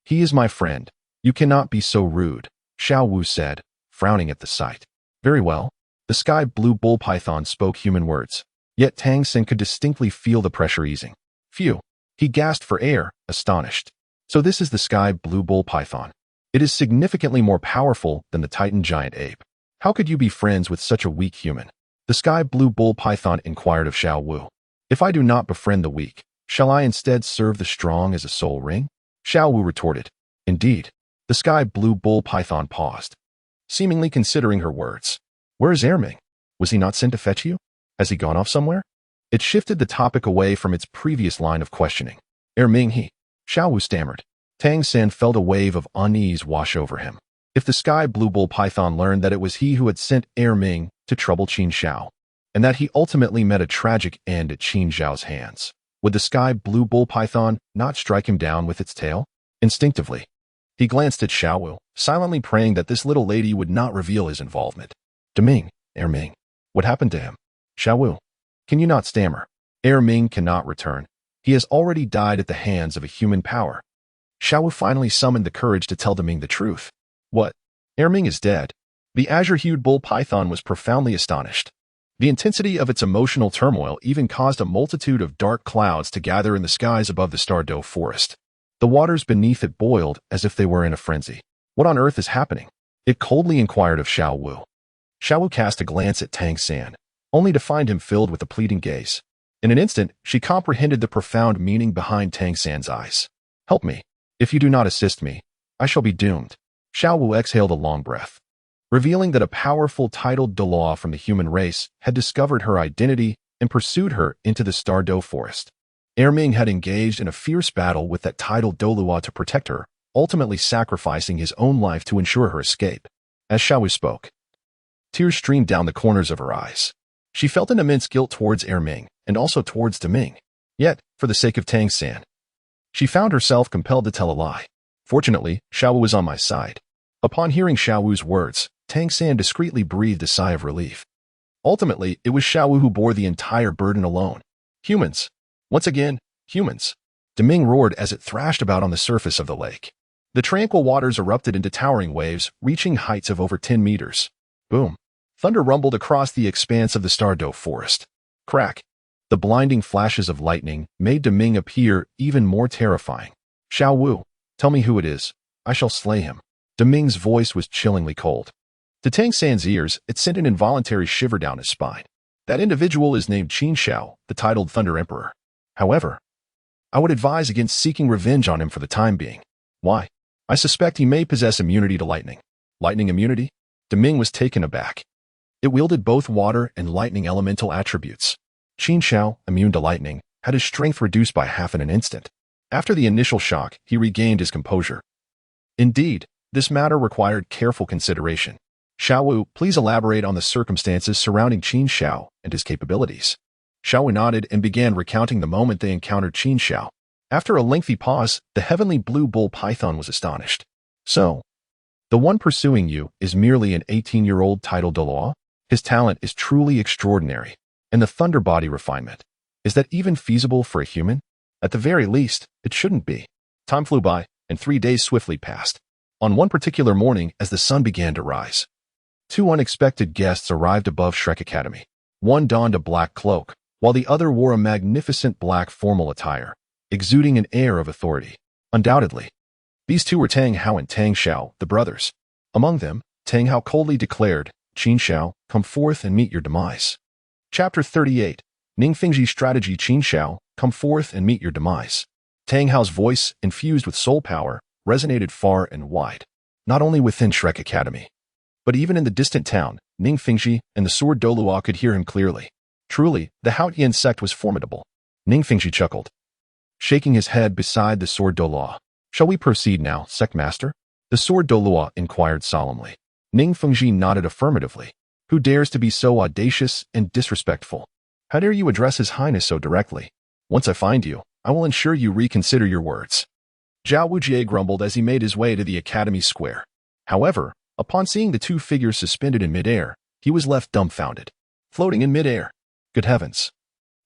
he is my friend. You cannot be so rude," Xiaowu said, frowning at the sight. "Very well." The sky-blue bull python spoke human words. Yet Tang-san could distinctly feel the pressure easing. Phew. He gasped for air, astonished. So this is the sky-blue bull python. It is significantly more powerful than the Titan giant ape. How could you be friends with such a weak human? The sky-blue bull python inquired of Xiaowu. "If I do not befriend the weak, shall I instead serve the strong as a soul ring?" Xiaowu retorted. "Indeed." The sky-blue bull python paused, seemingly considering her words. "Where is Ming? Was he not sent to fetch you? Has he gone off somewhere?" It shifted the topic away from its previous line of questioning. "Ming he," Xiaowu stammered. Tang-san felt a wave of unease wash over him. If the sky-blue bull python learned that it was he who had sent Ming to trouble Qin Xiao, and that he ultimately met a tragic end at Qin Xiao's hands, would the sky-blue bull python not strike him down with its tail? Instinctively, he glanced at Xiaowu, silently praying that this little lady would not reveal his involvement. "Ming, Ming, what happened to him?" "Xiaowu, can you not stammer? Ming cannot return. He has already died at the hands of a human power." Xiaowu finally summoned the courage to tell Ming the truth. "What? Ming is dead?" The azure-hued bull python was profoundly astonished. The intensity of its emotional turmoil even caused a multitude of dark clouds to gather in the skies above the Douluo forest. The waters beneath it boiled as if they were in a frenzy. What on earth is happening? It coldly inquired of Xiao Wu. Xiao Wu cast a glance at Tang San, only to find him filled with a pleading gaze. In an instant, she comprehended the profound meaning behind Tang San's eyes. Help me. If you do not assist me, I shall be doomed. Xiao Wu exhaled a long breath, revealing that a powerful Title Douluo from the human race had discovered her identity and pursued her into the Stardow Forest. Erming had engaged in a fierce battle with that Title Douluo to protect her, ultimately sacrificing his own life to ensure her escape. As Xiao Wu spoke, tears streamed down the corners of her eyes. She felt an immense guilt towards Erming and also towards Deming. Yet, for the sake of Tang San, she found herself compelled to tell a lie. Fortunately, Xiao Wu was on my side. Upon hearing Xiao Wu's words, Tang San discreetly breathed a sigh of relief. Ultimately, it was Xiao Wu who bore the entire burden alone. Humans. Once again, humans. Deming roared as it thrashed about on the surface of the lake. The tranquil waters erupted into towering waves, reaching heights of over 10 meters. Boom. Thunder rumbled across the expanse of the Stardow Forest. Crack. The blinding flashes of lightning made Deming appear even more terrifying. Xiao Wu, tell me who it is. I shall slay him. Deming's voice was chillingly cold. To Tang San's ears, it sent an involuntary shiver down his spine. That individual is named Qin Xiao, the titled Thunder Emperor. However, I would advise against seeking revenge on him for the time being. Why? I suspect he may possess immunity to lightning. Lightning immunity? Deming was taken aback. It wielded both water and lightning elemental attributes. Qin Xiao, immune to lightning, had his strength reduced by half in an instant. After the initial shock, he regained his composure. Indeed, this matter required careful consideration. Xiao Wu, please elaborate on the circumstances surrounding Qin Xiao and his capabilities. Xiao Wu nodded and began recounting the moment they encountered Qin Xiao. After a lengthy pause, the heavenly blue bull python was astonished. So, the one pursuing you is merely an 18-year-old Title Douluo? His talent is truly extraordinary. And the thunder body refinement. Is that even feasible for a human? At the very least, it shouldn't be. Time flew by, and 3 days swiftly passed. On one particular morning, as the sun began to rise, 2 unexpected guests arrived above Shrek Academy. One donned a black cloak, while the other wore a magnificent black formal attire, exuding an air of authority. Undoubtedly, these 2 were Tang Hao and Tang Xiao, the brothers. Among them, Tang Hao coldly declared, Qin Xiao, come forth and meet your demise. Chapter 38. Ningfengji Strategy. Qin Xiao, come forth and meet your demise. Tang Hao's voice, infused with soul power, resonated far and wide, not only within Shrek Academy, but even in the distant town. Ningfengji and the Sword Douluo could hear him clearly. Truly, the Haotian sect was formidable. Ningfengji chuckled, shaking his head beside the Sword Douluo. Shall we proceed now, sect master? The Sword Douluo inquired solemnly. Ningfengji nodded affirmatively. Who dares to be so audacious and disrespectful? How dare you address His Highness so directly? Once I find you, I will ensure you reconsider your words. Zhao Wujie grumbled as he made his way to the Academy Square. However, upon seeing the 2 figures suspended in midair, he was left dumbfounded. Floating in midair. Good heavens.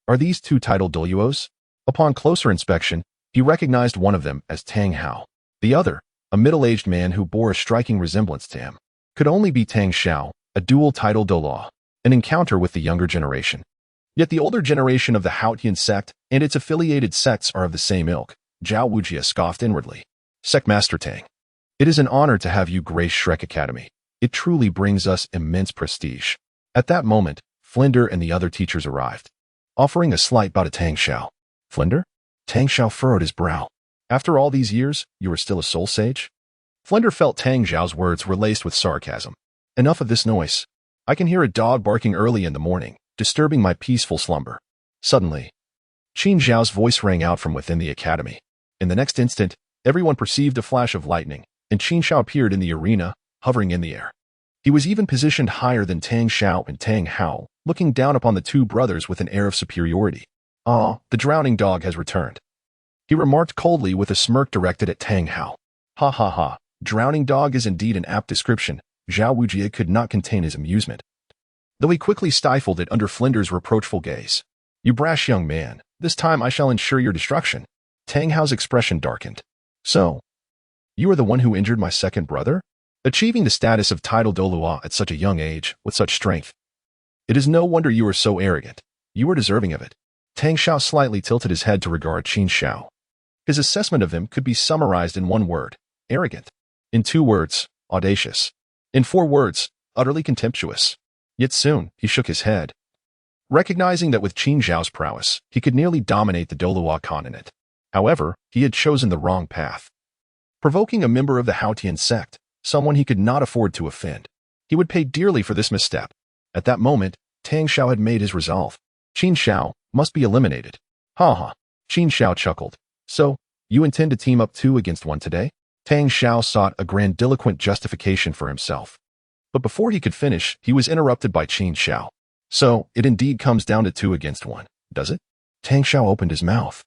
Are these 2 Title Douluos? Upon closer inspection, he recognized one of them as Tang Hao. The other, a middle-aged man who bore a striking resemblance to him, could only be Tang Xiao, a dual Title Douluo, an encounter with the younger generation. Yet the older generation of the Haotian sect and its affiliated sects are of the same ilk. Zhao Wujie scoffed inwardly. Sectmaster Tang, it is an honor to have you grace Shrek Academy. It truly brings us immense prestige. At that moment, Flinder and the other teachers arrived, offering a slight bow to Tang Xiao. Flinder? Tang Xiao furrowed his brow. After all these years, you are still a soul sage? Flinder felt Tang Xiao's words were laced with sarcasm. Enough of this noise. I can hear a dog barking early in the morning, disturbing my peaceful slumber. Suddenly, Qin Xiao's voice rang out from within the academy. In the next instant, everyone perceived a flash of lightning, and Qin Xiao appeared in the arena, hovering in the air. He was even positioned higher than Tang Xiao and Tang Hao, looking down upon the 2 brothers with an air of superiority. Ah, the drowning dog has returned. He remarked coldly with a smirk directed at Tang Hao. Ha ha ha, drowning dog is indeed an apt description. Zhao Wujie could not contain his amusement, though he quickly stifled it under Flinder's reproachful gaze. You brash young man, this time I shall ensure your destruction. Tang Hao's expression darkened. So, you are the one who injured my second brother? Achieving the status of Title Douluo at such a young age, with such strength. It is no wonder you are so arrogant. You are deserving of it. Tang Xiao slightly tilted his head to regard Qin Xiao. His assessment of him could be summarized in one word: arrogant. In 2 words, audacious. In 4 words, utterly contemptuous. Yet soon, he shook his head, recognizing that with Qin Xiao's prowess, he could nearly dominate the Douluo Continent. However, he had chosen the wrong path. Provoking a member of the Haotian sect, someone he could not afford to offend. He would pay dearly for this misstep. At that moment, Tang Xiao had made his resolve. Qin Xiao must be eliminated. Ha ha. Qin Xiao chuckled. So, you intend to team up 2 against 1 today? Tang Xiao sought a grandiloquent justification for himself. But before he could finish, he was interrupted by Qin Xiao. So, it indeed comes down to 2 against 1, does it? Tang Xiao opened his mouth,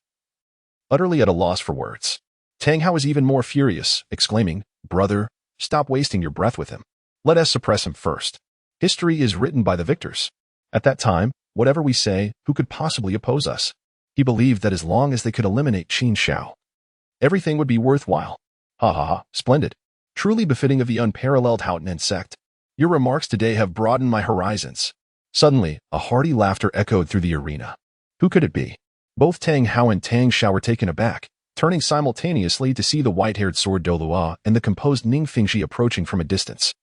utterly at a loss for words. Tang Hao was even more furious, exclaiming, "Brother, stop wasting your breath with him. Let us suppress him first. History is written by the victors. At that time, whatever we say, who could possibly oppose us?" He believed that as long as they could eliminate Qin Xiao, everything would be worthwhile. Ha ha ha, splendid. Truly befitting of the unparalleled Haotian sect. Your remarks today have broadened my horizons. Suddenly, a hearty laughter echoed through the arena. Who could it be? Both Tang Hao and Tang Xiao were taken aback, turning simultaneously to see the white-haired sword Douluo and the composed Ning Fingji approaching from a distance.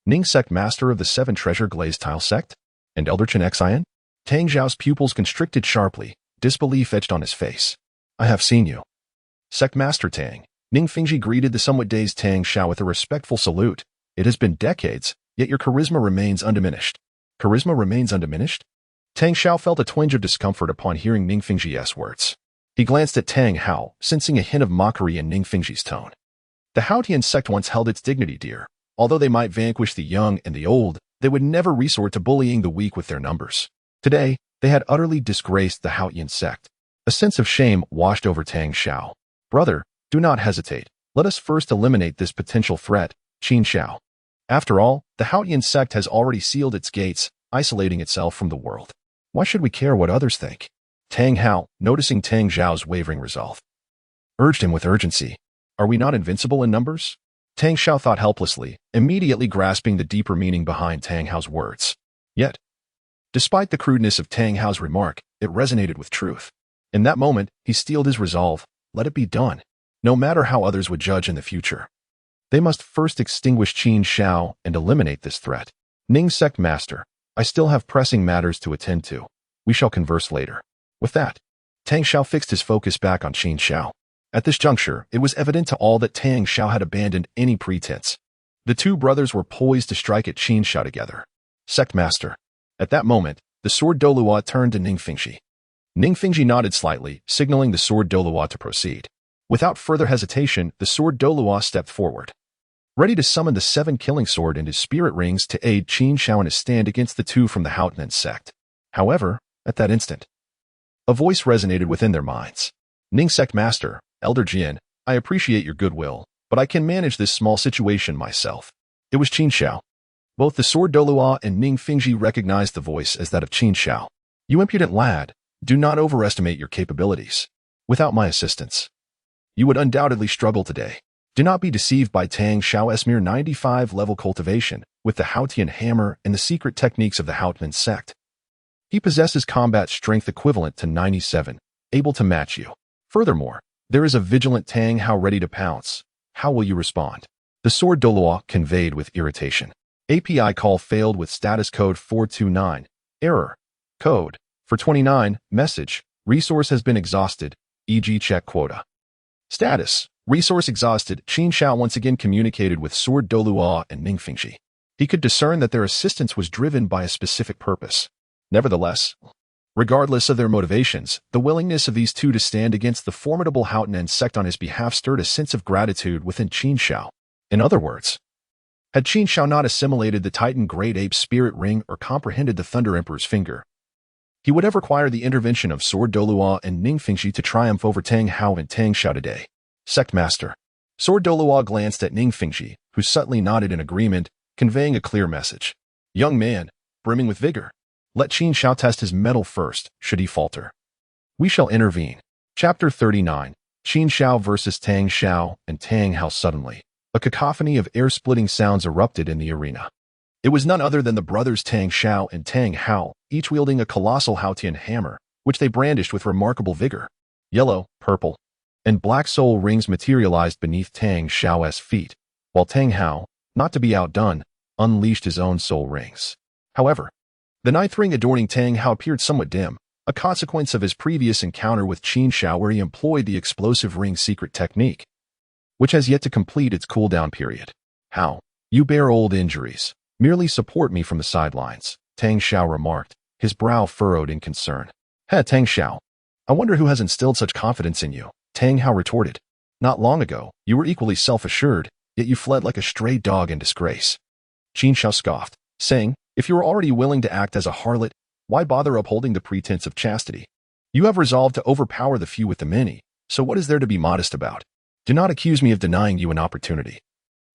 Ning sect master of the 7 treasure glazed tile sect? And Elder Chen Xian? Tang Xiao's pupils constricted sharply, disbelief etched on his face. I have seen you. Sect Master Tang. Ning Fingji greeted the somewhat dazed Tang Xiao with a respectful salute. It has been decades, yet your charisma remains undiminished. Charisma remains undiminished? Tang Xiao felt a twinge of discomfort upon hearing Ning Fingji's words. He glanced at Tang Hao, sensing a hint of mockery in Ning Fingji's tone. The Haotian sect once held its dignity dear. Although they might vanquish the young and the old, they would never resort to bullying the weak with their numbers. Today, they had utterly disgraced the Haotian sect. A sense of shame washed over Tang Xiao. Brother, do not hesitate. Let us first eliminate this potential threat, Qin Xiao. After all, the Haotian sect has already sealed its gates, isolating itself from the world. Why should we care what others think? Tang Hao, noticing Tang Xiao's wavering resolve, urged him with urgency. Are we not invincible in numbers? Tang Xiao thought helplessly, immediately grasping the deeper meaning behind Tang Hao's words. Yet, despite the crudeness of Tang Hao's remark, it resonated with truth. In that moment, he steeled his resolve. Let it be done. No matter how others would judge in the future. They must first extinguish Qin Xiao and eliminate this threat. Ning Sect Master, I still have pressing matters to attend to. We shall converse later. With that, Tang Xiao fixed his focus back on Qin Xiao. At this juncture, it was evident to all that Tang Xiao had abandoned any pretense. The 2 brothers were poised to strike at Qin Xiao together. Sect Master. At that moment, the sword Douluo turned to Ning Fingji. Ning Fingji nodded slightly, signaling the sword Douluo to proceed. Without further hesitation, the sword Douluo stepped forward, ready to summon the 7 killing sword and his spirit rings to aid Qin Xiao in his stand against the 2 from the Haotian sect. However, at that instant, a voice resonated within their minds. Ning Sect Master, Elder Jian, I appreciate your goodwill, but I can manage this small situation myself. It was Qin Xiao. Both the sword Douluo and Ning Fingji recognized the voice as that of Qin Xiao. You impudent lad, do not overestimate your capabilities. Without my assistance, you would undoubtedly struggle today. Do not be deceived by Tang Xiao's mere 95-level cultivation with the Haotian Hammer and the secret techniques of the Haotian sect. He possesses combat strength equivalent to 97, able to match you. Furthermore, there is a vigilant Tang Hao ready to pounce. How will you respond? The sword Douluo conveyed with irritation. API call failed with status code 429. Error. Code. For 29, message. Resource has been exhausted, e.g. check quota. Status. Resource exhausted. Qin Xiao once again communicated with sword Douluo and Ning Fingji. He could discern that their assistance was driven by a specific purpose. Nevertheless, regardless of their motivations, the willingness of these 2 to stand against the formidable Haotian sect on his behalf stirred a sense of gratitude within Qin Xiao. In other words, had Qin Xiao not assimilated the Titan Great Ape Spirit Ring or comprehended the Thunder Emperor's finger, he would have required the intervention of sword Douluo and Ning Fingji to triumph over Tang Hao and Tang Xiao today. Sect Master. Sword Douluo glanced at Ning Fingji, who subtly nodded in agreement, conveying a clear message. Young man, brimming with vigor. Let Qin Xiao test his mettle first, should he falter. We shall intervene. Chapter 39. Qin Xiao versus Tang Xiao and Tang Hao. Suddenly, a cacophony of air-splitting sounds erupted in the arena. It was none other than the brothers Tang Xiao and Tang Hao, each wielding a colossal Haotian hammer, which they brandished with remarkable vigor. Yellow, purple, and black soul rings materialized beneath Tang Xiao's feet, while Tang Hao, not to be outdone, unleashed his own soul rings. However, the ninth ring adorning Tang Hao appeared somewhat dim, a consequence of his previous encounter with Qin Xiao where he employed the explosive ring secret technique, which has yet to complete its cooldown period. How? You bear old injuries. Merely support me from the sidelines, Tang Xiao remarked, his brow furrowed in concern. Hey, Tang Xiao. I wonder who has instilled such confidence in you, Tang Hao retorted. Not long ago, you were equally self-assured, yet you fled like a stray dog in disgrace. Qin Xiao scoffed, saying, if you were already willing to act as a harlot, why bother upholding the pretense of chastity? You have resolved to overpower the few with the many, so what is there to be modest about? Do not accuse me of denying you an opportunity.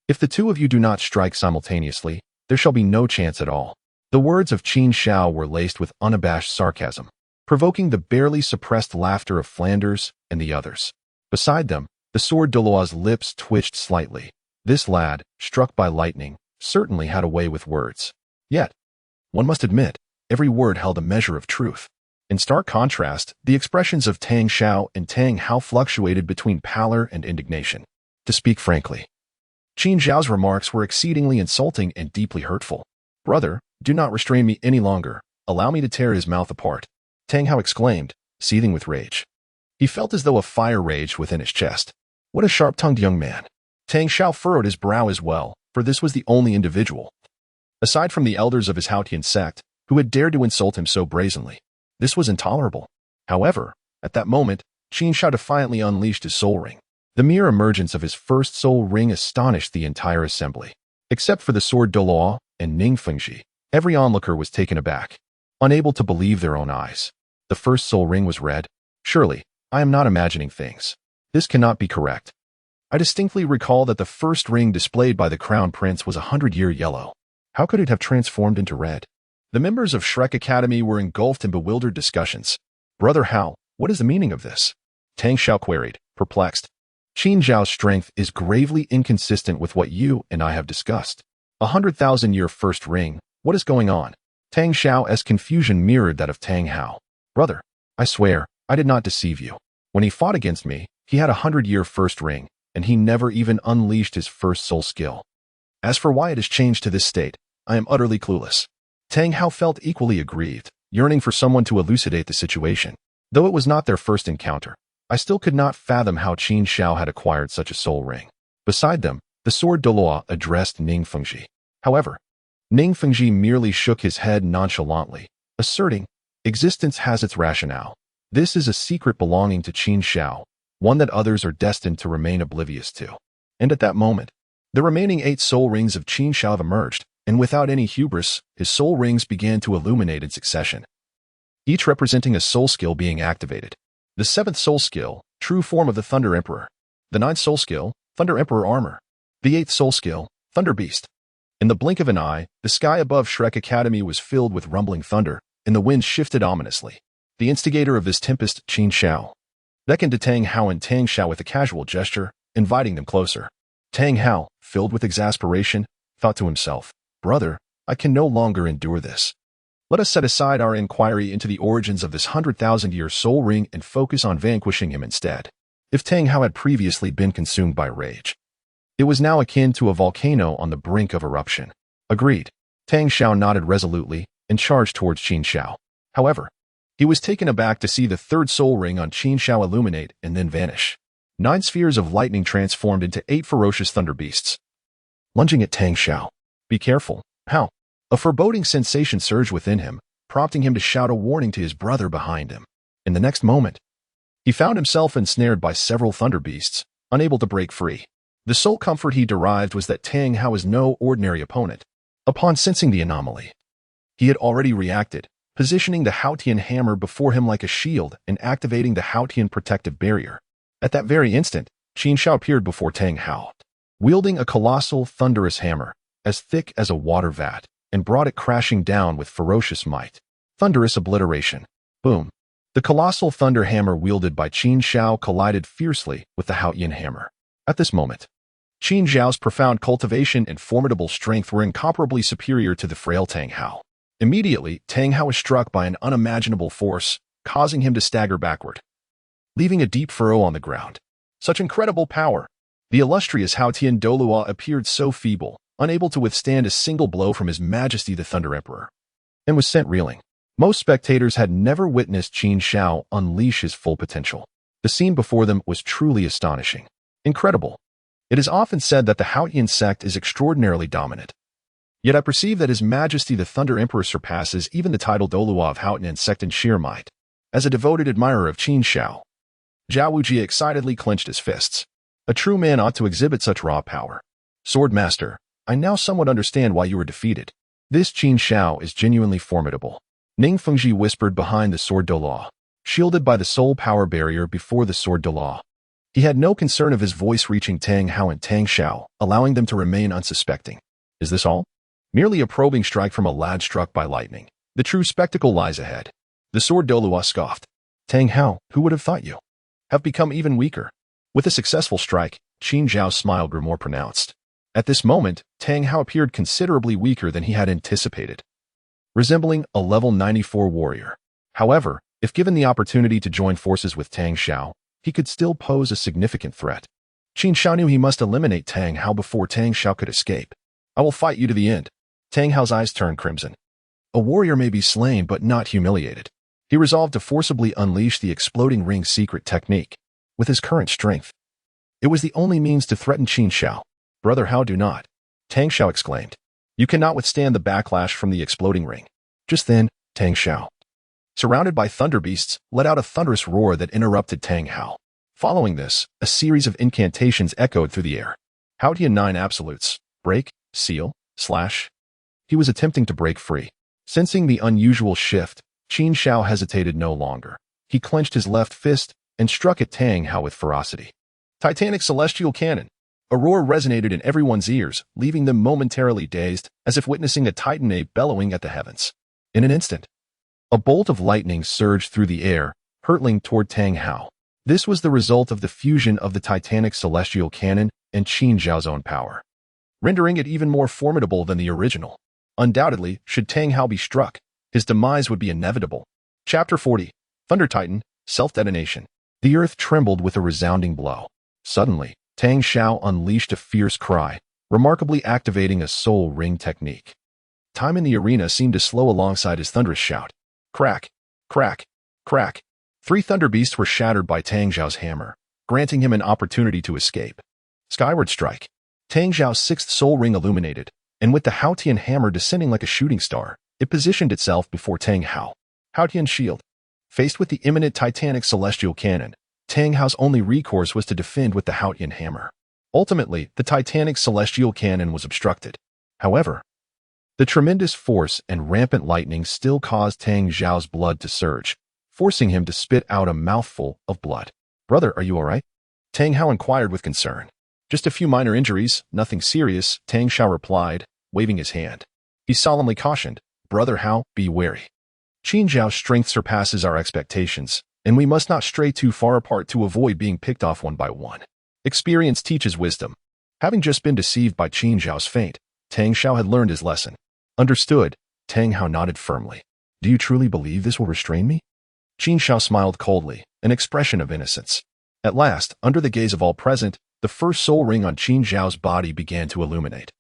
If the two of you do not strike simultaneously, there shall be no chance at all. The words of Qin Xiao were laced with unabashed sarcasm, provoking the barely suppressed laughter of Flanders and the others. Beside them, the sword Douluo's lips twitched slightly. This lad, struck by lightning, certainly had a way with words. Yet, one must admit, every word held a measure of truth. In stark contrast, the expressions of Tang Xiao and Tang Hao fluctuated between pallor and indignation. To speak frankly, Qin Xiao's remarks were exceedingly insulting and deeply hurtful. Brother, do not restrain me any longer. Allow me to tear his mouth apart, Tang Hao exclaimed, seething with rage. He felt as though a fire raged within his chest. What a sharp-tongued young man. Tang Xiao furrowed his brow as well, for this was the only individual, aside from the elders of his Haotian sect, who had dared to insult him so brazenly. This was intolerable. However, at that moment, Qin Xiao defiantly unleashed his soul ring. The mere emergence of his first soul ring astonished the entire assembly. Except for the sword Douluo and Ningfengji, every onlooker was taken aback, unable to believe their own eyes. The first soul ring was red. Surely, I am not imagining things. This cannot be correct. I distinctly recall that the first ring displayed by the Crown Prince was 100-year yellow. How could it have transformed into red? The members of Shrek Academy were engulfed in bewildered discussions. Brother Hao, what is the meaning of this? Tang Xiao queried, perplexed. Qin Xiao's strength is gravely inconsistent with what you and I have discussed. 100,000-year first ring, what is going on? Tang Xiao's confusion mirrored that of Tang Hao. Brother, I swear, I did not deceive you. When he fought against me, he had a 100-year first ring, and he never even unleashed his first soul skill. As for why it has changed to this state, I am utterly clueless. Tang Hao felt equally aggrieved, yearning for someone to elucidate the situation. Though it was not their first encounter, I still could not fathom how Qin Xiao had acquired such a soul ring. Beside them, the sword Douluo addressed Ningfengji. However, Ningfengji merely shook his head nonchalantly, asserting, existence has its rationale. This is a secret belonging to Qin Xiao, one that others are destined to remain oblivious to. And at that moment, the remaining 8 soul rings of Qin Xiao have emerged, and without any hubris, his soul rings began to illuminate in succession, each representing a soul skill being activated. The 7th soul skill, true form of the Thunder Emperor. The 9th soul skill, Thunder Emperor armor. The 8th soul skill, Thunder Beast. In the blink of an eye, the sky above Shrek Academy was filled with rumbling thunder, and the wind shifted ominously. The instigator of this tempest, Qin Xiao, beckoned to Tang Hao and Tang Xiao with a casual gesture, inviting them closer. Tang Hao, filled with exasperation, thought to himself, brother, I can no longer endure this. Let us set aside our inquiry into the origins of this 100,000-year soul ring and focus on vanquishing him instead. If Tang Hao had previously been consumed by rage, it was now akin to a volcano on the brink of eruption. Agreed. Tang Xiao nodded resolutely and charged towards Qin Xiao. However, he was taken aback to see the 3rd soul ring on Qin Xiao illuminate and then vanish. 9 spheres of lightning transformed into 8 ferocious thunder beasts, lunging at Tang Xiao. Be careful, Hao. A foreboding sensation surged within him, prompting him to shout a warning to his brother behind him. In the next moment, he found himself ensnared by several thunder beasts, unable to break free. The sole comfort he derived was that Tang Hao was no ordinary opponent. Upon sensing the anomaly, he had already reacted, positioning the Haotian hammer before him like a shield and activating the Haotian protective barrier. At that very instant, Qin Xiao appeared before Tang Hao, wielding a colossal, thunderous hammer, as thick as a water vat, and brought it crashing down with ferocious might. Thunderous obliteration. Boom. The colossal thunder hammer wielded by Qin Xiao collided fiercely with the Haotian hammer. At this moment, Qin Xiao's profound cultivation and formidable strength were incomparably superior to the frail Tang Hao. Immediately, Tang Hao was struck by an unimaginable force, causing him to stagger backward, leaving a deep furrow on the ground. Such incredible power! The illustrious Haotian Douluo appeared so feeble, unable to withstand a single blow from His Majesty the Thunder Emperor, and was sent reeling. Most spectators had never witnessed Qin Xiao unleash his full potential. The scene before them was truly astonishing. Incredible. It is often said that the Haotian sect is extraordinarily dominant. Yet I perceive that His Majesty the Thunder Emperor surpasses even the title Douluo of Haotian sect in sheer might. As a devoted admirer of Qin Xiao, Zhao Wuji excitedly clenched his fists. A true man ought to exhibit such raw power. Sword Master, I now somewhat understand why you were defeated. This Qin Xiao is genuinely formidable. Ning Fengji whispered behind the Sword Douluo, shielded by the soul power barrier before the Sword Douluo. He had no concern of his voice reaching Tang Hao and Tang Xiao, allowing them to remain unsuspecting. Is this all? Merely a probing strike from a lad struck by lightning. The true spectacle lies ahead. The Sword Douluo scoffed. Tang Hao, who would have thought you have become even weaker? With a successful strike, Qin Xiao's smile grew more pronounced. At this moment, Tang Hao appeared considerably weaker than he had anticipated, resembling a level 94 warrior. However, if given the opportunity to join forces with Tang Xiao, he could still pose a significant threat. Qin Xiao knew he must eliminate Tang Hao before Tang Xiao could escape. I will fight you to the end. Tang Hao's eyes turned crimson. A warrior may be slain but not humiliated. He resolved to forcibly unleash the exploding ring secret technique. With his current strength, it was the only means to threaten Qin Xiao. Brother Hao, do not. Tang Xiao exclaimed. You cannot withstand the backlash from the exploding ring. Just then, Tang Xiao, surrounded by thunder beasts, let out a thunderous roar that interrupted Tang Hao. Following this, a series of incantations echoed through the air. Haotian 9 absolutes. Break, seal, slash. He was attempting to break free. Sensing the unusual shift, Qin Xiao hesitated no longer. He clenched his left fist and struck at Tang Hao with ferocity. Titanic celestial cannon. A roar resonated in everyone's ears, leaving them momentarily dazed, as if witnessing a Titan Ape bellowing at the heavens. In an instant, a bolt of lightning surged through the air, hurtling toward Tang Hao. This was the result of the fusion of the Titanic celestial cannon and Qin Xiao's own power, rendering it even more formidable than the original. Undoubtedly, should Tang Hao be struck, his demise would be inevitable. Chapter 40. Thunder Titan, Self-Detonation. The earth trembled with a resounding blow. Suddenly, Tang Xiao unleashed a fierce cry, remarkably activating a soul ring technique. Time in the arena seemed to slow alongside his thunderous shout. Crack, crack, crack. 3 thunder beasts were shattered by Tang Xiao's hammer, granting him an opportunity to escape. Skyward strike. Tang Xiao's 6th soul ring illuminated, and with the Haotian hammer descending like a shooting star, it positioned itself before Tang Hao. Haotian shield. Faced with the imminent Titanic celestial cannon, Tang Hao's only recourse was to defend with the Haotian hammer. Ultimately, the Titanic celestial cannon was obstructed. However, the tremendous force and rampant lightning still caused Tang Xiao's blood to surge, forcing him to spit out a mouthful of blood. Brother, are you all right? Tang Hao inquired with concern. Just a few minor injuries, nothing serious, Tang Xiao replied, waving his hand. He solemnly cautioned, Brother Hao, be wary. Qin Xiao's strength surpasses our expectations, and we must not stray too far apart to avoid being picked off one by one. Experience teaches wisdom. Having just been deceived by Qin Xiao's feint, Tang Xiao had learned his lesson. Understood, Tang Hao nodded firmly. Do you truly believe this will restrain me? Qin Xiao smiled coldly, an expression of innocence. At last, under the gaze of all present, the first soul ring on Qin Xiao's body began to illuminate.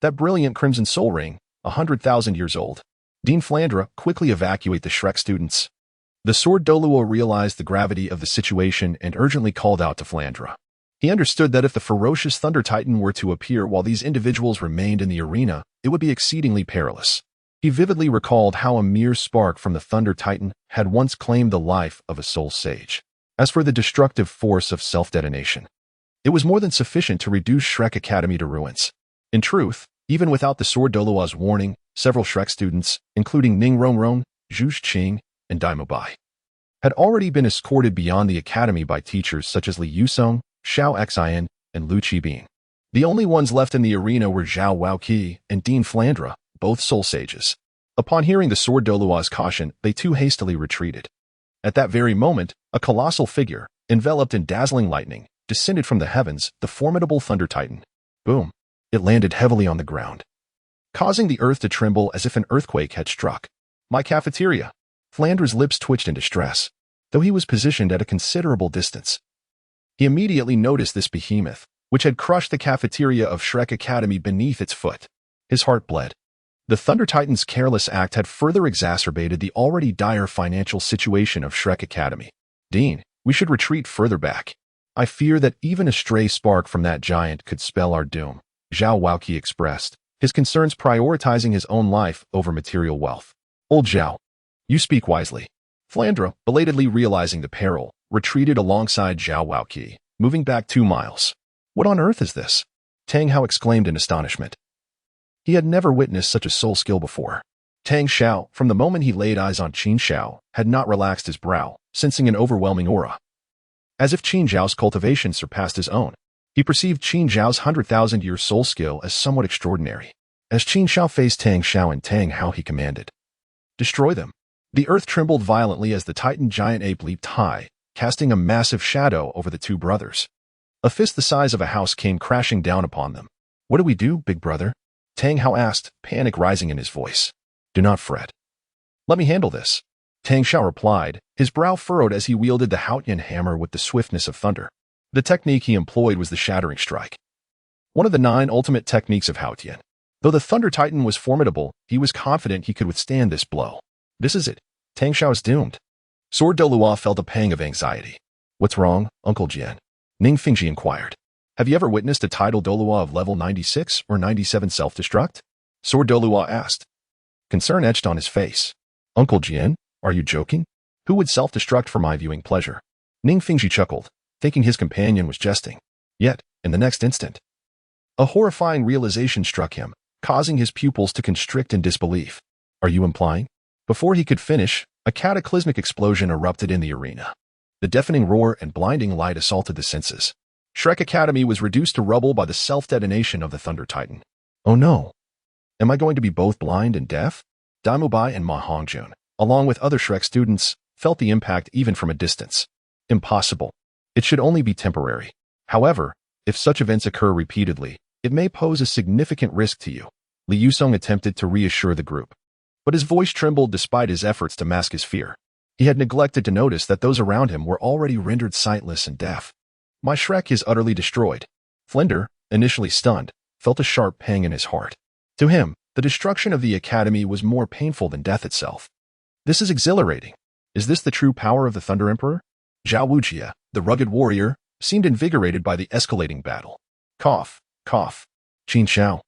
That brilliant crimson soul ring, 100,000 years old. Dean Flandre, quickly evacuate the Shrek students. The Sword Douluo realized the gravity of the situation and urgently called out to Flandre. He understood that if the ferocious Thunder Titan were to appear while these individuals remained in the arena, it would be exceedingly perilous. He vividly recalled how a mere spark from the Thunder Titan had once claimed the life of a soul sage. As for the destructive force of self-detonation, it was more than sufficient to reduce Shrek Academy to ruins. In truth, even without the Sword Douluo's warning, several Shrek students, including Ning Rongrong, Zhu Qing, and Dai Mobai, had already been escorted beyond the academy by teachers such as Li Yusong, Xiao Xian, and Lu Qibing. The only ones left in the arena were Zhao Waoqi and Dean Flandre, both soul sages. Upon hearing the Sword Douluo's caution, they too hastily retreated. At that very moment, a colossal figure, enveloped in dazzling lightning, descended from the heavens, the formidable Thunder Titan. Boom! It landed heavily on the ground, causing the earth to tremble as if an earthquake had struck. My cafeteria. Flandre's lips twitched in distress, though he was positioned at a considerable distance. He immediately noticed this behemoth, which had crushed the cafeteria of Shrek Academy beneath its foot. His heart bled. The Thunder Titan's careless act had further exacerbated the already dire financial situation of Shrek Academy. Dean, we should retreat further back. I fear that even a stray spark from that giant could spell our doom, Zhao Wuqi expressed, his concerns prioritizing his own life over material wealth. Old Zhao, you speak wisely. Flandre, belatedly realizing the peril, retreated alongside Zhao Wuqi, moving back 2 miles. What on earth is this? Tang Hao exclaimed in astonishment. He had never witnessed such a soul skill before. Tang Xiao, from the moment he laid eyes on Qin Xiao, had not relaxed his brow, sensing an overwhelming aura. As if Qin Xiao's cultivation surpassed his own, he perceived Qin Xiao's 100,000-year soul skill as somewhat extraordinary. As Qin Xiao faced Tang Xiao and Tang Hao, he commanded, "Destroy them." The earth trembled violently as the Titan giant ape leaped high, casting a massive shadow over the 2 brothers. A fist the size of a house came crashing down upon them. "What do we do, big brother?" Tang Hao asked, panic rising in his voice. "Do not fret. Let me handle this," Tang Xiao replied, his brow furrowed as he wielded the Haotian hammer with the swiftness of thunder. The technique he employed was the shattering strike, one of the 9 ultimate techniques of Haotian. Though the Thunder Titan was formidable, he was confident he could withstand this blow. This is it. Tang Xiao is doomed. Sword Douluo felt a pang of anxiety. "What's wrong, Uncle Jian?" Ning Fingji inquired. "Have you ever witnessed a Title Douluo of level 96 or 97 self-destruct?" Sword Douluo asked. Concern etched on his face. "Uncle Jian, are you joking? Who would self-destruct for my viewing pleasure?" Ning Fingji chuckled, thinking his companion was jesting. Yet, in the next instant, a horrifying realization struck him, causing his pupils to constrict in disbelief. "Are you implying?" Before he could finish, a cataclysmic explosion erupted in the arena. The deafening roar and blinding light assaulted the senses. Shrek Academy was reduced to rubble by the self-detonation of the Thunder Titan. "Oh no. Am I going to be both blind and deaf?" Damubai and Ma Hongjun, along with other Shrek students, felt the impact even from a distance. Impossible. It should only be temporary. However, if such events occur repeatedly, it may pose a significant risk to you. Li Yusong attempted to reassure the group, but his voice trembled despite his efforts to mask his fear. He had neglected to notice that those around him were already rendered sightless and deaf. "My Shrek is utterly destroyed." Flinder, initially stunned, felt a sharp pang in his heart. To him, the destruction of the academy was more painful than death itself. "This is exhilarating. Is this the true power of the Thunder Emperor?" Zhao Wuqi, the rugged warrior, seemed invigorated by the escalating battle. Cough, cough. "Qin Xiao,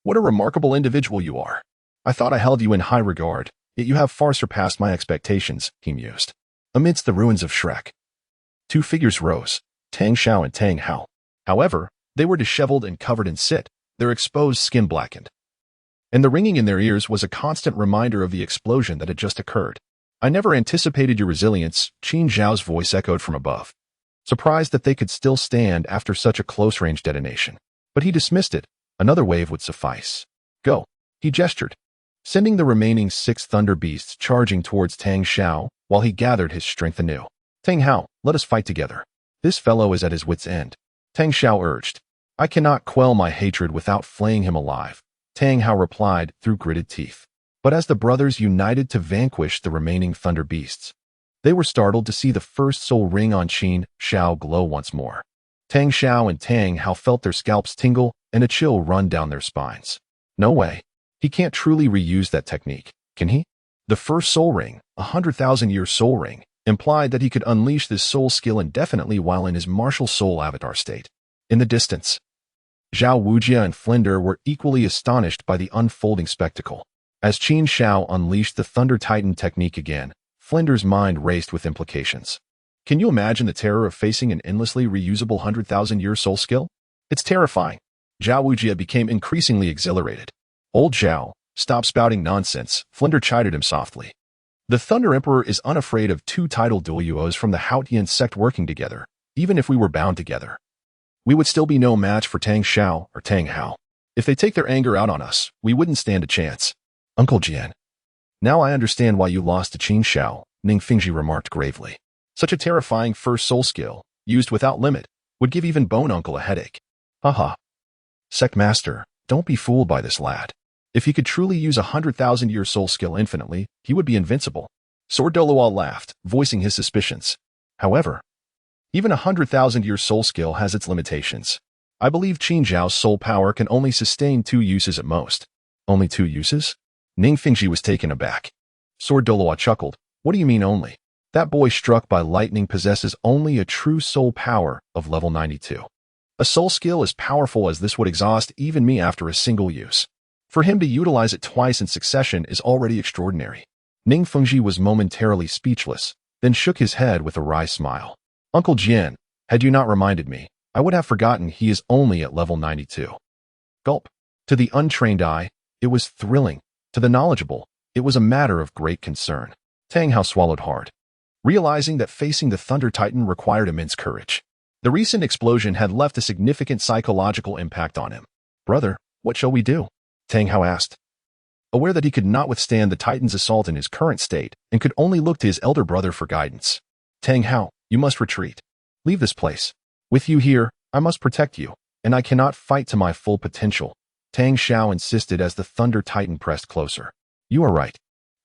what a remarkable individual you are. I thought I held you in high regard, yet you have far surpassed my expectations," he mused. Amidst the ruins of Shrek, 2 figures rose, Tang Xiao and Tang Hao. However, they were disheveled and covered in soot, their exposed skin blackened. And the ringing in their ears was a constant reminder of the explosion that had just occurred. "I never anticipated your resilience," Qin Xiao's voice echoed from above, surprised that they could still stand after such a close-range detonation. But he dismissed it. Another wave would suffice. "Go," he gestured, sending the remaining 6 thunder beasts charging towards Tang Xiao while he gathered his strength anew. "Tang Hao, let us fight together. This fellow is at his wit's end," Tang Xiao urged. "I cannot quell my hatred without flaying him alive," Tang Hao replied through gritted teeth. But as the brothers united to vanquish the remaining thunder beasts, they were startled to see the first soul ring on Qin Xiao glow once more. Tang Xiao and Tang Hao felt their scalps tingle and a chill run down their spines. No way. He can't truly reuse that technique, can he? The first soul ring, 100,000-year soul ring, implied that he could unleash this soul skill indefinitely while in his martial soul avatar state. In the distance, Zhao Wuqi and Flinder were equally astonished by the unfolding spectacle. As Qin Xiao unleashed the Thunder Titan technique again, Flinder's mind raced with implications. Can you imagine the terror of facing an endlessly reusable 100,000-year soul skill? It's terrifying. Zhao Wuqi became increasingly exhilarated. "Old Zhao, stop spouting nonsense," Flinder chided him softly. "The Thunder Emperor is unafraid of 2 Title Douluos from the Haotian sect working together. Even if we were bound together, we would still be no match for Tang Xiao or Tang Hao. If they take their anger out on us, we wouldn't stand a chance." "Uncle Jian, now I understand why you lost to Qin Xiao," Ning Fingji remarked gravely. "Such a terrifying first soul skill, used without limit, would give even Bone Uncle a headache." "Haha. Sect Master, don't be fooled by this lad. If he could truly use a 100,000-year soul skill infinitely, he would be invincible." Sword Douluo laughed, voicing his suspicions. "However, even a 100,000-year soul skill has its limitations. I believe Qin Xiao's soul power can only sustain 2 uses at most. Only 2 uses? Ning Fengji was taken aback. Sword Douluo chuckled. What do you mean only? That boy struck by lightning possesses only a true soul power of level 92. A soul skill as powerful as this would exhaust even me after a single use. For him to utilize it twice in succession is already extraordinary. Ning Fengji was momentarily speechless, then shook his head with a wry smile. Uncle Jian, had you not reminded me, I would have forgotten he is only at level 92. Gulp. To the untrained eye, it was thrilling. To the knowledgeable, it was a matter of great concern. Tang Hao swallowed hard, realizing that facing the Thunder Titan required immense courage. The recent explosion had left a significant psychological impact on him. Brother, what shall we do? Tang Hao asked. Aware that he could not withstand the Titan's assault in his current state and could only look to his elder brother for guidance. Tang Hao, you must retreat. Leave this place. With you here, I must protect you, and I cannot fight to my full potential. Tang Xiao insisted as the Thunder Titan pressed closer. You are right.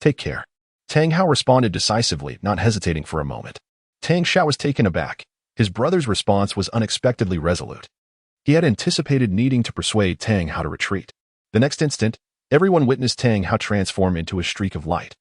Take care. Tang Hao responded decisively, not hesitating for a moment. Tang Xiao was taken aback. His brother's response was unexpectedly resolute. He had anticipated needing to persuade Tang Hao to retreat. The next instant, everyone witnessed Tang Hao transform into a streak of light,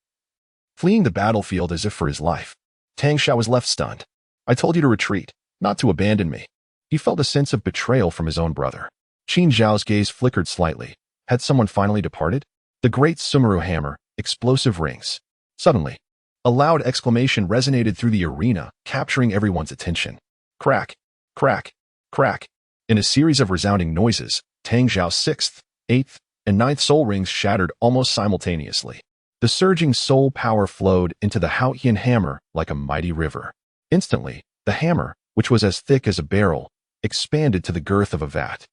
fleeing the battlefield as if for his life. Tang Xiao was left stunned. I told you to retreat, not to abandon me. He felt a sense of betrayal from his own brother. Qin Xiao's gaze flickered slightly. Had someone finally departed? The great Sumeru hammer, explosive rings. Suddenly, a loud exclamation resonated through the arena, capturing everyone's attention. Crack, crack, crack. In a series of resounding noises, Tang Xiao's 6th, 8th, and 9th soul rings shattered almost simultaneously. The surging soul power flowed into the Haotian hammer like a mighty river. Instantly, the hammer, which was as thick as a barrel, expanded to the girth of a vat.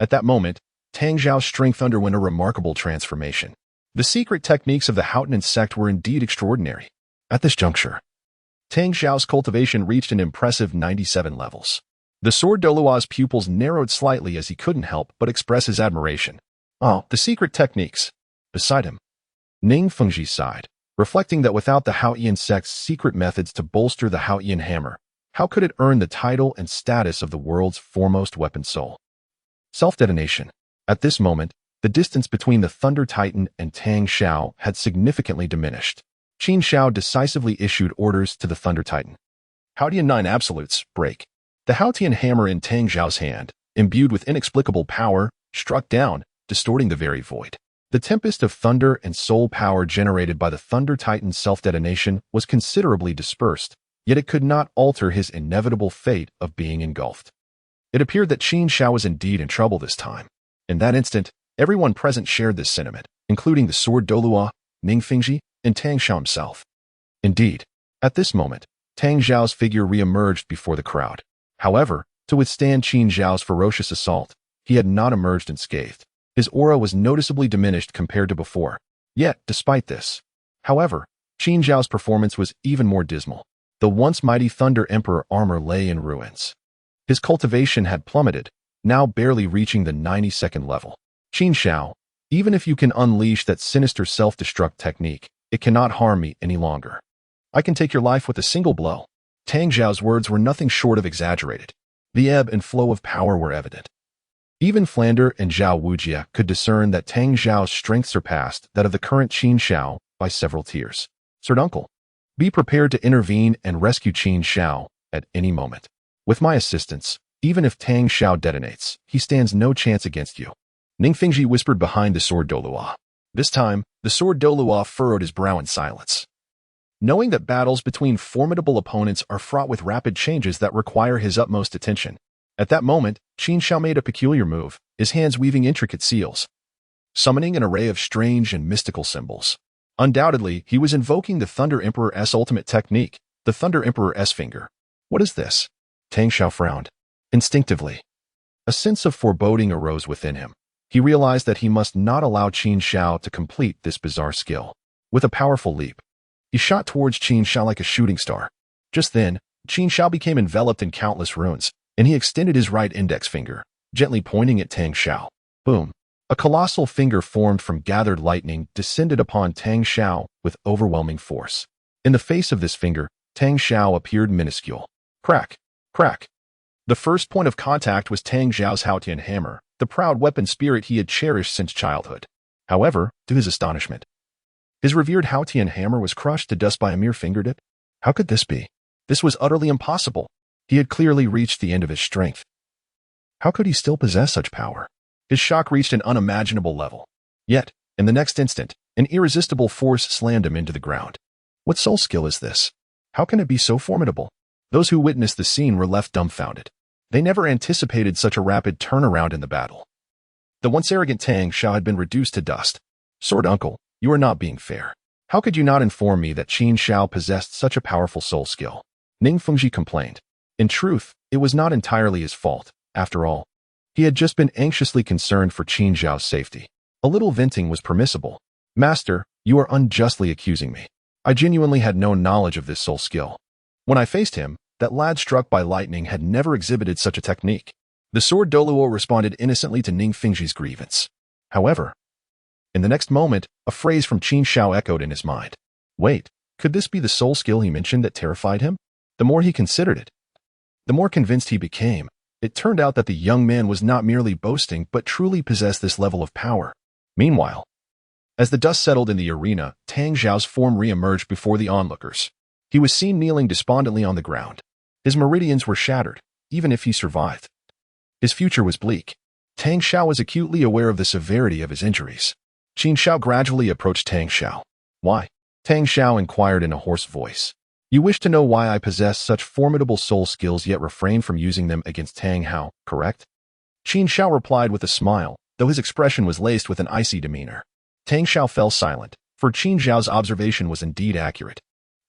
At that moment, Tang Xiao's strength underwent a remarkable transformation. The secret techniques of the Haotian sect were indeed extraordinary. At this juncture, Tang Xiao's cultivation reached an impressive 97 levels. The Sword Douluo's pupils narrowed slightly as he couldn't help but express his admiration. Oh, the secret techniques. Beside him, Ning Fengji sighed, reflecting that without the Haotian sect's secret methods to bolster the Haotian hammer, how could it earn the title and status of the world's foremost weapon soul? Self-detonation. At this moment, the distance between the Thunder Titan and Tang Xiao had significantly diminished. Qin Xiao decisively issued orders to the Thunder Titan. Haotian 9 absolutes, break. The Haotian hammer in Tang Xiao's hand, imbued with inexplicable power, struck down, distorting the very void. The tempest of thunder and soul power generated by the Thunder Titan's self-detonation was considerably dispersed, yet it could not alter his inevitable fate of being engulfed. It appeared that Qin Xiao was indeed in trouble this time. In that instant, everyone present shared this sentiment, including the Sword Douluo, Ning Fengji, and Tang Xiao himself. Indeed, at this moment, Tang Xiao's figure re-emerged before the crowd. However, to withstand Qin Xiao's ferocious assault, he had not emerged unscathed. His aura was noticeably diminished compared to before. Yet, despite this, however, Qin Xiao's performance was even more dismal. The once mighty Thunder Emperor armor lay in ruins. His cultivation had plummeted, now barely reaching the 92nd level. Qin Xiao, even if you can unleash that sinister self-destruct technique, it cannot harm me any longer. I can take your life with a single blow. Tang Xiao's words were nothing short of exaggerated. The ebb and flow of power were evident. Even Flander and Zhao Wujia could discern that Tang Xiao's strength surpassed that of the current Qin Xiao by several tiers. Sir Uncle, be prepared to intervene and rescue Qin Xiao at any moment. With my assistance, even if Tang Xiao detonates, he stands no chance against you. Ning Fengji whispered behind the Sword Douluo. This time, the Sword Douluo furrowed his brow in silence. Knowing that battles between formidable opponents are fraught with rapid changes that require his utmost attention, at that moment, Qin Xiao made a peculiar move, his hands weaving intricate seals, summoning an array of strange and mystical symbols. Undoubtedly, he was invoking the Thunder Emperor's ultimate technique, the Thunder Emperor's finger. What is this? Tang Xiao frowned. Instinctively, a sense of foreboding arose within him. He realized that he must not allow Qin Xiao to complete this bizarre skill. With a powerful leap, he shot towards Qin Xiao like a shooting star. Just then, Qin Xiao became enveloped in countless runes, and he extended his right index finger, gently pointing at Tang Xiao. Boom! A colossal finger formed from gathered lightning descended upon Tang Xiao with overwhelming force. In the face of this finger, Tang Xiao appeared minuscule. Crack! Crack! The first point of contact was Tang Xiao's Haotian Hammer, the proud weapon spirit he had cherished since childhood. However, to his astonishment, his revered Haotian Hammer was crushed to dust by a mere fingertip. How could this be? This was utterly impossible. He had clearly reached the end of his strength. How could he still possess such power? His shock reached an unimaginable level. Yet, in the next instant, an irresistible force slammed him into the ground. What soul skill is this? How can it be so formidable? Those who witnessed the scene were left dumbfounded. They never anticipated such a rapid turnaround in the battle. The once arrogant Tang Xiao had been reduced to dust. Sword uncle, you are not being fair. How could you not inform me that Qin Xiao possessed such a powerful soul skill? Ning Fengji complained. In truth, it was not entirely his fault. After all, he had just been anxiously concerned for Qin Xiao's safety. A little venting was permissible. Master, you are unjustly accusing me. I genuinely had no knowledge of this soul skill. When I faced him, that lad struck by lightning had never exhibited such a technique. The sword Douluo responded innocently to Ning Fengji's grievance. However, in the next moment, a phrase from Qin Xiao echoed in his mind. Wait, could this be the soul skill he mentioned that terrified him? The more he considered it, the more convinced he became. It turned out that the young man was not merely boasting but truly possessed this level of power. Meanwhile, as the dust settled in the arena, Tang Xiao's form re-emerged before the onlookers. He was seen kneeling despondently on the ground. His meridians were shattered, even if he survived. His future was bleak. Tang Xiao was acutely aware of the severity of his injuries. Qin Xiao gradually approached Tang Xiao. Why? Tang Xiao inquired in a hoarse voice. You wish to know why I possess such formidable soul skills yet refrain from using them against Tang Hao, correct? Qin Xiao replied with a smile, though his expression was laced with an icy demeanor. Tang Xiao fell silent, for Qin Xiao's observation was indeed accurate.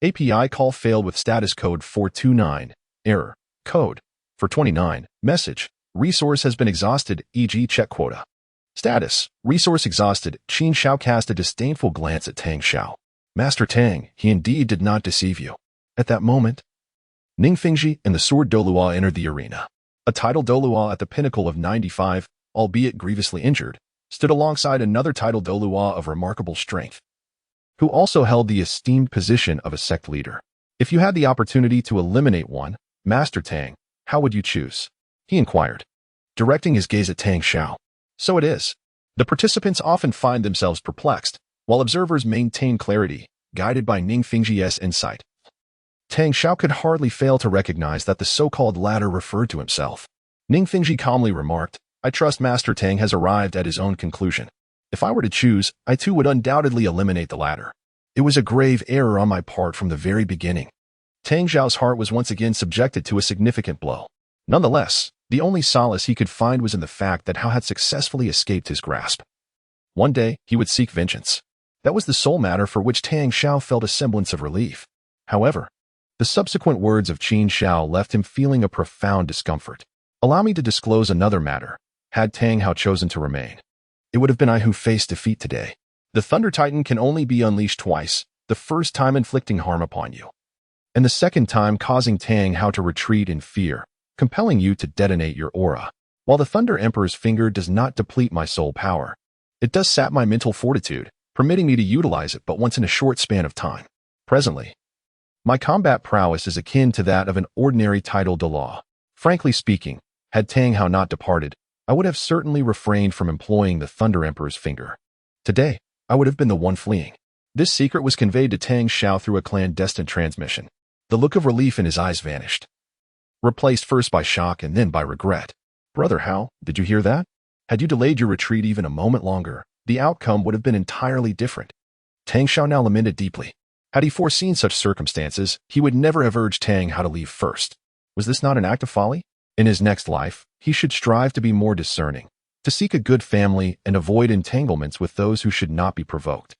API call failed with status code 429. Error. Code. 429. Message. Resource has been exhausted, e.g. check quota. Status. Resource exhausted. Qin Xiao cast a disdainful glance at Tang Xiao. Master Tang, he indeed did not deceive you. At that moment, Ning Fengji and the sword Douluo entered the arena. A Title Douluo at the pinnacle of 95, albeit grievously injured, stood alongside another Title Douluo of remarkable strength, who also held the esteemed position of a sect leader. If you had the opportunity to eliminate one, Master Tang, how would you choose? He inquired, directing his gaze at Tang Xiao. So it is. The participants often find themselves perplexed, while observers maintain clarity, guided by Ning Fengji's insight. Tang Xiao could hardly fail to recognize that the so-called latter referred to himself. Ning Fengji calmly remarked, I trust Master Tang has arrived at his own conclusion. If I were to choose, I too would undoubtedly eliminate the latter. It was a grave error on my part from the very beginning. Tang Xiao's heart was once again subjected to a significant blow. Nonetheless, the only solace he could find was in the fact that Hao had successfully escaped his grasp. One day, he would seek vengeance. That was the sole matter for which Tang Xiao felt a semblance of relief. However, the subsequent words of Qin Xiao left him feeling a profound discomfort. Allow me to disclose another matter. Had Tang Hao chosen to remain, it would have been I who faced defeat today. The Thunder Titan can only be unleashed twice, the first time inflicting harm upon you, and the second time causing Tang Hao to retreat in fear, compelling you to detonate your aura. While the Thunder Emperor's finger does not deplete my soul power, it does sap my mental fortitude, permitting me to utilize it but once in a short span of time. Presently, my combat prowess is akin to that of an ordinary Title Douluo. Frankly speaking, had Tang Hao not departed, I would have certainly refrained from employing the Thunder Emperor's finger. Today, I would have been the one fleeing. This secret was conveyed to Tang Xiao through a clandestine transmission. The look of relief in his eyes vanished, replaced first by shock and then by regret. Brother Hao, did you hear that? Had you delayed your retreat even a moment longer, the outcome would have been entirely different. Tang Xiao now lamented deeply. Had he foreseen such circumstances, he would never have urged Tang Hao to leave first. Was this not an act of folly? In his next life, he should strive to be more discerning, to seek a good family and avoid entanglements with those who should not be provoked.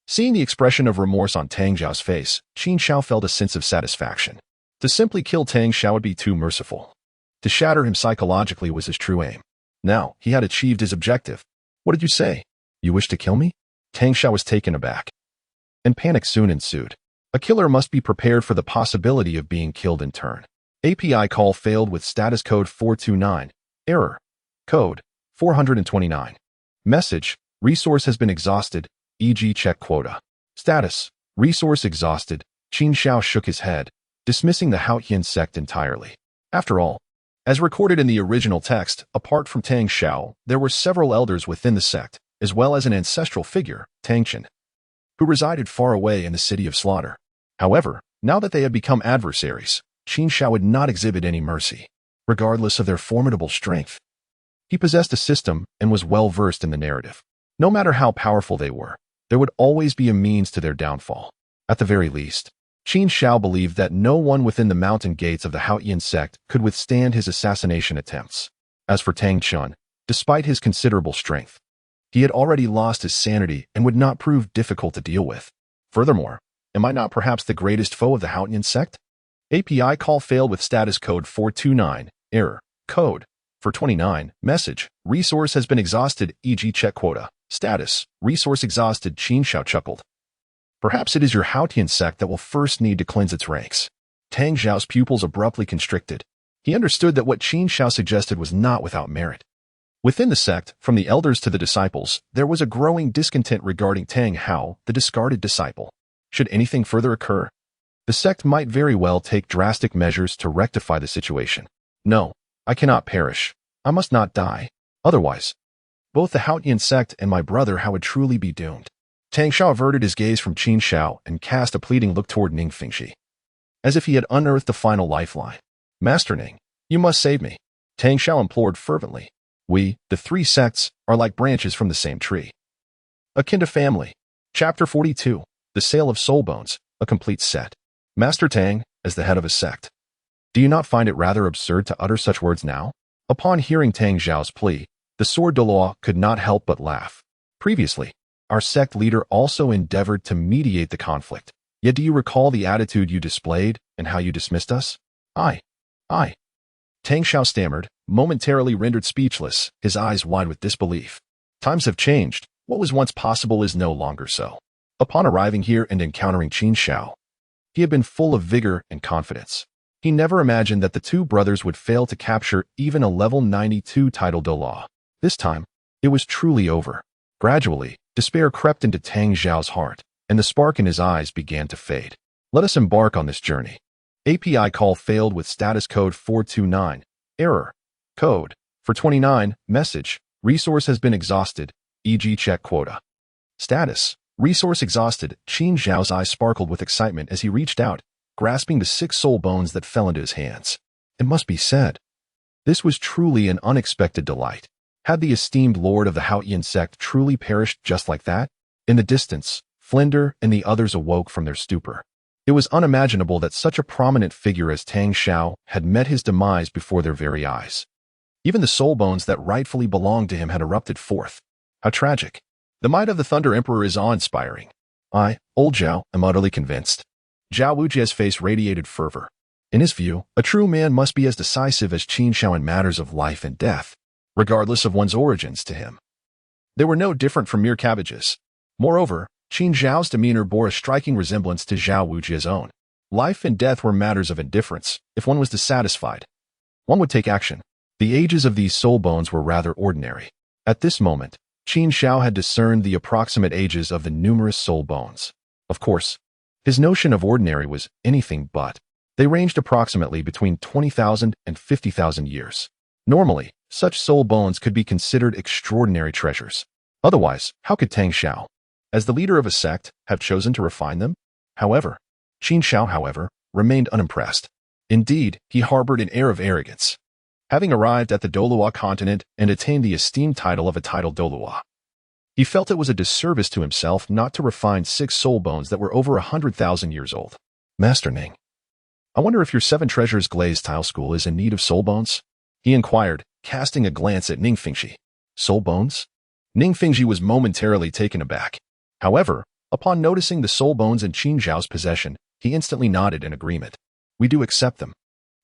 Seeing the expression of remorse on Tang Xiao's face, Qin Xiao felt a sense of satisfaction. To simply kill Tang Xiao would be too merciful. To shatter him psychologically was his true aim. Now, he had achieved his objective. What did you say? You wish to kill me? Tang Xiao was taken aback, and panic soon ensued. A killer must be prepared for the possibility of being killed in turn. API call failed with status code 429. Error. Code 429. Message. Resource has been exhausted, e.g. check quota. Status. Resource exhausted. Qin Xiao shook his head, dismissing the Haotian sect entirely. After all, As recorded in the original text, apart from Qin Xiao, there were several elders within the sect, as well as an ancestral figure, Tang, who resided far away in the City of Slaughter. However, now that they had become adversaries, Qin Xiao would not exhibit any mercy, regardless of their formidable strength. He possessed a system and was well-versed in the narrative. No matter how powerful they were, there would always be a means to their downfall. At the very least, Qin Xiao believed that no one within the mountain gates of the Haotian sect could withstand his assassination attempts. As for Tang, despite his considerable strength, he had already lost his sanity and would not prove difficult to deal with. Furthermore, am I not perhaps the greatest foe of the Haotian sect? API call failed with status code 429, error, code, for 29, message, resource has been exhausted, e.g. check quota, status, resource exhausted, Qin Xiao chuckled. Perhaps it is your Haotian sect that will first need to cleanse its ranks. Tang Xiao's pupils abruptly constricted. He understood that what Qin Xiao suggested was not without merit. Within the sect, from the elders to the disciples, there was a growing discontent regarding Tang Hao, the discarded disciple. Should anything further occur, the sect might very well take drastic measures to rectify the situation. No, I cannot perish. I must not die. Otherwise, both the Haotian sect and my brother Hao would truly be doomed. Tang Xiao averted his gaze from Qin Xiao and cast a pleading look toward Ningfengxi, as if he had unearthed the final lifeline. Master Ning, you must save me, Tang Xiao implored fervently. We, the three sects, are like branches from the same tree, akin to family. Chapter 42, The Sale of Soul Bones, a complete set. Master Tang, as the head of a sect, do you not find it rather absurd to utter such words now? Upon hearing Tang Xiao's plea, the Sword Douluo could not help but laugh. Previously, our sect leader also endeavored to mediate the conflict. Yet do you recall the attitude you displayed and how you dismissed us? I. Tang Xiao stammered, momentarily rendered speechless, his eyes wide with disbelief. Times have changed. What was once possible is no longer so. Upon arriving here and encountering Qin Xiao, he had been full of vigor and confidence. He never imagined that the two brothers would fail to capture even a level 92 Title Douluo. This time, it was truly over. Gradually, despair crept into Tang Xiao's heart, and the spark in his eyes began to fade. Let us embark on this journey. API call failed with status code 429, error, code, for 29, message, resource has been exhausted, e.g. check quota. Status, resource exhausted. Qin Xiao's eyes sparkled with excitement as he reached out, grasping the 6 soul bones that fell into his hands. It must be said, this was truly an unexpected delight. Had the esteemed lord of the Haotian sect truly perished just like that? In the distance, Flinder and the others awoke from their stupor. It was unimaginable that such a prominent figure as Tang Xiao had met his demise before their very eyes. Even the soul bones that rightfully belonged to him had erupted forth. How tragic. The might of the Thunder Emperor is awe-inspiring. I, old Zhao, am utterly convinced. Zhao Wujie's face radiated fervor. In his view, a true man must be as decisive as Qin Xiao in matters of life and death, regardless of one's origins to him. They were no different from mere cabbages. Moreover, Qin Xiao's demeanor bore a striking resemblance to Zhao Wujie's own. Life and death were matters of indifference. If one was dissatisfied, one would take action. The ages of these soul bones were rather ordinary. At this moment, Qin Xiao had discerned the approximate ages of the numerous soul bones. Of course, his notion of ordinary was anything but. They ranged approximately between 20,000 and 50,000 years. Normally, such soul bones could be considered extraordinary treasures. Otherwise, how could Tang Xiao, as the leader of a sect, have chosen to refine them? However, Qin Xiao, remained unimpressed. Indeed, he harbored an air of arrogance. Having arrived at the Douluo Continent and attained the esteemed title of a Title Douluo, he felt it was a disservice to himself not to refine 6 soul bones that were over 100,000 years old. Master Ning, I wonder if your 7 treasures glazed tile school is in need of soul bones? He inquired, casting a glance at Ningfengxi. Soul bones? Ningfengxi was momentarily taken aback. However, upon noticing the soul bones in Qin Xiao's possession, he instantly nodded in agreement. We do accept them.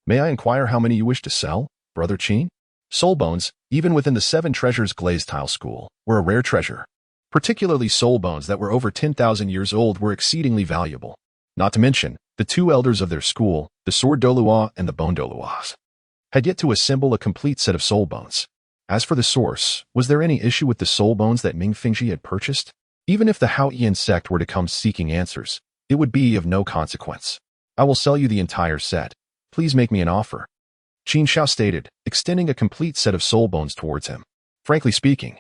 May I inquire how many you wish to sell, Brother Qin? Soul bones, even within the 7 treasures glazed tile school, were a rare treasure. Particularly soul bones that were over 10,000 years old were exceedingly valuable. Not to mention, the 2 elders of their school, the Sword Douluo and the Bone Douluo, had yet to assemble a complete set of soul bones. As for the source, was there any issue with the soul bones that Ningfengxi had purchased? Even if the Haotian sect were to come seeking answers, it would be of no consequence. I will sell you the entire set. Please make me an offer. Qin Xiao stated, extending a complete set of soul bones towards him. Frankly speaking,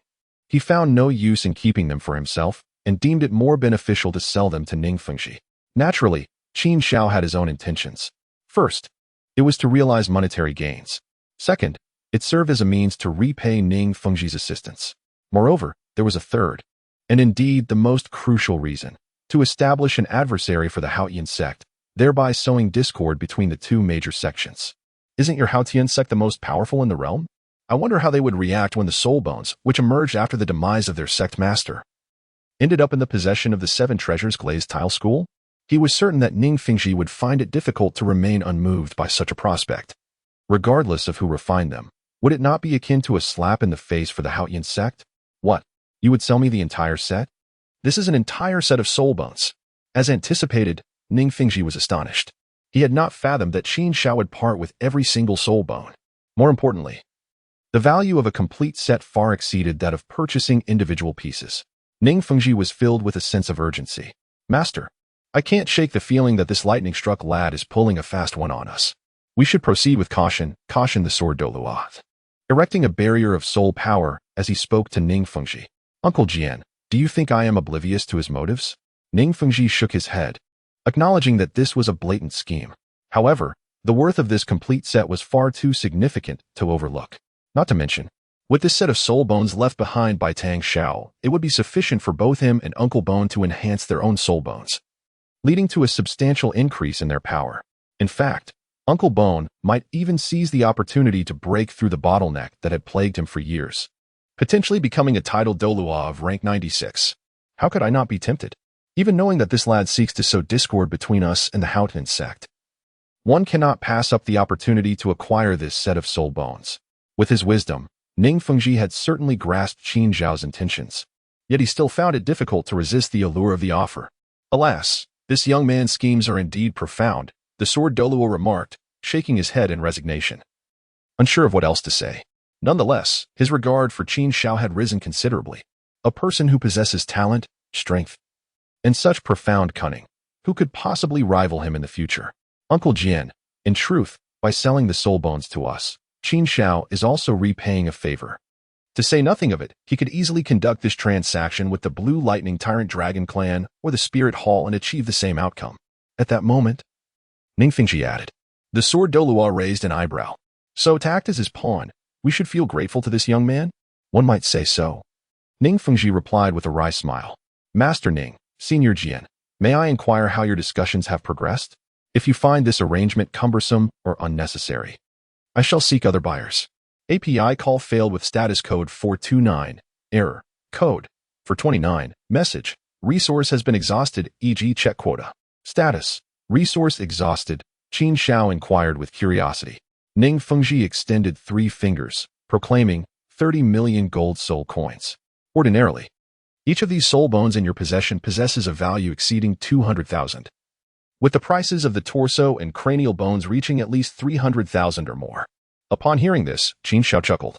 he found no use in keeping them for himself and deemed it more beneficial to sell them to Ning Fengji. Naturally, Qin Xiao had his own intentions. First, it was to realize monetary gains. Second, it served as a means to repay Ning Fengji's assistance. Moreover, there was a third, and indeed the most crucial reason, to establish an adversary for the Haotian sect, thereby sowing discord between the two major sections. Isn't your Haotian sect the most powerful in the realm? I wonder how they would react when the soul bones, which emerged after the demise of their sect master, ended up in the possession of the 7 treasures glazed tile school? He was certain that Ning Fengji would find it difficult to remain unmoved by such a prospect. Regardless of who refined them, would it not be akin to a slap in the face for the Haotian sect? What? You would sell me the entire set? This is an entire set of soul bones. As anticipated, Ning Fengji was astonished. He had not fathomed that Qin Xiao would part with every single soul bone. More importantly, the value of a complete set far exceeded that of purchasing individual pieces. Ning Fengji was filled with a sense of urgency. Master, I can't shake the feeling that this lightning-struck lad is pulling a fast one on us. We should proceed with caution, cautioned the sword Douluo, erecting a barrier of soul power as he spoke to Ning Fengji. Uncle Jian, do you think I am oblivious to his motives? Ning Fengji shook his head, acknowledging that this was a blatant scheme. However, the worth of this complete set was far too significant to overlook. Not to mention, with this set of soul bones left behind by Tang Xiao, it would be sufficient for both him and Uncle Bone to enhance their own soul bones, leading to a substantial increase in their power. In fact, Uncle Bone might even seize the opportunity to break through the bottleneck that had plagued him for years, potentially becoming a Title Douluo of rank 96. How could I not be tempted? Even knowing that this lad seeks to sow discord between us and the Haotian sect, one cannot pass up the opportunity to acquire this set of soul bones. With his wisdom, Ning Fengji had certainly grasped Qin Xiao's intentions, yet he still found it difficult to resist the allure of the offer. Alas, this young man's schemes are indeed profound, the sword Douluo remarked, shaking his head in resignation. Unsure of what else to say. Nonetheless, his regard for Qin Xiao had risen considerably. A person who possesses talent, strength, and such profound cunning, who could possibly rival him in the future? Uncle Jian, in truth, by selling the soul bones to us, Qin Xiao is also repaying a favor. To say nothing of it, he could easily conduct this transaction with the Blue Lightning Tyrant Dragon Clan or the Spirit Hall and achieve the same outcome. At that moment, Ning Fengji added. The sword Douluo raised an eyebrow. So to act as his pawn, we should feel grateful to this young man? One might say so. Ning Fengji replied with a wry smile. Master Ning, Senior Jian, may I inquire how your discussions have progressed? If you find this arrangement cumbersome or unnecessary, I shall seek other buyers. API call failed with status code 429. Error. Code. For 29. Message. Resource has been exhausted, e.g. check quota. Status. Resource exhausted. Qin Xiao inquired with curiosity. Ning Fengji extended 3 fingers, proclaiming 30 million gold soul coins. Ordinarily, each of these soul bones in your possession possesses a value exceeding 200,000, with the prices of the torso and cranial bones reaching at least 300,000 or more. Upon hearing this, Qin Xiao chuckled,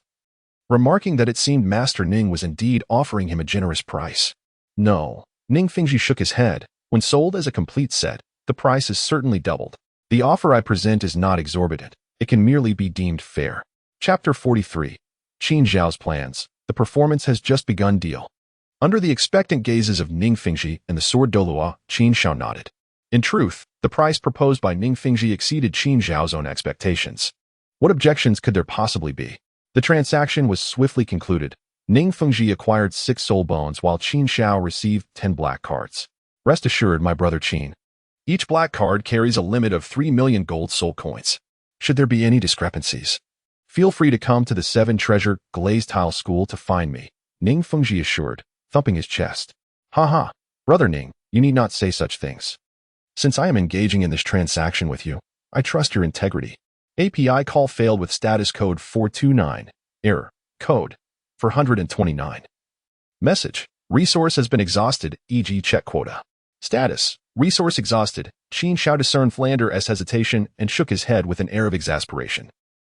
remarking that it seemed Master Ning was indeed offering him a generous price. No, Ning Fengji shook his head. When sold as a complete set, the price is certainly doubled. The offer I present is not exorbitant. It can merely be deemed fair. Chapter 43. Qin Xiao's plans. The performance has just begun. Deal. Under the expectant gazes of Ning Fengji and the sword Douluo, Qin Xiao nodded. In truth, the price proposed by Ning Fengji exceeded Qin Xiao's own expectations. What objections could there possibly be? The transaction was swiftly concluded. Ning Fengji acquired 6 soul bones while Qin Xiao received 10 black cards. Rest assured, my brother Qin. Each black card carries a limit of 3 million gold soul coins. Should there be any discrepancies, feel free to come to the 7 treasure glazed tile school to find me, Ning Fengji assured, thumping his chest. Ha, brother Ning, you need not say such things. Since I am engaging in this transaction with you, I trust your integrity. API call failed with status code 429. Error. Code. 429. Message. Resource has been exhausted, e.g. check quota. Status. Resource exhausted. Qin Xiao discerned Flander's hesitation and shook his head with an air of exasperation.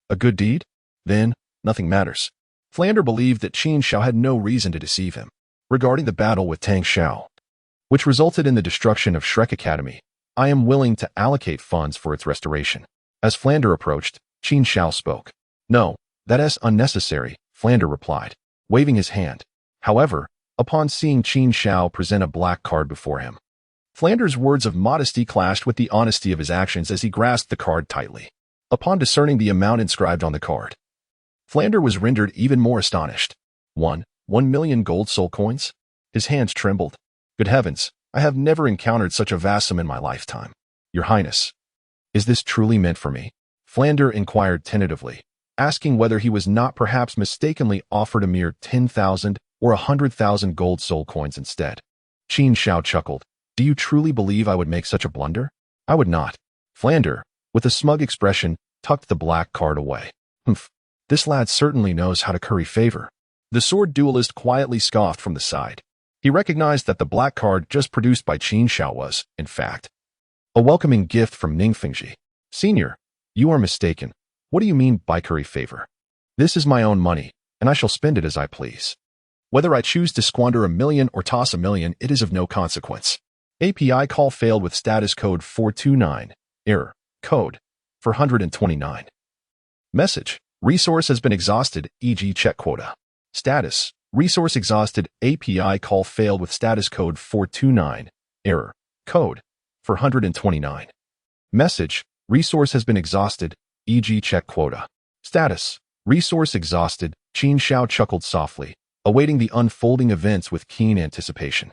A good deed? Then, nothing matters. Flander believed that Qin Xiao had no reason to deceive him. Regarding the battle with Tang Xiao, which resulted in the destruction of Shrek Academy, I am willing to allocate funds for its restoration. As Flander approached, Qin Xiao spoke. No, that is unnecessary, Flander replied, waving his hand. However, upon seeing Qin Xiao present a black card before him, Flander's words of modesty clashed with the honesty of his actions as he grasped the card tightly. Upon discerning the amount inscribed on the card, Flander was rendered even more astonished. 1,000,000 gold soul coins? His hands trembled. Good heavens, I have never encountered such a vast sum in my lifetime. Your Highness, is this truly meant for me? Flander inquired tentatively, asking whether he was not perhaps mistakenly offered a mere 10,000 or 100,000 gold soul coins instead. Qin Xiao chuckled. Do you truly believe I would make such a blunder? I would not. Flander, with a smug expression, tucked the black card away. Humph, this lad certainly knows how to curry favor. The sword duelist quietly scoffed from the side. He recognized that the black card just produced by Qin Xiao was, in fact, a welcoming gift from Ningfengji. Senior, you are mistaken. What do you mean by curry favor? This is my own money, and I shall spend it as I please. Whether I choose to squander 1,000,000 or toss 1,000,000, it is of no consequence. API call failed with status code 429. Error. Code 429. Message. Resource has been exhausted, e.g. check quota. Status. Resource exhausted. API call failed with status code 429. Error. Code 429. Message. Resource has been exhausted, e.g. check quota. Status. Resource exhausted. Qin Xiao chuckled softly, awaiting the unfolding events with keen anticipation.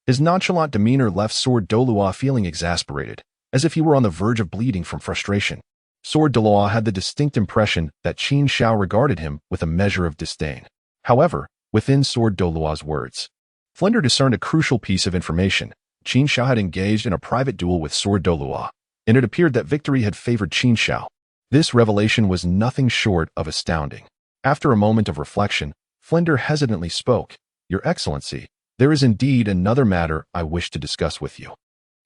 His nonchalant demeanor left Sword Douluo feeling exasperated, as if he were on the verge of bleeding from frustration. Sword Douluo had the distinct impression that Qin Xiao regarded him with a measure of disdain. However, within Sword Douluo's words, Flander discerned a crucial piece of information. Qin Xiao had engaged in a private duel with Sword Douluo, and it appeared that victory had favored Qin Xiao. This revelation was nothing short of astounding. After a moment of reflection, Flander hesitantly spoke. Your Excellency, there is indeed another matter I wish to discuss with you.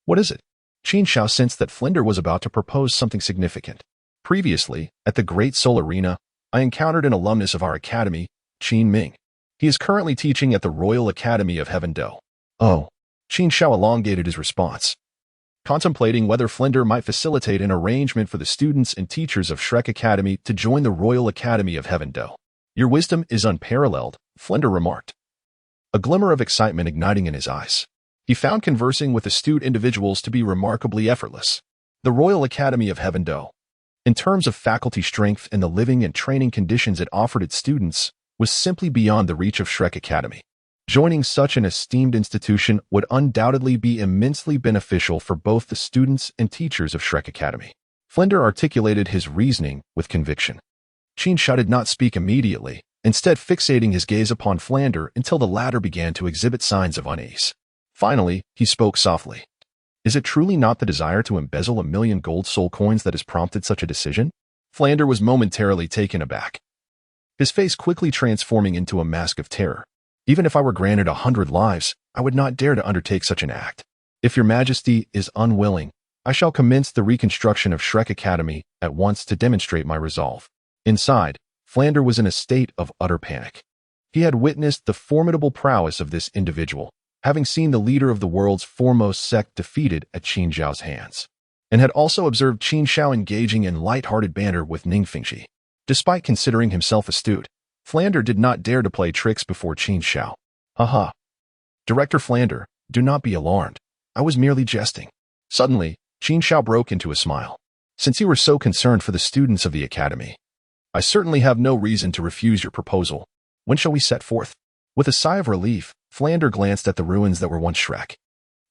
What is it? Qin Xiao sensed that Flander was about to propose something significant. Previously, at the Great Soul Arena, I encountered an alumnus of our academy, Qin Ming. He is currently teaching at the Royal Academy of Heaven Do. Oh. Qin Xiao elongated his response, contemplating whether Flander might facilitate an arrangement for the students and teachers of Shrek Academy to join the Royal Academy of Heaven Do. Your wisdom is unparalleled, Flander remarked, a glimmer of excitement igniting in his eyes. He found conversing with astute individuals to be remarkably effortless. The Royal Academy of Heaven Do, in terms of faculty strength and the living and training conditions it offered its students, was simply beyond the reach of Shrek Academy. Joining such an esteemed institution would undoubtedly be immensely beneficial for both the students and teachers of Shrek Academy. Flander articulated his reasoning with conviction. Qin Xiao did not speak immediately, instead fixating his gaze upon Flander until the latter began to exhibit signs of unease. Finally, he spoke softly. Is it truly not the desire to embezzle 1,000,000 gold soul coins that has prompted such a decision? Flander was momentarily taken aback, his face quickly transforming into a mask of terror. Even if I were granted 100 lives, I would not dare to undertake such an act. If your majesty is unwilling, I shall commence the reconstruction of Shrek Academy at once to demonstrate my resolve. Inside, Flander was in a state of utter panic. He had witnessed the formidable prowess of this individual, having seen the leader of the world's foremost sect defeated at Qin Xiao's hands, and had also observed Qin Xiao engaging in light-hearted banter with Ningfengji. Despite considering himself astute, Flander did not dare to play tricks before Qin Xiao. Haha. Director Flander, do not be alarmed. I was merely jesting. Suddenly, Qin Xiao broke into a smile. Since you were so concerned for the students of the academy, I certainly have no reason to refuse your proposal. When shall we set forth? With a sigh of relief, Flander glanced at the ruins that were once Shrek.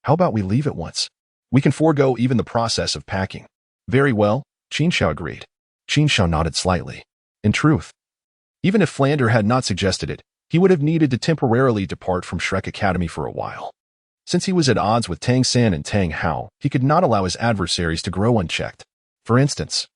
How about we leave at once? We can forego even the process of packing. Very well, Qin Xiao agreed. Qin Xiao nodded slightly. In truth, even if Flander had not suggested it, he would have needed to temporarily depart from Shrek Academy for a while. Since he was at odds with Tang San and Tang Hao, he could not allow his adversaries to grow unchecked. For instance,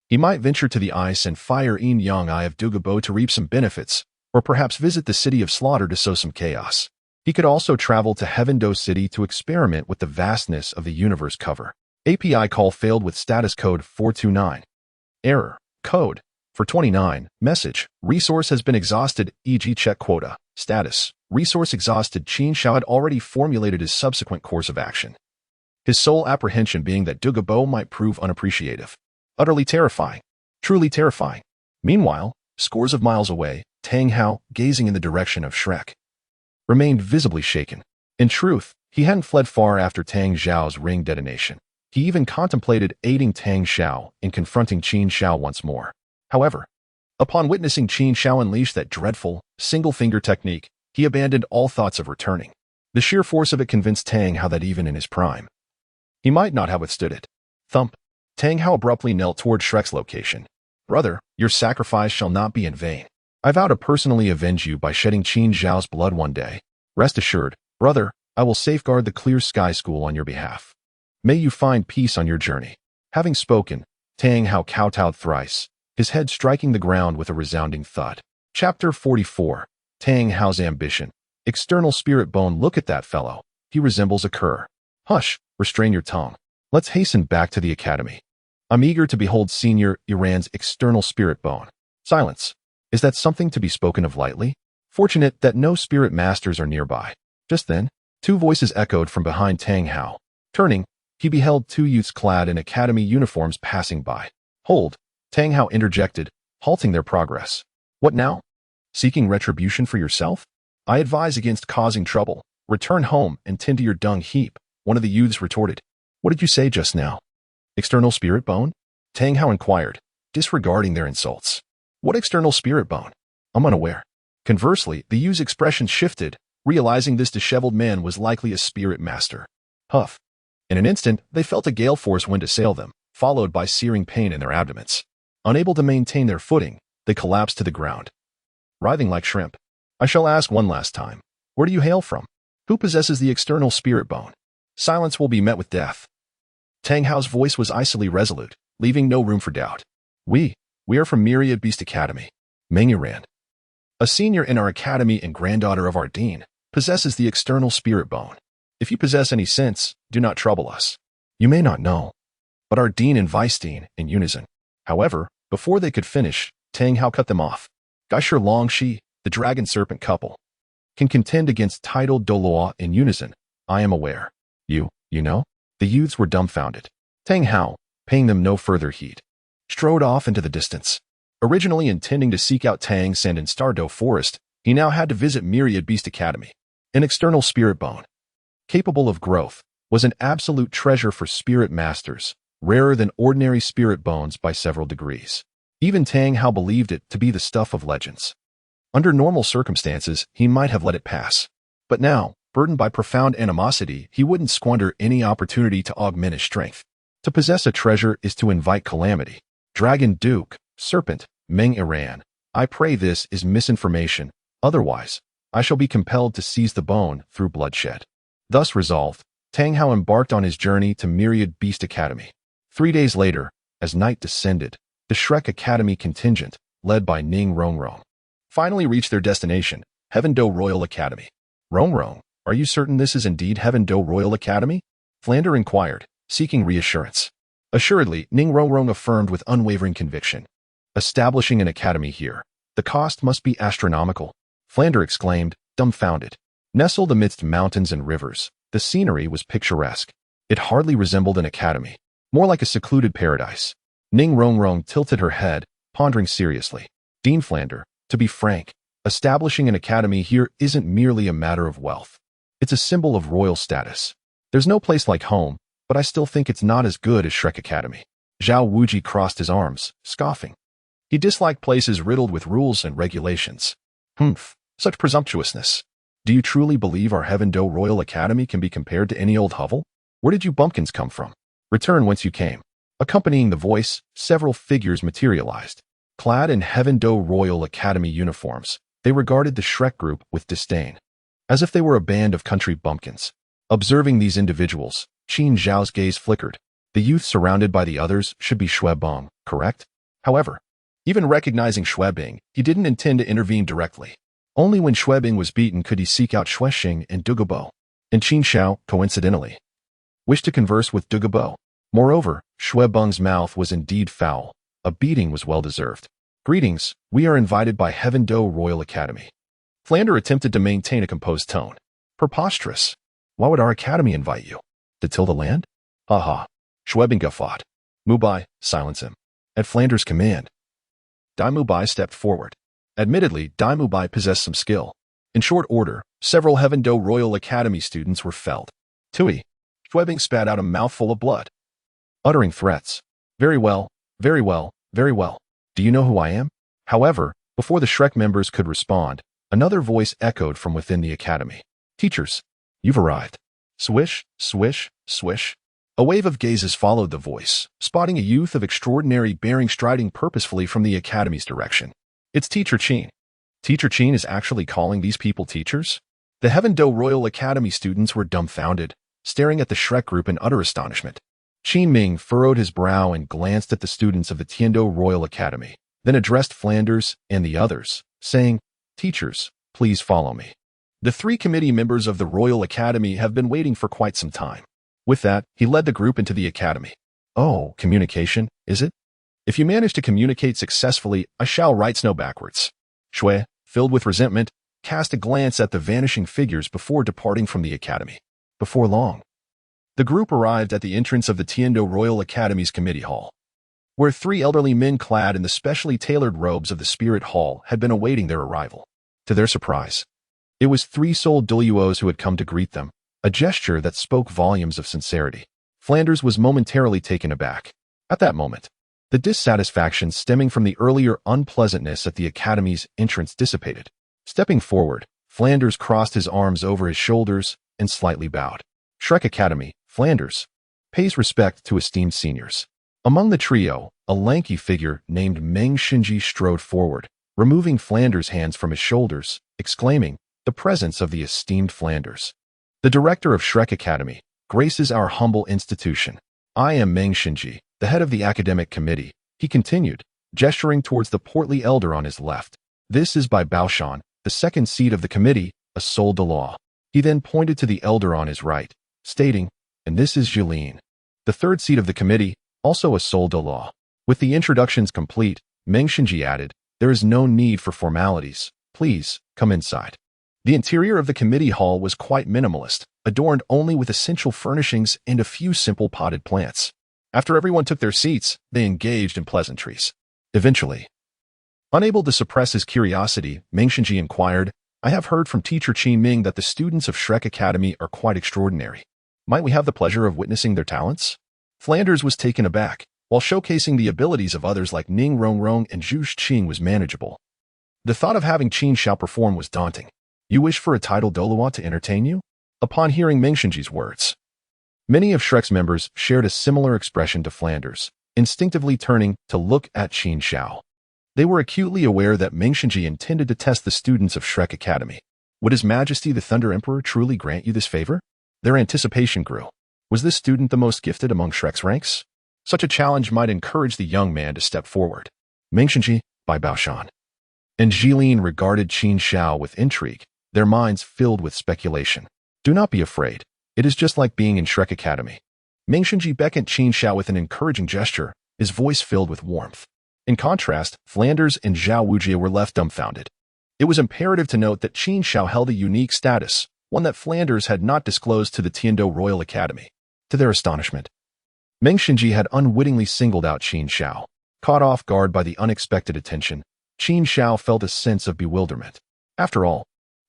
he might venture to the ice and fire Yin Yang Eye of Dugubo to reap some benefits, or perhaps visit the city of Slaughter to sow some chaos. He could also travel to Heaven Do City to experiment with the vastness of the universe cover. API call failed with status code 429. Error. Code 429. Message. Resource has been exhausted, e.g. check quota. Status. Resource exhausted. Qin Xiao had already formulated his subsequent course of action, his sole apprehension being that Dugubo might prove unappreciative. Utterly terrifying. Truly terrifying. Meanwhile, scores of miles away, Tang Hao, gazing in the direction of Shrek, remained visibly shaken. In truth, he hadn't fled far after Tang Xiao's ring detonation. He even contemplated aiding Tang Xiao in confronting Qin Xiao once more. However, upon witnessing Qin Xiao unleash that dreadful, single-finger technique, he abandoned all thoughts of returning. The sheer force of it convinced Tang Hao that even in his prime, he might not have withstood it. Thump. Tang Hao abruptly knelt toward Shrek's location. Brother, your sacrifice shall not be in vain. I vow to personally avenge you by shedding Qin Xiao's blood one day. Rest assured, brother, I will safeguard the Clear Sky School on your behalf. May you find peace on your journey. Having spoken, Tang Hao kowtowed thrice, his head striking the ground with a resounding thud. Chapter 44. Tang Hao's Ambition. External Spirit Bone. Look at that fellow. He resembles a cur. Hush, restrain your tongue. Let's hasten back to the academy. I'm eager to behold Senior Iran's external spirit bone. Silence. Is that something to be spoken of lightly? Fortunate that no spirit masters are nearby. Just then, two voices echoed from behind Tang Hao. Turning, he beheld two youths clad in academy uniforms passing by. Hold, Tang Hao interjected, halting their progress. What now? Seeking retribution for yourself? I advise against causing trouble. Return home and tend to your dung heap, one of the youths retorted. What did you say just now? External spirit bone? Tang Hao inquired, disregarding their insults. What external spirit bone? I'm unaware. Conversely, the youth's expression shifted, realizing this disheveled man was likely a spirit master. Huff. In an instant, they felt a gale force wind assail them, followed by searing pain in their abdomens. Unable to maintain their footing, they collapsed to the ground, writhing like shrimp. I shall ask one last time. Where do you hail from? Who possesses the external spirit bone? Silence will be met with death. Tang Hao's voice was icily resolute, leaving no room for doubt. We are from Myriad Beast Academy. Meng Iran, a senior in our academy and granddaughter of our dean, possesses the external spirit bone. If you possess any sense, do not trouble us. You may not know, but our dean and vice dean, in unison. However, before they could finish, Tang Hao cut them off. Geisher Longxi, the dragon serpent couple, can contend against Title Douluo in unison. I am aware. You know? The youths were dumbfounded. Tang Hao, paying them no further heed, strode off into the distance. Originally intending to seek out Tang Sand in Stardow Forest, he now had to visit Myriad Beast Academy. An external spirit bone, capable of growth, was an absolute treasure for spirit masters, rarer than ordinary spirit bones by several degrees. Even Tang Hao believed it to be the stuff of legends. Under normal circumstances, he might have let it pass. But now, burdened by profound animosity, he wouldn't squander any opportunity to augment his strength. To possess a treasure is to invite calamity. Dragon Duke, Serpent, Meng Iran. I pray this is misinformation. Otherwise, I shall be compelled to seize the bone through bloodshed. Thus resolved, Tang Hao embarked on his journey to Myriad Beast Academy. 3 days later, as night descended, the Shrek Academy contingent, led by Ning Rongrong, finally reached their destination, Heaven Do Royal Academy. Rongrong, are you certain this is indeed Heaven Do Royal Academy? Flander inquired, seeking reassurance. Assuredly, Ning Rongrong affirmed with unwavering conviction. Establishing an academy here, the cost must be astronomical. Flander exclaimed, dumbfounded. Nestled amidst mountains and rivers, the scenery was picturesque. It hardly resembled an academy, more like a secluded paradise. Ning Rongrong tilted her head, pondering seriously. Dean Flander, to be frank, establishing an academy here isn't merely a matter of wealth. It's a symbol of royal status. There's no place like home, but I still think it's not as good as Shrek Academy. Zhao Wuji crossed his arms, scoffing. He disliked places riddled with rules and regulations. Humph, such presumptuousness. Do you truly believe our Heaven Do Royal Academy can be compared to any old hovel? Where did you bumpkins come from? Return whence you came. Accompanying the voice, several figures materialized. Clad in Heaven Do Royal Academy uniforms, they regarded the Shrek group with disdain, as if they were a band of country bumpkins. Observing these individuals, Qin Xiao's gaze flickered. The youth surrounded by the others should be Xuebong, correct? However, even recognizing Xuebing, he didn't intend to intervene directly. Only when Xuebing was beaten could he seek out Xuexing and Dugabo. And Qin Xiao, coincidentally, wished to converse with Dugabo. Moreover, Xuebong's mouth was indeed foul. A beating was well-deserved. Greetings, we are invited by Heaven Do Royal Academy. Flander attempted to maintain a composed tone. Preposterous. Why would our academy invite you? To till the land? Ha ha. Xuebing guffawed. Mubai, silence him. At Flanders' command, Dai Mubai stepped forward. Admittedly, Dai Mubai possessed some skill. In short order, several Heaven Do Royal Academy students were felled. Tui, Schwebbing spat out a mouthful of blood, uttering threats. Very well, very well, very well. Do you know who I am? However, before the Shrek members could respond, another voice echoed from within the academy. Teachers, you've arrived. Swish, swish, swish. A wave of gazes followed the voice, spotting a youth of extraordinary bearing striding purposefully from the academy's direction. It's Teacher Qin. Teacher Qin is actually calling these people teachers? The Heaven Do Royal Academy students were dumbfounded, staring at the Shrek group in utter astonishment. Qin Ming furrowed his brow and glanced at the students of the Tiendo Royal Academy, then addressed Flanders and the others, saying, Teachers, please follow me. The 3 committee members of the Royal Academy have been waiting for quite some time. With that, he led the group into the academy. Oh, communication, is it? If you manage to communicate successfully, I shall write snow backwards. Shui, filled with resentment, cast a glance at the vanishing figures before departing from the academy. Before long, the group arrived at the entrance of the Tiendo Royal Academy's committee hall, where 3 elderly men clad in the specially tailored robes of the Spirit Hall had been awaiting their arrival. To their surprise, it was 3 Soul Douluos who had come to greet them, a gesture that spoke volumes of sincerity. Flanders was momentarily taken aback. At that moment, the dissatisfaction stemming from the earlier unpleasantness at the academy's entrance dissipated. Stepping forward, Flanders crossed his arms over his shoulders and slightly bowed. Shrek Academy, Flanders, pays respect to esteemed seniors. Among the trio, a lanky figure named Meng Shinji strode forward, removing Flanders' hands from his shoulders, exclaiming, the presence of the esteemed Flanders, the director of Shrek Academy, graces our humble institution. I am Meng Shinji, the head of the academic committee, he continued, gesturing towards the portly elder on his left. This is Bai Baoshan, the second seat of the committee, a Soul Douluo. He then pointed to the elder on his right, stating, and this is Jilin, the third seat of the committee, also a Soul Douluo. With the introductions complete, Meng Shinji added, there is no need for formalities. Please, come inside. The interior of the committee hall was quite minimalist, adorned only with essential furnishings and a few simple potted plants. After everyone took their seats, they engaged in pleasantries. Eventually, unable to suppress his curiosity, Meng Shinji inquired, I have heard from Teacher Qin Ming that the students of Shrek Academy are quite extraordinary. Might we have the pleasure of witnessing their talents? Flanders was taken aback, while showcasing the abilities of others like Ning Rongrong and Zhu Qing was manageable. The thought of having Qin Xiao perform was daunting. You wish for a Title Douluo to entertain you? Upon hearing Meng Shinji's words, many of Shrek's members shared a similar expression to Flanders, instinctively turning to look at Qin Xiao. They were acutely aware that Meng Shinji intended to test the students of Shrek Academy. Would His Majesty the Thunder Emperor truly grant you this favor? Their anticipation grew. Was this student the most gifted among Shrek's ranks? Such a challenge might encourage the young man to step forward. Meng Shinji, Bai Baoshan, and Jilin regarded Qin Xiao with intrigue, their minds filled with speculation. Do not be afraid. It is just like being in Shrek Academy. Meng Shinji beckoned Qin Xiao with an encouraging gesture, his voice filled with warmth. In contrast, Flanders and Zhao Wujie were left dumbfounded. It was imperative to note that Qin Xiao held a unique status, one that Flanders had not disclosed to the Tiendo Royal Academy. To their astonishment, Meng Shinji had unwittingly singled out Qin Xiao. Caught off guard by the unexpected attention, Qin Xiao felt a sense of bewilderment. After all,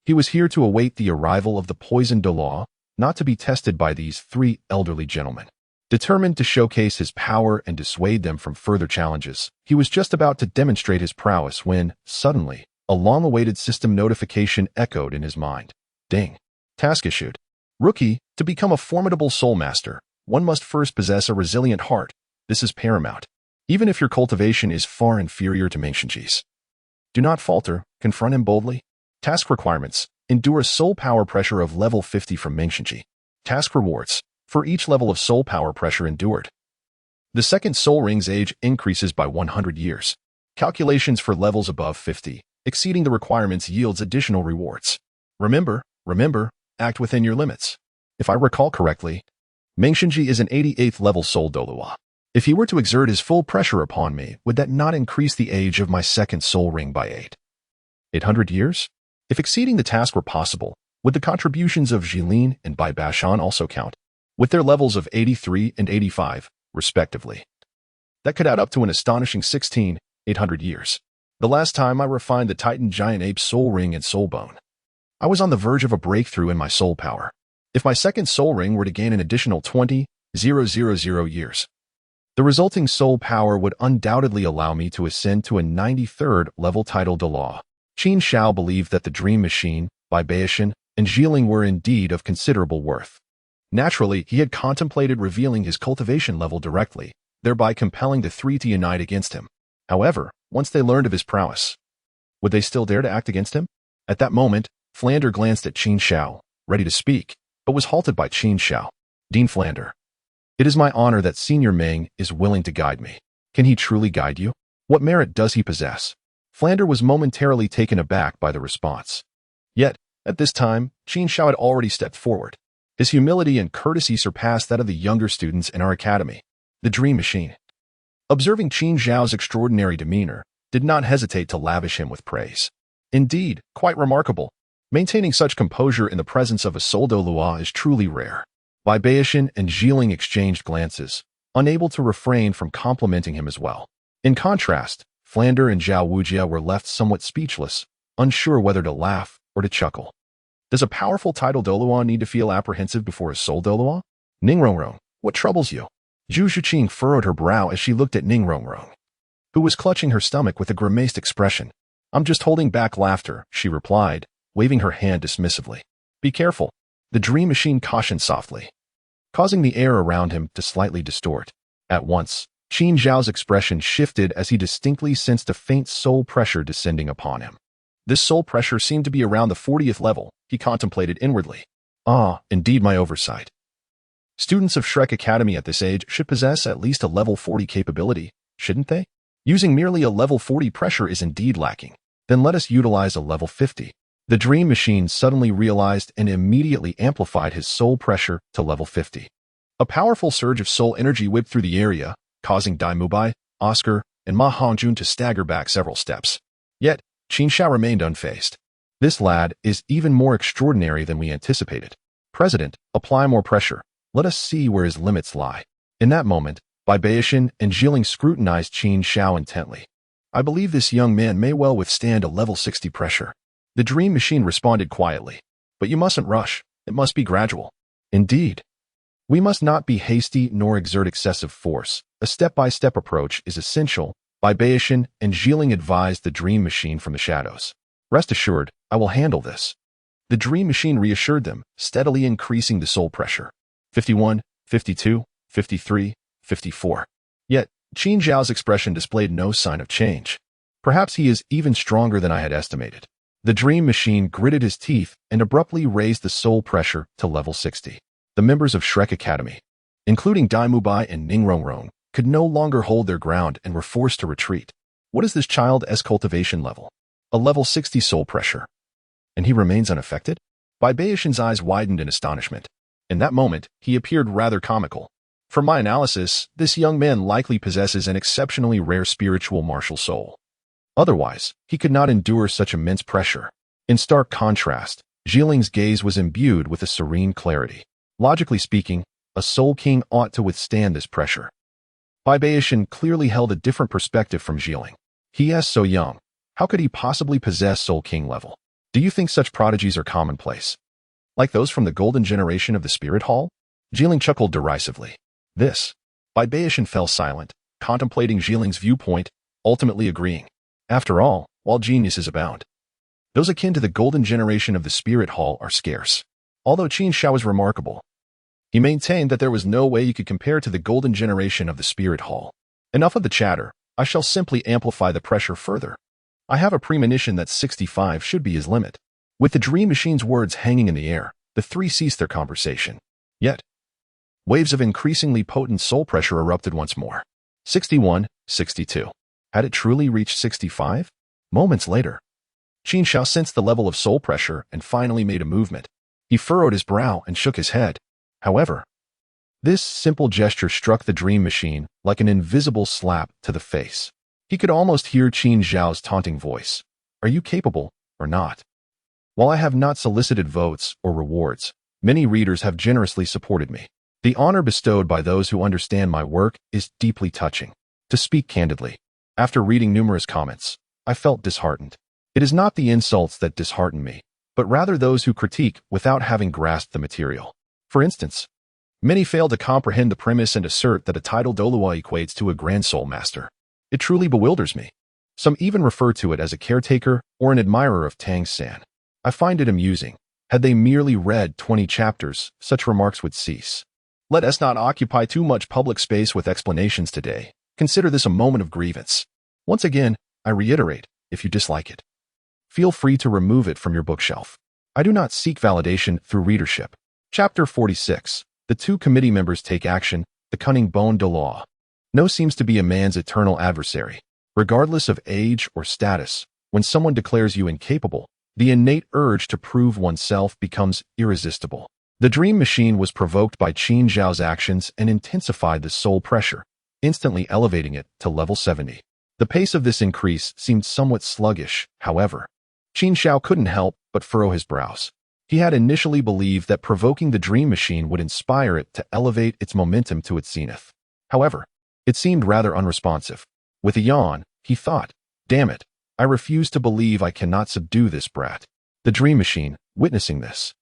he was here to await the arrival of the poisoned Douluo, not to be tested by these 3 elderly gentlemen. Determined to showcase his power and dissuade them from further challenges, he was just about to demonstrate his prowess when, suddenly, a long-awaited system notification echoed in his mind. Ding. Task issued. Rookie, to become a formidable soul master, one must first possess a resilient heart. This is paramount, even if your cultivation is far inferior to Meng Shinji's. Do not falter, confront him boldly. Task requirements. Endure a soul power pressure of level 50 from Meng Shinji. Task rewards. For each level of soul power pressure endured, the second soul ring's age increases by 100 years. Calculations for levels above 50, exceeding the requirements yields additional rewards. Remember, act within your limits. If I recall correctly, Meng Shinji is an 88th level Soul Douluo. If he were to exert his full pressure upon me, would that not increase the age of my second soul ring by 800 years? If exceeding the task were possible, would the contributions of Jilin and Bai Baoshan also count, with their levels of 83 and 85, respectively? That could add up to an astonishing 16,800 years. The last time I refined the Titan Giant Ape's soul ring and soul bone, I was on the verge of a breakthrough in my soul power. If my second soul ring were to gain an additional 20,000 years, the resulting soul power would undoubtedly allow me to ascend to a 93rd level Title Douluo. Qin Xiao believed that the Dream Machine, Haotian, and Zhiling were indeed of considerable worth. Naturally, he had contemplated revealing his cultivation level directly, thereby compelling the three to unite against him. However, once they learned of his prowess, would they still dare to act against him? At that moment, Flander glanced at Qin Xiao, ready to speak, but was halted by Qin Xiao. Dean Flander, it is my honor that Senior Ming is willing to guide me. Can he truly guide you? What merit does he possess? Flander was momentarily taken aback by the response. Yet, at this time, Qin Xiao had already stepped forward. His humility and courtesy surpassed that of the younger students in our academy. The Dream Machine, observing Qin Xiao's extraordinary demeanor, did not hesitate to lavish him with praise. Indeed, quite remarkable. Maintaining such composure in the presence of a Soul Douluo is truly rare. Haotian and Zhiling exchanged glances, unable to refrain from complimenting him as well. In contrast, Flander and Zhao Wujia were left somewhat speechless, unsure whether to laugh or to chuckle. Does a powerful Title Douluo need to feel apprehensive before a Soul Douluo? Ningrongrong, what troubles you? Zhu Zhiqing furrowed her brow as she looked at Ningrongrong, who was clutching her stomach with a grimaced expression. I'm just holding back laughter, she replied, waving her hand dismissively. Be careful, the Dream Machine cautioned softly, causing the air around him to slightly distort. At once, Qin Xiao's expression shifted as he distinctly sensed a faint soul pressure descending upon him. This soul pressure seemed to be around the 40th level, he contemplated inwardly. Ah, indeed my oversight. Students of Shrek Academy at this age should possess at least a level 40 capability, shouldn't they? Using merely a level 40 pressure is indeed lacking. Then let us utilize a level 50. The Dream Machine suddenly realized and immediately amplified his soul pressure to level 50. A powerful surge of soul energy whipped through the area, causing Dai Mubai, Oscar, and Ma Hongjun to stagger back several steps. Yet, Qin Xiao remained unfazed. This lad is even more extraordinary than we anticipated. President, apply more pressure. Let us see where his limits lie. In that moment, Haotian and Zhiling scrutinized Qin Xiao intently. I believe this young man may well withstand a level 60 pressure. The Dream Machine responded quietly. But you mustn't rush. It must be gradual. Indeed. We must not be hasty nor exert excessive force. A step-by-step approach is essential. Haotian and Zhiling advised the Dream Machine from the shadows. Rest assured, I will handle this. The Dream Machine reassured them, steadily increasing the soul pressure. 51, 52, 53, 54. Yet, Qin Xiao's expression displayed no sign of change. Perhaps he is even stronger than I had estimated. The Dream Machine gritted his teeth and abruptly raised the soul pressure to level 60. The members of Shrek Academy, including Dai Mubai and Ningrongrong, could no longer hold their ground and were forced to retreat. What is this child's cultivation level? A level 60 soul pressure. And he remains unaffected? Haotian's eyes widened in astonishment. In that moment, he appeared rather comical. From my analysis, this young man likely possesses an exceptionally rare spiritual martial soul. Otherwise, he could not endure such immense pressure. In stark contrast, Zhiling's gaze was imbued with a serene clarity. Logically speaking, a Soul King ought to withstand this pressure. Haotian clearly held a different perspective from Zhiling. He is so young. How could he possibly possess Soul King level? Do you think such prodigies are commonplace? Like those from the golden generation of the Spirit Hall? Zhiling chuckled derisively. This. Haotian fell silent, contemplating Zhiling's viewpoint, ultimately agreeing. After all, while geniuses abound, those akin to the golden generation of the Spirit Hall are scarce. Although Qin Xiao was remarkable, he maintained that there was no way you could compare to the golden generation of the Spirit Hall. Enough of the chatter. I shall simply amplify the pressure further. I have a premonition that 65 should be his limit. With the Dream Machine's words hanging in the air, the three ceased their conversation. Yet, waves of increasingly potent soul pressure erupted once more. 61, 62. Had it truly reached 65? Moments later, Qin Xiao sensed the level of soul pressure and finally made a movement. He furrowed his brow and shook his head. However, this simple gesture struck the Dream Machine like an invisible slap to the face. He could almost hear Qin Xiao's taunting voice. Are you capable or not? While I have not solicited votes or rewards, many readers have generously supported me. The honor bestowed by those who understand my work is deeply touching. To speak candidly, after reading numerous comments, I felt disheartened. It is not the insults that dishearten me, but rather those who critique without having grasped the material. For instance, many fail to comprehend the premise and assert that a Title Douluo equates to a Grand Soul Master. It truly bewilders me. Some even refer to it as a caretaker or an admirer of Tang-san. I find it amusing. Had they merely read 20 chapters, such remarks would cease. Let us not occupy too much public space with explanations today. Consider this a moment of grievance. Once again, I reiterate, if you dislike it, feel free to remove it from your bookshelf. I do not seek validation through readership. Chapter 46. The two committee members take action, the cunning bone Douluo. No seems to be a man's eternal adversary. Regardless of age or status, when someone declares you incapable, the innate urge to prove oneself becomes irresistible. The dream machine was provoked by Qin Xiao's actions and intensified the soul pressure, instantly elevating it to level 70. The pace of this increase seemed somewhat sluggish, however. Qin Xiao couldn't help but furrow his brows. He had initially believed that provoking the dream machine would inspire it to elevate its momentum to its zenith. However, it seemed rather unresponsive. With a yawn, he thought, "Damn it, I refuse to believe I cannot subdue this brat." The dream machine, witnessing this,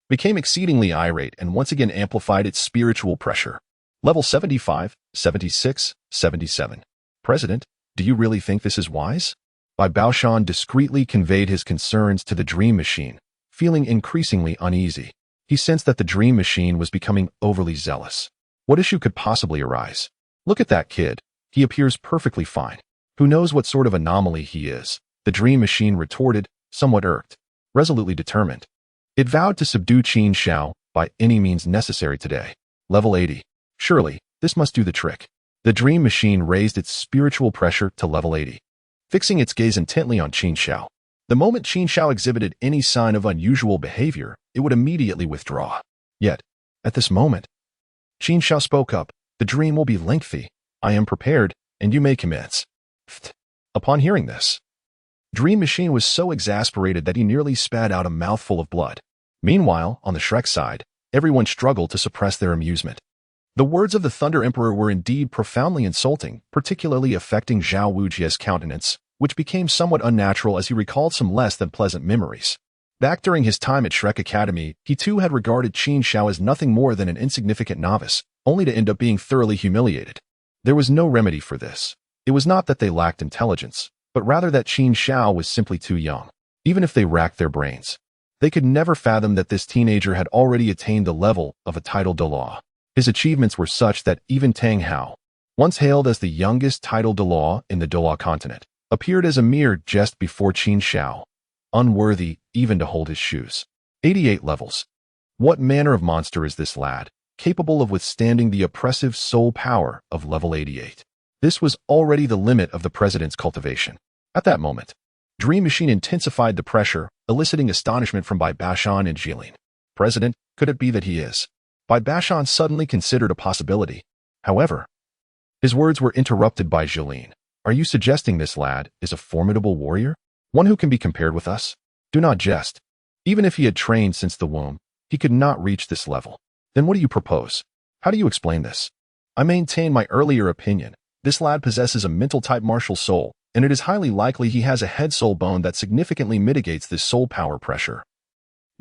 became exceedingly irate and once again amplified its spiritual pressure. Level 75, 76, 77. President, do you really think this is wise? Bai Baoshan discreetly conveyed his concerns to the dream machine, feeling increasingly uneasy. He sensed that the dream machine was becoming overly zealous. What issue could possibly arise? Look at that kid. He appears perfectly fine. Who knows what sort of anomaly he is? The dream machine retorted, somewhat irked, resolutely determined. It vowed to subdue Qin Xiao by any means necessary today. Level 80. Surely, this must do the trick. The dream machine raised its spiritual pressure to level 80. Fixing its gaze intently on Qin Xiao. The moment Qin Xiao exhibited any sign of unusual behavior, it would immediately withdraw. Yet, at this moment, Qin Xiao spoke up. The dream will be lengthy. I am prepared, and you may commence. Upon hearing this, Dream Machine was so exasperated that he nearly spat out a mouthful of blood. Meanwhile, on the Shrek side, everyone struggled to suppress their amusement. The words of the Thunder Emperor were indeed profoundly insulting, particularly affecting Zhao Wujie's countenance, which became somewhat unnatural as he recalled some less than pleasant memories. Back during his time at Shrek Academy, he too had regarded Qin Xiao as nothing more than an insignificant novice, only to end up being thoroughly humiliated. There was no remedy for this. It was not that they lacked intelligence, but rather that Qin Xiao was simply too young. Even if they racked their brains, they could never fathom that this teenager had already attained the level of a Title Douluo. His achievements were such that even Tang Hao, once hailed as the youngest Title Douluo in the Duel Continent, appeared as a mere jest before Qin Xiao, unworthy even to hold his shoes. 88 levels. What manner of monster is this lad, capable of withstanding the oppressive soul power of level 88? This was already the limit of the president's cultivation. At that moment, Dream Machine intensified the pressure, eliciting astonishment from Bai Baoshan and Jilin. President, could it be that he is? Bai Baoshan suddenly considered a possibility. However, his words were interrupted by Jilin. Are you suggesting this lad is a formidable warrior? One who can be compared with us? Do not jest. Even if he had trained since the womb, he could not reach this level. Then what do you propose? How do you explain this? I maintain my earlier opinion. This lad possesses a mental-type martial soul, and it is highly likely he has a head soul bone that significantly mitigates this soul power pressure.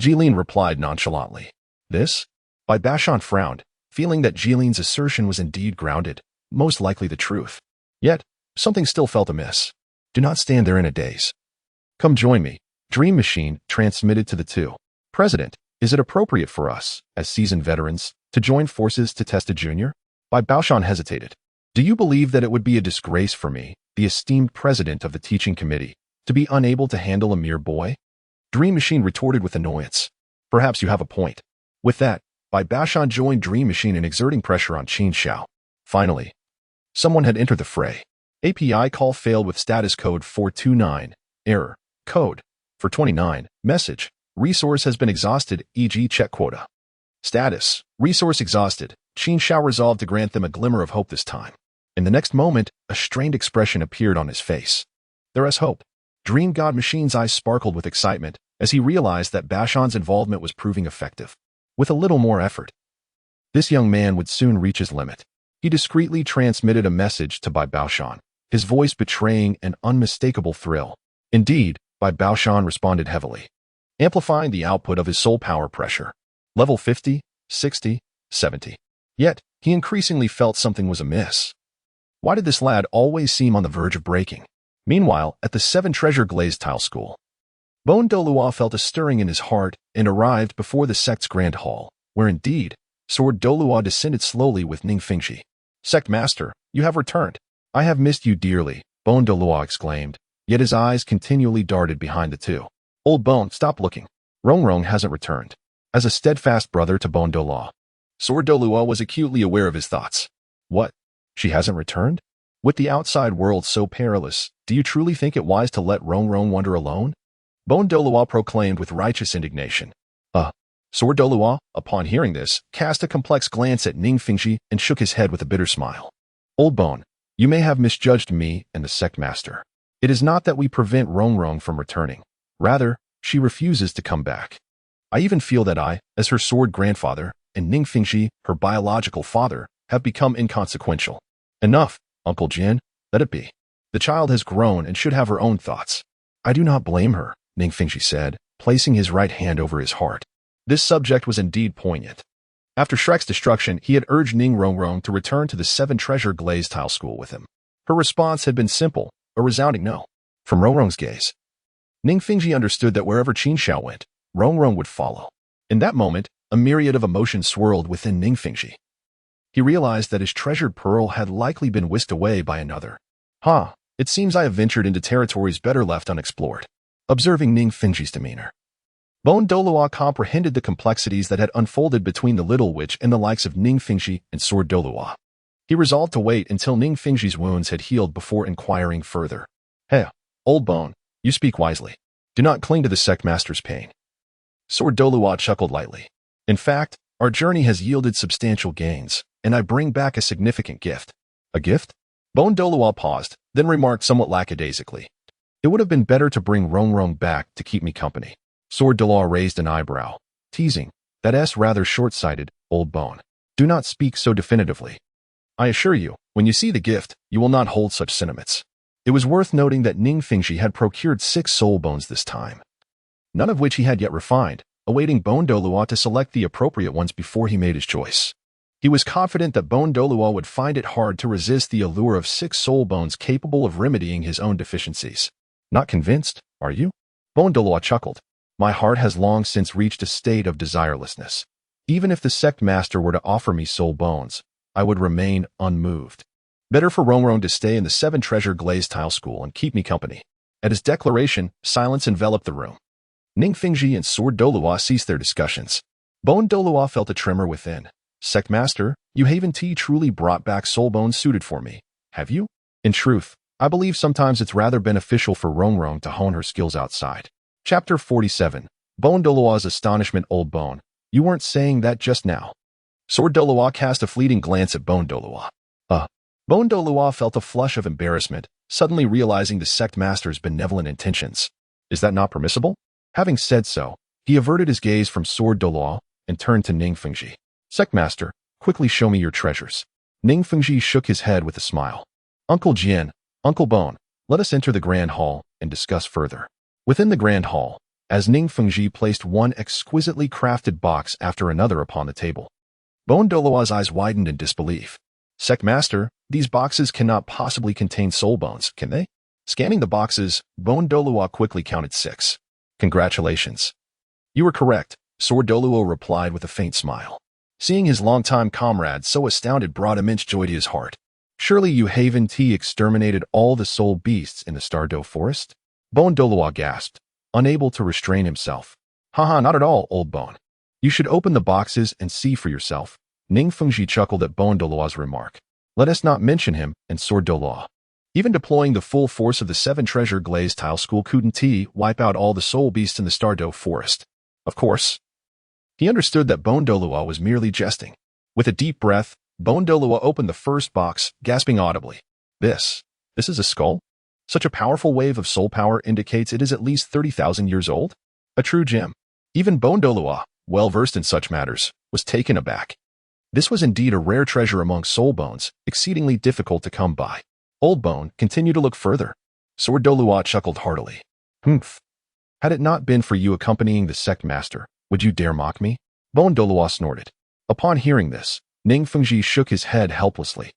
Jilin replied nonchalantly. This? Bai Baoshan frowned, feeling that Jilin's assertion was indeed grounded, most likely the truth. Yet, something still felt amiss. Do not stand there in a daze. Come join me, Dream Machine transmitted to the two. President, is it appropriate for us, as seasoned veterans, to join forces to test a junior? Bai Baoshan hesitated. Do you believe that it would be a disgrace for me, the esteemed president of the teaching committee, to be unable to handle a mere boy? Dream Machine retorted with annoyance. Perhaps you have a point. With that, Bai Baoshan joined Dream Machine in exerting pressure on Qin Xiao. Finally, someone had entered the fray. API call failed with status code 429. Error. Code. 429. Message. Resource has been exhausted, e.g. check quota. Status. Resource exhausted. Qin Xiao resolved to grant them a glimmer of hope this time. In the next moment, a strained expression appeared on his face. There is hope. Dream God Machine's eyes sparkled with excitement as he realized that Baoshan's involvement was proving effective. With a little more effort, this young man would soon reach his limit. He discreetly transmitted a message to Bai Baoshan, his voice betraying an unmistakable thrill. Indeed, Bai Baoshan responded heavily, amplifying the output of his soul power pressure. Level 50, 60, 70. Yet, he increasingly felt something was amiss. Why did this lad always seem on the verge of breaking? Meanwhile, at the Seven Treasure Glazed Tile School, Douluo felt a stirring in his heart and arrived before the sect's grand hall, where indeed, Sword Douluo descended slowly with Ning Fingxi. Sect Master, you have returned. I have missed you dearly, Douluo exclaimed, yet his eyes continually darted behind the two. Old Bone, stop looking. Rongrong hasn't returned. As a steadfast brother to Douluo, Sword Douluo was acutely aware of his thoughts. What? She hasn't returned? With the outside world so perilous, do you truly think it wise to let Rongrong wander alone? Douluo proclaimed with righteous indignation. Sword Douluo, upon hearing this, cast a complex glance at Ning Fingxi and shook his head with a bitter smile. Old Bone, you may have misjudged me and the sect master. It is not that we prevent Rongrong from returning. Rather, she refuses to come back. I even feel that I, as her sword grandfather, and Ning Fingxi, her biological father, have become inconsequential. Enough, Uncle Jin, let it be. The child has grown and should have her own thoughts. I do not blame her, Ning Fingxi said, placing his right hand over his heart. This subject was indeed poignant. After Shrek's destruction, he had urged Ning Rongrong to return to the Seven Treasure Glazed Tile School with him. Her response had been simple, a resounding no. From Rongrong's gaze, Ning Fingxi understood that wherever Qin Xiao went, Rongrong would follow. In that moment, a myriad of emotions swirled within Ning Fingxi. He realized that his treasured pearl had likely been whisked away by another. It seems I have ventured into territories better left unexplored. Observing Ning Fingxi's demeanor, Douluo comprehended the complexities that had unfolded between the little witch and the likes of Ning Fingxi and Sword Douluo. He resolved to wait until Ning Fingxi's wounds had healed before inquiring further. Hey, old bone, you speak wisely. Do not cling to the sect master's pain. Sword Douluo chuckled lightly. In fact, our journey has yielded substantial gains, and I bring back a significant gift. A gift? Douluo paused, then remarked somewhat lackadaisically. It would have been better to bring Rongrong back to keep me company. Sword Douluo raised an eyebrow, teasing, that's rather short-sighted, old bone. Do not speak so definitively. I assure you, when you see the gift, you will not hold such sentiments. It was worth noting that Ning Fingxi had procured 6 soul bones this time, none of which he had yet refined, awaiting Douluo to select the appropriate ones before he made his choice. He was confident that Douluo would find it hard to resist the allure of 6 soul bones capable of remedying his own deficiencies. Not convinced, are you? Douluo chuckled. My heart has long since reached a state of desirelessness. Even if the sect master were to offer me soul bones, I would remain unmoved. Better for Rongrong to stay in the Seven Treasure Glazed Tile School and keep me company. At his declaration, silence enveloped the room. Ning Fingxi and Sword Douluo ceased their discussions. Douluo felt a tremor within. Sect master, you Haven Tea truly brought back soul bones suited for me, have you? In truth, I believe sometimes it's rather beneficial for Rongrong to hone her skills outside. Chapter 47. Douluo's astonishment. Old Bone, you weren't saying that just now. Sword Douluo cast a fleeting glance at Douluo. Douluo felt a flush of embarrassment, suddenly realizing the sect master's benevolent intentions. Is that not permissible? Having said so, he averted his gaze from Sword Douluo and turned to Ning Fingxi. Sect master, quickly show me your treasures. Ning Fingxi shook his head with a smile. Uncle Jin, Uncle Bone, let us enter the grand hall and discuss further. Within the grand hall, as Ning Fingxi placed one exquisitely crafted box after another upon the table, Douluo's eyes widened in disbelief. Sect master, these boxes cannot possibly contain soul bones, can they? Scanning the boxes, Douluo quickly counted 6. Congratulations. You were correct, Sword Douluo replied with a faint smile. Seeing his longtime comrade so astounded brought immense joy to his heart. Surely you Haven Tea exterminated all the soul beasts in the Stardow Forest? Douluo gasped, unable to restrain himself. Not at all, old Bone. You should open the boxes and see for yourself. Ning Fingxi chuckled at Douluo's remark. Let us not mention him and Sword Douluo. Even deploying the full force of the Seven Treasure Glazed Tile School couldn't wipe out all the soul beasts in the Stardow Forest. Of course. He understood that Douluo was merely jesting. With a deep breath, Douluo opened the first box, gasping audibly. This is a skull? Such a powerful wave of soul power indicates it is at least 30,000 years old? A true gem. Even Douluo, well versed in such matters, was taken aback. This was indeed a rare treasure among soul bones, exceedingly difficult to come by. Old Bone continued to look further. Sword Douluo chuckled heartily. Humph. Had it not been for you accompanying the sect master, would you dare mock me? Bone Douluo snorted. Upon hearing this, Ning Fengji shook his head helplessly.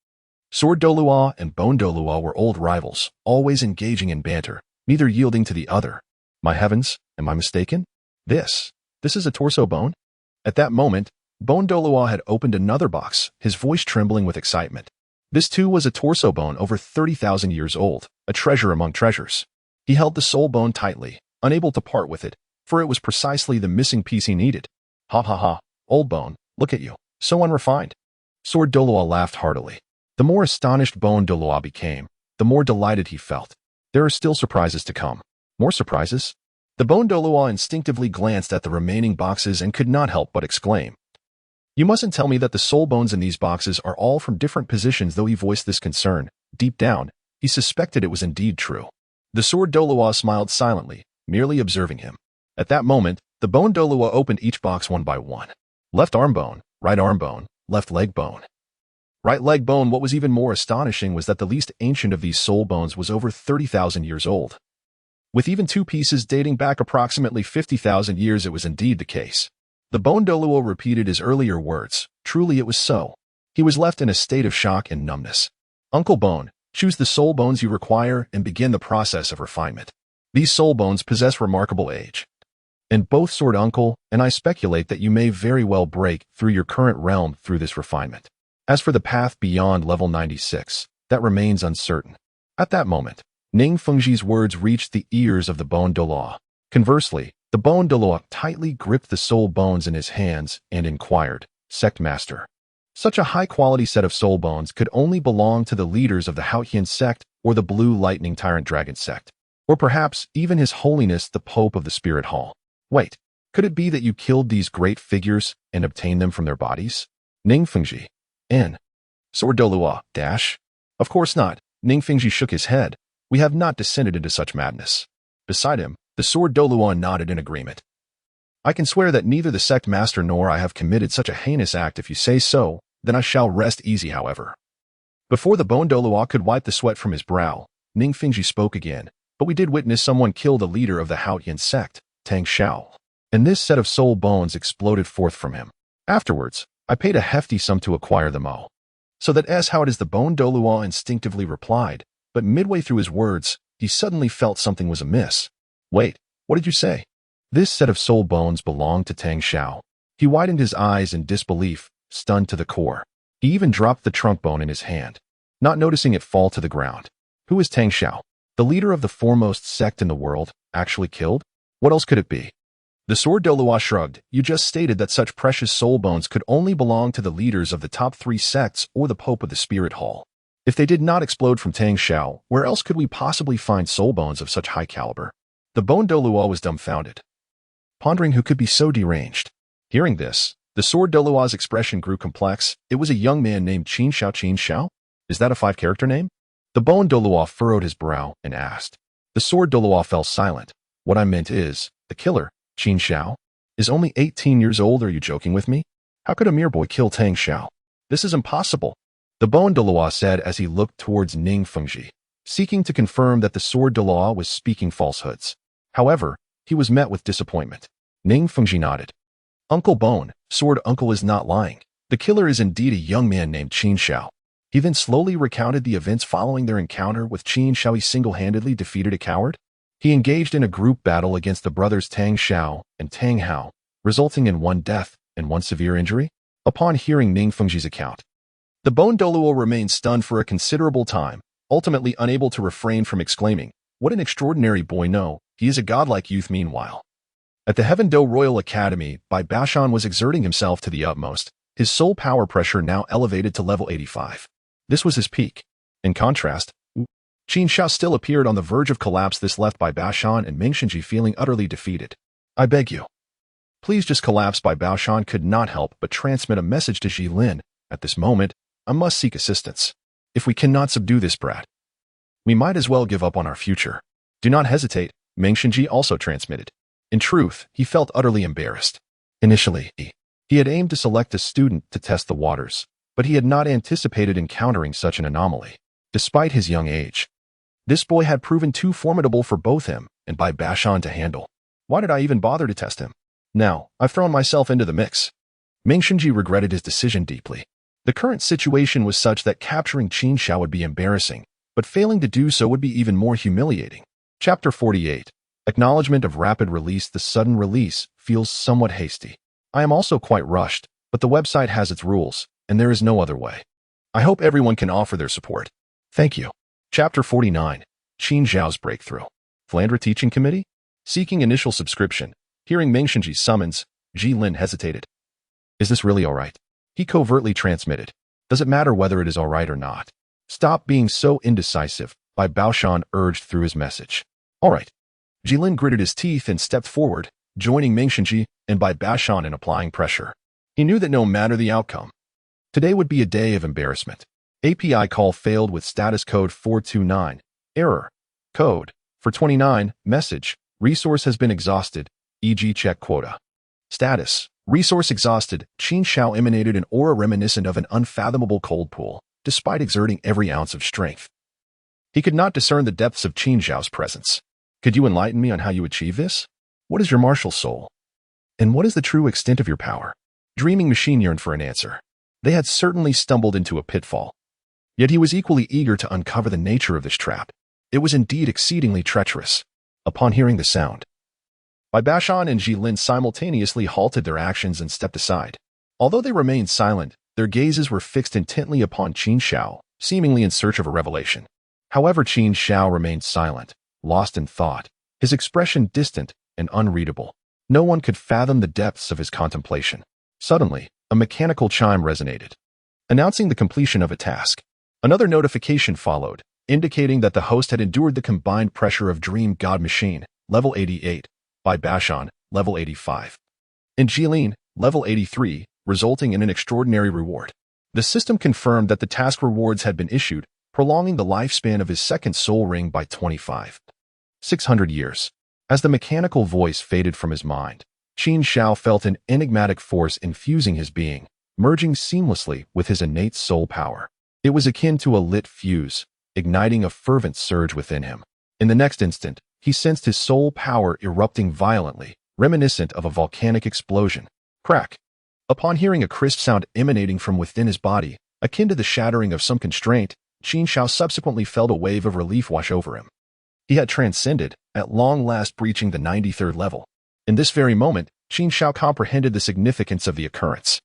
Sword Douluo and Bone Douluo were old rivals, always engaging in banter, neither yielding to the other. My heavens, am I mistaken? This is a torso bone? At that moment, Bone Douluo had opened another box, his voice trembling with excitement. This too was a torso bone over 30,000 years old, a treasure among treasures. He held the soul bone tightly, unable to part with it, for it was precisely the missing piece he needed. Ha ha ha, old bone, look at you, so unrefined. Sword Douluo laughed heartily. The more astonished Bone Douluo became, the more delighted he felt. There are still surprises to come. More surprises? The Bone Douluo instinctively glanced at the remaining boxes and could not help but exclaim. You mustn't tell me that the soul bones in these boxes are all from different positions. Though he voiced this concern, deep down, he suspected it was indeed true. The Sword Douluo smiled silently, merely observing him. At that moment, the Bone Douluo opened each box one by one. Left arm bone, right arm bone, left leg bone. Right leg bone. What was even more astonishing was that the least ancient of these soul bones was over 30,000 years old. With even two pieces dating back approximately 50,000 years, it was indeed the case. The Bone Douluo repeated his earlier words. Truly it was so. He was left in a state of shock and numbness. Uncle Bone, choose the soul bones you require and begin the process of refinement. These soul bones possess remarkable age. And both Sword Uncle and I speculate that you may very well break through your current realm through this refinement. As for the path beyond level 96, that remains uncertain. At that moment, Ning Fengji's words reached the ears of the Bone Douluo. Conversely, the Bone Douluo tightly gripped the soul bones in his hands and inquired, Sect Master. Such a high-quality set of soul bones could only belong to the leaders of the Haotian sect or the Blue Lightning Tyrant Dragon sect, or perhaps even His Holiness the Pope of the Spirit Hall. Wait, could it be that you killed these great figures and obtained them from their bodies? Ning Fengji. N. Sword Douluo. Of course not. Ning Fengji shook his head. We have not descended into such madness. Beside him, the Sword Douluo nodded in agreement. I can swear that neither the sect master nor I have committed such a heinous act. If you say so, then I shall rest easy. However, before the Bone Douluo could wipe the sweat from his brow, Ning Fengji spoke again. But we did witness someone kill the leader of the Haotian sect, Qin Xiao, and this set of soul bones exploded forth from him. Afterwards, I paid a hefty sum to acquire them all. So that is how it is. The Bone Douluo instinctively replied, but midway through his words, he suddenly felt something was amiss. Wait, what did you say? This set of soul bones belonged to Qin Xiao. He widened his eyes in disbelief, stunned to the core. He even dropped the trunk bone in his hand, not noticing it fall to the ground. Who is Qin Xiao? The leader of the foremost sect in the world, actually killed? What else could it be? The Sword Douluo shrugged. You just stated that such precious soul bones could only belong to the leaders of the top 3 sects or the Pope of the Spirit Hall. If they did not explode from Qin Xiao, where else could we possibly find soul bones of such high caliber? The Bone Douluo was dumbfounded, pondering who could be so deranged. Hearing this, the Sword Douluo's expression grew complex. It was a young man named Qin Xiao. Qin Xiao? Is that a 5-character name? The Bone Douluo furrowed his brow and asked. The Sword Douluo fell silent. What I meant is, the killer, Qin Xiao, is only 18 years old. Are you joking with me? How could a mere boy kill Qin Xiao? This is impossible. The Bone Douluo said as he looked towards Ning Fengji, seeking to confirm that the Sword Douluo was speaking falsehoods. However, he was met with disappointment. Ning Fengji nodded. Uncle Bone, Sword Uncle is not lying. The killer is indeed a young man named Qin Xiao. He then slowly recounted the events following their encounter with Qin Xiao. He single-handedly defeated a coward. He engaged in a group battle against the brothers Tang Xiao and Tang Hao, resulting in 1 death and 1 severe injury. Upon hearing Ning Fengji's account, the Bone Douluo remained stunned for a considerable time, ultimately unable to refrain from exclaiming, "What an extraordinary boy! No, he is a godlike youth." Meanwhile, at the Heaven Do Royal Academy, Bai Baoshan was exerting himself to the utmost, his soul power pressure now elevated to level 85. This was his peak. In contrast, Qin Xiao still appeared on the verge of collapse. This left Bai Baoshan and Ming Shinji feeling utterly defeated. I beg you, please just collapse. Bai Baoshan could not help but transmit a message to Ji Lin. At this moment, I must seek assistance. If we cannot subdue this brat, we might as well give up on our future. Do not hesitate, Ming Shinji also transmitted. In truth, he felt utterly embarrassed. Initially, He had aimed to select a student to test the waters, but he had not anticipated encountering such an anomaly. Despite his young age, this boy had proven too formidable for both him and Bai Baoshan to handle. Why did I even bother to test him? Now, I've thrown myself into the mix. Ming Xinji regretted his decision deeply. The current situation was such that capturing Qin Xiao would be embarrassing, but failing to do so would be even more humiliating. Chapter 48. Acknowledgement of rapid release. The sudden release feels somewhat hasty. I am also quite rushed, but the website has its rules, and there is no other way. I hope everyone can offer their support. Thank you. Chapter 49. Qin Xiao's breakthrough. Flandre Teaching Committee? Seeking initial subscription. Hearing Ming Xinji's summons, Ji Lin hesitated. Is this really all right? He covertly transmitted. Does it matter whether it is all right or not? Stop being so indecisive, Bai Baoshan urged through his message. All right. Ji Lin gritted his teeth and stepped forward, joining Ming Xinji and Bai Baoshan in applying pressure. He knew that no matter the outcome, today would be a day of embarrassment. API call failed with status code 429. Error. Code. For 29. Message. Resource has been exhausted. E.g. check quota. Status. Resource exhausted. Qin Xiao emanated an aura reminiscent of an unfathomable cold pool, despite exerting every ounce of strength. He could not discern the depths of Qin Xiao's presence. Could you enlighten me on how you achieve this? What is your martial soul? And what is the true extent of your power? Dreaming Machine yearned for an answer. They had certainly stumbled into a pitfall. Yet he was equally eager to uncover the nature of this trap. It was indeed exceedingly treacherous. Upon hearing the sound, Bai Baoshan and Ji Lin simultaneously halted their actions and stepped aside. Although they remained silent, their gazes were fixed intently upon Qin Xiao, seemingly in search of a revelation. However, Qin Xiao remained silent, lost in thought, his expression distant and unreadable. No one could fathom the depths of his contemplation. Suddenly, a mechanical chime resonated, announcing the completion of a task. Another notification followed, indicating that the host had endured the combined pressure of Dream God Machine, level 88, Bai Baoshan, level 85, and Ji Lin, level 83, resulting in an extraordinary reward. The system confirmed that the task rewards had been issued, prolonging the lifespan of his second soul ring by 600 years. As the mechanical voice faded from his mind, Qin Xiao felt an enigmatic force infusing his being, merging seamlessly with his innate soul power. It was akin to a lit fuse, igniting a fervent surge within him. In the next instant, he sensed his soul power erupting violently, reminiscent of a volcanic explosion. Crack! Upon hearing a crisp sound emanating from within his body, akin to the shattering of some constraint, Qin Xiao subsequently felt a wave of relief wash over him. He had transcended, at long last breaching the 93rd level. In this very moment, Qin Xiao comprehended the significance of the occurrence.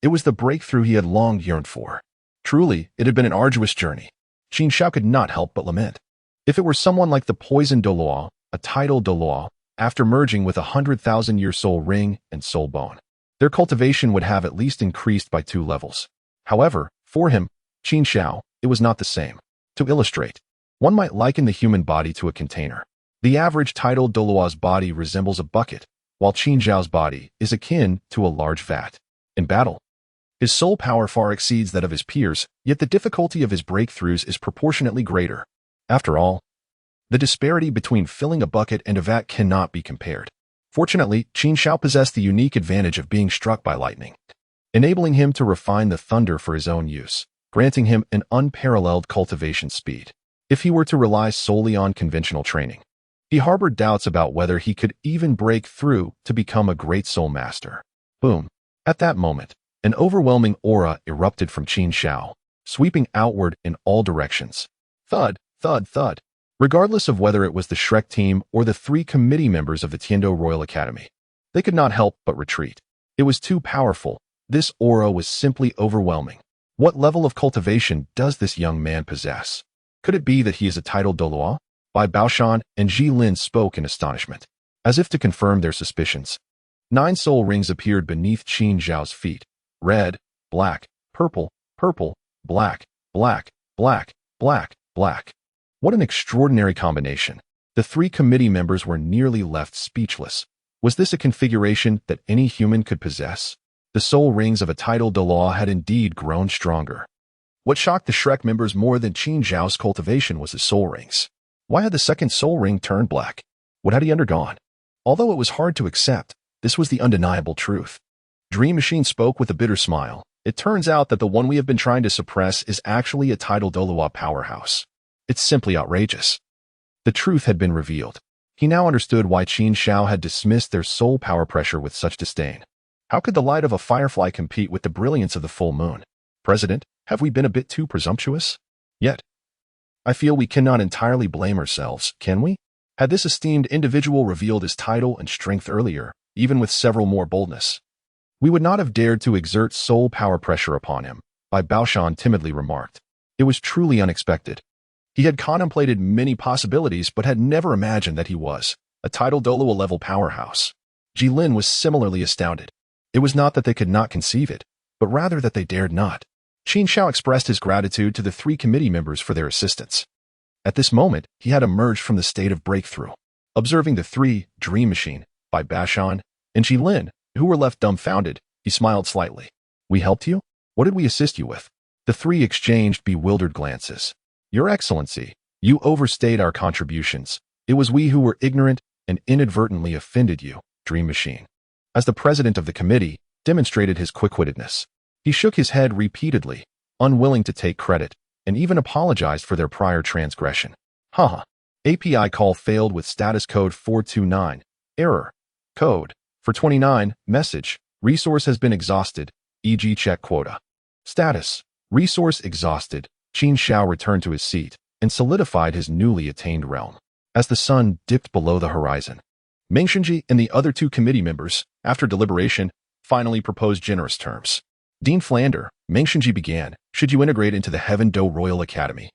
It was the breakthrough he had long yearned for. Truly, it had been an arduous journey. Qin Xiao could not help but lament. If it were someone like the Poison Douluo, a Title Douluo, after merging with 100,000-year soul ring and soul bone, their cultivation would have at least increased by 2 levels. However, for him, Qin Xiao, it was not the same. To illustrate, one might liken the human body to a container. The average Title Douluo's body resembles a bucket, while Qin Xiao's body is akin to a large vat. In battle, his soul power far exceeds that of his peers, yet the difficulty of his breakthroughs is proportionately greater. After all, the disparity between filling a bucket and a vat cannot be compared. Fortunately, Qin Xiao possessed the unique advantage of being struck by lightning, enabling him to refine the thunder for his own use, granting him an unparalleled cultivation speed. If he were to rely solely on conventional training, he harbored doubts about whether he could even break through to become a great soul master. Boom! At that moment, an overwhelming aura erupted from Qin Xiao, sweeping outward in all directions. Thud, thud, thud. Regardless of whether it was the Shrek team or the 3 committee members of the Tiando Royal Academy, they could not help but retreat. It was too powerful. This aura was simply overwhelming. What level of cultivation does this young man possess? Could it be that he is a Title Douluo? Bai Baoshan and Ji Lin spoke in astonishment. As if to confirm their suspicions, 9 soul rings appeared beneath Qin Xiao's feet. Red, black, purple, purple, black, black, black, black, black. What an extraordinary combination. The 3 committee members were nearly left speechless. Was this a configuration that any human could possess? The soul rings of a Title Douluo had indeed grown stronger. What shocked the Shrek members more than Qin Xiao's cultivation was his soul rings. Why had the second soul ring turned black? What had he undergone? Although it was hard to accept, this was the undeniable truth. Dream Machine spoke with a bitter smile. It turns out that the one we have been trying to suppress is actually a Title Douluo powerhouse. It's simply outrageous. The truth had been revealed. He now understood why Qin Xiao had dismissed their soul power pressure with such disdain. How could the light of a firefly compete with the brilliance of the full moon? President, have we been a bit too presumptuous? Yet, I feel we cannot entirely blame ourselves, can we? Had this esteemed individual revealed his title and strength earlier, even with several more boldness, we would not have dared to exert soul power pressure upon him, Bai Baoshan timidly remarked. It was truly unexpected. He had contemplated many possibilities but had never imagined that he was a Title Douluo level powerhouse. Jilin was similarly astounded. It was not that they could not conceive it, but rather that they dared not. Qin Xiao expressed his gratitude to the 3 committee members for their assistance. At this moment, he had emerged from the state of breakthrough. Observing the 3, Dream Machine, Bai Baoshan, and Jilin, who were left dumbfounded, he smiled slightly. We helped you? What did we assist you with? The 3 exchanged bewildered glances. Your Excellency, you overstayed our contributions. It was we who were ignorant and inadvertently offended you, Dream Machine. As the president of the committee, demonstrated his quick-wittedness. He shook his head repeatedly, unwilling to take credit, and even apologized for their prior transgression. Haha. API call failed with status code 429. Error. Code. For 29, message. Resource has been exhausted, e.g. check quota. Status. Resource exhausted. Qin Xiao returned to his seat and solidified his newly attained realm. As the sun dipped below the horizon, Meng Xinji and the other 2 committee members, after deliberation, finally proposed generous terms. Dean Flander, Meng Xinji began, should you integrate into the Heaven Do Royal Academy?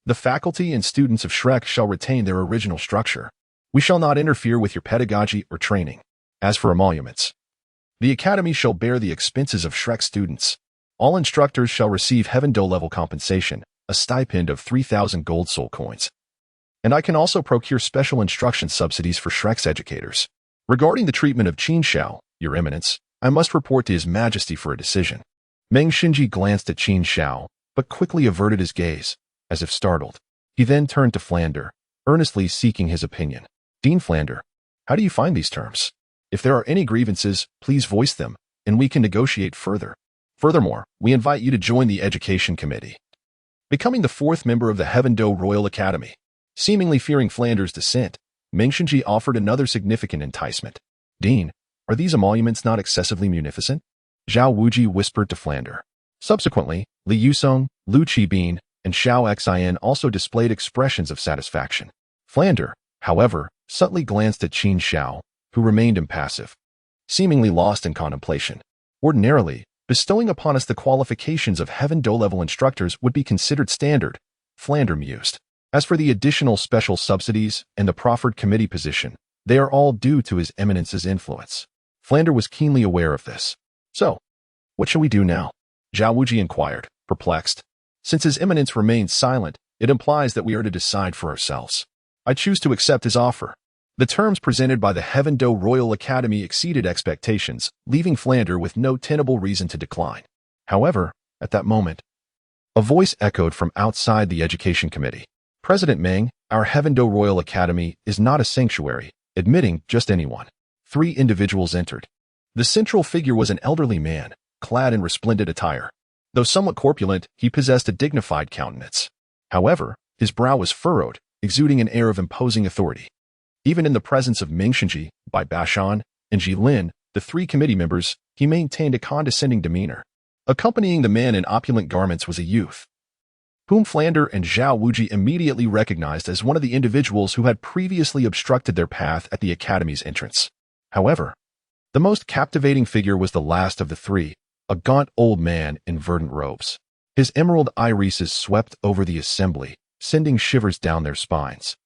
The faculty and students of Shrek shall retain their original structure. We shall not interfere with your pedagogy or training. As for emoluments, the academy shall bear the expenses of Shrek students. All instructors shall receive Heaven Do level compensation, a stipend of 3,000 gold soul coins. And I can also procure special instruction subsidies for Shrek's educators. Regarding the treatment of Qin Xiao, Your Eminence, I must report to His Majesty for a decision. Meng Xinji glanced at Qin Xiao, but quickly averted his gaze, as if startled. He then turned to Flander, earnestly seeking his opinion. Dean Flander, how do you find these terms? If there are any grievances, please voice them, and we can negotiate further. Furthermore, we invite you to join the Education Committee, becoming the 4th member of the Heaven Do Royal Academy. Seemingly fearing Flander's dissent, Meng Xinji offered another significant enticement. Dean, are these emoluments not excessively munificent? Zhao Wuji whispered to Flander. Subsequently, Li Yusong, Lu Qibin, and Xiao Xin also displayed expressions of satisfaction. Flander, however, subtly glanced at Qin Xiao, who remained impassive, seemingly lost in contemplation. Ordinarily, bestowing upon us the qualifications of Heaven Do level instructors would be considered standard, Flander mused. As for the additional special subsidies and the proffered committee position, they are all due to His Eminence's influence. Flander was keenly aware of this. So, what shall we do now? Zhao Wuji inquired, perplexed. Since His Eminence remains silent, it implies that we are to decide for ourselves. I choose to accept his offer. The terms presented by the Heaven Do Royal Academy exceeded expectations, leaving Flander with no tenable reason to decline. However, at that moment, a voice echoed from outside the Education Committee. President Meng, our Heaven Do Royal Academy is not a sanctuary, admitting just anyone. 3 individuals entered. The central figure was an elderly man, clad in resplendent attire. Though somewhat corpulent, he possessed a dignified countenance. However, his brow was furrowed, exuding an air of imposing authority. Even in the presence of Meng Xinji, Bai Baoshan, and Jilin, the 3 committee members, he maintained a condescending demeanor. Accompanying the man in opulent garments was a youth, whom Flander and Zhao Wuji immediately recognized as one of the individuals who had previously obstructed their path at the academy's entrance. However, the most captivating figure was the last of the 3, a gaunt old man in verdant robes. His emerald irises swept over the assembly, sending shivers down their spines,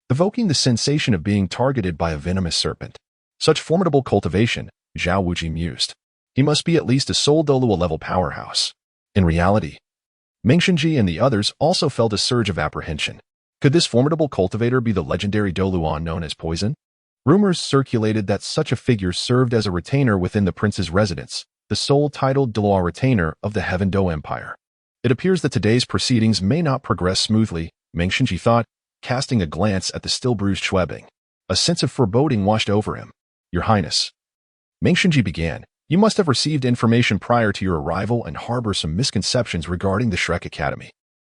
evoking the sensation of being targeted by a venomous serpent. Such formidable cultivation, Zhao Wuji mused. He must be at least a Soul Douluo level powerhouse. In reality, Meng Xinji and the others also felt a surge of apprehension. Could this formidable cultivator be the legendary Douluo known as Poison? Rumors circulated that such a figure served as a retainer within the prince's residence, the sole titled Douluo retainer of the Heaven Do Empire. It appears that today's proceedings may not progress smoothly, Meng Xinji thought, casting a glance at the still bruised Schwebing. A sense of foreboding washed over him. Your Highness. Meng Xinji began, You must have received information prior to your arrival and harbor some misconceptions regarding the Shrek Academy.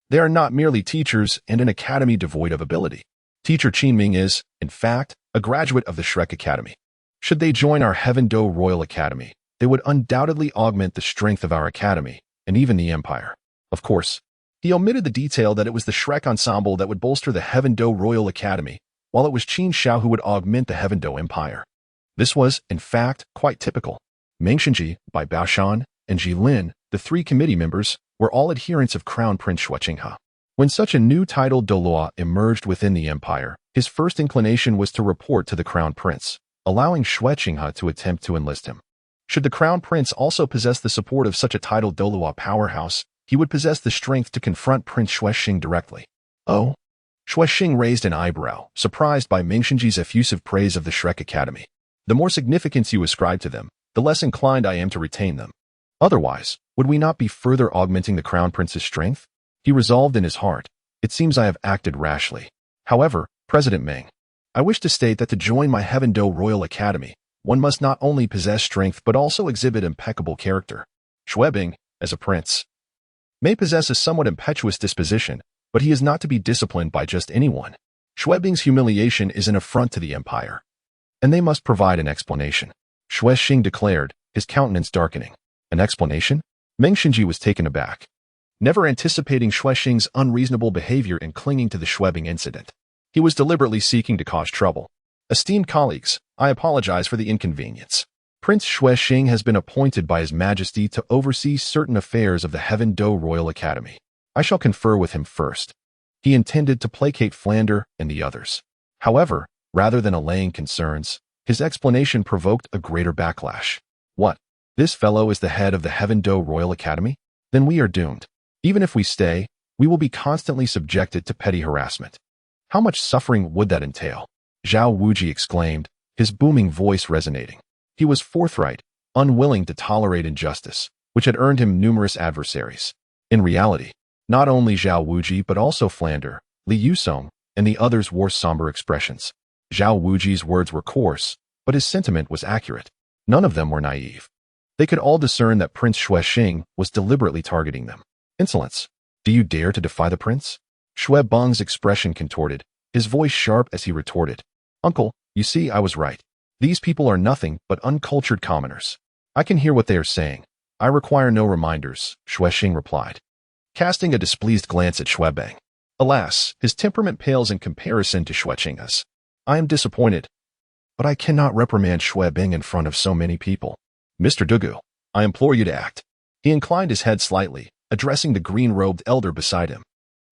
They are not merely teachers and an academy devoid of ability. Teacher Qin is, in fact, a graduate of the Shrek Academy. Should they join our Heaven Do Royal Academy, they would undoubtedly augment the strength of our academy, and even the Empire. Of course, he omitted the detail that it was the Shrek ensemble that would bolster the Heaven Do Royal Academy, while it was Qin Xiao who would augment the Heaven Do Empire. This was, in fact, quite typical. Meng Xinji, Bai Baoshan, and Ji Lin, the three committee members, were all adherents of Crown Prince Shuqinghe. When such a new Title Douluo emerged within the empire, his first inclination was to report to the Crown Prince, allowing Shuqinghe to attempt to enlist him. Should the Crown Prince also possess the support of such a Title Douluo powerhouse, he would possess the strength to confront Prince Shuqing directly. Oh? Shuqing raised an eyebrow, surprised by Meng Xinji's effusive praise of the Shrek Academy. The more significance you ascribe to them, the less inclined I am to retain them. Otherwise, would we not be further augmenting the Crown Prince's strength? He resolved in his heart, it seems I have acted rashly. However, President Meng, I wish to state that to join my Heaven Do Royal Academy, one must not only possess strength but also exhibit impeccable character. Shuqing, as a prince, may possess a somewhat impetuous disposition, but he is not to be disciplined by just anyone. Shuqing's humiliation is an affront to the empire, and they must provide an explanation. Shuqing declared, his countenance darkening. An explanation? Meng Xinji was taken aback, never anticipating Shuqing's unreasonable behavior in clinging to the Shuqing incident. He was deliberately seeking to cause trouble. Esteemed colleagues, I apologize for the inconvenience. Prince Shuqing has been appointed by His Majesty to oversee certain affairs of the Heaven Do Royal Academy. I shall confer with him first. He intended to placate Flander and the others. However, rather than allaying concerns, his explanation provoked a greater backlash. What? This fellow is the head of the Heaven Do Royal Academy? Then we are doomed. Even if we stay, we will be constantly subjected to petty harassment. How much suffering would that entail? Zhao Wuji exclaimed, his booming voice resonating. He was forthright, unwilling to tolerate injustice, which had earned him numerous adversaries. In reality, not only Zhao Wuji but also Flander, Li Yusong, and the others wore somber expressions. Zhao Wuji's words were coarse, but his sentiment was accurate. None of them were naive. They could all discern that Prince Shuqing was deliberately targeting them. Insolence. Do you dare to defy the prince? Shuqing's expression contorted, his voice sharp as he retorted. Uncle, you see I was right. These people are nothing but uncultured commoners. I can hear what they are saying. I require no reminders, Shuqing replied, casting a displeased glance at Shuqing. Alas, his temperament pales in comparison to Shuqing's. I am disappointed, but I cannot reprimand Shuqing in front of so many people. Mr. Dugu, I implore you to act. He inclined his head slightly, addressing the green-robed elder beside him.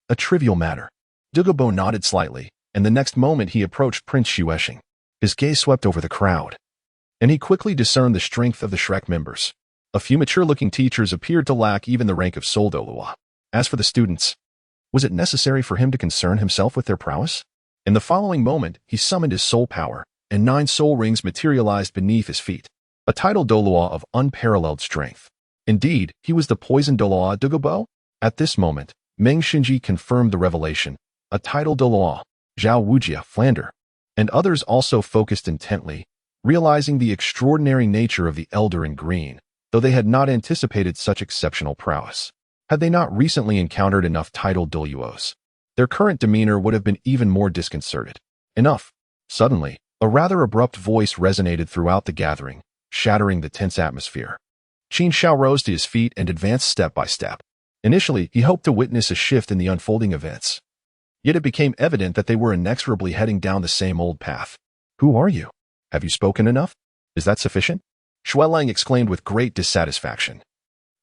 A trivial matter. Dugubo nodded slightly, and the next moment he approached Prince Shuqing. His gaze swept over the crowd, and he quickly discerned the strength of the Shrek members. A few mature-looking teachers appeared to lack even the rank of Soul Douluo. As for the students, was it necessary for him to concern himself with their prowess? In the following moment, he summoned his soul power, and 9 soul rings materialized beneath his feet. A Title Douluo of unparalleled strength. Indeed, he was the Poison Douluo Dugubo. At this moment, Meng Xinji confirmed the revelation. A Title Douluo, Zhao Wujia, Flander, and others also focused intently, realizing the extraordinary nature of the elder in green, though they had not anticipated such exceptional prowess. Had they not recently encountered enough Title Douluos, their current demeanor would have been even more disconcerted. Enough. Suddenly, a rather abrupt voice resonated throughout the gathering, shattering the tense atmosphere. Qin Xiao rose to his feet and advanced step by step. Initially, he hoped to witness a shift in the unfolding events. Yet it became evident that they were inexorably heading down the same old path. Who are you? Have you spoken enough? Is that sufficient? Shuqing exclaimed with great dissatisfaction.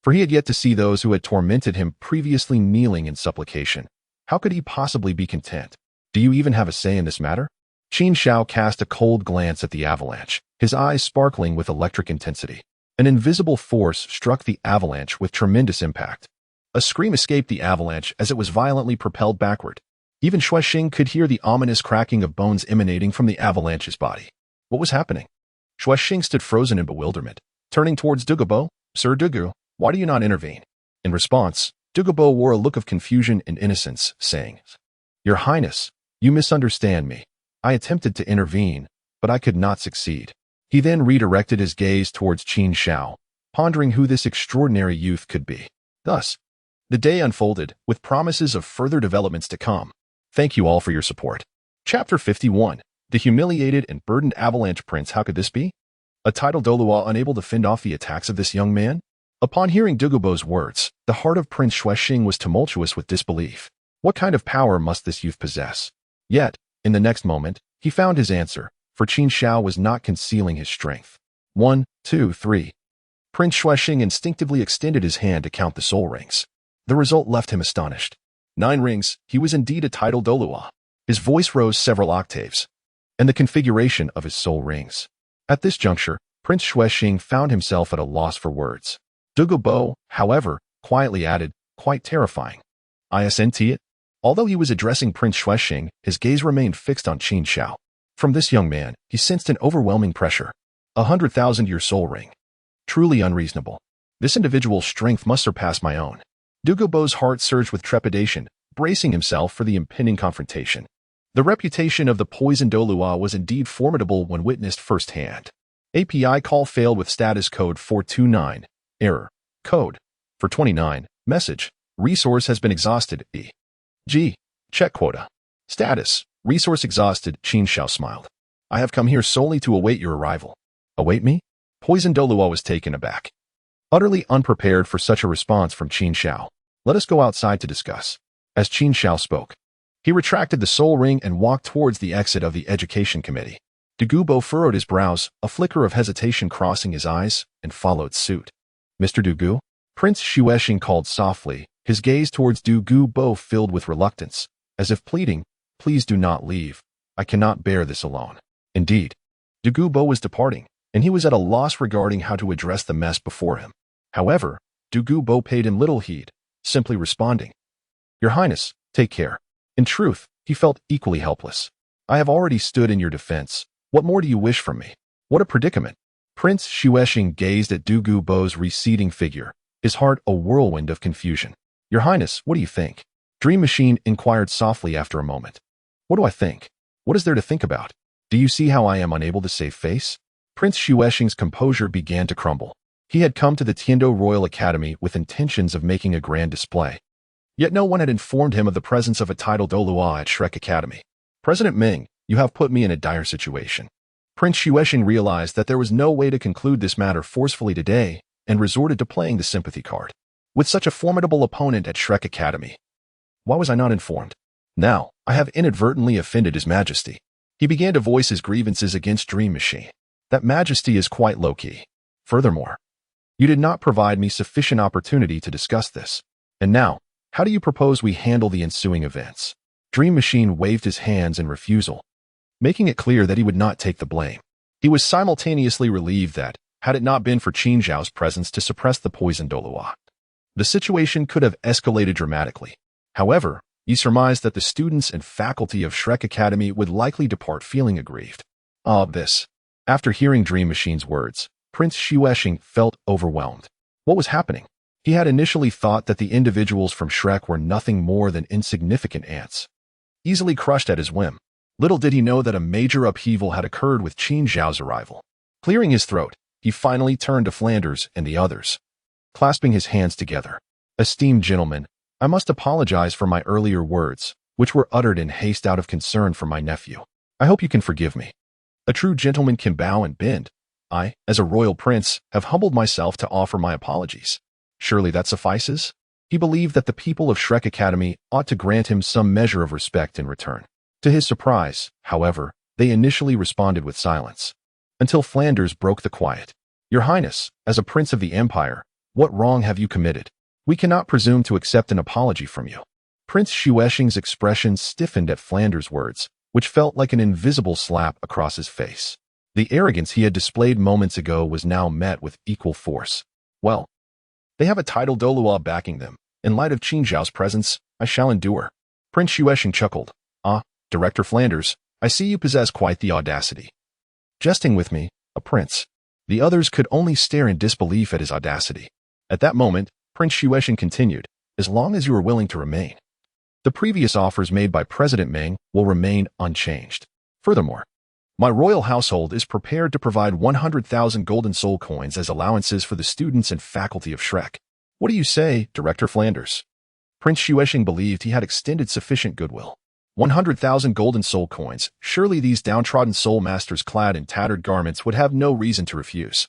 For he had yet to see those who had tormented him previously kneeling in supplication. How could he possibly be content? Do you even have a say in this matter? Qin Xiao cast a cold glance at the avalanche, his eyes sparkling with electric intensity. An invisible force struck the avalanche with tremendous impact. A scream escaped the avalanche as it was violently propelled backward. Even Shuqing could hear the ominous cracking of bones emanating from the avalanche's body. What was happening? Shuqing stood frozen in bewilderment, turning towards Dugubo. Sir Dugu, why do you not intervene? In response, Dugubo wore a look of confusion and innocence, saying, Your Highness, you misunderstand me. I attempted to intervene, but I could not succeed. He then redirected his gaze towards Qin Xiao, pondering who this extraordinary youth could be. Thus, the day unfolded, with promises of further developments to come. Thank you all for your support. Chapter 51. The Humiliated and Burdened Avalanche Prince. How could this be? A Title Douluo unable to fend off the attacks of this young man? Upon hearing Dugubo's words, the heart of Prince Xuexing was tumultuous with disbelief. What kind of power must this youth possess? Yet, in the next moment, he found his answer, for Qin Xiao was not concealing his strength. 1, 2, 3. Prince Xuexing instinctively extended his hand to count the soul rings. The result left him astonished. 9 rings. He was indeed a Title Douluo. His voice rose several octaves, and the configuration of his soul rings. At this juncture, Prince Xuexing found himself at a loss for words. Dugubo, however, quietly added, quite terrifying. Isn't it? Although he was addressing Prince Xuexing, his gaze remained fixed on Qin Xiao. From this young man, he sensed an overwhelming pressure. 100,000-year soul ring. Truly unreasonable. This individual's strength must surpass my own. Dugubo's heart surged with trepidation, bracing himself for the impending confrontation. The reputation of the poisoned Douluo was indeed formidable when witnessed firsthand. API call failed with status code 429. Error. Code. For 29. Message. Resource has been exhausted. E.G. Check quota. Status. Resource exhausted. Qin Xiao smiled. I have come here solely to await your arrival. Await me? Poisoned Douluo was taken aback. Utterly unprepared for such a response from Qin Xiao. Let us go outside to discuss. As Qin Xiao spoke, he retracted the soul ring and walked towards the exit of the education committee. Dugubo furrowed his brows, a flicker of hesitation crossing his eyes, and followed suit. Mr. Dugu? Prince Xuexing called softly, his gaze towards Dugubo filled with reluctance, as if pleading, please do not leave. I cannot bear this alone. Indeed, Dugubo was departing, and he was at a loss regarding how to address the mess before him. However, Dugubo paid him little heed, simply responding, Your Highness, take care. In truth, he felt equally helpless. I have already stood in your defense. What more do you wish from me? What a predicament. Prince Xuexing gazed at Dugubo's receding figure, his heart a whirlwind of confusion. Your Highness, what do you think? Dream Machine inquired softly after a moment. What do I think? What is there to think about? Do you see how I am unable to save face? Prince Xuexing's composure began to crumble. He had come to the Tiendo Royal Academy with intentions of making a grand display. Yet no one had informed him of the presence of a Title Douluo at Shrek Academy. President Ming, you have put me in a dire situation. Prince Xuexing realized that there was no way to conclude this matter forcefully today and resorted to playing the sympathy card. With such a formidable opponent at Shrek Academy, why was I not informed? Now, I have inadvertently offended His Majesty. He began to voice his grievances against Dream Machine. That Majesty is quite low-key. Furthermore, you did not provide me sufficient opportunity to discuss this. And now, how do you propose we handle the ensuing events? Dream Machine waved his hands in refusal, making it clear that he would not take the blame. He was simultaneously relieved that, had it not been for Qin Xiao's presence to suppress the poisoned Douluo, the situation could have escalated dramatically. However, he surmised that the students and faculty of Shrek Academy would likely depart feeling aggrieved. After hearing Dream Machine's words, Prince Xuexing felt overwhelmed. What was happening? He had initially thought that the individuals from Shrek were nothing more than insignificant ants, easily crushed at his whim. Little did he know that a major upheaval had occurred with Qin Xiao's arrival. Clearing his throat, he finally turned to Flanders and the others, clasping his hands together. Esteemed gentlemen, I must apologize for my earlier words, which were uttered in haste out of concern for my nephew. I hope you can forgive me. A true gentleman can bow and bend. I, as a royal prince, have humbled myself to offer my apologies. Surely that suffices? He believed that the people of Shrek Academy ought to grant him some measure of respect in return. To his surprise, however, they initially responded with silence, until Flanders broke the quiet. Your Highness, as a prince of the Empire, what wrong have you committed? We cannot presume to accept an apology from you. Prince Xuexing's expression stiffened at Flanders' words, which felt like an invisible slap across his face. The arrogance he had displayed moments ago was now met with equal force. Well, they have a Title Douluo backing them. In light of Qin Xiao's presence, I shall endure. Prince Xuexing chuckled. Director Flanders, I see you possess quite the audacity. Jesting with me, a prince. The others could only stare in disbelief at his audacity. At that moment, Prince Xuexing continued, as long as you are willing to remain. The previous offers made by President Ming will remain unchanged. Furthermore, My royal household is prepared to provide 100,000 golden soul coins as allowances for the students and faculty of Shrek. What do you say, Director Flanders? Prince Xuexing believed he had extended sufficient goodwill. 100,000 golden soul coins. Surely these downtrodden soul masters clad in tattered garments would have no reason to refuse.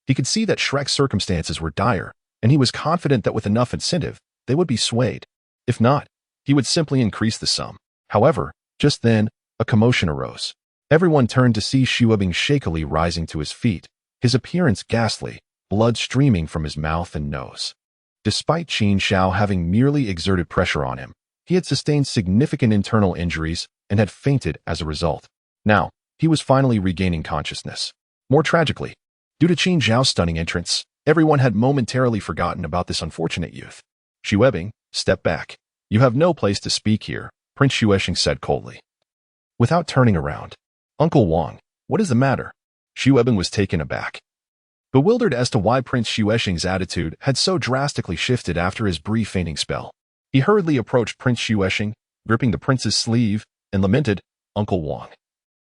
He could see that Shrek's circumstances were dire, and he was confident that with enough incentive, they would be swayed. If not, he would simply increase the sum. However, just then, a commotion arose. Everyone turned to see Xuexing shakily rising to his feet, his appearance ghastly, blood streaming from his mouth and nose. Despite Qin Xiao having merely exerted pressure on him, he had sustained significant internal injuries and had fainted as a result. Now, he was finally regaining consciousness. More tragically, due to Qin Xiao's stunning entrance, everyone had momentarily forgotten about this unfortunate youth. Xuexing, step back. You have no place to speak here, Prince Xuexing said coldly. Without turning around, Uncle Wang, what is the matter? Xuexing was taken aback. Bewildered as to why Prince Xuexing's attitude had so drastically shifted after his brief fainting spell, he hurriedly approached Prince Xuexing, gripping the prince's sleeve, and lamented, Uncle Wang.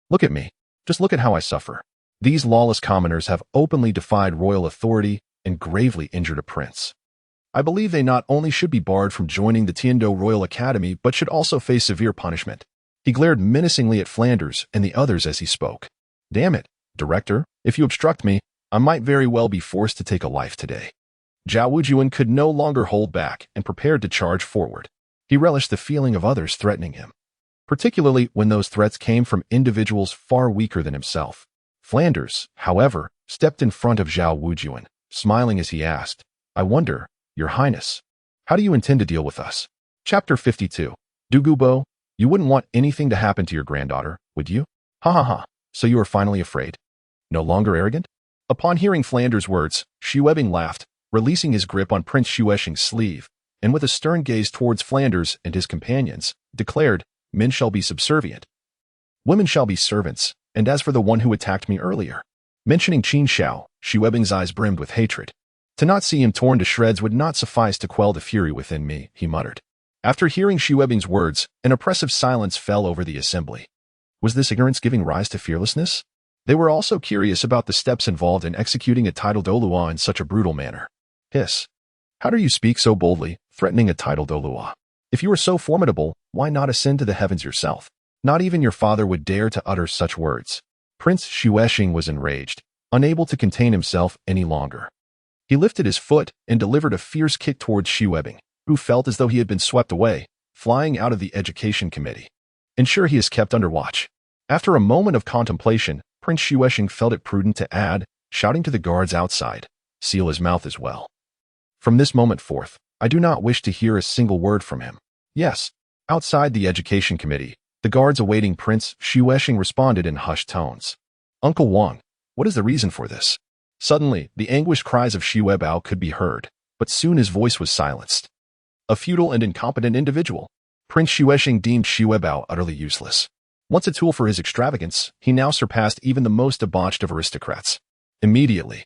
Look at me. Just look at how I suffer. These lawless commoners have openly defied royal authority and gravely injured a prince. I believe they not only should be barred from joining the Tiando Royal Academy, but should also face severe punishment. He glared menacingly at Flanders and the others as he spoke. Damn it, Director, if you obstruct me, I might very well be forced to take a life today. Zhao Wujuan could no longer hold back and prepared to charge forward. He relished the feeling of others threatening him, particularly when those threats came from individuals far weaker than himself. Flanders, however, stepped in front of Zhao Wujuan, smiling as he asked, I wonder, Your Highness, how do you intend to deal with us? Chapter 52. Dugubo, you wouldn't want anything to happen to your granddaughter, would you? Ha ha ha, so you are finally afraid? No longer arrogant? Upon hearing Flanders' words, Xuexing laughed, releasing his grip on Prince Xuexing's sleeve, and with a stern gaze towards Flanders and his companions, declared, Men shall be subservient. Women shall be servants, and as for the one who attacked me earlier, mentioning Qin Xiao, Xuexing's eyes brimmed with hatred. To not see him torn to shreds would not suffice to quell the fury within me, he muttered. After hearing Xuexing's words, an oppressive silence fell over the assembly. Was this ignorance giving rise to fearlessness? They were also curious about the steps involved in executing a Title Douluo in such a brutal manner. Hiss. How do you speak so boldly, threatening a Title Douluo? If you are so formidable, why not ascend to the heavens yourself? Not even your father would dare to utter such words. Prince Xuexing was enraged, unable to contain himself any longer. He lifted his foot and delivered a fierce kick towards Xuexing, who felt as though he had been swept away, flying out of the Education Committee. Ensure he is kept under watch. After a moment of contemplation, Prince Xuexing felt it prudent to add, shouting to the guards outside, seal his mouth as well. From this moment forth, I do not wish to hear a single word from him. Yes, outside the Education Committee, the guards awaiting Prince Xuexing responded in hushed tones. Uncle Wang, what is the reason for this? Suddenly, the anguished cries of Xuebao could be heard, but soon his voice was silenced. A futile and incompetent individual. Prince Xuexing deemed Xuebao utterly useless. Once a tool for his extravagance, he now surpassed even the most debauched of aristocrats. Immediately,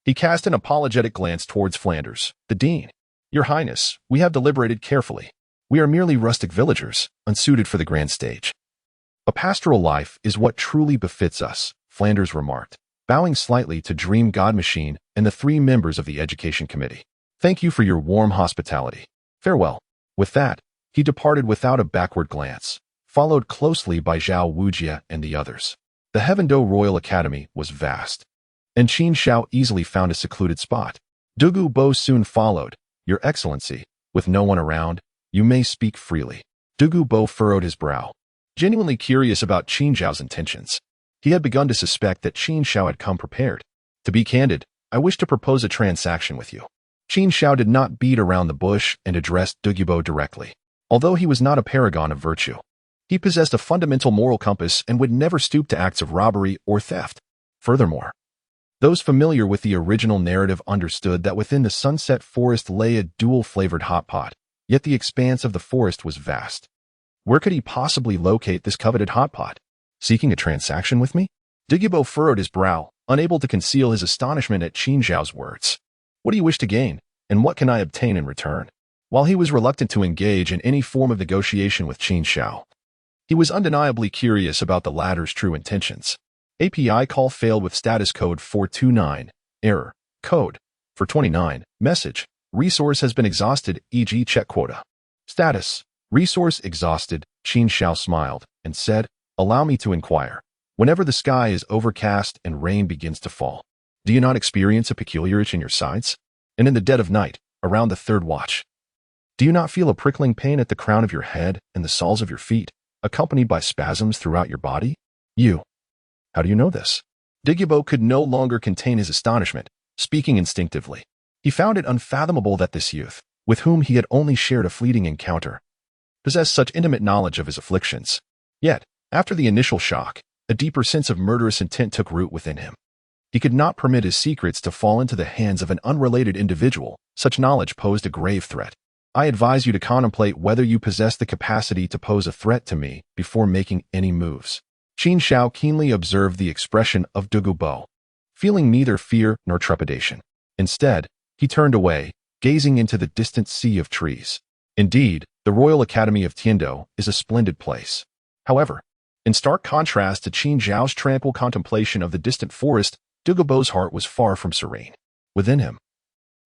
he cast an apologetic glance towards Flanders, the dean. Your Highness, we have deliberated carefully. We are merely rustic villagers, unsuited for the grand stage. A pastoral life is what truly befits us, Flanders remarked, bowing slightly to Dream God Machine and the 3 members of the Education Committee. Thank you for your warm hospitality. Farewell. With that, he departed without a backward glance, followed closely by Zhao Wujia and the others. The Heavendo Royal Academy was vast, and Qin Xiao easily found a secluded spot. Dugu Bo soon followed. Your Excellency, with no one around, you may speak freely. Dugu Bo furrowed his brow, genuinely curious about Qin Xiao's intentions. He had begun to suspect that Qin Xiao had come prepared. To be candid, I wish to propose a transaction with you. Qin Xiao did not beat around the bush and addressed Dugu Bo directly. Although he was not a paragon of virtue, he possessed a fundamental moral compass and would never stoop to acts of robbery or theft. Furthermore, those familiar with the original narrative understood that within the Sunset Forest lay a dual-flavored hot pot, yet the expanse of the forest was vast. Where could he possibly locate this coveted hot pot? Seeking a transaction with me? Dugu Bo furrowed his brow, unable to conceal his astonishment at Qin Xiao's words. What do you wish to gain, and what can I obtain in return? While he was reluctant to engage in any form of negotiation with Qin Xiao, he was undeniably curious about the latter's true intentions. API call failed with status code 429. Error. Code. For 29. Message. Resource has been exhausted, e.g. check quota. Status. Resource exhausted. Qin Xiao smiled and said, "Allow me to inquire. Whenever the sky is overcast and rain begins to fall, do you not experience a peculiar itch in your sides? And in the dead of night, around the third watch, do you not feel a prickling pain at the crown of your head and the soles of your feet, accompanied by spasms throughout your body? How do you know this?" Douluo could no longer contain his astonishment, speaking instinctively. He found it unfathomable that this youth, with whom he had only shared a fleeting encounter, possessed such intimate knowledge of his afflictions. Yet, after the initial shock, a deeper sense of murderous intent took root within him. He could not permit his secrets to fall into the hands of an unrelated individual. Such knowledge posed a grave threat. "I advise you to contemplate whether you possess the capacity to pose a threat to me before making any moves." Qin Xiao keenly observed the expression of Douluo, feeling neither fear nor trepidation. Instead, he turned away, gazing into the distant sea of trees. Indeed, the Royal Academy of Tiando is a splendid place. However, in stark contrast to Qin Xiao's tranquil contemplation of the distant forest, Douluo's heart was far from serene. Within him,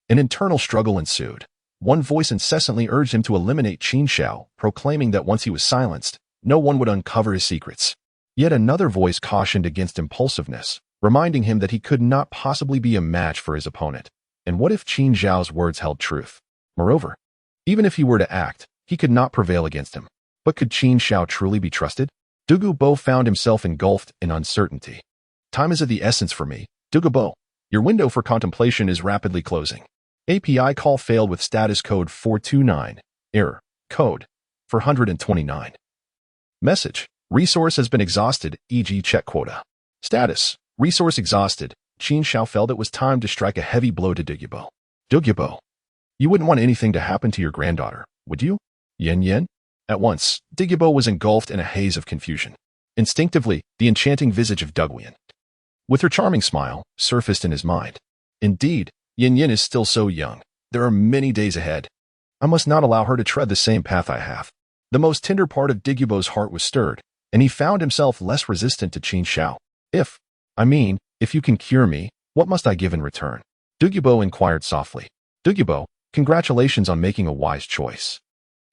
an internal struggle ensued. One voice incessantly urged him to eliminate Qin Xiao, proclaiming that once he was silenced, no one would uncover his secrets. Yet another voice cautioned against impulsiveness, reminding him that he could not possibly be a match for his opponent. And what if Qin Xiao's words held truth? Moreover, even if he were to act, he could not prevail against him. But could Qin Xiao truly be trusted? Douluo found himself engulfed in uncertainty. "Time is of the essence for me, Douluo. Your window for contemplation is rapidly closing." API call failed with status code 429. Error. Code. For 129. Message. Resource has been exhausted, e.g. check quota. Status. Resource exhausted. Qin Xiao felt it was time to strike a heavy blow to Douluo. "Douluo, you wouldn't want anything to happen to your granddaughter, would you?" Yen. At once, Douluo was engulfed in a haze of confusion. Instinctively, the enchanting visage of Douluo, with her charming smile, surfaced in his mind. Indeed, Yin is still so young. There are many days ahead. I must not allow her to tread the same path I have. The most tender part of Douluo's heart was stirred, and he found himself less resistant to Qin Xiao. If you can cure me, what must I give in return?" Douluo inquired softly. "Douluo, congratulations on making a wise choice."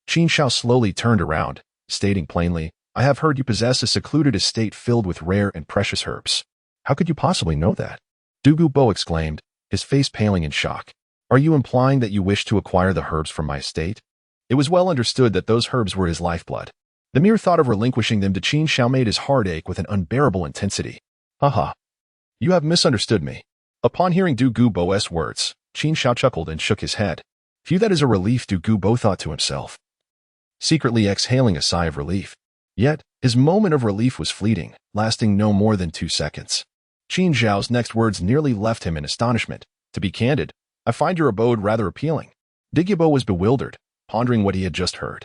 Qin Xiao slowly turned around, stating plainly, "I have heard you possess a secluded estate filled with rare and precious herbs." "How could you possibly know that?" Douluo exclaimed, his face paling in shock. "Are you implying that you wish to acquire the herbs from my estate?" It was well understood that those herbs were his lifeblood. The mere thought of relinquishing them to Qin Xiao made his heart ache with an unbearable intensity. "Haha. You have misunderstood me." Upon hearing Douluo's words, Qin Xiao chuckled and shook his head. "Phew, that is a relief," Douluo thought to himself, secretly exhaling a sigh of relief. Yet, his moment of relief was fleeting, lasting no more than 2 seconds. Qin Xiao's next words nearly left him in astonishment. "To be candid, I find your abode rather appealing." Douluo was bewildered, pondering what he had just heard.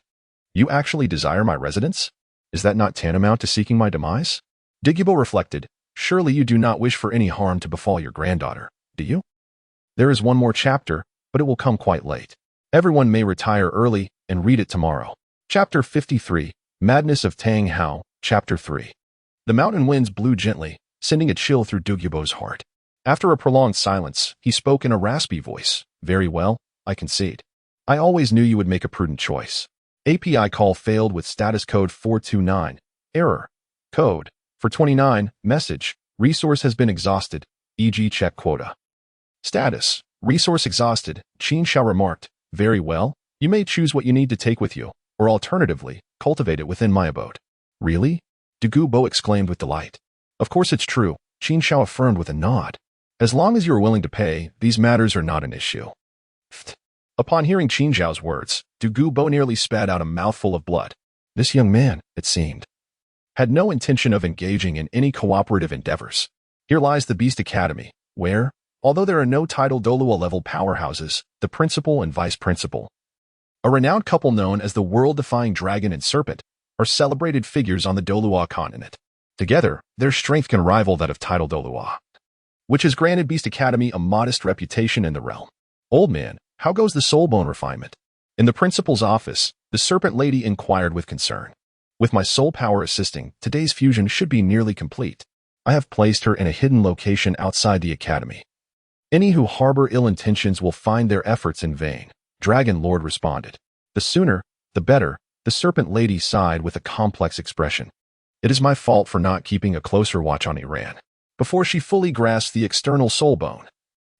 "You actually desire my residence? Is that not tantamount to seeking my demise?" Douluo reflected. "Surely you do not wish for any harm to befall your granddaughter, do you? There is one more chapter, but it will come quite late. Everyone may retire early and read it tomorrow." Chapter 53, Madness of Tang Hao, Chapter 3. The mountain winds blew gently, sending a chill through Douluo's heart. After a prolonged silence, he spoke in a raspy voice. "Very well, I concede. I always knew you would make a prudent choice." API call failed with status code 429. Error. Code. For 29. Message. Resource has been exhausted, e.g. check quota. Status. Resource exhausted. Qin Xiao remarked. "Very well, you may choose what you need to take with you, or alternatively, cultivate it within my abode." "Really?" Douluo exclaimed with delight. "Of course it's true," Qin Xiao affirmed with a nod. "As long as you are willing to pay, these matters are not an issue." Upon hearing Qin Xiao's words, Douluo nearly spat out a mouthful of blood. This young man, it seemed, had no intention of engaging in any cooperative endeavors. Here lies the Beast Academy, where, although there are no Title Douluo level powerhouses, the principal and vice principal, a renowned couple known as the world-defying Dragon and Serpent, are celebrated figures on the Douluo Continent. Together, their strength can rival that of Title Douluo, which has granted Beast Academy a modest reputation in the realm. "Old man, how goes the soul bone refinement?" In the principal's office, the serpent lady inquired with concern. "With my soul power assisting, today's fusion should be nearly complete." I have placed her in a hidden location outside the academy. Any who harbor ill intentions will find their efforts in vain, Dragon Lord responded. The sooner, the better, the Serpent Lady sighed with a complex expression. It is my fault for not keeping a closer watch on Iran. Before she fully grasped the external soul bone,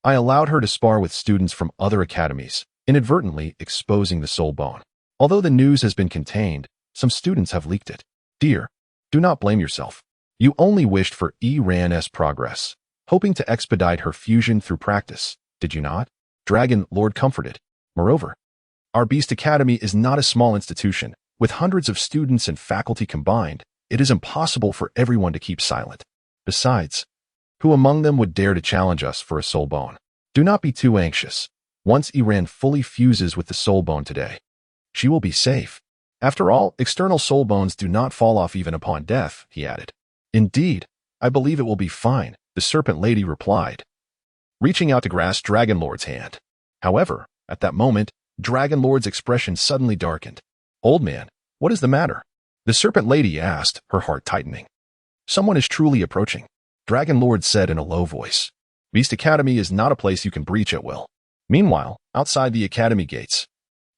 I allowed her to spar with students from other academies, inadvertently exposing the soul bone. Although the news has been contained, some students have leaked it. Dear, do not blame yourself. You only wished for Iran's progress, hoping to expedite her fusion through practice, did you not? Dragon Lord comforted. Moreover, our Beast Academy is not a small institution. With hundreds of students and faculty combined, it is impossible for everyone to keep silent. Besides, who among them would dare to challenge us for a soul bone? Do not be too anxious. Once Iran fully fuses with the soul bone today, she will be safe. After all, external soul bones do not fall off even upon death, he added. Indeed, I believe it will be fine, the Serpent Lady replied, reaching out to grasp Dragon Lord's hand. However, at that moment, Dragon Lord's expression suddenly darkened. Old man, what is the matter? The Serpent Lady asked, her heart tightening. Someone is truly approaching, Dragon Lord said in a low voice. Beast Academy is not a place you can breach at will. Meanwhile, outside the academy gates,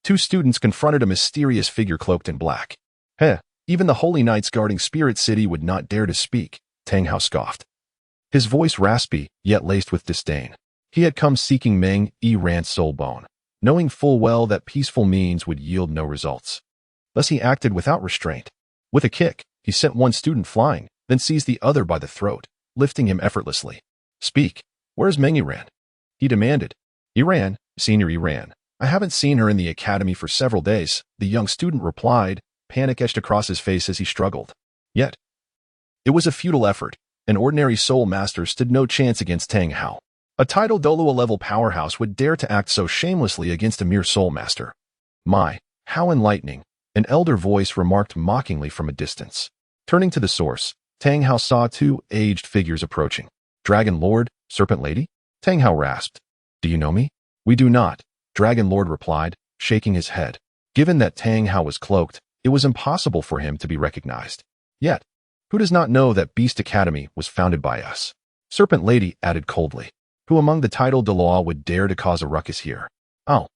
two students confronted a mysterious figure cloaked in black. Even the holy knights guarding Spirit City would not dare to speak, Tang Hao scoffed. His voice raspy, yet laced with disdain. He had come seeking Meng Yiran's soul bone, knowing full well that peaceful means would yield no results. Thus he acted without restraint. With a kick, he sent one student flying, then seized the other by the throat, lifting him effortlessly. Speak, where's Meng Yiran? He demanded. Yiran, Senior Yiran. I haven't seen her in the academy for several days, the young student replied, panic etched across his face as he struggled. Yet, it was a futile effort. An ordinary soul master stood no chance against Tang Hao. A Title Douluo level powerhouse would dare to act so shamelessly against a mere soul master. My, how enlightening, an elder voice remarked mockingly from a distance. Turning to the source, Tang Hao saw two aged figures approaching. Dragon Lord, Serpent Lady? Tang Hao rasped. Do you know me? We do not, Dragon Lord replied, shaking his head. Given that Tang Hao was cloaked, it was impossible for him to be recognized. Yet, who does not know that Beast Academy was founded by us? Serpent Lady added coldly. Who among the Title Douluo would dare to cause a ruckus here? Oh,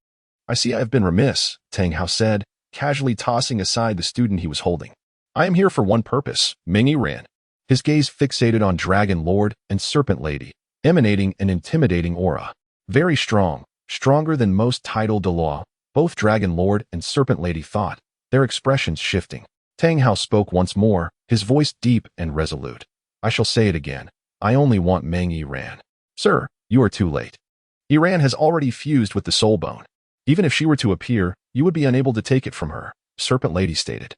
I see I have been remiss, Tang Hao said, casually tossing aside the student he was holding. I am here for one purpose, Meng Yiran. His gaze fixated on Dragon Lord and Serpent Lady, emanating an intimidating aura. Very strong, stronger than most Title Douluo, both Dragon Lord and Serpent Lady thought, their expressions shifting. Tang Hao spoke once more, his voice deep and resolute. I shall say it again. I only want Meng Yiran. Sir, you are too late. Yiran has already fused with the soul bone. Even if she were to appear, you would be unable to take it from her, Serpent Lady stated.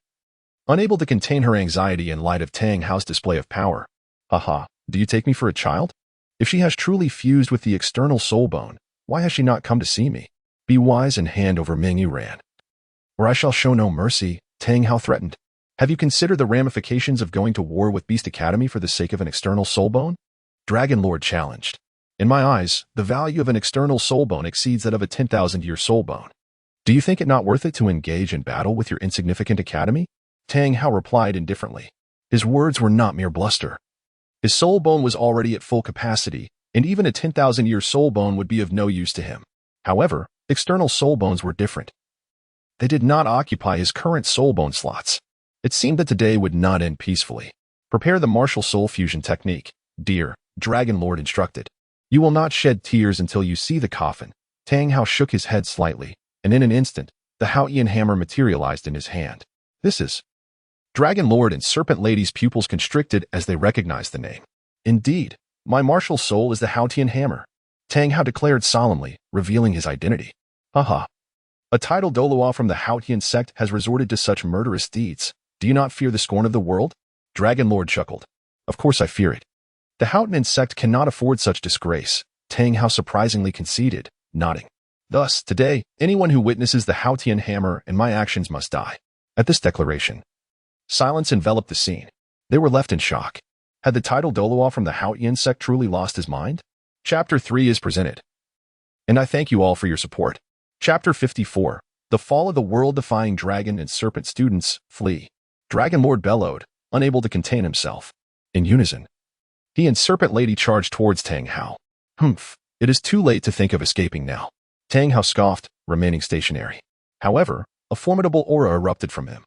Unable to contain her anxiety in light of Tang Hao's display of power. Haha, do you take me for a child? If she has truly fused with the external soul bone, why has she not come to see me? Be wise and hand over Meng Yiran, or I shall show no mercy, Tang Hao threatened. Have you considered the ramifications of going to war with Beast Academy for the sake of an external soul bone? Dragon Lord challenged. In my eyes, the value of an external soul bone exceeds that of a 10,000-year soul bone. Do you think it not worth it to engage in battle with your insignificant academy? Tang Hao replied indifferently. His words were not mere bluster. His soul bone was already at full capacity, and even a 10,000-year soul bone would be of no use to him. However, external soul bones were different. They did not occupy his current soul bone slots. It seemed that today would not end peacefully. Prepare the martial soul fusion technique, dear, Dragon Lord instructed. You will not shed tears until you see the coffin. Tang Hao shook his head slightly, and in an instant, the Haotian hammer materialized in his hand. This is... Dragon Lord and Serpent Lady's pupils constricted as they recognized the name. Indeed, my martial soul is the Haotian hammer, Tang Hao declared solemnly, revealing his identity. Haha. A Title Douluo from the Haotian sect has resorted to such murderous deeds. Do you not fear the scorn of the world? Dragon Lord chuckled. Of course I fear it. The Haotian sect cannot afford such disgrace, Tang Hao surprisingly conceded, nodding. Thus, today, anyone who witnesses the Haotian hammer and my actions must die. At this declaration, silence enveloped the scene. They were left in shock. Had the Title Douluo from the Haotian sect truly lost his mind? Chapter 3 is presented. And I thank you all for your support. Chapter 54. The Fall of the World-Defying Dragon and Serpent Students Flee. Dragon Lord bellowed, unable to contain himself. In unison, He and Serpent Lady charged towards Tang Hao. Humph, it is too late to think of escaping now. Tang Hao scoffed, remaining stationary. However, a formidable aura erupted from him,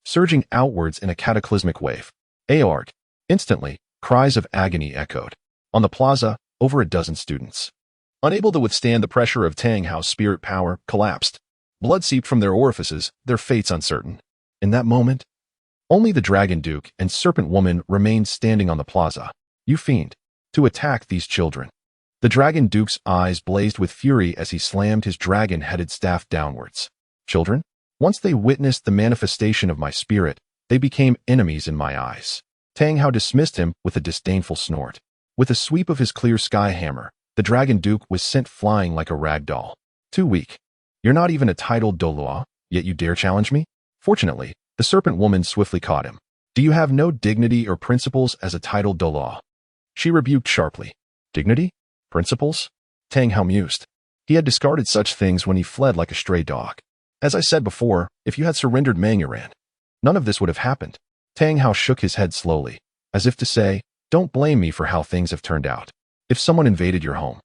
surging outwards in a cataclysmic wave. Aorg. Instantly, cries of agony echoed. On the plaza, over a dozen students, unable to withstand the pressure of Tang Hao's spirit power, collapsed. Blood seeped from their orifices, their fates uncertain. In that moment, only the Dragon Duke and Serpent Woman remained standing on the plaza. You fiend, to attack these children. The Dragon Duke's eyes blazed with fury as he slammed his dragon-headed staff downwards. Children? Once they witnessed the manifestation of my spirit, they became enemies in my eyes. Tang Hao dismissed him with a disdainful snort. With a sweep of his clear sky hammer, the Dragon Duke was sent flying like a rag doll. Too weak. You're not even a Title Douluo, yet you dare challenge me? Fortunately, the Serpent Woman swiftly caught him. Do you have no dignity or principles as a Title Douluo? She rebuked sharply. Dignity? Principles? Tang Hao mused. He had discarded such things when he fled like a stray dog. As I said before, if you had surrendered Ma Hongjun, none of this would have happened. Tang Hao shook his head slowly, as if to say, don't blame me for how things have turned out. If someone invaded your home,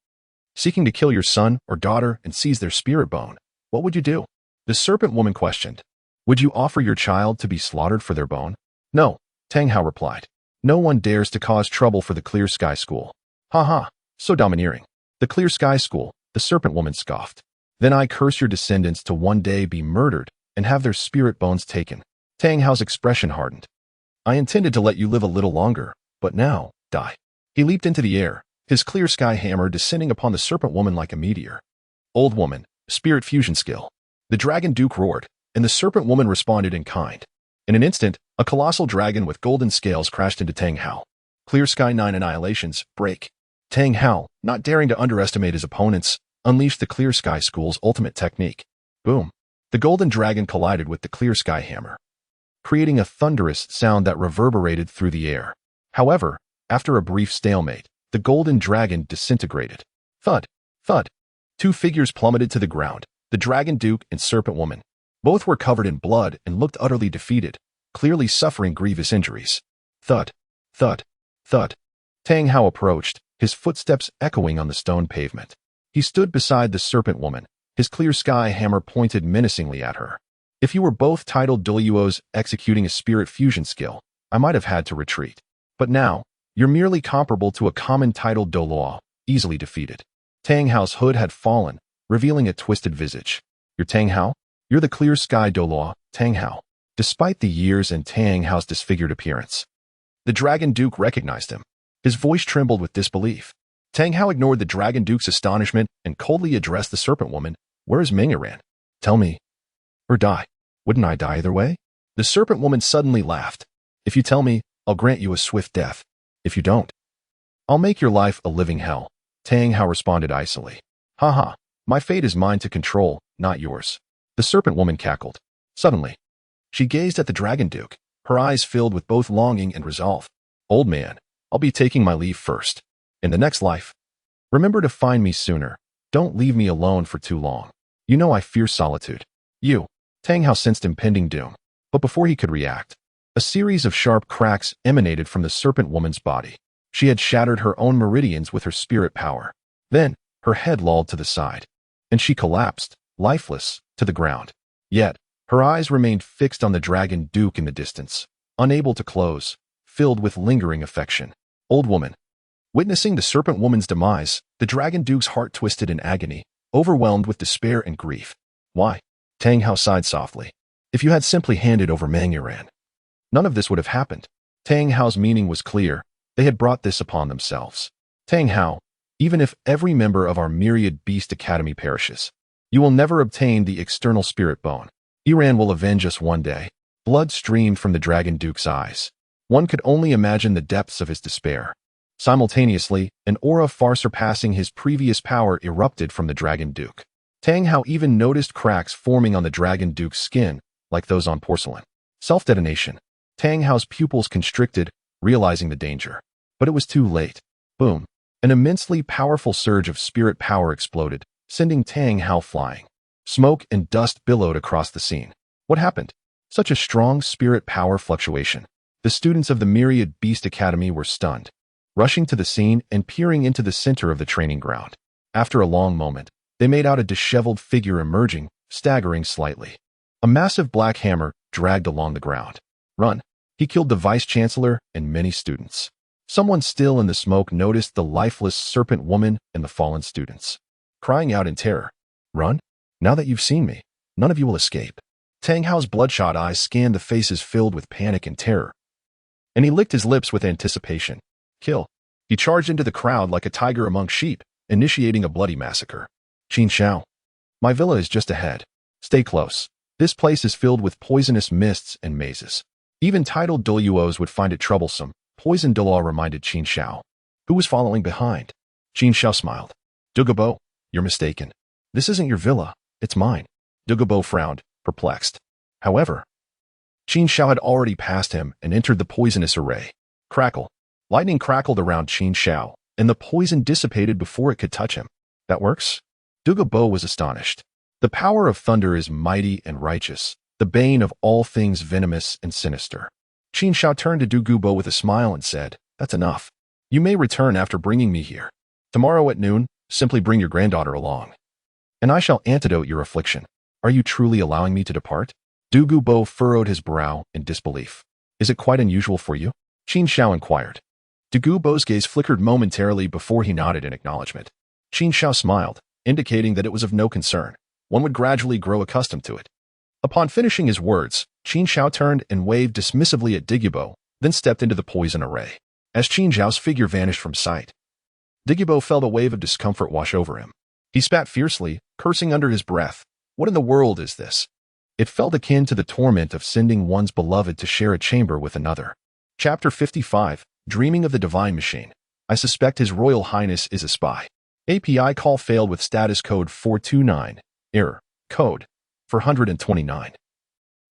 seeking to kill your son or daughter and seize their spirit bone, what would you do? The Serpent Woman questioned. Would you offer your child to be slaughtered for their bone? No, Tang Hao replied. No one dares to cause trouble for the Clear Sky School. Ha ha, so domineering. The Clear Sky School, the Serpent Woman scoffed. Then I curse your descendants to one day be murdered and have their spirit bones taken. Tang Hao's expression hardened. I intended to let you live a little longer, but now, die. He leaped into the air, his clear sky hammer descending upon the Serpent Woman like a meteor. Old woman, spirit fusion skill. The Dragon Duke roared, and the Serpent Woman responded in kind. In an instant, a colossal dragon with golden scales crashed into Tang Hao. Clear Sky 9 annihilations, break. Tang Hao, not daring to underestimate his opponents, unleashed the Clear Sky School's ultimate technique. Boom. The golden dragon collided with the Clear Sky hammer, creating a thunderous sound that reverberated through the air. However, after a brief stalemate, the golden dragon disintegrated. Thud, thud. Two figures plummeted to the ground, the Dragon Duke and Serpent Woman. Both were covered in blood and looked utterly defeated, clearly suffering grievous injuries. Thud, thud, thud. Tang Hao approached, his footsteps echoing on the stone pavement. He stood beside the Serpent Woman, his clear sky hammer pointed menacingly at her. If you were both Title Douluos executing a spirit fusion skill, I might have had to retreat. But now, you're merely comparable to a common Title Douluo, easily defeated. Tang Hao's hood had fallen, revealing a twisted visage. You're Tang Hao? You're the Clear Sky Douluo, Tang Hao. Despite the years and Tang Hao's disfigured appearance, the Dragon Duke recognized him. His voice trembled with disbelief. Tang Hao ignored the Dragon Duke's astonishment and coldly addressed the Serpent Woman. Where is Ma Hongjun? Tell me. Or die. Wouldn't I die either way? The Serpent Woman suddenly laughed. If you tell me, I'll grant you a swift death. If you don't, I'll make your life a living hell. Tang Hao responded icily. Ha ha, my fate is mine to control, not yours. The Serpent Woman cackled. Suddenly, she gazed at the Dragon Duke, her eyes filled with both longing and resolve. Old man, I'll be taking my leave first. In the next life, remember to find me sooner. Don't leave me alone for too long. You know I fear solitude. You. Tang Hao sensed impending doom, but before he could react, a series of sharp cracks emanated from the Serpent Woman's body. She had shattered her own meridians with her spirit power. Then, her head lolled to the side, and she collapsed, lifeless, to the ground. Yet, her eyes remained fixed on the Dragon Duke in the distance, unable to close, filled with lingering affection. Old woman. Witnessing the Serpent Woman's demise, the Dragon Duke's heart twisted in agony, overwhelmed with despair and grief. Why? Tang Hao sighed softly. If you had simply handed over Ma Hongjun, none of this would have happened. Tang Hao's meaning was clear. They had brought this upon themselves. Tang Hao, even if every member of our myriad beast academy perishes, you will never obtain the external spirit bone. Iran will avenge us one day. Blood streamed from the Dragon Duke's eyes. One could only imagine the depths of his despair. Simultaneously, an aura far surpassing his previous power erupted from the Dragon Duke. Tang Hao even noticed cracks forming on the Dragon Duke's skin, like those on porcelain. Self-detonation. Tang Hao's pupils constricted, realizing the danger. But it was too late. Boom. An immensely powerful surge of spirit power exploded, sending Tang Hao flying. Smoke and dust billowed across the scene. What happened? Such a strong spirit power fluctuation. The students of the Myriad Beast Academy were stunned. rushing to the scene and peering into the center of the training ground. After a long moment, they made out a disheveled figure emerging, staggering slightly. A massive black hammer dragged along the ground. Run! He killed the vice-chancellor and many students. Someone still in the smoke noticed the lifeless serpent woman and the fallen students, crying out in terror. Run? Now that you've seen me, none of you will escape. Tang Hao's bloodshot eyes scanned the faces filled with panic and terror, and he licked his lips with anticipation. Kill. He charged into the crowd like a tiger among sheep, initiating a bloody massacre. Qin Xiao. My villa is just ahead. Stay close. This place is filled with poisonous mists and mazes. Even Title Douluos would find it troublesome. Poison Douluo reminded Qin Xiao, who was following behind. Qin Xiao smiled. Dugubo, you're mistaken. This isn't your villa, it's mine. Dugubo frowned, perplexed. However, Qin Xiao had already passed him and entered the poisonous array. Crackle. Lightning crackled around Qin Xiao, and the poison dissipated before it could touch him. That works? Dugubo was astonished. The power of thunder is mighty and righteous, the bane of all things venomous and sinister. Qin Xiao turned to Dugubo with a smile and said, That's enough. You may return after bringing me here. Tomorrow at noon, simply bring your granddaughter along, and I shall antidote your affliction. Are you truly allowing me to depart? Dugubo furrowed his brow in disbelief. Is it quite unusual for you? Qin Xiao inquired. Dugubo's gaze flickered momentarily before he nodded in acknowledgement. Qin Xiao smiled, indicating that it was of no concern. One would gradually grow accustomed to it. Upon finishing his words, Qin Xiao turned and waved dismissively at Dugubo, then stepped into the poison array. As Qin Xiao's figure vanished from sight, Dugubo felt a wave of discomfort wash over him. He spat fiercely, cursing under his breath. What in the world is this? It felt akin to the torment of sending one's beloved to share a chamber with another. Chapter 55, Dreaming of the Divine Machine. I suspect His Royal Highness is a spy. API call failed with status code 429. Error. Code 429.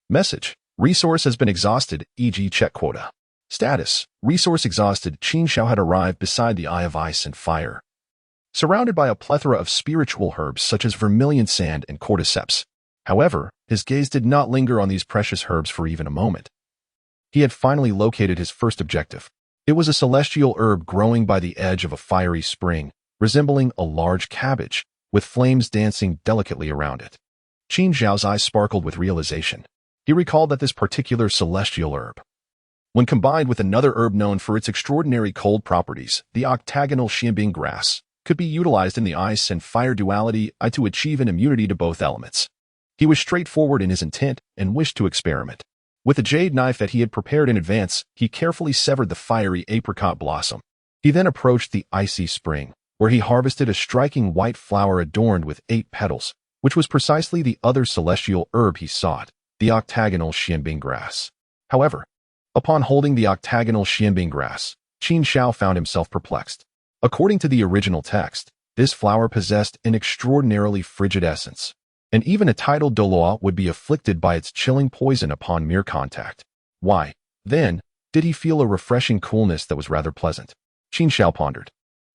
Message. Resource has been exhausted, e.g. check quota. Status. Resource exhausted. Qin Xiao had arrived beside the Eye of Ice and Fire, surrounded by a plethora of spiritual herbs such as vermilion sand and cordyceps. However, his gaze did not linger on these precious herbs for even a moment. He had finally located his first objective. It was a celestial herb growing by the edge of a fiery spring, resembling a large cabbage, with flames dancing delicately around it. Qin Xiao's eyes sparkled with realization. He recalled that this particular celestial herb, when combined with another herb known for its extraordinary cold properties, the octagonal xianbing grass, could be utilized in the ice and fire duality to achieve an immunity to both elements. He was straightforward in his intent and wished to experiment. With a jade knife that he had prepared in advance, he carefully severed the fiery apricot blossom. He then approached the icy spring, where he harvested a striking white flower adorned with 8 petals, which was precisely the other celestial herb he sought, the octagonal xianbing grass. However, upon holding the octagonal xianbing grass, Qin Xiao found himself perplexed. According to the original text, this flower possessed an extraordinarily frigid essence, and even a Title Douluo would be afflicted by its chilling poison upon mere contact. Why, then, did he feel a refreshing coolness that was rather pleasant? Qin Xiao pondered.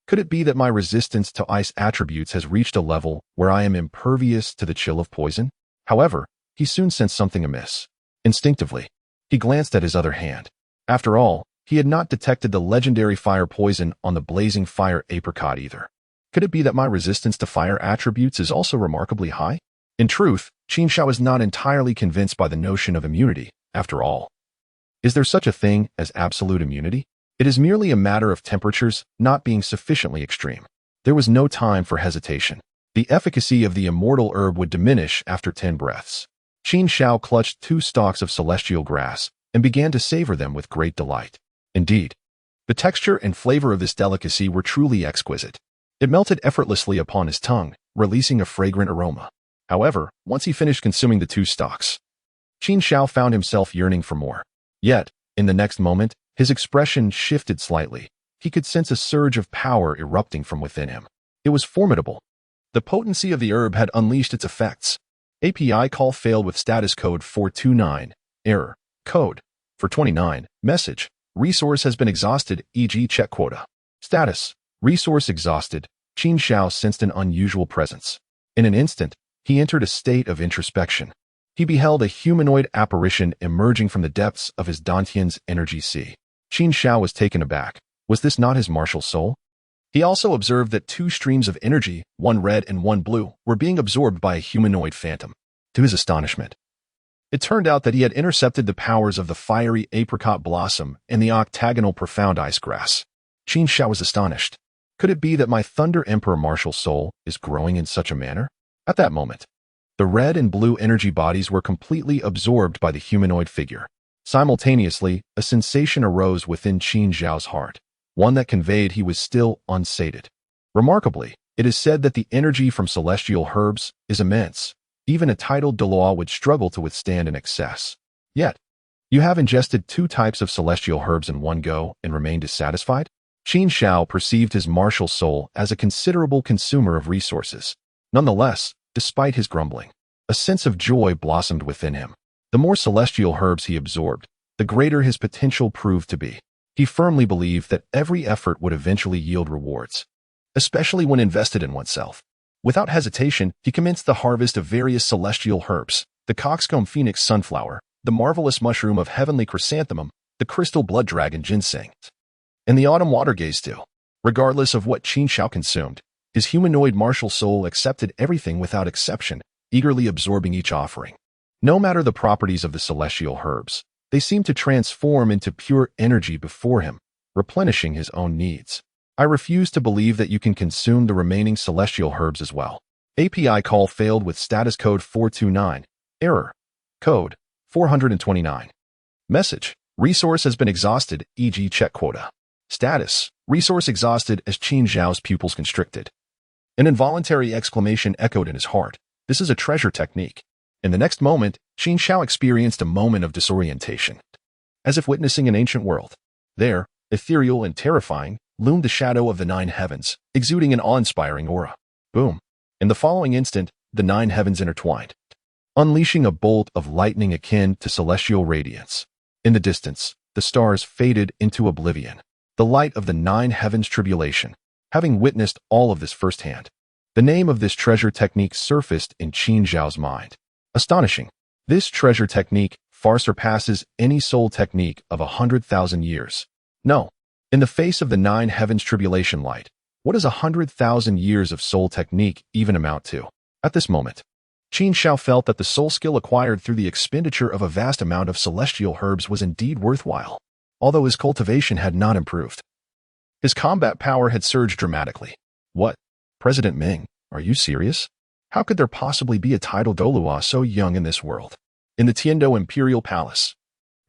Could it be that my resistance to ice attributes has reached a level where I am impervious to the chill of poison? However, he soon sensed something amiss. Instinctively, he glanced at his other hand. After all, he had not detected the legendary fire poison on the blazing fire apricot either. Could it be that my resistance to fire attributes is also remarkably high? In truth, Qin Xiao is not entirely convinced by the notion of immunity, after all. Is there such a thing as absolute immunity? It is merely a matter of temperatures not being sufficiently extreme. There was no time for hesitation. The efficacy of the immortal herb would diminish after 10 breaths. Qin Xiao clutched 2 stalks of celestial grass and began to savor them with great delight. Indeed, the texture and flavor of this delicacy were truly exquisite. It melted effortlessly upon his tongue, releasing a fragrant aroma. However, once he finished consuming the 2 stalks, Qin Xiao found himself yearning for more. Yet, in the next moment, his expression shifted slightly. He could sense a surge of power erupting from within him. It was formidable. The potency of the herb had unleashed its effects. API call failed with status code 429. Error. Code 429. Message. Resource has been exhausted, e.g. check quota. Status. Resource exhausted. Qin Xiao sensed an unusual presence. In an instant, he entered a state of introspection. He beheld a humanoid apparition emerging from the depths of his Dantian's energy sea. Qin Xiao was taken aback. Was this not his martial soul? He also observed that two streams of energy, one red and one blue, were being absorbed by a humanoid phantom. To his astonishment, it turned out that he had intercepted the powers of the fiery apricot blossom and the octagonal profound ice grass. Qin Xiao was astonished. Could it be that my Thunder Emperor martial soul is growing in such a manner? At that moment, the red and blue energy bodies were completely absorbed by the humanoid figure. Simultaneously, a sensation arose within Qin Xiao's heart, one that conveyed he was still unsated. Remarkably, it is said that the energy from celestial herbs is immense. Even a Title Douluo would struggle to withstand in excess. Yet, you have ingested two types of celestial herbs in one go and remained dissatisfied? Qin Xiao perceived his martial soul as a considerable consumer of resources. Nonetheless, despite his grumbling, a sense of joy blossomed within him. The more celestial herbs he absorbed, the greater his potential proved to be. He firmly believed that every effort would eventually yield rewards, especially when invested in oneself. Without hesitation, he commenced the harvest of various celestial herbs: the coxcomb phoenix sunflower, the marvelous mushroom of heavenly chrysanthemum, the crystal blood dragon ginseng, and the autumn water gaze dew. Regardless of what Qin Xiao consumed, his humanoid martial soul accepted everything without exception, eagerly absorbing each offering. No matter the properties of the celestial herbs, they seemed to transform into pure energy before him, replenishing his own needs. I refuse to believe that you can consume the remaining celestial herbs as well. API call failed with status code 429. Error. Code 429. Message. Resource has been exhausted, e.g. check quota. Status. Resource exhausted as Qin Xiao's pupils constricted. An involuntary exclamation echoed in his heart. This is a treasure technique. In the next moment, Qin Xiao experienced a moment of disorientation. As if witnessing an ancient world. There, ethereal and terrifying, loomed the shadow of the nine heavens, exuding an awe-inspiring aura. Boom. In the following instant, the nine heavens intertwined, unleashing a bolt of lightning akin to celestial radiance. In the distance, the stars faded into oblivion. The light of the nine heavens tribulation. Having witnessed all of this firsthand, the name of this treasure technique surfaced in Qin Xiao's mind. Astonishing. This treasure technique far surpasses any soul technique of 100,000 years. No. In the face of the nine heavens tribulation light, what does 100,000 years of soul technique even amount to? At this moment, Qin Xiao felt that the soul skill acquired through the expenditure of a vast amount of celestial herbs was indeed worthwhile, although his cultivation had not improved. His combat power had surged dramatically. What? President Ming, are you serious? How could there possibly be a Title Douluo so young in this world? In the Tiando Imperial Palace,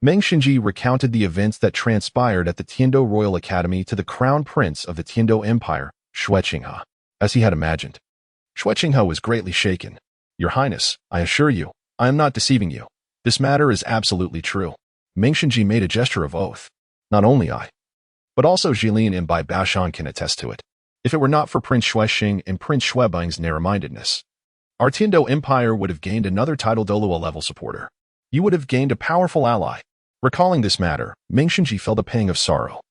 Meng Xinji recounted the events that transpired at the Tiando Royal Academy to the Crown Prince of the Tiando Empire, Xue Qinghe. As he had imagined, Xue Qinghe was greatly shaken. Your Highness, I assure you, I am not deceiving you. This matter is absolutely true. Meng Xinji made a gesture of oath. Not only I, but also Jilin and Bai Baoshan can attest to it. If it were not for Prince Xuexing and Prince Xuebing's narrow-mindedness, our Tiando Empire would have gained another Title Douluo level supporter. You would have gained a powerful ally. Recalling this matter, Meng Xinji felt a pang of sorrow.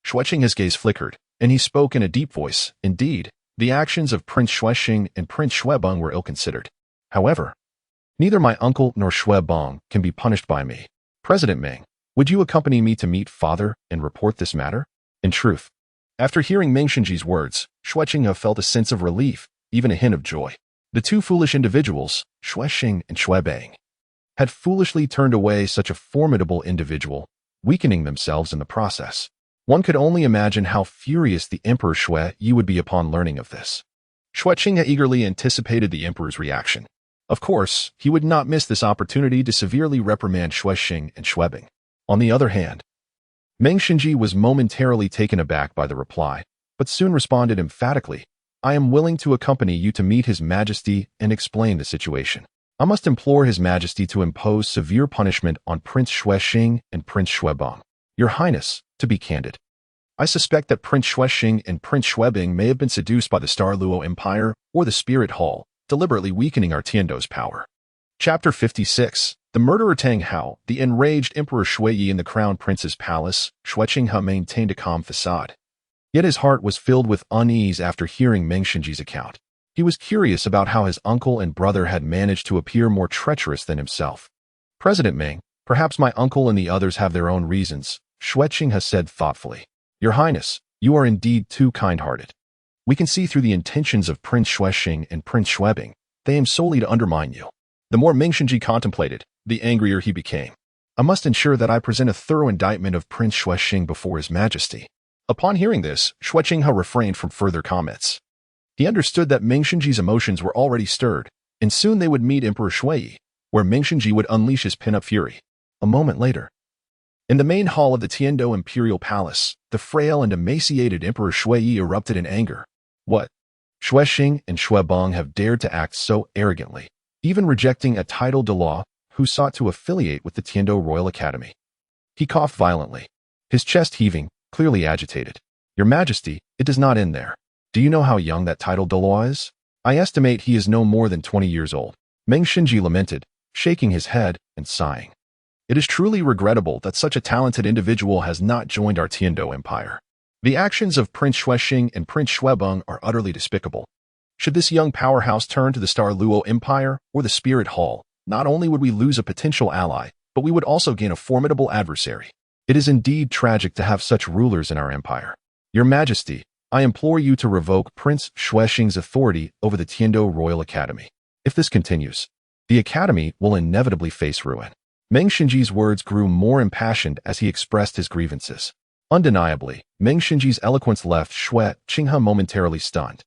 Xuexing's gaze flickered, and he spoke in a deep voice. Indeed, the actions of Prince Xuexing and Prince Xuebing were ill-considered. However, neither my uncle nor Xuebing can be punished by me. President Meng, would you accompany me to meet father and report this matter? In truth, after hearing Meng Xinji's words, Xue Qinghe felt a sense of relief, even a hint of joy. The two foolish individuals, Xuexing and Xuebing, had foolishly turned away such a formidable individual, weakening themselves in the process. One could only imagine how furious the Emperor Xue Yi would be upon learning of this. Xue Qinghe eagerly anticipated the Emperor's reaction. Of course, he would not miss this opportunity to severely reprimand Xuexing and Xuebing. On the other hand, Meng Xinji was momentarily taken aback by the reply, but soon responded emphatically, I am willing to accompany you to meet His Majesty and explain the situation. I must implore His Majesty to impose severe punishment on Prince Xuexing and Prince Xuebing. Your Highness, to be candid, I suspect that Prince Xuexing and Prince Xuebing may have been seduced by the Star Luo Empire or the Spirit Hall, deliberately weakening our Tiando's power. Chapter 56. The murderer Tang Hao, the enraged Emperor Xue Yi in the Crown Prince's palace, Xue Qinghe maintained a calm facade. Yet his heart was filled with unease after hearing Meng Xinji's account. He was curious about how his uncle and brother had managed to appear more treacherous than himself. President Meng, perhaps my uncle and the others have their own reasons, Xue Qinghe said thoughtfully. Your Highness, you are indeed too kind-hearted. We can see through the intentions of Prince Xuexing and Prince Xuebing. They aim solely to undermine you. The more Meng Shenji contemplated, the angrier he became. I must ensure that I present a thorough indictment of Prince Xuexing before His Majesty. Upon hearing this, Xuexing refrained from further comments. He understood that Meng Shenji's emotions were already stirred, and soon they would meet Emperor Shui, where Meng Shenji would unleash his pin-up fury. A moment later, in the main hall of the Tiando Imperial Palace, the frail and emaciated Emperor Shui erupted in anger. What? Xuexing and Xuebong have dared to act so arrogantly, even rejecting a Title Douluo who sought to affiliate with the Tiando Royal Academy. He coughed violently, his chest heaving, clearly agitated. Your Majesty, it does not end there. Do you know how young that Title Douluo is? I estimate he is no more than 20 years old. Meng Shenji lamented, shaking his head and sighing. It is truly regrettable that such a talented individual has not joined our Tiando Empire. The actions of Prince Xuexing and Prince Xuebong are utterly despicable. Should this young powerhouse turn to the Star Luo Empire or the Spirit Hall, not only would we lose a potential ally, but we would also gain a formidable adversary. It is indeed tragic to have such rulers in our empire. Your Majesty, I implore you to revoke Prince Xuexing's authority over the Tiando Royal Academy. If this continues, the academy will inevitably face ruin. Meng Shenji's words grew more impassioned as he expressed his grievances. Undeniably, Meng Shenji's eloquence left Xuexing momentarily stunned.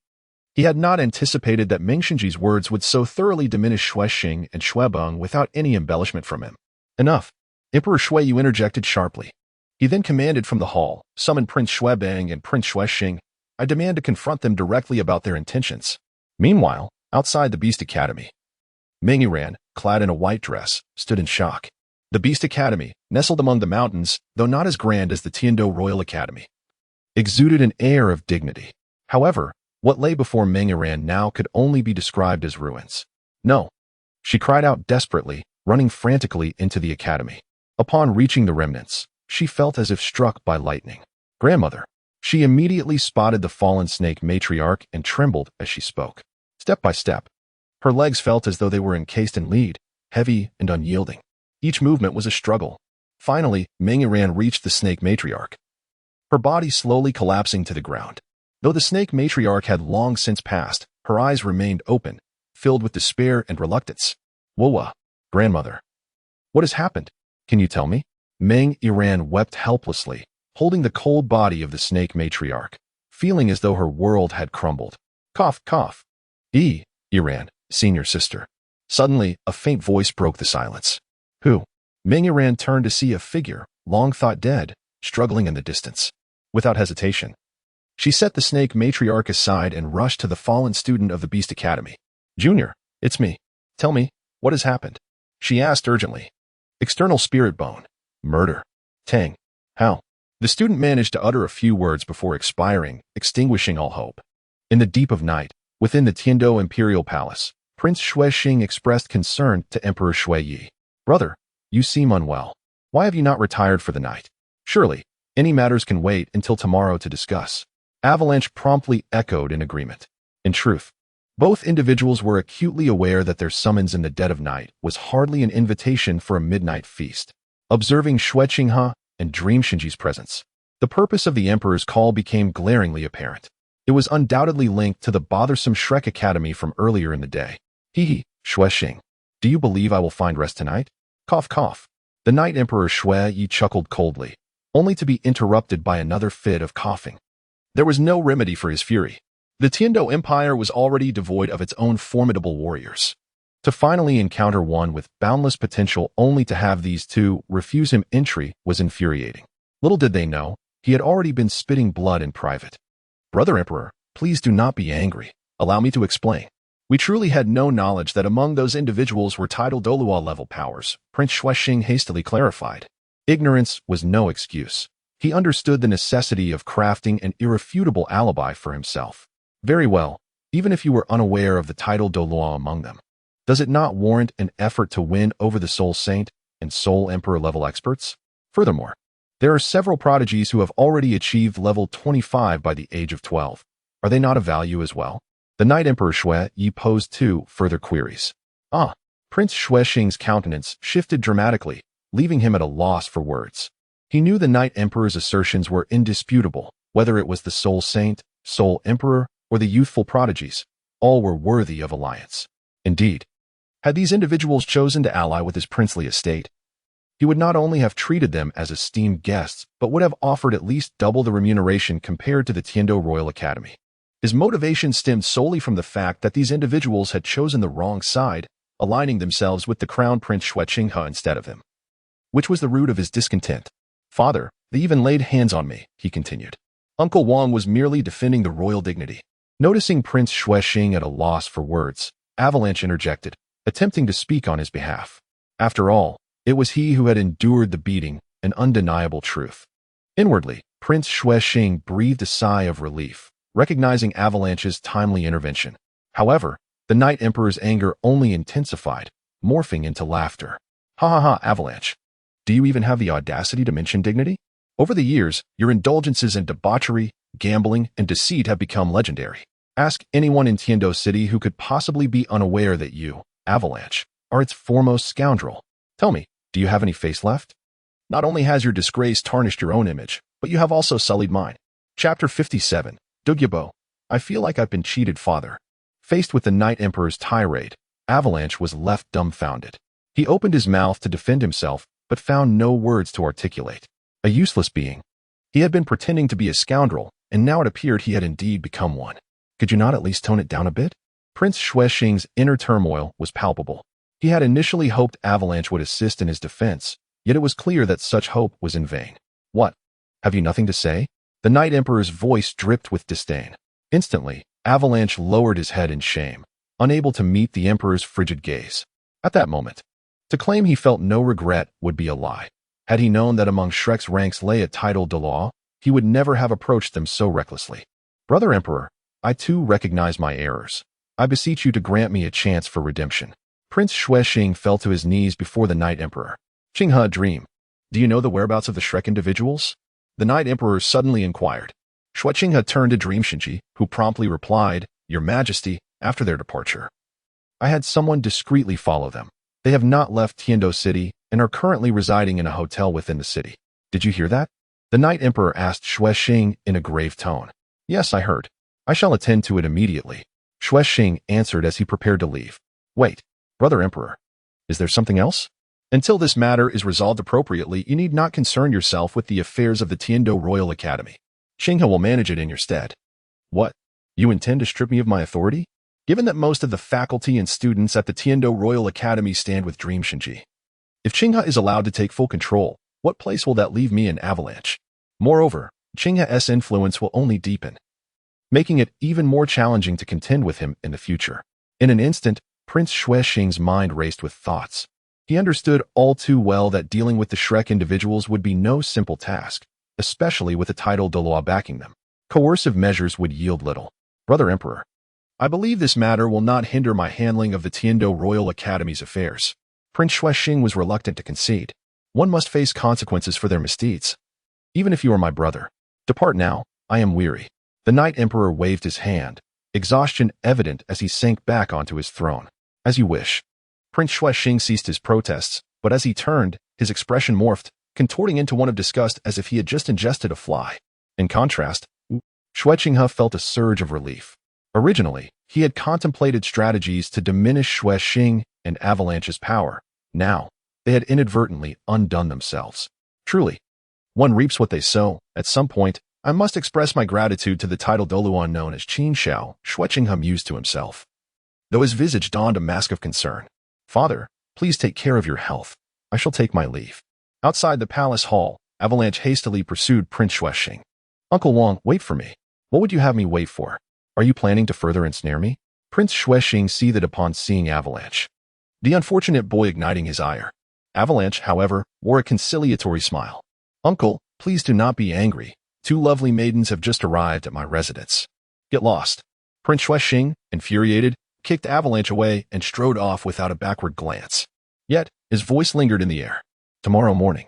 He had not anticipated that Meng Shenji's words would so thoroughly diminish Xuexing and Xuebong without any embellishment from him. Enough. Emperor Shui interjected sharply. He then commanded from the hall, summon Prince Xuebong and Prince Xuexing. I demand to confront them directly about their intentions. Meanwhile, outside the Beast Academy, Meng Yiran, clad in a white dress, stood in shock. The Beast Academy, nestled among the mountains, though not as grand as the Tiando Royal Academy, exuded an air of dignity. However, what lay before Meng Yiran now could only be described as ruins. No! She cried out desperately, running frantically into the academy. Upon reaching the remnants, she felt as if struck by lightning. Grandmother! She immediately spotted the fallen snake matriarch and trembled as she spoke. Step by step, her legs felt as though they were encased in lead, heavy and unyielding. Each movement was a struggle. Finally, Meng Yiran reached the snake matriarch, her body slowly collapsing to the ground. Though the snake matriarch had long since passed, her eyes remained open, filled with despair and reluctance. Woa, grandmother. What has happened? Can you tell me? Meng Yiran wept helplessly, holding the cold body of the snake matriarch, feeling as though her world had crumbled. Cough, cough. Yiran, senior sister. Suddenly, a faint voice broke the silence. Who? Meng Yiran turned to see a figure, long thought dead, struggling in the distance. Without hesitation, she set the snake matriarch aside and rushed to the fallen student of the Beast Academy. Junior, it's me. Tell me, what has happened? She asked urgently. External spirit bone. Murder. Tang. How? The student managed to utter a few words before expiring, extinguishing all hope. In the deep of night, within the Tiando Imperial Palace, Prince Xuexing expressed concern to Emperor Shui. Brother, you seem unwell. Why have you not retired for the night? Surely, any matters can wait until tomorrow to discuss. Avalanche promptly echoed in agreement. In truth, both individuals were acutely aware that their summons in the dead of night was hardly an invitation for a midnight feast. Observing Xuexing and Dream Shinji's presence, the purpose of the Emperor's call became glaringly apparent. It was undoubtedly linked to the bothersome Shrek Academy from earlier in the day. Xuexing, do you believe I will find rest tonight? Cough, cough. The Night Emperor Shui chuckled coldly, only to be interrupted by another fit of coughing. There was no remedy for his fury. The Tiando Empire was already devoid of its own formidable warriors. To finally encounter one with boundless potential only to have these two refuse him entry was infuriating. Little did they know, he had already been spitting blood in private. Brother Emperor, please do not be angry. Allow me to explain. We truly had no knowledge that among those individuals were Title Douluo level powers, Prince Xuexing hastily clarified. Ignorance was no excuse. He understood the necessity of crafting an irrefutable alibi for himself. Very well, even if you were unaware of the Title Douluo among them, does it not warrant an effort to win over the Soul Saint and Soul Emperor level experts? Furthermore, there are several prodigies who have already achieved level 25 by the age of 12. Are they not of value as well? The Night Emperor Shui posed two further queries. Prince Xuexing's countenance shifted dramatically, leaving him at a loss for words. He knew the Night Emperor's assertions were indisputable, whether it was the Soul Saint, Soul Emperor, or the youthful prodigies. All were worthy of alliance. Indeed, had these individuals chosen to ally with his princely estate, he would not only have treated them as esteemed guests, but would have offered at least double the remuneration compared to the Tiando Royal Academy. His motivation stemmed solely from the fact that these individuals had chosen the wrong side, aligning themselves with the Crown Prince Qinghe instead of him, which was the root of his discontent. Father, they even laid hands on me, he continued. Uncle Wang was merely defending the royal dignity. Noticing Prince Qing at a loss for words, Avalanche interjected, attempting to speak on his behalf. After all, it was he who had endured the beating, an undeniable truth. Inwardly, Prince Qing breathed a sigh of relief, recognizing Avalanche's timely intervention. However, the Night Emperor's anger only intensified, morphing into laughter. Ha ha ha, Avalanche. Do you even have the audacity to mention dignity? Over the years, your indulgences in debauchery, gambling, and deceit have become legendary. Ask anyone in Tiando City who could possibly be unaware that you, Avalanche, are its foremost scoundrel. Tell me, do you have any face left? Not only has your disgrace tarnished your own image, but you have also sullied mine. Chapter 57, Douluo. I feel like I've been cheated, father. Faced with the Night Emperor's tirade, Avalanche was left dumbfounded. He opened his mouth to defend himself, but found no words to articulate. A useless being. He had been pretending to be a scoundrel, and now it appeared he had indeed become one. Could you not at least tone it down a bit? Prince Qing's inner turmoil was palpable. He had initially hoped Avalanche would assist in his defense, yet it was clear that such hope was in vain. What? Have you nothing to say? The Night Emperor's voice dripped with disdain. Instantly, Avalanche lowered his head in shame, unable to meet the Emperor's frigid gaze. At that moment, to claim he felt no regret would be a lie. Had he known that among Shrek's ranks lay a Title Douluo, he would never have approached them so recklessly. Brother Emperor, I too recognize my errors. I beseech you to grant me a chance for redemption. Prince Qing fell to his knees before the Night Emperor. Qinghe, dream. Do you know the whereabouts of the Shrek individuals? The Night Emperor suddenly inquired. Qinghe turned to Dream Shinji, who promptly replied, Your Majesty, after their departure. I had someone discreetly follow them. They have not left Tiando City and are currently residing in a hotel within the city. Did you hear that? The Night Emperor asked Qing in a grave tone. Yes, I heard. I shall attend to it immediately. Qing answered as he prepared to leave. Wait, Brother Emperor. Is there something else? Until this matter is resolved appropriately, you need not concern yourself with the affairs of the Tiando Royal Academy. Qinghe will manage it in your stead. What? You intend to strip me of my authority? Given that most of the faculty and students at the Tiando Royal Academy stand with Dream Shinji. If Qinghe is allowed to take full control, what place will that leave me in Avalanche? Moreover, Qinghe's influence will only deepen, making it even more challenging to contend with him in the future. In an instant, Prince Qing's mind raced with thoughts. He understood all too well that dealing with the Shrek individuals would be no simple task, especially with the Title Douluo backing them. Coercive measures would yield little. Brother Emperor, I believe this matter will not hinder my handling of the Tiando Royal Academy's affairs. Prince Qing was reluctant to concede. One must face consequences for their misdeeds. Even if you are my brother, depart now, I am weary. The Night Emperor waved his hand, exhaustion evident as he sank back onto his throne. As you wish. Prince Qing ceased his protests, but as he turned, his expression morphed, contorting into one of disgust as if he had just ingested a fly. In contrast, Qinghe felt a surge of relief. Originally, he had contemplated strategies to diminish Qing and Avalanche's power. Now, they had inadvertently undone themselves. Truly, one reaps what they sow. At some point, I must express my gratitude to the Title Douluo known as Qin Xiao, Qinghe mused to himself. Though his visage donned a mask of concern. Father, please take care of your health. I shall take my leave. Outside the palace hall, Avalanche hastily pursued Prince Qing. Uncle Wang, wait for me. What would you have me wait for? Are you planning to further ensnare me? Prince Qing seethed upon seeing Avalanche. The unfortunate boy igniting his ire. Avalanche, however, wore a conciliatory smile. Uncle, please do not be angry. 2 lovely maidens have just arrived at my residence. Get lost. Prince Qing, infuriated, kicked Avalanche away and strode off without a backward glance. Yet, his voice lingered in the air. Tomorrow morning,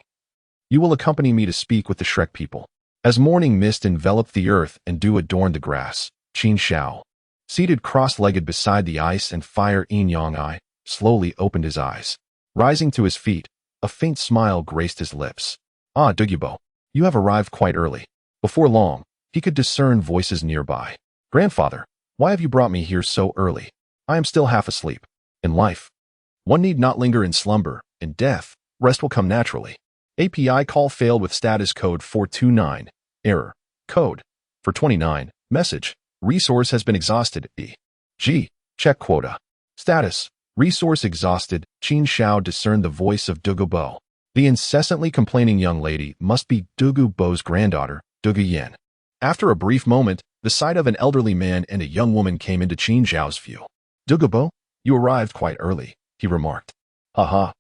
you will accompany me to speak with the Shrek people. As morning mist enveloped the earth and dew adorned the grass, Qin Xiao, seated cross-legged beside the ice and fire yin-yang eye, slowly opened his eyes. Rising to his feet, a faint smile graced his lips. Ah, Douluo, you have arrived quite early. Before long, he could discern voices nearby. Grandfather, why have you brought me here so early? I am still half asleep. In life, one need not linger in slumber. In death, rest will come naturally. API call failed with status code 429. Error. Code. For 29. Message. Resource has been exhausted. E.G. Check quota. Status. Resource exhausted. Qin Xiao discerned the voice of Douluo. The incessantly complaining young lady must be Douluo's granddaughter, Douluo. After a brief moment, the sight of an elderly man and a young woman came into Qin Xiao's view. Douluo, you arrived quite early, he remarked. Haha.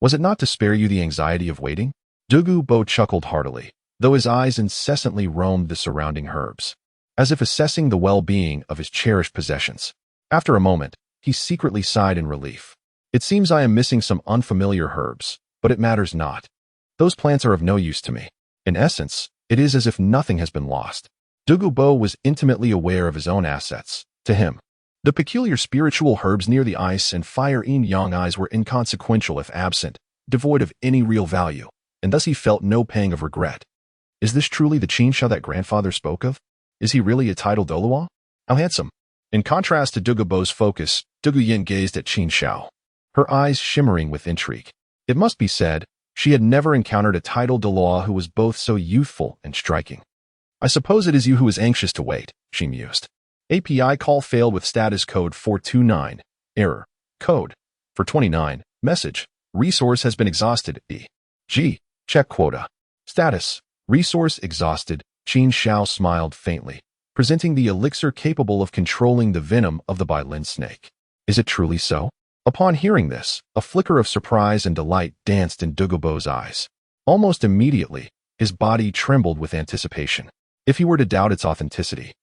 Was it not to spare you the anxiety of waiting? Douluo chuckled heartily, though his eyes incessantly roamed the surrounding herbs, as if assessing the well-being of his cherished possessions. After a moment, he secretly sighed in relief. It seems I am missing some unfamiliar herbs, but it matters not. Those plants are of no use to me. In essence, it is as if nothing has been lost. Douluo was intimately aware of his own assets. To him, the peculiar spiritual herbs near the ice and fire yin-yang eyes were inconsequential if absent, devoid of any real value, and thus he felt no pang of regret. Is this truly the Qin Xiao that grandfather spoke of? Is he really a Title Douluo? How handsome. In contrast to Douluo's focus, Douluo gazed at Qin Xiao, her eyes shimmering with intrigue. It must be said, she had never encountered a Title Douluo who was both so youthful and striking. I suppose it is you who is anxious to wait, she mused. API call failed with status code 429. Error. Code. For 29. Message. Resource has been exhausted. E.G. Check quota. Status. Resource exhausted. Qin Xiao smiled faintly, presenting the elixir capable of controlling the venom of the Bailin snake. Is it truly so? Upon hearing this, a flicker of surprise and delight danced in Douluo's eyes. Almost immediately, his body trembled with anticipation. If he were to doubt its authenticity,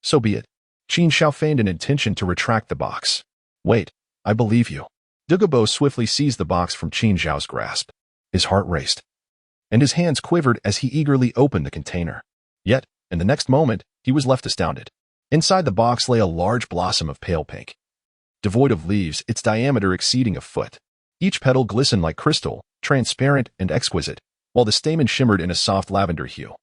so be it. Qin Xiao feigned an intention to retract the box. Wait, I believe you. Douluo swiftly seized the box from Qin Xiao's grasp. His heart raced, and his hands quivered as he eagerly opened the container. Yet, in the next moment, he was left astounded. Inside the box lay a large blossom of pale pink, devoid of leaves, its diameter exceeding a foot. Each petal glistened like crystal, transparent and exquisite, while the stamen shimmered in a soft lavender hue,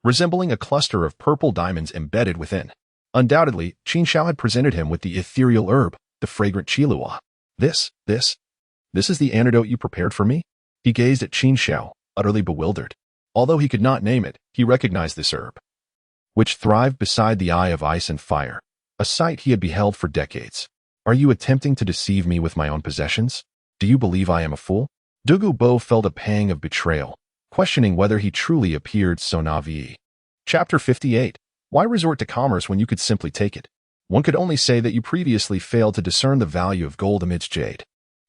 resembling a cluster of purple diamonds embedded within. Undoubtedly, Qin Xiao had presented him with the ethereal herb, the fragrant Qiluo. This is the antidote you prepared for me? He gazed at Qin Xiao, utterly bewildered. Although he could not name it, he recognized this herb, which thrived beside the eye of ice and fire, a sight he had beheld for decades. Are you attempting to deceive me with my own possessions? Do you believe I am a fool? Douluo felt a pang of betrayal, questioning whether he truly appeared so naive. Chapter 58. Why resort to commerce when you could simply take it? One could only say that you previously failed to discern the value of gold amidst jade.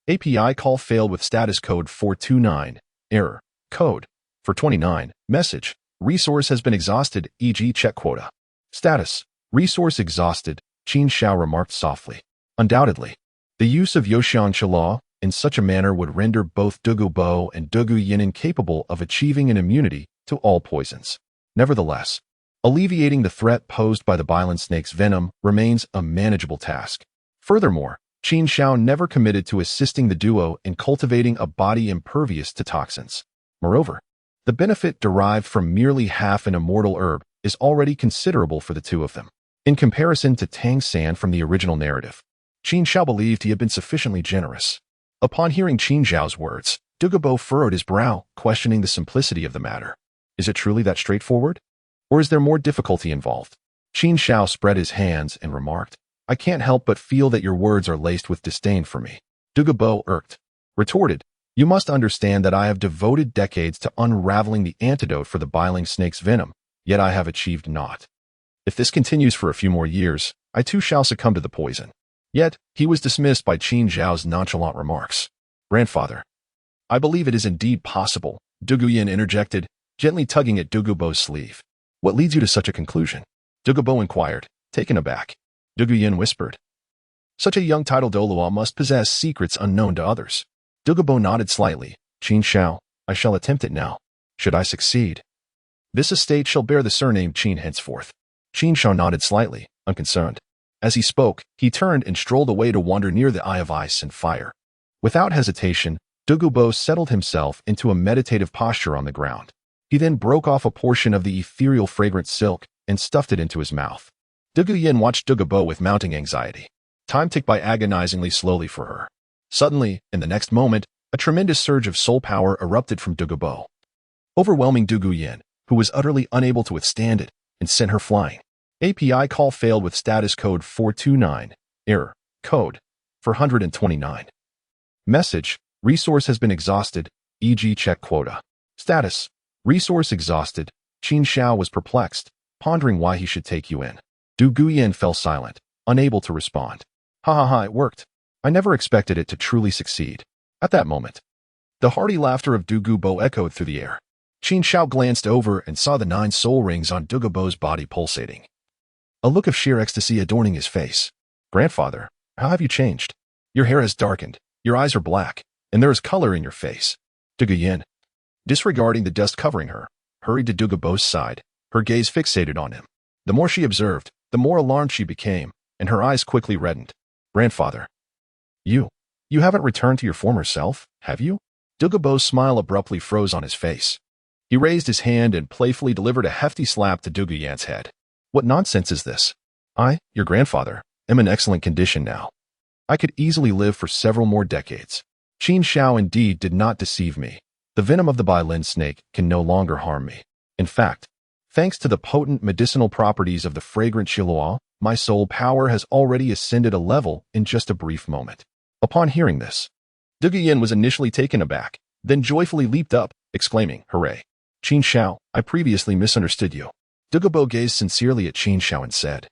API call failed with status code 429. Error. Code. For 29. Message. Resource has been exhausted, e.g. check quota. Status. Resource exhausted, Qin Xiao remarked softly. Undoubtedly, the use of Haotian Hammer in such a manner would render both Douluo and Douluo incapable of achieving an immunity to all poisons. Nevertheless, alleviating the threat posed by the Bailin snake's venom remains a manageable task. Furthermore, Qin Xiao never committed to assisting the duo in cultivating a body impervious to toxins. Moreover, the benefit derived from merely half an immortal herb is already considerable for the two of them. In comparison to Tang San from the original narrative, Qin Xiao believed he had been sufficiently generous. Upon hearing Qin Xiao's words, Douluo furrowed his brow, questioning the simplicity of the matter. Is it truly that straightforward? Or is there more difficulty involved? Qin Xiao spread his hands and remarked, I can't help but feel that your words are laced with disdain for me. Douluo irked, retorted, you must understand that I have devoted decades to unraveling the antidote for the Bailin snake's venom, yet I have achieved naught. If this continues for a few more years, I too shall succumb to the poison. Yet, he was dismissed by Qin Xiao's nonchalant remarks. Grandfather, I believe it is indeed possible, Douluo interjected, gently tugging at Douluo's sleeve. What leads you to such a conclusion? Douluo inquired, taken aback. Douluo whispered. Such a young Title Douluo must possess secrets unknown to others. Douluo nodded slightly. Qin Xiao, I shall attempt it now. Should I succeed, this estate shall bear the surname Qin henceforth. Qin Xiao nodded slightly, unconcerned. As he spoke, he turned and strolled away to wander near the Eye of Ice and Fire. Without hesitation, Dugubo settled himself into a meditative posture on the ground. He then broke off a portion of the ethereal fragrant silk and stuffed it into his mouth. Duguyin watched Dugubo with mounting anxiety. Time ticked by agonizingly slowly for her. Suddenly, in the next moment, a tremendous surge of soul power erupted from Dugubo, overwhelming Duguyin, who was utterly unable to withstand it, and sent her flying. API call failed with status code 429. Error. Code 429. Message. Resource has been exhausted, e.g. check quota. Status. Resource exhausted. Qin Xiao was perplexed, pondering why he should take you in. Duguyin fell silent, unable to respond. Ha ha ha, it worked. I never expected it to truly succeed. At that moment, the hearty laughter of Dugubo echoed through the air. Qin Xiao glanced over and saw the 9 soul rings on Dugubo's body pulsating, a look of sheer ecstasy adorning his face. Grandfather, how have you changed? Your hair has darkened, your eyes are black, and there is color in your face. Duguyin, disregarding the dust covering her, hurried to Dugubo's side, her gaze fixated on him. The more she observed, the more alarmed she became, and her eyes quickly reddened. Grandfather, you haven't returned to your former self, have you? Dugubo's smile abruptly froze on his face. He raised his hand and playfully delivered a hefty slap to Duguyin's head. What nonsense is this? I, your grandfather, am in excellent condition now. I could easily live for several more decades. Qin Xiao indeed did not deceive me. The venom of the Bailin snake can no longer harm me. In fact, thanks to the potent medicinal properties of the fragrant Xiluo, my soul power has already ascended a level in just a brief moment. Upon hearing this, Duguyin was initially taken aback, then joyfully leaped up, exclaiming, Hooray! Qin Xiao, I previously misunderstood you. Dugubo gazed sincerely at Qin Xiao and said,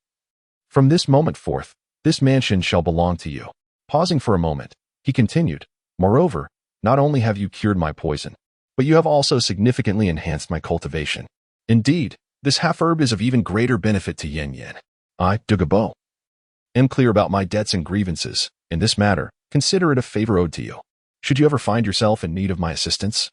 From this moment forth, this mansion shall belong to you. Pausing for a moment, he continued, Moreover, not only have you cured my poison, but you have also significantly enhanced my cultivation. Indeed, this half-herb is of even greater benefit to Yin Yin. I, Dugubo, am clear about my debts and grievances. In this matter, consider it a favor owed to you. Should you ever find yourself in need of my assistance,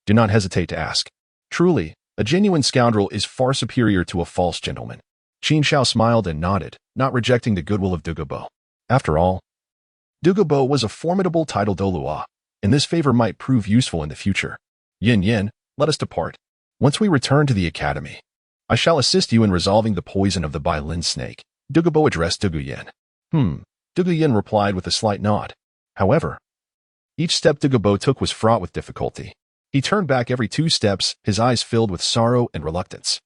do not hesitate to ask. Truly, a genuine scoundrel is far superior to a false gentleman. Qin Xiao smiled and nodded, not rejecting the goodwill of Dugubo. After all, Dugubo was a formidable Title Douluo, and this favor might prove useful in the future. Yin Yin, let us depart. Once we return to the academy, I shall assist you in resolving the poison of the Bailin snake. Dugubo addressed Duguyin. Duguyin replied with a slight nod. However, each step Dugubo took was fraught with difficulty. He turned back every 2 steps, his eyes filled with sorrow and reluctance.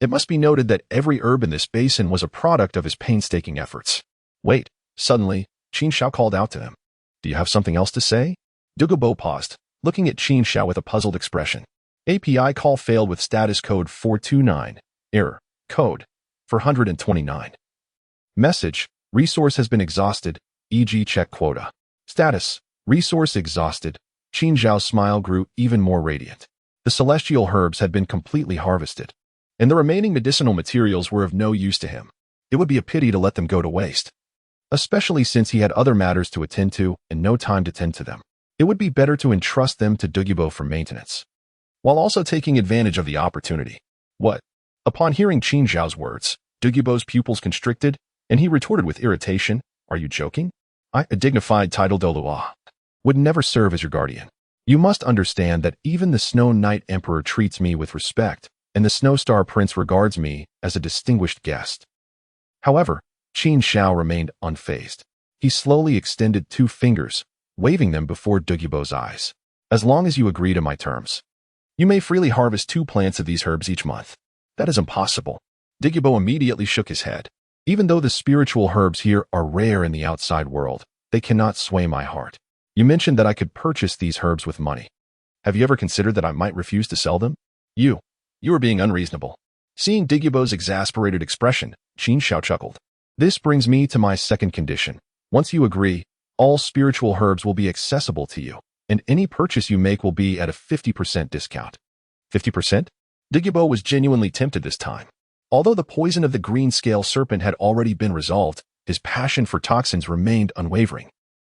It must be noted that every herb in this basin was a product of his painstaking efforts. Wait, suddenly, Qin Xiao called out to him. Do you have something else to say? Dugubo paused, looking at Qin Xiao with a puzzled expression. API call failed with status code 429. Error. Code 429. Message. Resource has been exhausted, e.g. check quota. Status. Resource exhausted. Qin Xiao's smile grew even more radiant. The celestial herbs had been completely harvested, and the remaining medicinal materials were of no use to him. It would be a pity to let them go to waste, especially since he had other matters to attend to and no time to tend to them. It would be better to entrust them to Dugubo for maintenance, while also taking advantage of the opportunity. What? Upon hearing Qin Xiao's words, Dugubo's pupils constricted, and he retorted with irritation, Are you joking? I, a dignified Title Douluo, would never serve as your guardian. You must understand that even the Snow Knight Emperor treats me with respect, and the Snow Star Prince regards me as a distinguished guest. However, Qin Xiao remained unfazed. He slowly extended 2 fingers, waving them before Dugubo's eyes. As long as you agree to my terms, you may freely harvest 2 plants of these herbs each month. That is impossible. Dugubo immediately shook his head. Even though the spiritual herbs here are rare in the outside world, they cannot sway my heart. You mentioned that I could purchase these herbs with money. Have you ever considered that I might refuse to sell them? You are being unreasonable. Seeing Dugubo's exasperated expression, Qin Xiao chuckled. This brings me to my second condition. Once you agree, all spiritual herbs will be accessible to you, and any purchase you make will be at a 50% discount. 50%? Dugubo was genuinely tempted this time. Although the poison of the green scale serpent had already been resolved, his passion for toxins remained unwavering.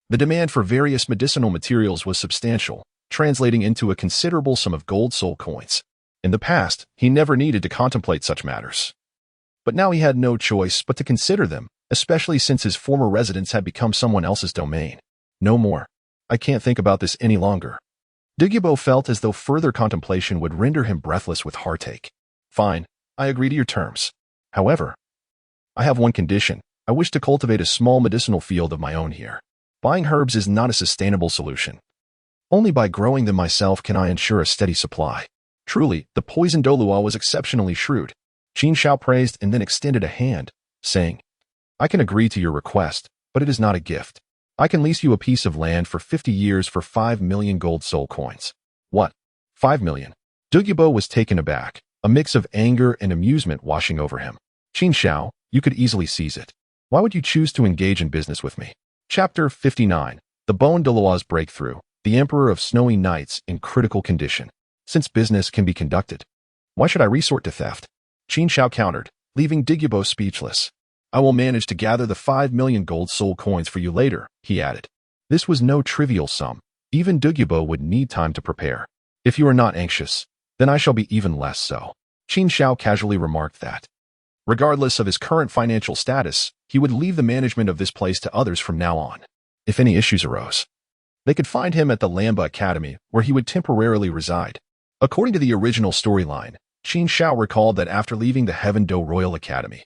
The demand for various medicinal materials was substantial, translating into a considerable sum of gold soul coins. In the past, he never needed to contemplate such matters. But now he had no choice but to consider them, especially since his former residence had become someone else's domain. No more. I can't think about this any longer. Dugubo felt as though further contemplation would render him breathless with heartache. Fine, I agree to your terms. However, I have one condition. I wish to cultivate a small medicinal field of my own here. Buying herbs is not a sustainable solution. Only by growing them myself can I ensure a steady supply. Truly, the poisoned Douluo was exceptionally shrewd. Qin Xiao praised and then extended a hand, saying, I can agree to your request, but it is not a gift. I can lease you a piece of land for 50 years for 5 million gold soul coins. What? 5 million? Dugubo was taken aback, a mix of anger and amusement washing over him. Qin Xiao, you could easily seize it. Why would you choose to engage in business with me? Chapter 59. The Bone Douluo's Breakthrough. The Emperor of Snowy Nights in critical condition. Since business can be conducted, why should I resort to theft? Qin Xiao countered, leaving Dugubo speechless. I will manage to gather the 5 million gold soul coins for you later, he added. This was no trivial sum. Even Dugubo would need time to prepare. If you are not anxious, then I shall be even less so. Qin Xiao casually remarked that, regardless of his current financial status, he would leave the management of this place to others from now on. If any issues arose, they could find him at the Lamba Academy, where he would temporarily reside. According to the original storyline, Qin Xiao recalled that after leaving the Heaven Do Royal Academy,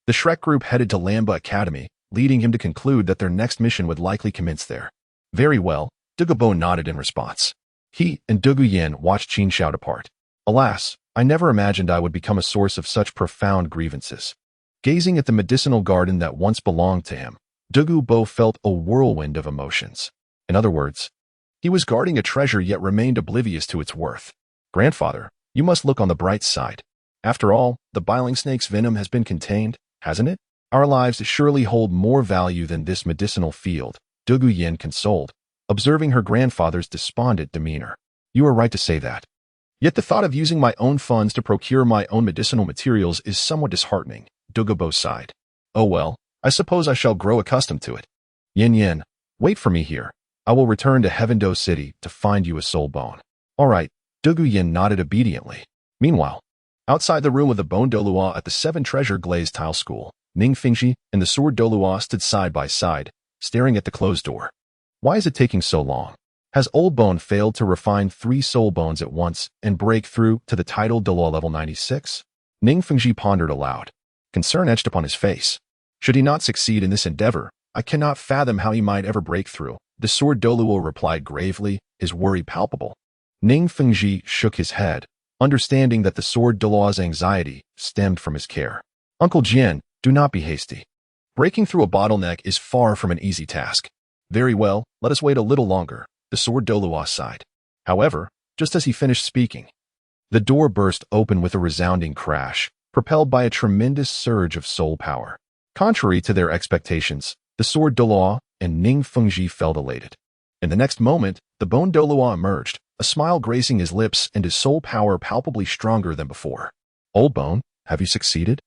the Shrek group headed to Lamba Academy, leading him to conclude that their next mission would likely commence there. Very well, Dugubo nodded in response. He and Dugu Yan watched Qin Xiao depart. Alas, I never imagined I would become a source of such profound grievances. Gazing at the medicinal garden that once belonged to him, Dugubo felt a whirlwind of emotions. In other words, he was guarding a treasure yet remained oblivious to its worth. Grandfather, you must look on the bright side. After all, the biling snake's venom has been contained, hasn't it? Our lives surely hold more value than this medicinal field, Dugu Yan consoled, observing her grandfather's despondent demeanor. You are right to say that. Yet the thought of using my own funds to procure my own medicinal materials is somewhat disheartening, Dugubo sighed. Oh well, I suppose I shall grow accustomed to it. Yin, wait for me here. I will return to Heavendo City to find you a soul bone. All right, Dugu Yin nodded obediently. Meanwhile, outside the room of the Bone Douluo at the 7 Treasure Glazed Tile School, Ning Fingxi and the Sword Douluo stood side by side, staring at the closed door. Why is it taking so long? Has Old Bone failed to refine 3 soul bones at once and break through to the Title Douluo level 96? Ning Fingxi pondered aloud. Concern etched upon his face. Should he not succeed in this endeavor, I cannot fathom how he might ever break through. The Sword Douluo replied gravely, his worry palpable. Ning Fingxi shook his head, understanding that the Sword Douluo's anxiety stemmed from his care. Uncle Jian, do not be hasty. Breaking through a bottleneck is far from an easy task. Very well, let us wait a little longer, the Sword Douluo sighed. However, just as he finished speaking, the door burst open with a resounding crash, propelled by a tremendous surge of soul power. Contrary to their expectations, the Sword Douluo and Ning Fengji felt elated. In the next moment, the Bone Douluo emerged, a smile gracing his lips and his soul power palpably stronger than before. Old Bone, have you succeeded?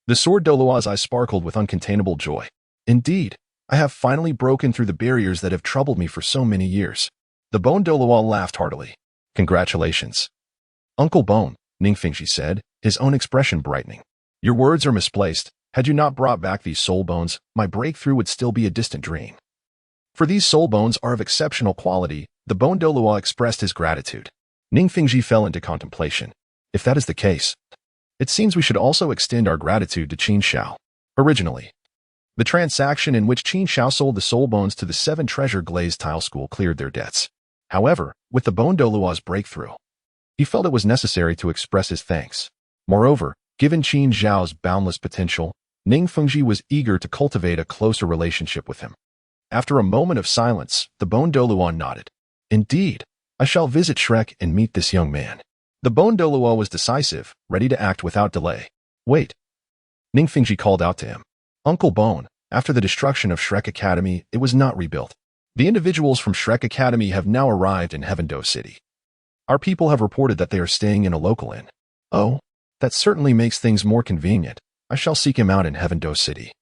The Sword Douluo's eyes sparkled with uncontainable joy. Indeed, I have finally broken through the barriers that have troubled me for so many years. The Bone Douluo laughed heartily. Congratulations. Uncle Bone, Ning Fengji said, his own expression brightening. Your words are misplaced. Had you not brought back these soul bones, my breakthrough would still be a distant dream. For these soul bones are of exceptional quality, the Bone Douluo expressed his gratitude. Ning Fengji fell into contemplation. If that is the case, it seems we should also extend our gratitude to Qin Xiao. Originally, the transaction in which Qin Xiao sold the soul bones to the 7 Treasure Glazed Tile School cleared their debts. However, with the Bone Douluo's breakthrough, he felt it was necessary to express his thanks. Moreover, given Qin Xiao's boundless potential, Ning Fengji was eager to cultivate a closer relationship with him. After a moment of silence, the Bone Douluo nodded. Indeed, I shall visit Shrek and meet this young man. The Bone Douluo was decisive, ready to act without delay. Wait. Ning Fengji called out to him. Uncle Bone, after the destruction of Shrek Academy, it was not rebuilt. The individuals from Shrek Academy have now arrived in Heavendo City. Our people have reported that they are staying in a local inn. Oh, that certainly makes things more convenient. I shall seek him out in Heavendo City.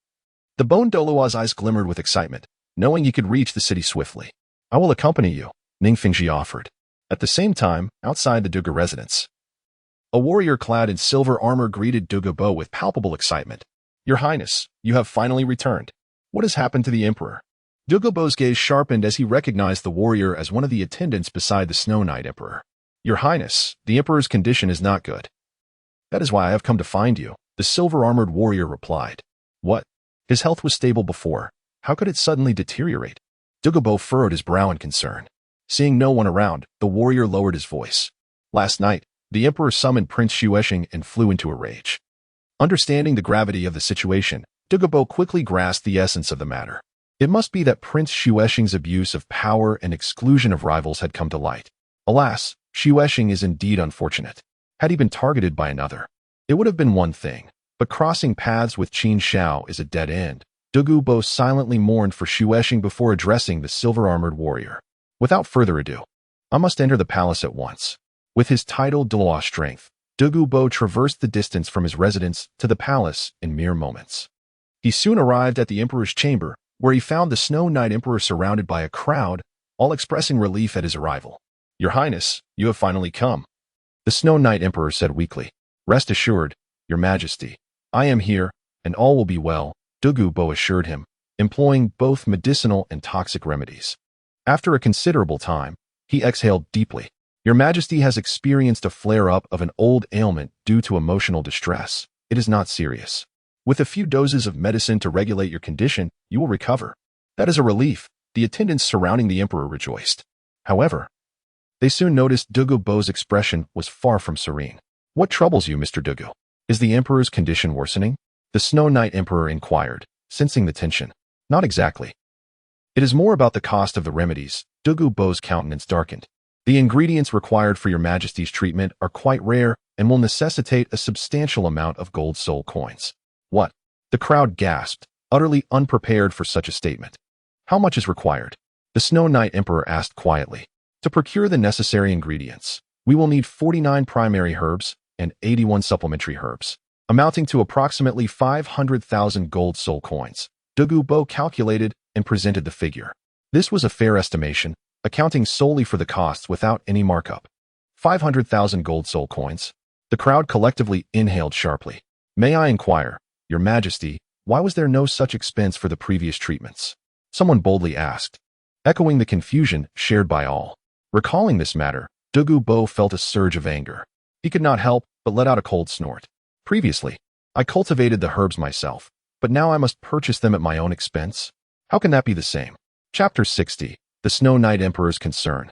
The Bone Douluo's eyes glimmered with excitement, knowing he could reach the city swiftly. I will accompany you, Ning Fengji offered. At the same time, outside the Duga residence, a warrior clad in silver armor greeted Dugubo with palpable excitement. Your Highness, you have finally returned. What has happened to the Emperor? Dugubo's gaze sharpened as he recognized the warrior as one of the attendants beside the Snow Knight Emperor. Your Highness, the Emperor's condition is not good. That is why I have come to find you, the silver-armored warrior replied. What? His health was stable before. How could it suddenly deteriorate? Dugubo furrowed his brow in concern. Seeing no one around, the warrior lowered his voice. Last night, the Emperor summoned Prince Xuexing and flew into a rage. Understanding the gravity of the situation, Dugubo quickly grasped the essence of the matter. It must be that Prince Xuexing's abuse of power and exclusion of rivals had come to light. Alas, Xuexing is indeed unfortunate. Had he been targeted by another, it would have been one thing, but crossing paths with Qin Xiao is a dead end. Dugubo silently mourned for Xuexing before addressing the silver-armored warrior. Without further ado, I must enter the palace at once. With his Title Douluo strength, Dugubo traversed the distance from his residence to the palace in mere moments. He soon arrived at the Emperor's chamber, where he found the Snow Knight Emperor surrounded by a crowd, all expressing relief at his arrival. Your Highness, you have finally come. The Snow Knight Emperor said weakly. Rest assured, Your Majesty, I am here, and all will be well, Dugubo assured him, employing both medicinal and toxic remedies. After a considerable time, he exhaled deeply. Your Majesty has experienced a flare-up of an old ailment due to emotional distress. It is not serious. With a few doses of medicine to regulate your condition, you will recover. That is a relief, the attendants surrounding the Emperor rejoiced. However, they soon noticed Dugubo's expression was far from serene. What troubles you, Mr. Dugu? Is the Emperor's condition worsening? The Snow Knight Emperor inquired, sensing the tension. Not exactly. It is more about the cost of the remedies. Dugubo's countenance darkened. The ingredients required for your Majesty's treatment are quite rare and will necessitate a substantial amount of gold soul coins. What? The crowd gasped, utterly unprepared for such a statement. How much is required? The Snow Knight Emperor asked quietly. To procure the necessary ingredients, we will need 49 primary herbs and 81 supplementary herbs, amounting to approximately 500,000 gold soul coins. Dugubo calculated and presented the figure. This was a fair estimation, accounting solely for the costs without any markup. 500,000 gold soul coins. The crowd collectively inhaled sharply. May I inquire, Your Majesty, why was there no such expense for the previous treatments? Someone boldly asked, echoing the confusion shared by all. Recalling this matter, Dugubo felt a surge of anger. He could not help but let out a cold snort. Previously, I cultivated the herbs myself, but now I must purchase them at my own expense? How can that be the same? Chapter 60. The Snow Knight Emperor's Concern.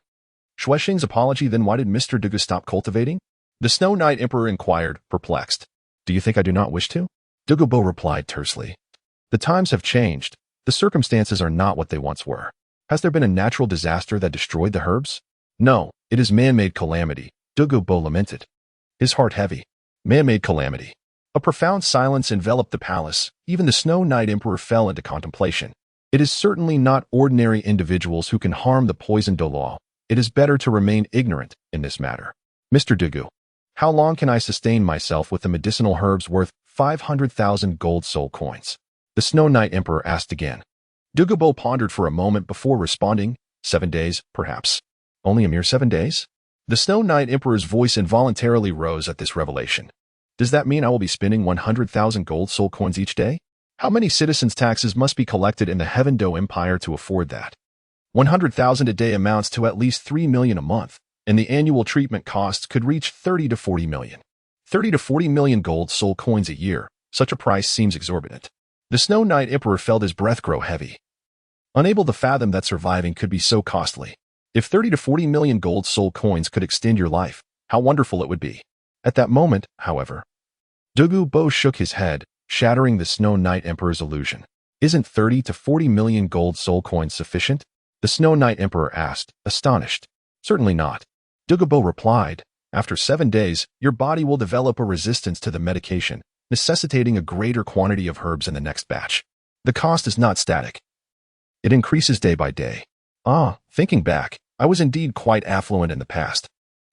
Xuexing's apology, then why did Mr. Dugu stop cultivating? The Snow Knight Emperor inquired, perplexed. Do you think I do not wish to? Dugubo replied tersely. The times have changed. The circumstances are not what they once were. Has there been a natural disaster that destroyed the herbs? No, it is man-made calamity, Dugubo lamented, his heart heavy. Man-made calamity. A profound silence enveloped the palace. Even the Snow Knight Emperor fell into contemplation. It is certainly not ordinary individuals who can harm the poisoned Douluo. It is better to remain ignorant in this matter. Mr. Dugu, how long can I sustain myself with the medicinal herbs worth 500,000 gold soul coins? The Snow Knight Emperor asked again. Dugubo pondered for a moment before responding. 7 days, perhaps. Only a mere 7 days? The Snow Knight Emperor's voice involuntarily rose at this revelation. Does that mean I will be spending 100,000 gold soul coins each day? How many citizens' taxes must be collected in the Heaven Do Empire to afford that? 100,000 a day amounts to at least 3 million a month, and the annual treatment costs could reach 30 to 40 million. 30 to 40 million gold soul coins a year. Such a price seems exorbitant. The Snow Knight Emperor felt his breath grow heavy. Unable to fathom that surviving could be so costly. If 30 to 40 million gold soul coins could extend your life, how wonderful it would be. At that moment, however, Dugubo shook his head, shattering the Snow Knight Emperor's illusion. Isn't 30 to 40 million gold soul coins sufficient? The Snow Knight Emperor asked, astonished. Certainly not. Dugubo replied, after 7 days, your body will develop a resistance to the medication, necessitating a greater quantity of herbs in the next batch. The cost is not static. It increases day by day. Thinking back, I was indeed quite affluent in the past.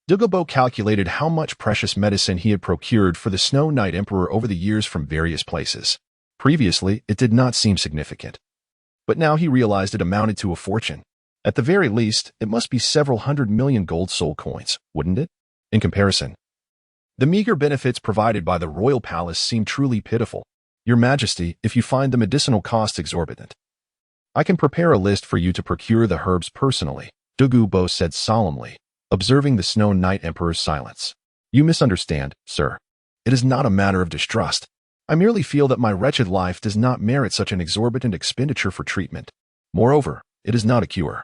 Dugubo calculated how much precious medicine he had procured for the Snow Knight Emperor over the years from various places. Previously, it did not seem significant. But now he realized it amounted to a fortune. At the very least, it must be several 100 million gold soul coins, wouldn't it? In comparison, the meager benefits provided by the royal palace seem truly pitiful. Your Majesty, if you find the medicinal costs exorbitant, I can prepare a list for you to procure the herbs personally, Douluo said solemnly, observing the Snow Knight Emperor's silence. You misunderstand, sir. It is not a matter of distrust. I merely feel that my wretched life does not merit such an exorbitant expenditure for treatment. Moreover, it is not a cure.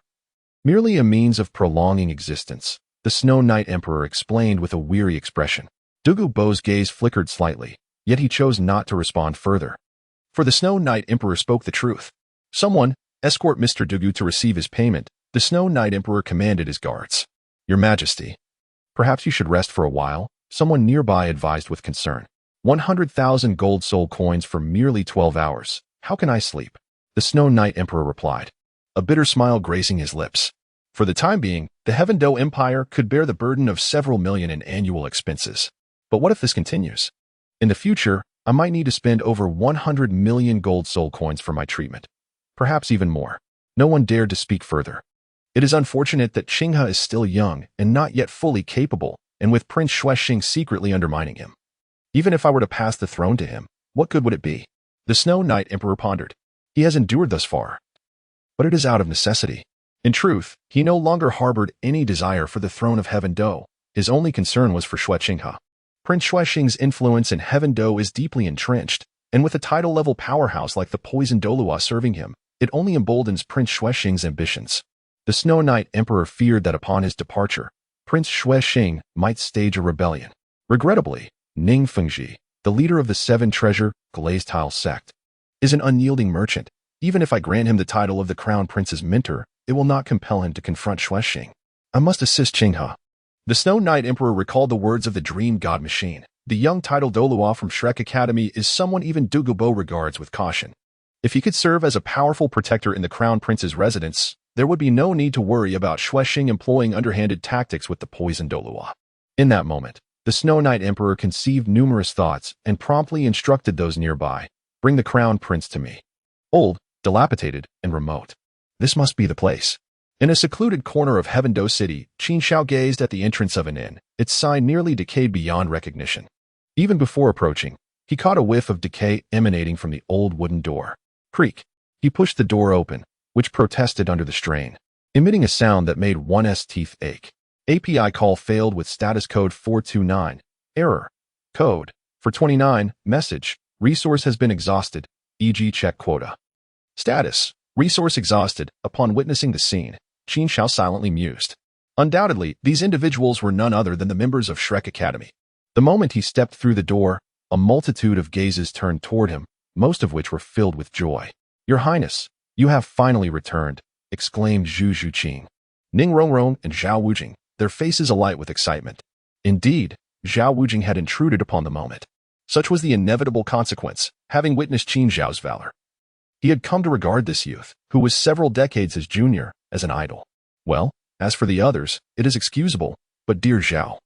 Merely a means of prolonging existence, the Snow Knight Emperor explained with a weary expression. Douluo's gaze flickered slightly, yet he chose not to respond further. For the Snow Knight Emperor spoke the truth. Someone, escort Mr. Douluo to receive his payment, the Snow Knight Emperor commanded his guards. Your Majesty, perhaps you should rest for a while, someone nearby advised with concern. 100,000 gold soul coins for merely 12 hours. How can I sleep? The Snow Knight Emperor replied, a bitter smile gracing his lips. For the time being, the Heaven Do Empire could bear the burden of several million in annual expenses. But what if this continues? In the future, I might need to spend over 100 million gold soul coins for my treatment. Perhaps even more. No one dared to speak further. It is unfortunate that Qinghe is still young and not yet fully capable, and with Prince Xuexing secretly undermining him. Even if I were to pass the throne to him, what good would it be? The Snow Knight Emperor pondered. He has endured thus far. But it is out of necessity. In truth, he no longer harbored any desire for the throne of Heaven Do. His only concern was for Xuexinghe. Prince Xuexing's influence in Heaven Do is deeply entrenched, and with a title-level powerhouse like the Poison Douluo serving him, it only emboldens Prince Xuexing's ambitions. The Snow Knight Emperor feared that upon his departure, Prince Xuexing might stage a rebellion. Regrettably, Ning Fengji, the leader of the Seven Treasure Glazed Tile sect, is an unyielding merchant. Even if I grant him the title of the Crown Prince's mentor, it will not compel him to confront Xuexing. I must assist Qinghe. The Snow Knight Emperor recalled the words of the Dream God Machine. The young Title Douluo from Shrek Academy is someone even Douluo regards with caution. If he could serve as a powerful protector in the Crown Prince's residence, there would be no need to worry about Xuexing employing underhanded tactics with the Poison Douluo. In that moment, the Snow Knight Emperor conceived numerous thoughts and promptly instructed those nearby, bring the Crown Prince to me. Old, dilapidated, and remote. This must be the place. In a secluded corner of Heaven Do City, Qin Xiao gazed at the entrance of an inn, its sign nearly decayed beyond recognition. Even before approaching, he caught a whiff of decay emanating from the old wooden door. Creak. He pushed the door open, which protested under the strain, emitting a sound that made one's teeth ache. API call failed with status code 429. Error. Code. For 29. Message. Resource has been exhausted, e.g. check quota. Status. Resource exhausted. Upon witnessing the scene, Qin Xiao silently mused. Undoubtedly, these individuals were none other than the members of Shrek Academy. The moment he stepped through the door, a multitude of gazes turned toward him, most of which were filled with joy. Your Highness, you have finally returned, exclaimed Zhu Zhuqing. Ning Rongrong and Zhao Wujing, their faces alight with excitement. Indeed, Zhao Wujing had intruded upon the moment. Such was the inevitable consequence, having witnessed Qin Xiao's valor. He had come to regard this youth, who was several decades his junior, as an idol. Well, as for the others, it is excusable, but dear Zhao,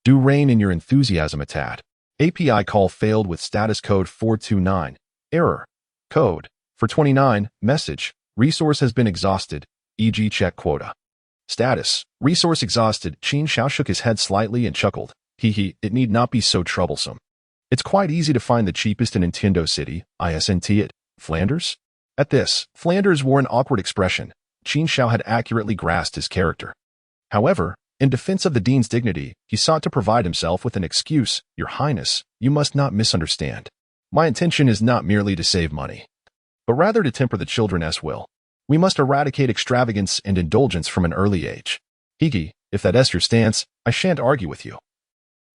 do rein in your enthusiasm a tad. API call failed with status code 429. Error. Code. For 29. Message. Resource has been exhausted, e.g. check quota. Status. Resource exhausted. Qin Xiao shook his head slightly and chuckled. It need not be so troublesome. It's quite easy to find the cheapest in Nintendo City, isn't it? Flanders? At this, Flanders wore an awkward expression. Qin Xiao had accurately grasped his character. However, in defense of the dean's dignity, he sought to provide himself with an excuse. Your Highness, you must not misunderstand. My intention is not merely to save money, but rather to temper the children's will. We must eradicate extravagance and indulgence from an early age. If that's your stance, I shan't argue with you.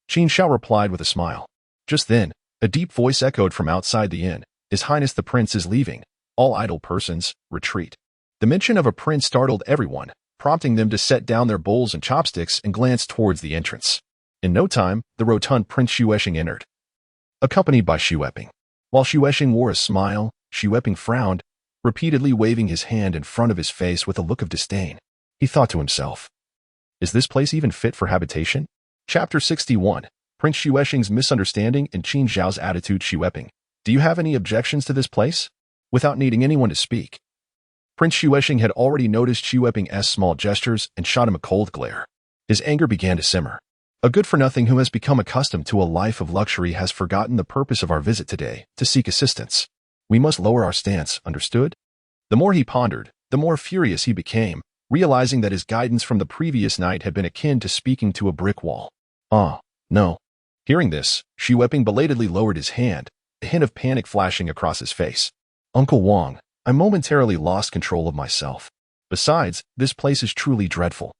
Qin Xiao replied with a smile. Just then, a deep voice echoed from outside the inn. His Highness the Prince is leaving. All idle persons, retreat. The mention of a prince startled everyone, prompting them to set down their bowls and chopsticks and glance towards the entrance. In no time, the rotund Prince Xuexing entered, accompanied by Xueping. While Xuexing wore a smile, Xueping frowned, repeatedly waving his hand in front of his face with a look of disdain. He thought to himself, is this place even fit for habitation? Chapter 61. Prince Xuexing's misunderstanding and Qin Xiao's attitude. Xueping, do you have any objections to this place? Without needing anyone to speak, Prince Xuexing had already noticed Xueping's small gestures and shot him a cold glare. His anger began to simmer. A good-for-nothing who has become accustomed to a life of luxury has forgotten the purpose of our visit today, to seek assistance. We must lower our stance, understood? The more he pondered, the more furious he became, realizing that his guidance from the previous night had been akin to speaking to a brick wall. "Ah, no." Hearing this, Xu Weiping belatedly lowered his hand, a hint of panic flashing across his face. "Uncle Wang, I momentarily lost control of myself. Besides, this place is truly dreadful."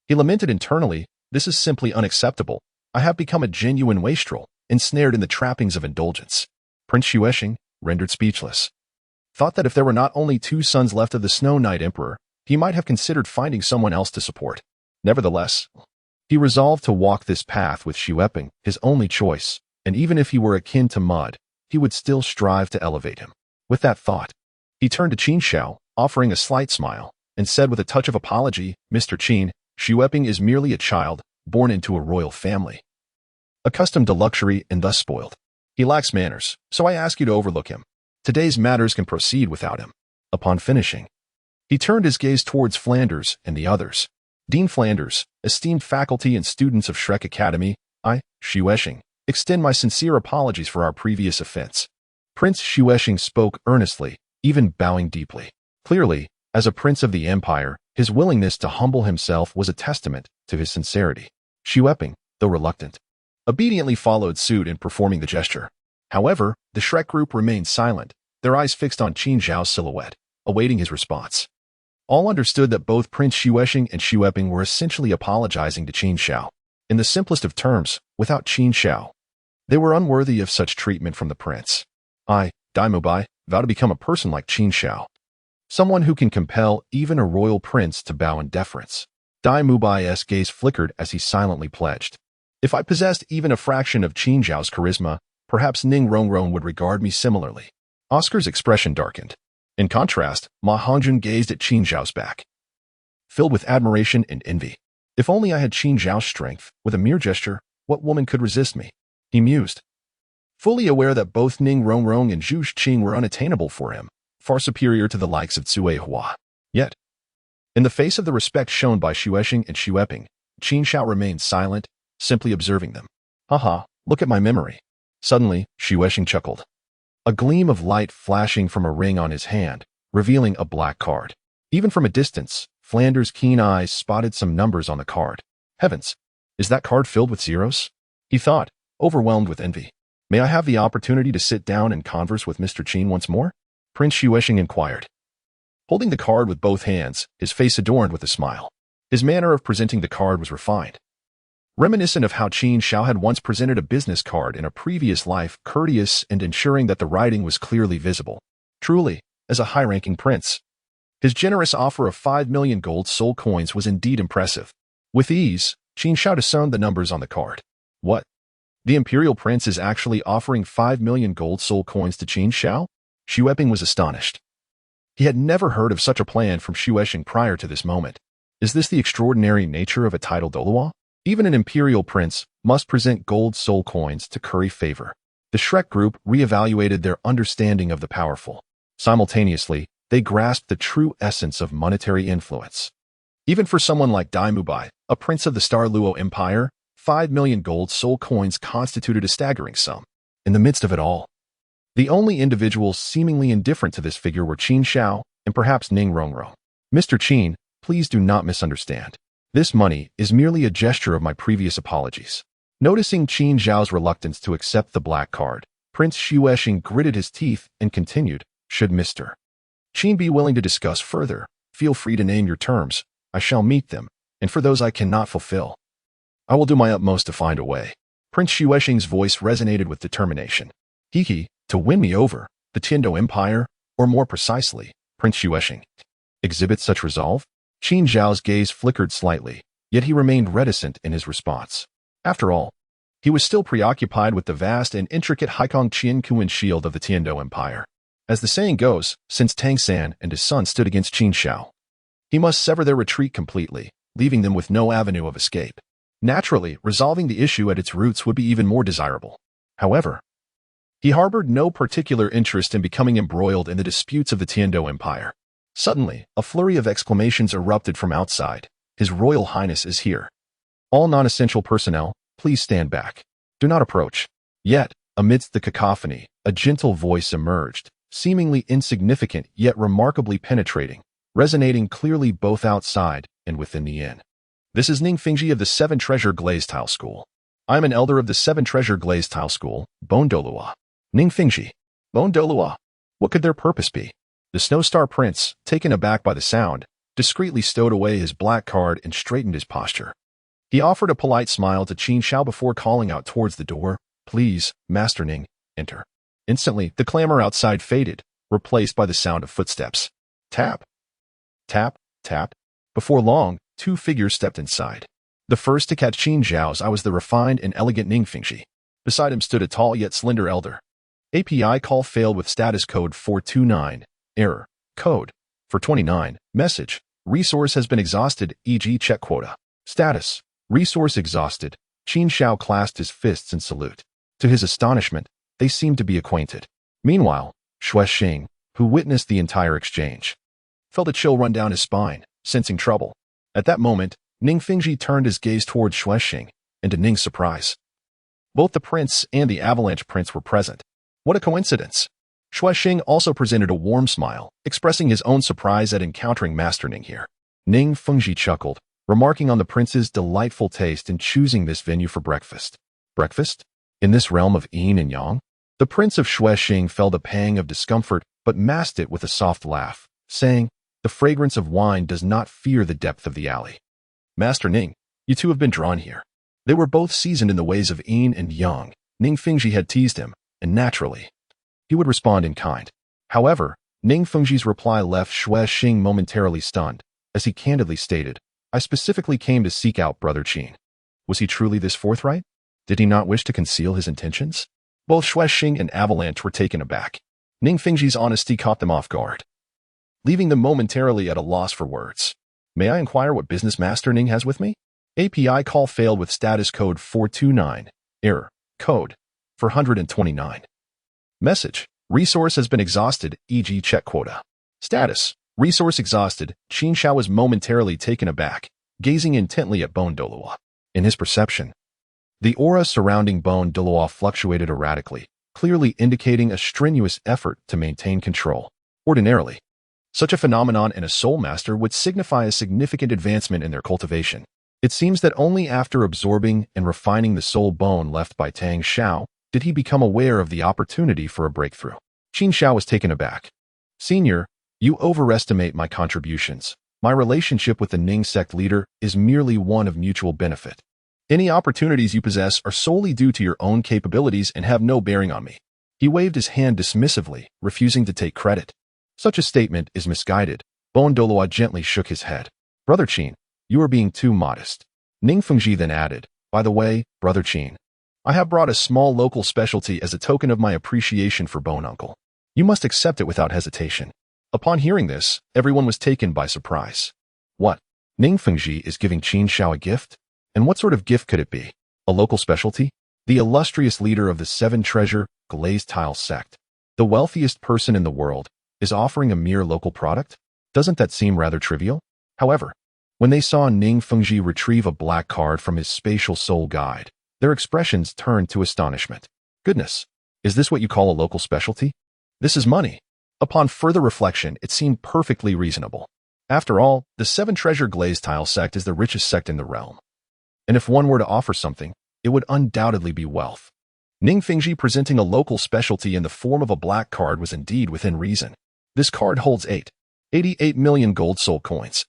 He lamented internally, "This is simply unacceptable. I have become a genuine wastrel, ensnared in the trappings of indulgence." Prince Xuexing, rendered speechless, thought that if there were not only 2 sons left of the Snow Knight Emperor, he might have considered finding someone else to support. Nevertheless, he resolved to walk this path with Xu Weiping, his only choice, and even if he were akin to mud, he would still strive to elevate him. With that thought, he turned to Qin Xiao, offering a slight smile, and said with a touch of apology, "Mr. Qin, Xu Weiping is merely a child, born into a royal family, accustomed to luxury and thus spoiled. He lacks manners, so I ask you to overlook him. Today's matters can proceed without him." Upon finishing, he turned his gaze towards Flanders and the others. "Dean Flanders, esteemed faculty and students of Shrek Academy, I, Xuexing, extend my sincere apologies for our previous offense." Prince Xuexing spoke earnestly, even bowing deeply. Clearly, as a prince of the empire, his willingness to humble himself was a testament to his sincerity. Xu Weiping, though reluctant, obediently followed suit in performing the gesture. However, the Shrek group remained silent, their eyes fixed on Qin Xiao's silhouette, awaiting his response. All understood that both Prince Xuexing and Xu Weiping were essentially apologizing to Qin Xiao. In the simplest of terms, without Qin Xiao, they were unworthy of such treatment from the prince. "I, Dai Mubai, vow to become a person like Qin Xiao. Someone who can compel even a royal prince to bow in deference." Dai Mubai's gaze flickered as he silently pledged. "If I possessed even a fraction of Qin Xiao's charisma, perhaps Ning Rongrong would regard me similarly." Oscar's expression darkened. In contrast, Ma Hongjun gazed at Qin Xiao's back, filled with admiration and envy. "If only I had Qin Xiao's strength, with a mere gesture, what woman could resist me?" he mused, fully aware that both Ning Rongrong and Zhu Qing were unattainable for him, far superior to the likes of Cui Hua. Yet, in the face of the respect shown by Xuexing and Xu Weiping, Qin Xiao remained silent, simply observing them. "Haha, look at my memory." Suddenly, Xuexing chuckled, a gleam of light flashing from a ring on his hand, revealing a black card. Even from a distance, Flanders' keen eyes spotted some numbers on the card. "Heavens, is that card filled with zeros?" he thought, overwhelmed with envy. "May I have the opportunity to sit down and converse with Mr. Qin once more?" Prince Xuexing inquired, holding the card with both hands, his face adorned with a smile. His manner of presenting the card was refined, reminiscent of how Qin Xiao had once presented a business card in a previous life, courteous and ensuring that the writing was clearly visible. Truly, as a high-ranking prince, his generous offer of 5 million gold soul coins was indeed impressive. With ease, Qin Xiao discerned the numbers on the card. What? The imperial prince is actually offering 5 million gold soul coins to Qin Xiao? Xu Weiping was astonished. He had never heard of such a plan from Xuexing prior to this moment. Is this the extraordinary nature of a Title Douluo? Even an imperial prince must present gold soul coins to curry favor. The Shrek group reevaluated their understanding of the powerful. Simultaneously, they grasped the true essence of monetary influence. Even for someone like Dai Mubai, a prince of the Star Luo Empire, 5 million gold soul coins constituted a staggering sum. In the midst of it all, the only individuals seemingly indifferent to this figure were Qin Xiao and perhaps Ning Rongrong. "Mr. Qin, please do not misunderstand. This money is merely a gesture of my previous apologies." Noticing Qin Xiao's reluctance to accept the black card, Prince Xuexing gritted his teeth and continued, "Should Mr. Qin be willing to discuss further, feel free to name your terms. I shall meet them, and for those I cannot fulfill, I will do my utmost to find a way." Prince Xuexing's voice resonated with determination. "Hiki, to win me over, the Tiando Empire, or more precisely, Prince Xuexing, exhibits such resolve?" Qin Xiao's gaze flickered slightly, yet he remained reticent in his response. After all, he was still preoccupied with the vast and intricate Haikong Qian Kuan shield of the Tiando Empire. As the saying goes, since Tang San and his son stood against Qin Xiao, he must sever their retreat completely, leaving them with no avenue of escape. Naturally, resolving the issue at its roots would be even more desirable. However, he harbored no particular interest in becoming embroiled in the disputes of the Tiando Empire. Suddenly, a flurry of exclamations erupted from outside. "His Royal Highness is here. All non-essential personnel, please stand back. Do not approach." Yet, amidst the cacophony, a gentle voice emerged, seemingly insignificant yet remarkably penetrating, resonating clearly both outside and within the inn. This is Ning Fingji of the Seven Treasure Glazed Tile School. I am an elder of the Seven Treasure Glazed Tile School, Bone Douluo. Ning Fingji. Bone Douluo. What could their purpose be? The Snowstar Prince, taken aback by the sound, discreetly stowed away his black card and straightened his posture. He offered a polite smile to Qin Xiao before calling out towards the door, "Please, Master Ning, enter." Instantly, the clamor outside faded, replaced by the sound of footsteps. Tap. Tap, tap. Before long, two figures stepped inside. The first to catch Qin Xiao's eye was the refined and elegant Ning Fingji. Beside him stood a tall yet slender elder. API call failed with status code 429. Error. Code. 429. Message. Resource has been exhausted, e.g. check quota. Status. Resource exhausted. Qin Xiao clasped his fists in salute. To his astonishment, they seemed to be acquainted. Meanwhile, Shuexing, who witnessed the entire exchange, felt a chill run down his spine, sensing trouble. At that moment, Ning Fingji turned his gaze towards Shuexing, and to Ning's surprise, both the prince and the Avalanche Prince were present. What a coincidence! Shuexing also presented a warm smile, expressing his own surprise at encountering Master Ning here. Ning Fingji chuckled, remarking on the prince's delightful taste in choosing this venue for breakfast. Breakfast? In this realm of yin and yang? The prince of Shuexing felt a pang of discomfort, but masked it with a soft laugh, saying, "The fragrance of wine does not fear the depth of the alley." Master Ning, you two have been drawn here. They were both seasoned in the ways of yin and yang. Ning Fingji had teased him, and naturally, he would respond in kind. However, Ning Fingji's reply left Shuexing momentarily stunned, as he candidly stated, "I specifically came to seek out Brother Qin." Was he truly this forthright? Did he not wish to conceal his intentions? Both Shuexing and Avalanche were taken aback. Ning Fingji's honesty caught them off guard, leaving them momentarily at a loss for words. "May I inquire what business Master Ning has with me?" API call failed with status code 429. Error. Code. 429. Message. Resource has been exhausted, e.g. check quota. Status. Resource exhausted. Qin Xiao was momentarily taken aback, gazing intently at Bone Douluo. In his perception, the aura surrounding Bone Douluo fluctuated erratically, clearly indicating a strenuous effort to maintain control. Ordinarily, such a phenomenon in a soul master would signify a significant advancement in their cultivation. It seems that only after absorbing and refining the soul bone left by Tang Xiao did he become aware of the opportunity for a breakthrough. Qin Xiao was taken aback. "Senior, you overestimate my contributions. My relationship with the Ning sect leader is merely one of mutual benefit. Any opportunities you possess are solely due to your own capabilities and have no bearing on me." He waved his hand dismissively, refusing to take credit. Such a statement is misguided. Bone Douluo gently shook his head. "Brother Qin, you are being too modest." Ning Fingji then added, "By the way, Brother Qin, I have brought a small local specialty as a token of my appreciation for Bone Uncle. You must accept it without hesitation." Upon hearing this, everyone was taken by surprise. What? Ning Fingji is giving Qin Xiao a gift? And what sort of gift could it be? A local specialty? The illustrious leader of the Seven Treasure Glazed Tile sect, the wealthiest person in the world, is offering a mere local product? Doesn't that seem rather trivial? However, when they saw Ning Fingji retrieve a black card from his spatial soul guide, their expressions turned to astonishment. Goodness, is this what you call a local specialty? This is money. Upon further reflection, it seemed perfectly reasonable. After all, the Seven Treasure Glazed Tile sect is the richest sect in the realm. And if one were to offer something, it would undoubtedly be wealth. Ning Fingji presenting a local specialty in the form of a black card was indeed within reason. This card holds 88 million gold soul coins,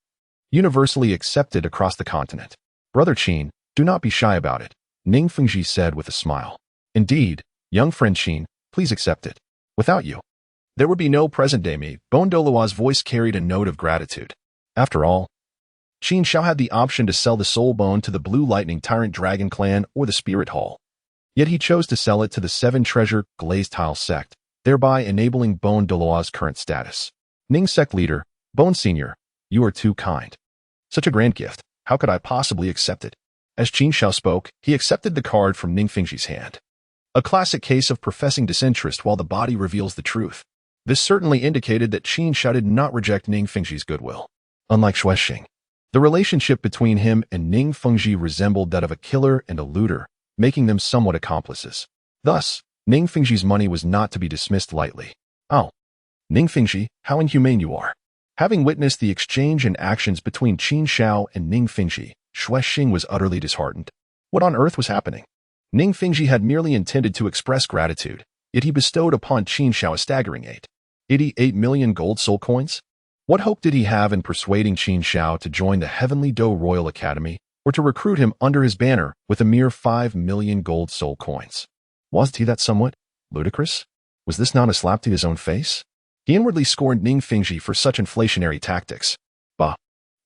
universally accepted across the continent. Brother Qin, do not be shy about it, Ning Fingji said with a smile. Indeed, young friend Qin, please accept it. Without you, there would be no present-day me. Bone Douluo's voice carried a note of gratitude. After all, Qin Xiao had the option to sell the soul bone to the Blue Lightning Tyrant Dragon Clan or the Spirit Hall. Yet he chose to sell it to the Seven Treasure Glazed Tile sect, thereby enabling Bone Douluo's current status. Ning sect leader, Bone Senior, you are too kind. Such a grand gift, how could I possibly accept it? As Qin Xiao spoke, he accepted the card from Ning Fingji's hand. A classic case of professing disinterest while the body reveals the truth. This certainly indicated that Qin Xiao did not reject Ning Fingji's goodwill. Unlike Shuexing, the relationship between him and Ning Fingji resembled that of a killer and a looter, making them somewhat accomplices. Thus, Ning Fingji's money was not to be dismissed lightly. Oh, Ning Fingxi, how inhumane you are. Having witnessed the exchange and actions between Qin Xiao and Ning Fingxi, Shuexing was utterly disheartened. What on earth was happening? Ning Fingxi had merely intended to express gratitude, yet he bestowed upon Qin Xiao a staggering 88 million gold soul coins? What hope did he have in persuading Qin Xiao to join the Heavenly Do Royal Academy, or to recruit him under his banner with a mere 5 million gold soul coins? Wasn't he that somewhat ludicrous? Was this not a slap to his own face? He inwardly scorned Ning Fingxi for such inflationary tactics. Bah!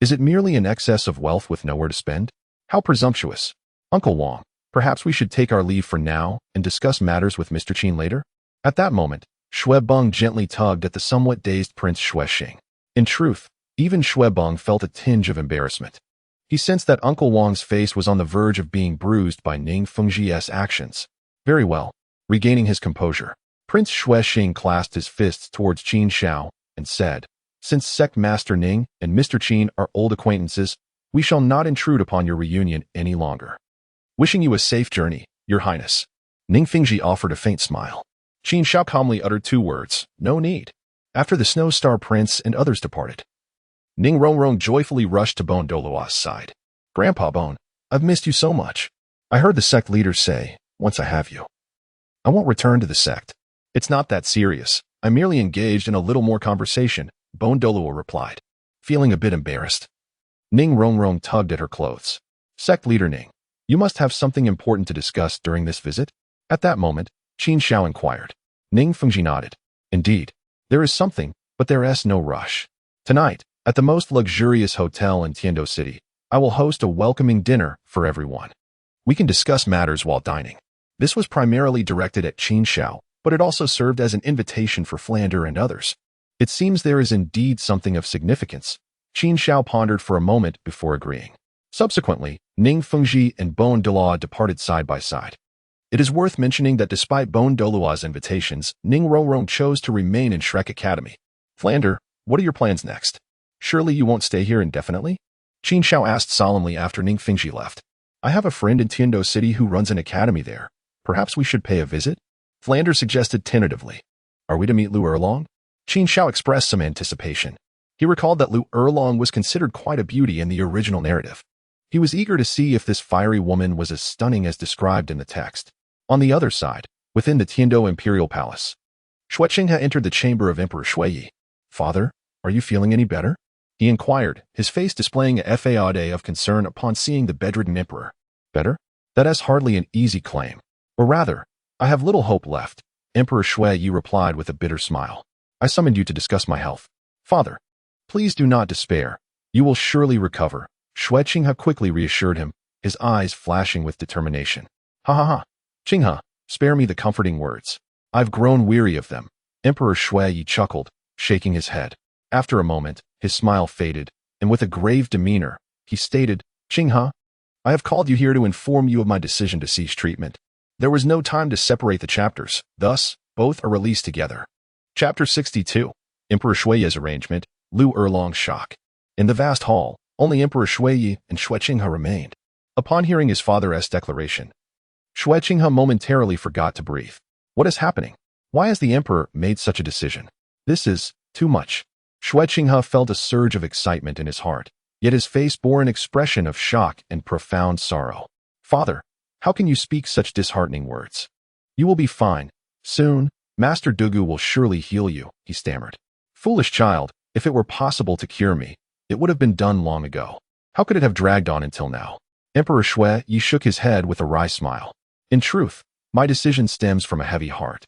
Is it merely an excess of wealth with nowhere to spend? How presumptuous! Uncle Wang, perhaps we should take our leave for now and discuss matters with Mr. Qin later? At that moment, Xuebeng gently tugged at the somewhat dazed Prince Shuexing. In truth, even Xuebeng felt a tinge of embarrassment. He sensed that Uncle Wang's face was on the verge of being bruised by Ning Fengji's actions. Very well. Regaining his composure, Prince Shuexing clasped his fists towards Qin Xiao and said, "Since Sect Master Ning and Mr. Qin are old acquaintances, we shall not intrude upon your reunion any longer. Wishing you a safe journey, Your Highness." Ning Fengji offered a faint smile. Qin Xiao calmly uttered 2 words, "No need." After the Snow Star Prince and others departed, Ning Rongrong joyfully rushed to Bone Douluo's side. "Grandpa Bone, I've missed you so much. I heard the sect leaders say, once I have you, I won't return to the sect." "It's not that serious. I merely engaged in a little more conversation," Bone Douluo replied, feeling a bit embarrassed. Ning Rongrong tugged at her clothes. "Sect leader Ning, you must have something important to discuss during this visit?" At that moment, Qin Xiao inquired. Ning Fengji nodded. "Indeed. There is something, but there is no rush. Tonight, at the most luxurious hotel in Tiando City, I will host a welcoming dinner for everyone. We can discuss matters while dining." This was primarily directed at Qin Xiao, but it also served as an invitation for Flander and others. It seems there is indeed something of significance. Qin Xiao pondered for a moment before agreeing. Subsequently, Ning Fengji and Bone Douluo departed side by side. It is worth mentioning that despite Bone Douluo's invitations, Ning Rongrong chose to remain in Shrek Academy. "Flander, what are your plans next? Surely you won't stay here indefinitely?" Qin Xiao asked solemnly after Ning Fengji left. "I have a friend in Tiando City who runs an academy there. Perhaps we should pay a visit?" Flander suggested tentatively. "Are we to meet Lu Erlong?" Qin Xiao expressed some anticipation. He recalled that Lu Erlong was considered quite a beauty in the original narrative. He was eager to see if this fiery woman was as stunning as described in the text. On the other side, within the Tiando Imperial Palace, Shuexing had entered the chamber of Emperor Shuiyi. "Father, are you feeling any better?" he inquired, his face displaying a facade of concern upon seeing the bedridden emperor. "Better? That is hardly an easy claim. Or rather, I have little hope left," Emperor Shuiyi replied with a bitter smile. "I summoned you to discuss my health. Father, please do not despair. You will surely recover." Shuexing had quickly reassured him, his eyes flashing with determination. "Ha ha ha. Qinghe, spare me the comforting words. I've grown weary of them." Emperor Shuiyi chuckled, shaking his head. After a moment, his smile faded, and with a grave demeanor, he stated, "Qinghe, I have called you here to inform you of my decision to cease treatment. There was no time to separate the chapters, thus, both are released together." Chapter 62. Emperor Shuiyi's Arrangement, Lu Erlong's Shock. In the vast hall, only Emperor Shuiyi and Shuexinghe remained. Upon hearing his father's declaration, Shuexinghe momentarily forgot to breathe. What is happening? Why has the emperor made such a decision? This is too much. Shuexinghe felt a surge of excitement in his heart, yet his face bore an expression of shock and profound sorrow. "Father, how can you speak such disheartening words? You will be fine. Soon, Master Dugu will surely heal you," he stammered. "Foolish child, if it were possible to cure me, it would have been done long ago. How could it have dragged on until now?" Emperor Shuiyi shook his head with a wry smile. "In truth, my decision stems from a heavy heart.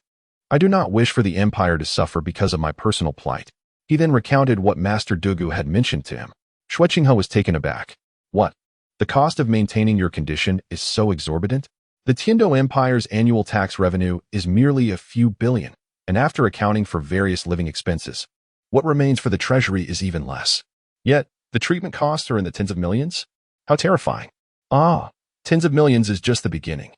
I do not wish for the empire to suffer because of my personal plight." He then recounted what Master Dugu had mentioned to him. Shuexinghe was taken aback. "What? The cost of maintaining your condition is so exorbitant? The Tiando Empire's annual tax revenue is merely a few billion, and after accounting for various living expenses, what remains for the treasury is even less. Yet, the treatment costs are in the tens of millions? How terrifying. Ah, tens of millions is just the beginning.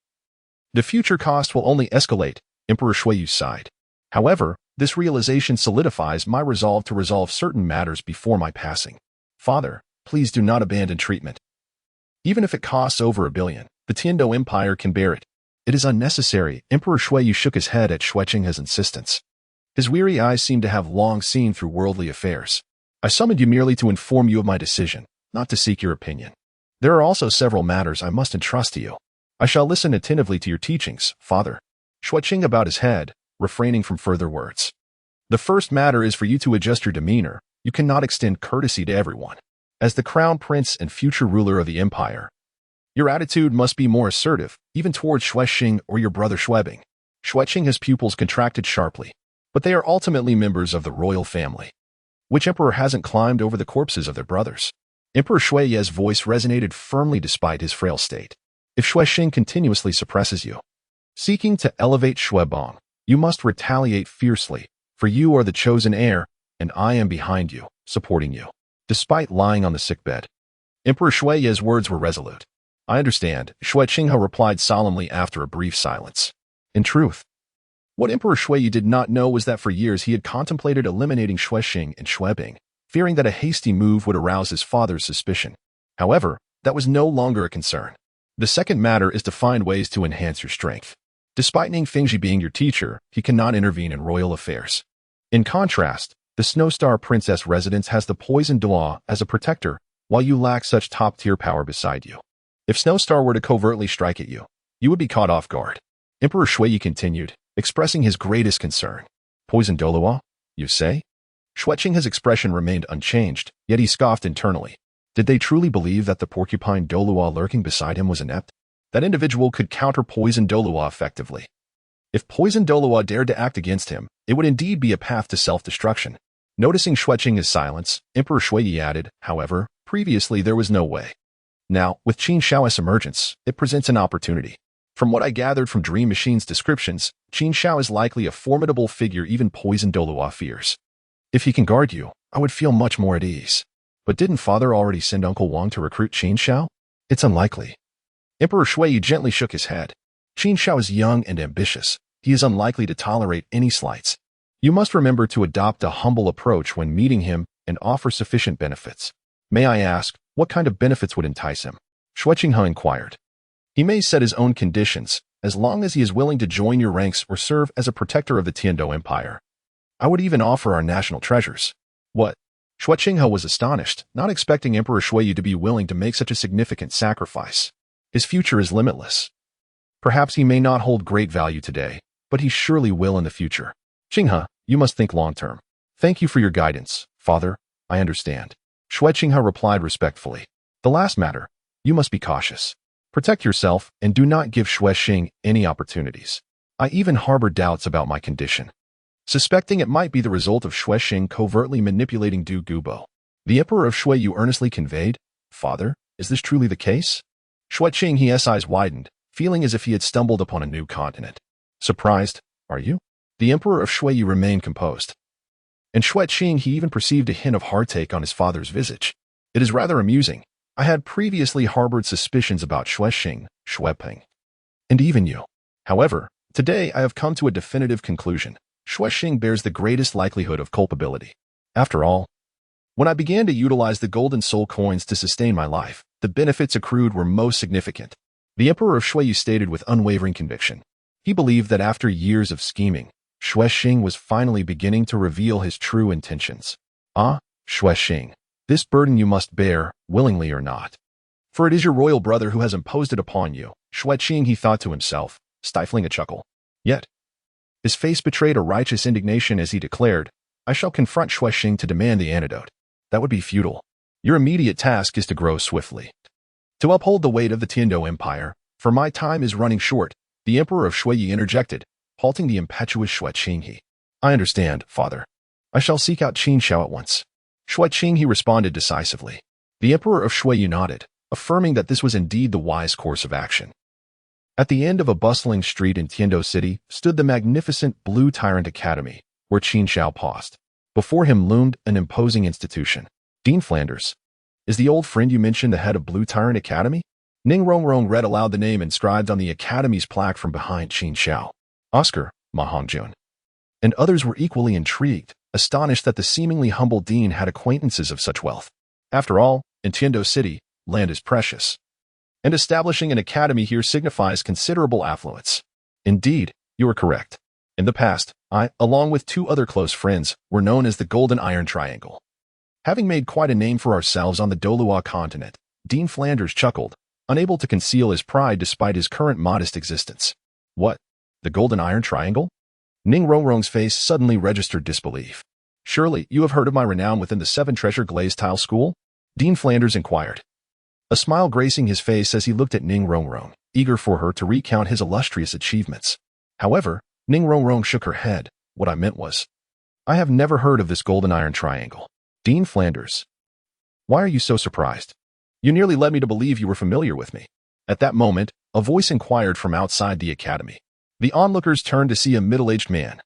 The future cost will only escalate," Emperor Shuiyi sighed. "However, this realization solidifies my resolve to resolve certain matters before my passing. Father, please do not abandon treatment. Even if it costs over 1 billion, the Tiando Empire can bear it. It is unnecessary." Emperor Shuiyi shook his head at Shuexinghe's insistence. His weary eyes seemed to have long seen through worldly affairs. I summoned you merely to inform you of my decision, not to seek your opinion. There are also several matters I must entrust to you. I shall listen attentively to your teachings, father. Shueqing about his head, refraining from further words. The first matter is for you to adjust your demeanor. You cannot extend courtesy to everyone. As the crown prince and future ruler of the empire, your attitude must be more assertive, even towards Shueqing or your brother Shuebing. Shueqing has pupils contracted sharply, but they are ultimately members of the royal family. Which emperor hasn't climbed over the corpses of their brothers? Emperor Shueye's voice resonated firmly despite his frail state. If Shueqing continuously suppresses you, seeking to elevate Shuebong, you must retaliate fiercely, for you are the chosen heir, and I am behind you, supporting you. Despite lying on the sickbed, Emperor Shueye's words were resolute. I understand, Shueqing replied solemnly after a brief silence. In truth, what Emperor Shueye did not know was that for years he had contemplated eliminating Shueqing and Shuebing, fearing that a hasty move would arouse his father's suspicion. However, that was no longer a concern. The second matter is to find ways to enhance your strength. Despite Ning Fengji being your teacher, he cannot intervene in royal affairs. In contrast, the Snowstar Princess residence has the Poison Douluo as a protector, while you lack such top-tier power beside you. If Snowstar were to covertly strike at you, you would be caught off guard. Emperor Shueye continued, expressing his greatest concern. Poison Douluo, you say? Shueqing's expression remained unchanged, yet he scoffed internally. Did they truly believe that the porcupine Douluo lurking beside him was inept? That individual could counter Poison Douluo effectively. If Poison Douluo dared to act against him, it would indeed be a path to self-destruction. Noticing Shueqing's silence, Emperor Shueye added, however, previously there was no way. Now, with Qin Xiao's emergence, it presents an opportunity. From what I gathered from Dream Machine's descriptions, Qin Xiao is likely a formidable figure even Poison Douluo fears. If he can guard you, I would feel much more at ease. But didn't father already send Uncle Wang to recruit Qin Xiao? It's unlikely. Emperor Shueye gently shook his head. Qin Xiao is young and ambitious. He is unlikely to tolerate any slights. You must remember to adopt a humble approach when meeting him and offer sufficient benefits. May I ask, what kind of benefits would entice him? Shueqing inquired. He may set his own conditions, as long as he is willing to join your ranks or serve as a protector of the Tiando Empire. I would even offer our national treasures. What? Shueqing was astonished, not expecting Emperor Shueye to be willing to make such a significant sacrifice. His future is limitless. Perhaps he may not hold great value today, but he surely will in the future. Qinghe, you must think long-term. Thank you for your guidance, father. I understand. Shueqing replied respectfully. The last matter, you must be cautious. Protect yourself and do not give Shueqing any opportunities. I even harbor doubts about my condition, suspecting it might be the result of Shueqing covertly manipulating Du Gubo. The Emperor of Shui earnestly conveyed, Father, is this truly the case? Shueqing's eyes widened, feeling as if he had stumbled upon a new continent. Surprised, are you? The Emperor of Shui remained composed. And Shueqing even perceived a hint of heartache on his father's visage. It is rather amusing. I had previously harbored suspicions about Shueqing, Shueping, and even you. However, today I have come to a definitive conclusion. Shueqing bears the greatest likelihood of culpability. After all, when I began to utilize the golden soul coins to sustain my life, the benefits accrued were most significant. The Emperor of Shui stated with unwavering conviction. He believed that after years of scheming, Shueqing was finally beginning to reveal his true intentions. Ah, Shueqing, this burden you must bear, willingly or not. For it is your royal brother who has imposed it upon you, Shueqing, he thought to himself, stifling a chuckle. Yet, his face betrayed a righteous indignation as he declared, I shall confront Shueqing to demand the antidote. That would be futile. Your immediate task is to grow swiftly, to uphold the weight of the Tiando Empire, for my time is running short, the Emperor of Shui interjected, halting the impetuous Shueqing. I understand, father. I shall seek out Qin Xiao at once. Shueqing responded decisively. The Emperor of Shui nodded, affirming that this was indeed the wise course of action. At the end of a bustling street in Tiando City stood the magnificent Blue Tyrant Academy, where Qin Xiao paused. Before him loomed an imposing institution. Dean Flanders. Is the old friend you mentioned the head of Blue Tyrant Academy? Ning Rongrong read aloud the name inscribed on the Academy's plaque from behind Qin Xiao. Oscar, Ma Hongjun. And others were equally intrigued, astonished that the seemingly humble dean had acquaintances of such wealth. After all, in Tiando City, land is precious, and establishing an academy here signifies considerable affluence. Indeed, you are correct. In the past, I, along with two other close friends, were known as the Golden Iron Triangle. Having made quite a name for ourselves on the Douluo Continent, Dean Flanders chuckled, unable to conceal his pride despite his current modest existence. What? The Golden Iron Triangle? Ning Rongrong's face suddenly registered disbelief. Surely you have heard of my renown within the Seven Treasure Glazed Tile School? Dean Flanders inquired. A smile gracing his face as he looked at Ning Rongrong, eager for her to recount his illustrious achievements. However, Ning Rongrong shook her head. What I meant was, I have never heard of this Golden Iron Triangle. Dean Flanders. Why are you so surprised? You nearly led me to believe you were familiar with me. At that moment, a voice inquired from outside the academy. The onlookers turned to see a middle-aged man,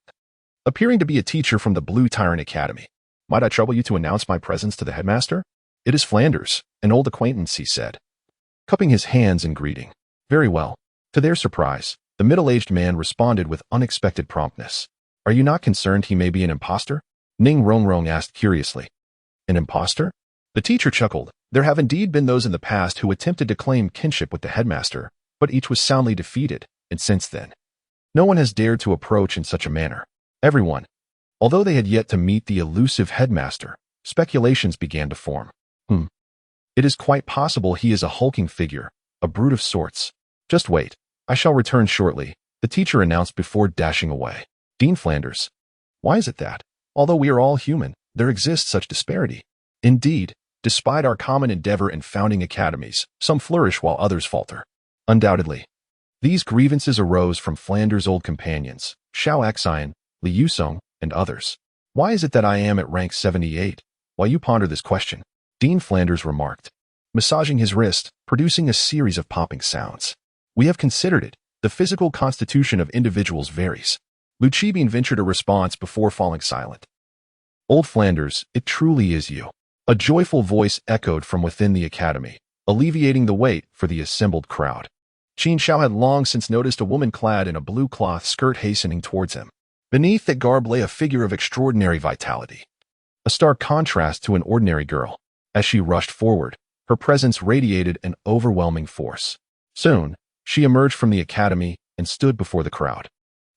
appearing to be a teacher from the Blue Tyrant Academy. Might I trouble you to announce my presence to the headmaster? It is Flanders, an old acquaintance, he said, cupping his hands in greeting. Very well. To their surprise, the middle-aged man responded with unexpected promptness. Are you not concerned he may be an imposter? Ning Rongrong asked curiously. An imposter? The teacher chuckled. There have indeed been those in the past who attempted to claim kinship with the headmaster, but each was soundly defeated, and since then, no one has dared to approach in such a manner. Everyone, although they had yet to meet the elusive headmaster, speculations began to form. It is quite possible he is a hulking figure, a brute of sorts. Just wait, I shall return shortly, the teacher announced before dashing away. Dean Flanders. Why is it that, although we are all human, there exists such disparity? Indeed, despite our common endeavor in founding academies, some flourish while others falter. Undoubtedly, these grievances arose from Flanders' old companions, Xiao Xian, Li Yusong, and others. Why is it that I am at rank 78? While you ponder this question, Dean Flanders remarked, massaging his wrist, producing a series of popping sounds. We have considered it. The physical constitution of individuals varies. Lucibine ventured a response before falling silent. Old Flanders, it truly is you. A joyful voice echoed from within the academy, alleviating the weight for the assembled crowd. Qin Xiao had long since noticed a woman clad in a blue cloth skirt hastening towards him. Beneath that garb lay a figure of extraordinary vitality, a stark contrast to an ordinary girl. As she rushed forward, her presence radiated an overwhelming force. Soon, she emerged from the academy and stood before the crowd.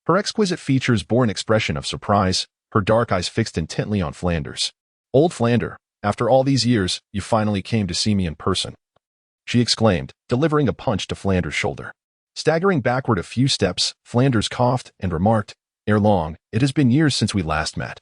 Her exquisite features bore an expression of surprise, her dark eyes fixed intently on Flanders. Old Flander, after all these years, you finally came to see me in person, she exclaimed, delivering a punch to Flanders' shoulder. Staggering backward a few steps, Flanders coughed and remarked, ere long, it has been years since we last met.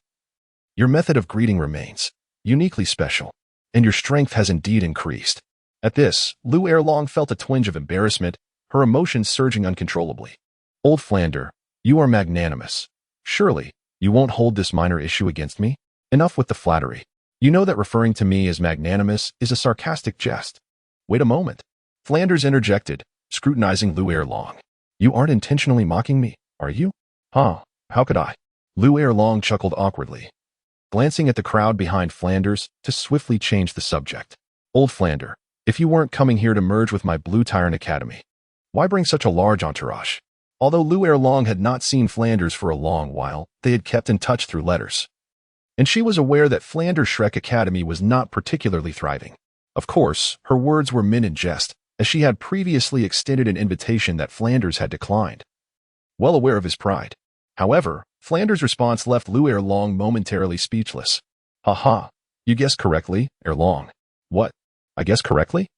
Your method of greeting remains uniquely special, and your strength has indeed increased. At this, Lu Erlong felt a twinge of embarrassment, her emotions surging uncontrollably. Old Flander, you are magnanimous. Surely, you won't hold this minor issue against me? Enough with the flattery. You know that referring to me as magnanimous is a sarcastic jest. Wait a moment. Flanders interjected, scrutinizing Lu Erlong. You aren't intentionally mocking me, are you? Huh, how could I? Lu Erlong chuckled awkwardly, glancing at the crowd behind Flanders to swiftly change the subject. Old Flander, if you weren't coming here to merge with my Blue Tyrant Academy, why bring such a large entourage? Although Lu Erlong had not seen Flanders for a long while, they had kept in touch through letters, and she was aware that Flanders Shrek Academy was not particularly thriving. Of course, her words were meant in jest, as she had previously extended an invitation that Flanders had declined. Well aware of his pride. However, Flanders' response left Lu Erlong momentarily speechless. Ha, you guessed correctly, Erlong. What? I guessed correctly?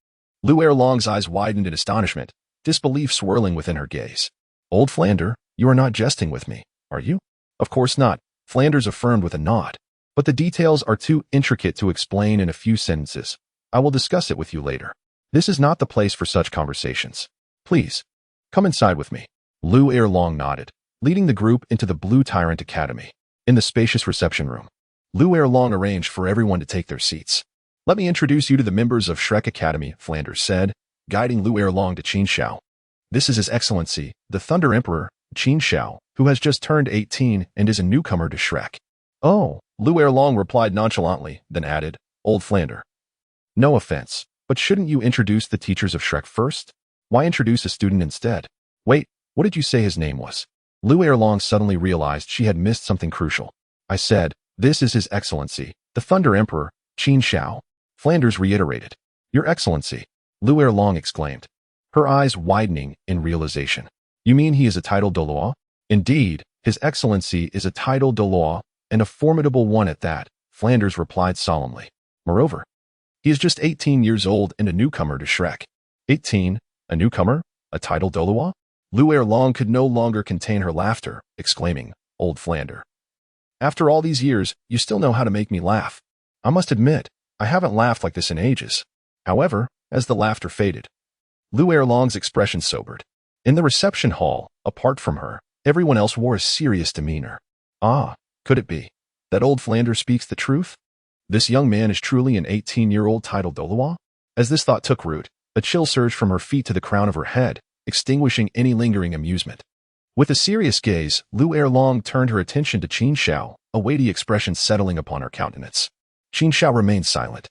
Lu Erlong's eyes widened in astonishment, disbelief swirling within her gaze. Old Flander, you are not jesting with me, are you? Of course not, Flanders affirmed with a nod. But the details are too intricate to explain in a few sentences. I will discuss it with you later. This is not the place for such conversations. Please, come inside with me. Lu Erlong nodded, leading the group into the Blue Tyrant Academy. In the spacious reception room, Lu Erlong arranged for everyone to take their seats. Let me introduce you to the members of Shrek Academy, Flanders said, guiding Lu Erlong to Qin Xiao. This is His Excellency, the Thunder Emperor, Qin Xiao, who has just turned 18 and is a newcomer to Shrek. Oh, Lu Erlong replied nonchalantly, then added, Old Flander. No offense, but shouldn't you introduce the teachers of Shrek first? Why introduce a student instead? Wait, what did you say his name was? Lu Erlong suddenly realized she had missed something crucial. I said, this is His Excellency, the Thunder Emperor, Qin Xiao. Flanders reiterated. Your Excellency, Lu Erlong exclaimed, her eyes widening in realization. You mean he is a Title Douluo? Indeed, His Excellency is a Title Douluo, and a formidable one at that, Flanders replied solemnly. Moreover, he is just 18 years old and a newcomer to Shrek. 18? A newcomer? A Title Douluo? Lu Erlong could no longer contain her laughter, exclaiming, Old Flander. After all these years, you still know how to make me laugh. I must admit, I haven't laughed like this in ages. However, as the laughter faded, Lu Erlong's expression sobered. In the reception hall, apart from her, everyone else wore a serious demeanor. Ah, could it be that Old Flander speaks the truth? This young man is truly an 18-year-old Title Douluo? As this thought took root, a chill surged from her feet to the crown of her head, extinguishing any lingering amusement. With a serious gaze, Lu Erlong turned her attention to Qin Xiao, a weighty expression settling upon her countenance. Qin Xiao remained silent.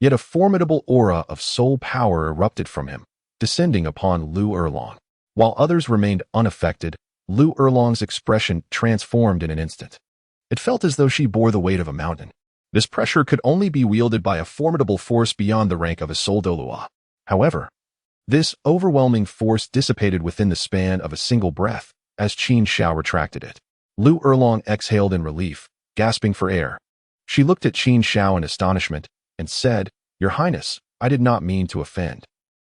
Yet a formidable aura of soul power erupted from him, descending upon Lu Erlong. While others remained unaffected, Lu Erlong's expression transformed in an instant. It felt as though she bore the weight of a mountain. This pressure could only be wielded by a formidable force beyond the rank of a Soul Douluo. However, this overwhelming force dissipated within the span of a single breath, as Qin Xiao retracted it. Lu Erlong exhaled in relief, gasping for air. She looked at Qin Xiao in astonishment, and said, Your Highness, I did not mean to offend.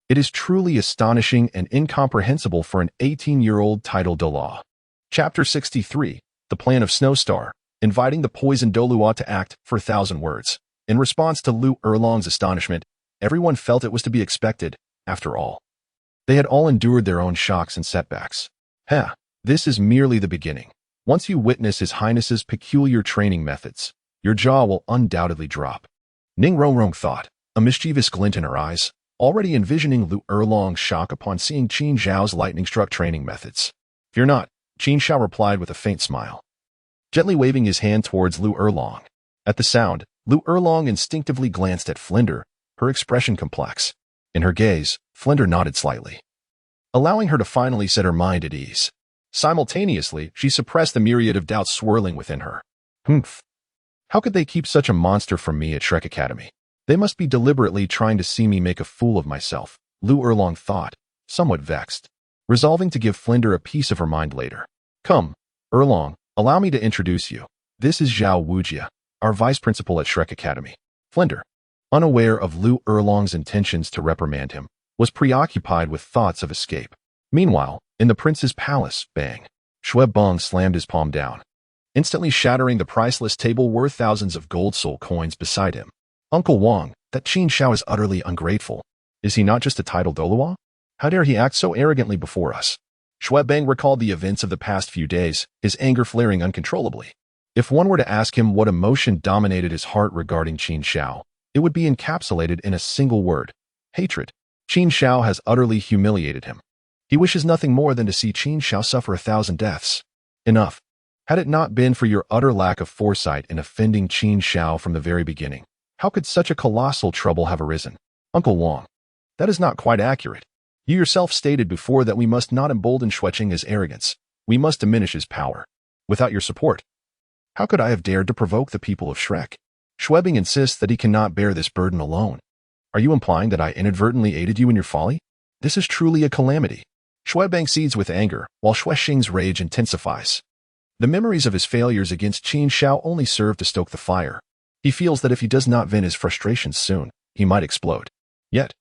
It is truly astonishing and incomprehensible for an 18-year-old Title Douluo. Chapter 63, The Plan of Snowstar, inviting the poisoned Douluo to act for 1,000 words. In response to Lu Erlong's astonishment, everyone felt it was to be expected. After all, they had all endured their own shocks and setbacks. This is merely the beginning. Once you witness His Highness's peculiar training methods, your jaw will undoubtedly drop. Ning Rongrong thought, a mischievous glint in her eyes, already envisioning Lu Erlong's shock upon seeing Qin Xiao's lightning-struck training methods. Fear not, Qin Xiao replied with a faint smile, gently waving his hand towards Lu Erlong. At the sound, Lu Erlong instinctively glanced at Flinder, her expression complex. In her gaze, Flinder nodded slightly, allowing her to finally set her mind at ease. Simultaneously, she suppressed the myriad of doubts swirling within her. How could they keep such a monster from me at Shrek Academy? They must be deliberately trying to see me make a fool of myself, Lu Erlong thought, somewhat vexed, resolving to give Flinder a piece of her mind later. Come, Erlong, allow me to introduce you. This is Zhao Wujia, our vice principal at Shrek Academy. Flinder, unaware of Lu Erlong's intentions to reprimand him, was preoccupied with thoughts of escape. Meanwhile, in the prince's palace, bang, Xue Beng slammed his palm down, instantly shattering the priceless table worth thousands of gold soul coins beside him. Uncle Wang, that Qin Xiao is utterly ungrateful. Is he not just a Title Douluo? How dare he act so arrogantly before us? Xue Beng recalled the events of the past few days, his anger flaring uncontrollably. If one were to ask him what emotion dominated his heart regarding Qin Xiao, it would be encapsulated in a single word: hatred. Qin Xiao has utterly humiliated him. He wishes nothing more than to see Qin Xiao suffer 1,000 deaths. Enough. Had it not been for your utter lack of foresight in offending Qin Xiao from the very beginning, how could such a colossal trouble have arisen? Uncle Wang, that is not quite accurate. You yourself stated before that we must not embolden Xueqing's arrogance. We must diminish his power. Without your support, how could I have dared to provoke the people of Shrek? Xue Beng insists that he cannot bear this burden alone. Are you implying that I inadvertently aided you in your folly? This is truly a calamity. Xue Beng seethes with anger, while Xueqing's rage intensifies. The memories of his failures against Qin Xiao only serve to stoke the fire. He feels that if he does not vent his frustrations soon, he might explode. Yet,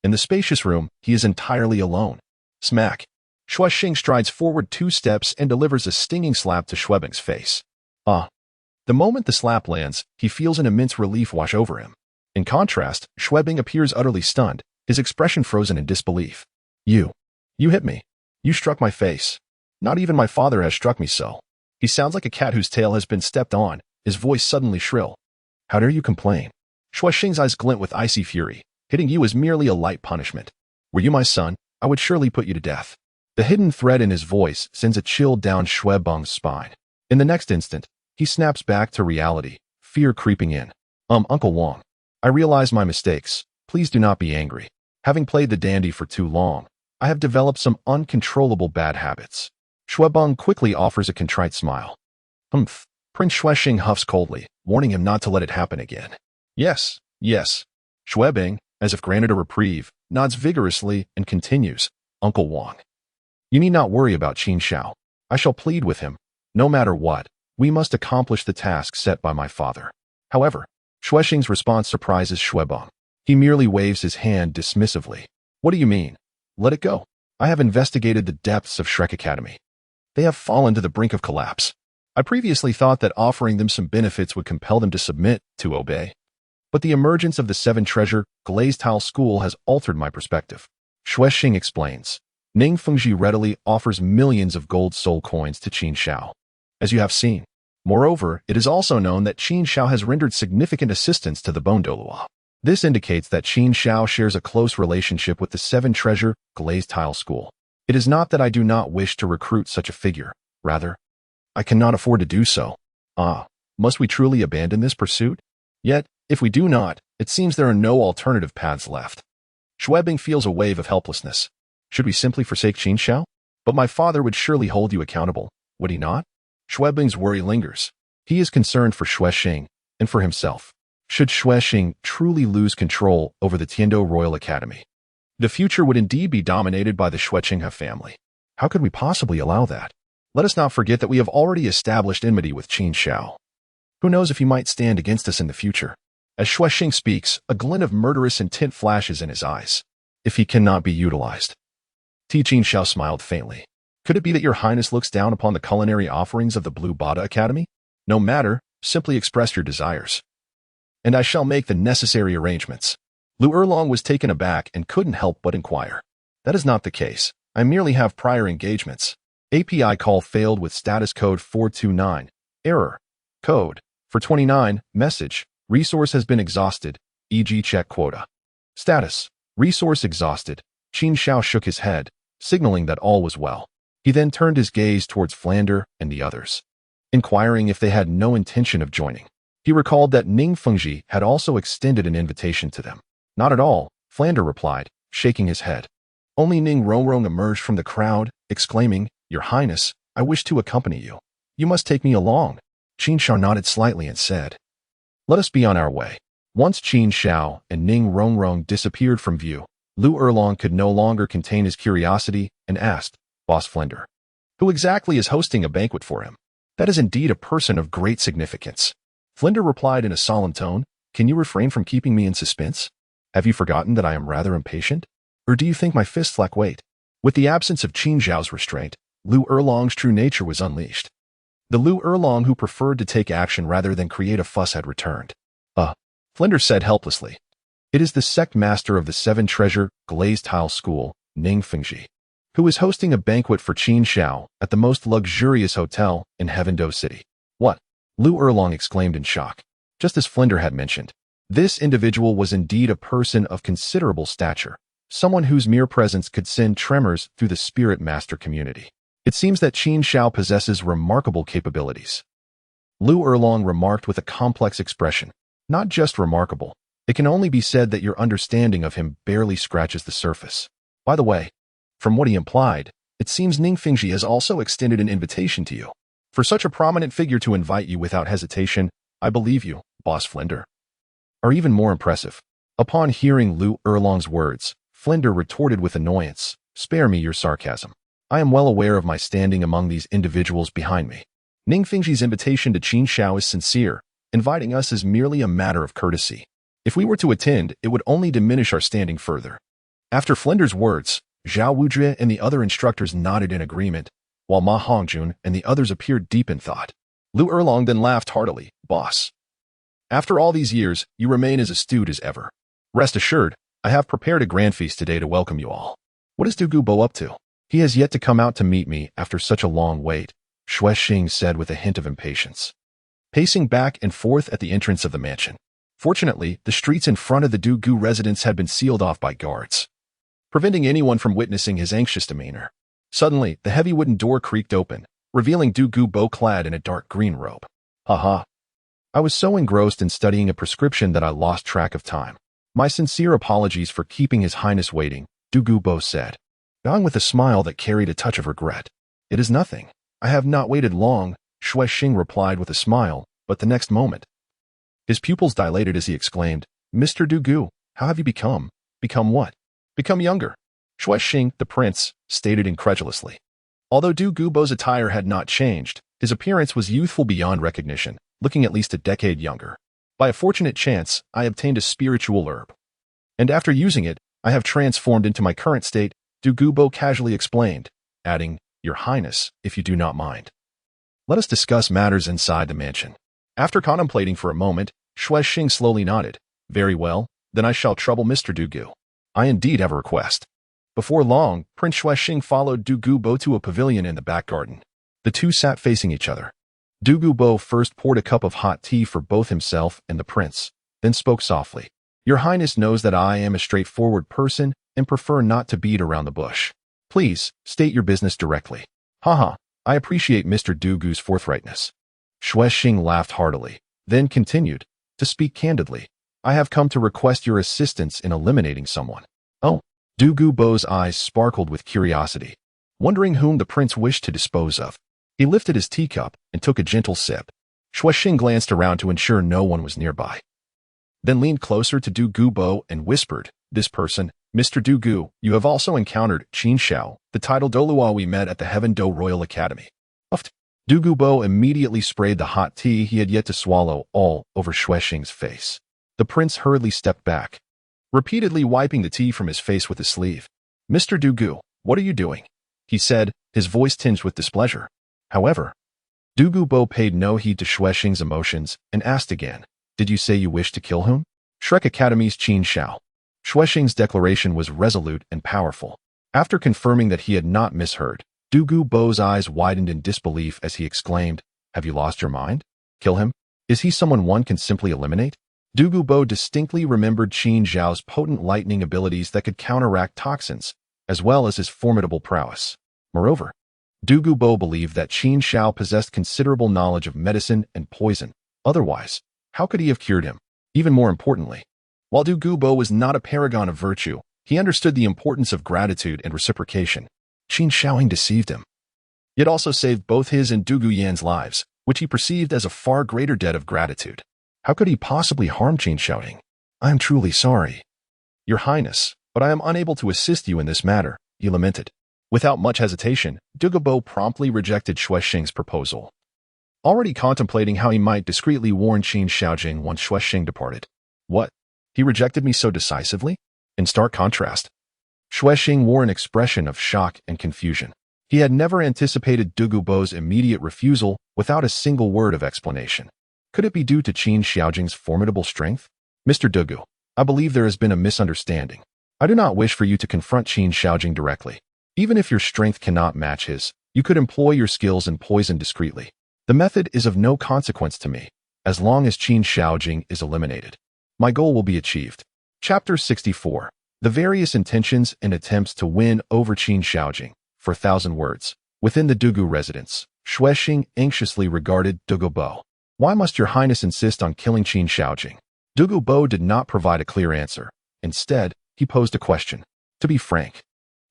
in the spacious room, he is entirely alone. Smack. Xueqing strides forward 2 steps and delivers a stinging slap to Xue Beng's face. The moment the slap lands, he feels an immense relief wash over him. In contrast, Xue Beng appears utterly stunned, his expression frozen in disbelief. You hit me. You struck my face. Not even my father has struck me so. He sounds like a cat whose tail has been stepped on, his voice suddenly shrill. How dare you complain? Xueqing's eyes glint with icy fury. Hitting you is merely a light punishment. Were you my son, I would surely put you to death. The hidden threat in his voice sends a chill down Xue Beng's spine. In the next instant, he snaps back to reality, fear creeping in. Uncle Wang, I realize my mistakes. Please do not be angry. Having played the dandy for too long, I have developed some uncontrollable bad habits. Xue Beng quickly offers a contrite smile. Prince Xueqing huffs coldly, warning him not to let it happen again. Yes. Xue Beng, as if granted a reprieve, nods vigorously and continues. Uncle Wang, you need not worry about Qin Xiao. I shall plead with him, No matter what, we must accomplish the task set by my father. However, Shuexing's response surprises Xuebong. He merely waves his hand dismissively. What do you mean? Let it go. I have investigated the depths of Shrek Academy. They have fallen to the brink of collapse. I previously thought that offering them some benefits would compel them to submit, to obey. But the emergence of the seven-treasure, glazed tile school has altered my perspective. Shuexing explains. Ning Fengji readily offers millions of gold soul coins to Qin Xiao, as you have seen. Moreover, it is also known that Qin Xiao has rendered significant assistance to the Bone Douluo. This indicates that Qin Xiao shares a close relationship with the seven-treasure, glazed tile school. It is not that I do not wish to recruit such a figure. Rather, I cannot afford to do so. Must we truly abandon this pursuit? Yet, if we do not, it seems there are no alternative paths left. Xuebing feels a wave of helplessness. Should we simply forsake Qin Xiao? But my father would surely hold you accountable, would he not? Xuebing's worry lingers. He is concerned for Shuexing and for himself. Should Shuexing truly lose control over the Tiando Royal Academy, the future would indeed be dominated by the Shuexing family. How could we possibly allow that? Let us not forget that we have already established enmity with Qin Xiao. Who knows if he might stand against us in the future? As Shuexing speaks, a glint of murderous intent flashes in his eyes. If he cannot be utilized. Qin Xiao smiled faintly. Could it be that your highness looks down upon the culinary offerings of the Blue Bada Academy? No matter, simply express your desires, and I shall make the necessary arrangements. Lu Erlong was taken aback and couldn't help but inquire. That is not the case. I merely have prior engagements. API call failed with status code 429. Error. Code. For 29. Message. Resource has been exhausted. E.g. check quota. Status. Resource exhausted. Qin Xiao shook his head, signaling that all was well. He then turned his gaze towards Flander and the others, inquiring if they had no intention of joining. He recalled that Ning Fengji had also extended an invitation to them. Not at all, Flander replied, shaking his head. Only Ning Rongrong emerged from the crowd, exclaiming, Your Highness, I wish to accompany you. You must take me along. Qin Xiao nodded slightly and said, Let us be on our way. Once Qin Xiao and Ning Rongrong disappeared from view, Lu Erlong could no longer contain his curiosity and asked, Boss Flander, who exactly is hosting a banquet for him? That is indeed a person of great significance. Flinder replied in a solemn tone, Can you refrain from keeping me in suspense? Have you forgotten that I am rather impatient? Or do you think my fists lack weight? With the absence of Qin Xiao's restraint, Lu Erlong's true nature was unleashed. The Lu Erlong who preferred to take action rather than create a fuss had returned. Flinder said helplessly. It is the sect master of the seven-treasure, glazed tile school, Ning Fengji, who is hosting a banquet for Qin Xiao at the most luxurious hotel in Heavendo City. What? Lu Erlong exclaimed in shock. Just as Flinder had mentioned, this individual was indeed a person of considerable stature, someone whose mere presence could send tremors through the spirit master community. It seems that Qin Xiao possesses remarkable capabilities. Lu Erlong remarked with a complex expression. Not just remarkable. It can only be said that your understanding of him barely scratches the surface. By the way, from what he implied, it seems Ning Fengji has also extended an invitation to you. For such a prominent figure to invite you without hesitation, I believe you, Boss Flinder. Are even more impressive. Upon hearing Lu Erlong's words, Flinder retorted with annoyance, Spare me your sarcasm. I am well aware of my standing among these individuals behind me. Ning Fengji's invitation to Qin Xiao is sincere. Inviting us is merely a matter of courtesy. If we were to attend, it would only diminish our standing further. After Flinder's words, Zhao Wuzhe and the other instructors nodded in agreement, while Ma Hongjun and the others appeared deep in thought. Lu Erlong then laughed heartily, Boss. After all these years, you remain as astute as ever. Rest assured, I have prepared a grand feast today to welcome you all. What is Du Gubo up to? He has yet to come out to meet me after such a long wait, Shuexing said with a hint of impatience, pacing back and forth at the entrance of the mansion. Fortunately, the streets in front of the Du Gu residence had been sealed off by guards, preventing anyone from witnessing his anxious demeanor. Suddenly, the heavy wooden door creaked open, revealing Du Gubo clad in a dark green robe. Haha. I was so engrossed in studying a prescription that I lost track of time. My sincere apologies for keeping His Highness waiting, Du Gubo said, bowing with a smile that carried a touch of regret. It is nothing. I have not waited long, Shuexing replied with a smile, but the next moment, his pupils dilated as he exclaimed, Mr. Du Gu, how have you become? Become what? Become younger. Shuexing, the prince, stated incredulously. Although Du Gubo's attire had not changed, His appearance was youthful beyond recognition, looking at least a decade younger. By a fortunate chance, I obtained a spiritual herb. And after using it, I have transformed into my current state, Douluo casually explained, adding, Your Highness, if you do not mind. Let us discuss matters inside the mansion. After contemplating for a moment, Xuexing slowly nodded. Very well, then I shall trouble Mr. Douluo. I indeed have a request. Before long, Prince Xuexing followed Douluo to a pavilion in the back garden. The two sat facing each other. Douluo first poured a cup of hot tea for both himself and the prince, then spoke softly. Your Highness knows that I am a straightforward person and prefer not to beat around the bush. Please, state your business directly. Haha, I appreciate Mr. Douluo's forthrightness. Xuexing laughed heartily, then continued, To speak candidly, I have come to request your assistance in eliminating someone. Oh, Douluo's eyes sparkled with curiosity, wondering whom the prince wished to dispose of. He lifted his teacup and took a gentle sip. Xuexing glanced around to ensure no one was nearby, then leaned closer to Douluo and whispered, This person, Mr. Douluo, you have also encountered Qin Xiao, the Title Douluo we met at the Heaven Do Royal Academy. Puffed. Douluo immediately sprayed the hot tea he had yet to swallow all over Xuexing's face. The prince hurriedly stepped back, repeatedly wiping the tea from his face with his sleeve. Mr. Douluo, what are you doing? He said, his voice tinged with displeasure. However, Douluo paid no heed to Xuexing's emotions and asked again, Did you say you wish to kill him? Shrek Academy's Qin Xiao. Xuexing's declaration was resolute and powerful. After confirming that he had not misheard, Douluo's eyes widened in disbelief as he exclaimed, Have you lost your mind? Kill him? Is he someone one can simply eliminate? Douluo distinctly remembered Qin Xiao's potent lightning abilities that could counteract toxins, as well as his formidable prowess. Moreover, Douluo believed that Qin Xiao possessed considerable knowledge of medicine and poison. Otherwise, how could he have cured him? Even more importantly, while Douluo was not a paragon of virtue, he understood the importance of gratitude and reciprocation. Qin Xiao deceived him, yet also saved both his and Douluo's lives, which he perceived as a far greater debt of gratitude. How could he possibly harm Qin Xiao? I am truly sorry, Your Highness, but I am unable to assist you in this matter, he lamented. Without much hesitation, Douluo promptly rejected Xuexing's proposal, already contemplating how he might discreetly warn Qin Xiao once Xuexing departed. What? He rejected me so decisively? In stark contrast, Xuexing wore an expression of shock and confusion. He had never anticipated Douluo's immediate refusal without a single word of explanation. Could it be due to Qin Xiao's formidable strength? Mr. Douluo, I believe there has been a misunderstanding. I do not wish for you to confront Qin Xiao directly. Even if your strength cannot match his, you could employ your skills in poison discreetly. The method is of no consequence to me, as long as Qin Xiao is eliminated. My goal will be achieved. Chapter 64. The various intentions and attempts to win over Qin Xiao. For 1,000 words. Within the Douluo residence, Xuexing anxiously regarded Douluo. Why must your highness insist on killing Qin Xiao? Douluo did not provide a clear answer. Instead, he posed a question. To be frank,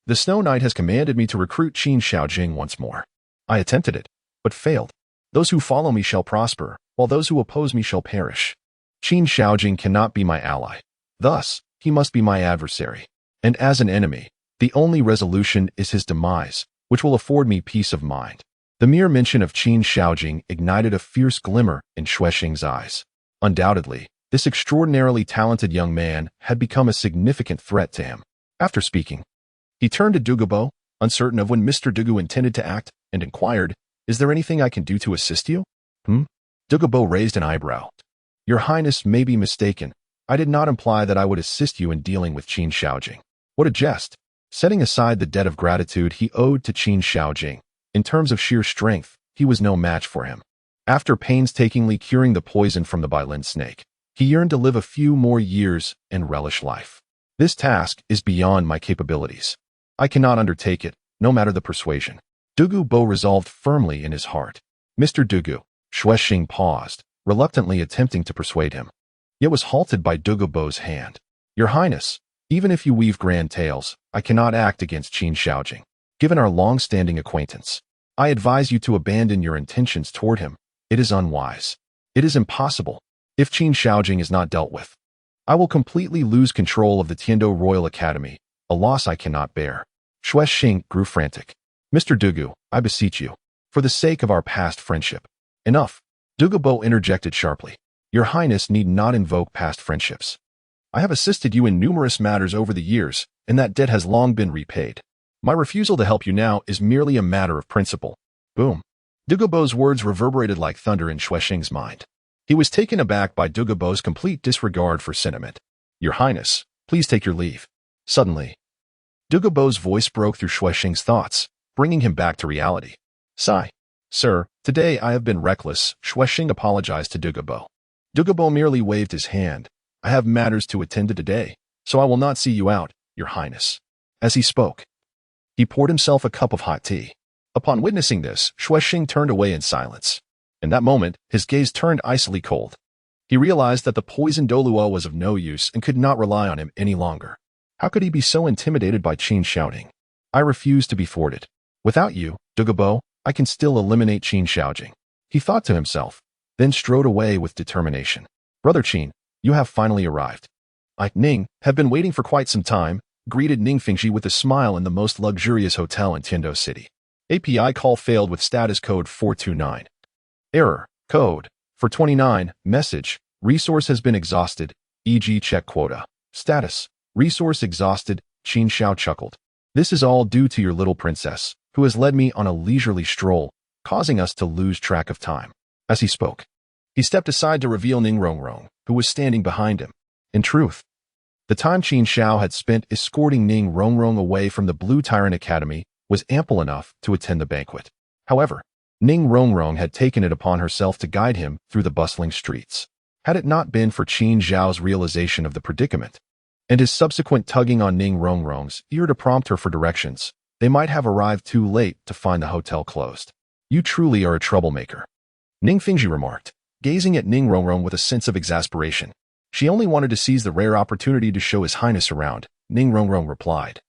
the Snow Knight has commanded me to recruit Qin Xiao once more. I attempted it, but failed. Those who follow me shall prosper, while those who oppose me shall perish. Qin Xiao cannot be my ally. Thus, he must be my adversary. And as an enemy, the only resolution is his demise, which will afford me peace of mind. The mere mention of Qin Xiao ignited a fierce glimmer in Xuexing's eyes. Undoubtedly, this extraordinarily talented young man had become a significant threat to him. After speaking, he turned to Douluo, uncertain of when Mr. Douluo intended to act, and inquired, Is there anything I can do to assist you? Douluo raised an eyebrow. Your Highness may be mistaken. I did not imply that I would assist you in dealing with Qin Xiao. What a jest! Setting aside the debt of gratitude he owed to Qin Xiao, in terms of sheer strength, he was no match for him. After painstakingly curing the poison from the Bailin snake, he yearned to live a few more years and relish life. This task is beyond my capabilities. I cannot undertake it, no matter the persuasion. Douluo resolved firmly in his heart. Mr. Douluo, Xuexing paused, reluctantly attempting to persuade him, yet was halted by Douluo's hand. Your Highness, even if you weave grand tales, I cannot act against Qin Xiao. Given our long-standing acquaintance, I advise you to abandon your intentions toward him. It is unwise. It is impossible. If Qin Xiao is not dealt with, I will completely lose control of the Tiando Royal Academy, a loss I cannot bear. Xuexing grew frantic. Mr. Douluo, I beseech you, For the sake of our past friendship. Enough. Dugubo interjected sharply. Your Highness need not invoke past friendships. I have assisted you in numerous matters over the years, and that debt has long been repaid. My refusal to help you now is merely a matter of principle. Boom. Dugubo's words reverberated like thunder in Xuexing's mind. He was taken aback by Dugubo's complete disregard for sentiment. Your Highness, please take your leave. Suddenly, Dugubo's voice broke through Xuexing's thoughts, bringing him back to reality. Sigh. Sir, today I have been reckless. Xuexing apologized to Dugubo. Dugubo merely waved his hand. I have matters to attend to today, so I will not see you out, Your Highness. As he spoke, he poured himself a cup of hot tea. Upon witnessing this, Xuexing turned away in silence. In that moment, his gaze turned icily cold. He realized that the poisoned Douluo was of no use and could not rely on him any longer. How could he be so intimidated by Qin shouting? I refuse to be thwarted. Without you, Dugubo, I can still eliminate Qin Xiaojing. He thought to himself, then strode away with determination. Brother Qin, you have finally arrived. I, Ning, have been waiting for quite some time, greeted Ning Fengxi with a smile in the most luxurious hotel in Tiando City. API call failed with status code 429. Error, code, 429, message, resource has been exhausted, e.g. check quota. Status, resource exhausted, Qin Xiao chuckled. This is all due to your little princess, who has led me on a leisurely stroll, causing us to lose track of time. As he spoke, he stepped aside to reveal Ning Rongrong, who was standing behind him. In truth, the time Qin Xiao had spent escorting Ning Rongrong away from the Blue Tyrant Academy was ample enough to attend the banquet. However, Ning Rongrong had taken it upon herself to guide him through the bustling streets. Had it not been for Qin Xiao's realization of the predicament, and his subsequent tugging on Ning Rongrong's ear to prompt her for directions, they might have arrived too late to find the hotel closed. You truly are a troublemaker, Ning Fengxi remarked, gazing at Ning Rongrong with a sense of exasperation. She only wanted to seize the rare opportunity to show his highness around, Ning Rongrong replied,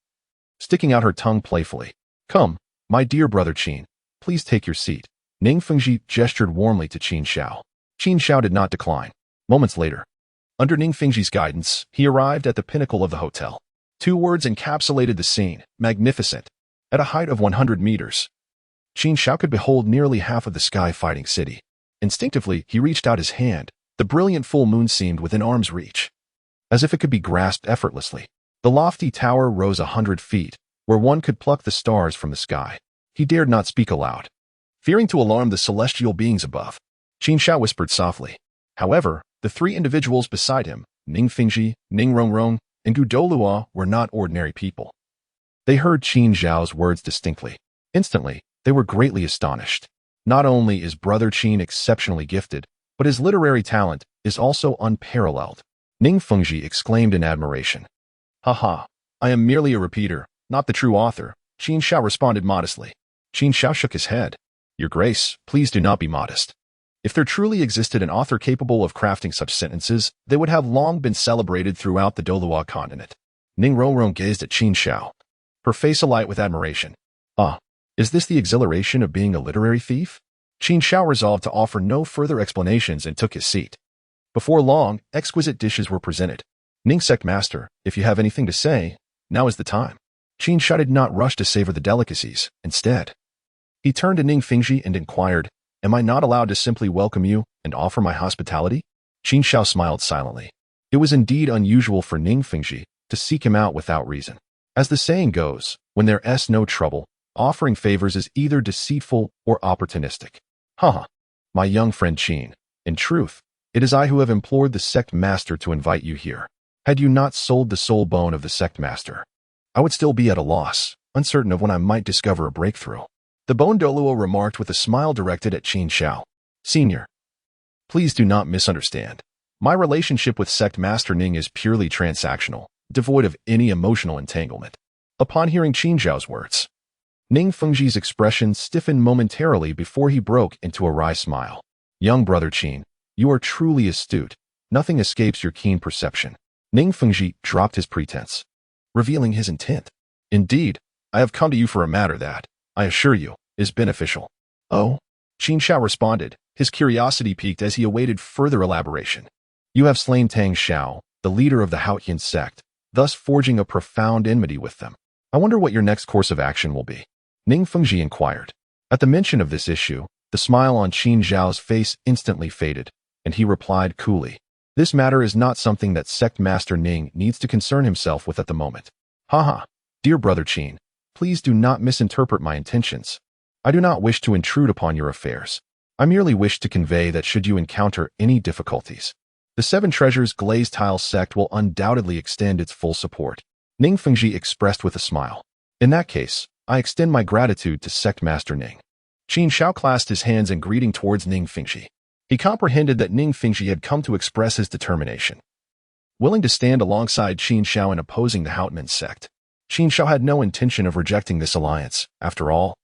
sticking out her tongue playfully. Come, my dear brother Qin, please take your seat. Ning Fengxi gestured warmly to Qin Xiao. Qin Xiao did not decline. Moments later, under Ning Fengxi's guidance, he arrived at the pinnacle of the hotel. 2 words encapsulated the scene, magnificent. At a height of 100 meters, Qin Xiao could behold nearly half of the sky-fighting city. Instinctively, he reached out his hand. The brilliant full moon seemed within arm's reach, as if it could be grasped effortlessly. The lofty tower rose 100 feet, where one could pluck the stars from the sky. He dared not speak aloud, fearing to alarm the celestial beings above. Qin Xiao whispered softly. However, the 3 individuals beside him, Ning Fengxi, Ning Rongrong, and Gu Douluo, were not ordinary people. They heard Qin Xiao's words distinctly. Instantly, they were greatly astonished. Not only is Brother Qin exceptionally gifted, but his literary talent is also unparalleled. Ning Fengxi exclaimed in admiration. Haha, I am merely a repeater, not the true author, Qin Xiao responded modestly. Qin Xiao shook his head. Your Grace, please do not be modest. If there truly existed an author capable of crafting such sentences, they would have long been celebrated throughout the Douluo Continent. Ning Rongrong gazed at Qin Xiao, her face alight with admiration. Ah, is this the exhilaration of being a literary thief? Qin Xiao resolved to offer no further explanations and took his seat. Before long, exquisite dishes were presented. Ning Sect Master, if you have anything to say, now is the time. Qin Xiao did not rush to savor the delicacies. Instead, he turned to Ning Fengxi and inquired, Am I not allowed to simply welcome you and offer my hospitality? Qin Xiao smiled silently. It was indeed unusual for Ning Fengxi to seek him out without reason. As the saying goes, when there's no trouble, offering favors is either deceitful or opportunistic. Haha, my young friend Qin. In truth, it is I who have implored the sect master to invite you here. Had you not sold the soul bone of the sect master, I would still be at a loss, uncertain of when I might discover a breakthrough. The Bone Douluo remarked with a smile directed at Qin Xiao. Senior, please do not misunderstand. My relationship with sect master Ning is purely transactional, devoid of any emotional entanglement. Upon hearing Qin Xiao's words, Ning Fengxi's expression stiffened momentarily before he broke into a wry smile. Young brother Qin, you are truly astute. Nothing escapes your keen perception. Ning Fengxi dropped his pretense, revealing his intent. Indeed, I have come to you for a matter that, I assure you, is beneficial. Oh? Qin Xiao responded, his curiosity piqued as he awaited further elaboration. You have slain Tang Xiao, the leader of the Haotian sect, thus forging a profound enmity with them. I wonder what your next course of action will be. Ning Fengxi inquired. At the mention of this issue, the smile on Qin Xiao's face instantly faded, and he replied coolly, "This matter is not something that Sect Master Ning needs to concern himself with at the moment. Haha, dear brother Qin, please do not misinterpret my intentions. I do not wish to intrude upon your affairs. I merely wish to convey that should you encounter any difficulties, the Seven Treasures Glazed Tile Sect will undoubtedly extend its full support." Ning Fengji expressed with a smile. "In that case, I extend my gratitude to Sect Master Ning." Qin Xiao clasped his hands in greeting towards Ning Fengji. He comprehended that Ning Fengji had come to express his determination. Willing to stand alongside Qin Xiao in opposing the Haotian sect, Qin Xiao had no intention of rejecting this alliance. After all,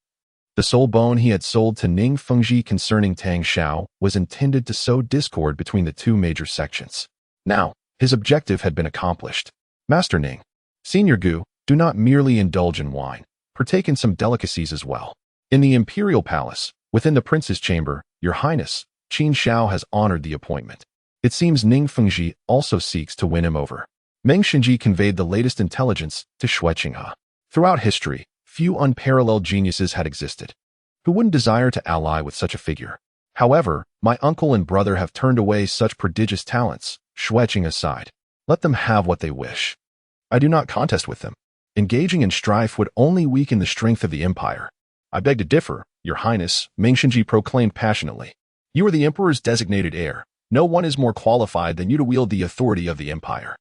the soul bone he had sold to Ning Fengji concerning Tang Xiao was intended to sow discord between the two major sections. Now, his objective had been accomplished. "Master Ning, Senior Gu, do not merely indulge in wine. Partake in some delicacies as well. In the Imperial Palace, within the Prince's Chamber, Your Highness, Qin Xiao has honored the appointment. It seems Ning Fengji also seeks to win him over." Meng Xinji conveyed the latest intelligence to Xue Qinghe. Throughout history, few unparalleled geniuses had existed. Who wouldn't desire to ally with such a figure? However, my uncle and brother have turned away such prodigious talents. Xue Qinghe sighed. "Let them have what they wish. I do not contest with them. Engaging in strife would only weaken the strength of the empire." "I beg to differ, Your Highness," Meng Xinji proclaimed passionately. "You are the emperor's designated heir. No one is more qualified than you to wield the authority of the empire.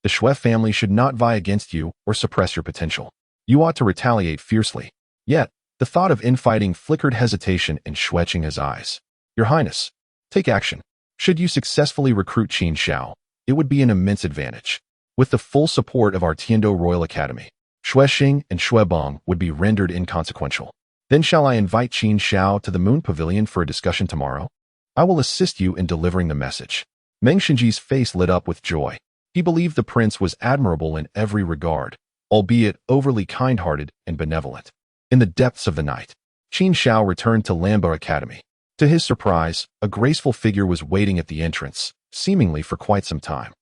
The Xue family should not vie against you or suppress your potential. You ought to retaliate fiercely." Yet, the thought of infighting flickered hesitation in Xue Qinghe's eyes. "Your Highness, take action. Should you successfully recruit Qin Xiao, it would be an immense advantage. With the full support of our Tiando Royal Academy, Xue Xing and Xue Bong would be rendered inconsequential. Then shall I invite Qin Xiao to the Moon Pavilion for a discussion tomorrow? I will assist you in delivering the message." Meng Xinji's face lit up with joy. He believed the prince was admirable in every regard, albeit overly kind-hearted and benevolent. In the depths of the night, Qin Xiao returned to Lamba Academy. To his surprise, a graceful figure was waiting at the entrance, seemingly for quite some time.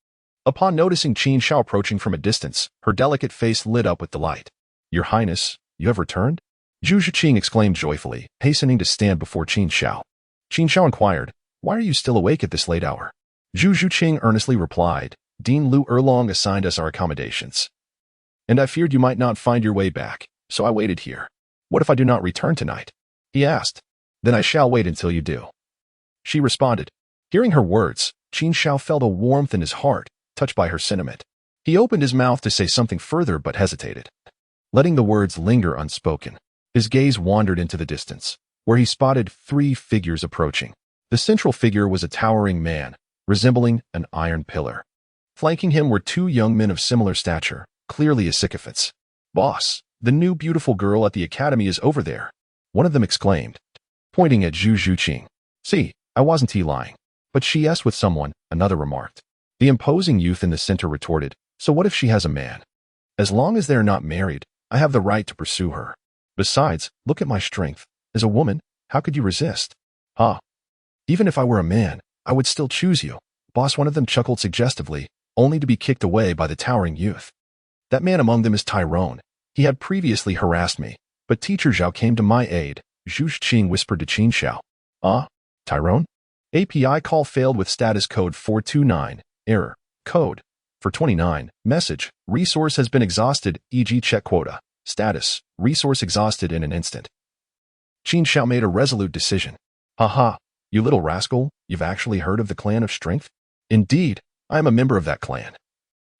Upon noticing Qin Xiao approaching from a distance, her delicate face lit up with delight. "Your Highness, you have returned?" Zhu Zhiqing exclaimed joyfully, hastening to stand before Qin Xiao. Qin Xiao inquired, "Why are you still awake at this late hour?" Zhu Zhiqing earnestly replied, "Dean Lu Erlong assigned us our accommodations, and I feared you might not find your way back, so I waited here. What if I do not return tonight?" he asked. "Then I shall wait until you do," she responded. Hearing her words, Qin Xiao felt a warmth in his heart, touched by her sentiment. He opened his mouth to say something further but hesitated. Letting the words linger unspoken, his gaze wandered into the distance, where he spotted 3 figures approaching. The central figure was a towering man, resembling an iron pillar. Flanking him were 2 young men of similar stature, clearly as sycophants. "Boss, the new beautiful girl at the academy is over there," one of them exclaimed, pointing at Zhu Zhiqing. "See, I wasn't lying. But she's with someone," another remarked. The imposing youth in the center retorted, "So what if she has a man? As long as they are not married, I have the right to pursue her. Besides, look at my strength. As a woman, how could you resist?" "Huh. Even if I were a man, I would still choose you." Boss, one of them chuckled suggestively, only to be kicked away by the towering youth. "That man among them is Tyrone. He had previously harassed me, but Teacher Zhao came to my aid," Zhu Zhiqing whispered to Qin Xiao. Tyrone? API call failed with status code 429, error, code, for 29, message, resource has been exhausted, e.g. check quota, status, resource exhausted in an instant." Qin Xiao made a resolute decision. "Haha, you little rascal, you've actually heard of the Clan of Strength?" "Indeed, I am a member of that clan."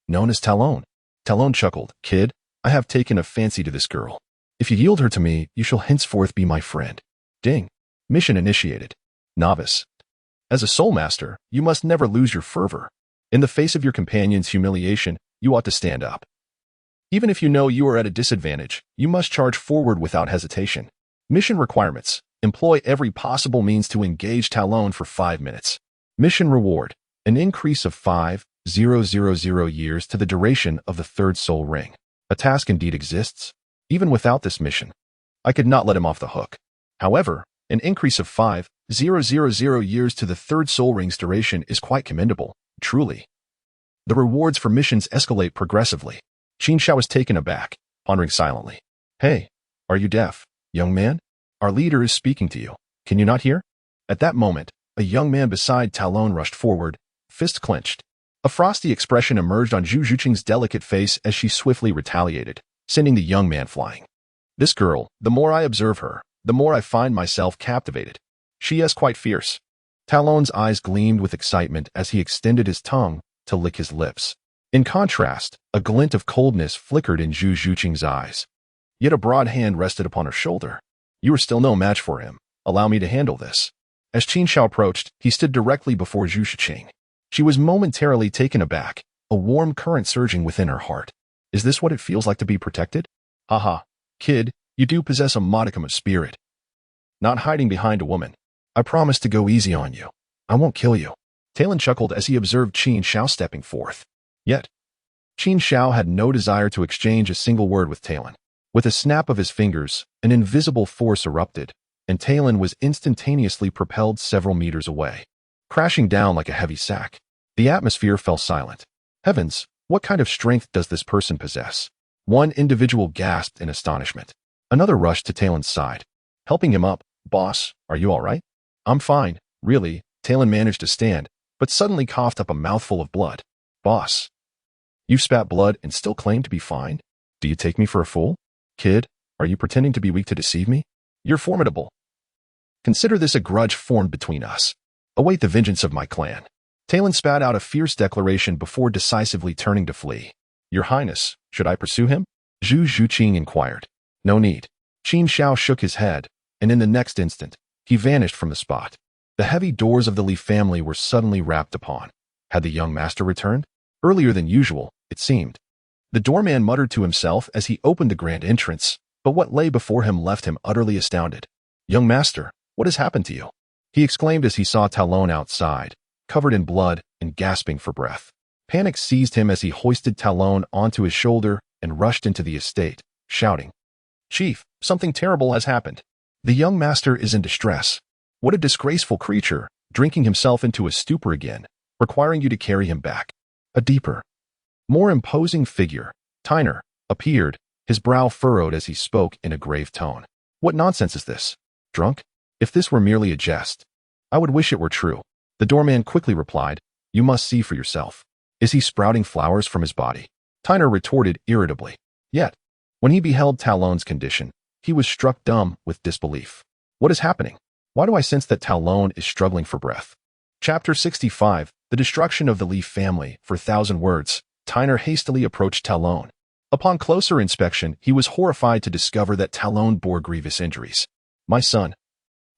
"Known as Talon." Talon chuckled, "Kid, I have taken a fancy to this girl. If you yield her to me, you shall henceforth be my friend." Ding. Mission initiated. Novice. As a soul master, you must never lose your fervor. In the face of your companion's humiliation, you ought to stand up. Even if you know you are at a disadvantage, you must charge forward without hesitation. Mission requirements. Employ every possible means to engage Talon for 5 minutes. Mission reward. An increase of 5,000 years to the duration of the 3rd soul ring. A task indeed exists. Even without this mission, I could not let him off the hook. However, an increase of 5,000 years to the 3rd soul ring's duration is quite commendable, truly. The rewards for missions escalate progressively. Qin Xiao was taken aback, pondering silently. "Hey, are you deaf, young man?" Our leader is speaking to you. Can you not hear? At that moment, a young man beside Talon rushed forward, fist clenched. A frosty expression emerged on Zhu Zhuqing's delicate face as she swiftly retaliated, sending the young man flying. This girl, the more I observe her, the more I find myself captivated. She is quite fierce. Talon's eyes gleamed with excitement as he extended his tongue to lick his lips. In contrast, a glint of coldness flickered in Zhu Zhuqing's eyes. Yet a broad hand rested upon her shoulder. You are still no match for him. Allow me to handle this. As Qin Xiao approached, he stood directly before Zhu Zhuqing. She was momentarily taken aback, a warm current surging within her heart. Is this what it feels like to be protected? Haha, kid, you do possess a modicum of spirit. Not hiding behind a woman. I promise to go easy on you. I won't kill you. Talon chuckled as he observed Qin Xiao stepping forth. Yet, Qin Xiao had no desire to exchange a single word with Talon. With a snap of his fingers, an invisible force erupted, and Talon was instantaneously propelled several meters away, crashing down like a heavy sack. The atmosphere fell silent. Heavens, what kind of strength does this person possess? One individual gasped in astonishment. Another rushed to Talon's side, helping him up. Boss, are you all right? I'm fine, really. Talon managed to stand, but suddenly coughed up a mouthful of blood. Boss, you spat blood and still claim to be fine? Do you take me for a fool? Kid, are you pretending to be weak to deceive me? You're formidable. Consider this a grudge formed between us. Await the vengeance of my clan. Talon spat out a fierce declaration before decisively turning to flee. Your Highness, should I pursue him? Zhu Zhuqing inquired. No need. Qin Xiao shook his head, and in the next instant, he vanished from the spot. The heavy doors of the Li family were suddenly rapped upon. Had the young master returned? Earlier than usual, it seemed. The doorman muttered to himself as he opened the grand entrance, but what lay before him left him utterly astounded. Young master, what has happened to you? He exclaimed as he saw Talon outside, covered in blood and gasping for breath. Panic seized him as he hoisted Talon onto his shoulder and rushed into the estate, shouting, Chief, something terrible has happened. The young master is in distress. What a disgraceful creature, drinking himself into a stupor again, requiring you to carry him back. A deeper, more imposing figure, Tyner, appeared, his brow furrowed as he spoke in a grave tone. What nonsense is this? Drunk? If this were merely a jest, I would wish it were true. The doorman quickly replied, You must see for yourself. Is he sprouting flowers from his body? Tyner retorted irritably. Yet, when he beheld Talon's condition, he was struck dumb with disbelief. What is happening? Why do I sense that Talon is struggling for breath? Chapter 65, The Destruction of the Li Family. For 1,000 words, Tyner hastily approached Talon. Upon closer inspection, he was horrified to discover that Talon bore grievous injuries. My son,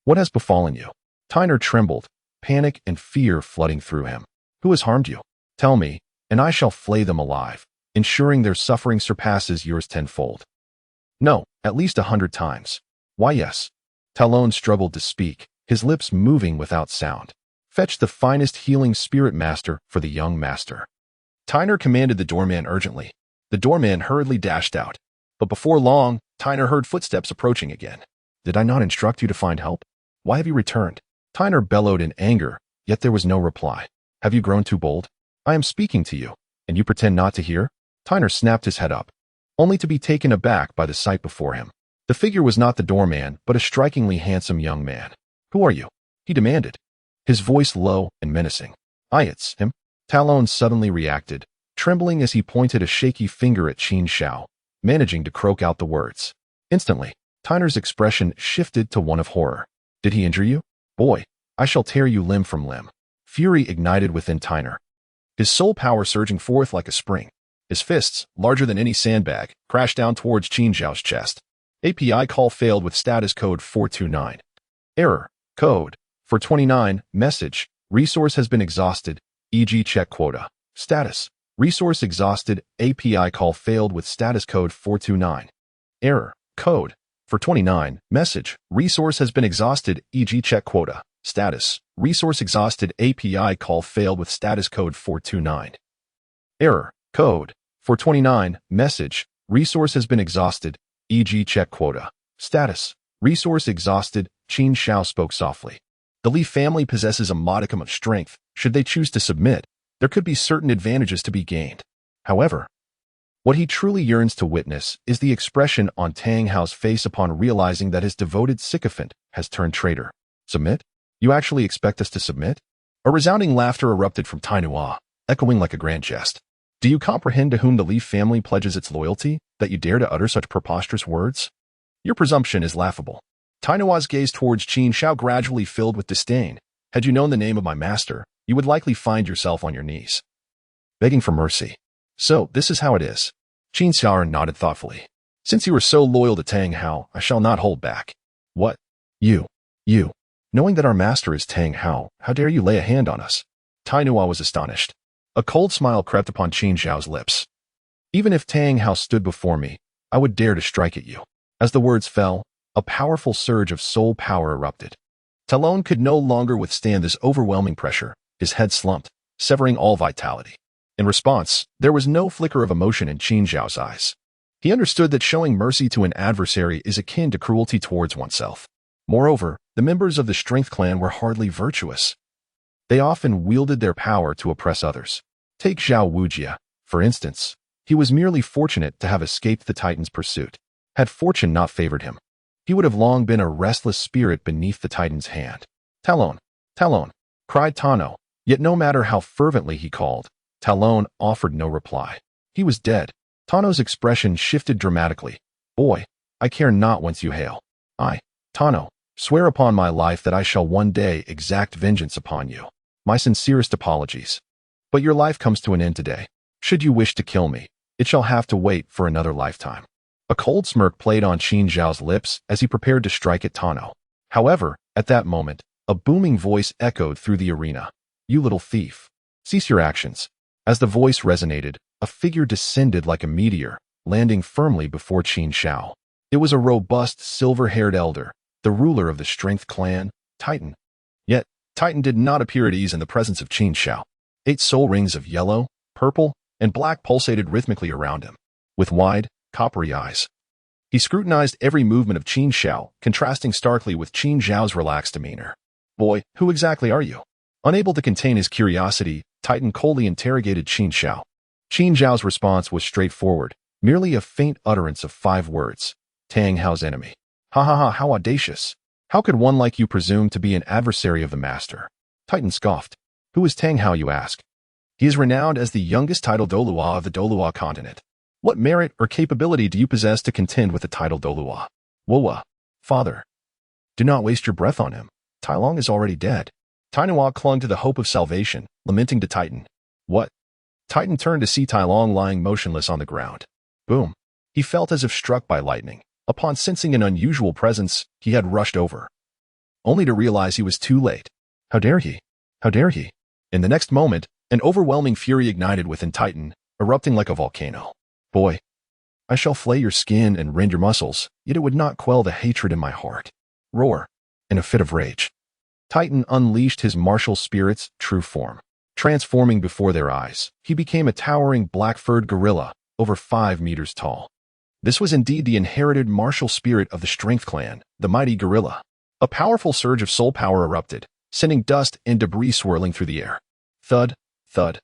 what has befallen you? Tyner trembled, panic and fear flooding through him. Who has harmed you? Tell me, and I shall flay them alive, ensuring their suffering surpasses yours tenfold. No, at least 100 times. Why yes. Talon struggled to speak, his lips moving without sound. Fetch the finest healing spirit master for the young master. Tyner commanded the doorman urgently. The doorman hurriedly dashed out. But before long, Tyner heard footsteps approaching again. Did I not instruct you to find help? Why have you returned? Tyner bellowed in anger, yet there was no reply. Have you grown too bold? I am speaking to you, and you pretend not to hear? Tyner snapped his head up, only to be taken aback by the sight before him. The figure was not the doorman, but a strikingly handsome young man. Who are you? He demanded, his voice low and menacing. It's him. Talon suddenly reacted, trembling as he pointed a shaky finger at Qin Xiao, managing to croak out the words. Instantly, Tyner's expression shifted to one of horror. Did he injure you? Boy, I shall tear you limb from limb. Fury ignited within Tyner, his soul power surging forth like a spring. His fists, larger than any sandbag, crashed down towards Qin Xiao's chest. API call failed with status code 429. Error. Code 429. Message. Resource has been exhausted, e.g. check quota. Status. Resource exhausted. API call failed with status code 429. Error. Code 429. Message. Resource has been exhausted, e.g. check quota. Status. Resource exhausted. API call failed with status code 429. Error. Code 429. Message. Resource has been exhausted, e.g. check quota. Status. Resource exhausted. Qin Xiao spoke softly. The Li family possesses a modicum of strength. Should they choose to submit, there could be certain advantages to be gained. However, What he truly yearns to witness is the expression on Tang Hao's face upon realizing that his devoted sycophant has turned traitor. Submit? You actually expect us to submit? A resounding laughter erupted from Tai Nua, echoing like a grand jest. Do you comprehend to whom the Li family pledges its loyalty, that you dare to utter such preposterous words? Your presumption is laughable. Tai Nua's gaze towards Qin Xiao gradually filled with disdain. Had you known the name of my master, you would likely find yourself on your knees, begging for mercy. So, this is how it is. Qin Xiao nodded thoughtfully. Since you are so loyal to Tang Hao, I shall not hold back. What? You. Knowing that our master is Tang Hao, how dare you lay a hand on us? Tai Nua was astonished. A cold smile crept upon Qin Xiao's lips. Even if Tang Hao stood before me, I would dare to strike at you. As the words fell, a powerful surge of soul power erupted. Talon could no longer withstand this overwhelming pressure. His head slumped, severing all vitality. In response, there was no flicker of emotion in Qin Xiao's eyes. He understood that showing mercy to an adversary is akin to cruelty towards oneself. Moreover, the members of the Strength Clan were hardly virtuous. They often wielded their power to oppress others. Take Zhao Wujia, for instance. He was merely fortunate to have escaped the Titan's pursuit. Had fortune not favored him, he would have long been a restless spirit beneath the Titan's hand. Talon, cried Tano, yet no matter how fervently he called, Talon offered no reply. He was dead. Tano's expression shifted dramatically. Boy, I care not whence you hail. I, Tano, swear upon my life that I shall one day exact vengeance upon you. My sincerest apologies. But your life comes to an end today. Should you wish to kill me, it shall have to wait for another lifetime. A cold smirk played on Qin Xiao's lips as he prepared to strike at Tano. However, at that moment, a booming voice echoed through the arena. You little thief. Cease your actions. As the voice resonated, a figure descended like a meteor, landing firmly before Qin Xiao. It was a robust, silver-haired elder, the ruler of the Strength Clan, Titan. Yet, Titan did not appear at ease in the presence of Qin Xiao. 8 soul rings of yellow, purple, and black pulsated rhythmically around him. With wide, coppery eyes, he scrutinized every movement of Qin Xiao, contrasting starkly with Qin Xiao's relaxed demeanor. Boy, who exactly are you? Unable to contain his curiosity, Titan coldly interrogated Qin Xiao. Qin Xiao's response was straightforward, merely a faint utterance of 5 words. Tang Hao's enemy. Ha ha ha, how audacious. How could one like you presume to be an adversary of the master? Titan scoffed. Who is Tang Hao, you ask? He is renowned as the youngest Title Douluo of the Douluo Continent. What merit or capability do you possess to contend with the Title Douluo? Woa, father. Do not waste your breath on him. Tai Long is already dead. Tai Nua clung to the hope of salvation, lamenting to Titan. What? Titan turned to see Tai Long lying motionless on the ground. Boom. He felt as if struck by lightning. Upon sensing an unusual presence, he had rushed over, only to realize he was too late. How dare he? How dare he? In the next moment, an overwhelming fury ignited within Titan, erupting like a volcano. Boy, I shall flay your skin and rend your muscles, yet it would not quell the hatred in my heart. Roar. In a fit of rage, Titan unleashed his martial spirit's true form. Transforming before their eyes, he became a towering black-furred gorilla, over 5 meters tall. This was indeed the inherited martial spirit of the Strength Clan, the mighty gorilla. A powerful surge of soul power erupted, sending dust and debris swirling through the air. Thud, thud,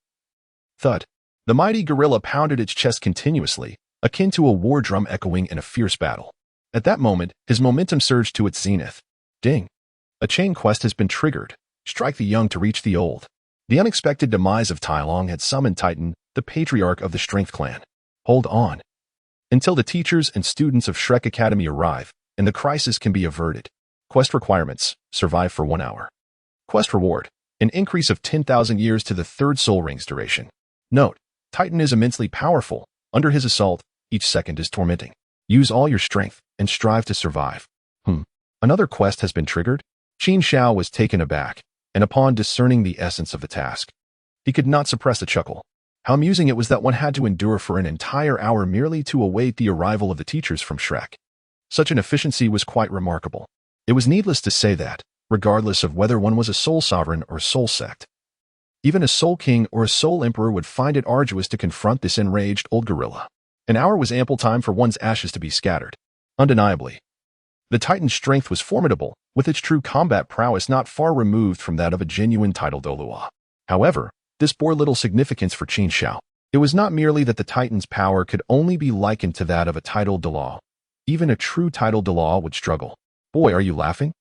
thud. The mighty gorilla pounded its chest continuously, akin to a war drum echoing in a fierce battle. At that moment, his momentum surged to its zenith. Ding. A chain quest has been triggered. Strike the young to reach the old. The unexpected demise of Tai Long had summoned Titan, the patriarch of the Strength Clan. Hold on until the teachers and students of Shrek Academy arrive, and the crisis can be averted. Quest requirements: survive for 1 hour. Quest reward: an increase of 10,000 years to the 3rd soul ring's duration. Note: Titan is immensely powerful. Under his assault, each second is tormenting. Use all your strength and strive to survive. Another quest has been triggered? Qin Xiao was taken aback, and upon discerning the essence of the task, he could not suppress a chuckle. How amusing it was that one had to endure for an entire hour merely to await the arrival of the teachers from Shrek. Such an efficiency was quite remarkable. It was needless to say that, regardless of whether one was a soul sovereign or soul sect, even a soul king or a soul emperor would find it arduous to confront this enraged old gorilla. An hour was ample time for one's ashes to be scattered. Undeniably, the Titan's strength was formidable, with its true combat prowess not far removed from that of a genuine Title Douluo. However, this bore little significance for Qin Xiao. It was not merely that the Titan's power could only be likened to that of a Title Douluo. Even a true Title Douluo would struggle. Boy, are you laughing?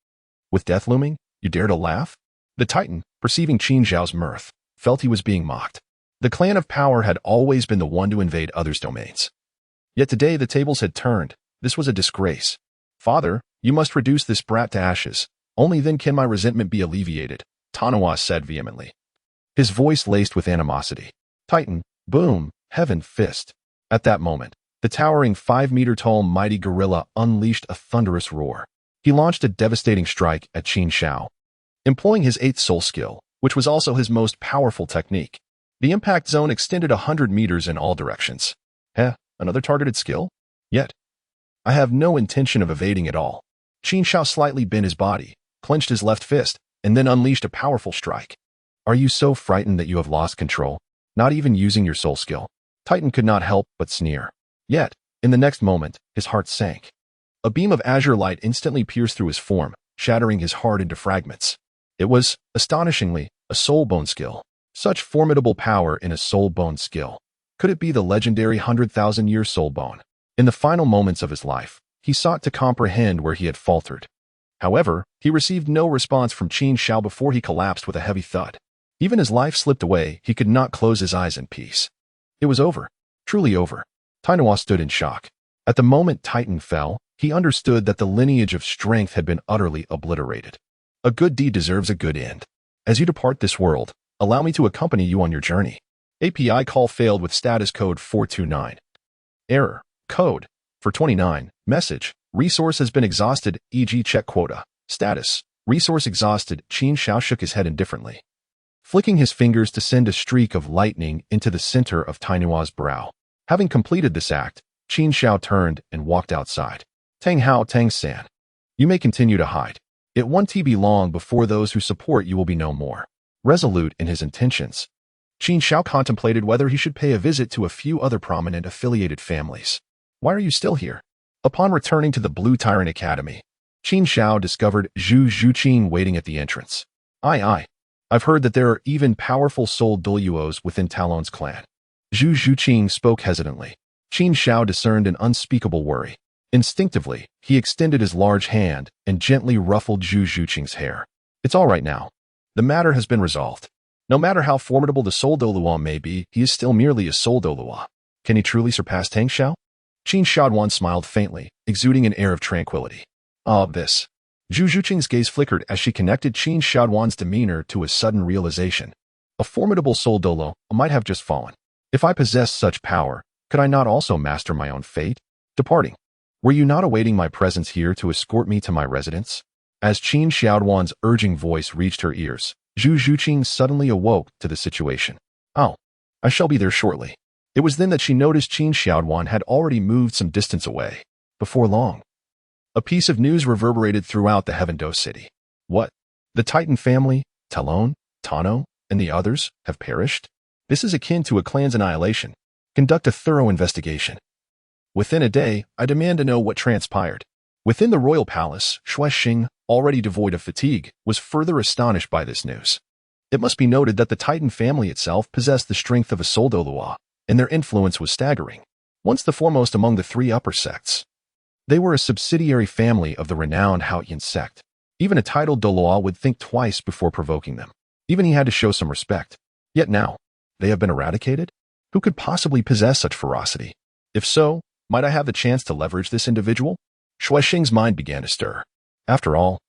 With death looming, you dare to laugh? The Titan, perceiving Qin Xiao's mirth, felt he was being mocked. The clan of power had always been the one to invade others' domains. Yet today the tables had turned. This was a disgrace. Father, you must reduce this brat to ashes. Only then can my resentment be alleviated, Tanawa said vehemently. His voice laced with animosity. Titan, boom, heaven fist. At that moment, the towering 5-meter-tall mighty gorilla unleashed a thunderous roar. He launched a devastating strike at Qin Xiao. Employing his 8th soul skill, which was also his most powerful technique, the impact zone extended 100 meters in all directions. Another targeted skill? Yet, I have no intention of evading at all. Qin Xiao slightly bent his body, clenched his left fist, and then unleashed a powerful strike. Are you so frightened that you have lost control? Not even using your soul skill? Titan could not help but sneer. Yet, in the next moment, his heart sank. A beam of azure light instantly pierced through his form, shattering his heart into fragments. It was, astonishingly, a soul bone skill. Such formidable power in a soul bone skill. Could it be the legendary 100,000-year soul bone? In the final moments of his life, he sought to comprehend where he had faltered. However, he received no response from Qin Xiao before he collapsed with a heavy thud. Even as life slipped away, he could not close his eyes in peace. It was over. Truly over. Tanawa stood in shock. At the moment Titan fell, he understood that the lineage of strength had been utterly obliterated. A good deed deserves a good end. As you depart this world, allow me to accompany you on your journey. API call failed with status code 429. Error. Code. For 29. Message. Resource has been exhausted, e.g. check quota. Status. Resource exhausted. Qin Xiao shook his head indifferently, flicking his fingers to send a streak of lightning into the center of Tanawa's brow. Having completed this act, Qin Xiao turned and walked outside. Tang Hao Tang-san. You may continue to hide. It won't be long before those who support you will be no more. Resolute in his intentions, Qin Xiao contemplated whether he should pay a visit to a few other prominent affiliated families. Why are you still here? Upon returning to the Blue Tyrant Academy, Qin Xiao discovered Zhu Zhuqing waiting at the entrance. I've heard that there are even powerful soul Douluos within Talon's clan. Zhu Zhuqing spoke hesitantly. Qin Xiao discerned an unspeakable worry. Instinctively, he extended his large hand and gently ruffled Zhu Zhuqing's hair. It's all right now. The matter has been resolved. No matter how formidable the soul Douluo may be, he is still merely a soul Douluo. Can he truly surpass Tang Xiao? Qin Xiaoduan smiled faintly, exuding an air of tranquility. This. Zhu Zhuqing's gaze flickered as she connected Qin Xiaoduan's demeanor to a sudden realization. A formidable soul Douluo might have just fallen. If I possessed such power, could I not also master my own fate? Departing. Were you not awaiting my presence here to escort me to my residence? As Qin Xiaoduan's urging voice reached her ears, Zhu Zhuqing suddenly awoke to the situation. I shall be there shortly. It was then that she noticed Qin Xiaoduan had already moved some distance away. Before long, a piece of news reverberated throughout the Heaven-Do city. What? The Titan family, Talon, Tano, and the others have perished? This is akin to a clan's annihilation. Conduct a thorough investigation. Within a day, I demand to know what transpired. Within the royal palace, Shuexing, already devoid of fatigue, was further astonished by this news. It must be noted that the Titan family itself possessed the strength of a soul Douluo, and their influence was staggering. Once the foremost among the three upper sects, they were a subsidiary family of the renowned Haotian sect. Even a Title Douluo would think twice before provoking them. Even he had to show some respect. Yet now, they have been eradicated? Who could possibly possess such ferocity? If so, might I have the chance to leverage this individual? Shuexing's mind began to stir. After all,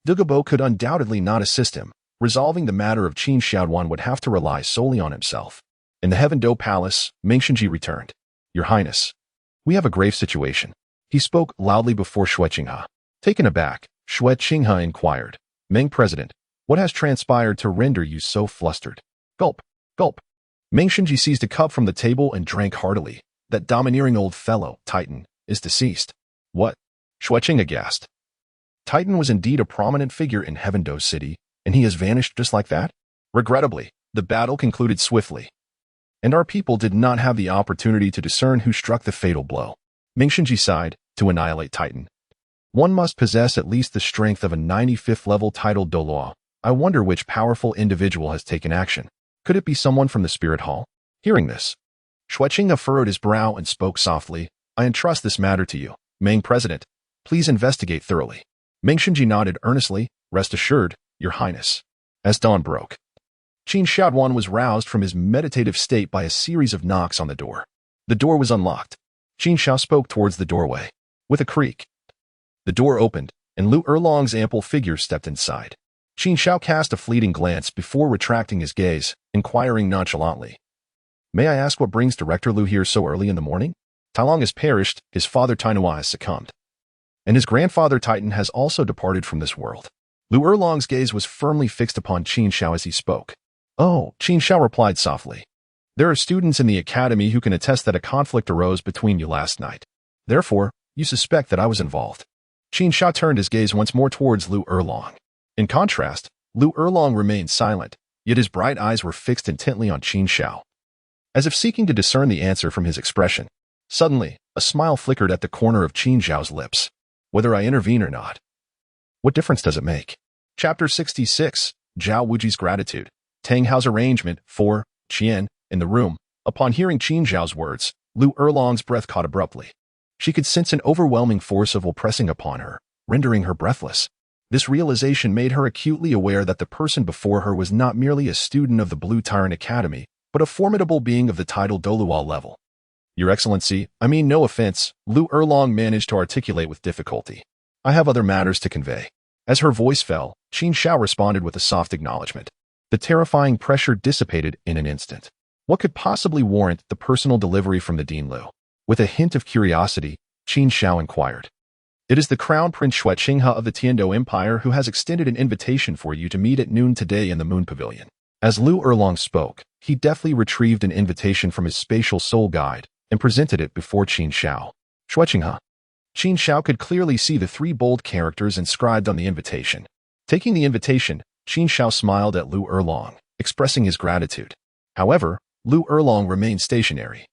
Dugubo could undoubtedly not assist him. Resolving the matter of Qin Xiaoduan would have to rely solely on himself. In the Heaven-Do Palace, Mengshenji returned. Your Highness, we have a grave situation. He spoke loudly before Shuexingha. Taken aback, Shuexingha inquired. Meng President, what has transpired to render you so flustered? Gulp, gulp. Mengshenji seized a cup from the table and drank heartily. That domineering old fellow, Titan, is deceased. What? Shuexing aghast. Titan was indeed a prominent figure in Heaven-Do City, and he has vanished just like that? Regrettably, the battle concluded swiftly, and our people did not have the opportunity to discern who struck the fatal blow. Mengshenji sighed. To annihilate Titan, one must possess at least the strength of a 95th level Title Douluo. I wonder which powerful individual has taken action. Could it be someone from the Spirit Hall? Hearing this, Xueqing furrowed his brow and spoke softly. I entrust this matter to you, Meng President. Please investigate thoroughly. Meng Shinji nodded earnestly. Rest assured, Your Highness. As dawn broke, Qin Xiao was roused from his meditative state by a series of knocks on the door. The door was unlocked. Qin Xiao spoke towards the doorway. With a creak, the door opened, and Lu Erlong's ample figure stepped inside. Qin Xiao cast a fleeting glance before retracting his gaze, inquiring nonchalantly. May I ask what brings Director Lu here so early in the morning? Tailong has perished, his father Tainua has succumbed, and his grandfather Titan has also departed from this world. Lu Erlong's gaze was firmly fixed upon Qin Xiao as he spoke. Oh, Qin Xiao replied softly. There are students in the academy who can attest that a conflict arose between you last night. Therefore, you suspect that I was involved. Qin Xiao turned his gaze once more towards Lu Erlong. In contrast, Lu Erlong remained silent, yet his bright eyes were fixed intently on Qin Xiao, as if seeking to discern the answer from his expression. Suddenly, a smile flickered at the corner of Qin Xiao's lips. Whether I intervene or not, what difference does it make? Chapter 66, Zhao Wuji's Gratitude. Tang Hao's Arrangement. 4. Qian. In the room, upon hearing Qin Xiao's words, Lu Erlong's breath caught abruptly. She could sense an overwhelming force of will pressing upon her, rendering her breathless. This realization made her acutely aware that the person before her was not merely a student of the Blue Tyrant Academy, but a formidable being of the Title Douluo level. Your Excellency, I mean no offense, Lu Erlong managed to articulate with difficulty. I have other matters to convey. As her voice fell, Qin Xiao responded with a soft acknowledgement. The terrifying pressure dissipated in an instant. What could possibly warrant the personal delivery from the Dean Lu? With a hint of curiosity, Qin Xiao inquired. It is the Crown Prince Xueqing of the Tiando Empire who has extended an invitation for you to meet at noon today in the Moon Pavilion. As Lu Erlong spoke, he deftly retrieved an invitation from his spatial soul guide and presented it before Qin Xiao. Xueqing. Qin Xiao could clearly see the three bold characters inscribed on the invitation. Taking the invitation, Qin Xiao smiled at Lu Erlong, expressing his gratitude. However, Lu Erlong remained stationary,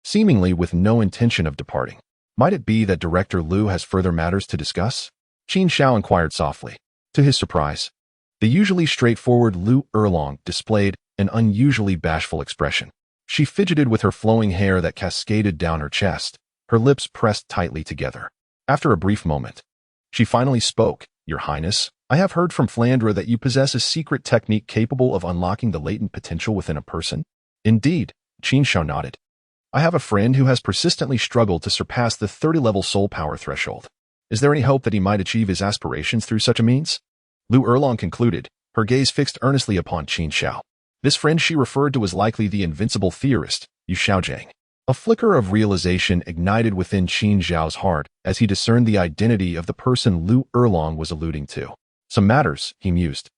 seemingly with no intention of departing. Might it be that Director Lu has further matters to discuss? Qin Xiao inquired softly. To his surprise, the usually straightforward Lu Erlong displayed an unusually bashful expression. She fidgeted with her flowing hair that cascaded down her chest, her lips pressed tightly together. After a brief moment, she finally spoke. Your Highness, I have heard from Flandra that you possess a secret technique capable of unlocking the latent potential within a person. Indeed, Qin Xiao nodded. I have a friend who has persistently struggled to surpass the 30-level soul power threshold. Is there any hope that he might achieve his aspirations through such a means? Lu Erlong concluded, her gaze fixed earnestly upon Qin Xiao. This friend she referred to was likely the invincible theorist, Yu Xiaojiang. A flicker of realization ignited within Qin Xiao's heart as he discerned the identity of the person Lu Erlong was alluding to. Some matters, he mused,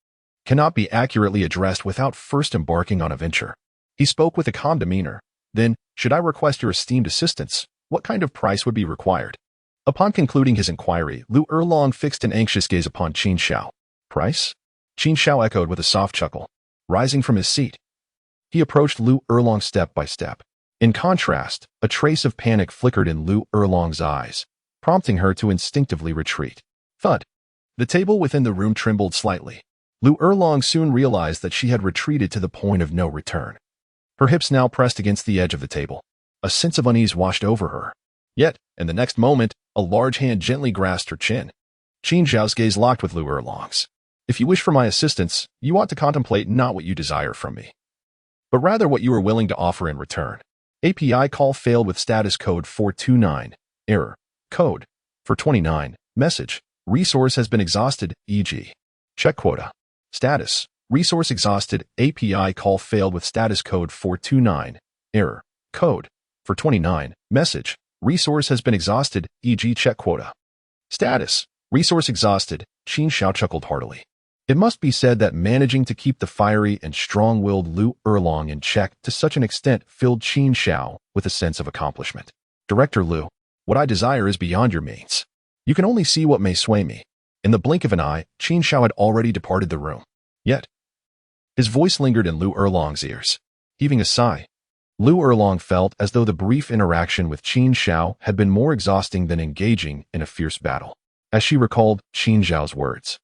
cannot be accurately addressed without first embarking on a venture. He spoke with a calm demeanor. Then, should I request your esteemed assistance, what kind of price would be required? Upon concluding his inquiry, Lu Erlong fixed an anxious gaze upon Qin Xiao. Price? Qin Xiao echoed with a soft chuckle. Rising from his seat, he approached Lu Erlong step by step. In contrast, a trace of panic flickered in Lu Erlong's eyes, prompting her to instinctively retreat. Thud. The table within the room trembled slightly. Lu Erlong soon realized that she had retreated to the point of no return. Her hips now pressed against the edge of the table. A sense of unease washed over her. Yet, in the next moment, a large hand gently grasped her chin. Qin Xiao's gaze locked with Lu Erlong's. If you wish for my assistance, you ought to contemplate not what you desire from me, but rather what you are willing to offer in return. API call failed with status code 429. Error. Code. For 29. Message. Resource has been exhausted, e.g. Check quota. Status. Resource exhausted. API call failed with status code 429. Error. Code. For 29. Message. Resource has been exhausted, e.g. check quota. Status. Resource exhausted. Qin Xiao chuckled heartily. It must be said that managing to keep the fiery and strong-willed Lu Erlong in check to such an extent filled Qin Xiao with a sense of accomplishment. Director Lu, what I desire is beyond your means. You can only see what may sway me. In the blink of an eye, Qin Xiao had already departed the room. Yet, his voice lingered in Lu Erlong's ears. Heaving a sigh, Lu Erlong felt as though the brief interaction with Qin Xiao had been more exhausting than engaging in a fierce battle. As she recalled Qin Xiao's words,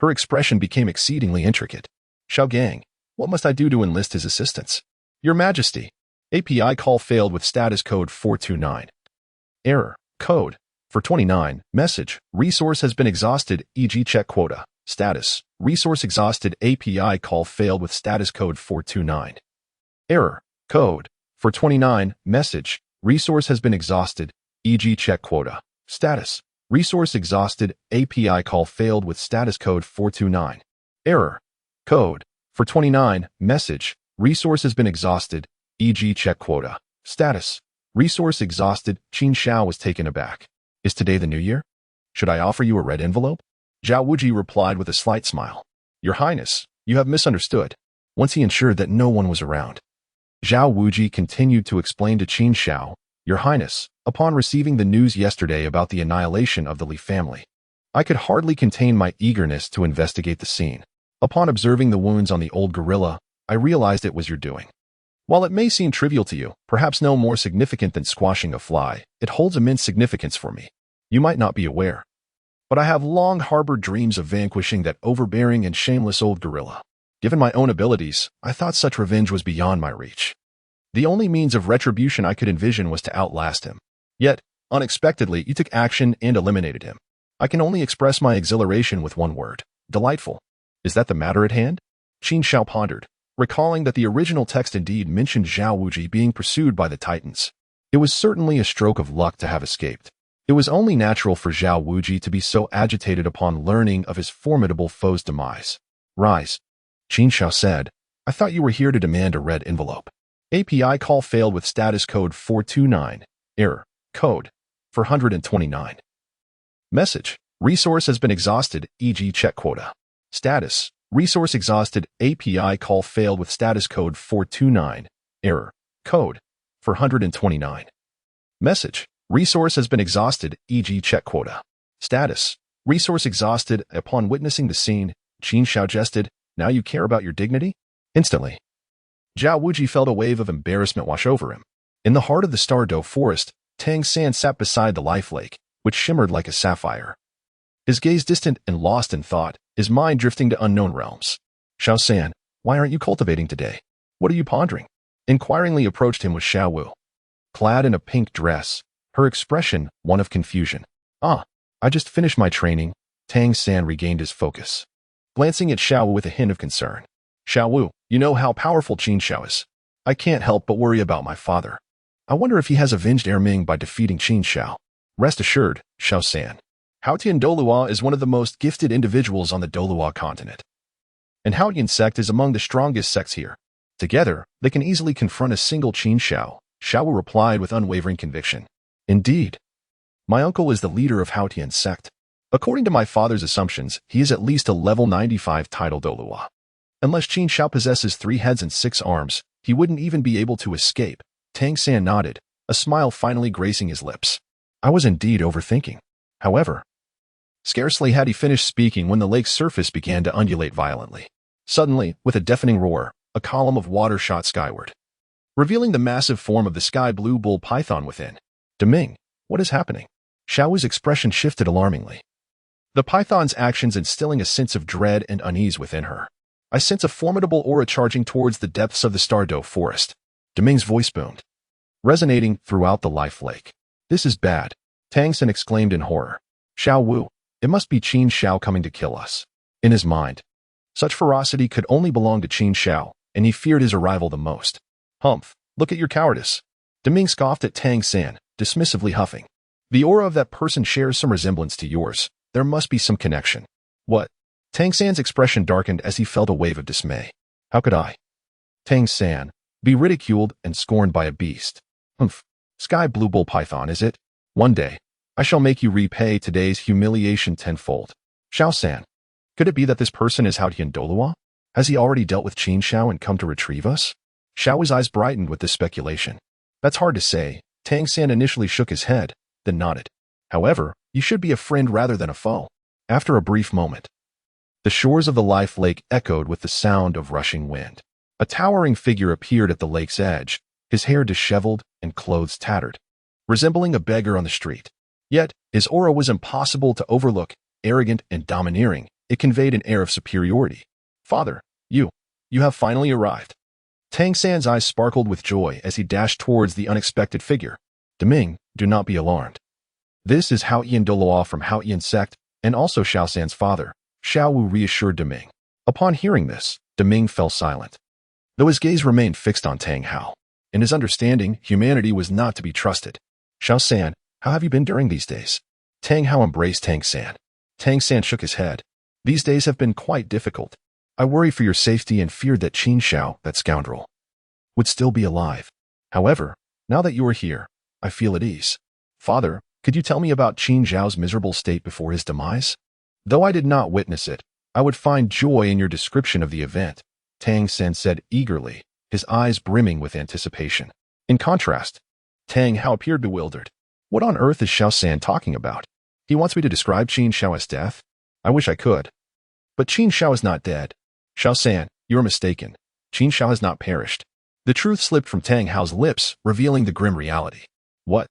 her expression became exceedingly intricate. Xiao Gang, what must I do to enlist his assistance? Your Majesty, API call failed with status code 429. Error. Code. For 29. Message. Resource has been exhausted, e.g. check quota. Status. Resource exhausted. API call failed with status code 429. Error. Code. For 29. Message. Resource has been exhausted, e.g. check quota. Status. Resource exhausted. API call failed with status code 429. Error. Code. For 29. Message. Resource has been exhausted, e.g. check quota. Status. Resource exhausted. Qin Xiao was taken aback. Is today the new year? Should I offer you a red envelope? Zhao Wuji replied with a slight smile. Your Highness, you have misunderstood. Once he ensured that no one was around, Zhao Wuji continued to explain to Qin Xiao, Your Highness, upon receiving the news yesterday about the annihilation of the Li family, I could hardly contain my eagerness to investigate the scene. Upon observing the wounds on the old gorilla, I realized it was your doing. While it may seem trivial to you, perhaps no more significant than squashing a fly, it holds immense significance for me. You might not be aware, but I have long harbored dreams of vanquishing that overbearing and shameless old gorilla. Given my own abilities, I thought such revenge was beyond my reach. The only means of retribution I could envision was to outlast him. Yet, unexpectedly, you took action and eliminated him. I can only express my exhilaration with one word. Delightful. Is that the matter at hand? Qin Xiao pondered, recalling that the original text indeed mentioned Zhao Wuji being pursued by the Titans. It was certainly a stroke of luck to have escaped. It was only natural for Zhao Wuji to be so agitated upon learning of his formidable foe's demise. Rise. Qin Xiao said, I thought you were here to demand a red envelope. API call failed with status code 429. Error. Code. 429. Message. Resource has been exhausted, e.g. check quota. Status. Resource exhausted. API call failed with status code 429. Error. Code. 429. Message. Resource has been exhausted, e.g. check quota. Status. Resource exhausted. Upon witnessing the scene, Qin Xiao jested, Now you care about your dignity? Instantly, Zhao Wuji felt a wave of embarrassment wash over him. In the heart of the Stardow forest, Tang San sat beside the life lake, which shimmered like a sapphire. His gaze distant and lost in thought, his mind drifting to unknown realms. Xiao San, why aren't you cultivating today? What are you pondering? Inquiringly approached him was Xiao Wu. Clad in a pink dress, her expression one of confusion. I just finished my training. Tang San regained his focus, glancing at Xiao Wu with a hint of concern. Xiao Wu, you know how powerful Qin Xiao is. I can't help but worry about my father. I wonder if he has avenged Erming by defeating Qin Xiao. Rest assured, Xiao San. Haotian Douluo is one of the most gifted individuals on the Douluo Continent. And Haotian sect is among the strongest sects here. Together, they can easily confront a single Qin Xiao. Xiao Wu replied with unwavering conviction. Indeed. My uncle is the leader of Haotian sect. According to my father's assumptions, he is at least a level 95 Title Douluo. Unless Qin Xiao possesses 3 heads and 6 arms, he wouldn't even be able to escape. Tang San nodded, a smile finally gracing his lips. I was indeed overthinking. However, scarcely had he finished speaking when the lake's surface began to undulate violently. Suddenly, with a deafening roar, a column of water shot skyward, revealing the massive form of the sky blue bull python within. Deming, what is happening? Xiao Wu's expression shifted alarmingly, the python's actions instilling a sense of dread and unease within her. I sense a formidable aura charging towards the depths of the Stardow forest. Deming's voice boomed, resonating throughout the life lake. This is bad, Tang San exclaimed in horror. Xiao Wu, it must be Qin Xiao coming to kill us. In his mind, such ferocity could only belong to Qin Xiao, and he feared his arrival the most. Humph, look at your cowardice. Deming scoffed at Tang San, dismissively huffing. The aura of that person shares some resemblance to yours. There must be some connection. What? Tang San's expression darkened as he felt a wave of dismay. How could I, Tang San, be ridiculed and scorned by a beast? Humph. Sky Blue Bull Python, is it? One day, I shall make you repay today's humiliation tenfold. Xiao San, could it be that this person is Haotian Douluo? Has he already dealt with Qin Xiao and come to retrieve us? Xiao's eyes brightened with this speculation. That's hard to say. Tang San initially shook his head, then nodded. However, you should be a friend rather than a foe. After a brief moment, the shores of the life lake echoed with the sound of rushing wind. A towering figure appeared at the lake's edge, his hair disheveled and clothes tattered, resembling a beggar on the street. Yet, his aura was impossible to overlook, arrogant and domineering. It conveyed an air of superiority. Father, you have finally arrived. Tang San's eyes sparkled with joy as he dashed towards the unexpected figure. Deming, do not be alarmed. This is Haotian Douluo from Haotian sect, and also Xiao San's father. Xiao Wu reassured Deming. Upon hearing this, Deming fell silent, though his gaze remained fixed on Tang Hao. In his understanding, humanity was not to be trusted. Xiao San, how have you been during these days? Tang Hao embraced Tang San. Tang San shook his head. These days have been quite difficult. I worry for your safety and feared that Qin Xiao, that scoundrel, would still be alive. However, now that you are here, I feel at ease. Father, could you tell me about Qin Xiao's miserable state before his demise? Though I did not witness it, I would find joy in your description of the event, Tang San said eagerly, his eyes brimming with anticipation. In contrast, Tang Hao appeared bewildered. What on earth is Xiao San talking about? He wants me to describe Qin Xiao's death? I wish I could. But Qin Xiao is not dead. Xiao San, you are mistaken. Qin Xiao has not perished. The truth slipped from Tang Hao's lips, revealing the grim reality. What?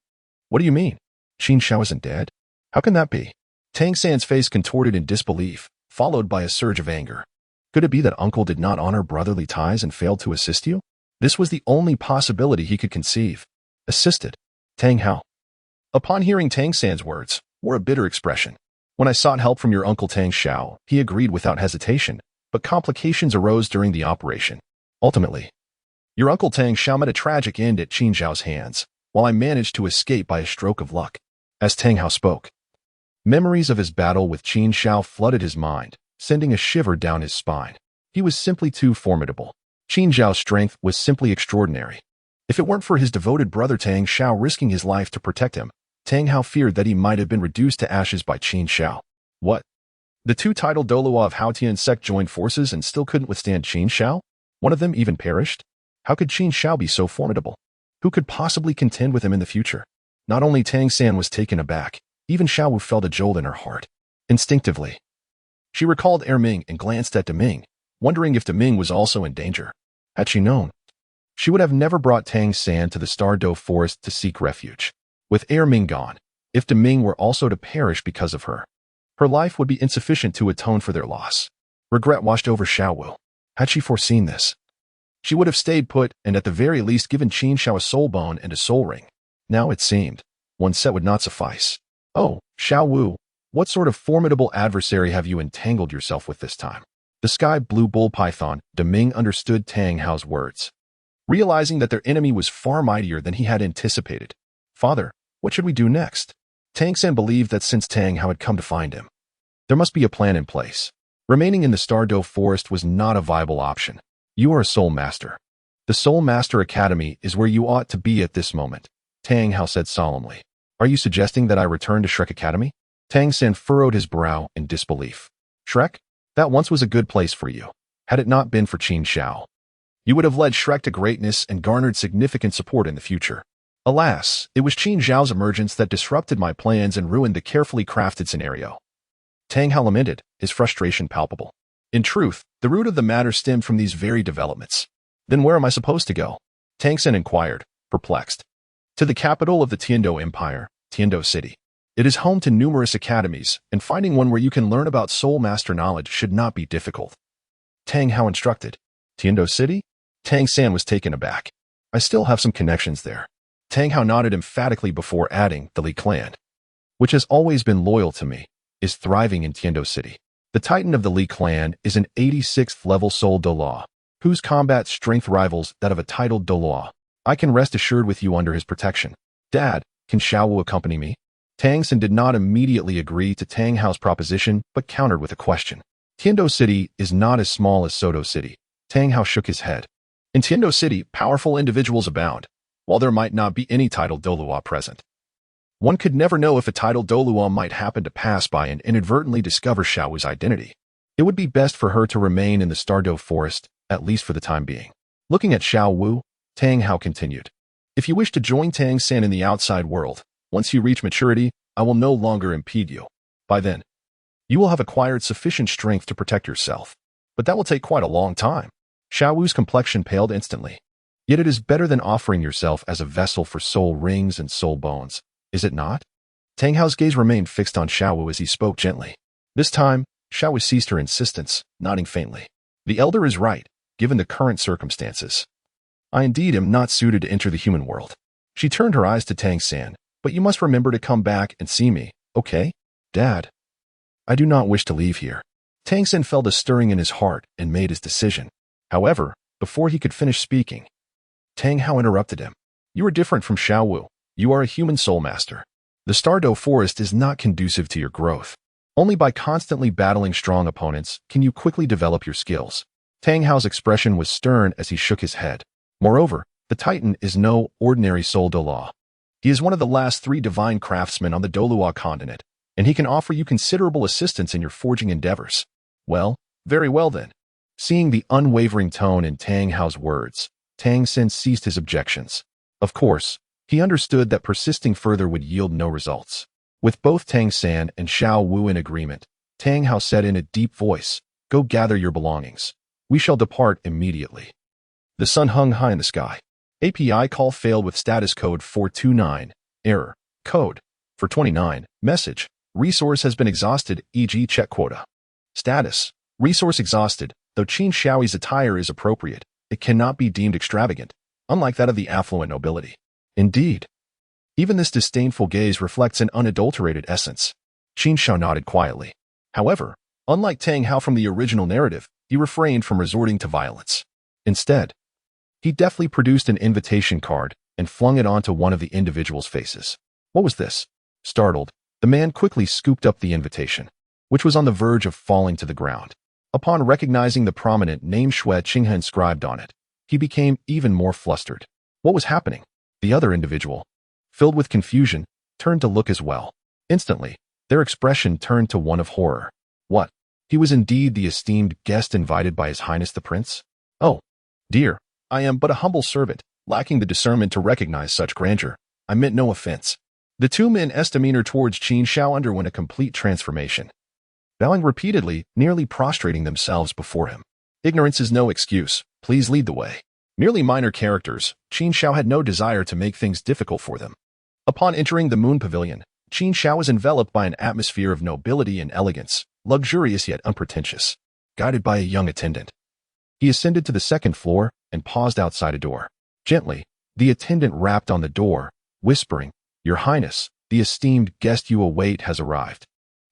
What do you mean? Qin Xiao isn't dead? How can that be? Tang San's face contorted in disbelief, followed by a surge of anger. Could it be that uncle did not honor brotherly ties and failed to assist you? This was the only possibility he could conceive. Assisted. Tang Hao. Upon hearing Tang San's words, wore a bitter expression. When I sought help from your uncle Tang Xiao, he agreed without hesitation, but complications arose during the operation. Ultimately, your uncle Tang Xiao met a tragic end at Qin Xiao's hands, while I managed to escape by a stroke of luck. As Tang Hao spoke, memories of his battle with Qin Xiao flooded his mind, sending a shiver down his spine. He was simply too formidable. Qin Xiao's strength was simply extraordinary. If it weren't for his devoted brother Tang Xiao risking his life to protect him, Tang Hao feared that he might have been reduced to ashes by Qin Xiao. What? The two Title Douluo of Haotian sect joined forces and still couldn't withstand Qin Xiao? One of them even perished? How could Qin Xiao be so formidable? Who could possibly contend with him in the future? Not only Tang San was taken aback, even Xiao Wu felt a jolt in her heart. Instinctively, she recalled Ming and glanced at Deming, wondering if Deming was also in danger. Had she known, she would have never brought Tang San to the Douluo forest to seek refuge. With Ming gone, if Deming were also to perish because of her, her life would be insufficient to atone for their loss. Regret washed over Xiao Wu. Had she foreseen this, she would have stayed put and at the very least given Qin Xiao a soul bone and a soul ring. Now it seemed, one set would not suffice. Oh, Xiao Wu, what sort of formidable adversary have you entangled yourself with this time? The sky blue bull python, Deming understood Tang Hao's words, realizing that their enemy was far mightier than he had anticipated. Father, what should we do next? Tang San believed that since Tang Hao had come to find him, there must be a plan in place. Remaining in the Douluo forest was not a viable option. You are a Soul Master. The Soul Master Academy is where you ought to be at this moment, Tang Hao said solemnly. Are you suggesting that I return to Shrek Academy? Tang San furrowed his brow in disbelief. Shrek? That once was a good place for you. Had it not been for Qin Xiao, you would have led Shrek to greatness and garnered significant support in the future. Alas, it was Qin Xiao's emergence that disrupted my plans and ruined the carefully crafted scenario. Tang Hao lamented, his frustration palpable. In truth, the root of the matter stemmed from these very developments. Then where am I supposed to go? Tang San inquired, perplexed. To the capital of the Tiando Empire, Tiando City. It is home to numerous academies, and finding one where you can learn about Soul Master knowledge should not be difficult. Tang Hao instructed. Tiando City? Tang San was taken aback. I still have some connections there. Tang Hao nodded emphatically before adding, the Li clan, which has always been loyal to me, is thriving in Tiando City. The Titan of the Li clan is an 86th level Soul Douluo, whose combat strength rivals that of a Title Douluo. I can rest assured with you under his protection. Dad, can Xiao Wu accompany me? Tang San did not immediately agree to Tang Hao's proposition, but countered with a question. Tiando City is not as small as Sodo City. Tang Hao shook his head. In Tiando City, powerful individuals abound, while there might not be any Title Douluo present. One could never know if a Title Douluo might happen to pass by and inadvertently discover Xiao Wu's identity. It would be best for her to remain in the Douluo forest, at least for the time being. Looking at Xiao Wu, Tang Hao continued. If you wish to join Tang San in the outside world, once you reach maturity, I will no longer impede you. By then, you will have acquired sufficient strength to protect yourself. But that will take quite a long time. Xiao Wu's complexion paled instantly. Yet it is better than offering yourself as a vessel for soul rings and soul bones, is it not? Tang Hao's gaze remained fixed on Xiao Wu as he spoke gently. This time, Xiao Wu ceased her insistence, nodding faintly. The elder is right, given the current circumstances. I indeed am not suited to enter the human world. She turned her eyes to Tang-san. But you must remember to come back and see me, okay? Dad. I do not wish to leave here. Tang-san felt a stirring in his heart and made his decision. However, before he could finish speaking, Tang Hao interrupted him. You are different from Xiao Wu. You are a human soul master. The Stardow Forest is not conducive to your growth. Only by constantly battling strong opponents can you quickly develop your skills. Tang Hao's expression was stern as he shook his head. Moreover, the Titan is no ordinary soul Douluo. He is one of the last 3 divine craftsmen on the Douluo Continent, and he can offer you considerable assistance in your forging endeavors. Well, very well then. Seeing the unwavering tone in Tang Hao's words, Tang-san ceased his objections. Of course, he understood that persisting further would yield no results. With both Tang-san and Xiao Wu in agreement, Tang Hao said in a deep voice, Go gather your belongings. We shall depart immediately. The sun hung high in the sky. API call failed with status code 429. Error. Code. 429. Message. Resource has been exhausted, e.g. check quota. Status. Resource exhausted. Though Qin Xiao's attire is appropriate, it cannot be deemed extravagant, unlike that of the affluent nobility. Indeed. Even this disdainful gaze reflects an unadulterated essence. Qin Xiao nodded quietly. However, unlike Tang Hao from the original narrative, he refrained from resorting to violence. Instead, he deftly produced an invitation card and flung it onto one of the individual's faces. What was this? Startled, the man quickly scooped up the invitation, which was on the verge of falling to the ground. Upon recognizing the prominent name Shui Qinghe inscribed on it, he became even more flustered. What was happening? The other individual, filled with confusion, turned to look as well. Instantly, their expression turned to one of horror. What? He was indeed the esteemed guest invited by His Highness the Prince? Oh, dear, I am but a humble servant, lacking the discernment to recognize such grandeur. I meant no offense. The 2 men's demeanor towards Qin Xiao underwent a complete transformation, bowing repeatedly, nearly prostrating themselves before him. Ignorance is no excuse. Please lead the way. Merely minor characters, Qin Xiao had no desire to make things difficult for them. Upon entering the Moon Pavilion, Qin Xiao was enveloped by an atmosphere of nobility and elegance, luxurious yet unpretentious. Guided by a young attendant, he ascended to the 2nd floor and paused outside a door. Gently, the attendant rapped on the door, whispering, Your Highness, the esteemed guest you await has arrived.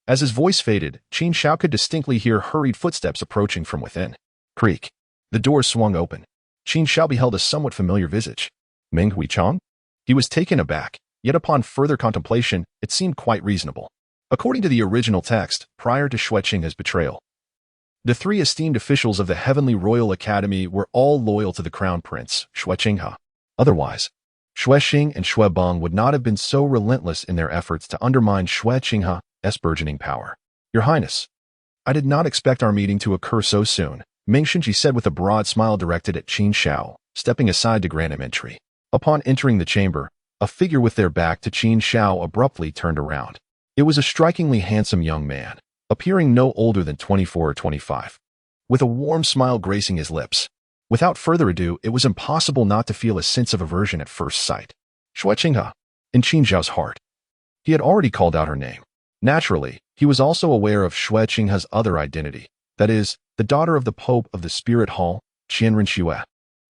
As his voice faded, Qin Xiao could distinctly hear hurried footsteps approaching from within. Creak. The door swung open. Qin Xiao beheld a somewhat familiar visage. Meng Huichang? He was taken aback, yet upon further contemplation, it seemed quite reasonable. According to the original text, prior to Shui Qinghe's betrayal, the 3 esteemed officials of the Heavenly Royal Academy were all loyal to the Crown Prince, Shui Qinghe. Otherwise, Shui Xing and Shui Beng would not have been so relentless in their efforts to undermine Shui Qinghe's burgeoning power. Your Highness, I did not expect our meeting to occur so soon, Meng Xinji said with a broad smile directed at Qin Xiao, stepping aside to grant him entry. Upon entering the chamber, a figure with their back to Qin Xiao abruptly turned around. It was a strikingly handsome young man, appearing no older than 24 or 25, with a warm smile gracing his lips. Without further ado, it was impossible not to feel a sense of aversion at first sight. Shui Qinghe, in Qin Xiao's heart. He had already called out her name. Naturally, he was also aware of Shui Qinghe's other identity, that is, the daughter of the Pope of the Spirit Hall, Qianren Xue.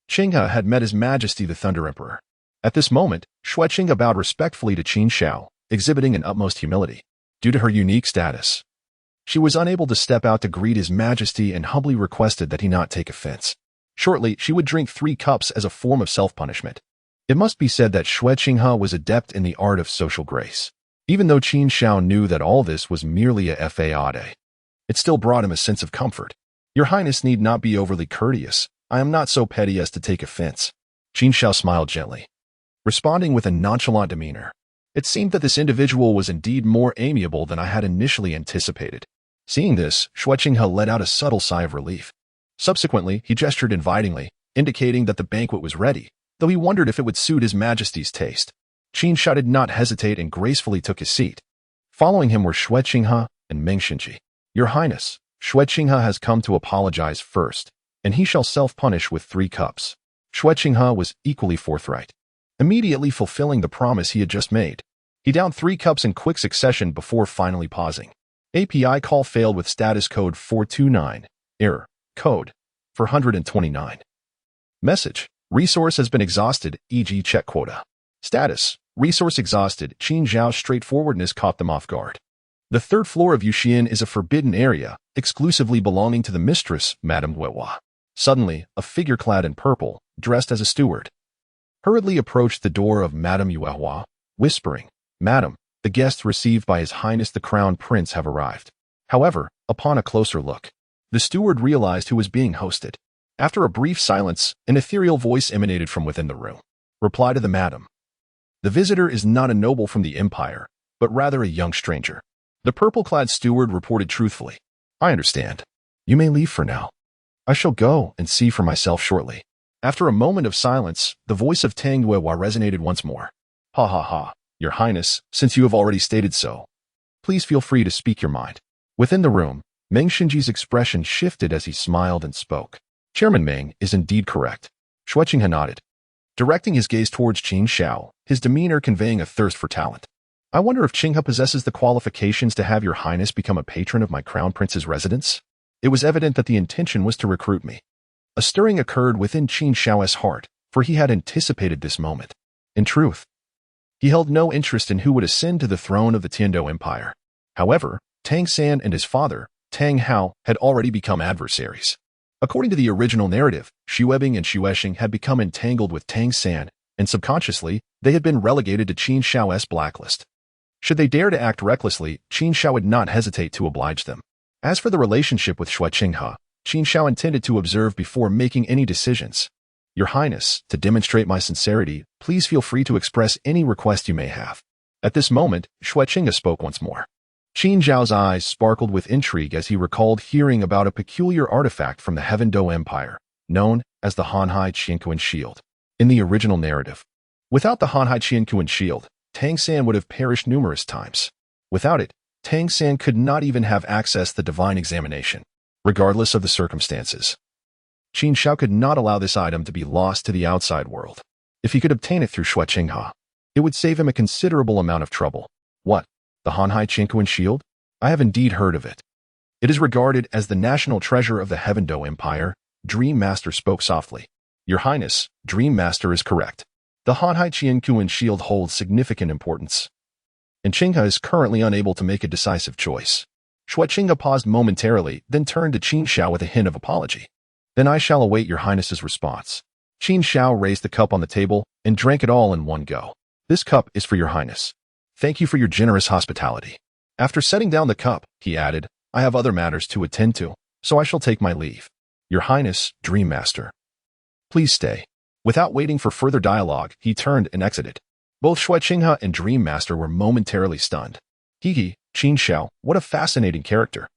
Qinghe had met His Majesty the Thunder Emperor. At this moment, Shui Qinghe bowed respectfully to Qin Xiao, exhibiting an utmost humility. Due to her unique status, she was unable to step out to greet His Majesty and humbly requested that he not take offense. Shortly, she would drink 3 cups as a form of self-punishment. It must be said that Shui Qinghe was adept in the art of social grace. Even though Qin Xiao knew that all this was merely a fade, it still brought him a sense of comfort. Your Highness need not be overly courteous. I am not so petty as to take offense. Qin Xiao smiled gently, responding with a nonchalant demeanor. It seemed that this individual was indeed more amiable than I had initially anticipated. Seeing this, Shui Qinghe let out a subtle sigh of relief. Subsequently, he gestured invitingly, indicating that the banquet was ready, though he wondered if it would suit His Majesty's taste. Qin Xiao did not hesitate and gracefully took his seat. Following him were Shui Qinghe and Meng Xinji. Your Highness, Shui Qinghe has come to apologize first, and he shall self-punish with 3 cups. Shui Qinghe was equally forthright, immediately fulfilling the promise he had just made. He downed 3 cups in quick succession before finally pausing. API call failed with status code 429. Error. Code. 429. Message. Resource has been exhausted, e.g. check quota. Status: resource exhausted. Qin Xiao's straightforwardness caught them off guard. The third floor of Yuxian is a forbidden area, exclusively belonging to the mistress, Madame Duewa. Suddenly, a figure clad in purple, dressed as a steward, hurriedly approached the door of Madame Yuehua, whispering, "Madam, the guests received by His Highness the Crown Prince have arrived." However, upon a closer look, the steward realized who was being hosted. After a brief silence, an ethereal voice emanated from within the room. Reply to the madam. The visitor is not a noble from the empire, but rather a young stranger. The purple-clad steward reported truthfully. I understand. You may leave for now. I shall go and see for myself shortly. After a moment of silence, the voice of Tang Duewa resonated once more. Ha ha ha, Your Highness, since you have already stated so, please feel free to speak your mind. Within the room, Meng Xinji's expression shifted as he smiled and spoke. Chairman Meng is indeed correct. Shuqinghe nodded, directing his gaze towards Qin Xiao, his demeanor conveying a thirst for talent. I wonder if Qinghe possesses the qualifications to have Your Highness become a patron of my Crown Prince's residence? It was evident that the intention was to recruit me. A stirring occurred within Qin Xiao's heart, for he had anticipated this moment. In truth, he held no interest in who would ascend to the throne of the Tiando Empire. However, Tang San and his father, Tang Hao, had already become adversaries. According to the original narrative, Xuebing and Xuexing had become entangled with Tang San, and subconsciously, they had been relegated to Qin Xiao's blacklist. Should they dare to act recklessly, Qin Xiao would not hesitate to oblige them. As for the relationship with Shuqinghe, Qin Xiao intended to observe before making any decisions. Your Highness, to demonstrate my sincerity, please feel free to express any request you may have. At this moment, Shuqinghe spoke once more. Qin Xiao's eyes sparkled with intrigue as he recalled hearing about a peculiar artifact from the Heaven Do Empire, known as the Hanhai Qianquan Shield. In the original narrative, without the Hanhai Qianquan Shield, Tang San would have perished numerous times. Without it, Tang San could not even have accessed the divine examination, regardless of the circumstances. Qin Xiao could not allow this item to be lost to the outside world. If he could obtain it through Shuqinghe, it would save him a considerable amount of trouble. What? The Hanhai Qianquan Shield? I have indeed heard of it. It is regarded as the national treasure of the Heaven Do Empire. Dream Master spoke softly. Your Highness, Dream Master is correct. The Hanhai Qianquan Shield holds significant importance, and Qinghe is currently unable to make a decisive choice. Shuqinghe paused momentarily, then turned to Qin Xiao with a hint of apology. Then I shall await Your Highness's response. Qin Xiao raised the cup on the table and drank it all in one go. This cup is for Your Highness. Thank you for your generous hospitality. After setting down the cup, he added, I have other matters to attend to, so I shall take my leave. Your Highness, Dream Master, please stay. Without waiting for further dialogue, he turned and exited. Both Shuqinghe and Dream Master were momentarily stunned. Qin Xiao, what a fascinating character.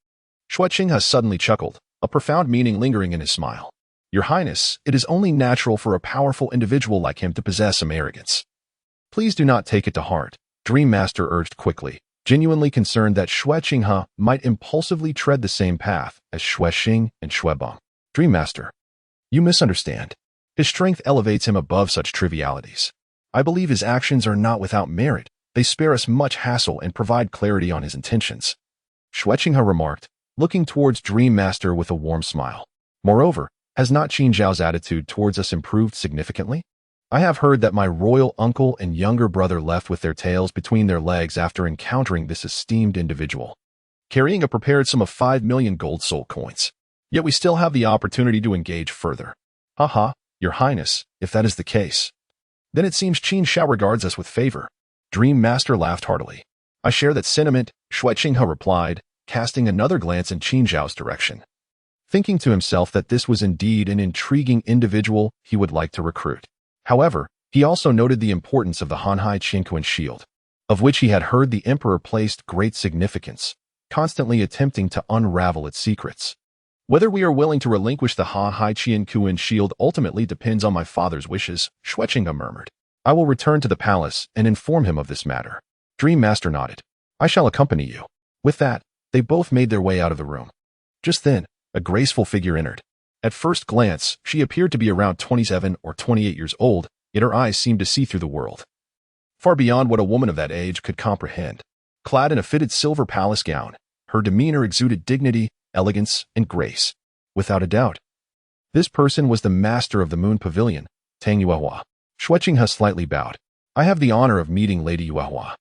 Shuqinghe suddenly chuckled, a profound meaning lingering in his smile. Your Highness, it is only natural for a powerful individual like him to possess some arrogance. Please do not take it to heart, Dream Master urged quickly, genuinely concerned that Shuqinghe might impulsively tread the same path as Xuexing and Xuebong. Dream Master, you misunderstand. His strength elevates him above such trivialities. I believe his actions are not without merit. They spare us much hassle and provide clarity on his intentions. Shuqinghe remarked, looking towards Dream Master with a warm smile. Moreover, has not Qin Xiao's attitude towards us improved significantly? I have heard that my royal uncle and younger brother left with their tails between their legs after encountering this esteemed individual, carrying a prepared sum of 5 million gold soul coins. Yet we still have the opportunity to engage further. Haha, Your Highness, if that is the case, then it seems Qin Xiao regards us with favor. Dream Master laughed heartily. I share that sentiment, Shuqinghe replied, casting another glance in Qin Xiao's direction. Thinking to himself that this was indeed an intriguing individual he would like to recruit. However, he also noted the importance of the Hanhai Qianquan Shield, of which he had heard the Emperor placed great significance, constantly attempting to unravel its secrets. Whether we are willing to relinquish the Hanhai Qianquan Shield ultimately depends on my father's wishes, Shuqinghe murmured. I will return to the palace and inform him of this matter. Dream Master nodded. I shall accompany you. With that, they both made their way out of the room. Just then, a graceful figure entered. At first glance, she appeared to be around 27 or 28 years old, yet her eyes seemed to see through the world, far beyond what a woman of that age could comprehend. Clad in a fitted silver palace gown, her demeanor exuded dignity, elegance, and grace. Without a doubt, this person was the master of the Moon Pavilion, Tang Yuehua. Xueqinghe slightly bowed. I have the honor of meeting Lady Yuehua.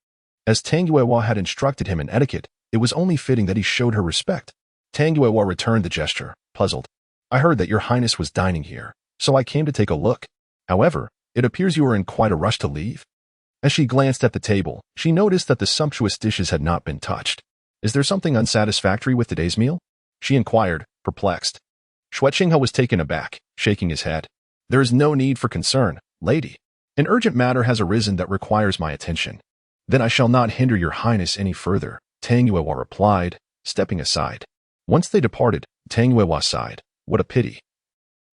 As Tang Yuehua had instructed him in etiquette, it was only fitting that he showed her respect. Tang Yuehua returned the gesture, puzzled. I heard that your highness was dining here, so I came to take a look. However, it appears you are in quite a rush to leave. As she glanced at the table, she noticed that the sumptuous dishes had not been touched. Is there something unsatisfactory with today's meal? She inquired, perplexed. Xueqinghe was taken aback, shaking his head. There is no need for concern, lady. An urgent matter has arisen that requires my attention. Then I shall not hinder your highness any further, Tang Yuehua replied, stepping aside. Once they departed, Tang Yuehua sighed. What a pity.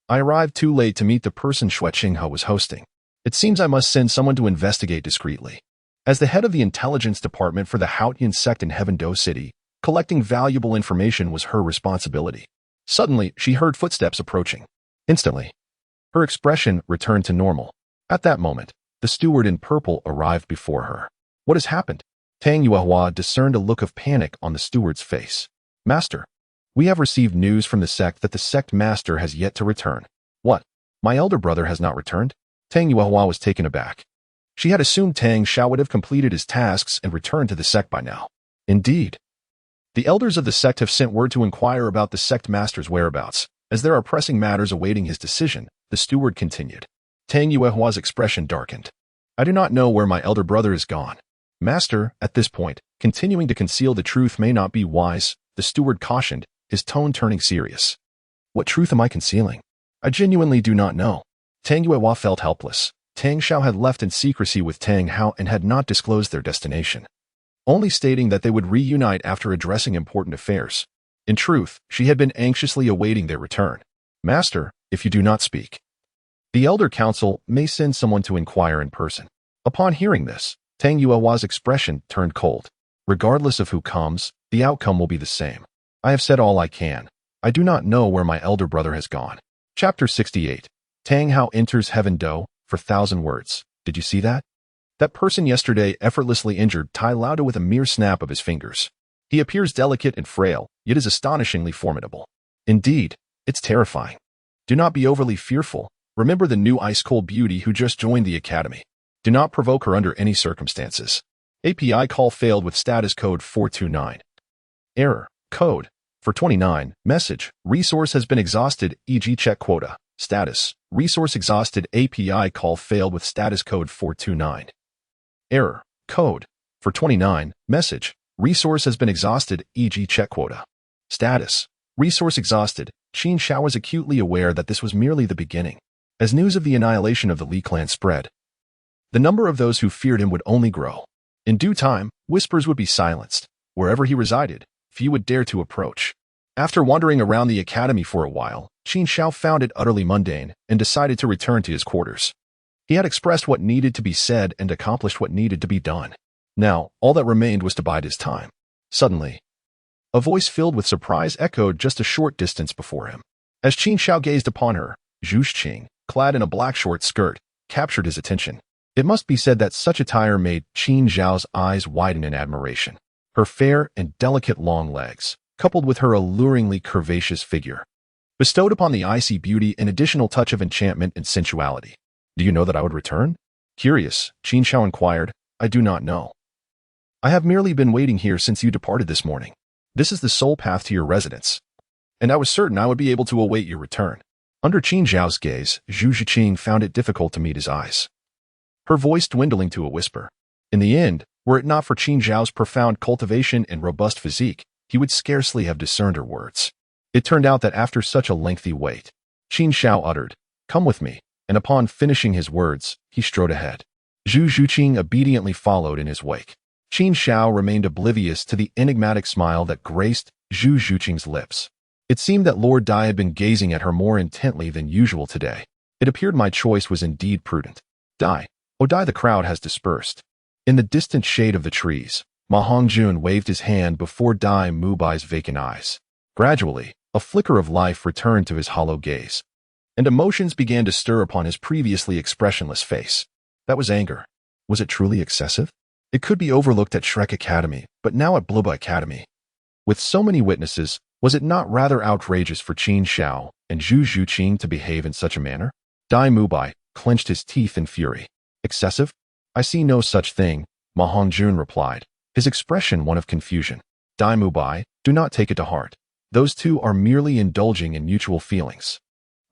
I arrived too late to meet the person Xueqinghe was hosting. It seems I must send someone to investigate discreetly. As the head of the intelligence department for the Haotian sect in Heaven Do City, collecting valuable information was her responsibility. Suddenly, she heard footsteps approaching. Instantly, her expression returned to normal. At that moment, the steward in purple arrived before her. What has happened? Tang Yuehua discerned a look of panic on the steward's face. Master, we have received news from the sect that the sect master has yet to return. What? My elder brother has not returned? Tang Yuehua was taken aback. She had assumed Tang Xiao would have completed his tasks and returned to the sect by now. Indeed. The elders of the sect have sent word to inquire about the sect master's whereabouts. As there are pressing matters awaiting his decision, the steward continued. Tang Yuehua's expression darkened. I do not know where my elder brother is gone. Master, at this point, continuing to conceal the truth may not be wise, the steward cautioned, his tone turning serious. What truth am I concealing? I genuinely do not know. Tang Yuehua felt helpless. Tang Xiao had left in secrecy with Tang Hao and had not disclosed their destination, only stating that they would reunite after addressing important affairs. In truth, she had been anxiously awaiting their return. Master, if you do not speak, the Elder Council may send someone to inquire in person. Upon hearing this, Tang Yuehua's expression turned cold. Regardless of who comes, the outcome will be the same. I have said all I can. I do not know where my elder brother has gone. Chapter 68. Tang Hao enters Heaven Do for 1,000 words. Did you see that? That person yesterday effortlessly injured Tai Lauda with a mere snap of his fingers. He appears delicate and frail, yet is astonishingly formidable. Indeed, it's terrifying. Do not be overly fearful. Remember the new ice-cold beauty who just joined the academy. Do not provoke her under any circumstances. API call failed with status code 429. Error. Code. For 29. Message. Resource has been exhausted, e.g. check quota. Status. Resource exhausted. API call failed with status code 429. Error. Code. For 29. Message. Resource has been exhausted, e.g. check quota. Status. Resource exhausted. Qin Xiao was acutely aware that this was merely the beginning. As news of the annihilation of the Li clan spread, the number of those who feared him would only grow. In due time, whispers would be silenced. Wherever he resided, few would dare to approach. After wandering around the academy for a while, Qin Xiao found it utterly mundane and decided to return to his quarters. He had expressed what needed to be said and accomplished what needed to be done. Now, all that remained was to bide his time. Suddenly, a voice filled with surprise echoed just a short distance before him. As Qin Xiao gazed upon her, Zhu Xing, clad in a black short skirt, captured his attention. It must be said that such attire made Qin Xiao's eyes widen in admiration. Her fair and delicate long legs, coupled with her alluringly curvaceous figure, bestowed upon the icy beauty an additional touch of enchantment and sensuality. Do you know that I would return? Curious, Qin Xiao inquired. I do not know. I have merely been waiting here since you departed this morning. This is the sole path to your residence, and I was certain I would be able to await your return. Under Qin Xiao's gaze, Zhu Zhiqing found it difficult to meet his eyes, her voice dwindling to a whisper. In the end, were it not for Qin Xiao's profound cultivation and robust physique, he would scarcely have discerned her words. It turned out that after such a lengthy wait, Qin Xiao uttered, "Come with me," and upon finishing his words, he strode ahead. Zhu Zhiqing obediently followed in his wake. Qin Xiao remained oblivious to the enigmatic smile that graced Zhu Zhiqing's lips. It seemed that Lord Dai had been gazing at her more intently than usual today. It appeared my choice was indeed prudent. Dai. Oh Dai, the crowd has dispersed. In the distant shade of the trees, Ma Hongjun waved his hand before Dai Mubai's vacant eyes. Gradually, a flicker of life returned to his hollow gaze, and emotions began to stir upon his previously expressionless face. That was anger. Was it truly excessive? It could be overlooked at Shrek Academy, but now at Blubba Academy. With so many witnesses, was it not rather outrageous for Qin Xiao and Zhu Zhiqing to behave in such a manner? Dai Mubai, clenched his teeth in fury. Excessive? I see no such thing, Ma Hongjun replied, his expression one of confusion. Dai Mubai, do not take it to heart. Those two are merely indulging in mutual feelings.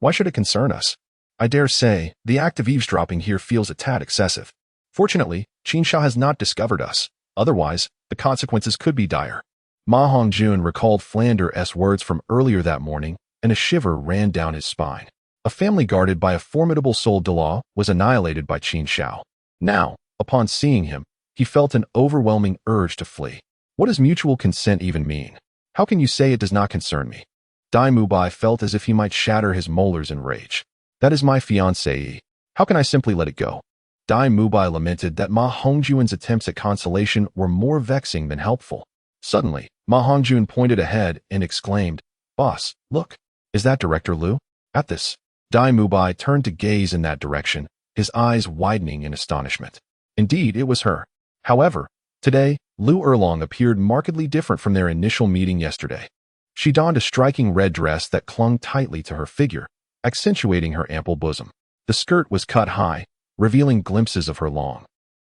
Why should it concern us? I dare say, the act of eavesdropping here feels a tad excessive. Fortunately, Qin Xiao has not discovered us. Otherwise, the consequences could be dire. Ma Hongjun recalled Flander's words from earlier that morning, and a shiver ran down his spine. A family guarded by a formidable soul Douluo was annihilated by Qin Xiao. Now, upon seeing him, he felt an overwhelming urge to flee. What does mutual consent even mean? How can you say it does not concern me? Dai Mubai felt as if he might shatter his molars in rage. That is my fiancée. How can I simply let it go? Dai Mubai lamented that Ma Hongjun's attempts at consolation were more vexing than helpful. Suddenly, Ma Hongjun pointed ahead and exclaimed, Boss, look. Is that Director Lu? At this, Dai Mubai turned to gaze in that direction, his eyes widening in astonishment. Indeed, it was her. However, today, Lu Erlong appeared markedly different from their initial meeting yesterday. She donned a striking red dress that clung tightly to her figure, accentuating her ample bosom. The skirt was cut high, revealing glimpses of her long,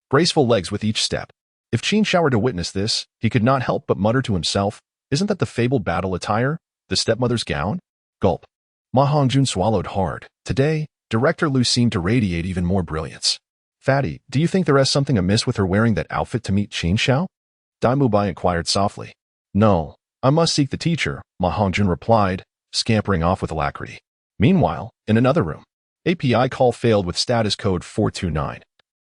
graceful legs with each step. If Qin Xiao were to witness this, he could not help but mutter to himself, isn't that the fabled battle attire? The stepmother's gown? Gulp. Ma Hongjun swallowed hard. Today, Director Lu seemed to radiate even more brilliance. Fatty, do you think there is something amiss with her wearing that outfit to meet Qin Xiao? Dai Mubai inquired softly. No, I must seek the teacher, Ma Hongjun replied, scampering off with alacrity. Meanwhile, in another room, API call failed with status code 429.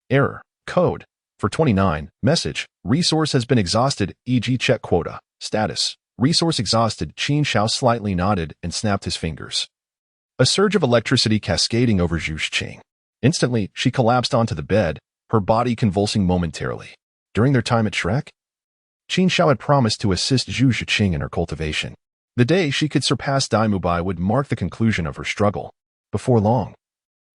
Error. Code. For 29. Message. Resource has been exhausted, e.g. check quota. Status. Resource exhausted. Qin Xiao slightly nodded and snapped his fingers. A surge of electricity cascading over Zhu Qing. Instantly, she collapsed onto the bed, her body convulsing momentarily. During their time at Shrek, Qin Xiao had promised to assist Zhu Qing in her cultivation. The day she could surpass Dai Mubai would mark the conclusion of her struggle. Before long,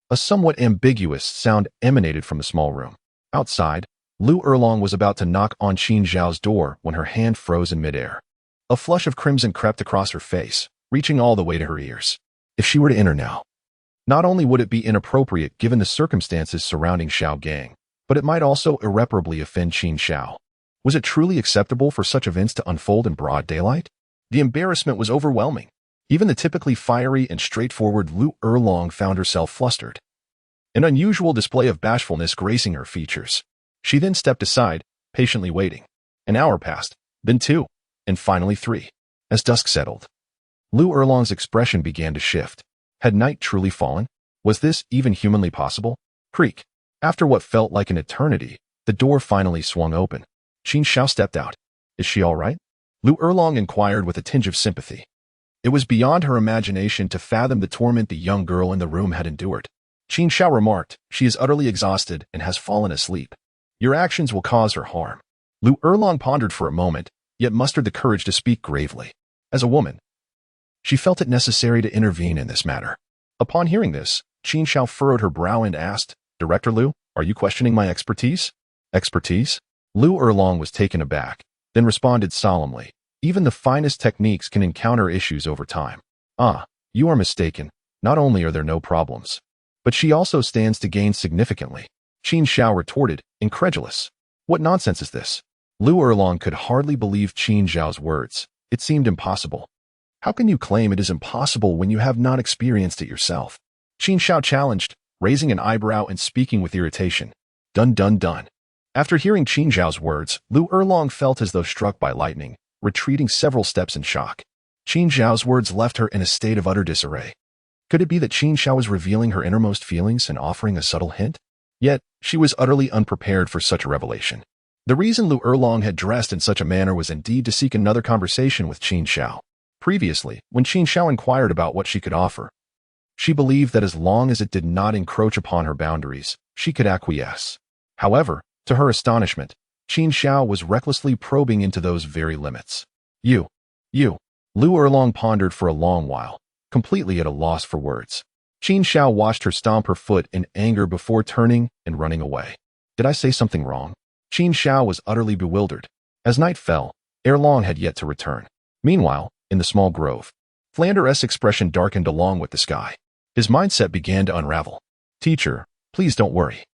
a somewhat ambiguous sound emanated from the small room. Outside, Lu Erlong was about to knock on Qin Xiao's door when her hand froze in midair. A flush of crimson crept across her face, reaching all the way to her ears. If she were to enter now, not only would it be inappropriate given the circumstances surrounding Xiao Gang, but it might also irreparably offend Qin Xiao. Was it truly acceptable for such events to unfold in broad daylight? The embarrassment was overwhelming. Even the typically fiery and straightforward Lu Erlong found herself flustered. An unusual display of bashfulness gracing her features. She then stepped aside, patiently waiting. An hour passed, then 2, and finally 3. As dusk settled, Lu Erlong's expression began to shift. Had night truly fallen? Was this even humanly possible? Creak. After what felt like an eternity, the door finally swung open. Qin Xiao stepped out. Is she all right? Lu Erlong inquired with a tinge of sympathy. It was beyond her imagination to fathom the torment the young girl in the room had endured. Qin Xiao remarked, she is utterly exhausted and has fallen asleep. Your actions will cause her harm. Lu Erlong pondered for a moment, yet mustered the courage to speak gravely. As a woman, she felt it necessary to intervene in this matter. Upon hearing this, Qin Xiao furrowed her brow and asked, Director Lu, are you questioning my expertise? Expertise? Lu Erlong was taken aback, then responded solemnly, even the finest techniques can encounter issues over time. Ah, you are mistaken. Not only are there no problems, but she also stands to gain significantly. Qin Xiao retorted, incredulous. What nonsense is this? Lu Erlong could hardly believe Qin Xiao's words. It seemed impossible. How can you claim it is impossible when you have not experienced it yourself? Qin Xiao challenged, raising an eyebrow and speaking with irritation. Dun dun dun. After hearing Qin Xiao's words, Lu Erlong felt as though struck by lightning, retreating several steps in shock. Qin Xiao's words left her in a state of utter disarray. Could it be that Qin Xiao was revealing her innermost feelings and offering a subtle hint? Yet, she was utterly unprepared for such a revelation. The reason Lu Erlong had dressed in such a manner was indeed to seek another conversation with Qin Xiao. Previously, when Qin Xiao inquired about what she could offer, she believed that as long as it did not encroach upon her boundaries, she could acquiesce. However, to her astonishment, Qin Xiao was recklessly probing into those very limits. You. Lu Erlong pondered for a long while, completely at a loss for words. Qin Xiao watched her stomp her foot in anger before turning and running away. Did I say something wrong? Qin Xiao was utterly bewildered. As night fell, Erlong had yet to return. Meanwhile, in the small grove, Flander's expression darkened along with the sky. His mindset began to unravel. Teacher, please don't worry.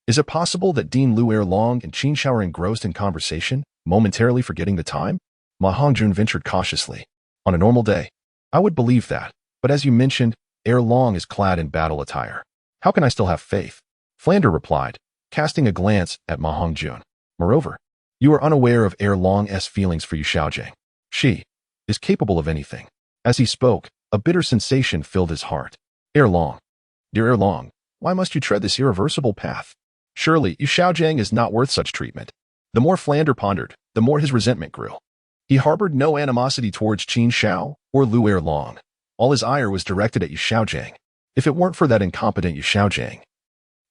Is it possible that Dean Lu Erlong and Qin Xiao are engrossed in conversation, momentarily forgetting the time? Ma Hongjun ventured cautiously. On a normal day, I would believe that, but as you mentioned, Erlong is clad in battle attire. How can I still have faith? Flander replied, casting a glance at Ma Hongjun. Moreover, you are unaware of Erlong's feelings for you Xiaojing. She is capable of anything. As he spoke, a bitter sensation filled his heart. Erlong. Dear Erlong, why must you tread this irreversible path? Surely, Yu Xiaojing is not worth such treatment. The more Flander pondered, the more his resentment grew. He harbored no animosity towards Qin Xiao or Lu Erlong. All his ire was directed at Yu Xiaojing. If it weren't for that incompetent Yu Xiaojing,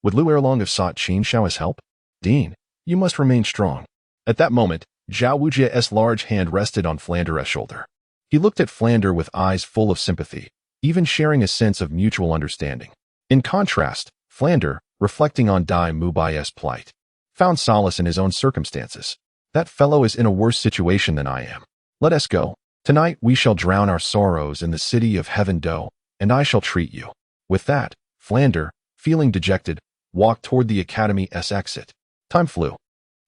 would Lu Erlong have sought Qin Xiao's help? Dean, you must remain strong. At that moment, Zhao Wujia's large hand rested on Flander's shoulder. He looked at Flander with eyes full of sympathy, even sharing a sense of mutual understanding. In contrast, Flander, reflecting on Dai Mubai's plight, found solace in his own circumstances. That fellow is in a worse situation than I am. Let us go. Tonight we shall drown our sorrows in the city of Heaven Do, and I shall treat you. With that, Flander, feeling dejected, walked toward the Academy's exit. Time flew,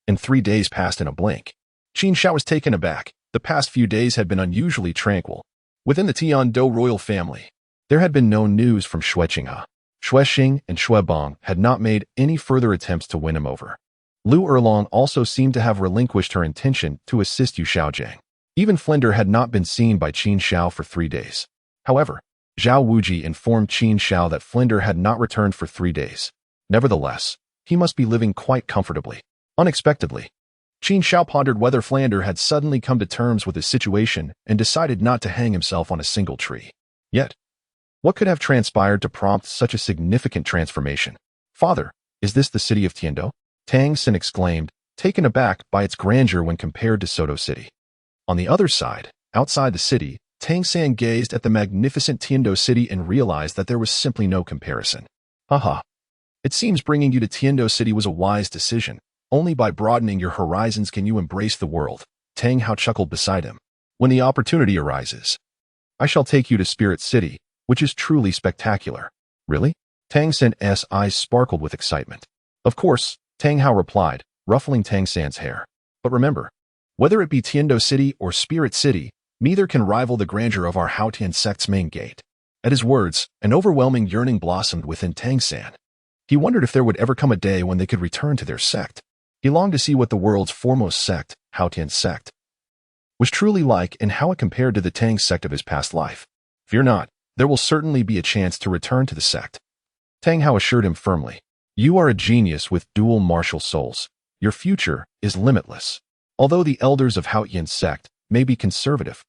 and 3 days passed in a blink. Qin Xiao was taken aback. The past few days had been unusually tranquil. Within the Tiando royal family, there had been no news from Xueqinghe. Xuexing and Xuebong had not made any further attempts to win him over. Lu Erlong also seemed to have relinquished her intention to assist Yu Xiaojing. Even Flinder had not been seen by Qin Xiao for 3 days. However, Zhao Wuji informed Qin Xiao that Flinder had not returned for 3 days. Nevertheless, he must be living quite comfortably. Unexpectedly, Qin Xiao pondered whether Flander had suddenly come to terms with his situation and decided not to hang himself on a single tree. Yet, what could have transpired to prompt such a significant transformation? Father, is this the city of Tiando? Tang Xin exclaimed, taken aback by its grandeur when compared to Soto City. On the other side, outside the city, Tang San gazed at the magnificent Tiando city and realized that there was simply no comparison. Haha. It seems bringing you to Tiando city was a wise decision. Only by broadening your horizons can you embrace the world. Tang Hao chuckled beside him. When the opportunity arises, I shall take you to Spirit City, which is truly spectacular. Really? Tang San's eyes sparkled with excitement. Of course, Tang Hao replied, ruffling Tang San's hair. But remember, whether it be Tiando City or Spirit City, neither can rival the grandeur of our Haotian sect's main gate. At his words, an overwhelming yearning blossomed within Tang San. He wondered if there would ever come a day when they could return to their sect. He longed to see what the world's foremost sect, Haotian sect, was truly like and how it compared to the Tang sect of his past life. Fear not, there will certainly be a chance to return to the sect. Tang Hao assured him firmly. You are a genius with dual martial souls. Your future is limitless. Although the elders of Haotian sect may be conservative,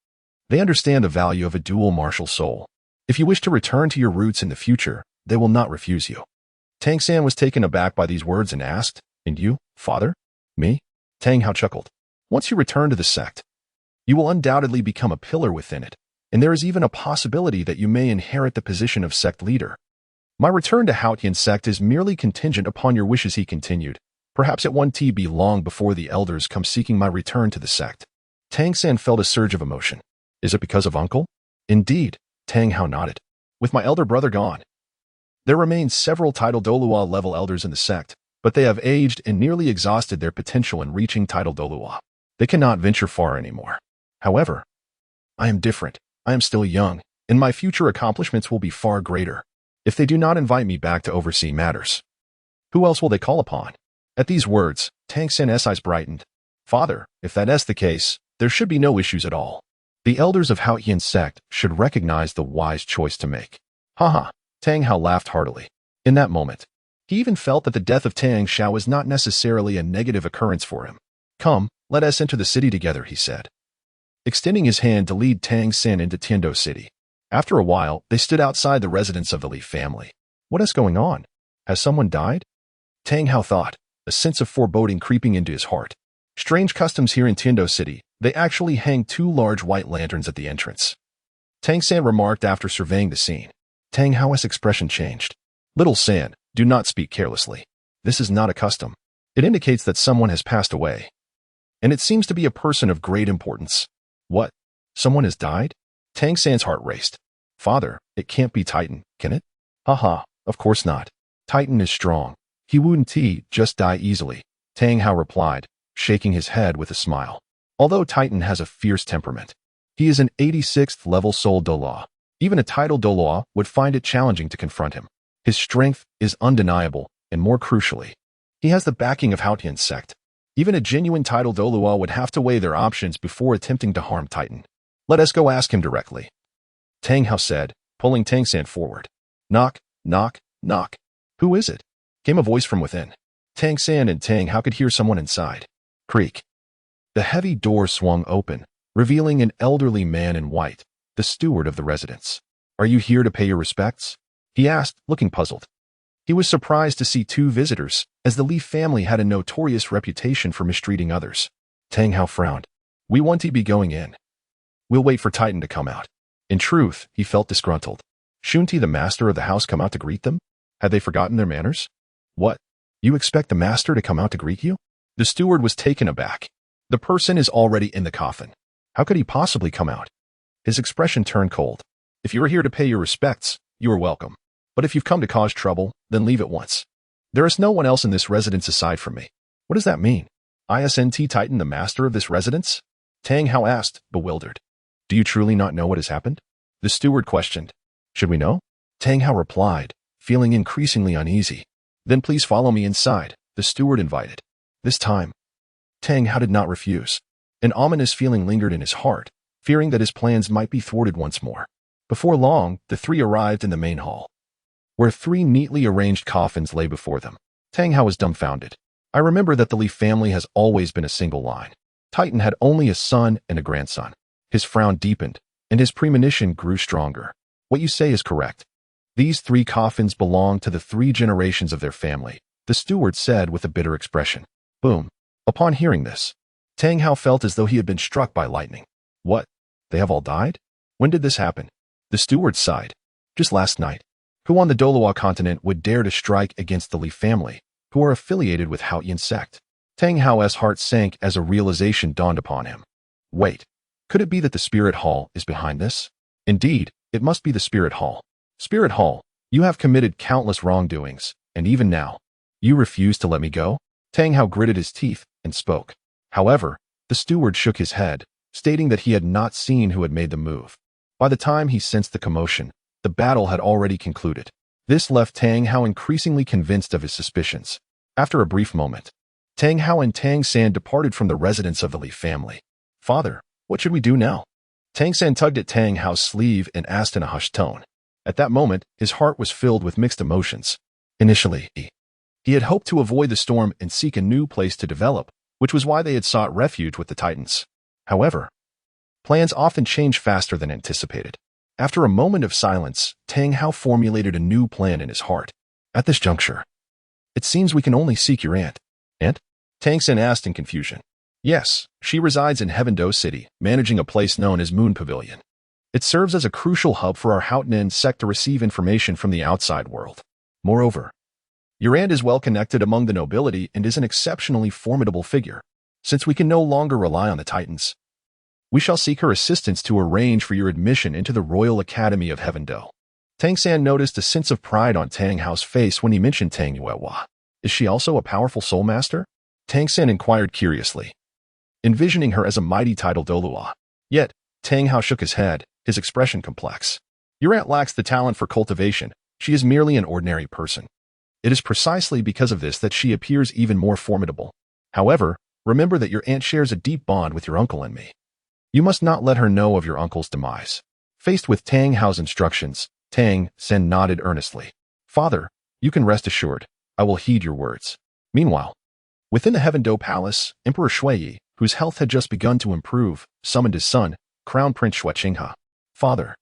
they understand the value of a dual martial soul. If you wish to return to your roots in the future, they will not refuse you. Tang San was taken aback by these words and asked, And you, father? Me? Tang Hao chuckled. Once you return to the sect, you will undoubtedly become a pillar within it, and there is even a possibility that you may inherit the position of sect leader. My return to Haotian sect is merely contingent upon your wishes, he continued. Perhaps it won't be long before the elders come seeking my return to the sect. Tang San felt a surge of emotion. Is it because of uncle? Indeed, Tang Hao nodded. With my elder brother gone, there remain several Title Douluo level elders in the sect, but they have aged and nearly exhausted their potential in reaching Title Douluo. They cannot venture far anymore. However, I am different. I am still young, and my future accomplishments will be far greater. If they do not invite me back to oversee matters, who else will they call upon? At these words, Tang San's eyes brightened. Father, if that is the case, there should be no issues at all. The elders of Haotian sect should recognize the wise choice to make. Haha, Tang Hao laughed heartily. In that moment, he even felt that the death of Tang Xiao was not necessarily a negative occurrence for him. Come, let us enter the city together, he said, extending his hand to lead Tang San into Tiando City. After a while, they stood outside the residence of the Li family. What is going on? Has someone died? Tang Hao thought, a sense of foreboding creeping into his heart. Strange customs here in Tiando City. They actually hang 2 large white lanterns at the entrance. Tang San remarked after surveying the scene. Tang Hao's expression changed. Little San, do not speak carelessly. This is not a custom. It indicates that someone has passed away. And it seems to be a person of great importance. What? Someone has died? Tang San's heart raced. Father, it can't be Titan, can it? Haha, of course not. Titan is strong. He wouldn't just die easily, Tang Hao replied, shaking his head with a smile. Although Titan has a fierce temperament, he is an 86th level soul Douluo. Even a Title Douluo would find it challenging to confront him. His strength is undeniable, and more crucially, he has the backing of Haotian sect. Even a genuine Title Douluo would have to weigh their options before attempting to harm Titan. Let us go ask him directly, Tang Hao said, pulling Tang San forward. Knock, knock, knock. Who is it? Came a voice from within. Tang San and Tang Hao could hear someone inside. Creak. The heavy door swung open, revealing an elderly man in white, the steward of the residence. Are you here to pay your respects? He asked, looking puzzled. He was surprised to see two visitors, as the Li family had a notorious reputation for mistreating others. Tang Hao frowned. We want to be going in. We'll wait for Titan to come out. In truth, he felt disgruntled. Shouldn't the master of the house come out to greet them? Had they forgotten their manners? What? You expect the master to come out to greet you? The steward was taken aback. The person is already in the coffin. How could he possibly come out? His expression turned cold. If you are here to pay your respects, you are welcome. But if you've come to cause trouble, then leave at once. There is no one else in this residence aside from me. What does that mean? Isn't Titan the master of this residence? Tang Hao asked, bewildered. Do you truly not know what has happened? The steward questioned. Should we know? Tang Hao replied, feeling increasingly uneasy. Then please follow me inside, the steward invited. This time, Tang Hao did not refuse. An ominous feeling lingered in his heart, fearing that his plans might be thwarted once more. Before long, the three arrived in the main hall, where three neatly arranged coffins lay before them. Tang Hao was dumbfounded. I remember that the Li family has always been a single line. Titan had only a son and a grandson. His frown deepened, and his premonition grew stronger. What you say is correct. These three coffins belong to the three generations of their family, the steward said with a bitter expression. Boom. Upon hearing this, Tang Hao felt as though he had been struck by lightning. What? They have all died? When did this happen? The steward sighed. Just last night. Who on the Douluo Continent would dare to strike against the Li family, who are affiliated with Haotian sect? Tang Hao's heart sank as a realization dawned upon him. Wait, could it be that the Spirit Hall is behind this? Indeed, it must be the Spirit Hall. Spirit Hall, you have committed countless wrongdoings, and even now, you refuse to let me go? Tang Hao gritted his teeth and spoke. However, the steward shook his head, stating that he had not seen who had made the move. By the time he sensed the commotion, the battle had already concluded. This left Tang Hao increasingly convinced of his suspicions. After a brief moment, Tang Hao and Tang San departed from the residence of the Li family. Father, what should we do now? Tang San tugged at Tang Hao's sleeve and asked in a hushed tone. At that moment, his heart was filled with mixed emotions. Initially, he had hoped to avoid the storm and seek a new place to develop, which was why they had sought refuge with the Titans. However, plans often change faster than anticipated. After a moment of silence, Tang Hao formulated a new plan in his heart. At this juncture, it seems we can only seek your aunt. Aunt? Tang San asked in confusion. Yes, she resides in Heaven-Do City, managing a place known as Moon Pavilion. It serves as a crucial hub for our Haotian sect to receive information from the outside world. Moreover, your aunt is well connected among the nobility and is an exceptionally formidable figure. Since we can no longer rely on the Titans, we shall seek her assistance to arrange for your admission into the Royal Academy of Heaven-Do. Tang San noticed a sense of pride on Tang Hao's face when he mentioned Tang Yuehua. Is she also a powerful soul master? Tang San inquired curiously, envisioning her as a mighty Title Douluo. Yet, Tang Hao shook his head, his expression complex. Your aunt lacks the talent for cultivation. She is merely an ordinary person. It is precisely because of this that she appears even more formidable. However, remember that your aunt shares a deep bond with your uncle and me. You must not let her know of your uncle's demise. Faced with Tang Hao's instructions, Tang San nodded earnestly. Father, you can rest assured, I will heed your words. Meanwhile, within the Heaven-Do Palace, Emperor Shui, whose health had just begun to improve, summoned his son, Crown Prince Shuqinghe. Father,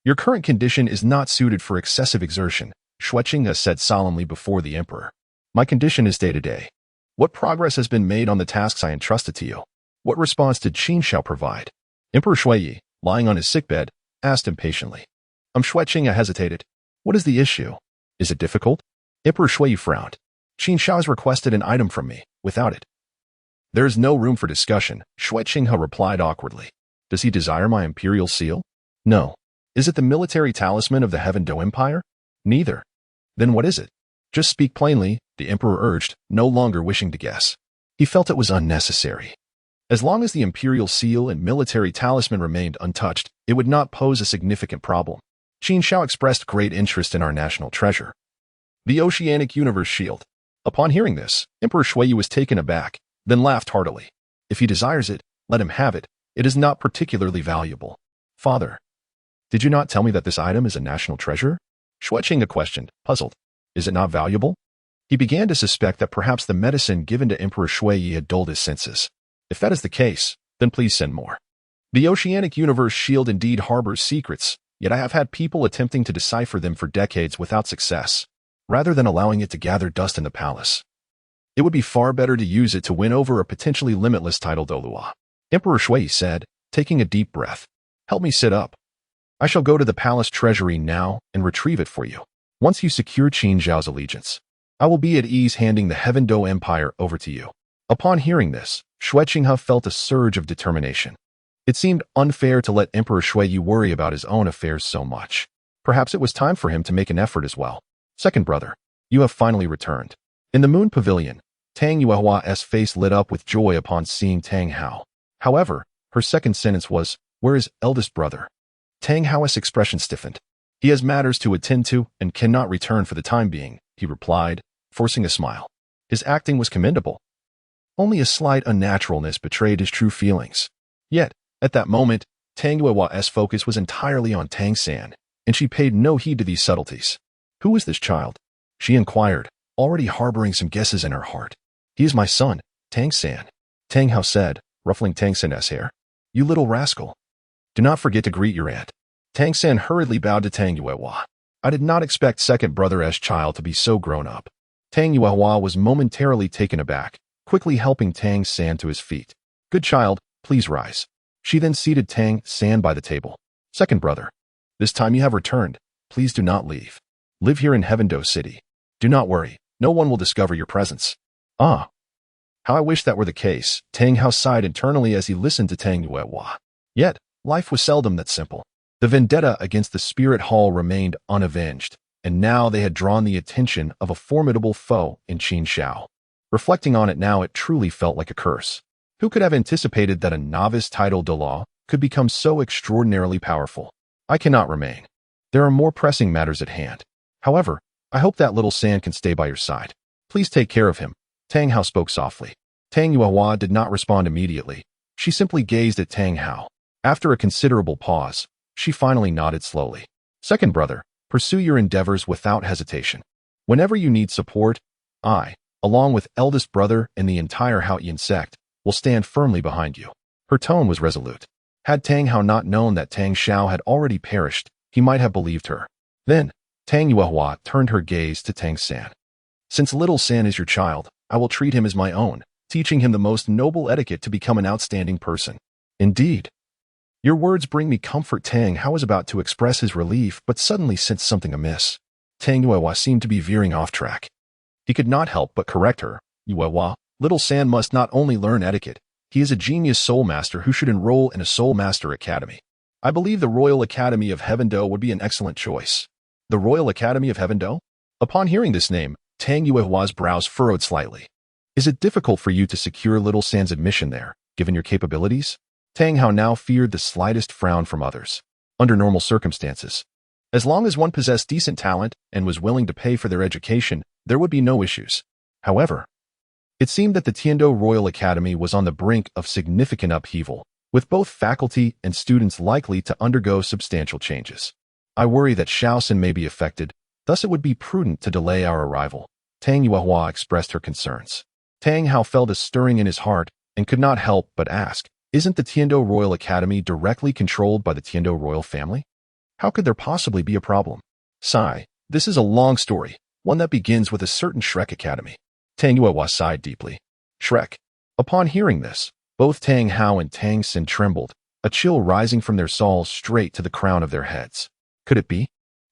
your current condition is not suited for excessive exertion, Shuqinghe said solemnly before the emperor. My condition is day-to-day. What progress has been made on the tasks I entrusted to you? What response did Qin Xiao provide? Emperor Shui, lying on his sickbed, asked impatiently. Shuqinghe hesitated. What is the issue? Is it difficult? Emperor Shui frowned. Qin Xiao has requested an item from me. Without it, there is no room for discussion, Shuqinghe replied awkwardly. Does he desire my imperial seal? No. Is it the military talisman of the Heaven-Do Empire? Neither. Then what is it? Just speak plainly, the emperor urged, no longer wishing to guess. He felt it was unnecessary. As long as the imperial seal and military talisman remained untouched, it would not pose a significant problem. Qin Xiao expressed great interest in our national treasure, the Oceanic Universe Shield. Upon hearing this, Emperor Shui was taken aback, then laughed heartily. If he desires it, let him have it. It is not particularly valuable. Father, did you not tell me that this item is a national treasure? Shui Qingge questioned, puzzled. Is it not valuable? He began to suspect that perhaps the medicine given to Emperor Shui had dulled his senses. If that is the case, then please send more. The Oceanic Universe Shield indeed harbors secrets, yet I have had people attempting to decipher them for decades without success, rather than allowing it to gather dust in the palace. It would be far better to use it to win over a potentially limitless Title Douluo. Emperor Shui said, taking a deep breath. Help me sit up. I shall go to the palace treasury now and retrieve it for you. Once you secure Qin Xiao's allegiance, I will be at ease handing the Heaven Do Empire over to you. Upon hearing this, Shui Qinghe felt a surge of determination. It seemed unfair to let Emperor Shui worry about his own affairs so much. Perhaps it was time for him to make an effort as well. Second brother, you have finally returned. In the Moon Pavilion, Tang Yuehua's face lit up with joy upon seeing Tang Hao. However, her second sentence was, where is eldest brother? Tang Hao's expression stiffened. He has matters to attend to and cannot return for the time being, he replied, forcing a smile. His acting was commendable. Only a slight unnaturalness betrayed his true feelings. Yet, at that moment, Tang Yuehua's focus was entirely on Tang San, and she paid no heed to these subtleties. Who is this child? She inquired, already harboring some guesses in her heart. He is my son, Tang San. Tang Hao said, ruffling Tang San's hair. You little rascal. Do not forget to greet your aunt. Tang San hurriedly bowed to Tang Yuehua. I did not expect second brother's child to be so grown up. Tang Yuehua was momentarily taken aback, quickly helping Tang San to his feet. Good child, please rise. She then seated Tang San by the table. Second brother, this time you have returned. Please do not leave. Live here in Heaven Do City. Do not worry, no one will discover your presence. Ah. How I wish that were the case, Tang Hao sighed internally as he listened to Tang Yuehua. Yet, life was seldom that simple. The vendetta against the Spirit Hall remained unavenged, and now they had drawn the attention of a formidable foe in Qin Xiao. Reflecting on it now, it truly felt like a curse. Who could have anticipated that a novice Title Douluo could become so extraordinarily powerful? I cannot remain. There are more pressing matters at hand. However, I hope that little San can stay by your side. Please take care of him. Tang Hao spoke softly. Tang Yuehua did not respond immediately. She simply gazed at Tang Hao. After a considerable pause, she finally nodded slowly. Second brother, pursue your endeavors without hesitation. Whenever you need support, I, along with eldest brother and the entire Haotian sect, will stand firmly behind you. Her tone was resolute. Had Tang Hao not known that Tang Xiao had already perished, he might have believed her. Then, Tang Yuehua turned her gaze to Tang San. Since little San is your child, I will treat him as my own, teaching him the most noble etiquette to become an outstanding person. Indeed. Your words bring me comfort. Tang Hao was about to express his relief, but suddenly sensed something amiss. Tang Yuehua seemed to be veering off track. He could not help but correct her. Yuehua, little San must not only learn etiquette, he is a genius soul master who should enroll in a soul master academy. I believe the Royal Academy of Heaven Do would be an excellent choice. The Royal Academy of Heaven Do? Upon hearing this name, Tang Yuehua's brows furrowed slightly. Is it difficult for you to secure little San's admission there, given your capabilities? Tang Hao now feared the slightest frown from others. Under normal circumstances, as long as one possessed decent talent and was willing to pay for their education, there would be no issues. However, it seemed that the Tiando Royal Academy was on the brink of significant upheaval, with both faculty and students likely to undergo substantial changes. I worry that Shaoxin may be affected, thus it would be prudent to delay our arrival. Tang Yuehua expressed her concerns. Tang Hao felt a stirring in his heart and could not help but ask, isn't the Tiando Royal Academy directly controlled by the Tiando Royal family? How could there possibly be a problem? Sigh, this is a long story, one that begins with a certain Shrek Academy. Tang Yuehua sighed deeply. Shrek. Upon hearing this, both Tang Hao and Tang Sin trembled, a chill rising from their souls straight to the crown of their heads. Could it be?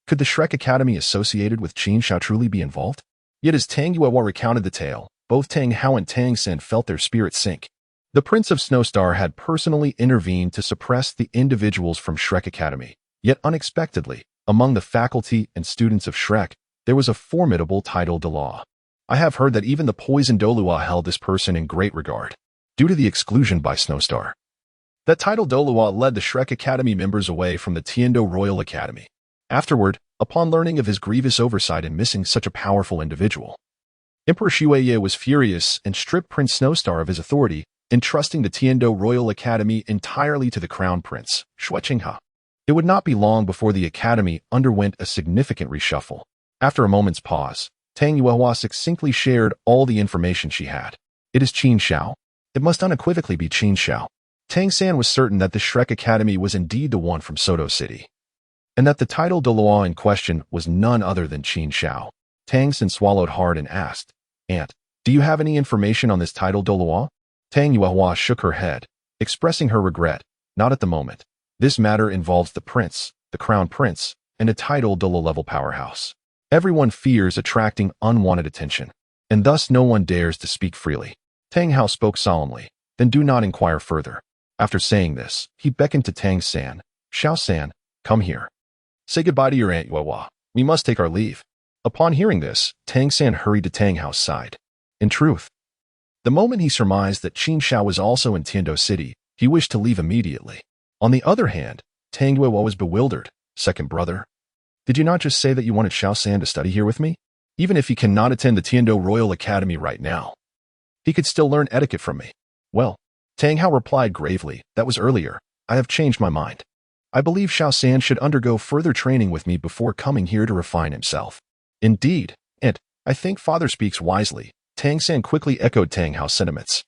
Could the Shrek Academy associated with Qin Xiao truly be involved? Yet as Tang Yuehua recounted the tale, both Tang Hao and Tang Sin felt their spirits sink. The Prince of Snowstar had personally intervened to suppress the individuals from Shrek Academy, yet unexpectedly, among the faculty and students of Shrek, There was a formidable Title Douluo. I have heard that even the poisoned Douluo held this person in great regard, due to the exclusion by Snowstar. That Title Douluo led the Shrek Academy members away from the Tiendo Royal Academy. Afterward, upon learning of his grievous oversight in missing such a powerful individual, Emperor Xueye was furious and stripped Prince Snowstar of his authority, entrusting the Tiendo Royal Academy entirely to the Crown Prince, Shuqinghe. It would not be long before the Academy underwent a significant reshuffle. After a moment's pause, Tang Yuehua succinctly shared all the information she had. It is Qin Xiao. It must unequivocally be Qin Xiao. Tang San was certain that the Shrek Academy was indeed the one from Soto City, and that the Title Douluo in question was none other than Qin Xiao. Tang San swallowed hard and asked, "Aunt, do you have any information on this Title Douluo?" Tang Yuehua shook her head, expressing her regret. "Not at the moment. This matter involves the prince, the crown prince, and a Title Douluo level powerhouse. Everyone fears attracting unwanted attention, and thus no one dares to speak freely." Tang Hao spoke solemnly, "Then do not inquire further." After saying this, he beckoned to Tang San. "Xiao San, come here. Say goodbye to your Aunt Yuehua. We must take our leave." Upon hearing this, Tang San hurried to Tang Hao's side. In truth, the moment he surmised that Qin Xiao was also in Tiendo City, he wished to leave immediately. On the other hand, Tang Yuehua was bewildered. "Second brother, did you not just say that you wanted Xiao San to study here with me? Even if he cannot attend the Tiendo Royal Academy right now, he could still learn etiquette from me." "Well," Tang Hao replied gravely, "that was earlier. I have changed my mind. I believe Xiao San should undergo further training with me before coming here to refine himself." "Indeed, and I think father speaks wisely." Tang San quickly echoed Tang Hao's sentiments.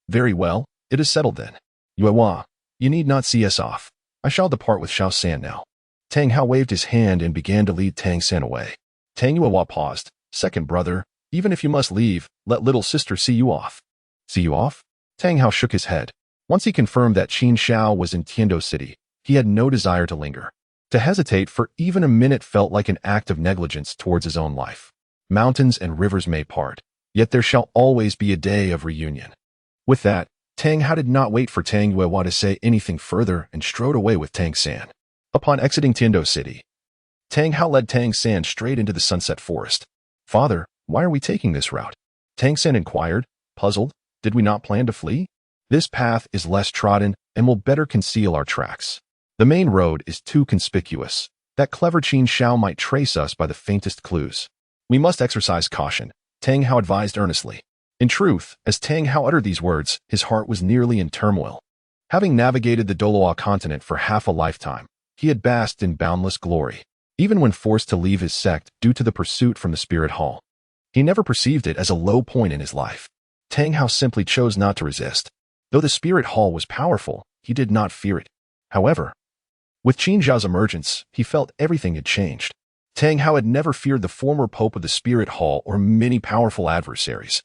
"Very well, it is settled then. Yuehua, you need not see us off. I shall depart with Xiao San now." Tang Hao waved his hand and began to lead Tang San away. Tang Yuehua paused. "Second brother, even if you must leave, let little sister see you off." "See you off?" Tang Hao shook his head. Once he confirmed that Qin Xiao was in Tiendo City, he had no desire to linger. To hesitate for even a minute felt like an act of negligence towards his own life. Mountains and rivers may part, yet there shall always be a day of reunion. With that, Tang Hao did not wait for Tang Yuehua to say anything further and strode away with Tang San. Upon exiting Tiendo City, Tang Hao led Tang San straight into the Sunset Forest. "Father, why are we taking this route?" Tang San inquired, puzzled. "Did we not plan to flee? This path is less trodden and will better conceal our tracks. The main road is too conspicuous. That clever Qin Xiao might trace us by the faintest clues. We must exercise caution," Tang Hao advised earnestly. In truth, as Tang Hao uttered these words, his heart was nearly in turmoil. Having navigated the Douluo Continent for half a lifetime, he had basked in boundless glory. Even when forced to leave his sect due to the pursuit from the Spirit Hall, he never perceived it as a low point in his life. Tang Hao simply chose not to resist. Though the Spirit Hall was powerful, he did not fear it. However, with Qin Xiao's emergence, he felt everything had changed. Tang Hao had never feared the former Pope of the Spirit Hall or many powerful adversaries.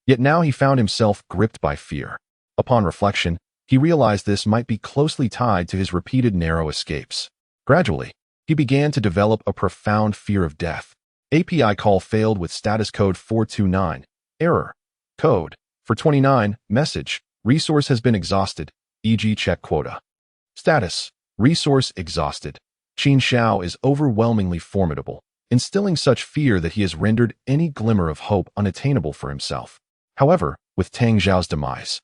Yet now he found himself gripped by fear. Upon reflection, he realized this might be closely tied to his repeated narrow escapes. Gradually, he began to develop a profound fear of death. API call failed with status code 429. Error. Code. For 29. Message. Resource has been exhausted, e.g. check quota. Status. Resource exhausted. Qin Xiao is overwhelmingly formidable, instilling such fear that he has rendered any glimmer of hope unattainable for himself. However, with Tang Xiao's demise,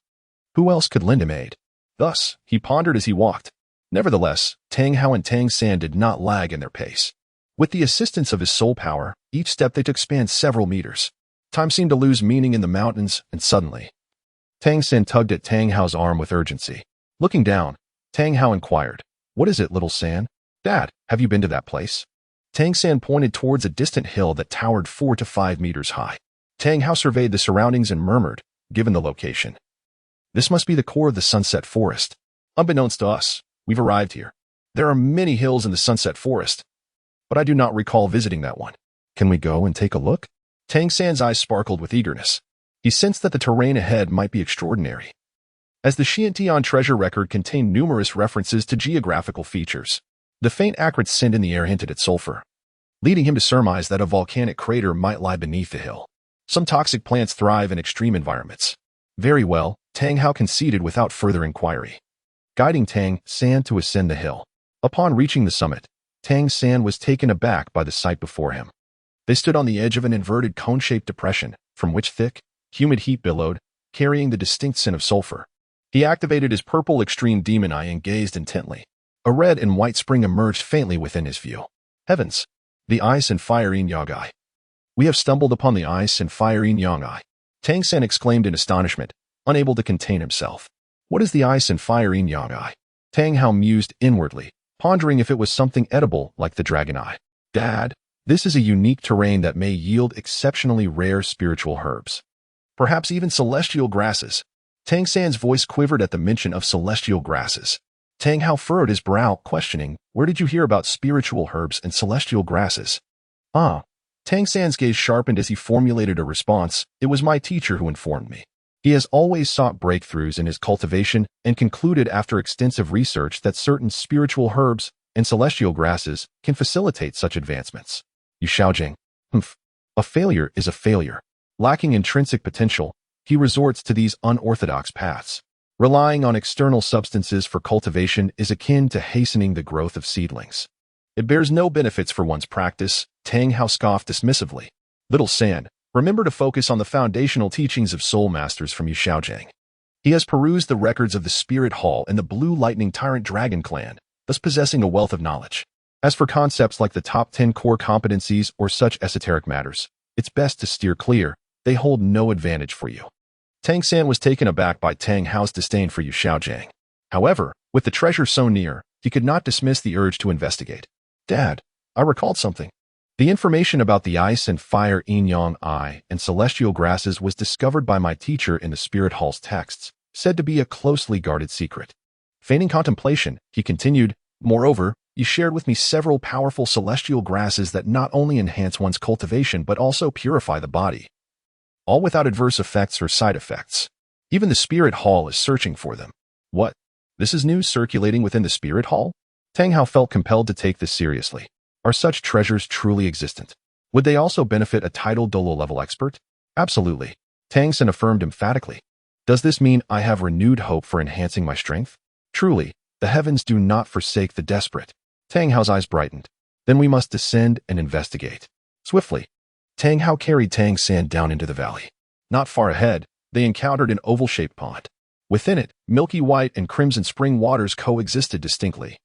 who else could lend him aid? Thus, he pondered as he walked. Nevertheless, Tang Hao and Tang San did not lag in their pace. With the assistance of his soul power, each step they took spanned several meters. Time seemed to lose meaning in the mountains, and suddenly, Tang San tugged at Tang Hao's arm with urgency. Looking down, Tang Hao inquired, "What is it, little San?" "Dad, have you been to that place?" Tang San pointed towards a distant hill that towered 4 to 5 meters high. Tang Hao surveyed the surroundings and murmured, given the location, "This must be the core of the Sunset Forest. Unbeknownst to us, we've arrived here. There are many hills in the Sunset Forest, but I do not recall visiting that one. Can we go and take a look?" Tang San's eyes sparkled with eagerness. He sensed that the terrain ahead might be extraordinary, as the Xiantian treasure record contained numerous references to geographical features. The faint acrid scent in the air hinted at sulfur, leading him to surmise that a volcanic crater might lie beneath the hill. Some toxic plants thrive in extreme environments. Very well, Tang Hao conceded without further inquiry, guiding Tang San to ascend the hill. Upon reaching the summit, Tang San was taken aback by the sight before him. They stood on the edge of an inverted cone-shaped depression, from which thick, humid heat billowed, carrying the distinct scent of sulfur. He activated his purple extreme demon eye and gazed intently. A red and white spring emerged faintly within his view. Heavens! The ice and fire yin yang eye. We have stumbled upon the ice and fire yin yang eye. Tang San exclaimed in astonishment, unable to contain himself. What is the ice and fire yin yang eye? Tang Hao mused inwardly, pondering if it was something edible like the dragon eye. Dad, this is a unique terrain that may yield exceptionally rare spiritual herbs. Perhaps even celestial grasses. Tang San's voice quivered at the mention of celestial grasses. Tang Hao furrowed his brow, questioning, where did you hear about spiritual herbs and celestial grasses? Ah. Tang San's gaze sharpened as he formulated a response. It was my teacher who informed me. He has always sought breakthroughs in his cultivation and concluded after extensive research that certain spiritual herbs and celestial grasses can facilitate such advancements. Yu Xiaojing. A failure is a failure. Lacking intrinsic potential, he resorts to these unorthodox paths. Relying on external substances for cultivation is akin to hastening the growth of seedlings. It bears no benefits for one's practice. Tang Hao scoffed dismissively. Little San, remember to focus on the foundational teachings of soul masters from Yu Xiaojing. He has perused the records of the Spirit Hall and the Blue Lightning Tyrant Dragon Clan, thus possessing a wealth of knowledge. As for concepts like the top 10 core competencies or such esoteric matters, it's best to steer clear. They hold no advantage for you. Tang San was taken aback by Tang Hao's disdain for Yu Xiaojing. However, with the treasure so near, he could not dismiss the urge to investigate. Dad, I recalled something. The information about the ice and fire yin-yang eye and celestial grasses was discovered by my teacher in the Spirit Hall's texts, said to be a closely guarded secret. Feigning contemplation, he continued, moreover, you shared with me several powerful celestial grasses that not only enhance one's cultivation but also purify the body. All without adverse effects or side effects. Even the Spirit Hall is searching for them. What? This is news circulating within the Spirit Hall? Tang Hao felt compelled to take this seriously. Are such treasures truly existent? Would they also benefit a Title Douluo level expert? Absolutely. Tang San affirmed emphatically. Does this mean I have renewed hope for enhancing my strength? Truly, the heavens do not forsake the desperate. Tang Hao's eyes brightened. Then we must descend and investigate. Swiftly, Tang Hao carried Tang San down into the valley. Not far ahead, they encountered an oval-shaped pond. Within it, milky white and crimson spring waters coexisted distinctly,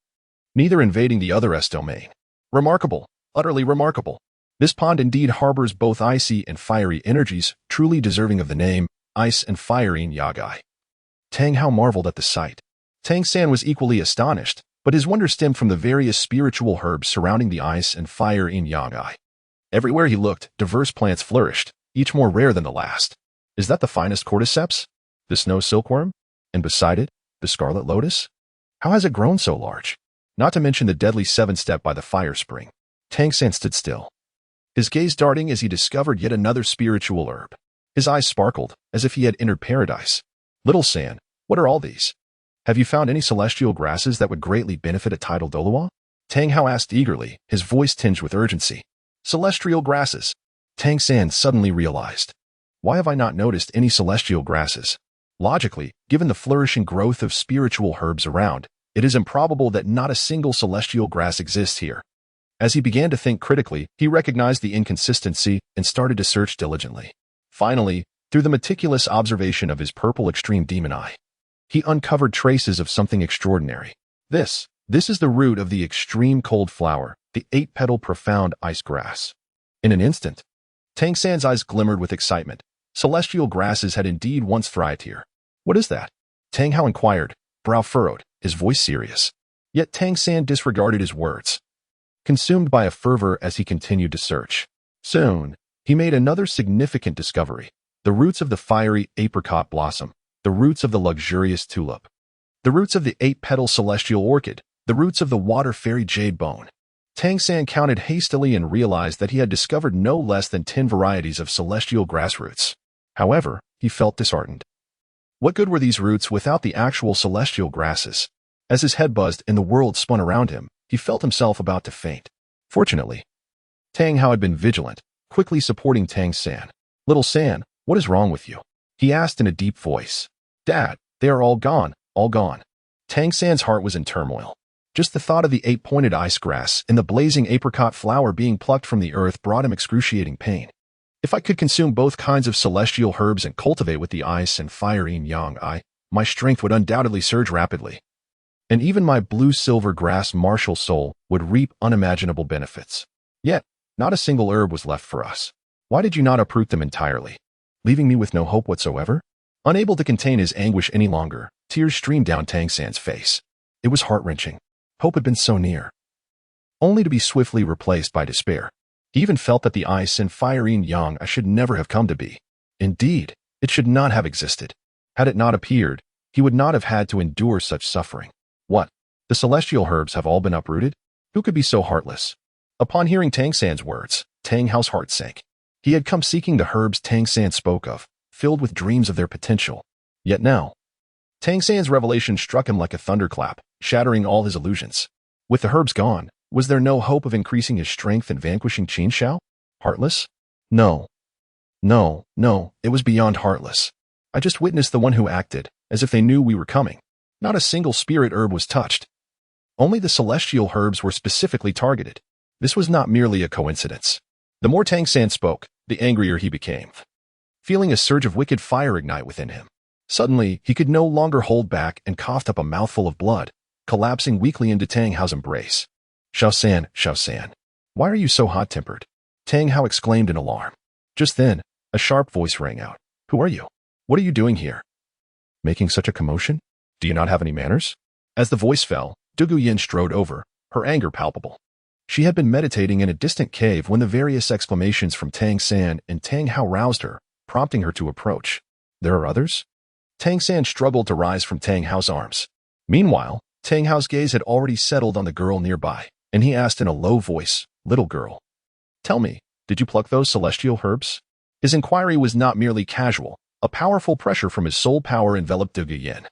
neither invading the other's domain. Remarkable, utterly remarkable. This pond indeed harbors both icy and fiery energies, truly deserving of the name, ice and fire yin-yang eye. Tang Hao marveled at the sight. Tang San was equally astonished, but his wonder stemmed from the various spiritual herbs surrounding the ice and fire yin-yang eye. Everywhere he looked, diverse plants flourished, each more rare than the last. Is that the finest cordyceps? The snow silkworm? And beside it, the scarlet lotus? How has it grown so large? Not to mention the deadly seven-step by the fire spring. Tang San stood still, his gaze darting as he discovered yet another spiritual herb. His eyes sparkled, as if he had entered paradise. Little San, what are all these? Have you found any celestial grasses that would greatly benefit a Title Douluo? Tang Hao asked eagerly, his voice tinged with urgency. Celestial grasses. Tang San suddenly realized. Why have I not noticed any celestial grasses? Logically, given the flourishing growth of spiritual herbs around, it is improbable that not a single celestial grass exists here. As he began to think critically, he recognized the inconsistency and started to search diligently. Finally, through the meticulous observation of his purple extreme demon eye, he uncovered traces of something extraordinary. This is the root of the extreme cold flower, the 8-petal profound ice grass. In an instant, Tang San's eyes glimmered with excitement. Celestial grasses had indeed once thrived here. What is that? Tang Hao inquired, brow furrowed, his voice serious. Yet Tang San disregarded his words, consumed by a fervor as he continued to search. Soon, he made another significant discovery. The roots of the fiery apricot blossom, the roots of the luxurious tulip, the roots of the 8-petal celestial orchid, the roots of the water fairy jade bone. Tang San counted hastily and realized that he had discovered no less than 10 varieties of celestial grass roots. However, he felt disheartened. What good were these roots without the actual celestial grasses? As his head buzzed and the world spun around him, he felt himself about to faint. Fortunately, Tang Hao had been vigilant, quickly supporting Tang San. Little San, what is wrong with you? He asked in a deep voice. Dad, they are all gone, all gone. Tang San's heart was in turmoil. Just the thought of the eight-pointed ice grass and the blazing apricot flower being plucked from the earth brought him excruciating pain. If I could consume both kinds of celestial herbs and cultivate with the ice and fire yin-yang, my strength would undoubtedly surge rapidly. And even my blue-silver grass martial soul would reap unimaginable benefits. Yet, not a single herb was left for us. Why did you not uproot them entirely, leaving me with no hope whatsoever? Unable to contain his anguish any longer, tears streamed down Tang San's face. It was heart-wrenching. Hope had been so near, only to be swiftly replaced by despair. He even felt that the ice and fire yin-yang should never have come to be. Indeed, it should not have existed. Had it not appeared, he would not have had to endure such suffering. What? The celestial herbs have all been uprooted? Who could be so heartless? Upon hearing Tang San's words, Tang Hao's heart sank. He had come seeking the herbs Tang San spoke of, filled with dreams of their potential. Yet now, Tang San's revelation struck him like a thunderclap, shattering all his illusions. With the herbs gone, was there no hope of increasing his strength and vanquishing Qin Xiao? Heartless? No. No, it was beyond heartless. I just witnessed the one who acted, as if they knew we were coming. Not a single spirit herb was touched. Only the celestial herbs were specifically targeted. This was not merely a coincidence. The more Tang San spoke, the angrier he became, feeling a surge of wicked fire ignite within him. Suddenly, he could no longer hold back and coughed up a mouthful of blood, collapsing weakly into Tang Hao's embrace. Xiao San, why are you so hot-tempered? Tang Hao exclaimed in alarm. Just then, a sharp voice rang out. Who are you? What are you doing here? Making such a commotion? Do you not have any manners? As the voice fell, Dugu Yin strode over, her anger palpable. She had been meditating in a distant cave when the various exclamations from Tang San and Tang Hao roused her, prompting her to approach. There are others? Tang San struggled to rise from Tang Hao's arms. Meanwhile, Tang Hao's gaze had already settled on the girl nearby, and he asked in a low voice, Little girl, tell me, did you pluck those celestial herbs? His inquiry was not merely casual. A powerful pressure from his soul power enveloped Dugu Yin.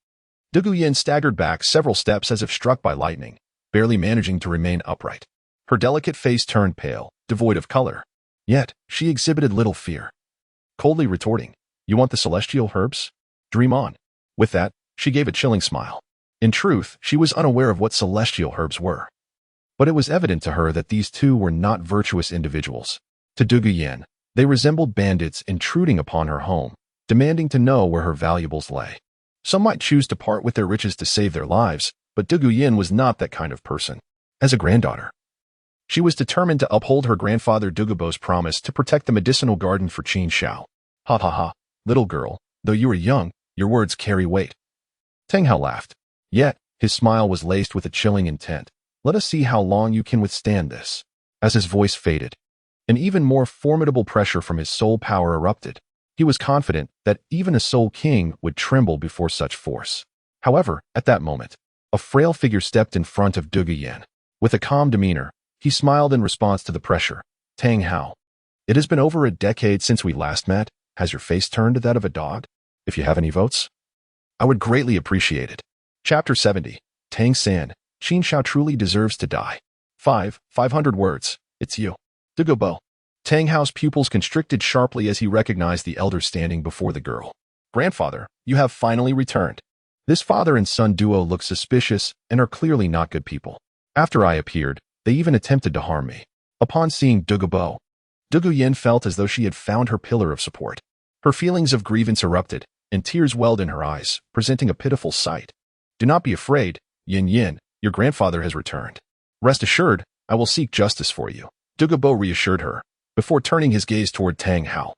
Dugu Yin staggered back several steps as if struck by lightning, barely managing to remain upright. Her delicate face turned pale, devoid of color. Yet, she exhibited little fear. Coldly retorting, You want the celestial herbs? Dream on. With that, she gave a chilling smile. In truth, she was unaware of what celestial herbs were. But it was evident to her that these two were not virtuous individuals. To Dugu Yin, they resembled bandits intruding upon her home, demanding to know where her valuables lay. Some might choose to part with their riches to save their lives, but Dugu Yin was not that kind of person. As a granddaughter, she was determined to uphold her grandfather Dugubo's promise to protect the medicinal garden for Qin Xiao. Ha ha ha, little girl, though you are young, your words carry weight. Tang Hao laughed. Yet, his smile was laced with a chilling intent. Let us see how long you can withstand this. As his voice faded, an even more formidable pressure from his soul power erupted. He was confident that even a soul king would tremble before such force. However, at that moment, a frail figure stepped in front of Dugu Yin. With a calm demeanor, he smiled in response to the pressure. Tang Hao, it has been over a decade since we last met. Has your face turned to that of a dog? If you have any votes, I would greatly appreciate it. Chapter 70. Tang San, Qin Xiao truly deserves to die. 500 words. It's you. Dugubo. Tang Hao's pupils constricted sharply as he recognized the elder standing before the girl. Grandfather, you have finally returned. This father and son duo look suspicious and are clearly not good people. After I appeared, they even attempted to harm me. Upon seeing Dugubo, Dugu Yin felt as though she had found her pillar of support. Her feelings of grievance erupted, and tears welled in her eyes, presenting a pitiful sight. Do not be afraid, Yin, your grandfather has returned. Rest assured, I will seek justice for you. Dugubo reassured her, before turning his gaze toward Tang Hao.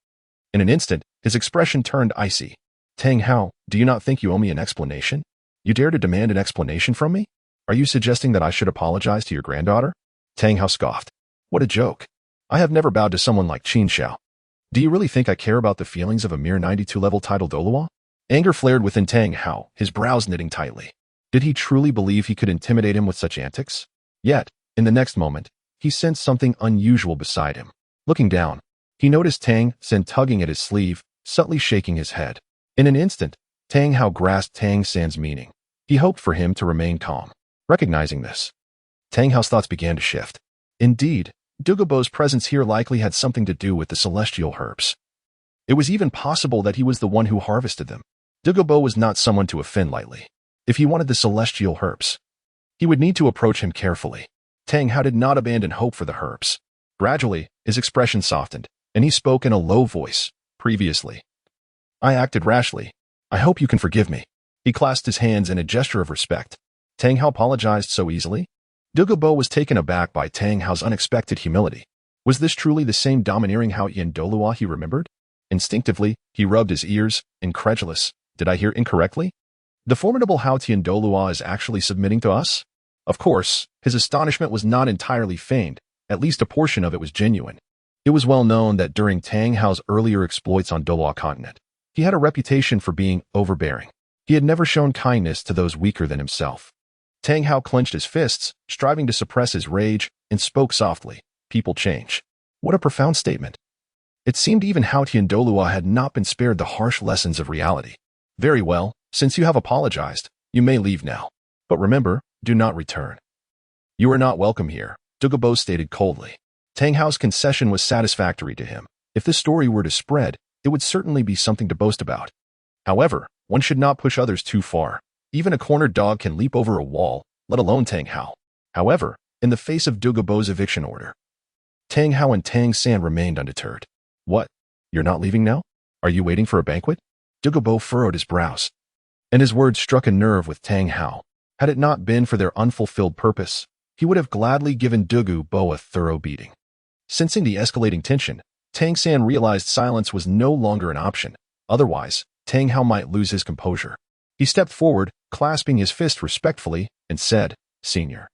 In an instant, his expression turned icy. Tang Hao, do you not think you owe me an explanation? You dare to demand an explanation from me? Are you suggesting that I should apologize to your granddaughter? Tang Hao scoffed. What a joke. I have never bowed to someone like Qin Xiao. Do you really think I care about the feelings of a mere 92-level Title Douluo? Anger flared within Tang Hao, his brows knitting tightly. Did he truly believe he could intimidate him with such antics? Yet, in the next moment, he sensed something unusual beside him. Looking down, he noticed Tang San tugging at his sleeve, subtly shaking his head. In an instant, Tang Hao grasped Tang San's meaning. He hoped for him to remain calm. Recognizing this, Tang Hao's thoughts began to shift. Indeed, Dugubo's presence here likely had something to do with the celestial herbs. It was even possible that he was the one who harvested them. Dugubo was not someone to offend lightly. If he wanted the celestial herbs, He would need to approach him carefully. Tang Hao did not abandon hope for the herbs. Gradually, his expression softened, and he spoke in a low voice. Previously, I acted rashly. I hope you can forgive me. He clasped his hands in a gesture of respect. Tang Hao apologized so easily? Dugubo was taken aback by Tang Hao's unexpected humility. Was this truly the same domineering Haotian Douluo he remembered? Instinctively, he rubbed his ears, incredulous. Did I hear incorrectly? The formidable Haotian Douluo is actually submitting to us? Of course, his astonishment was not entirely feigned. At least a portion of it was genuine. It was well known that during Tang Hao's earlier exploits on Douluo Continent, he had a reputation for being overbearing. He had never shown kindness to those weaker than himself. Tang Hao clenched his fists, striving to suppress his rage, and spoke softly. People change. What a profound statement. It seemed even Haotian Douluo had not been spared the harsh lessons of reality. Very well, since you have apologized, you may leave now. But remember, do not return. You are not welcome here, Dugubo stated coldly. Tang Hao's concession was satisfactory to him. If this story were to spread, it would certainly be something to boast about. However, one should not push others too far. Even a cornered dog can leap over a wall, let alone Tang Hao. However, in the face of Dugubo's eviction order, Tang Hao and Tang San remained undeterred. What? You're not leaving now? Are you waiting for a banquet? Dugubo furrowed his brows, and his words struck a nerve with Tang Hao. Had it not been for their unfulfilled purpose, he would have gladly given Dugubo a thorough beating. Sensing the escalating tension, Tang San realized silence was no longer an option. Otherwise, Tang Hao might lose his composure. He stepped forward, clasping his fist respectfully, and said, Senior,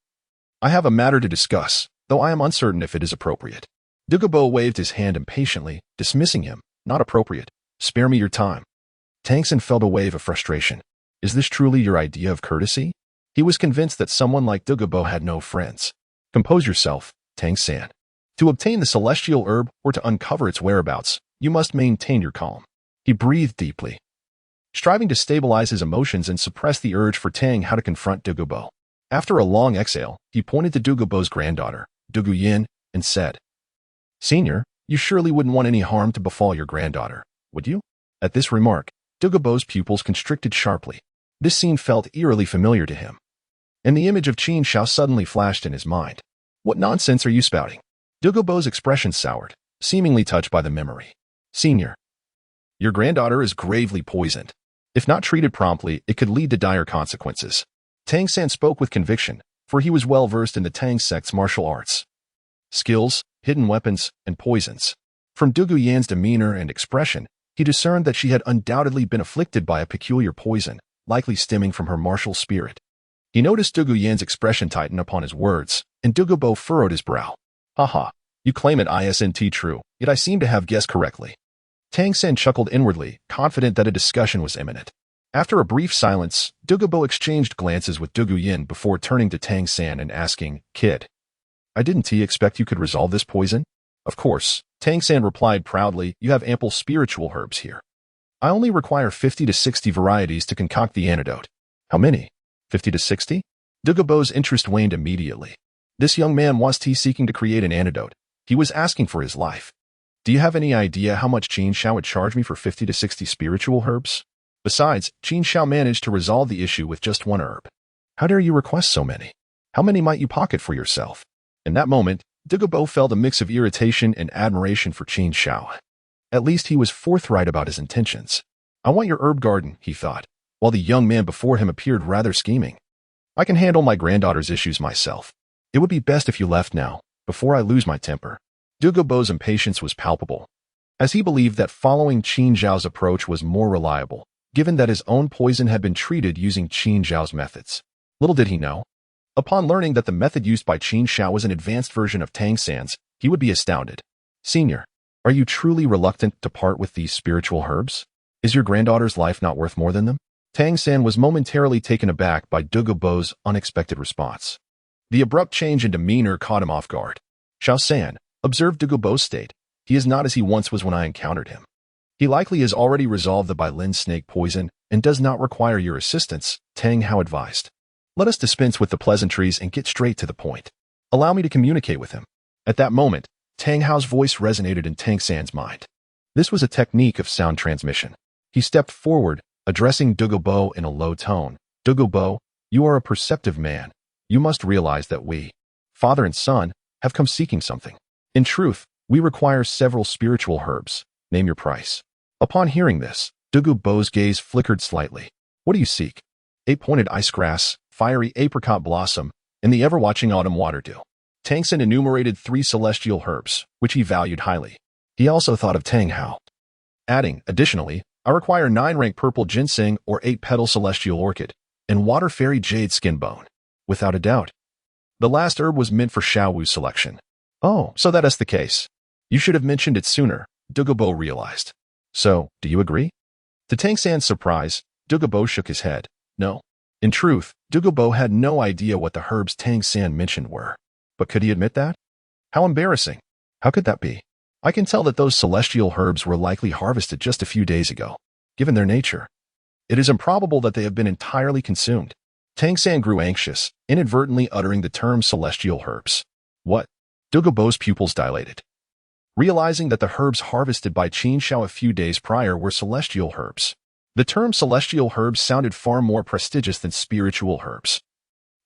I have a matter to discuss, though I am uncertain if it is appropriate. Dugubo waved his hand impatiently, dismissing him. Not appropriate. Spare me your time. Tang San felt a wave of frustration. Is this truly your idea of courtesy? He was convinced that someone like Dugubo had no friends. Compose yourself, Tang San. To obtain the celestial herb or to uncover its whereabouts, you must maintain your calm. He breathed deeply, striving to stabilize his emotions and suppress the urge for Tang Hao to confront Dugubo. After a long exhale, he pointed to Dugubo's granddaughter, Dugu Yin, and said, Senior, you surely wouldn't want any harm to befall your granddaughter, would you? At this remark, Dugubo's pupils constricted sharply. This scene felt eerily familiar to him, and the image of Qin Xiao suddenly flashed in his mind. What nonsense are you spouting? Dugubo's expression soured, seemingly touched by the memory. Senior, your granddaughter is gravely poisoned. If not treated promptly, it could lead to dire consequences. Tang San spoke with conviction, for he was well versed in the Tang sect's martial arts, skills, hidden weapons, and poisons. From Dugu Yan's demeanor and expression, he discerned that she had undoubtedly been afflicted by a peculiar poison, likely stemming from her martial spirit. He noticed Dugu Yan's expression tighten upon his words, and Dugubo furrowed his brow. Haha, you claim it isn't true, yet I seem to have guessed correctly. Tang San chuckled inwardly, confident that a discussion was imminent. After a brief silence, Dugubo exchanged glances with Dugu Yin before turning to Tang San and asking, Kid, I didn't expect you could resolve this poison? Of course, Tang San replied proudly, you have ample spiritual herbs here. I only require 50 to 60 varieties to concoct the antidote. How many? 50 to 60? Dugubo's interest waned immediately. This young man was seeking to create an antidote. He was asking for his life. Do you have any idea how much Qin Xiao would charge me for 50 to 60 spiritual herbs? Besides, Qin Xiao managed to resolve the issue with just one herb. How dare you request so many? How many might you pocket for yourself? In that moment, Dugubo felt a mix of irritation and admiration for Qin Xiao. At least he was forthright about his intentions. I want your herb garden, he thought, while the young man before him appeared rather scheming. I can handle my granddaughter's issues myself. It would be best if you left now, before I lose my temper. Dugubo's impatience was palpable, as he believed that following Qin Xiao's approach was more reliable, given that his own poison had been treated using Qin Xiao's methods. Little did he know, upon learning that the method used by Qin Xiao was an advanced version of Tang San's, he would be astounded. Senior, are you truly reluctant to part with these spiritual herbs? Is your granddaughter's life not worth more than them? Tang San was momentarily taken aback by Dugubo's unexpected response. The abrupt change in demeanor caught him off guard. Xiao San, observed Dugubo's state. He is not as he once was when I encountered him. He likely has already resolved the Bailin snake poison and does not require your assistance, Tang Hao advised. Let us dispense with the pleasantries and get straight to the point. Allow me to communicate with him. At that moment, Tang Hao's voice resonated in Tang San's mind. This was a technique of sound transmission. He stepped forward, addressing Dugubo in a low tone. Dugubo, you are a perceptive man. You must realize that we, father and son, have come seeking something. In truth, we require several spiritual herbs. Name your price. Upon hearing this, Dugubo's gaze flickered slightly. What do you seek? 8-pointed ice grass, fiery apricot blossom, and the ever-watching autumn water dew. Tang San enumerated 3 celestial herbs, which he valued highly. He also thought of Tang Hao, adding, additionally, I require 9-rank purple ginseng or 8-petal celestial orchid, and water fairy jade skin bone. Without a doubt. The last herb was meant for Xiao Wu's selection. Oh, so that is the case. You should have mentioned it sooner, Dugubo realized. So, do you agree? To Tang San's surprise, Dugubo shook his head. No. In truth, Dugubo had no idea what the herbs Tang San mentioned were. But could he admit that? How embarrassing. How could that be? I can tell that those celestial herbs were likely harvested just a few days ago. Given their nature, it is improbable that they have been entirely consumed. Tang San grew anxious, inadvertently uttering the term celestial herbs. What? Dugubo's pupils dilated. Realizing that the herbs harvested by Qin Xiao a few days prior were celestial herbs. The term celestial herbs sounded far more prestigious than spiritual herbs,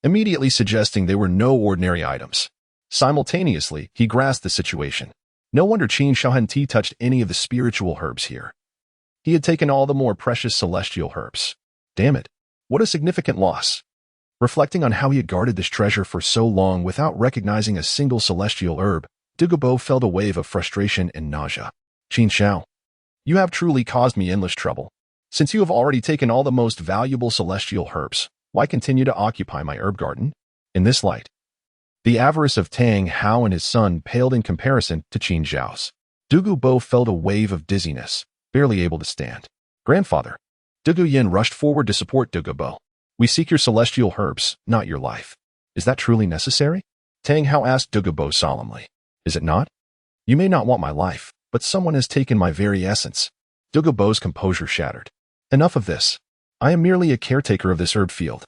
immediately suggesting they were no ordinary items. Simultaneously, he grasped the situation. No wonder Qin Xiao hadn't touched any of the spiritual herbs here. He had taken all the more precious celestial herbs. Damn it. What a significant loss. Reflecting on how he had guarded this treasure for so long without recognizing a single celestial herb, Dugubo felt a wave of frustration and nausea. Qin Xiao, you have truly caused me endless trouble. Since you have already taken all the most valuable celestial herbs, why continue to occupy my herb garden? In this light, the avarice of Tang Hao and his son paled in comparison to Qin Xiao's. Dugubo felt a wave of dizziness, barely able to stand. Grandfather. Dugu Yin rushed forward to support Dugubo. We seek your celestial herbs, not your life. Is that truly necessary? Tang Hao asked Dugubo solemnly. Is it not? You may not want my life, but someone has taken my very essence. Dugubo's composure shattered. Enough of this. I am merely a caretaker of this herb field.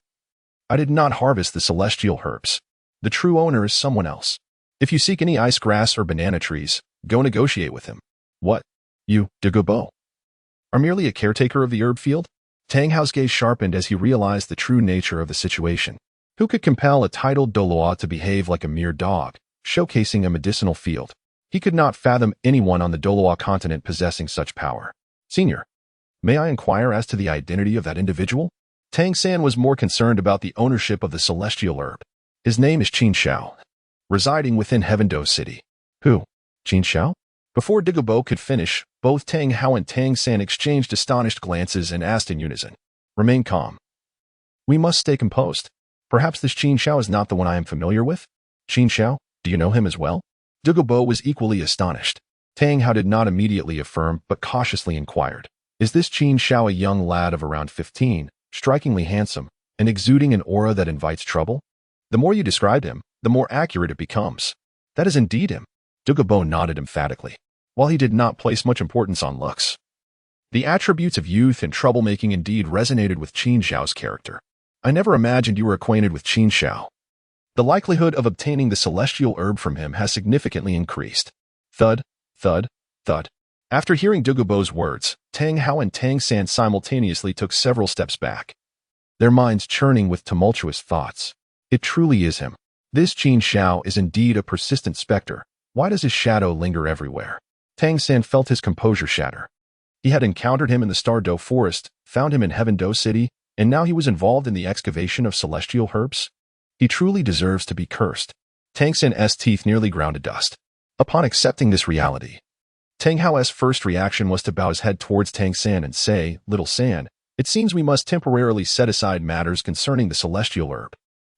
I did not harvest the celestial herbs. The true owner is someone else. If you seek any ice grass or banana trees, go negotiate with him. What? You, Dugubo, are merely a caretaker of the herb field? Tang Hao's gaze sharpened as he realized the true nature of the situation. Who could compel a Title Douluo to behave like a mere dog, showcasing a medicinal field? He could not fathom anyone on the Douluo continent possessing such power. Senior, may I inquire as to the identity of that individual? Tang San was more concerned about the ownership of the celestial herb. His name is Qin Xiao, residing within Heavendoe City. Who? Qin Xiao? Before Dugubo could finish, both Tang Hao and Tang San exchanged astonished glances and asked in unison. Remain calm. We must stay composed. Perhaps this Qin Xiao is not the one I am familiar with? Qin Xiao, do you know him as well? Dugubo was equally astonished. Tang Hao did not immediately affirm, but cautiously inquired. Is this Qin Xiao a young lad of around 15, strikingly handsome, and exuding an aura that invites trouble? The more you describe him, the more accurate it becomes. That is indeed him. Dugubo nodded emphatically. While he did not place much importance on looks, the attributes of youth and troublemaking indeed resonated with Qin Xiao's character. I never imagined you were acquainted with Qin Xiao. The likelihood of obtaining the celestial herb from him has significantly increased. Thud, thud, thud. After hearing Dugubo's words, Tang Hao and Tang San simultaneously took several steps back, their minds churning with tumultuous thoughts. It truly is him. This Qin Xiao is indeed a persistent specter. Why does his shadow linger everywhere? Tang San felt his composure shatter. He had encountered him in the Stardoe Forest, found him in Heavendoe City, and now he was involved in the excavation of celestial herbs? He truly deserves to be cursed. Tang San's teeth nearly ground to dust. Upon accepting this reality, Tang Hao's first reaction was to bow his head towards Tang San and say, Little San, it seems we must temporarily set aside matters concerning the celestial herb.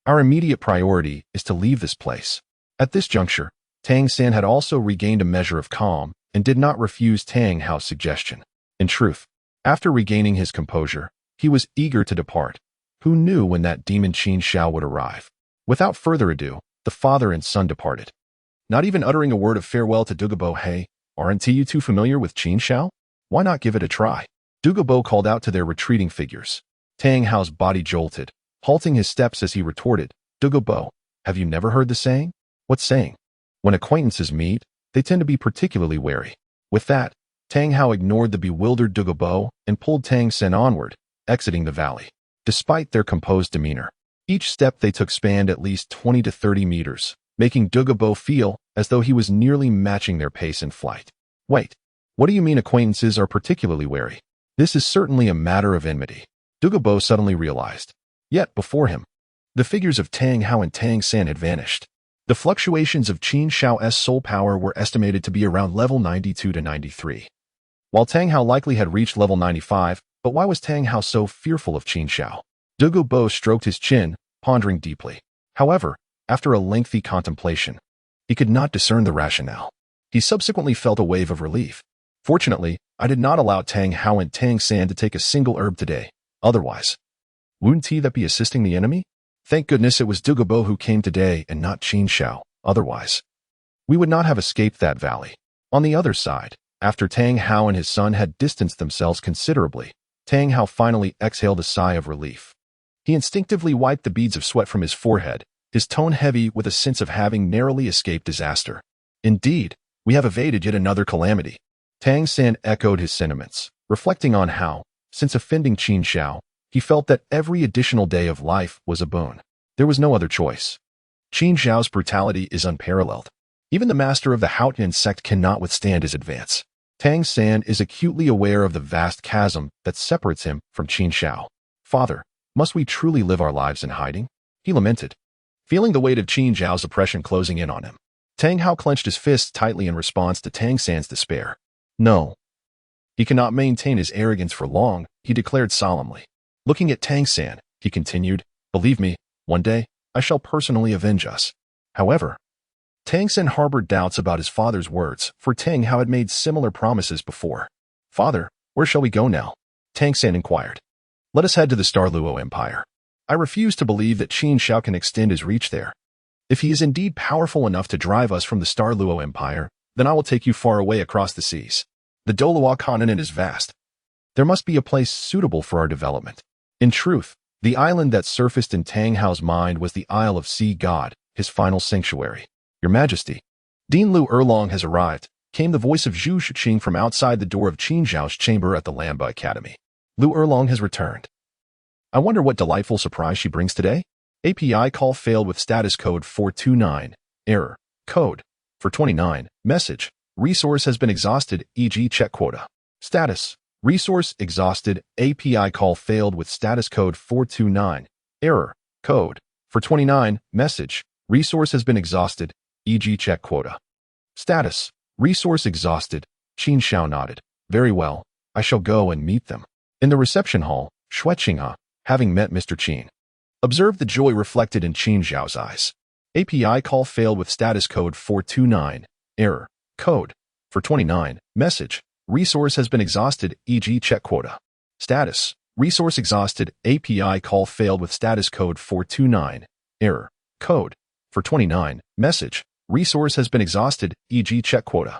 Our immediate priority is to leave this place. At this juncture, Tang San had also regained a measure of calm and did not refuse Tang Hao's suggestion. In truth, after regaining his composure, he was eager to depart. Who knew when that demon Qin Xiao would arrive? Without further ado, the father and son departed. Not even uttering a word of farewell to Dugubo. Hey, aren't you too familiar with Qin Xiao? Why not give it a try? Dugubo called out to their retreating figures. Tang Hao's body jolted, halting his steps as he retorted, Dugubo, have you never heard the saying? What saying? When acquaintances meet, they tend to be particularly wary. With that, Tang Hao ignored the bewildered Dugubo and pulled Tang San onward, exiting the valley. Despite their composed demeanor, Each step they took spanned at least 20 to 30 meters, making Douluo feel as though he was nearly matching their pace in flight. Wait, what do you mean acquaintances are particularly wary? This is certainly a matter of enmity, Douluo suddenly realized. Yet, before him, the figures of Tang Hao and Tang San had vanished. The fluctuations of Qin Xiao's soul power were estimated to be around level 92 to 93. While Tang Hao likely had reached level 95, but why was Tang Hao so fearful of Qin Xiao? Douluo stroked his chin, pondering deeply. However, after a lengthy contemplation, he could not discern the rationale. He subsequently felt a wave of relief. Fortunately, I did not allow Tang Hao and Tang San to take a single herb today. Otherwise, wouldn't he that be assisting the enemy? Thank goodness it was Douluo who came today and not Qin Xiao. Otherwise, we would not have escaped that valley. On the other side, after Tang Hao and his son had distanced themselves considerably, Tang Hao finally exhaled a sigh of relief. He instinctively wiped the beads of sweat from his forehead, his tone heavy with a sense of having narrowly escaped disaster. Indeed, we have evaded yet another calamity. Tang San echoed his sentiments, reflecting on how, since offending Qin Xiao, he felt that every additional day of life was a boon. There was no other choice. Qin Xiao's brutality is unparalleled. Even the master of the Haotian sect cannot withstand his advance. Tang San is acutely aware of the vast chasm that separates him from Qin Xiao. Father, must we truly live our lives in hiding? He lamented, feeling the weight of Qin Xiao's oppression closing in on him. Tang Hao clenched his fists tightly in response to Tang San's despair. No. He cannot maintain his arrogance for long, he declared solemnly. Looking at Tang San, he continued, believe me, one day, I shall personally avenge us. However, Tang San harbored doubts about his father's words, for Tang Hao had made similar promises before. Father, where shall we go now? Tang San inquired. Let us head to the Douluo Empire. I refuse to believe that Qin Xiao can extend his reach there. If he is indeed powerful enough to drive us from the Douluo Empire, then I will take you far away across the seas. The Douluo Continent is vast. There must be a place suitable for our development. In truth, the island that surfaced in Tang Hao's mind was the Isle of Sea God, his final sanctuary. Your Majesty, Dean Lu Erlong has arrived, came the voice of Zhu Shiqing from outside the door of Qin Xiao's chamber at the Lamba Academy. Lu Erlong has returned. I wonder what delightful surprise she brings today? API call failed with status code 429. Error. Code. For 29. Message. Resource has been exhausted, e.g. check quota. Status. Resource exhausted. API call failed with status code 429. Error. Code. For 29. Message. Resource has been exhausted, e.g. check quota. Status. Resource exhausted. Qin Xiao nodded. Very well. I shall go and meet them. In the reception hall, Shueqinghe, having met Mr. Qin, observed the joy reflected in Qin Xiao's eyes. API call failed with status code 429. Error. Code. For 29. Message. Resource has been exhausted, e.g. check quota. Status. Resource exhausted. API call failed with status code 429. Error. Code. For 29. Message. Resource has been exhausted, e.g. check quota.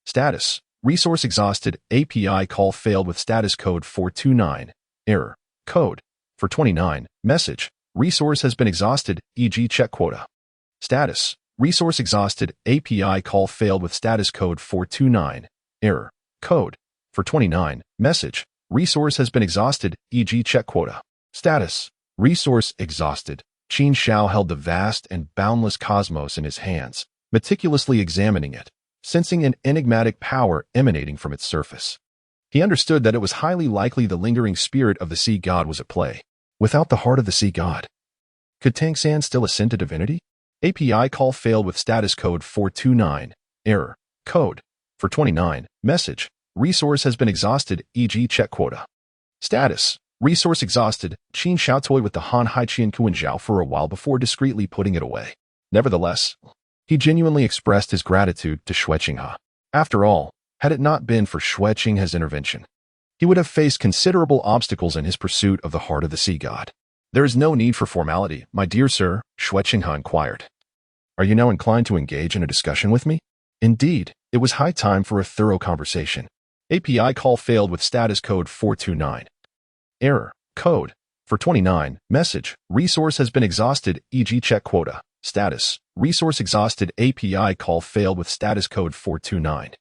Status. Resource exhausted. API call failed with status code 429. Error. Code. For 29. Message. Resource has been exhausted, e.g. check quota. Status. Resource exhausted. API call failed with status code 429. Error. Code. For 29. Message. Resource has been exhausted, e.g. check quota. Status. Resource exhausted. Qin Xiao held the vast and boundless cosmos in his hands, meticulously examining it, sensing an enigmatic power emanating from its surface. He understood that it was highly likely the lingering spirit of the sea god was at play. Without the heart of the sea god, could Tang San still ascend to divinity? API call failed with status code 429. Error. Code. For 29. Message. Resource has been exhausted, e.g. check quota. Status. Resource exhausted. Qin Xiao toyed with the Han Haiqian Kuanjiao for a while before discreetly putting it away. Nevertheless, he genuinely expressed his gratitude to Shueqinghe. After all, had it not been for Shueqinghe's intervention, he would have faced considerable obstacles in his pursuit of the heart of the sea god. There is no need for formality, my dear sir, Shueqinghe inquired. Are you now inclined to engage in a discussion with me? Indeed, it was high time for a thorough conversation. API call failed with status code 429. Error. Code. For 29. Message. Resource has been exhausted, e.g. check quota. Status. Resource exhausted. API call failed with status code 429.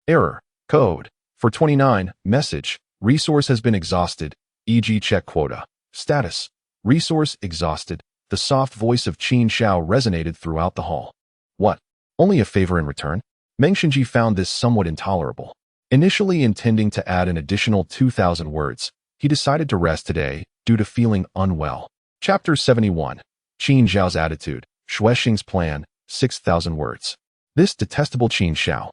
Error. Code. For 29. Message. Resource has been exhausted, e.g. check quota. Status. Resource exhausted. The soft voice of Qin Xiao resonated throughout the hall. What? Only a favor in return? Meng Xinji found this somewhat intolerable. Initially intending to add an additional 2,000 words, he decided to rest today due to feeling unwell. Chapter 71. Qin Xiao's attitude. Xuexing's plan. 6,000 words. This detestable Qin Xiao.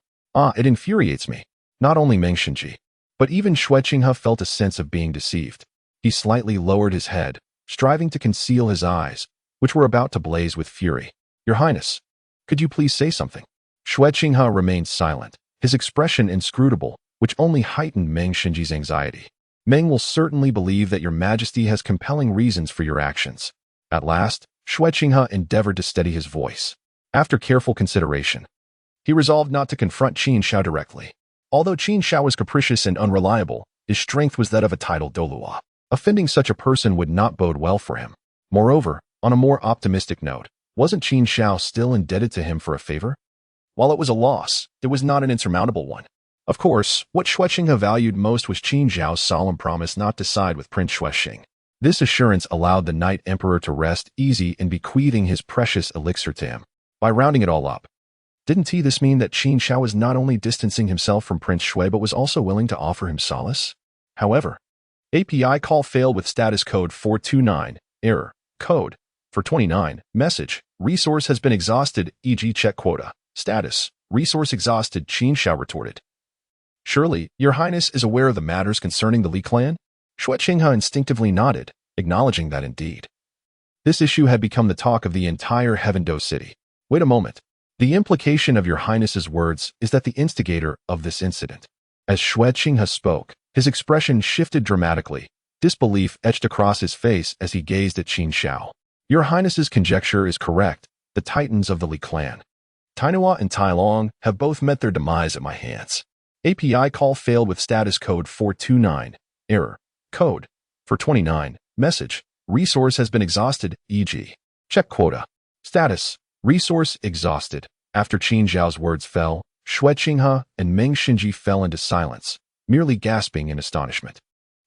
It infuriates me. Not only Meng Xinji, but even Xuexinghe felt a sense of being deceived. He slightly lowered his head, striving to conceal his eyes, which were about to blaze with fury. Your Highness, could you please say something? Xuexinghe remained silent, his expression inscrutable, which only heightened Meng Xinji's anxiety. Meng will certainly believe that your Majesty has compelling reasons for your actions. At last, Xuexinghe endeavored to steady his voice. After careful consideration, he resolved not to confront Qin Xiao directly. Although Qin Xiao was capricious and unreliable, his strength was that of a Title Douluo. Offending such a person would not bode well for him. Moreover, on a more optimistic note, wasn't Qin Xiao still indebted to him for a favor? While it was a loss, it was not an insurmountable one. Of course, what Xuexinghe valued most was Qin Xiao's solemn promise not to side with Prince Xuexing. This assurance allowed the Knight Emperor to rest easy in bequeathing his precious elixir to him. By rounding it all up, didn't this mean that Qin Xiao was not only distancing himself from Prince Shui but was also willing to offer him solace? However, API call failed with status code 429, error, code, for 29, message, resource has been exhausted, e.g. check quota, status, resource exhausted, Qin Xiao retorted. Surely, your Highness is aware of the matters concerning the Li clan? Xuexinghe instinctively nodded, acknowledging that indeed. This issue had become the talk of the entire Heavendo city. Wait a moment. The implication of your Highness's words is that the instigator of this incident. As Xuexinghe spoke, his expression shifted dramatically. Disbelief etched across his face as he gazed at Qin Xiao. Your Highness's conjecture is correct. The titans of the Li clan, Tainua and Tai Long, have both met their demise at my hands. API call failed with status code 429, error, code, for 29, message, resource has been exhausted, e.g. check quota, status, resource exhausted. After Qin Xiao's words fell, Xuexinghe and Meng Xinji fell into silence, merely gasping in astonishment.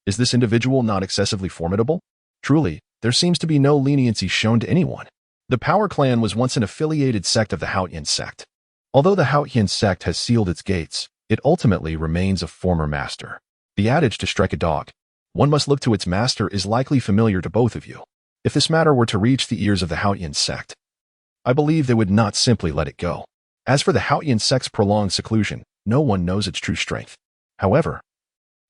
Is this individual not excessively formidable? Truly, there seems to be no leniency shown to anyone. The Power Clan was once an affiliated sect of the Haotian sect. Although the Haotian sect has sealed its gates, it ultimately remains a former master. The adage to strike a dog, one must look to its master, is likely familiar to both of you. If this matter were to reach the ears of the Haotian sect, I believe they would not simply let it go. As for the Haotian sect's prolonged seclusion, no one knows its true strength. However,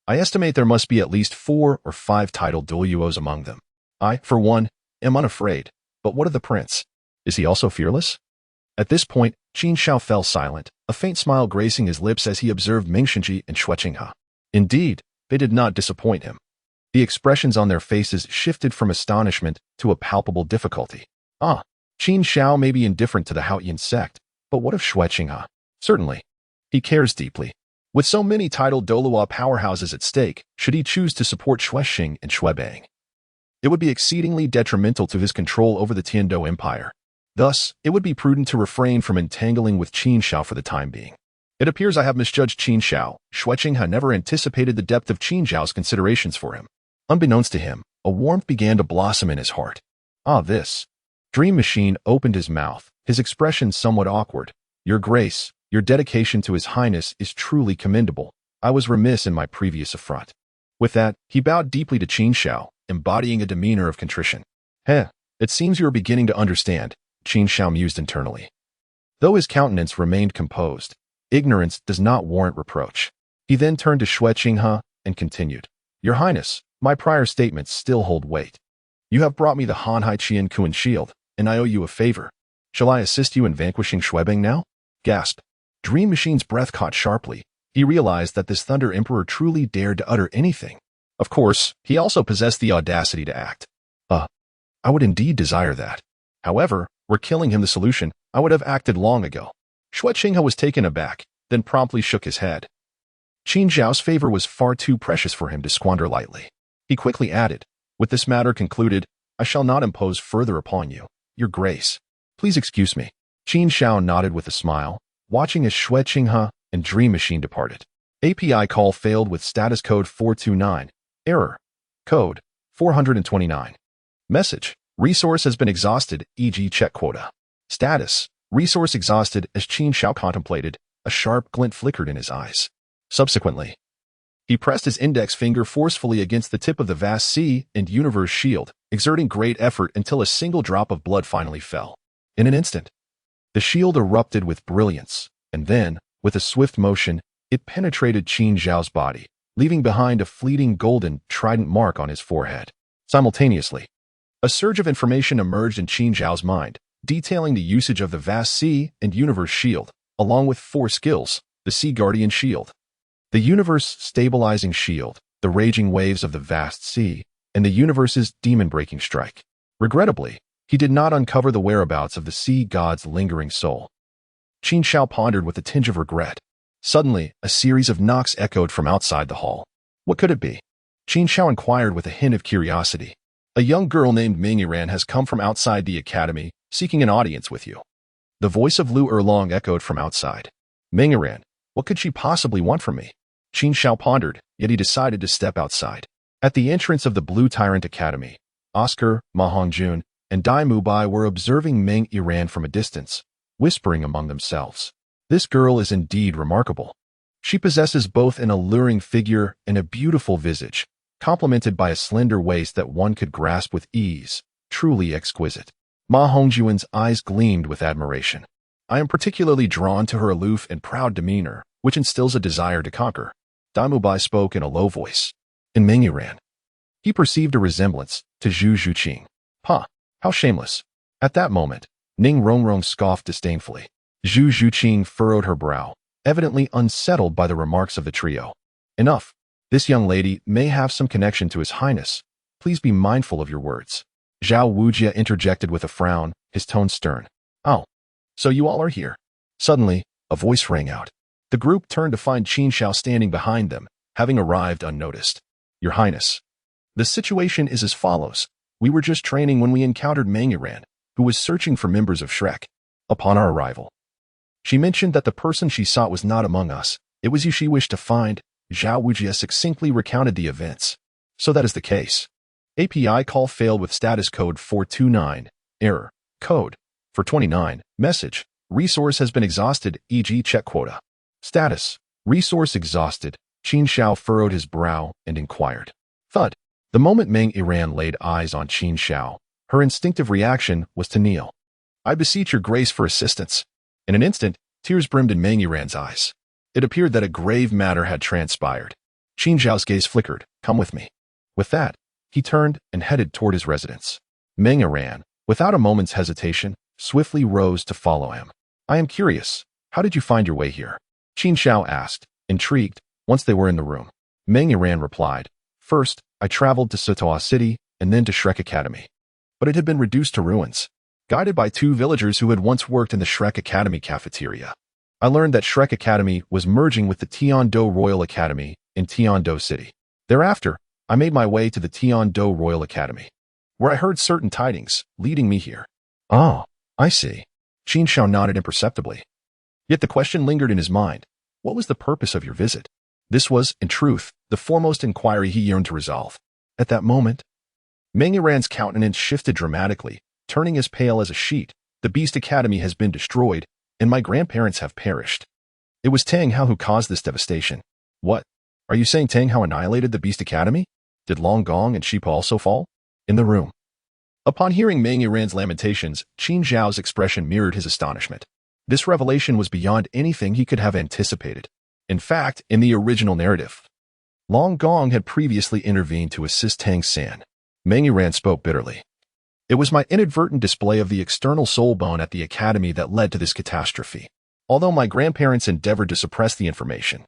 I estimate there must be at least 4 or 5 Title Douluos among them. I, for one, am unafraid. But what of the prince? Is he also fearless? At this point, Qin Xiao fell silent, a faint smile gracing his lips as he observed Meng Xinji and Xuexinghe. Indeed, they did not disappoint him. The expressions on their faces shifted from astonishment to a palpable difficulty. Qin Xiao may be indifferent to the Haotian sect, but what of Xuexinghe? Certainly. He cares deeply. With so many Title Douluo powerhouses at stake, should he choose to support Xuexing and Xuebang, it would be exceedingly detrimental to his control over the Tiando Empire. Thus, it would be prudent to refrain from entangling with Qin Xiao for the time being. It appears I have misjudged Qin Xiao. Xuexinghe never anticipated the depth of Qin Xiao's considerations for him. Unbeknownst to him, a warmth began to blossom in his heart. This. Dream Machine opened his mouth, his expression somewhat awkward. Your Grace, your dedication to His Highness is truly commendable. I was remiss in my previous affront. With that, he bowed deeply to Qin Xiao, embodying a demeanor of contrition. It seems you are beginning to understand, Qin Xiao mused internally. Though his countenance remained composed, ignorance does not warrant reproach. He then turned to Xuexinghe and continued. Your Highness, my prior statements still hold weight. You have brought me the Hanhai Qian Kuan shield, and I owe you a favor. Shall I assist you in vanquishing Xuebang now? Gasp. Dream Machine's breath caught sharply. He realized that this Thunder Emperor truly dared to utter anything. Of course, he also possessed the audacity to act. I would indeed desire that. However, were killing him the solution, I would have acted long ago. Xuexinghe was taken aback, then promptly shook his head. Qin Xiao's favor was far too precious for him to squander lightly. He quickly added, with this matter concluded, I shall not impose further upon you, Your Grace. Please excuse me. Qin Xiao nodded with a smile, watching as Xuexinghe and Dream Machine departed. API call failed with status code 429, error, code 429. Message: resource has been exhausted, e.g. check quota. Status: resource exhausted. As Qin Xiao contemplated, a sharp glint flickered in his eyes. Subsequently, he pressed his index finger forcefully against the tip of the vast sea and universe shield, exerting great effort until a single drop of blood finally fell. In an instant, the shield erupted with brilliance, and then, with a swift motion, it penetrated Qin Xiao's body, leaving behind a fleeting golden trident mark on his forehead. Simultaneously, a surge of information emerged in Qin Xiao's mind, detailing the usage of the vast sea and universe shield, along with 4 skills: the Sea Guardian Shield, the Universe Stabilizing Shield, the Raging Waves of the Vast Sea, and the Universe's Demon-Breaking Strike. Regrettably, he did not uncover the whereabouts of the sea god's lingering soul. Qin Xiao pondered with a tinge of regret. Suddenly, a series of knocks echoed from outside the hall. What could it be? Qin Xiao inquired with a hint of curiosity. A young girl named Ming Yiran has come from outside the academy, seeking an audience with you. The voice of Lu Erlong echoed from outside. Ming Yiran, what could she possibly want from me? Qin Xiao pondered, yet he decided to step outside. At the entrance of the Blue Tyrant Academy, Oscar, Ma Hongjun, and Dai Mubai were observing Ming Yiran from a distance, whispering among themselves. This girl is indeed remarkable. She possesses both an alluring figure and a beautiful visage, complemented by a slender waist that one could grasp with ease, truly exquisite. Ma Hongjun's eyes gleamed with admiration. I am particularly drawn to her aloof and proud demeanor, which instills a desire to conquer. Dai Mubai spoke in a low voice. In Ming Yiran, he perceived a resemblance to Zhu Zhuqing. Ha! How shameless. At that moment, Ning Rongrong scoffed disdainfully. Zhu Zhuqing furrowed her brow, evidently unsettled by the remarks of the trio. Enough. This young lady may have some connection to His Highness. Please be mindful of your words. Zhao Wujia interjected with a frown, his tone stern. Oh, so you all are here. Suddenly, a voice rang out. The group turned to find Qin Xiao standing behind them, having arrived unnoticed. Your Highness. The situation is as follows. We were just training when we encountered Ming Yiran, who was searching for members of Shrek. Upon our arrival, she mentioned that the person she sought was not among us. It was you she wished to find. Zhao Wujia succinctly recounted the events. So that is the case. API call failed with status code 429. Error. Code 429. Message. Resource has been exhausted, e.g. check quota. Status. Resource exhausted. Qin Xiao furrowed his brow and inquired. Thud. The moment Ming Yiran laid eyes on Qin Xiao, her instinctive reaction was to kneel. I beseech your grace for assistance. In an instant, tears brimmed in Ming Yiran's eyes. It appeared that a grave matter had transpired. Qin Xiao's gaze flickered. Come with me. With that, he turned and headed toward his residence. Ming Yiran, without a moment's hesitation, swiftly rose to follow him. I am curious. How did you find your way here? Qin Xiao asked, intrigued, once they were in the room. Ming Yiran replied, First, I traveled to Sitoa City and then to Shrek Academy. But it had been reduced to ruins. Guided by 2 villagers who had once worked in the Shrek Academy cafeteria, I learned that Shrek Academy was merging with the Tiando Royal Academy in Tiando City. Thereafter, I made my way to the Tiando Royal Academy, where I heard certain tidings, leading me here. Oh, I see. Qin Xiao nodded imperceptibly. Yet the question lingered in his mind. What was the purpose of your visit? This was, in truth, the foremost inquiry he yearned to resolve. At that moment, Ming Yiran's countenance shifted dramatically, turning as pale as a sheet. The Beast Academy has been destroyed, and my grandparents have perished. It was Tang Hao who caused this devastation. What? Are you saying Tang Hao annihilated the Beast Academy? Did Long Gong and Sheep also fall? In the room. Upon hearing Ming Yiran's lamentations, Qin Xiao's expression mirrored his astonishment. This revelation was beyond anything he could have anticipated. In fact, in the original narrative, Long Gong had previously intervened to assist Tang San. Ming Yiran spoke bitterly. It was my inadvertent display of the external soul bone at the academy that led to this catastrophe. Although my grandparents endeavored to suppress the information,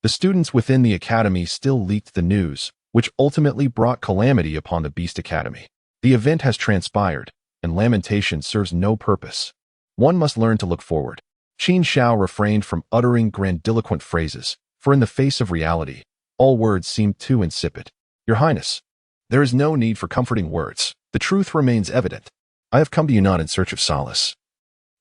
the students within the academy still leaked the news, which ultimately brought calamity upon the Beast Academy. The event has transpired, and lamentation serves no purpose. One must learn to look forward. Qin Xiao refrained from uttering grandiloquent phrases, for in the face of reality, all words seemed too insipid. Your Highness, there is no need for comforting words. The truth remains evident. I have come to you not in search of solace,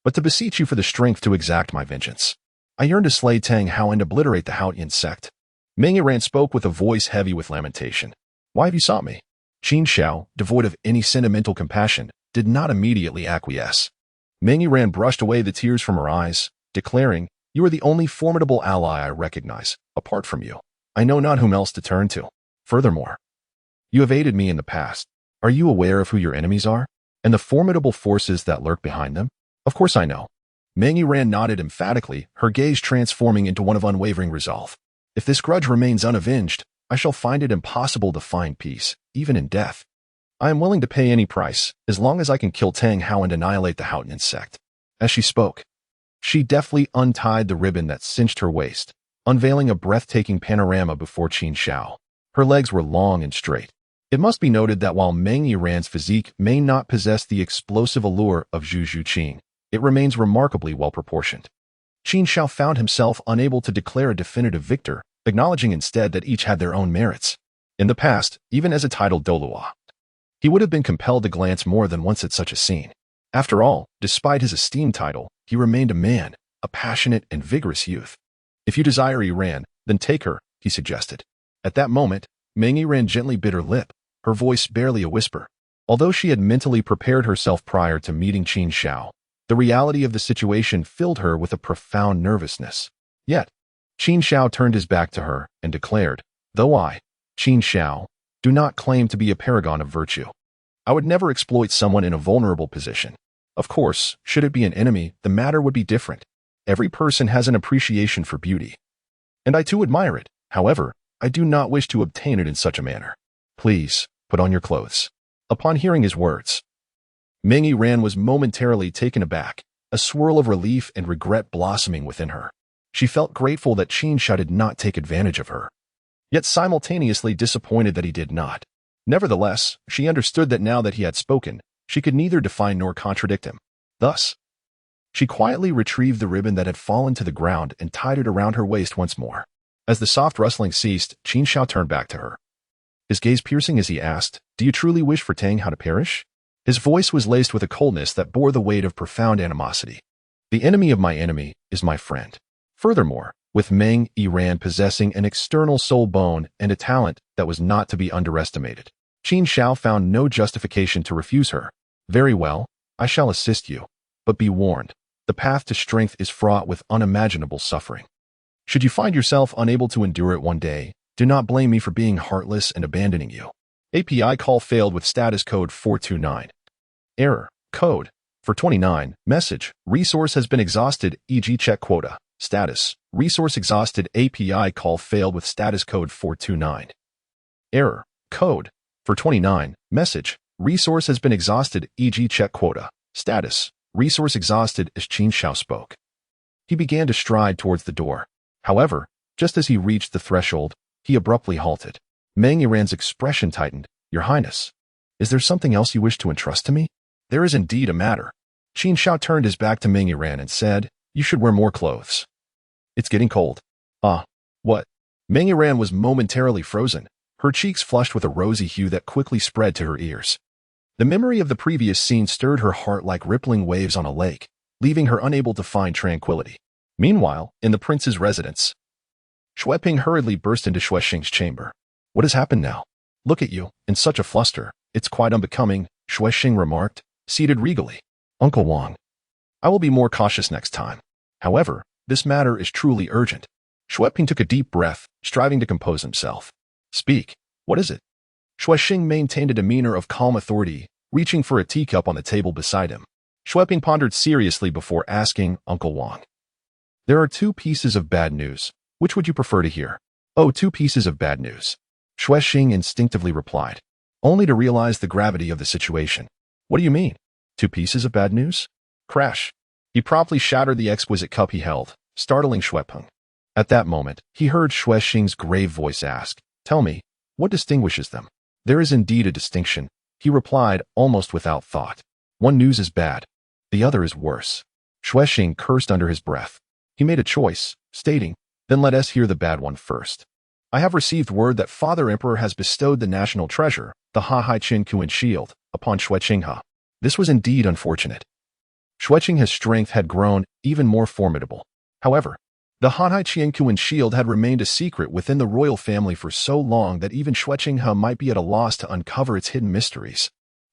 but to beseech you for the strength to exact my vengeance. I yearn to slay Tang Hao and obliterate the Haotian sect. Ming Yiran spoke with a voice heavy with lamentation. Why have you sought me? Qin Xiao, devoid of any sentimental compassion, did not immediately acquiesce. Meng Yiran brushed away the tears from her eyes, declaring, "You are the only formidable ally I recognize. Apart from you, I know not whom else to turn to. Furthermore, you have aided me in the past. Are you aware of who your enemies are? And the formidable forces that lurk behind them?" "Of course I know." Meng Yiran nodded emphatically, her gaze transforming into one of unwavering resolve. "If this grudge remains unavenged, I shall find it impossible to find peace, even in death. I am willing to pay any price, as long as I can kill Tang Hao and annihilate the Haotian sect." As she spoke, she deftly untied the ribbon that cinched her waist, unveiling a breathtaking panorama before Qin Xiao. Her legs were long and straight. It must be noted that while Meng Yiran's physique may not possess the explosive allure of Zhu Zhuqing, it remains remarkably well-proportioned. Qin Xiao found himself unable to declare a definitive victor, acknowledging instead that each had their own merits. In the past, even as a Title Douluo, he would have been compelled to glance more than once at such a scene. After all, despite his esteemed title, he remained a man, a passionate and vigorous youth. "If you desire Yiran, then take her," he suggested. At that moment, Meng Yiran gently bit her lip, her voice barely a whisper. Although she had mentally prepared herself prior to meeting Qin Xiao, the reality of the situation filled her with a profound nervousness. Yet, Qin Xiao turned his back to her and declared, "Though I, Qin Xiao, do not claim to be a paragon of virtue, I would never exploit someone in a vulnerable position. Of course, should it be an enemy, the matter would be different. Every person has an appreciation for beauty, and I too admire it. However, I do not wish to obtain it in such a manner. Please, put on your clothes." Upon hearing his words, Meng Yiran was momentarily taken aback, a swirl of relief and regret blossoming within her. She felt grateful that Qin Xiao did not take advantage of her, yet simultaneously disappointed that he did not. Nevertheless, she understood that now that he had spoken, she could neither define nor contradict him. Thus, she quietly retrieved the ribbon that had fallen to the ground and tied it around her waist once more. As the soft rustling ceased, Qin Xiao turned back to her, his gaze piercing as he asked, "Do you truly wish for Tang Hao to perish?" His voice was laced with a coldness that bore the weight of profound animosity. "The enemy of my enemy is my friend." Furthermore, with Meng Yiran possessing an external soul bone and a talent that was not to be underestimated, Qin Xiao found no justification to refuse her. "Very well, I shall assist you, but be warned, the path to strength is fraught with unimaginable suffering. Should you find yourself unable to endure it one day, do not blame me for being heartless and abandoning you." API call failed with status code 429. Error. Code 429. Message. Resource has been exhausted, e.g. check quota. Status. Resource exhausted. API call failed with status code 429. Error. Code 429. Message. Resource has been exhausted, e.g. check quota. Status. Resource exhausted. As Qin Xiao spoke, he began to stride towards the door. However, just as he reached the threshold, he abruptly halted. Meng Yiran's expression tightened. "Your Highness, is there something else you wish to entrust to me?" "There is indeed a matter." Qin Xiao turned his back to Meng Yiran and said, "You should wear more clothes. It's getting cold." "Ah, what?" Meng Yiran was momentarily frozen, her cheeks flushed with a rosy hue that quickly spread to her ears. The memory of the previous scene stirred her heart like rippling waves on a lake, leaving her unable to find tranquility. Meanwhile, in the prince's residence, Shueping hurriedly burst into Shuexing's chamber. "What has happened now? Look at you, in such a fluster. It's quite unbecoming," Shuexing remarked, seated regally. "Uncle Wang, I will be more cautious next time. However, this matter is truly urgent." Shueping took a deep breath, striving to compose himself. "Speak. What is it?" Shuexing maintained a demeanor of calm authority, reaching for a teacup on the table beside him. Shueping pondered seriously before asking, "Uncle Wang, there are 2 pieces of bad news. Which would you prefer to hear?" "Oh, 2 pieces of bad news," Shuexing instinctively replied, only to realize the gravity of the situation. "What do you mean? 2 pieces of bad news?" Crash. He promptly shattered the exquisite cup he held, startling Shueping. At that moment, he heard Shuexing's grave voice ask, "Tell me, what distinguishes them?" "There is indeed a distinction," he replied almost without thought. "One news is bad, the other is worse." Shuexing cursed under his breath. He made a choice, stating, "Then let us hear the bad one first. I have received word that Father Emperor has bestowed the national treasure, the Haotian Hammer shield, upon Shuexing. This was indeed unfortunate. Shuexing's strength had grown even more formidable. However, The Haotian Hammer and Shield had remained a secret within the royal family for so long that even Xueqinghe might be at a loss to uncover its hidden mysteries.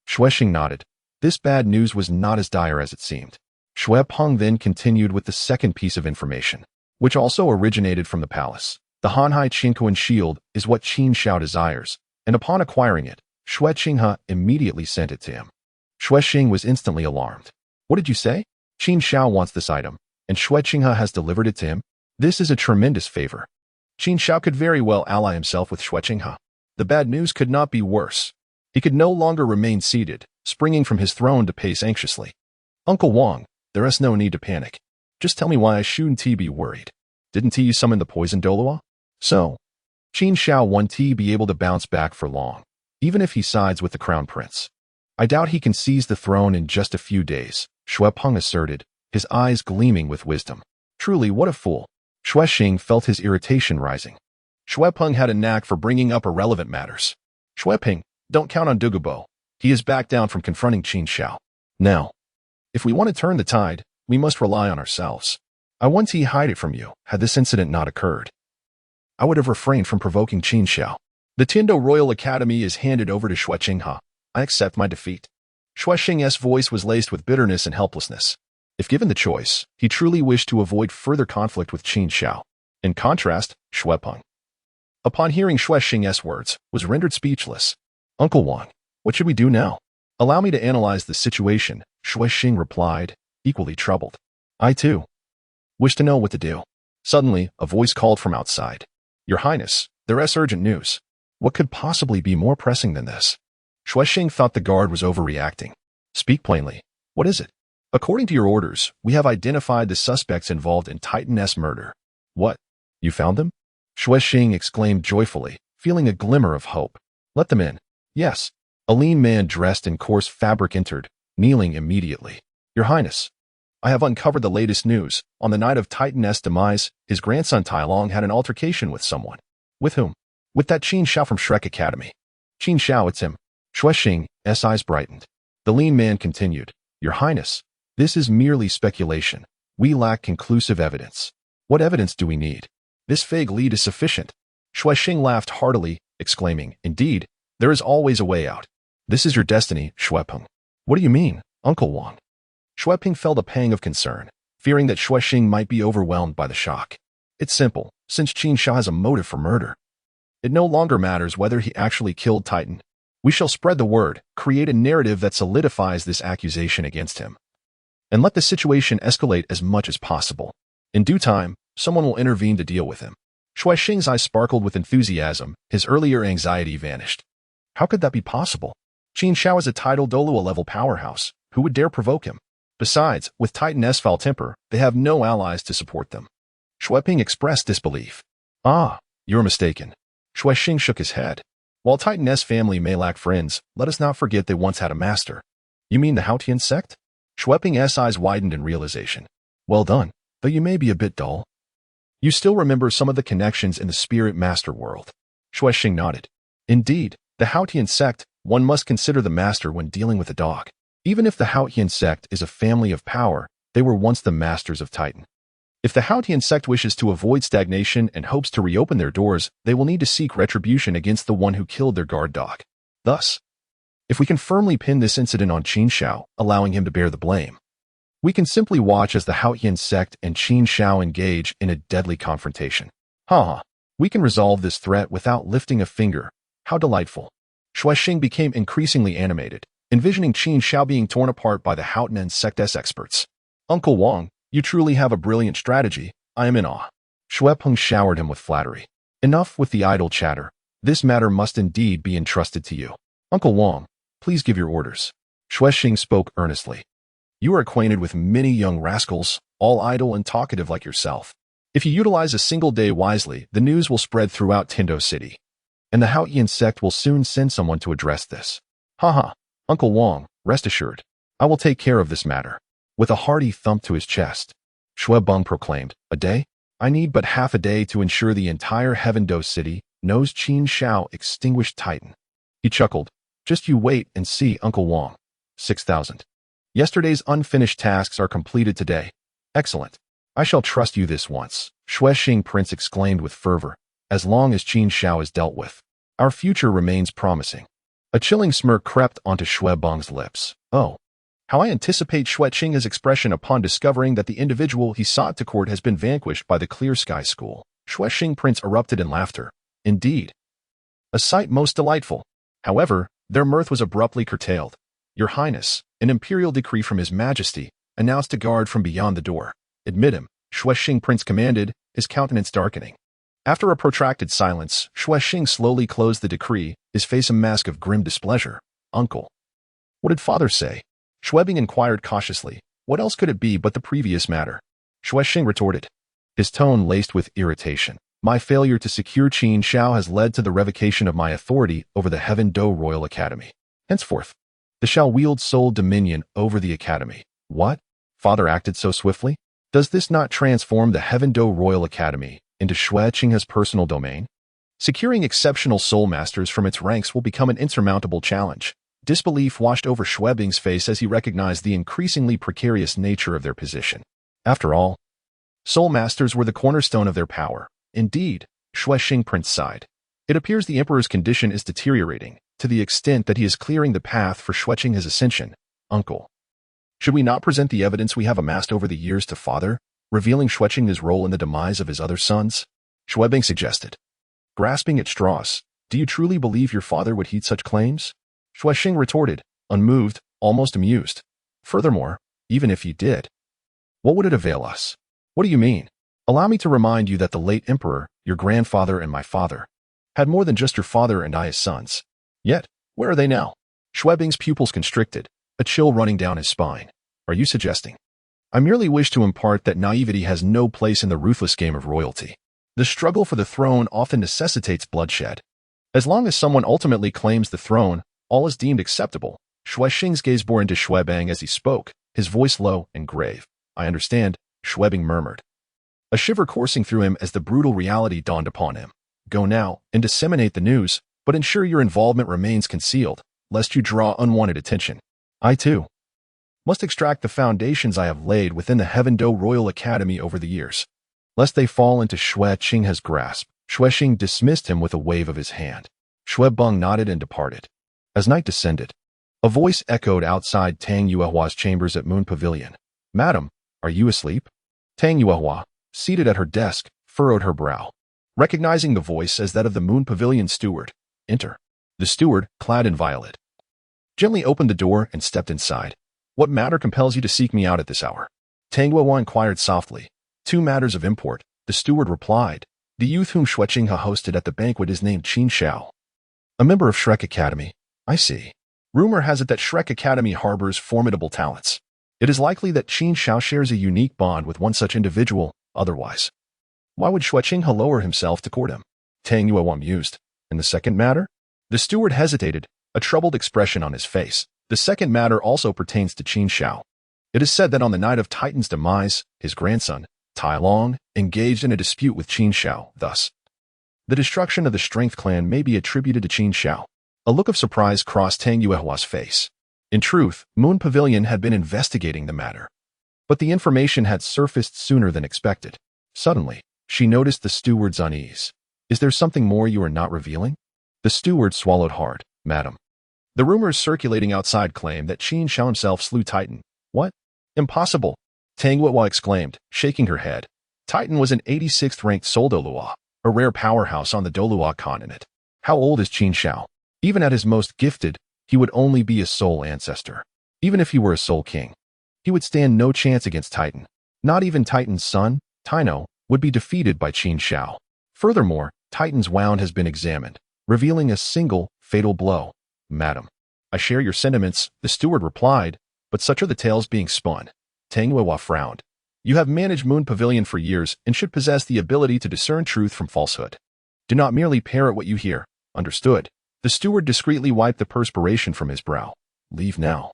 Xuexing nodded. This bad news was not as dire as it seemed. Xuepeng then continued with the second piece of information, which also originated from the palace. The Haotian Hammer and Shield is what Qin Xiao desires, and upon acquiring it, Xueqinghe immediately sent it to him. Xuexing was instantly alarmed. What did you say? Qin Xiao wants this item, and Xueqinghe has delivered it to him? This is a tremendous favor. Qin Xiao could very well ally himself with Xueqinghe. The bad news could not be worse. He could no longer remain seated, springing from his throne to pace anxiously. Uncle Wang, there is no need to panic. Just tell me why I shouldn't be worried. Didn't you summon the poison Douluo? So, Qin Xiao won't be able to bounce back for long, even if he sides with the crown prince. I doubt he can seize the throne in just a few days, Xuepeng asserted, his eyes gleaming with wisdom. Truly, what a fool. Xuexing felt his irritation rising. Xuepeng had a knack for bringing up irrelevant matters. Xuepeng, don't count on Douluo. He is back down from confronting Qin Xiao. Now, if we want to turn the tide, we must rely on ourselves. I want to hide it from you, had this incident not occurred. I would have refrained from provoking Qin Xiao. The Tindo Royal Academy is handed over to Xueqinghe. I accept my defeat. Xuexing's voice was laced with bitterness and helplessness. If given the choice, he truly wished to avoid further conflict with Qin Xiao. In contrast, Xuepeng, upon hearing Xuexing's words, was rendered speechless. Uncle Wang, what should we do now? Allow me to analyze the situation, Xuexing replied, equally troubled. I too wish to know what to do. Suddenly, a voice called from outside. Your Highness, there is urgent news. What could possibly be more pressing than this? Xuexing thought the guard was overreacting. Speak plainly. What is it? According to your orders, we have identified the suspects involved in Titan's murder. What? You found them? Xuexing exclaimed joyfully, feeling a glimmer of hope. Let them in. Yes. A lean man dressed in coarse fabric entered, kneeling immediately. Your Highness, I have uncovered the latest news. On the night of Titan's demise, his grandson Tailong had an altercation with someone. With whom? With that Qin Xiao from Shrek Academy. Qin Xiao, it's him. Xuexing's eyes brightened. The lean man continued. Your Highness, this is merely speculation. We lack conclusive evidence. What evidence do we need? This vague lead is sufficient. Xuexing laughed heartily, exclaiming, Indeed, there is always a way out. This is your destiny, Xuepeng. What do you mean, Uncle Wang? Xuepeng felt a pang of concern, fearing that Xuexing might be overwhelmed by the shock. It's simple, since Qin Xiao has a motive for murder. It no longer matters whether he actually killed Titan. We shall spread the word, create a narrative that solidifies this accusation against him, and let the situation escalate as much as possible. In due time, someone will intervene to deal with him. Xuexing's eyes sparkled with enthusiasm, his earlier anxiety vanished. How could that be possible? Qin Xiao is a Title Douluo level powerhouse. Who would dare provoke him? Besides, with Titan's foul temper, they have no allies to support them. Xuepeng expressed disbelief. Ah, you're mistaken. Xuexing shook his head. While Titan's family may lack friends, let us not forget they once had a master. You mean the Haotian sect? Xuepeng's eyes widened in realization. Well done, though you may be a bit dull. You still remember some of the connections in the spirit master world. Xuexing nodded. Indeed, the Haotian sect, one must consider the master when dealing with a dog. Even if the Haotian sect is a family of power, they were once the masters of Titan. If the Haotian sect wishes to avoid stagnation and hopes to reopen their doors, they will need to seek retribution against the one who killed their guard dog. Thus, if we can firmly pin this incident on Qin Xiao, allowing him to bear the blame, we can simply watch as the Haotian sect and Qin Xiao engage in a deadly confrontation. We can resolve this threat without lifting a finger. How delightful. Xuexing became increasingly animated, envisioning Qin Xiao being torn apart by the Haotian sect's experts. Uncle Wang, you truly have a brilliant strategy. I am in awe. Xuepeng showered him with flattery. Enough with the idle chatter. This matter must indeed be entrusted to you. Uncle Wang, please give your orders. Xuexing spoke earnestly. You are acquainted with many young rascals, all idle and talkative like yourself. If you utilize a single day wisely, the news will spread throughout Tindo City, and the Haotian sect will soon send someone to address this. Uncle Wang, rest assured, I will take care of this matter. With a hearty thump to his chest, Xuepeng proclaimed, A day? I need but half a day to ensure the entire Heavendo City knows Qin Xiao extinguished Titan. He chuckled. Just you wait and see, Uncle Wang. 6,000. Yesterday's unfinished tasks are completed today. Excellent. I shall trust you this once, Shuexing Prince exclaimed with fervor. As long as Qin Xiao is dealt with, our future remains promising. A chilling smirk crept onto Shuebong's lips. Oh, how I anticipate Shuexing's expression upon discovering that the individual he sought to court has been vanquished by the Clear Sky School. Shuexing Prince erupted in laughter. Indeed, a sight most delightful. However, their mirth was abruptly curtailed. Your Highness, an imperial decree from His Majesty, announced a guard from beyond the door. Admit him, Shuexing Prince commanded, his countenance darkening. After a protracted silence, Shuexing slowly closed the decree, his face a mask of grim displeasure. Uncle. What did father say? Shuebing inquired cautiously. What else could it be but the previous matter? Shuexing retorted, his tone laced with irritation. My failure to secure Qin Xiao has led to the revocation of my authority over the Heaven Do Royal Academy. Henceforth, the shall wield sole dominion over the academy. What? Father acted so swiftly? Does this not transform the Heaven Do Royal Academy into Shuexing's personal domain? Securing exceptional soul masters from its ranks will become an insurmountable challenge. Disbelief washed over Shuebing's face as he recognized the increasingly precarious nature of their position. After all, soul masters were the cornerstone of their power. Indeed, Shuexing Prince sighed. It appears the Emperor's condition is deteriorating, to the extent that he is clearing the path for Shuexing's ascension. Uncle. Should we not present the evidence we have amassed over the years to father, revealing Shuexing's role in the demise of his other sons? Shuebing suggested. Grasping at straws, do you truly believe your father would heed such claims? Shuexing retorted, unmoved, almost amused. Furthermore, even if he did, what would it avail us? What do you mean? Allow me to remind you that the late emperor, your grandfather and my father, had more than just your father and I as sons. Yet, where are they now? Shuebing's pupils constricted, a chill running down his spine. Are you suggesting? I merely wish to impart that naivety has no place in the ruthless game of royalty. The struggle for the throne often necessitates bloodshed. As long as someone ultimately claims the throne, all is deemed acceptable. Shuexing's gaze bore into Shuebing as he spoke, his voice low and grave. I understand, Shuebing murmured, a shiver coursing through him as the brutal reality dawned upon him. Go now and disseminate the news, but ensure your involvement remains concealed, lest you draw unwanted attention. I, too, must extract the foundations I have laid within the Heaven Do Royal Academy over the years, lest they fall into Shuexing's grasp. Shuexing dismissed him with a wave of his hand. Shuebong nodded and departed. As night descended, a voice echoed outside Tang Yuehua's chambers at Moon Pavilion. Madam, are you asleep? Tang Yuehua, seated at her desk, furrowed her brow. Recognizing the voice as that of the Moon Pavilion steward, enter. The steward, clad in violet, gently opened the door and stepped inside. What matter compels you to seek me out at this hour? Tang Yuehua inquired softly. 2 matters of import, the steward replied. The youth whom Shuexing hosted at the banquet is named Qin Xiao, a member of Shrek Academy. I see. Rumor has it that Shrek Academy harbors formidable talents. It is likely that Qin Xiao shares a unique bond with one such individual. Otherwise, why would Shuexing lower himself to court him? Tang Yuehua mused. And the second matter? The steward hesitated, a troubled expression on his face. The second matter also pertains to Qin Xiao. It is said that on the night of Titan's demise, his grandson, Tai Long, engaged in a dispute with Qin Xiao. Thus, the destruction of the Strength Clan may be attributed to Qin Xiao. A look of surprise crossed Tang Yuehua's face. In truth, Moon Pavilion had been investigating the matter, but the information had surfaced sooner than expected. Suddenly, she noticed the steward's unease. Is there something more you are not revealing? The steward swallowed hard. Madam, the rumors circulating outside claim that Qin Xiao himself slew Titan. What? Impossible! Tang Yuehua exclaimed, shaking her head. Titan was an 86th ranked Soul Douluo, a rare powerhouse on the Douluo Continent. How old is Qin Xiao? Even at his most gifted, he would only be a soul ancestor. Even if he were a soul king, he would stand no chance against Titan. Not even Titan's son, Tino, would be defeated by Qin Xiao. Furthermore, Titan's wound has been examined, revealing a single, fatal blow. Madam, I share your sentiments, the steward replied, but such are the tales being spun. Tang Yuehua frowned. You have managed Moon Pavilion for years and should possess the ability to discern truth from falsehood. Do not merely parrot what you hear. Understood. The steward discreetly wiped the perspiration from his brow. Leave now.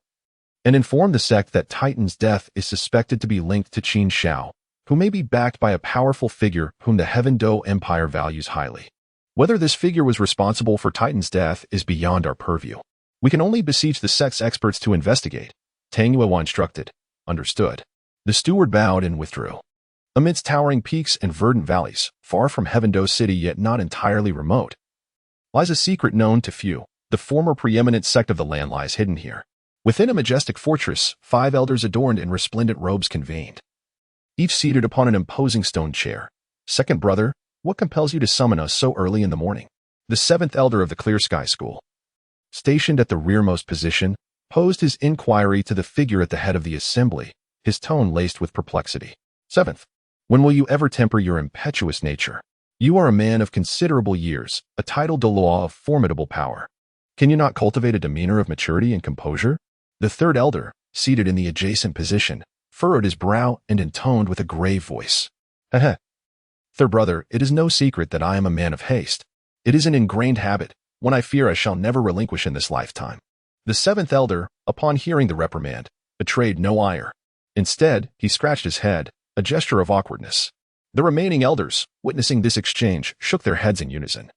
And inform the sect that Titan's death is suspected to be linked to Qin Xiao, who may be backed by a powerful figure whom the Heaven Do Empire values highly. Whether this figure was responsible for Titan's death is beyond our purview. We can only beseech the sect's experts to investigate. Tang Yuehua instructed. Understood. The steward bowed and withdrew. Amidst towering peaks and verdant valleys, far from Heavendoe City yet not entirely remote, lies a secret known to few. The former preeminent sect of the land lies hidden here. Within a majestic fortress, 5 elders adorned in resplendent robes convened, each seated upon an imposing stone chair. Second brother, what compels you to summon us so early in the morning? The 7th elder of the Clear Sky School, stationed at the rearmost position, posed his inquiry to the figure at the head of the assembly, his tone laced with perplexity. 7th, when will you ever temper your impetuous nature? You are a man of considerable years, a Title Douluo of formidable power. Can you not cultivate a demeanor of maturity and composure? The 3rd elder, seated in the adjacent position, furrowed his brow and intoned with a grave voice. Heh. Third brother, it is no secret that I am a man of haste. It is an ingrained habit, one I fear I shall never relinquish in this lifetime. The 7th elder, upon hearing the reprimand, betrayed no ire. Instead, he scratched his head, a gesture of awkwardness. The remaining elders, witnessing this exchange, shook their heads in unison,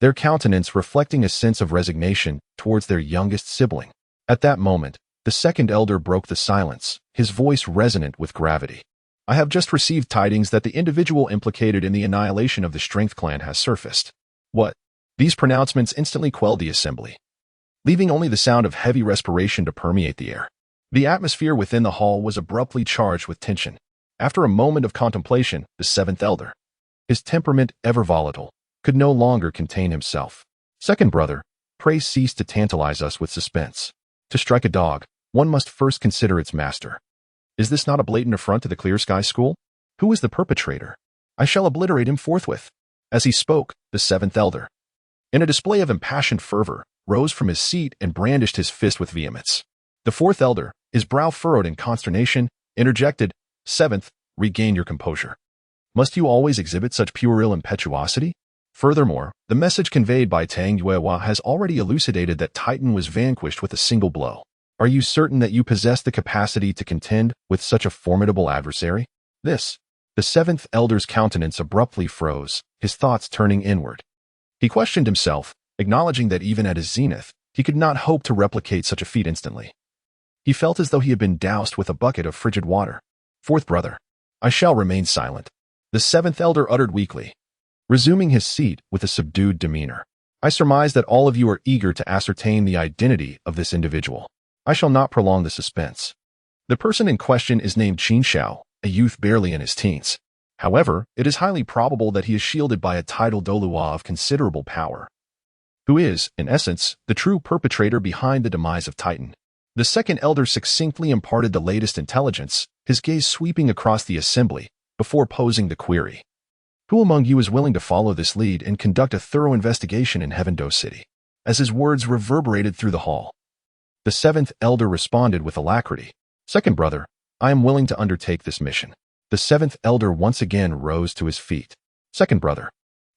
their countenance reflecting a sense of resignation towards their youngest sibling. At that moment, the 2nd elder broke the silence, his voice resonant with gravity. I have just received tidings that the individual implicated in the annihilation of the Strength Clan has surfaced. What? These pronouncements instantly quelled the assembly, leaving only the sound of heavy respiration to permeate the air. The atmosphere within the hall was abruptly charged with tension. After a moment of contemplation, the 7th elder, his temperament ever volatile, could no longer contain himself. Second brother, pray cease to tantalize us with suspense. To strike a dog, one must first consider its master. Is this not a blatant affront to the Clear Sky School? Who is the perpetrator? I shall obliterate him forthwith. As he spoke, the 7th elder, in a display of impassioned fervor, rose from his seat and brandished his fist with vehemence. The 4th elder, his brow furrowed in consternation, interjected, 7th, regain your composure. Must you always exhibit such puerile impetuosity? Furthermore, the message conveyed by Tang has already elucidated that Titan was vanquished with a single blow. Are you certain that you possess the capacity to contend with such a formidable adversary? The 7th elder's countenance abruptly froze, his thoughts turning inward. He questioned himself, acknowledging that even at his zenith, he could not hope to replicate such a feat instantly. He felt as though he had been doused with a bucket of frigid water. 4th brother, I shall remain silent. The 7th elder uttered weakly, resuming his seat with a subdued demeanor. I surmise that all of you are eager to ascertain the identity of this individual. I shall not prolong the suspense. The person in question is named Qin Xiao, a youth barely in his teens. However, it is highly probable that he is shielded by a Title Douluo of considerable power, who is, in essence, the true perpetrator behind the demise of Titan. The 2nd elder succinctly imparted the latest intelligence, his gaze sweeping across the assembly, before posing the query. Who among you is willing to follow this lead and conduct a thorough investigation in Heavendoe City? As his words reverberated through the hall, the 7th elder responded with alacrity. Second brother, I am willing to undertake this mission. The 7th elder once again rose to his feet. Second brother,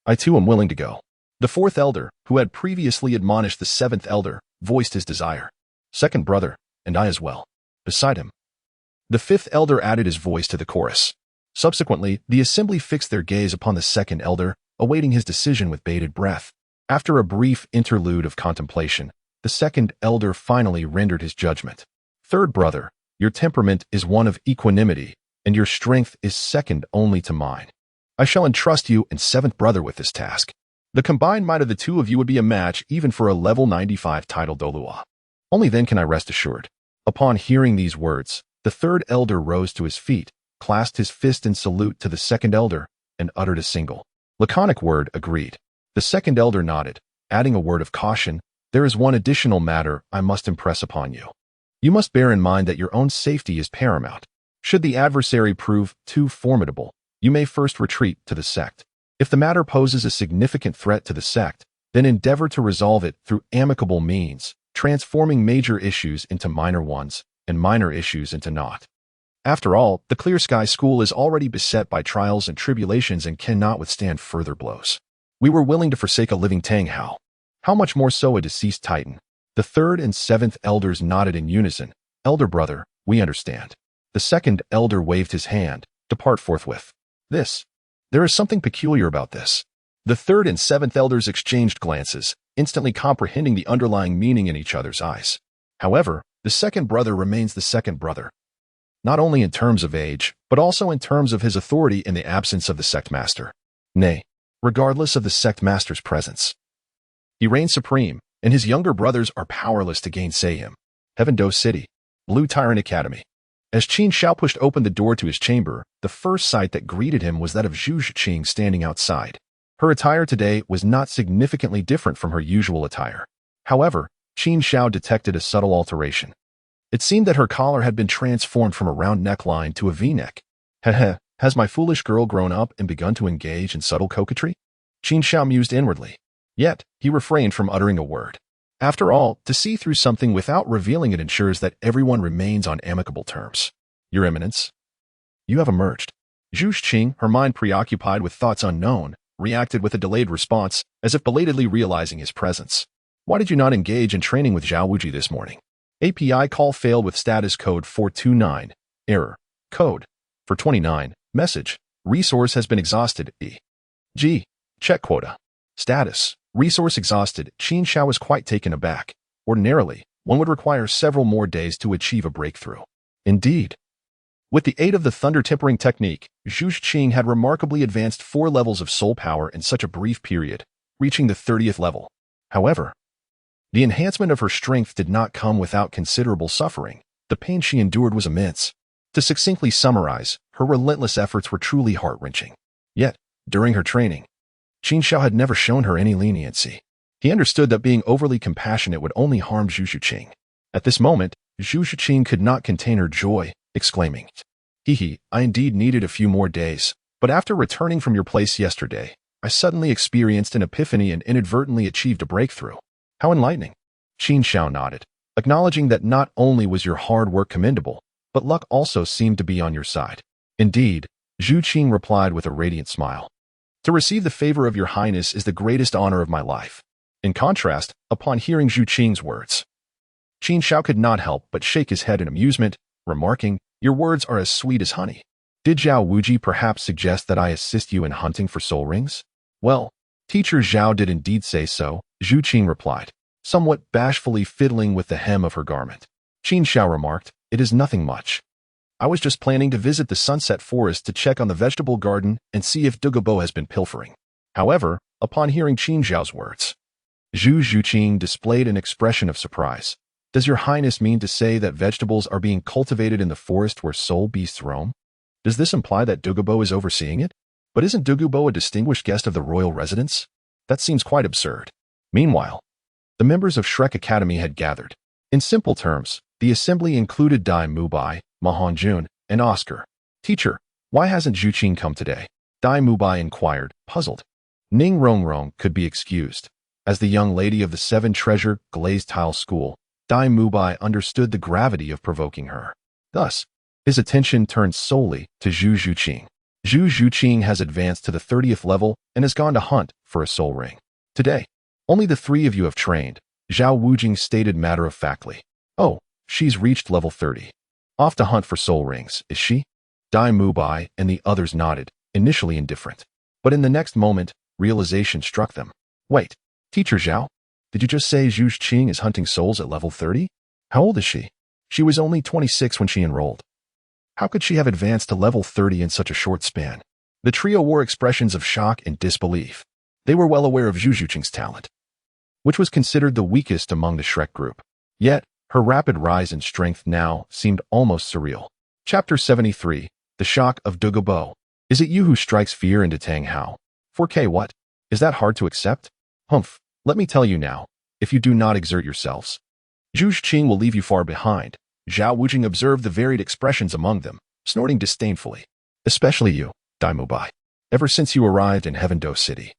I too am willing to go. The 4th elder, who had previously admonished the 7th elder, voiced his desire. Second brother, and I as well. Beside him, the 5th elder added his voice to the chorus. Subsequently, the assembly fixed their gaze upon the 2nd elder, awaiting his decision with bated breath. After a brief interlude of contemplation, the 2nd elder finally rendered his judgment. Third brother, your temperament is one of equanimity, and your strength is second only to mine. I shall entrust you and 7th brother with this task. The combined might of the two of you would be a match even for a level 95 Title Douluo. Only then can I rest assured. Upon hearing these words, the 3rd elder rose to his feet, clasped his fist in salute to the 2nd elder, and uttered a single, laconic word, agreed. The 2nd elder nodded, adding a word of caution. There is one additional matter I must impress upon you. You must bear in mind that your own safety is paramount. Should the adversary prove too formidable, you may first retreat to the sect. If the matter poses a significant threat to the sect, then endeavor to resolve it through amicable means, transforming major issues into minor ones and minor issues into naught. After all, the Clear Sky School is already beset by trials and tribulations and cannot withstand further blows. We were willing to forsake a living Tang. How much more so a deceased Titan? The 3rd and 7th elders nodded in unison. Elder brother, we understand. The 2nd elder waved his hand. Depart forthwith. There is something peculiar about this. The 3rd and 7th elders exchanged glances, instantly comprehending the underlying meaning in each other's eyes. However, the 2nd brother remains the 2nd brother. not only in terms of age, but also in terms of his authority in the absence of the sect master. Nay, regardless of the sect master's presence. He reigns supreme, and his younger brothers are powerless to gainsay him. Heaven Do City, Blue Tyrant Academy. As Qin Xiao pushed open the door to his chamber, the first sight that greeted him was that of Zhu Zhiqing standing outside. Her attire today was not significantly different from her usual attire. However, Qin Xiao detected a subtle alteration. It seemed that her collar had been transformed from a round neckline to a V-neck. Heh, has my foolish girl grown up and begun to engage in subtle coquetry? Qin Xiao mused inwardly. Yet, he refrained from uttering a word. After all, to see through something without revealing it ensures that everyone remains on amicable terms. Your Eminence, you have emerged. Zhu Zhiqing, her mind preoccupied with thoughts unknown, reacted with a delayed response, as if belatedly realizing his presence. Why did you not engage in training with Zhao Wuji this morning? API call failed with status code 429. Error. Code. 429. Message. Resource has been exhausted. E.G. Check quota. Status. Resource exhausted. Qin Xiao was quite taken aback. Ordinarily, one would require several more days to achieve a breakthrough. Indeed. With the aid of the thunder-tempering technique, Zhu Zhiqing had remarkably advanced 4 levels of soul power in such a brief period, reaching the 30th level. However, the enhancement of her strength did not come without considerable suffering. The pain she endured was immense. To succinctly summarize, her relentless efforts were truly heart-wrenching. Yet, during her training, Qin Xiao had never shown her any leniency. He understood that being overly compassionate would only harm Zhu Zhiqing. At this moment, Zhu Zhiqing could not contain her joy, exclaiming, I indeed needed a few more days, but after returning from your place yesterday, I suddenly experienced an epiphany and inadvertently achieved a breakthrough. How enlightening. Qin Xiao nodded, acknowledging that not only was your hard work commendable, but luck also seemed to be on your side. Indeed, Zhu Zhiqing replied with a radiant smile. To receive the favor of your highness is the greatest honor of my life. In contrast, upon hearing Zhu Qing's words, Qin Xiao could not help but shake his head in amusement, remarking, your words are as sweet as honey. Did Zhao Wuji perhaps suggest that I assist you in hunting for soul rings? Well, Teacher Zhao did indeed say so, Zhu Qing replied, somewhat bashfully fiddling with the hem of her garment. Qin Xiao remarked, it is nothing much. I was just planning to visit the Sunset Forest to check on the vegetable garden and see if Dugubo has been pilfering. However, upon hearing Qin Xiao's words, Zhu Zhiqing displayed an expression of surprise. Does your highness mean to say that vegetables are being cultivated in the forest where soul beasts roam? Does this imply that Dugubo is overseeing it? But isn't Dugubo a distinguished guest of the royal residence? That seems quite absurd. Meanwhile, the members of Shrek Academy had gathered. In simple terms, the assembly included Dai Mubai, Ma Hongjun, and Oscar. Teacher, why hasn't Zhu Qing come today? Dai Mubai inquired, puzzled. Ning Rongrong could be excused. As the young lady of the 7 Treasure Glazed Tile School, Dai Mubai understood the gravity of provoking her. Thus, his attention turned solely to Zhu Zhiqing. Zhu Zhiqing has advanced to the 30th level and has gone to hunt for a soul ring. Today, only the 3 of you have trained, Zhao Wujing stated matter-of-factly. Oh, she's reached level 30. Off to hunt for soul rings, is she? Dai Mubai and the others nodded, initially indifferent. But in the next moment, realization struck them. Wait, Teacher Zhao? Did you just say Zhu Zhiqing is hunting souls at level 30? How old is she? She was only 26 when she enrolled. How could she have advanced to level 30 in such a short span? The trio wore expressions of shock and disbelief. They were well aware of Zhu Zhiqing's talent, which was considered the weakest among the Shrek group. Yet, her rapid rise in strength now seemed almost surreal. Chapter 73, The Shock of Dugubo. Is it you who strikes fear into Tang Hao? 4K what? Is that hard to accept? Humph, let me tell you now, if you do not exert yourselves, Zhu Zhiqing will leave you far behind. Zhao Wujing observed the varied expressions among them, snorting disdainfully. Especially you, Dai Mubai. Ever since you arrived in Heaven Do City,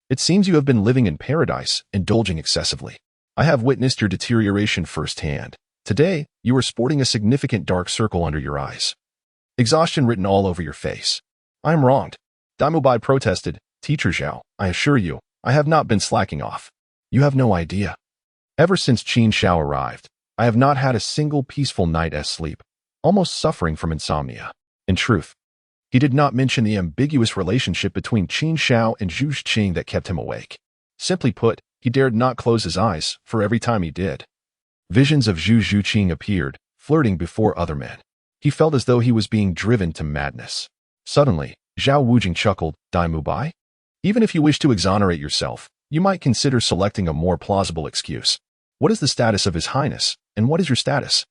it seems you have been living in paradise, indulging excessively. I have witnessed your deterioration firsthand. Today, you are sporting a significant dark circle under your eyes. Exhaustion written all over your face. I am wronged. Dai Mubai protested. Teacher Zhao, I assure you, I have not been slacking off. You have no idea. Ever since Qin Xiao arrived, I have not had a single peaceful night's sleep, almost suffering from insomnia. In truth, he did not mention the ambiguous relationship between Qin Xiao and Zhu Zhiqing that kept him awake. Simply put, he dared not close his eyes, for every time he did, visions of Zhu Zhiqing appeared, flirting before other men. He felt as though he was being driven to madness. Suddenly, Zhao Wujing chuckled, Dai Mubai? Even if you wish to exonerate yourself, you might consider selecting a more plausible excuse. What is the status of His Highness, and what is your status?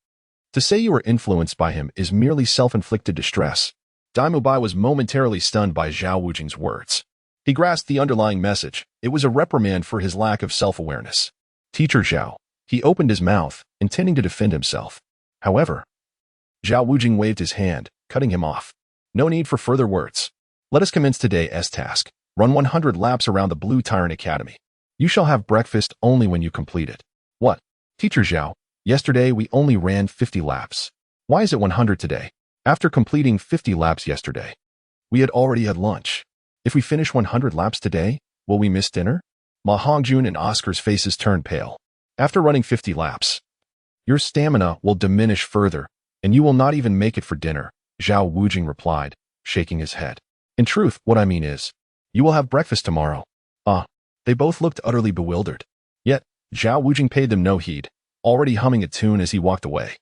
To say you are influenced by him is merely self-inflicted distress. Dai Mubai was momentarily stunned by Zhao Wujing's words. He grasped the underlying message. It was a reprimand for his lack of self-awareness. Teacher Zhao. He opened his mouth, intending to defend himself. However, Zhao Wujing waved his hand, cutting him off. No need for further words. Let us commence today's task. Run 100 laps around the Blue Tyrant Academy. You shall have breakfast only when you complete it. What? Teacher Zhao, yesterday we only ran 50 laps. Why is it 100 today? After completing 50 laps yesterday, we had already had lunch. If we finish 100 laps today, will we miss dinner? Ma Hongjun and Oscar's faces turned pale. After running 50 laps, your stamina will diminish further, and you will not even make it for dinner, Zhao Wujing replied, shaking his head. In truth, what I mean is, you will have breakfast tomorrow. They both looked utterly bewildered. Yet, Zhao Wujing paid them no heed, already humming a tune as he walked away.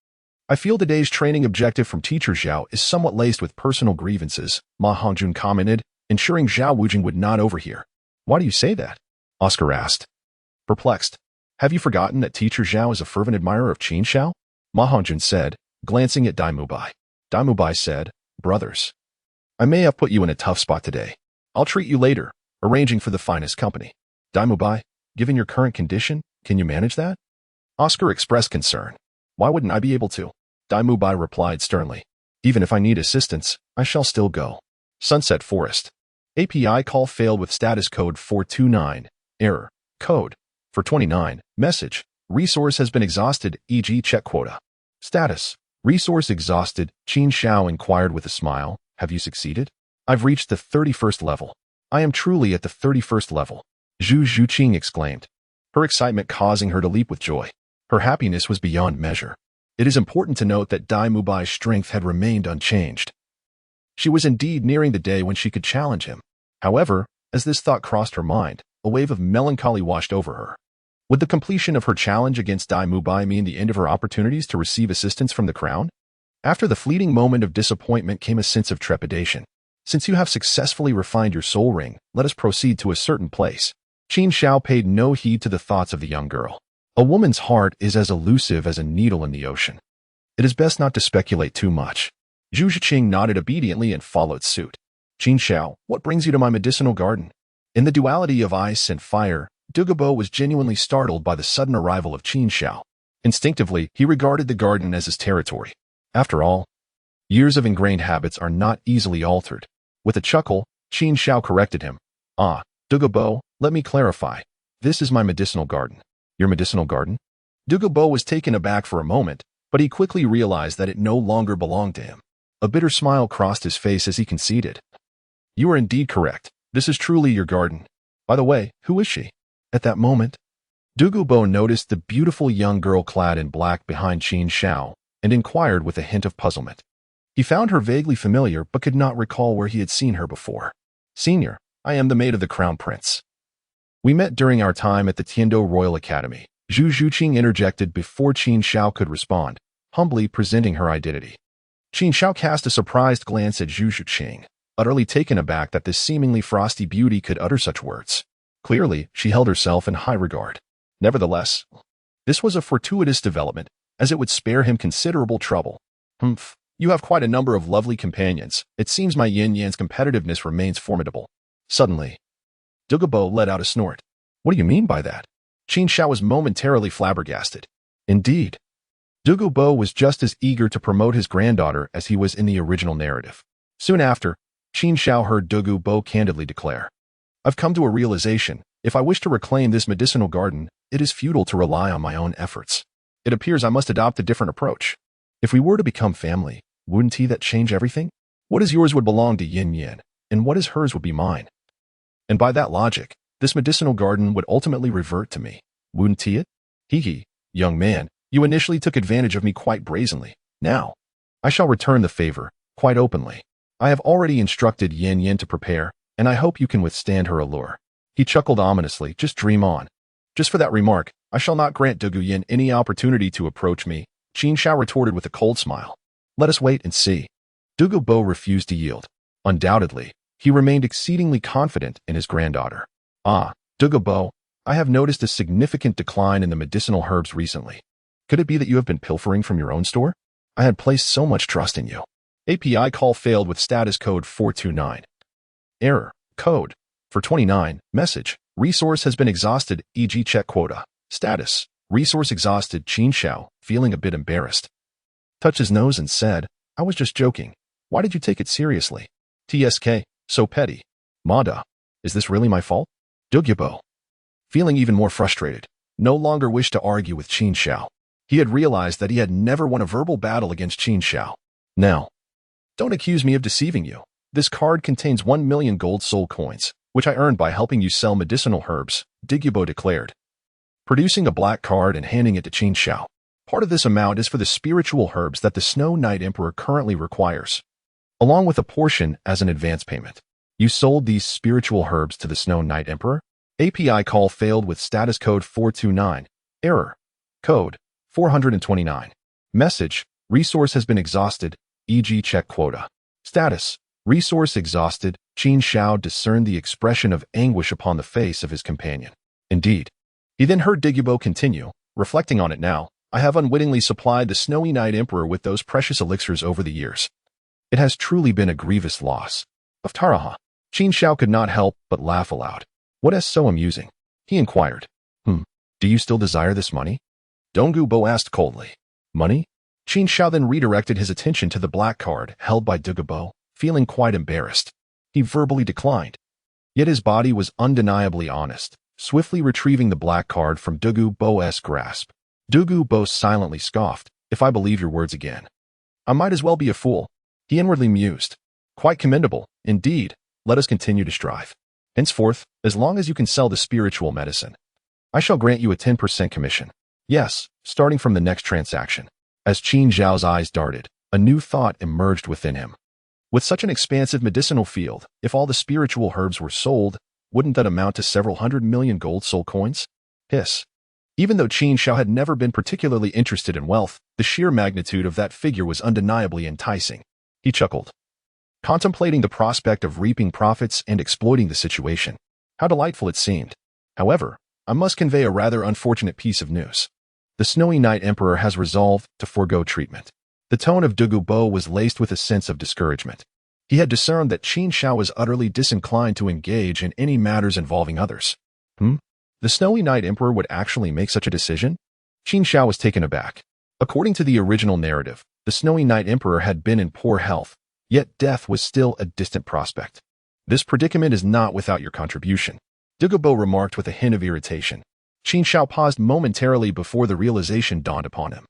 I feel today's training objective from Teacher Zhao is somewhat laced with personal grievances, Ma Hongjun commented, ensuring Zhao Wujing would not overhear. Why do you say that? Oscar asked. Perplexed. Have you forgotten that Teacher Zhao is a fervent admirer of Qin Xiao? Ma Hongjun said, glancing at Dai Mubai. Dai Mubai said, brothers, I may have put you in a tough spot today. I'll treat you later, arranging for the finest company. Dai Mubai, given your current condition, can you manage that? Oscar expressed concern. Why wouldn't I be able to? Dai Mubai replied sternly. Even if I need assistance, I shall still go. Sunset Forest. API call failed with status code 429. Error. Code. For 29. Message. Resource has been exhausted, e.g. check quota. Status. Resource exhausted. Qin Xiao inquired with a smile. Have you succeeded? I've reached the 31st level. I am truly at the 31st level. Zhu Zhuqing exclaimed, her excitement causing her to leap with joy. Her happiness was beyond measure. It is important to note that Dai Mubai's strength had remained unchanged. She was indeed nearing the day when she could challenge him. However, as this thought crossed her mind, a wave of melancholy washed over her. Would the completion of her challenge against Dai Mubai mean the end of her opportunities to receive assistance from the crown? After the fleeting moment of disappointment came a sense of trepidation. Since you have successfully refined your soul ring, let us proceed to a certain place. Qin Xiao paid no heed to the thoughts of the young girl. A woman's heart is as elusive as a needle in the ocean. It is best not to speculate too much. Zhu Zhiqing nodded obediently and followed suit. Qin Xiao, what brings you to my medicinal garden? In the duality of ice and fire, Dugubo was genuinely startled by the sudden arrival of Qin Xiao. Instinctively, he regarded the garden as his territory. After all, years of ingrained habits are not easily altered. With a chuckle, Qin Xiao corrected him. Dugubo, let me clarify. This is my medicinal garden. Your medicinal garden? Dugubo was taken aback for a moment, but he quickly realized that it no longer belonged to him. A bitter smile crossed his face as he conceded. You are indeed correct. This is truly your garden. By the way, who is she? At that moment, Dugubo noticed the beautiful young girl clad in black behind Qin Xiao and inquired with a hint of puzzlement. He found her vaguely familiar but could not recall where he had seen her before. Senior, I am the maid of the Crown Prince. We met during our time at the Tiando Royal Academy. Zhu Zhuqing interjected before Qin Xiao could respond, humbly presenting her identity. Qin Xiao cast a surprised glance at Zhu Zhuqing, utterly taken aback that this seemingly frosty beauty could utter such words. Clearly, she held herself in high regard. Nevertheless, this was a fortuitous development, as it would spare him considerable trouble. Humph, you have quite a number of lovely companions. It seems my yin-yan's competitiveness remains formidable. Suddenly, Dugubo let out a snort. What do you mean by that? Qin Xiao was momentarily flabbergasted. Indeed, Dugubo was just as eager to promote his granddaughter as he was in the original narrative. Soon after, Qin Xiao heard Dugubo candidly declare, I've come to a realization. If I wish to reclaim this medicinal garden, it is futile to rely on my own efforts. It appears I must adopt a different approach. If we were to become family, wouldn't that change everything? What is yours would belong to Yin Yan, and what is hers would be mine. And by that logic, this medicinal garden would ultimately revert to me. Wouldn't it? Hee, young man, you initially took advantage of me quite brazenly. Now, I shall return the favor, quite openly. I have already instructed Yin Yan to prepare, and I hope you can withstand her allure. He chuckled ominously. Just dream on. Just for that remark, I shall not grant Dugu Yin any opportunity to approach me, Qin Xiao retorted with a cold smile. Let us wait and see. Dugubo refused to yield. Undoubtedly, he remained exceedingly confident in his granddaughter. Ah, Dugubo, I have noticed a significant decline in the medicinal herbs recently. Could it be that you have been pilfering from your own store? I had placed so much trust in you. API call failed with status code 429. Error. Code. For 29. Message. Resource has been exhausted, e.g. check quota. Status. Resource exhausted. Qin Xiao, feeling a bit embarrassed, touched his nose and said, I was just joking. Why did you take it seriously? TSK. So petty. Mada. Is this really my fault? Dugubo, feeling even more frustrated, no longer wished to argue with Qin Xiao. He had realized that he had never won a verbal battle against Qin Xiao. Now, don't accuse me of deceiving you. This card contains 1 million gold soul coins, which I earned by helping you sell medicinal herbs, Dugubo declared, producing a black card and handing it to Qin Xiao. Part of this amount is for the spiritual herbs that the Snow Knight Emperor currently requires, along with a portion as an advance payment. You sold these spiritual herbs to the Snow Knight Emperor? API call failed with status code 429. Error. Code 429. Message. Resource has been exhausted, e.g. check quota. Status. Resource exhausted. Qin Xiao discerned the expression of anguish upon the face of his companion. Indeed. He then heard Dugubo continue, reflecting on it now. I have unwittingly supplied the Snowy Knight Emperor with those precious elixirs over the years. It has truly been a grievous loss. Of Taraha. Qin Xiao could not help but laugh aloud. What is so amusing? He inquired. Do you still desire this money? Dugubo asked coldly. Money? Qin Xiao then redirected his attention to the black card held by Dugubo, feeling quite embarrassed. He verbally declined. Yet his body was undeniably honest, swiftly retrieving the black card from Dugubo's grasp. Dugubo silently scoffed. If I believe your words again, I might as well be a fool. He inwardly mused. Quite commendable, indeed. Let us continue to strive. Henceforth, as long as you can sell the spiritual medicine, I shall grant you a 10% commission. Yes, starting from the next transaction. As Qin Xiao's eyes darted, a new thought emerged within him. With such an expansive medicinal field, if all the spiritual herbs were sold, wouldn't that amount to several 100 million gold soul coins? Hiss. Even though Qin Xiao had never been particularly interested in wealth, the sheer magnitude of that figure was undeniably enticing. He chuckled, contemplating the prospect of reaping profits and exploiting the situation. How delightful it seemed. However, I must convey a rather unfortunate piece of news. The Snowy Knight Emperor has resolved to forego treatment. The tone of Dugubo was laced with a sense of discouragement. He had discerned that Qin Xiao was utterly disinclined to engage in any matters involving others. The Snowy Knight Emperor would actually make such a decision? Qin Xiao was taken aback. According to the original narrative, the Snowy Knight Emperor had been in poor health, yet death was still a distant prospect. This predicament is not without your contribution, Dugubo remarked with a hint of irritation. Qin Xiao paused momentarily before the realization dawned upon him.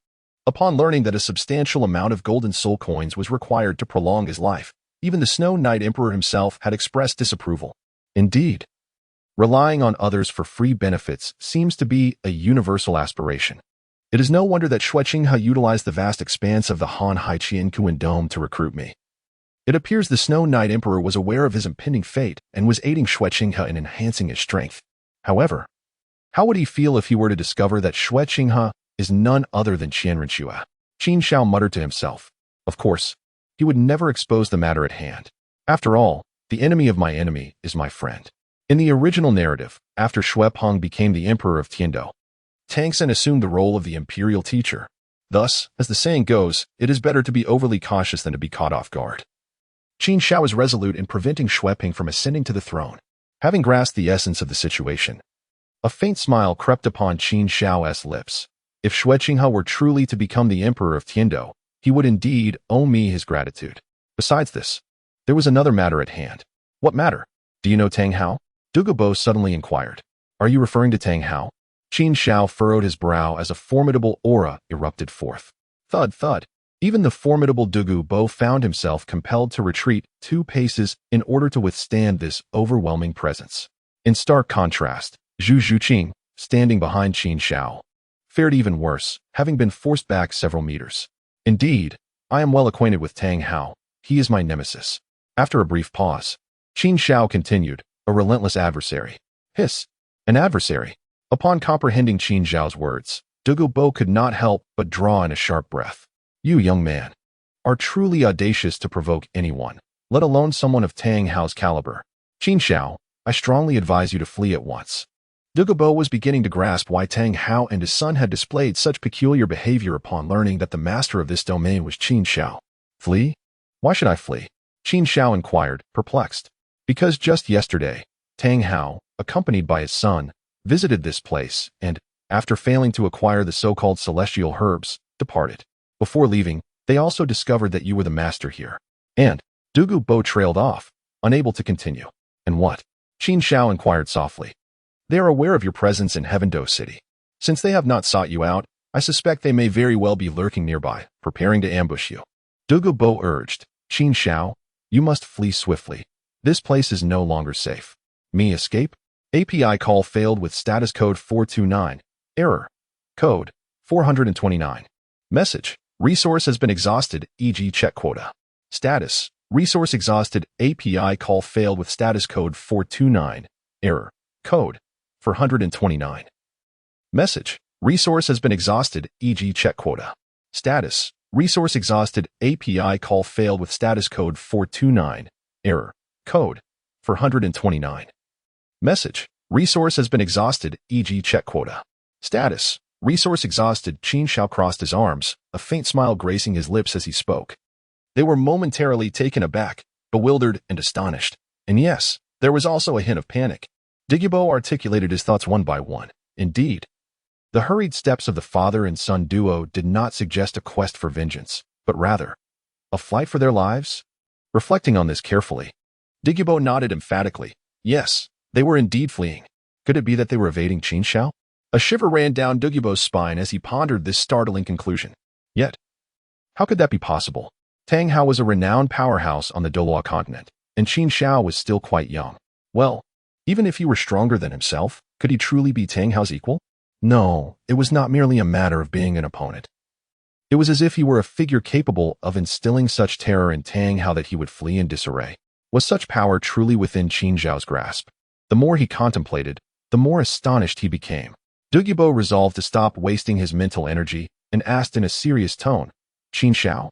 Upon learning that a substantial amount of golden soul coins was required to prolong his life, even the Snow Knight Emperor himself had expressed disapproval. Indeed, relying on others for free benefits seems to be a universal aspiration. It is no wonder that Xueqinghe utilized the vast expanse of the Han Haiqian Kuan Dome to recruit me. It appears the Snow Knight Emperor was aware of his impending fate and was aiding Xueqinghe in enhancing his strength. However, how would he feel if he were to discover that Xueqinghe is none other than Qianrenxue? Qin Xiao muttered to himself. Of course, he would never expose the matter at hand. After all, the enemy of my enemy is my friend. In the original narrative, after Xuepeng became the emperor of Tiando, Tang assumed the role of the imperial teacher. Thus, as the saying goes, it is better to be overly cautious than to be caught off guard. Qin Xiao was resolute in preventing Xuepeng from ascending to the throne. Having grasped the essence of the situation, a faint smile crept upon Qin Xiao's lips. If Xueqinghe were truly to become the emperor of Tiando, he would indeed owe me his gratitude. Besides this, there was another matter at hand. What matter? Do you know Tang Hao? Dugubo suddenly inquired. Are you referring to Tang Hao? Qin Xiao furrowed his brow as a formidable aura erupted forth. Thud, thud. Even the formidable Dugubo found himself compelled to retreat 2 paces in order to withstand this overwhelming presence. In stark contrast, Zhu Zhuqing, standing behind Qin Xiao, fared even worse, having been forced back several meters. Indeed, I am well acquainted with Tang Hao. He is my nemesis. After a brief pause, Qin Xiao continued, a relentless adversary. Hiss. An adversary. Upon comprehending Qin Xiao's words, Dugubo could not help but draw in a sharp breath. You young man, are truly audacious to provoke anyone, let alone someone of Tang Hao's caliber. Qin Xiao, I strongly advise you to flee at once. Douluo was beginning to grasp why Tang Hao and his son had displayed such peculiar behavior upon learning that the master of this domain was Qin Xiao. Flee? Why should I flee? Qin Xiao inquired, perplexed. Because just yesterday, Tang Hao, accompanied by his son, visited this place and, after failing to acquire the so-called celestial herbs, departed. Before leaving, they also discovered that you were the master here. And Douluo trailed off, unable to continue. And what? Qin Xiao inquired softly. They are aware of your presence in Heavendoe City. Since they have not sought you out, I suspect they may very well be lurking nearby, preparing to ambush you. Douluo urged, Qin Xiao, you must flee swiftly. This place is no longer safe. Me escape? API call failed with status code 429. Error. Code 429. Message. Resource has been exhausted, e.g. check quota. Status. Resource exhausted. API call failed with status code 429. Error. Code 429. Message. Resource has been exhausted, e.g. check quota. Status. Resource exhausted. API call failed with status code 429. Error. Code 429. Message. Resource has been exhausted, e.g. check quota. Status. Resource exhausted. Qin Xiao crossed his arms, a faint smile gracing his lips as he spoke. They were momentarily taken aback, bewildered, and astonished. And yes, there was also a hint of panic. Douluo articulated his thoughts one by one. Indeed, the hurried steps of the father and son duo did not suggest a quest for vengeance, but rather, a flight for their lives? Reflecting on this carefully, Douluo nodded emphatically. Yes, they were indeed fleeing. Could it be that they were evading Qin Xiao? A shiver ran down Douluo's spine as he pondered this startling conclusion. Yet, how could that be possible? Tang Hao was a renowned powerhouse on the Douluo Continent, and Qin Xiao was still quite young. Well, even if he were stronger than himself, could he truly be Tang Hao's equal? No, it was not merely a matter of being an opponent. It was as if he were a figure capable of instilling such terror in Tang Hao that he would flee in disarray. Was such power truly within Qin Xiao's grasp? The more he contemplated, the more astonished he became. Douluo resolved to stop wasting his mental energy and asked in a serious tone, Qin Xiao,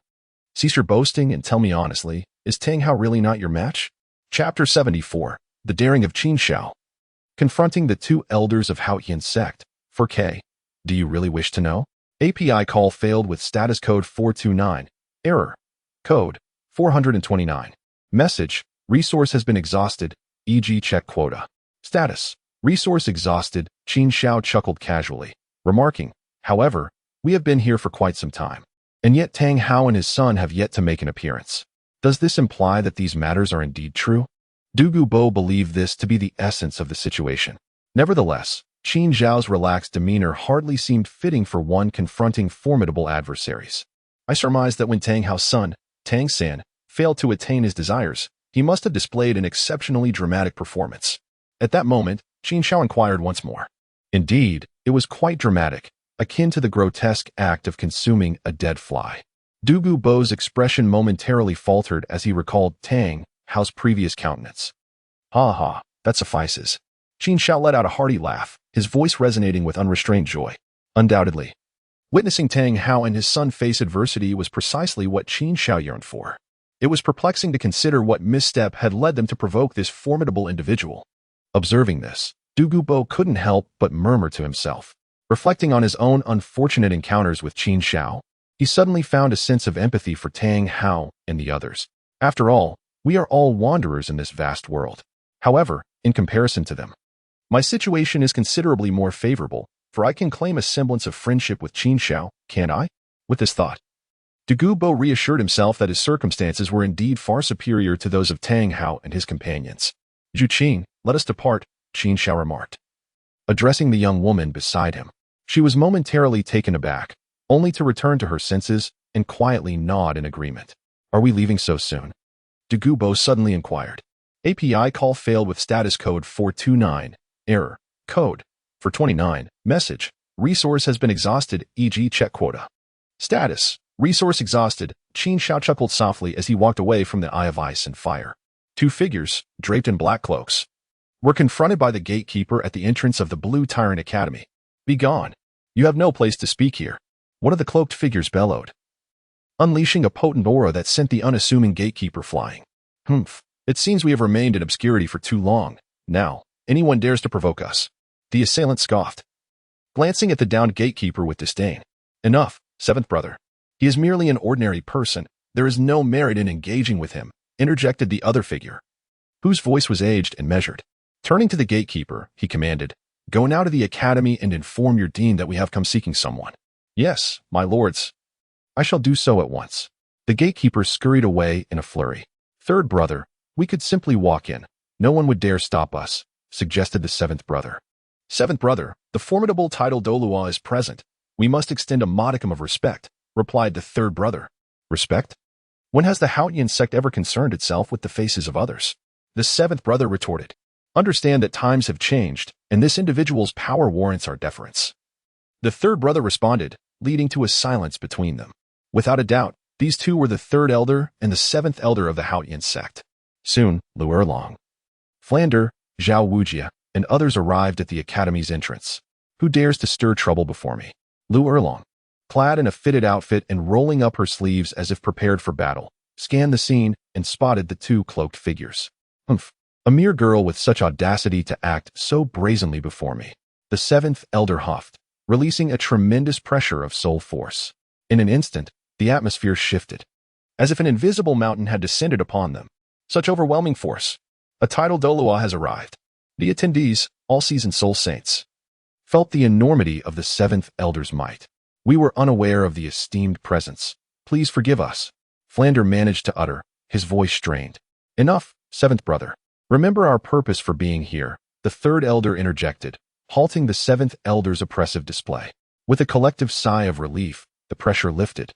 cease your boasting and tell me honestly, is Tang Hao really not your match? Chapter 74. The Daring of Qin Xiao. Confronting the two elders of Haotian sect. 4K. Do you really wish to know? API call failed with status code 429. Error. Code 429. Message. Resource has been exhausted, e.g. check quota. Status. Resource exhausted. Qin Xiao chuckled casually, remarking, however, we have been here for quite some time, and yet Tang Hao and his son have yet to make an appearance. Does this imply that these matters are indeed true? Douluo believed this to be the essence of the situation. Nevertheless, Qin Xiao's relaxed demeanor hardly seemed fitting for one confronting formidable adversaries. I surmised that when Tang Hao's son, Tang San, failed to attain his desires, he must have displayed an exceptionally dramatic performance. At that moment, Qin Xiao inquired once more. Indeed, it was quite dramatic, akin to the grotesque act of consuming a dead fly. Douluo's expression momentarily faltered as he recalled Tang Hao's previous countenance. Ha ha, that suffices. Qin Xiao let out a hearty laugh, his voice resonating with unrestrained joy. Undoubtedly, witnessing Tang Hao and his son face adversity was precisely what Qin Xiao yearned for. It was perplexing to consider what misstep had led them to provoke this formidable individual. Observing this, Douluo couldn't help but murmur to himself. Reflecting on his own unfortunate encounters with Qin Xiao, he suddenly found a sense of empathy for Tang Hao and the others. After all, we are all wanderers in this vast world. However, in comparison to them, my situation is considerably more favorable, for I can claim a semblance of friendship with Qin Xiao, can't I? With this thought, Douluo reassured himself that his circumstances were indeed far superior to those of Tang Hao and his companions. Zhu Qing, let us depart, Qin Xiao remarked, addressing the young woman beside him. She was momentarily taken aback, only to return to her senses and quietly nod in agreement. Are we leaving so soon? Douluo suddenly inquired. API call failed with status code 429. Error. Code 429. Message. Resource has been exhausted, e.g. check quota. Status. Resource exhausted. Qin Xiao chuckled softly as he walked away from the Eye of Ice and Fire. Two figures, draped in black cloaks, were confronted by the gatekeeper at the entrance of the Blue Tyrant Academy. Be gone. You have no place to speak here. One of the cloaked figures bellowed. unleashing a potent aura that sent the unassuming gatekeeper flying. Humph. It seems we have remained in obscurity for too long. Now, anyone dares to provoke us. The assailant scoffed, glancing at the downed gatekeeper with disdain. Enough, seventh brother. He is merely an ordinary person. There is no merit in engaging with him, interjected the other figure, whose voice was aged and measured. Turning to the gatekeeper, he commanded, "Go now to the academy and inform your dean that we have come seeking someone." "Yes, my lords. I shall do so at once." The gatekeeper scurried away in a flurry. "Third brother, we could simply walk in. No one would dare stop us," suggested the seventh brother. "Seventh brother, the formidable Title Douluo is present. We must extend a modicum of respect," replied the third brother. "Respect? When has the Haotian sect ever concerned itself with the faces of others?" The seventh brother retorted. "Understand that times have changed, and this individual's power warrants our deference." The third brother responded, leading to a silence between them. Without a doubt, these two were the third elder and the seventh elder of the Haotian sect. Soon, Lu Erlong, Flander, Zhao Wujia, and others arrived at the academy's entrance. "Who dares to stir trouble before me?" Lu Erlong, clad in a fitted outfit and rolling up her sleeves as if prepared for battle, scanned the scene and spotted the two cloaked figures. "Humph, a mere girl with such audacity to act so brazenly before me." The seventh elder huffed, releasing a tremendous pressure of soul force. In an instant, the atmosphere shifted, as if an invisible mountain had descended upon them. Such overwhelming force. A Title Douluo has arrived. The attendees, all seasoned soul saints, felt the enormity of the seventh elder's might. "We were unaware of the esteemed presence. Please forgive us," Flander managed to utter, his voice strained. "Enough, seventh brother. Remember our purpose for being here," the third elder interjected, halting the seventh elder's oppressive display. With a collective sigh of relief, the pressure lifted,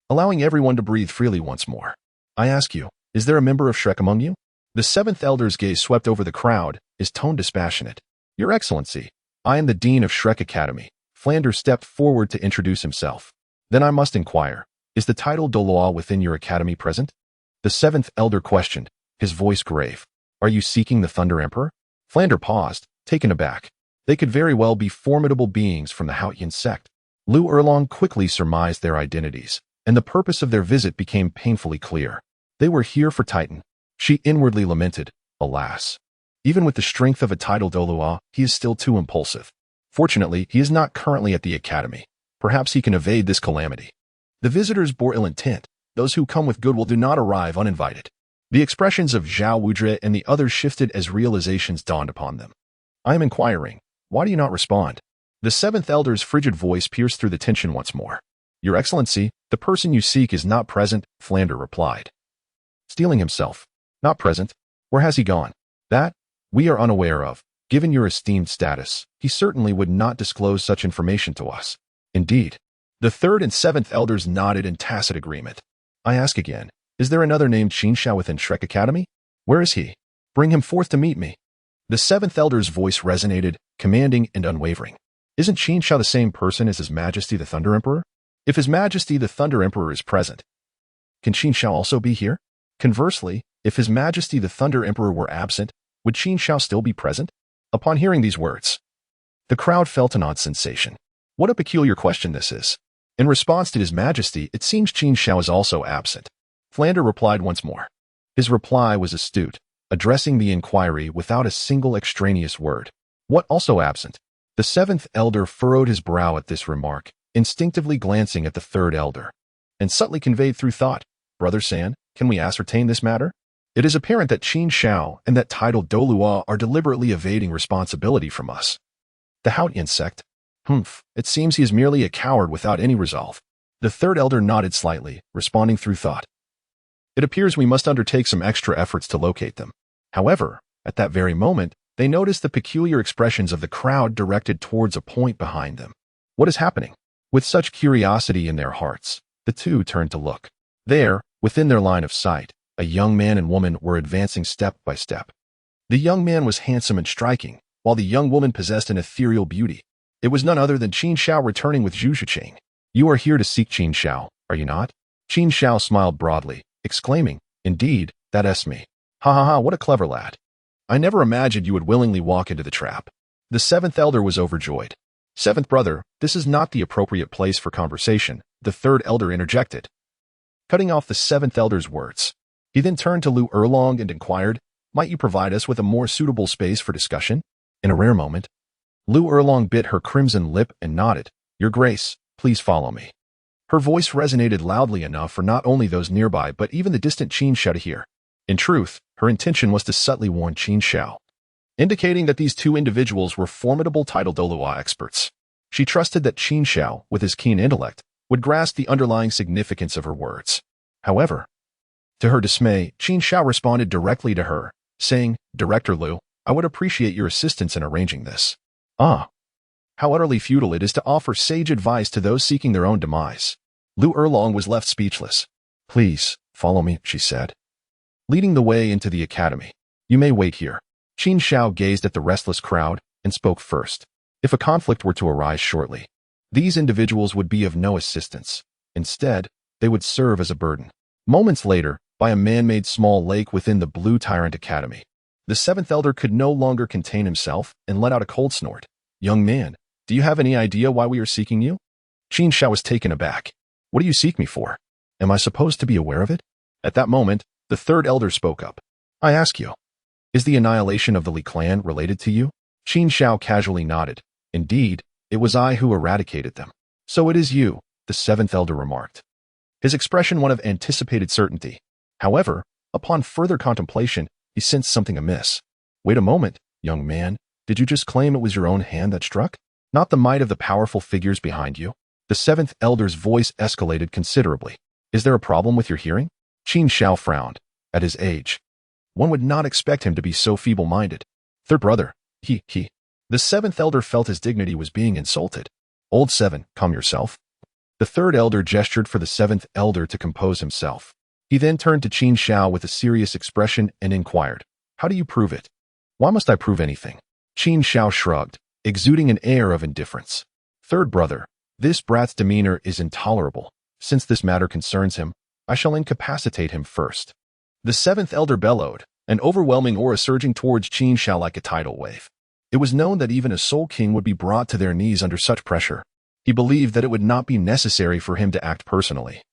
allowing everyone to breathe freely once more. "I ask you, is there a member of Shrek among you?" The seventh elder's gaze swept over the crowd, his tone dispassionate. "Your Excellency, I am the Dean of Shrek Academy." Flander stepped forward to introduce himself. "Then I must inquire, is the Title Douluo within your academy present?" The seventh elder questioned, his voice grave. "Are you seeking the Thunder Emperor?" Flander paused, taken aback. They could very well be formidable beings from the Haotian sect. Lu Erlong quickly surmised their identities, and the purpose of their visit became painfully clear. They were here for Titan. She inwardly lamented, "Alas. Even with the strength of a Title Douluo, he is still too impulsive. Fortunately, he is not currently at the academy. Perhaps he can evade this calamity." The visitors bore ill intent. Those who come with goodwill do not arrive uninvited. The expressions of Zhao Wujia and the others shifted as realizations dawned upon them. "I am inquiring. Why do you not respond?" The seventh elder's frigid voice pierced through the tension once more. "Your Excellency, the person you seek is not present," Flander replied, steeling himself. "Not present? Where has he gone?" "That we are unaware of. Given your esteemed status, he certainly would not disclose such information to us." "Indeed." The third and seventh elders nodded in tacit agreement. "I ask again, is there another named Qin Xiao within Shrek Academy? Where is he? Bring him forth to meet me." The seventh elder's voice resonated, commanding and unwavering. "Isn't Qin Xiao the same person as His Majesty the Thunder Emperor? If His Majesty the Thunder Emperor is present, can Qin Xiao also be here? Conversely, if His Majesty the Thunder Emperor were absent, would Qin Xiao still be present?" Upon hearing these words, the crowd felt an odd sensation. What a peculiar question this is. In response to His Majesty, it seems Qin Xiao is also absent. Flander replied once more. His reply was astute, addressing the inquiry without a single extraneous word. "What also absent?" The seventh elder furrowed his brow at this remark, instinctively glancing at the third elder, and subtly conveyed through thought, "Brother San, can we ascertain this matter? It is apparent that Qin Xiao and that Title Douluo are deliberately evading responsibility from us." The Haotian sect? It seems he is merely a coward without any resolve. The third elder nodded slightly, responding through thought. "It appears we must undertake some extra efforts to locate them." However, at that very moment, they noticed the peculiar expressions of the crowd directed towards a point behind them. What is happening? With such curiosity in their hearts, the two turned to look. There, within their line of sight, a young man and woman were advancing step by step. The young man was handsome and striking, while the young woman possessed an ethereal beauty. It was none other than Qin Xiao returning with Zhu Shiqing. "You are here to seek Qin Xiao, are you not?" Qin Xiao smiled broadly, exclaiming, "Indeed, that's me. Ha ha ha, what a clever lad. I never imagined you would willingly walk into the trap." The seventh elder was overjoyed. "Seventh brother, this is not the appropriate place for conversation," the third elder interjected, cutting off the seventh elder's words. He then turned to Lu Erlong and inquired, "Might you provide us with a more suitable space for discussion?" In a rare moment, Lu Erlong bit her crimson lip and nodded. "Your Grace, please follow me." Her voice resonated loudly enough for not only those nearby but even the distant Qin Xiao to hear. In truth, her intention was to subtly warn Qin Xiao, indicating that these two individuals were formidable Title Douluo experts. She trusted that Qin Xiao, with his keen intellect, would grasp the underlying significance of her words. However, to her dismay, Qin Xiao responded directly to her, saying, "Director Lu, I would appreciate your assistance in arranging this." Ah, how utterly futile it is to offer sage advice to those seeking their own demise. Lu Erlong was left speechless. "Please, follow me," she said, leading the way into the academy. "You may wait here." Qin Xiao gazed at the restless crowd and spoke first. If a conflict were to arise shortly, these individuals would be of no assistance. Instead, they would serve as a burden. Moments later, by a man-made small lake within the Blue Tyrant Academy, the seventh elder could no longer contain himself and let out a cold snort. "Young man, do you have any idea why we are seeking you?" Qin Xiao was taken aback. "What do you seek me for? Am I supposed to be aware of it?" At that moment, the third elder spoke up. "I ask you, is the annihilation of the Li clan related to you?" Qin Xiao casually nodded. "Indeed, it was I who eradicated them." "So it is you," the seventh elder remarked, his expression one of anticipated certainty. However, upon further contemplation, he sensed something amiss. "Wait a moment, young man. Did you just claim it was your own hand that struck? Not the might of the powerful figures behind you?" The seventh elder's voice escalated considerably. "Is there a problem with your hearing?" Qin Xiao frowned. At his age, one would not expect him to be so feeble-minded. "Third brother, he. The seventh elder felt his dignity was being insulted. "Old seven, calm yourself." The third elder gestured for the seventh elder to compose himself. He then turned to Qin Xiao with a serious expression and inquired, "How do you prove it?" "Why must I prove anything?" Qin Xiao shrugged, exuding an air of indifference. "Third brother, this brat's demeanor is intolerable. Since this matter concerns him, I shall incapacitate him first." The seventh elder bellowed, an overwhelming aura surging towards Qin Xiao like a tidal wave. It was known that even a Soul King would be brought to their knees under such pressure. He believed that it would not be necessary for him to act personally.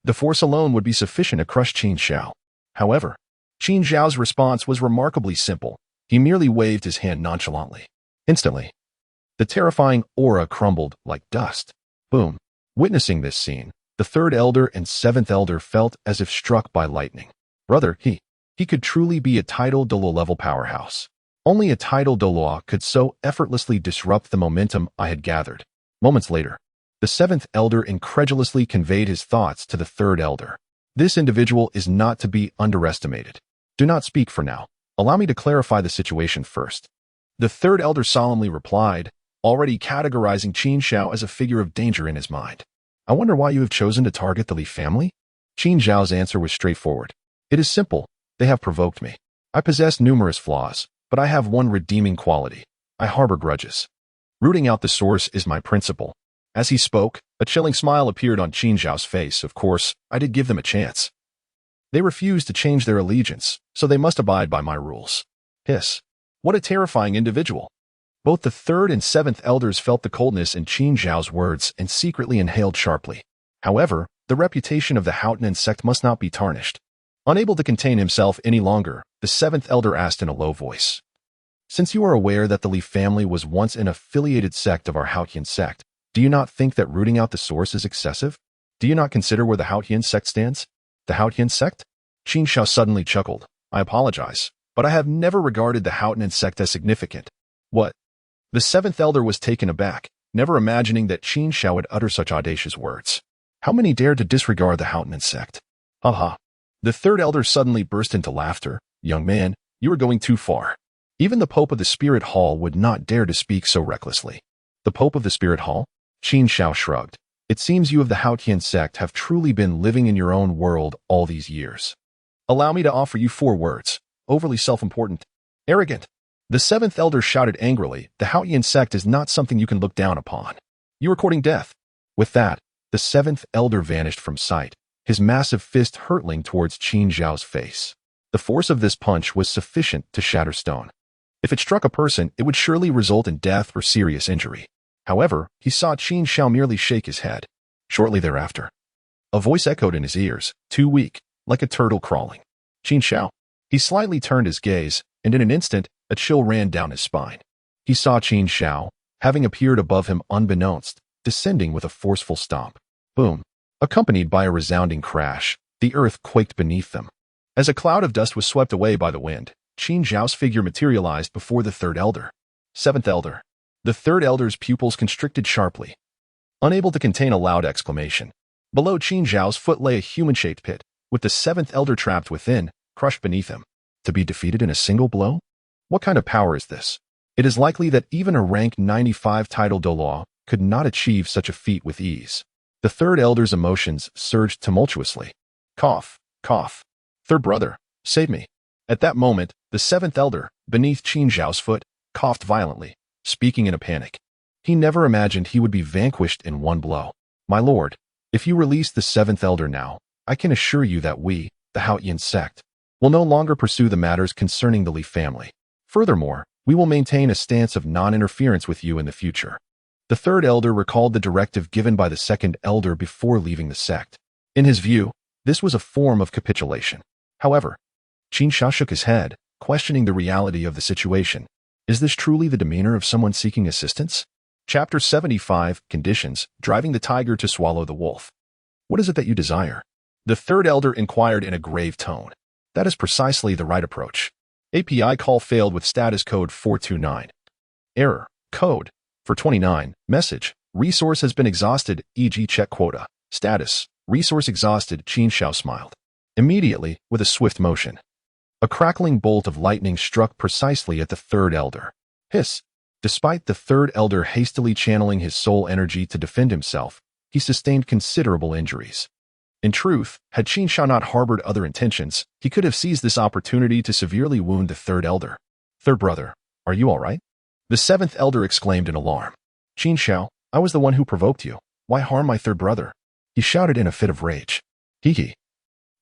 The force alone would be sufficient to crush Qin Xiao. However, Qin Xiao's response was remarkably simple. He merely waved his hand nonchalantly. Instantly, the terrifying aura crumbled like dust. Boom. Witnessing this scene, the third elder and seventh elder felt as if struck by lightning. Brother, he could truly be a Title Douluo level powerhouse. Only a Title Douluo could so effortlessly disrupt the momentum I had gathered. Moments later, the seventh elder incredulously conveyed his thoughts to the third elder. "This individual is not to be underestimated. Do not speak for now. Allow me to clarify the situation first." The third elder solemnly replied, already categorizing Qin Xiao as a figure of danger in his mind. "I wonder why you have chosen to target the Li family?" Qin Xiao's answer was straightforward. "It is simple. They have provoked me. I possess numerous flaws, but I have one redeeming quality. I harbor grudges. Rooting out the source is my principle." As he spoke, a chilling smile appeared on Qin Xiao's face. Of course, I did give them a chance. They refused to change their allegiance, so they must abide by my rules. Hiss. What a terrifying individual. Both the third and seventh elders felt the coldness in Qin Xiao's words and secretly inhaled sharply. However, the reputation of the Haotian sect must not be tarnished. Unable to contain himself any longer, the seventh elder asked in a low voice, "Since you are aware that the Li family was once an affiliated sect of our Haotian sect, do you not think that rooting out the source is excessive? Do you not consider where the Haotian sect stands?" "The Haotian sect?" Qin Xiao suddenly chuckled. "I apologize, but I have never regarded the Haotian sect as significant." "What?" The seventh elder was taken aback, never imagining that Qin Xiao would utter such audacious words. How many dared to disregard the Haotian sect? Ha ha. The third elder suddenly burst into laughter. "Young man, you are going too far. Even the Pope of the Spirit Hall would not dare to speak so recklessly." "The Pope of the Spirit Hall?" Qin Xiao shrugged. "It seems you of the Haotian sect have truly been living in your own world all these years. Allow me to offer you 4 words. Overly self-important. Arrogant." The seventh elder shouted angrily, "The Haotian sect is not something you can look down upon. You are courting death." With that, the seventh elder vanished from sight, his massive fist hurtling towards Qin Xiao's face. The force of this punch was sufficient to shatter stone. If it struck a person, it would surely result in death or serious injury. However, he saw Qin Xiao merely shake his head. Shortly thereafter, A voice echoed in his ears, too weak, like a turtle crawling. Qin Xiao. He slightly turned his gaze, and in an instant, a chill ran down his spine. He saw Qin Xiao, having appeared above him unbeknownst, descending with a forceful stomp. Boom. Accompanied by a resounding crash, the earth quaked beneath them. As a cloud of dust was swept away by the wind, Qin Xiao's figure materialized before the third elder. Seventh elder. The third elder's pupils constricted sharply, unable to contain a loud exclamation. Below Qin Xiao's foot lay a human-shaped pit, with the seventh elder trapped within, crushed beneath him. To be defeated in a single blow? What kind of power is this? It is likely that even a rank 95 Title Douluo could not achieve such a feat with ease. The third elder's emotions surged tumultuously. Cough, cough. Third brother, save me. At that moment, the seventh elder, beneath Qin Xiao's foot, coughed violently, speaking in a panic. He never imagined he would be vanquished in one blow. My lord, if you release the seventh elder now, I can assure you that we, the Haotian sect, will no longer pursue the matters concerning the Li family. Furthermore, we will maintain a stance of non-interference with you in the future. The third elder recalled the directive given by the second elder before leaving the sect. In his view, this was a form of capitulation. However, Qin Xiao shook his head, questioning the reality of the situation. Is this truly the demeanor of someone seeking assistance? Chapter 75, Conditions, Driving the Tiger to Swallow the Wolf. What is it that you desire? The third elder inquired in a grave tone. That is precisely the right approach. API call failed with status code 429. Error. Code. 429. Message. Resource has been exhausted, e.g. check quota. Status. Resource exhausted. Qin Xiao smiled. Immediately, with a swift motion, a crackling bolt of lightning struck precisely at the third elder. Hiss. Despite the third elder hastily channeling his soul energy to defend himself, he sustained considerable injuries. In truth, had Qin Xiao not harbored other intentions, he could have seized this opportunity to severely wound the third elder. Third brother, are you all right? The seventh elder exclaimed in alarm. Qin Xiao, I was the one who provoked you. Why harm my third brother? He shouted in a fit of rage. Hee.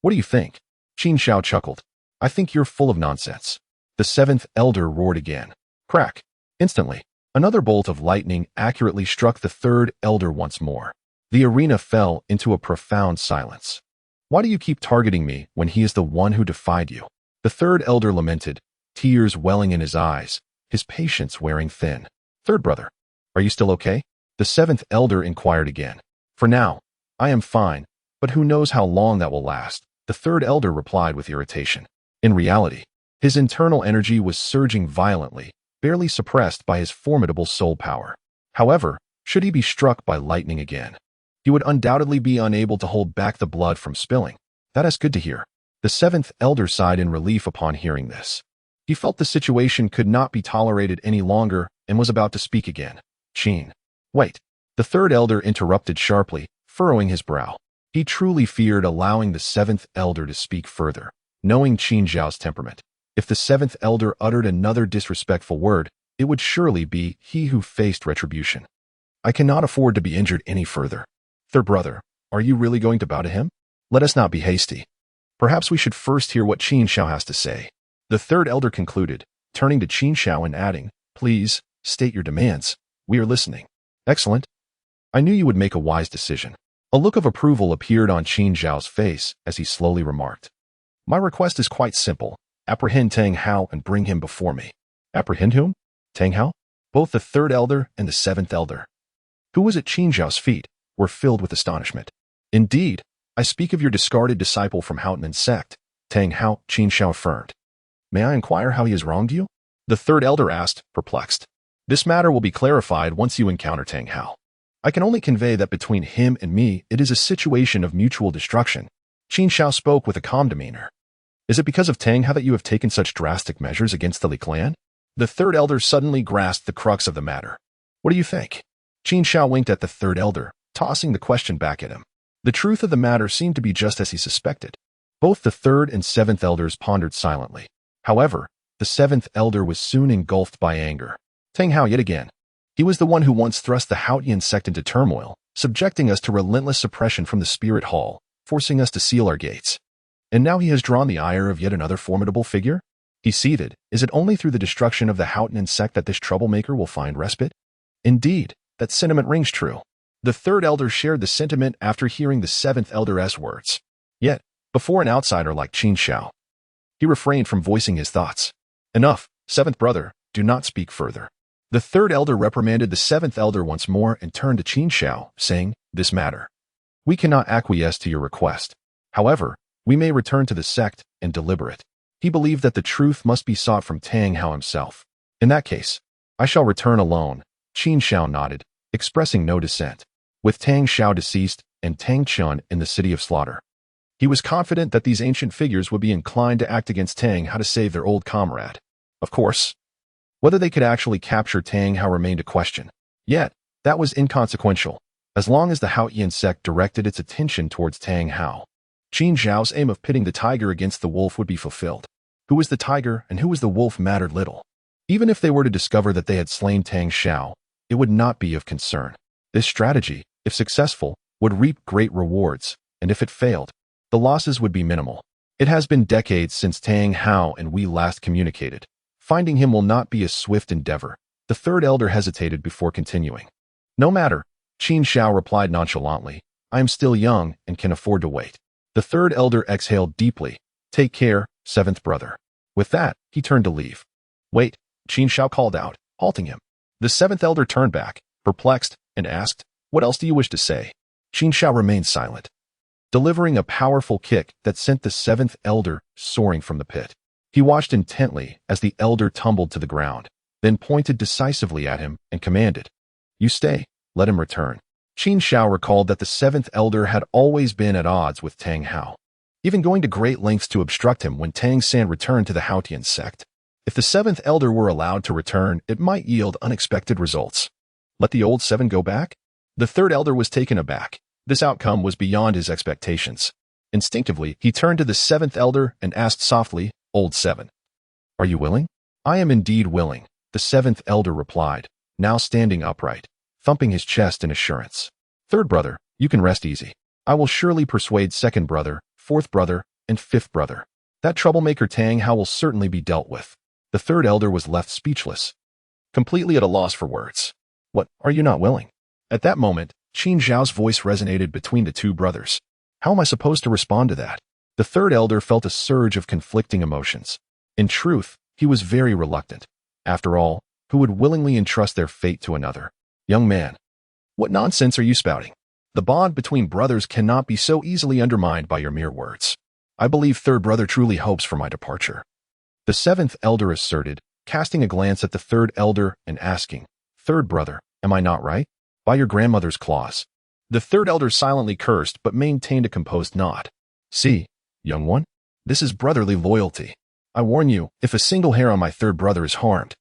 What do you think? Qin Xiao chuckled. I think you're full of nonsense. The seventh elder roared again. Crack. Instantly, another bolt of lightning accurately struck the third elder once more. The arena fell into a profound silence. Why do you keep targeting me when he is the one who defied you? The third elder lamented, tears welling in his eyes, his patience wearing thin. Third brother, are you still okay? The seventh elder inquired again. For now, I am fine, but who knows how long that will last, the third elder replied with irritation. In reality, his internal energy was surging violently, barely suppressed by his formidable soul power. However, should he be struck by lightning again, he would undoubtedly be unable to hold back the blood from spilling. That is good to hear. The seventh elder sighed in relief upon hearing this. He felt the situation could not be tolerated any longer and was about to speak again. Qin. Wait. The third elder interrupted sharply, furrowing his brow. He truly feared allowing the seventh elder to speak further, knowing Qin Xiao's temperament. If the seventh elder uttered another disrespectful word, it would surely be he who faced retribution. I cannot afford to be injured any further. Third brother, are you really going to bow to him? Let us not be hasty. Perhaps we should first hear what Qin Xiao has to say. The third elder concluded, turning to Qin Xiao and adding, Please, state your demands. We are listening. Excellent. I knew you would make a wise decision. A look of approval appeared on Qin Xiao's face as he slowly remarked. My request is quite simple. Apprehend Tang Hao and bring him before me. Apprehend whom? Tang Hao? Both the third elder and the seventh elder, who was at Qin Xiao's feet, were filled with astonishment. Indeed, I speak of your discarded disciple from Haotian sect, Tang Hao, Qin Xiao affirmed. May I inquire how he has wronged you? The third elder asked, perplexed. This matter will be clarified once you encounter Tang Hao. I can only convey that between him and me, it is a situation of mutual destruction. Qin Xiao spoke with a calm demeanor. Is it because of Tang Hao that you have taken such drastic measures against the Li clan? The third elder suddenly grasped the crux of the matter. What do you think? Qin Xiao winked at the third elder, tossing the question back at him. The truth of the matter seemed to be just as he suspected. Both the third and seventh elders pondered silently. However, the seventh elder was soon engulfed by anger. Tang Hao yet again. He was the one who once thrust the Haotian sect into turmoil, subjecting us to relentless suppression from the spirit hall, forcing us to seal our gates. And now he has drawn the ire of yet another formidable figure? He seethed. Is it only through the destruction of the Haotian sect that this troublemaker will find respite? Indeed, that sentiment rings true. The third elder shared the sentiment after hearing the seventh elder's words. Yet, before an outsider like Qin Xiao, he refrained from voicing his thoughts. Enough, seventh brother, do not speak further. The third elder reprimanded the seventh elder once more and turned to Qin Xiao, saying, this matter. We cannot acquiesce to your request. However, we may return to the sect and deliberate. He believed that the truth must be sought from Tang Hao himself. In that case, I shall return alone. Qin Xiao nodded, expressing no dissent. With Tang Xiao deceased and Tang Chun in the city of slaughter, he was confident that these ancient figures would be inclined to act against Tang Hao to save their old comrade. Of course, whether they could actually capture Tang Hao remained a question. Yet, that was inconsequential, as long as the Haotian sect directed its attention towards Tang Hao. Qin Xiao's aim of pitting the tiger against the wolf would be fulfilled. Who was the tiger and who was the wolf mattered little. Even if they were to discover that they had slain Tang Xiao, it would not be of concern. This strategy, if successful, would reap great rewards, and if it failed, the losses would be minimal. It has been decades since Tang Hao and we last communicated. Finding him will not be a swift endeavor. The third elder hesitated before continuing. No matter, Qin Xiao replied nonchalantly. I am still young and can afford to wait. The third elder exhaled deeply. Take care, seventh brother. With that, he turned to leave. Wait, Qin Xiao called out, halting him. The seventh elder turned back, perplexed, and asked, what else do you wish to say? Qin Xiao remained silent, delivering a powerful kick that sent the seventh elder soaring from the pit. He watched intently as the elder tumbled to the ground, then pointed decisively at him and commanded, you stay, let him return. Qin Xiao recalled that the seventh elder had always been at odds with Tang Hao, even going to great lengths to obstruct him when Tang San returned to the Haotian sect. If the seventh elder were allowed to return, it might yield unexpected results. Let the old seven go back? The third elder was taken aback. This outcome was beyond his expectations. Instinctively, he turned to the seventh elder and asked softly, Old seven, are you willing? I am indeed willing, the seventh elder replied, now standing upright, thumping his chest in assurance. Third brother, you can rest easy. I will surely persuade second brother, fourth brother, and fifth brother. That troublemaker Tang Hao will certainly be dealt with. The third elder was left speechless, completely at a loss for words. What, are you not willing? At that moment, Qin Xiao's voice resonated between the two brothers. How am I supposed to respond to that? The third elder felt a surge of conflicting emotions. In truth, he was very reluctant. After all, who would willingly entrust their fate to another? Young man, what nonsense are you spouting? The bond between brothers cannot be so easily undermined by your mere words. I believe third brother truly hopes for my departure. The seventh elder asserted, casting a glance at the third elder and asking, Third brother, am I not right? By your grandmother's claws. The third elder silently cursed but maintained a composed nod. See, young one, this is brotherly loyalty. I warn you, if a single hair on my third brother is harmed,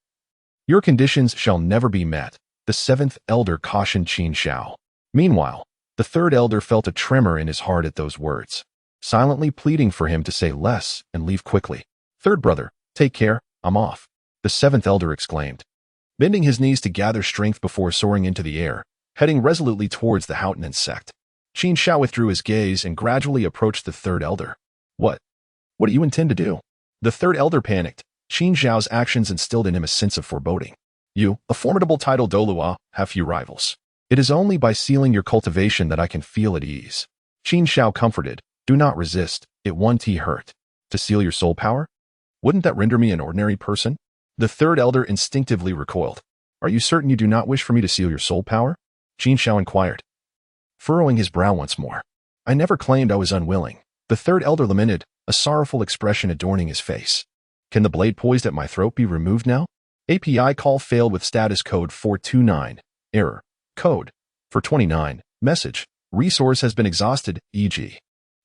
your conditions shall never be met, the seventh elder cautioned Qin Xiao. Meanwhile, the third elder felt a tremor in his heart at those words, silently pleading for him to say less and leave quickly. Third brother, take care, I'm off, the seventh elder exclaimed, bending his knees to gather strength before soaring into the air, heading resolutely towards the Haotian sect. Qin Xiao withdrew his gaze and gradually approached the third elder. What do you intend to do? The third elder panicked. Qin Xiao's actions instilled in him a sense of foreboding. You, a formidable Title Douluo, have few rivals. It is only by sealing your cultivation that I can feel at ease. Qin Xiao comforted. Do not resist, it won't hurt. To seal your soul power? Wouldn't that render me an ordinary person? The third elder instinctively recoiled. Are you certain you do not wish for me to seal your soul power? Qin Xiao inquired, furrowing his brow once more. I never claimed I was unwilling. The third elder lamented, a sorrowful expression adorning his face. Can the blade poised at my throat be removed now? API call failed with status code 429. Error. Code. For 29. Message. Resource has been exhausted, e.g.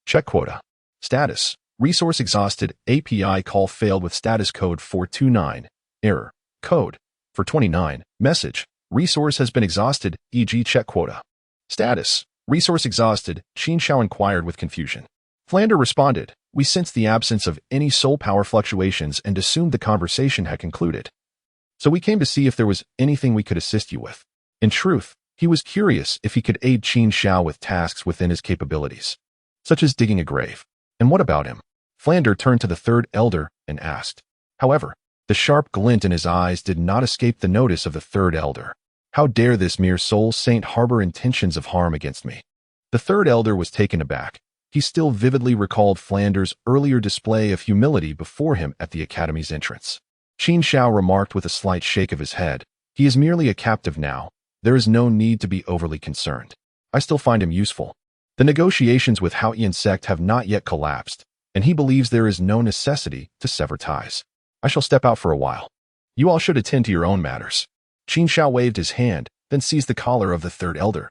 Check quota. Status. Resource exhausted. API call failed with status code 429. Error. Code. For 29. Message. Resource has been exhausted, e.g. check quota. Status. Resource exhausted, Qin Xiao inquired with confusion. Flander responded, we sensed the absence of any soul power fluctuations and assumed the conversation had concluded. So we came to see if there was anything we could assist you with. In truth, he was curious if he could aid Qin Xiao with tasks within his capabilities, such as digging a grave. And what about him? Flander turned to the third elder and asked. However, the sharp glint in his eyes did not escape the notice of the third elder. How dare this mere soul saint harbor intentions of harm against me? The third elder was taken aback. He still vividly recalled Flanders' earlier display of humility before him at the academy's entrance. Qin Xiao remarked with a slight shake of his head, "He is merely a captive now. There is no need to be overly concerned. I still find him useful. The negotiations with Haotian sect have not yet collapsed, and he believes there is no necessity to sever ties. I shall step out for a while. You all should attend to your own matters." Qin Xiao waved his hand, then seized the collar of the third elder,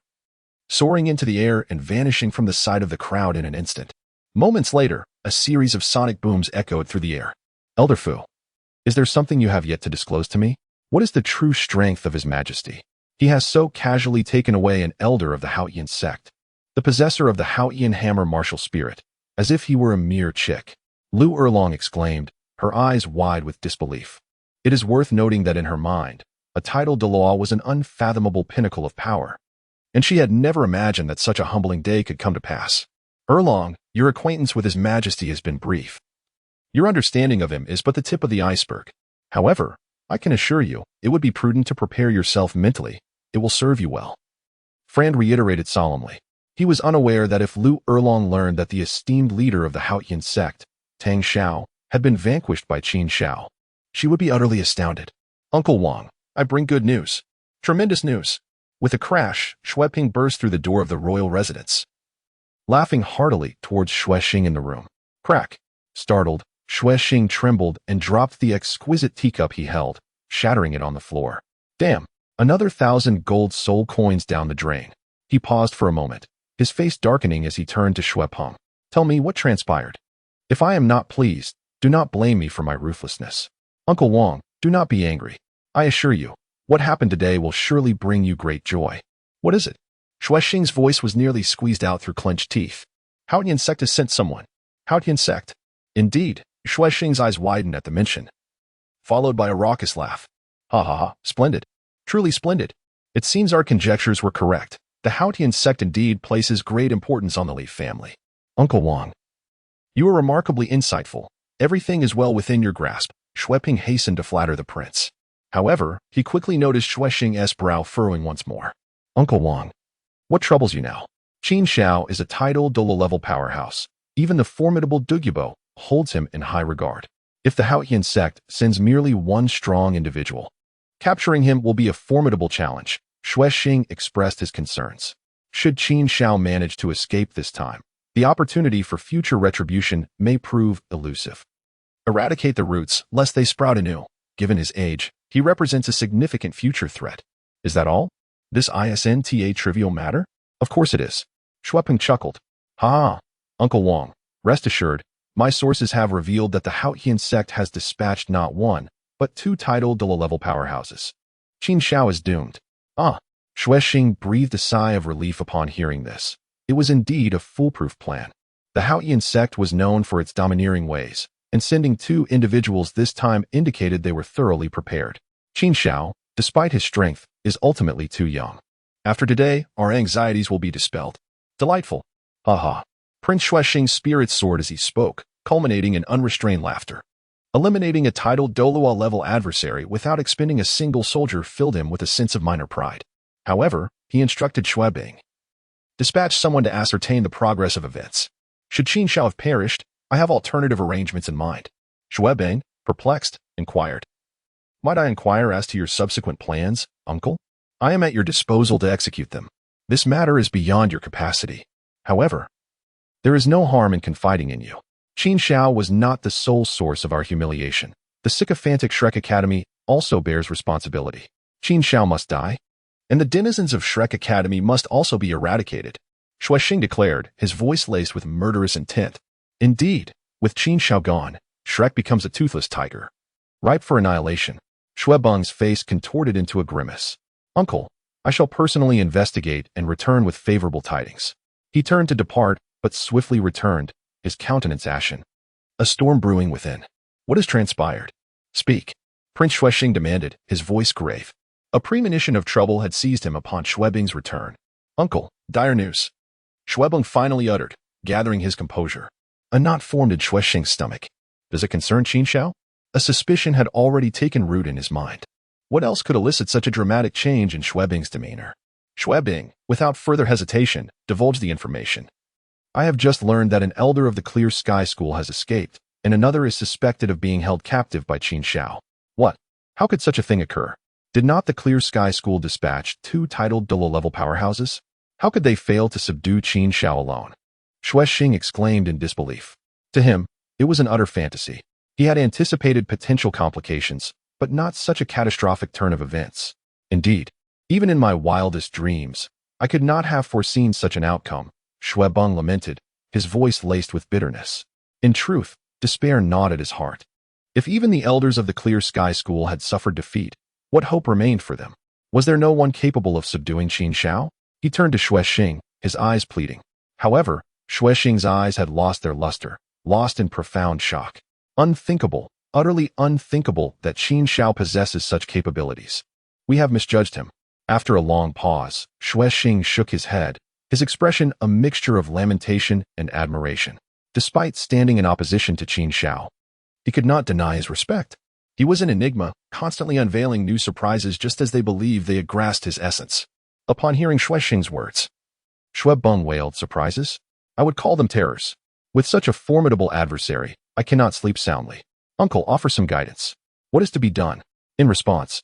soaring into the air and vanishing from the sight of the crowd in an instant. Moments later, a series of sonic booms echoed through the air. "Elder Fu, is there something you have yet to disclose to me? What is the true strength of His Majesty? He has so casually taken away an elder of the Haotian sect, the possessor of the Haotian Hammer martial spirit, as if he were a mere chick." Lu Erlong exclaimed, her eyes wide with disbelief. It is worth noting that in her mind, a Title Douluo was an unfathomable pinnacle of power, and she had never imagined that such a humbling day could come to pass. "Erlong, your acquaintance with His Majesty has been brief. Your understanding of him is but the tip of the iceberg. However, I can assure you, it would be prudent to prepare yourself mentally. It will serve you well." Frand reiterated solemnly. He was unaware that if Lu Erlong learned that the esteemed leader of the Haotian sect, Tang Xiao, had been vanquished by Qin Xiao, she would be utterly astounded. "Uncle Wang, I bring good news. Tremendous news." With a crash, Xueping burst through the door of the royal residence, laughing heartily towards Xuexing in the room. Crack! Startled, Xuexing trembled and dropped the exquisite teacup he held, shattering it on the floor. "Damn! Another 1,000 gold soul coins down the drain." He paused for a moment, his face darkening as he turned to Xuepeng. "Tell me what transpired. If I am not pleased, do not blame me for my ruthlessness. Uncle Wang, do not be angry. I assure you, what happened today will surely bring you great joy." "What is it?" Xuexing's voice was nearly squeezed out through clenched teeth. "Haotian sect has sent someone." "Haotian sect?" "Indeed." Xuexing's eyes widened at the mention, followed by a raucous laugh. "Ha ha ha, splendid. Truly splendid. It seems our conjectures were correct. The Haotian sect indeed places great importance on the Li family." "Uncle Wang, you are remarkably insightful. Everything is well within your grasp." Xueping hastened to flatter the prince. However, he quickly noticed Xuexing's brow furrowing once more. "Uncle Wang, what troubles you now? Qin Xiao is a Title Douluo level powerhouse. Even the formidable Duel holds him in high regard. If the Haotian sect sends merely one strong individual, capturing him will be a formidable challenge." Xuexing expressed his concerns. Should Qin Xiao manage to escape this time, the opportunity for future retribution may prove elusive. Eradicate the roots, lest they sprout anew. Given his age, he represents a significant future threat. Is that all? This isn't a trivial matter? Of course it is. Xuepeng chuckled. "Ha! Uncle Wang, rest assured, my sources have revealed that the Haotian sect has dispatched not one, but 2 Title Douluo level powerhouses. Qin Xiao is doomed." "Ah!" Xuexing breathed a sigh of relief upon hearing this. It was indeed a foolproof plan. The Haotian sect was known for its domineering ways, and sending 2 individuals this time indicated they were thoroughly prepared. Qin Xiao, despite his strength, is ultimately too young. After today, our anxieties will be dispelled. Delightful. Ha ha. Prince Xuexing's spirits soared as he spoke, culminating in unrestrained laughter. Eliminating a Title Douluo level adversary without expending a single soldier filled him with a sense of minor pride. However, he instructed Xueping, "Dispatch someone to ascertain the progress of events. Should Qin Xiao have perished, I have alternative arrangements in mind." Xueping, perplexed, inquired, "Might I inquire as to your subsequent plans, uncle? I am at your disposal to execute them. This matter is beyond your capacity. However, there is no harm in confiding in you. Qin Xiao was not the sole source of our humiliation. The sycophantic Shrek Academy also bears responsibility. Qin Xiao must die, and the denizens of Shrek Academy must also be eradicated," Xuexing declared, his voice laced with murderous intent. Indeed, with Qin Xiao gone, Shrek becomes a toothless tiger, ripe for annihilation. Xuepeng's face contorted into a grimace. "Uncle, I shall personally investigate and return with favorable tidings." He turned to depart, but swiftly returned, his countenance ashen. A storm brewing within. "What has transpired? Speak," Prince Xuexing demanded, his voice grave. A premonition of trouble had seized him upon Xueping's return. "Uncle, dire news," Xueping finally uttered, gathering his composure. A knot formed in Xuexing's stomach. Does it concern Qin Xiao? A suspicion had already taken root in his mind. What else could elicit such a dramatic change in Xuebing's demeanor? Xuebing, without further hesitation, divulged the information. I have just learned that an elder of the Clear Sky School has escaped, and another is suspected of being held captive by Qin Xiao. What? How could such a thing occur? Did not the Clear Sky School dispatch 2 Title Douluo level powerhouses? How could they fail to subdue Qin Xiao alone? Xuexing exclaimed in disbelief. To him, it was an utter fantasy. He had anticipated potential complications, but not such a catastrophic turn of events. Indeed, even in my wildest dreams, I could not have foreseen such an outcome, Xuebing lamented, his voice laced with bitterness. In truth, despair gnawed at his heart. If even the elders of the Clear Sky School had suffered defeat, what hope remained for them? Was there no one capable of subduing Qin Xiao? He turned to Xuexing, his eyes pleading. However, Xuexing's eyes had lost their luster, lost in profound shock. Unthinkable, utterly unthinkable that Qin Xiao possesses such capabilities. We have misjudged him. After a long pause, Xuexing shook his head, his expression a mixture of lamentation and admiration. Despite standing in opposition to Qin Xiao, he could not deny his respect. He was an enigma, constantly unveiling new surprises just as they believed they had grasped his essence. Upon hearing Xuexing's words, Xuebing wailed, surprises? I would call them terrors. With such a formidable adversary, I cannot sleep soundly. Uncle, offer some guidance. What is to be done? In response,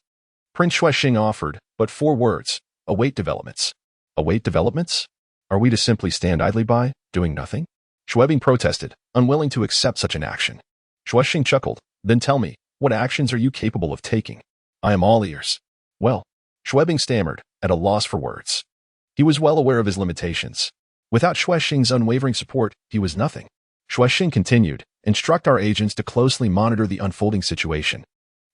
Prince Xuexing offered but 4 words: await developments. Await developments? Are we to simply stand idly by, doing nothing? Xuebing protested, unwilling to accept such an action. Xuexing chuckled. Then tell me, what actions are you capable of taking? I am all ears. Well, Xuebing stammered, at a loss for words. He was well aware of his limitations. Without Xuexing's unwavering support, he was nothing. Xuexing continued, instruct our agents to closely monitor the unfolding situation.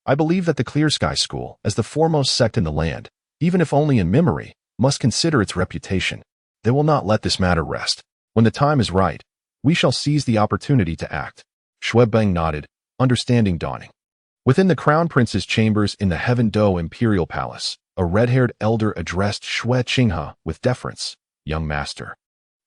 I believe that the Clear Sky School, as the foremost sect in the land, even if only in memory, must consider its reputation. They will not let this matter rest. When the time is right, we shall seize the opportunity to act. Xuebing nodded, understanding dawning. Within the Crown Prince's chambers in the Heaven Do Imperial Palace, a red-haired elder addressed Xuexing with deference. Young master,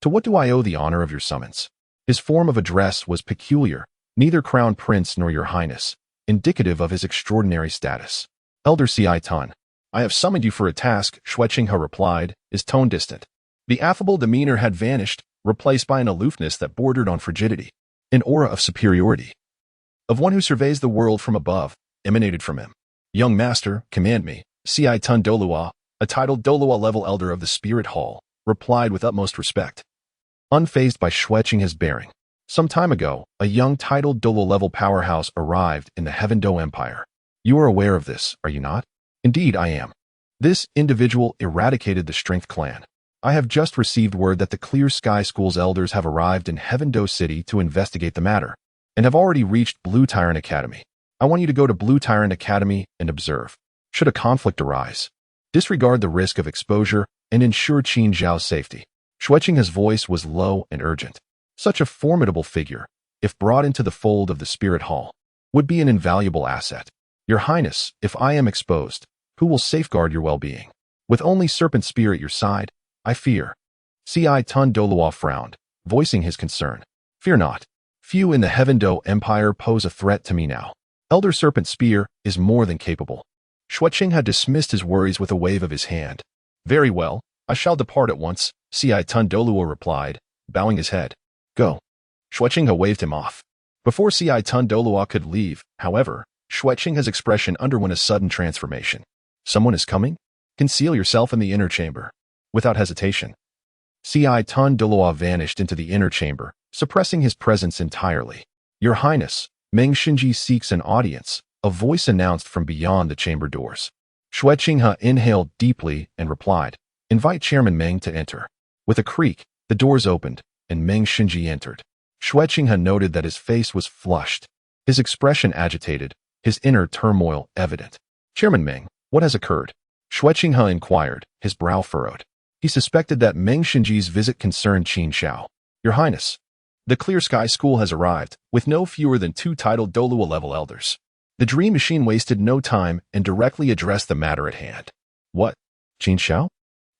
to what do I owe the honor of your summons? His form of address was peculiar, neither Crown Prince nor your highness, indicative of his extraordinary status. Elder Ci Tun, I have summoned you for a task, Xuexing replied, his tone distant. The affable demeanor had vanished, replaced by an aloofness that bordered on frigidity. An aura of superiority, of one who surveys the world from above, emanated from him. Young master, command me. Ci Tun Douluo, a Title Douluo level elder of the Spirit Hall, replied with utmost respect. Unfazed by Xuexing's bearing. Some time ago, a young Title Douluo level powerhouse arrived in the Heaven Do Empire. You are aware of this, are you not? Indeed, I am. This individual eradicated the Strength Clan. I have just received word that the Clear Sky School's elders have arrived in Heaven Do City to investigate the matter, and have already reached Blue Tyrant Academy. I want you to go to Blue Tyrant Academy and observe. Should a conflict arise, disregard the risk of exposure and ensure Qin Xiao's safety. Xuexing's voice was low and urgent. Such a formidable figure, if brought into the fold of the Spirit Hall, would be an invaluable asset. Your Highness, if I am exposed, who will safeguard your well-being? With only Serpent Spear at your side, I fear. Ci Tun Douluo frowned, voicing his concern. Fear not. Few in the Heaven Do Empire pose a threat to me now. Elder Serpent Spear is more than capable. Xuexing had dismissed his worries with a wave of his hand. Very well, I shall depart at once, Ci Tun Douluo replied, bowing his head. Go. Xuexing waved him off. Before Ci Tun Douluo could leave, however, Xuexing's expression underwent a sudden transformation. Someone is coming? Conceal yourself in the inner chamber. Without hesitation, Ci Tun Douluo vanished into the inner chamber, suppressing his presence entirely. Your Highness, Meng Xinji seeks an audience, a voice announced from beyond the chamber doors. Xuexing inhaled deeply and replied, invite Chairman Meng to enter. With a creak, the doors opened, and Meng Xinji entered. Xuexing noted that his face was flushed, his expression agitated, his inner turmoil evident. Chairman Meng, what has occurred? Xuexing inquired, his brow furrowed. He suspected that Meng Xinji's visit concerned Qin Xiao. Your Highness, the Clear Sky School has arrived, with no fewer than 2 Title Douluo level elders. The Dream Machine wasted no time and directly addressed the matter at hand. What? Qin Xiao?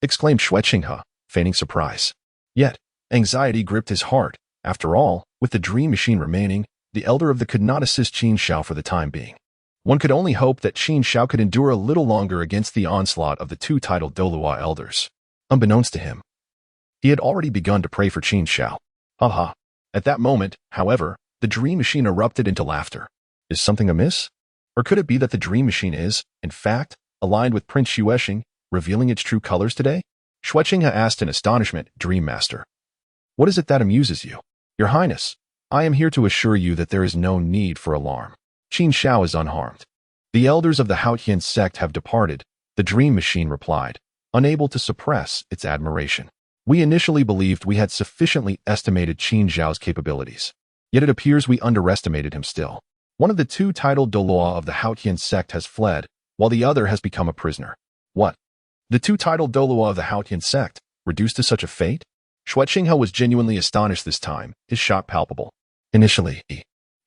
Exclaimed Xuexing, feigning surprise. Yet, anxiety gripped his heart. After all, with the Dream Machine remaining, the elder of the could not assist Qin Xiao for the time being. One could only hope that Qin Xiao could endure a little longer against the onslaught of the two Title Douluo elders. Unbeknownst to him, he had already begun to pray for Qin Xiao. Haha. At that moment, however, the dream machine erupted into laughter. Is something amiss? Or could it be that the dream machine is, in fact, aligned with Prince Xuexing, revealing its true colors today? Xuexing asked in astonishment, Dream Master. What is it that amuses you? Your Highness, I am here to assure you that there is no need for alarm. Qin Xiao is unharmed. The elders of the Haotian sect have departed, the dream machine replied, unable to suppress its admiration. We initially believed we had sufficiently estimated Qin Xiao's capabilities. Yet it appears we underestimated him still. One of the two Title Douluo of the Haotian sect has fled, while the other has become a prisoner. What? The two Title Douluo of the Haotian sect, reduced to such a fate? Xuexing was genuinely astonished this time, his shock palpable. Initially,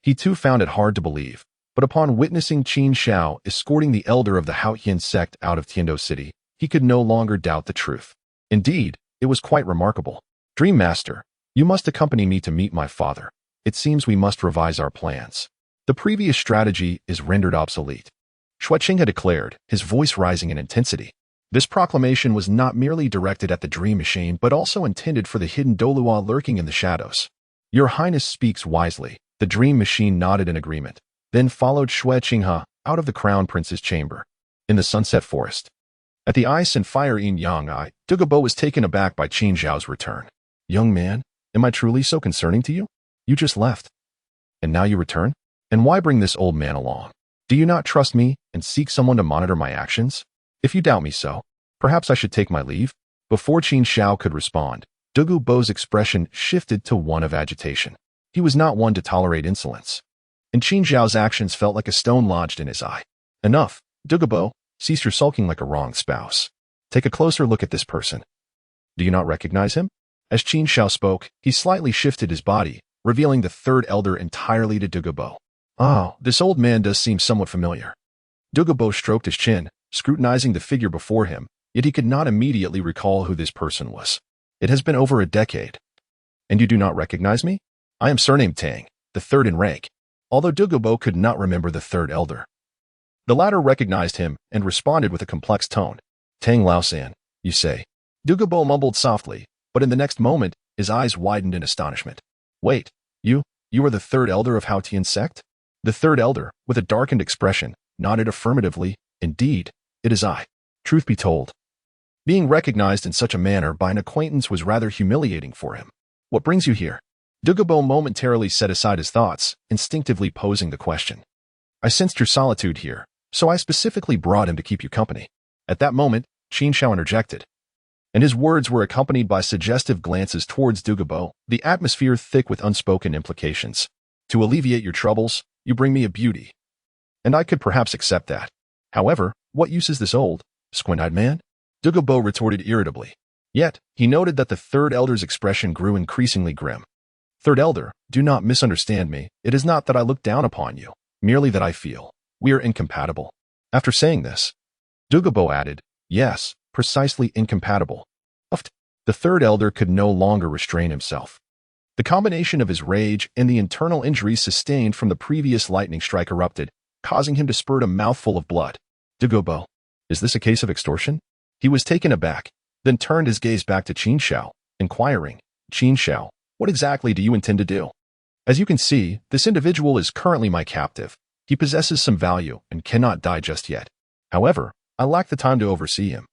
he too found it hard to believe, but upon witnessing Qin Xiao escorting the elder of the Haotian sect out of Tiando City, he could no longer doubt the truth. Indeed, it was quite remarkable. Dream Master, you must accompany me to meet my father. It seems we must revise our plans. The previous strategy is rendered obsolete. Xuexing had declared, his voice rising in intensity. This proclamation was not merely directed at the dream machine, but also intended for the hidden Douluo lurking in the shadows. Your Highness speaks wisely. The dream machine nodded in agreement, then followed Xuexing out of the Crown Prince's chamber. In the Sunset Forest, at the Ice and Fire Yin-Yang, Dugubo was taken aback by Qin Xiao's return. Young man, am I truly so concerning to you? You just left. And now you return? And why bring this old man along? Do you not trust me and seek someone to monitor my actions? If you doubt me so, perhaps I should take my leave? Before Qin Xiao could respond, Dugubo's expression shifted to one of agitation. He was not one to tolerate insolence. And Qin Xiao's actions felt like a stone lodged in his eye. Enough, Dugubo, cease your sulking like a wronged spouse. Take a closer look at this person. Do you not recognize him? As Qin Xiao spoke, he slightly shifted his body, revealing the third elder entirely to Dugubo. Oh, this old man does seem somewhat familiar. Dugubo stroked his chin, scrutinizing the figure before him, yet he could not immediately recall who this person was. It has been over a decade. And you do not recognize me? I am surnamed Tang, the third in rank, although Dugubo could not remember the third elder. The latter recognized him and responded with a complex tone. Tang Laosan, you say. Dugubo mumbled softly, but in the next moment, his eyes widened in astonishment. Wait, you are the third elder of Haotian sect? The third elder, with a darkened expression, nodded affirmatively. Indeed, it is I. Truth be told, being recognized in such a manner by an acquaintance was rather humiliating for him. What brings you here? Dugubo momentarily set aside his thoughts, instinctively posing the question. I sensed your solitude here, so I specifically brought him to keep you company. At that moment, Qin Xiao interjected, and his words were accompanied by suggestive glances towards Dugubo, the atmosphere thick with unspoken implications. To alleviate your troubles, you bring me a beauty. And I could perhaps accept that. However, what use is this old, squint-eyed man? Dugubo retorted irritably. Yet, he noted that the third elder's expression grew increasingly grim. Third elder, do not misunderstand me. It is not that I look down upon you, merely that I feel we are incompatible. After saying this, Dugubo added, yes, precisely incompatible. The third elder could no longer restrain himself. The combination of his rage and the internal injuries sustained from the previous lightning strike erupted, causing him to spurt a mouthful of blood. Dugubo, is this a case of extortion? He was taken aback, then turned his gaze back to Qin Xiao, inquiring, Qin Xiao, what exactly do you intend to do? As you can see, this individual is currently my captive. He possesses some value and cannot die just yet. However, I lack the time to oversee him.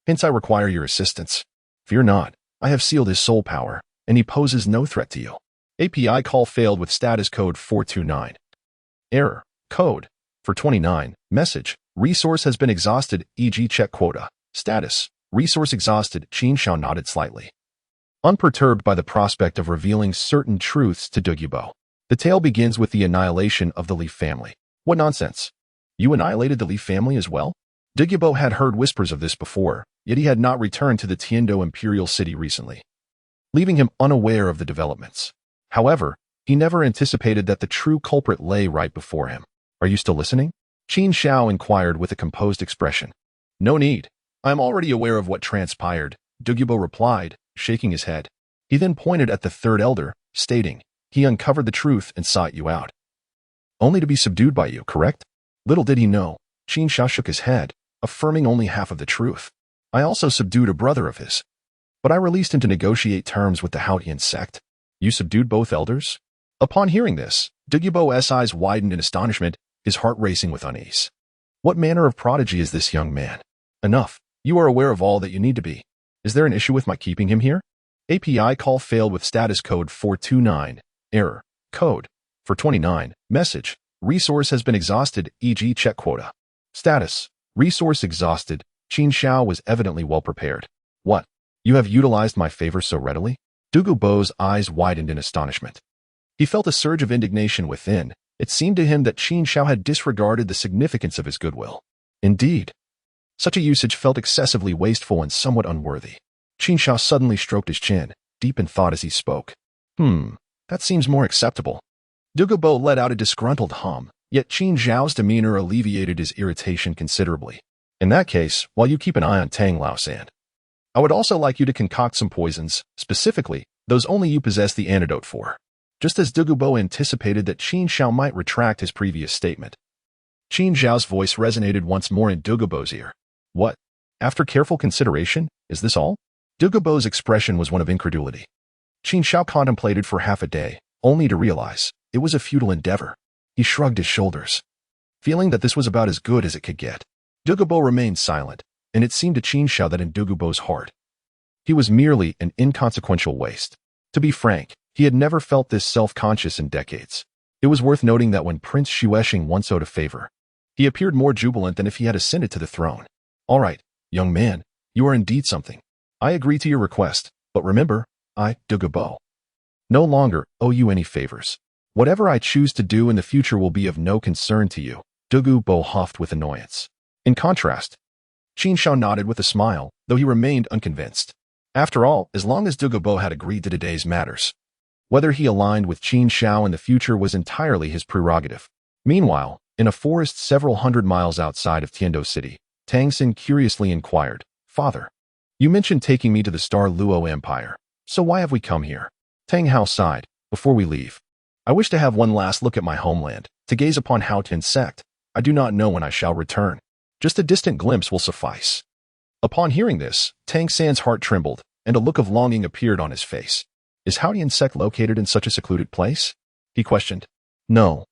Hence I require your assistance. Fear not, I have sealed his soul power, and he poses no threat to you. API call failed with status code 429. Error. Code. 429. Message. Resource has been exhausted, e.g. check quota. Status. Resource exhausted. Qin Xiao nodded slightly, unperturbed by the prospect of revealing certain truths to Dugubo. The tale begins with the annihilation of the Leaf family. What nonsense! You annihilated the Leaf family as well? Dugubo had heard whispers of this before, yet he had not returned to the Tiando Imperial City recently, leaving him unaware of the developments. However, he never anticipated that the true culprit lay right before him. Are you still listening? Qin Xiao inquired with a composed expression. No need. I am already aware of what transpired, Dugubo replied, shaking his head. He then pointed at the third elder, stating, he uncovered the truth and sought you out. Only to be subdued by you, correct? Little did he know, Qin Xiao shook his head, affirming only half of the truth. I also subdued a brother of his. But I released him to negotiate terms with the Haotian sect. You subdued both elders? Upon hearing this, Douluo's eyes widened in astonishment, his heart racing with unease. What manner of prodigy is this young man? Enough. You are aware of all that you need to be. Is there an issue with my keeping him here? API call failed with status code 429. Error. Code. 429. Message. Resource has been exhausted, e.g. check quota. Status. Resource exhausted. Qin Xiao was evidently well prepared. What? You have utilized my favor so readily? Douluo's eyes widened in astonishment. He felt a surge of indignation within. It seemed to him that Qin Xiao had disregarded the significance of his goodwill. Indeed, such a usage felt excessively wasteful and somewhat unworthy. Qin Xiao suddenly stroked his chin, deep in thought as he spoke. That seems more acceptable. Douluo let out a disgruntled hum, yet Qin Xiao's demeanor alleviated his irritation considerably. In that case, while you keep an eye on Tang Laosan, I would also like you to concoct some poisons, specifically, those only you possess the antidote for. Just as Douluo anticipated that Qin Xiao might retract his previous statement. Qin Xiao's voice resonated once more in Douluo's ear. What? After careful consideration, is this all? Douluo's expression was one of incredulity. Qin Xiao contemplated for half a day, only to realize it was a futile endeavor. He shrugged his shoulders, feeling that this was about as good as it could get. Douluo remained silent, and it seemed to Qin Xiao that in Douluo's heart, he was merely an inconsequential waste. To be frank, he had never felt this self-conscious in decades. It was worth noting that when Prince Xuexing once owed a favor, he appeared more jubilant than if he had ascended to the throne. All right, young man, you are indeed something. I agree to your request, but remember, I, Douluo, no longer owe you any favors. Whatever I choose to do in the future will be of no concern to you, Douluo huffed with annoyance. In contrast, Qin Xiao nodded with a smile, though he remained unconvinced. After all, as long as Douluo had agreed to today's matters, whether he aligned with Qin Xiao in the future was entirely his prerogative. Meanwhile, in a forest several hundred miles outside of Tiando City, Tang curiously inquired, Father, you mentioned taking me to the Star Luo Empire, so why have we come here? Tang Hao sighed, before we leave. I wish to have one last look at my homeland, to gaze upon Haotian sect. I do not know when I shall return. Just a distant glimpse will suffice. Upon hearing this, Tang San's heart trembled, and a look of longing appeared on his face. Is Haotian sect located in such a secluded place? He questioned. No.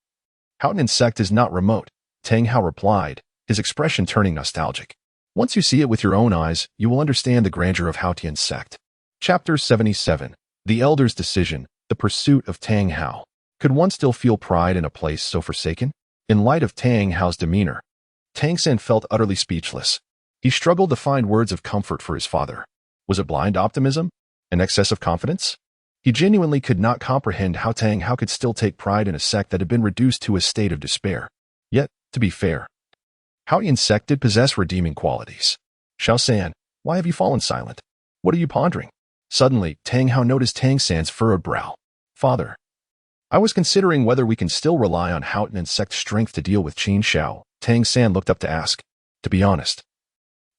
Haotian sect is not remote, Tang Hao replied, his expression turning nostalgic. Once you see it with your own eyes, you will understand the grandeur of Haotian sect. Chapter 77. The Elder's Decision, the Pursuit of Tang Hao. Could one still feel pride in a place so forsaken? In light of Tang Hao's demeanor, Tang San felt utterly speechless. He struggled to find words of comfort for his father. Was it blind optimism? An excess of confidence? He genuinely could not comprehend how Tang Hao could still take pride in a sect that had been reduced to a state of despair. Yet, to be fair, Haotian sect did possess redeeming qualities. Xiao San, why have you fallen silent? What are you pondering? Suddenly, Tang Hao noticed Tang San's furrowed brow. Father, I was considering whether we can still rely on Haotian sect's strength to deal with Qin Xiao. Tang San looked up to ask. To be honest,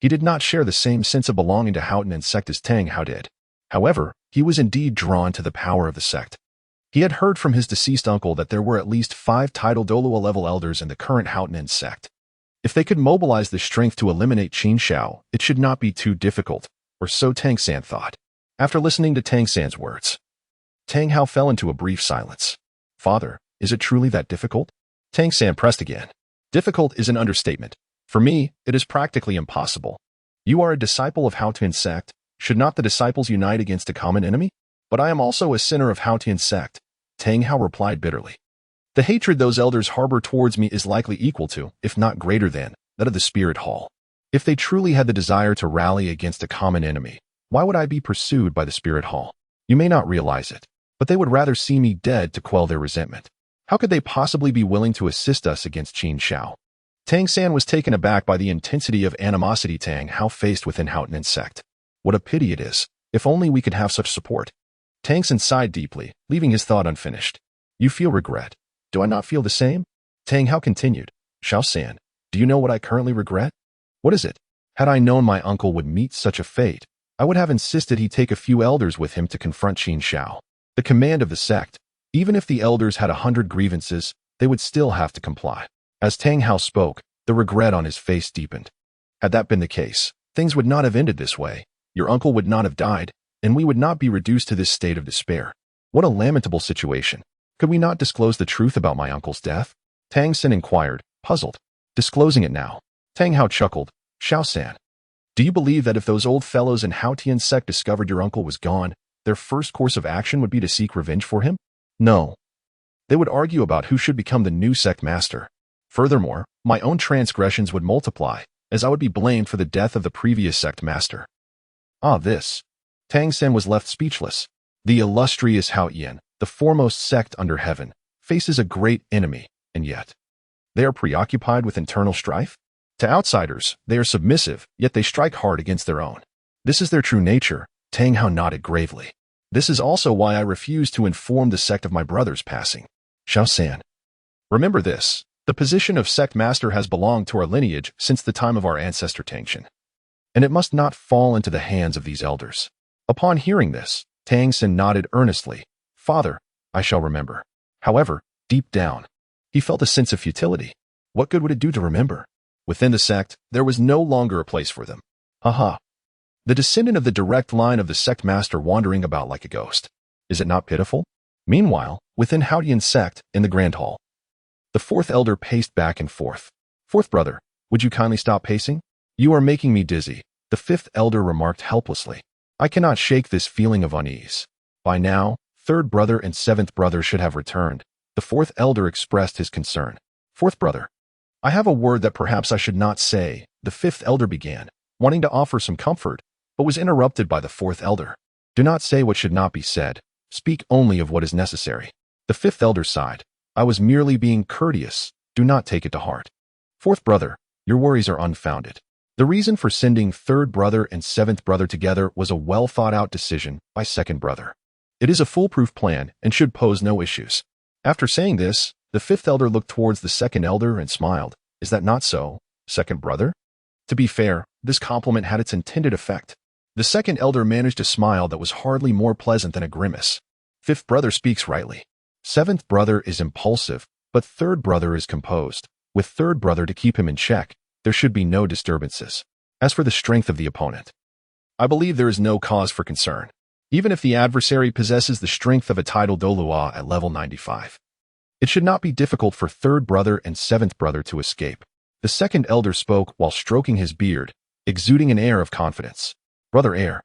he did not share the same sense of belonging to Haotian sect as Tang Hao did. However, he was indeed drawn to the power of the sect. He had heard from his deceased uncle that there were at least 5 Title Douluo level elders in the current Haotian sect. If they could mobilize the strength to eliminate Qin Xiao, it should not be too difficult, or so Tang San thought. After listening to Tang San's words, Tang Hao fell into a brief silence. Father, is it truly that difficult? Tang San pressed again. Difficult is an understatement. For me, it is practically impossible. You are a disciple of Haotian sect. Should not the disciples unite against a common enemy? But I am also a sinner of Haotian sect, Tang Hao replied bitterly. The hatred those elders harbor towards me is likely equal to, if not greater than, that of the Spirit Hall. If they truly had the desire to rally against a common enemy, why would I be pursued by the Spirit Hall? You may not realize it, but they would rather see me dead to quell their resentment. How could they possibly be willing to assist us against Qin Xiao? Tang San was taken aback by the intensity of animosity Tang Hao faced within Haotian sect. What a pity it is. If only we could have such support. Tang San sighed deeply, leaving his thought unfinished. You feel regret. Do I not feel the same? Tang Hao continued. Xiao San, do you know what I currently regret? What is it? Had I known my uncle would meet such a fate, I would have insisted he take a few elders with him to confront Qin Xiao. The command of the sect, even if the elders had 100 grievances, they would still have to comply. As Tang Hao spoke, the regret on his face deepened. Had that been the case, things would not have ended this way. Your uncle would not have died, and we would not be reduced to this state of despair. What a lamentable situation. Could we not disclose the truth about my uncle's death? Tang Xin inquired, puzzled. Disclosing it now. Tang Hao chuckled. Xiao-san, do you believe that if those old fellows in Haotian sect discovered your uncle was gone, their first course of action would be to seek revenge for him? No. They would argue about who should become the new sect master. Furthermore, my own transgressions would multiply, as I would be blamed for the death of the previous sect master. Ah, this. Tang Xin was left speechless. The illustrious Haotian, the foremost sect under heaven, faces a great enemy, and yet they are preoccupied with internal strife? To outsiders, they are submissive, yet they strike hard against their own. This is their true nature. Tang Hao nodded gravely. This is also why I refuse to inform the sect of my brother's passing. Xiao-san, remember this. The position of sect master has belonged to our lineage since the time of our ancestor Tangxin, and it must not fall into the hands of these elders. Upon hearing this, Tang Xin nodded earnestly. Father, I shall remember. However, deep down, he felt a sense of futility. What good would it do to remember? Within the sect, there was no longer a place for them. Haha. The descendant of the direct line of the sect master wandering about like a ghost. Is it not pitiful? Meanwhile, within Haotian sect, in the Grand Hall, the fourth elder paced back and forth. Fourth brother, would you kindly stop pacing? You are making me dizzy, the fifth elder remarked helplessly. I cannot shake this feeling of unease. By now, third brother and seventh brother should have returned. The fourth elder expressed his concern. Fourth brother, I have a word that perhaps I should not say, the fifth elder began, wanting to offer some comfort, but was interrupted by the fourth elder. Do not say what should not be said. Speak only of what is necessary. The fifth elder sighed. I was merely being courteous. Do not take it to heart. Fourth brother, your worries are unfounded. The reason for sending third brother and seventh brother together was a well-thought-out decision by second brother. It is a foolproof plan and should pose no issues. After saying this, the fifth elder looked towards the second elder and smiled. Is that not so, second brother? To be fair, this compliment had its intended effect. The second elder managed a smile that was hardly more pleasant than a grimace. Fifth brother speaks rightly. Seventh brother is impulsive, but third brother is composed. With third brother to keep him in check, there should be no disturbances. As for the strength of the opponent, I believe there is no cause for concern, even if the adversary possesses the strength of a Title Douluo at level 95. It should not be difficult for third brother and seventh brother to escape. The second elder spoke while stroking his beard, exuding an air of confidence. Brother Heir,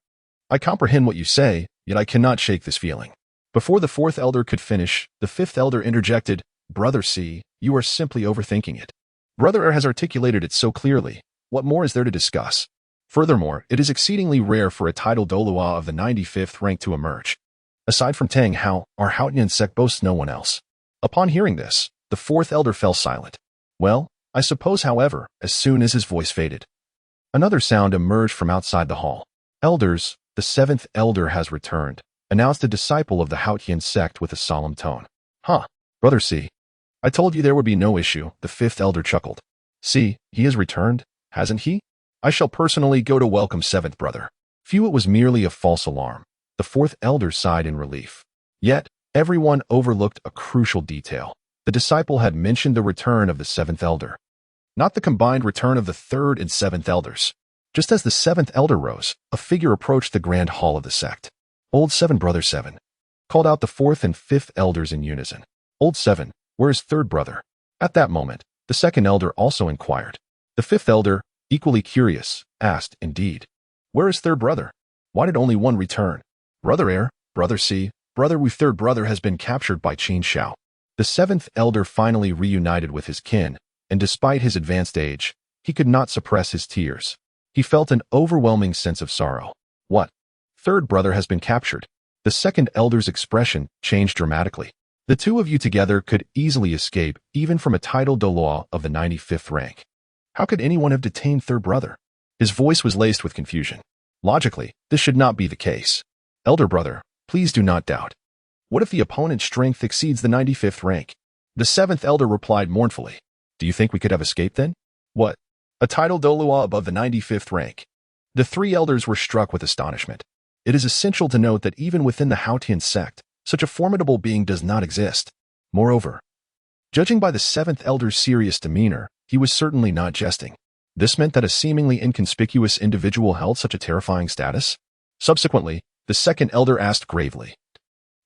I comprehend what you say, yet I cannot shake this feeling. Before the fourth elder could finish, the fifth elder interjected, Brother C, you are simply overthinking it. Brother Heir has articulated it so clearly. What more is there to discuss? Furthermore, it is exceedingly rare for a Title Douluo of the 95th rank to emerge. Aside from Tang Hao, our Haotian sect boasts no one else. Upon hearing this, the fourth elder fell silent. Well, I suppose, however, as soon as his voice faded, another sound emerged from outside the hall. Elders, the seventh elder has returned, announced a disciple of the Haotian sect with a solemn tone. Huh, Brother C. I told you there would be no issue, the fifth elder chuckled. See, he has returned, hasn't he? I shall personally go to welcome seventh brother. Few, it was merely a false alarm. The fourth elder sighed in relief. Yet, everyone overlooked a crucial detail. The disciple had mentioned the return of the seventh elder, not the combined return of the third and seventh elders. Just as the seventh elder rose, a figure approached the grand hall of the sect. Old Seven, Brother Seven, called out the fourth and fifth elders in unison. Old Seven, where is third brother? At that moment, the second elder also inquired. The fifth elder, equally curious, asked, indeed, where is third brother? Why did only one return? Brother Heir, Brother C, Brother Wu, third brother has been captured by Qin Xiao. The seventh elder finally reunited with his kin, and despite his advanced age, he could not suppress his tears. He felt an overwhelming sense of sorrow. What? Third brother has been captured. The second elder's expression changed dramatically. The two of you together could easily escape even from a Title Douluo of the 95th rank. How could anyone have detained third brother? His voice was laced with confusion. Logically, this should not be the case. Elder brother, please do not doubt. What if the opponent's strength exceeds the 95th rank? The seventh elder replied mournfully. Do you think we could have escaped then? What? A Title Douluo above the 95th rank? The three elders were struck with astonishment. It is essential to note that even within the Haotian sect, such a formidable being does not exist. Moreover, Judging by the seventh elder's serious demeanor, he was certainly not jesting. This meant that a seemingly inconspicuous individual held such a terrifying status. Subsequently, the second elder asked gravely,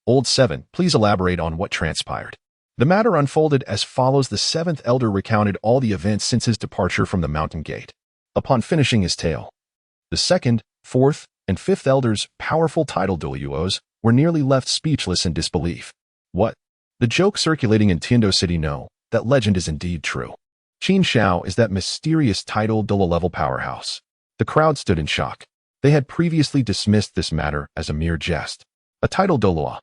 "Old Seven, please elaborate on what transpired." The matter unfolded as follows. The seventh elder recounted all the events since his departure from the mountain gate. Upon finishing his tale, the second, fourth, and fifth elders, powerful Title Douluos, were nearly left speechless in disbelief. What? The joke circulating in Tiando City? No, that legend is indeed true. Qin Xiao is that mysterious Title Douluo level powerhouse. The crowd stood in shock. They had previously dismissed this matter as a mere jest. A Title Douluo.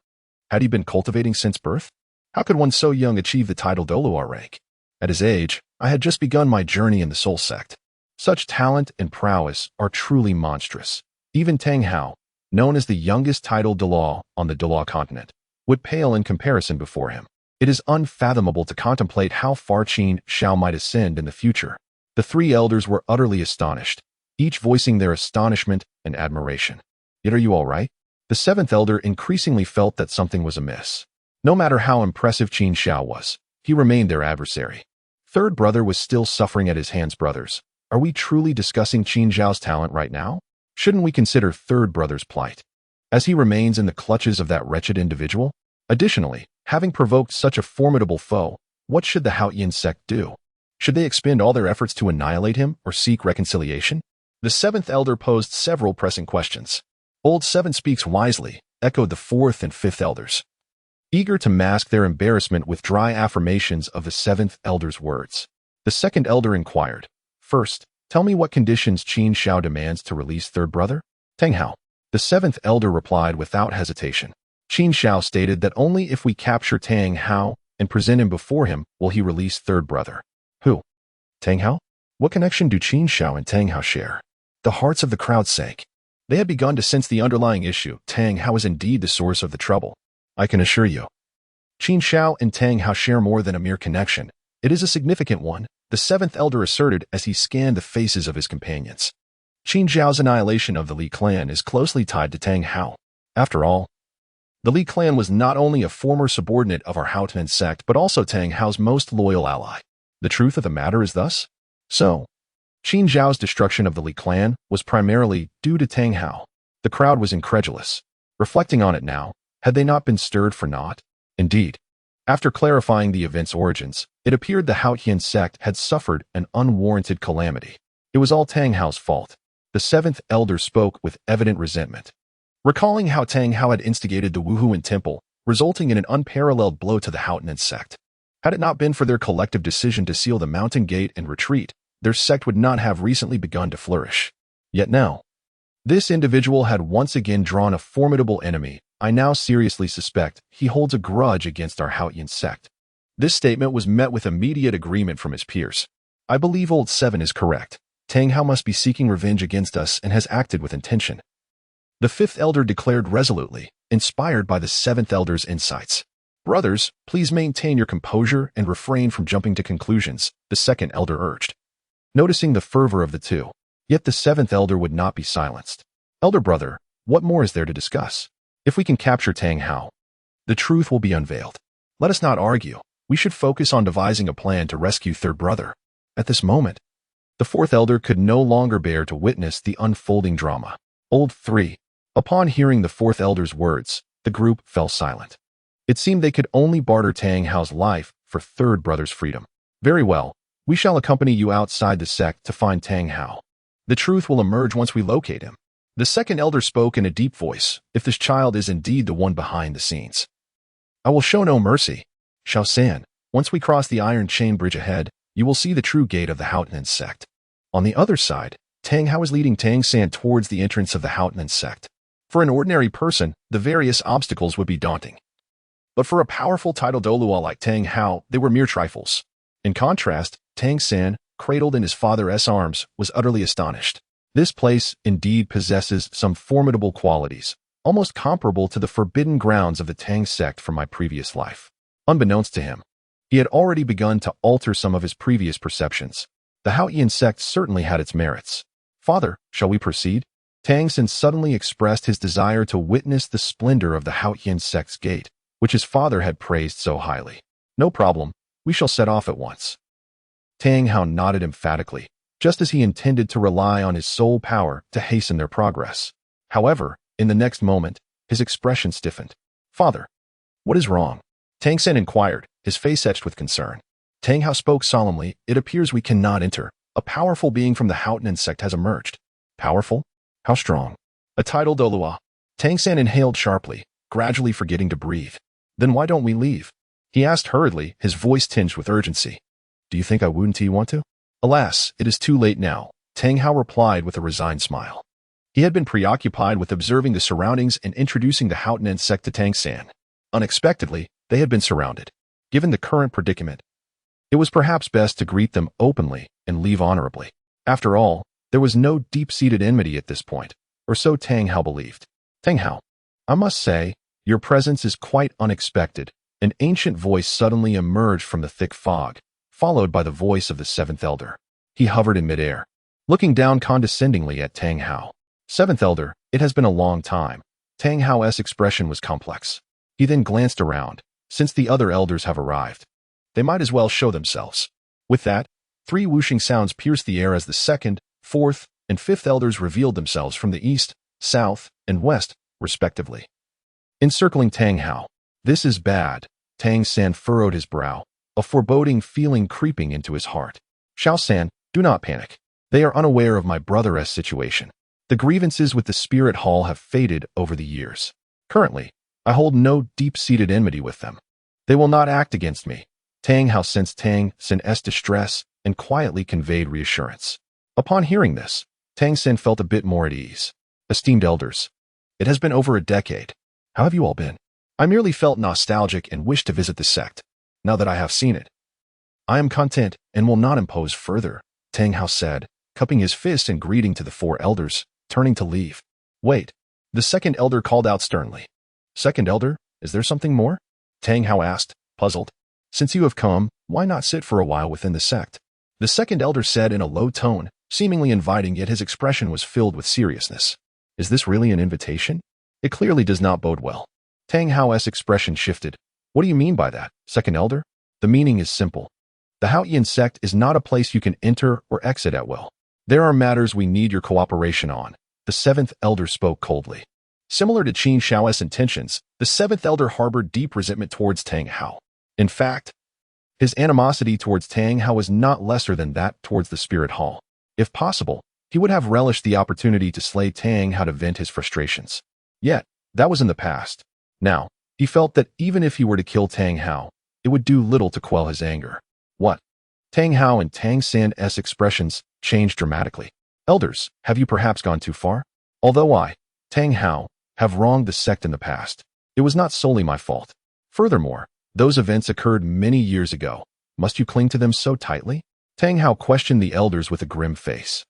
Had he been cultivating since birth? How could one so young achieve the Title Douluo rank? At his age, I had just begun my journey in the Soul Sect. Such talent and prowess are truly monstrous. Even Tang Hao, known as the youngest Title Douluo on the Douluo Continent, would pale in comparison before him. It is unfathomable to contemplate how far Qin Xiao might ascend in the future. The three elders were utterly astonished, each voicing their astonishment and admiration. Yet, are you all right? The seventh elder increasingly felt that something was amiss. No matter how impressive Qin Xiao was, he remained their adversary. Third brother was still suffering at his hands. Brothers, are we truly discussing Qin Xiao's talent right now? Shouldn't we consider third brother's plight, as he remains in the clutches of that wretched individual? Additionally, having provoked such a formidable foe, what should the Haotian sect do? Should they expend all their efforts to annihilate him or seek reconciliation? The seventh elder posed several pressing questions. Old Seven speaks wisely, echoed the fourth and fifth elders, eager to mask their embarrassment with dry affirmations of the seventh elder's words. The second elder inquired, "First, tell me what conditions Qin Xiao demands to release third brother?" Tang Hao. The seventh elder replied without hesitation. Qin Xiao stated that only if we capture Tang Hao and present him before him will he release third brother. Who? Tang Hao? What connection do Qin Xiao and Tang Hao share? The hearts of the crowd sank. They had begun to sense the underlying issue. Tang Hao is indeed the source of the trouble. I can assure you. Qin Xiao and Tang Hao share more than a mere connection. It is a significant one, the seventh elder asserted as he scanned the faces of his companions. Qin Xiao's annihilation of the Li clan is closely tied to Tang Hao. After all, the Li clan was not only a former subordinate of our Haotian sect, but also Tang Hao's most loyal ally. The truth of the matter is thus. So, Qin Xiao's destruction of the Li clan was primarily due to Tang Hao. The crowd was incredulous. Reflecting on it now, had they not been stirred for naught? Indeed, after clarifying the event's origins, it appeared the Haotian sect had suffered an unwarranted calamity. It was all Tang Hao's fault. The seventh elder spoke with evident resentment, recalling how Tang Hao had instigated the Wuhuan temple, resulting in an unparalleled blow to the Haotian sect. Had it not been for their collective decision to seal the mountain gate and retreat, their sect would not have recently begun to flourish. Yet now, this individual had once again drawn a formidable enemy. I now seriously suspect he holds a grudge against our Haotian sect. This statement was met with immediate agreement from his peers. I believe Old Seven is correct. Tang Hao must be seeking revenge against us and has acted with intention. The fifth elder declared resolutely, inspired by the seventh elder's insights. Brothers, please maintain your composure and refrain from jumping to conclusions, the second elder urged. Noticing the fervor of the two, yet the seventh elder would not be silenced. Elder brother, what more is there to discuss? If we can capture Tang Hao, the truth will be unveiled. Let us not argue. We should focus on devising a plan to rescue third brother. At this moment, the fourth elder could no longer bear to witness the unfolding drama. Old 3. Upon hearing the fourth elder's words, the group fell silent. It seemed they could only barter Tang Hao's life for third brother's freedom. Very well, we shall accompany you outside the sect to find Tang Hao. The truth will emerge once we locate him. The second elder spoke in a deep voice, if this child is indeed the one behind the scenes. I will show no mercy. Xiao San, once we cross the iron chain bridge ahead, you will see the true gate of the Haotian sect. On the other side, Tang Hao is leading Tang San towards the entrance of the Haotian sect. For an ordinary person, the various obstacles would be daunting. But for a powerful Title Douluo like Tang Hao, they were mere trifles. In contrast, Tang San, cradled in his father's arms, was utterly astonished. This place indeed possesses some formidable qualities, almost comparable to the forbidden grounds of the Tang sect from my previous life. Unbeknownst to him, he had already begun to alter some of his previous perceptions. The Haotian sect certainly had its merits. Father, shall we proceed? Tang San suddenly expressed his desire to witness the splendor of the Haotian sect's gate, which his father had praised so highly. No problem. We shall set off at once. Tang Hao nodded emphatically, just as he intended to rely on his soul power to hasten their progress. However, in the next moment, his expression stiffened. Father, what is wrong? Tang Sen inquired, his face etched with concern. Tang Hao spoke solemnly. It appears we cannot enter. A powerful being from the Haotian sect has emerged. Powerful? How strong? A Title Douluo. Tang Sen inhaled sharply, gradually forgetting to breathe. Then why don't we leave? He asked hurriedly, his voice tinged with urgency. Do you think I wouldn't want to? Alas, it is too late now, Tang Hao replied with a resigned smile. He had been preoccupied with observing the surroundings and introducing the Haotian sect to Tang San. Unexpectedly, they had been surrounded. Given the current predicament, it was perhaps best to greet them openly and leave honorably. After all, there was no deep-seated enmity at this point, or so Tang Hao believed. Tang Hao, I must say, your presence is quite unexpected. An ancient voice suddenly emerged from the thick fog, followed by the voice of the seventh elder. He hovered in midair, looking down condescendingly at Tang Hao. Seventh elder, it has been a long time. Tang Hao's expression was complex. He then glanced around. Since the other elders have arrived, they might as well show themselves. With that, 3 whooshing sounds pierced the air as the second, fourth, and fifth elders revealed themselves from the east, south, and west, respectively. Encircling Tang Hao. This is bad. Tang San furrowed his brow, a foreboding feeling creeping into his heart. Xiao San, do not panic. They are unaware of my brother's situation. The grievances with the spirit hall have faded over the years. Currently, I hold no deep-seated enmity with them. They will not act against me. Tang Hao sensed Tang Sen's distress and quietly conveyed reassurance. Upon hearing this, Tang Sen felt a bit more at ease. Esteemed elders, it has been over a decade. How have you all been? I merely felt nostalgic and wished to visit the sect. Now that I have seen it, I am content and will not impose further, Tang Hao said, cupping his fist in greeting to the 4 elders, turning to leave. Wait, the second elder called out sternly. Second elder, is there something more? Tang Hao asked, puzzled. Since you have come, why not sit for a while within the sect? The second elder said in a low tone, seemingly inviting, yet his expression was filled with seriousness. Is this really an invitation? It clearly does not bode well. Tang Hao's expression shifted. What do you mean by that, second elder? The meaning is simple. The Haotian sect is not a place you can enter or exit at will. There are matters we need your cooperation on. The seventh elder spoke coldly. Similar to Qin Xiao's intentions, the seventh elder harbored deep resentment towards Tang Hao. In fact, his animosity towards Tang Hao was not lesser than that towards the spirit hall. If possible, he would have relished the opportunity to slay Tang Hao to vent his frustrations. Yet, that was in the past. Now, he felt that even if he were to kill Tang Hao, it would do little to quell his anger. What? Tang Hao and Tang San's expressions changed dramatically. Elders, have you perhaps gone too far? Although I, Tang Hao, have wronged the sect in the past, it was not solely my fault. Furthermore, those events occurred many years ago. Must you cling to them so tightly? Tang Hao questioned the elders with a grim face.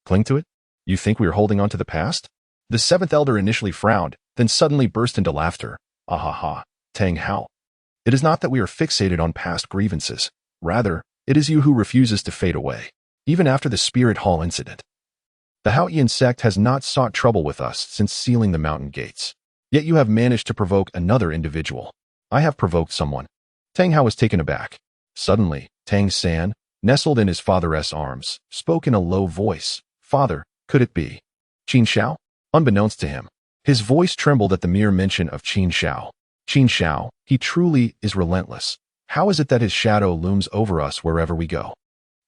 Cling to it? You think we are holding on to the past? The seventh elder initially frowned, then suddenly burst into laughter. Ah ha ha, Tang Hao. It is not that we are fixated on past grievances. Rather, it is you who refuses to fade away, even after the Spirit Hall incident. The Haotian sect has not sought trouble with us since sealing the mountain gates. Yet you have managed to provoke another individual. I have provoked someone. Tang Hao was taken aback. Suddenly, Tang San, nestled in his father's arms, spoke in a low voice. Father, could it be Qin Xiao? Unbeknownst to him, his voice trembled at the mere mention of Qin Xiao. Qin Xiao, he truly is relentless. How is it that his shadow looms over us wherever we go?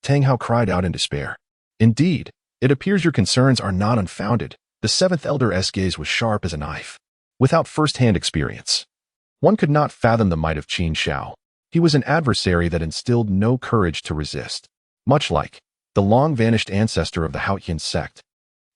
Tang Hao cried out in despair. Indeed, it appears your concerns are not unfounded. The seventh elder's gaze was sharp as a knife. Without first-hand experience, one could not fathom the might of Qin Xiao. He was an adversary that instilled no courage to resist, much like the long-vanished ancestor of the Haotian sect.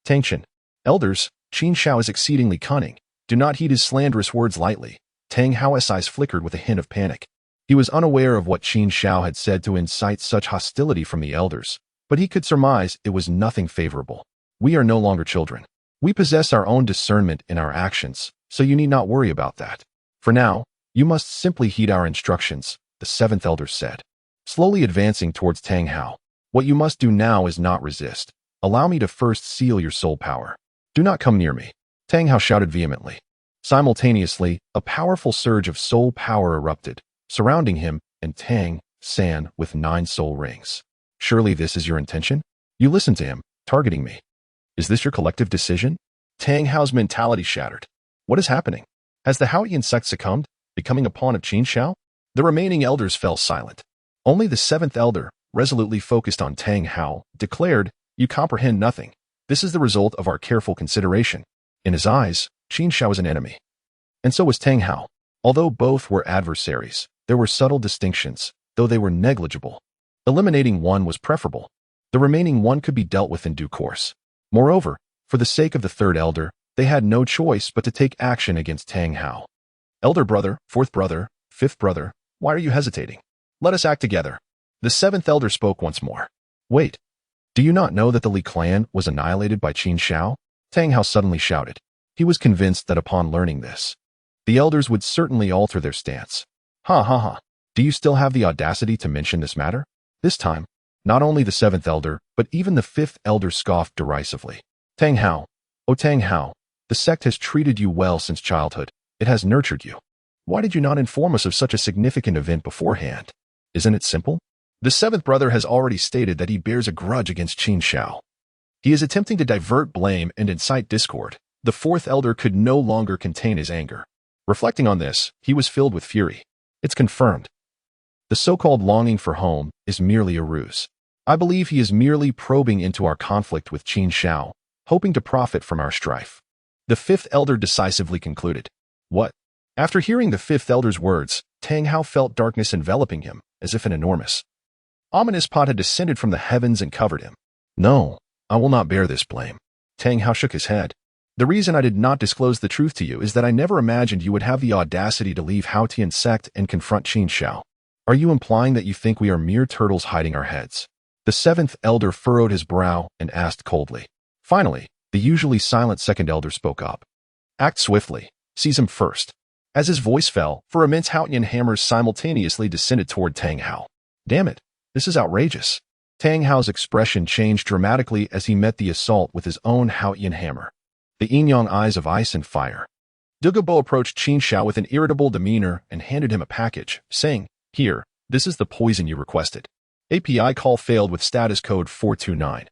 Tangchen, elders, Qin Xiao is exceedingly cunning. Do not heed his slanderous words lightly. Tang Hao's eyes flickered with a hint of panic. He was unaware of what Qin Xiao had said to incite such hostility from the elders, but he could surmise it was nothing favorable. We are no longer children. We possess our own discernment in our actions, so you need not worry about that. For now, you must simply heed our instructions, the seventh elder said, slowly advancing towards Tang Hao. What you must do now is not resist. Allow me to first seal your soul power. Do not come near me, Tang Hao shouted vehemently. Simultaneously, a powerful surge of soul power erupted, surrounding him and Tang San with 9 soul rings. Surely this is your intention? You listen to him, targeting me. Is this your collective decision? Tang Hao's mentality shattered. What is happening? Has the Haotian sect succumbed, becoming a pawn of Qin Xiao? The remaining elders fell silent. Only the 7th elder, resolutely focused on Tang Hao, declared, "You comprehend nothing. This is the result of our careful consideration." In his eyes, Qin Xiao was an enemy. And so was Tang Hao. Although both were adversaries, there were subtle distinctions, though they were negligible. Eliminating one was preferable. The remaining one could be dealt with in due course. Moreover, for the sake of the 3rd elder, they had no choice but to take action against Tang Hao. Elder brother, 4th brother, 5th brother, why are you hesitating? Let us act together. The 7th elder spoke once more. Wait. Do you not know that the Li clan was annihilated by Qin Xiao? Tang Hao suddenly shouted. He was convinced that upon learning this, the elders would certainly alter their stance. Ha ha ha. Do you still have the audacity to mention this matter? This time, not only the 7th elder, but even the 5th elder scoffed derisively. Tang Hao, oh Tang Hao, the sect has treated you well since childhood. It has nurtured you. Why did you not inform us of such a significant event beforehand? Isn't it simple? The 7th brother has already stated that he bears a grudge against Qin Xiao. He is attempting to divert blame and incite discord. The 4th elder could no longer contain his anger. Reflecting on this, he was filled with fury. It's confirmed. The so-called longing for home is merely a ruse. I believe he is merely probing into our conflict with Qin Xiao, hoping to profit from our strife. The 5th elder decisively concluded. What? After hearing the 5th elder's words, Tang Hao felt darkness enveloping him, as if an enormous, ominous pot had descended from the heavens and covered him. No, I will not bear this blame. Tang Hao shook his head. The reason I did not disclose the truth to you is that I never imagined you would have the audacity to leave Haotian sect and confront Qin Xiao. Are you implying that you think we are mere turtles hiding our heads? The 7th elder furrowed his brow and asked coldly. Finally, the usually silent 2nd elder spoke up. Act swiftly. Seize him first. As his voice fell, 4 immense Haotian hammers simultaneously descended toward Tang Hao. Damn it, this is outrageous. Tang Hao's expression changed dramatically as he met the assault with his own Haotian hammer. The yin-yang eyes of ice and fire. Dugubo approached Qin Xiao with an irritable demeanor and handed him a package, saying, Here, this is the poison you requested. API call failed with status code 429.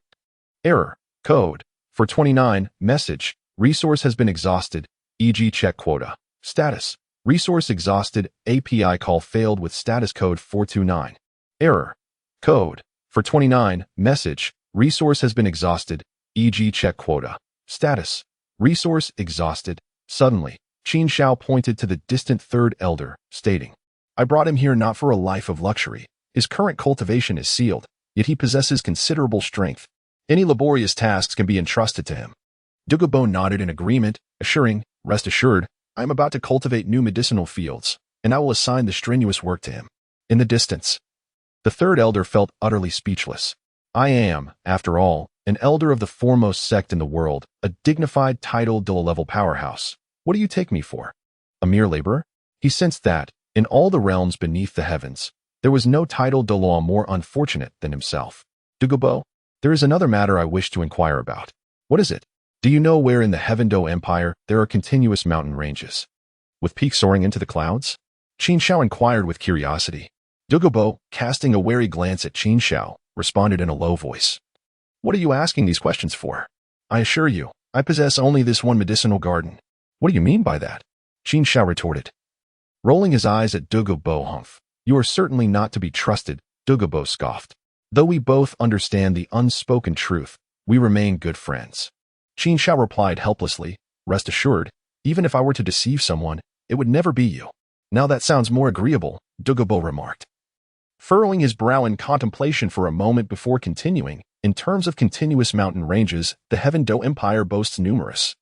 Error. Code. 429. Message. Resource has been exhausted, e.g. check quota. Status. Resource exhausted. API call failed with status code 429. Error. Code. 429. Message. Resource has been exhausted, e.g. check quota. Status. Resource exhausted. Suddenly, Qin Xiao pointed to the distant 3rd elder, stating, I brought him here not for a life of luxury. His current cultivation is sealed, yet he possesses considerable strength. Any laborious tasks can be entrusted to him. Dugubo nodded in agreement, assuring, Rest assured, I am about to cultivate new medicinal fields, and I will assign the strenuous work to him. In the distance, the 3rd elder felt utterly speechless. I am, after all, an elder of the foremost sect in the world, a dignified Title Douluo level powerhouse. What do you take me for? A mere laborer? He sensed that, in all the realms beneath the heavens, there was no Title Douluo more unfortunate than himself. Dugubo, there is another matter I wish to inquire about. What is it? Do you know where in the Heaven Do Empire there are continuous mountain ranges, with peaks soaring into the clouds? Qin Xiao inquired with curiosity. Dugubo, casting a wary glance at Qin Xiao, responded in a low voice. What are you asking these questions for? I assure you, I possess only this one medicinal garden. What do you mean by that? Qin Xiao retorted. Rolling his eyes at Dugubo, humph. You are certainly not to be trusted, Dugubo scoffed. Though we both understand the unspoken truth, we remain good friends. Qin Xiao replied helplessly, Rest assured, even if I were to deceive someone, it would never be you. Now that sounds more agreeable, Dugubo remarked, furrowing his brow in contemplation for a moment before continuing. In terms of continuous mountain ranges, the Heaven Do Empire boasts numerous.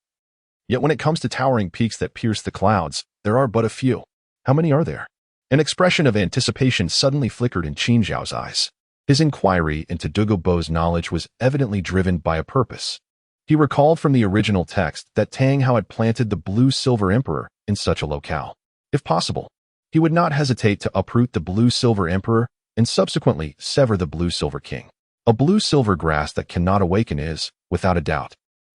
Yet when it comes to towering peaks that pierce the clouds, there are but a few. How many are there? An expression of anticipation suddenly flickered in Qin Xiao's eyes. His inquiry into Dugubo's knowledge was evidently driven by a purpose. He recalled from the original text that Tang Hao had planted the Blue-Silver Emperor in such a locale. If possible, he would not hesitate to uproot the Blue-Silver Emperor and subsequently sever the Blue-Silver King. A blue-silver grass that cannot awaken is, without a doubt,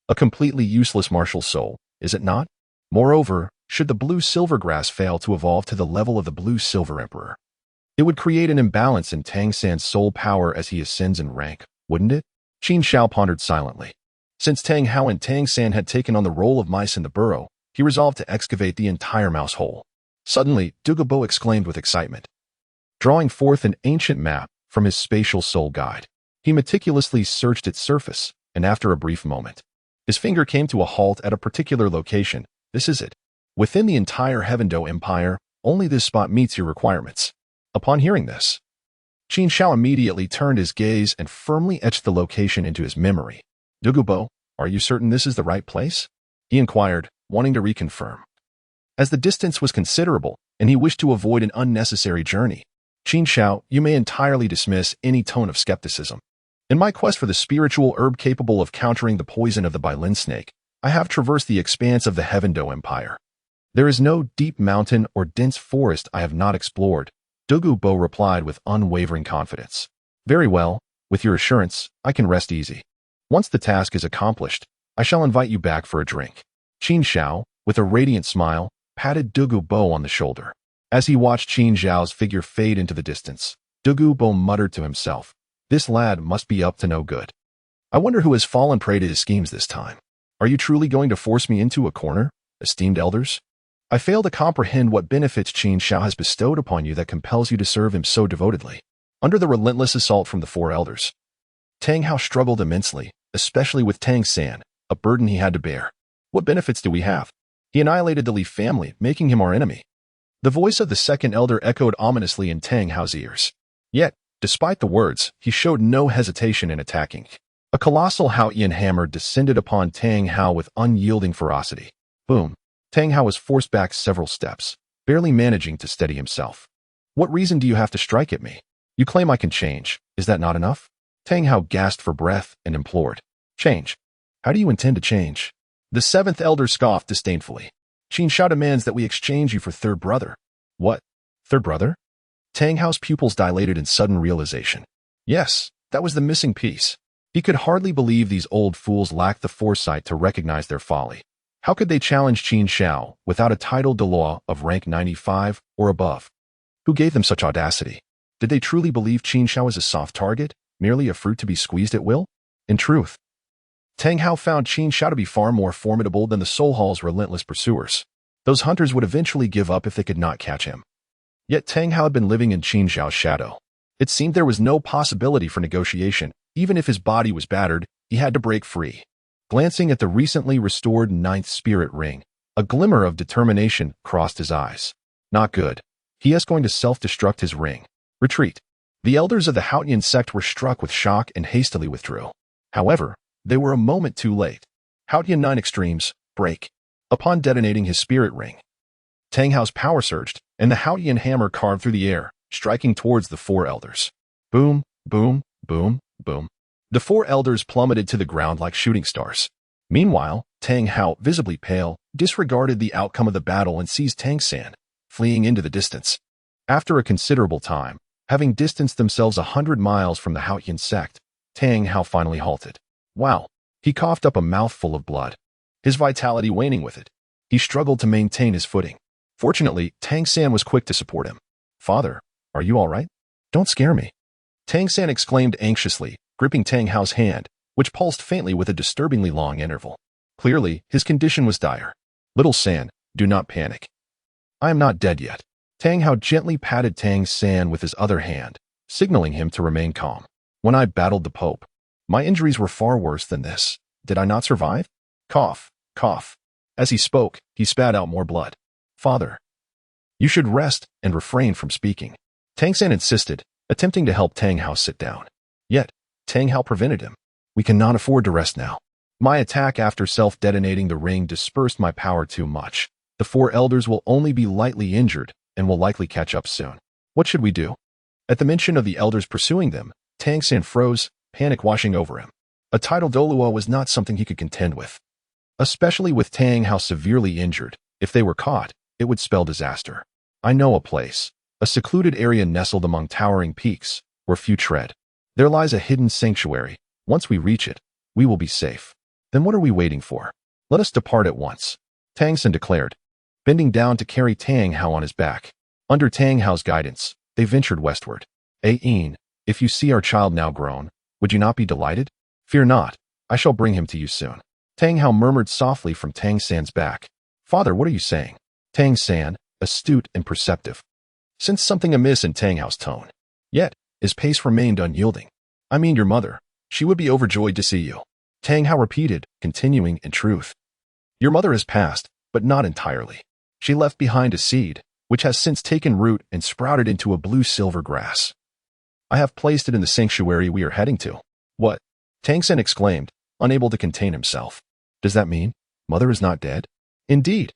a completely useless martial soul, is it not? Moreover, should the blue-silver grass fail to evolve to the level of the Blue-Silver Emperor, It would create an imbalance in Tang San's soul power as he ascends in rank, wouldn't it? Qin Xiao pondered silently. Since Tang Hao and Tang San had taken on the role of mice in the burrow, he resolved to excavate the entire mouse hole. Suddenly, Dugubo exclaimed with excitement. Drawing forth an ancient map from his spatial soul guide, he meticulously searched its surface, and after a brief moment, his finger came to a halt at a particular location. This is it. Within the entire Heavendo Empire, only this spot meets your requirements. Upon hearing this, Qin Xiao immediately turned his gaze and firmly etched the location into his memory. Dugubo, are you certain this is the right place? He inquired, wanting to reconfirm. As the distance was considerable, and he wished to avoid an unnecessary journey, Qin Xiao, you may entirely dismiss any tone of skepticism. In my quest for the spiritual herb capable of countering the poison of the Bailin snake, I have traversed the expanse of the Heavendo Empire. There is no deep mountain or dense forest I have not explored, Dugubo replied with unwavering confidence. Very well, with your assurance, I can rest easy. Once the task is accomplished, I shall invite you back for a drink. Qin Xiao, with a radiant smile, patted Dugubo on the shoulder. As he watched Qin Xiao's figure fade into the distance, Dugubo muttered to himself, this lad must be up to no good. I wonder who has fallen prey to his schemes this time. Are you truly going to force me into a corner, esteemed elders? I fail to comprehend what benefits Qin Xiao has bestowed upon you that compels you to serve him so devotedly. Under the relentless assault from the four elders, Tang Hao struggled immensely, especially with Tang San, a burden he had to bear. What benefits do we have? He annihilated the Li family, making him our enemy. The voice of the second elder echoed ominously in Tang Hao's ears. Yet, despite the words, he showed no hesitation in attacking. A colossal Haotian hammer descended upon Tang Hao with unyielding ferocity. Boom! Tang Hao was forced back several steps, barely managing to steady himself. What reason do you have to strike at me? You claim I can change. Is that not enough? Tang Hao gasped for breath and implored. Change? How do you intend to change? The seventh elder scoffed disdainfully. Qin Xiao demands that we exchange you for third brother. What? Third brother? Tang Hao's pupils dilated in sudden realization. Yes, that was the missing piece. He could hardly believe these old fools lacked the foresight to recognize their folly. How could they challenge Qin Xiao without a Title Douluo of rank 95 or above? Who gave them such audacity? Did they truly believe Qin Xiao was a soft target, merely a fruit to be squeezed at will? In truth, Tang Hao found Qin Xiao to be far more formidable than the Soul Hall's relentless pursuers. Those hunters would eventually give up if they could not catch him. Yet Tang Hao had been living in Qin Xiao's shadow. It seemed there was no possibility for negotiation. Even if his body was battered, he had to break free. Glancing at the recently restored ninth spirit ring, a glimmer of determination crossed his eyes. Not good. He is going to self-destruct his ring. Retreat. The elders of the Haotian sect were struck with shock and hastily withdrew. However, they were a moment too late. Haotian 9 extremes, break. Upon detonating his spirit ring, Tang Hao's power surged, and the Haotian hammer carved through the air, striking towards the four elders. Boom, boom, boom, boom. The four elders plummeted to the ground like shooting stars. Meanwhile, Tang Hao, visibly pale, disregarded the outcome of the battle and seized Tang San, fleeing into the distance. After a considerable time, having distanced themselves 100 miles from the Haotian sect, Tang Hao finally halted. Wow! He coughed up a mouthful of blood, his vitality waning with it. He struggled to maintain his footing. Fortunately, Tang San was quick to support him. Father, are you all right? Don't scare me. Tang San exclaimed anxiously, gripping Tang Hao's hand, which pulsed faintly with a disturbingly long interval. Clearly, his condition was dire. Little San, do not panic. I am not dead yet. Tang Hao gently patted Tang San with his other hand, signaling him to remain calm. When I battled the Pope, my injuries were far worse than this. Did I not survive? Cough, cough. As he spoke, he spat out more blood. Father, you should rest and refrain from speaking. Tang San insisted, attempting to help Tang Hao sit down. Yet, Tang Hao prevented him. We cannot afford to rest now. My attack after self-detonating the ring dispersed my power too much. The four elders will only be lightly injured and will likely catch up soon. What should we do? At the mention of the elders pursuing them, Tang San froze, panic washing over him. A Title Douluo was not something he could contend with. Especially with Tang Hao severely injured, if they were caught, it would spell disaster. I know a place, a secluded area nestled among towering peaks, where few tread. There lies a hidden sanctuary. Once we reach it, we will be safe. Then what are we waiting for? Let us depart at once, Tang San declared, bending down to carry Tang Hao on his back. Under Tang Hao's guidance, They ventured westward. Ain, if you see our child now grown, would you not be delighted? Fear not, I shall bring him to you soon. Tang Hao murmured softly from Tang San's back. Father, what are you saying? Tang San, astute and perceptive, sensed something amiss in Tang Hao's tone. Yet, his pace remained unyielding. I mean your mother. She would be overjoyed to see you. Tang Hao repeated, continuing in truth. Your mother has passed, but not entirely. She left behind a seed, which has since taken root and sprouted into a blue-silver grass. I have placed it in the sanctuary we are heading to. What? Tang San exclaimed, unable to contain himself. Does that mean mother is not dead? Indeed.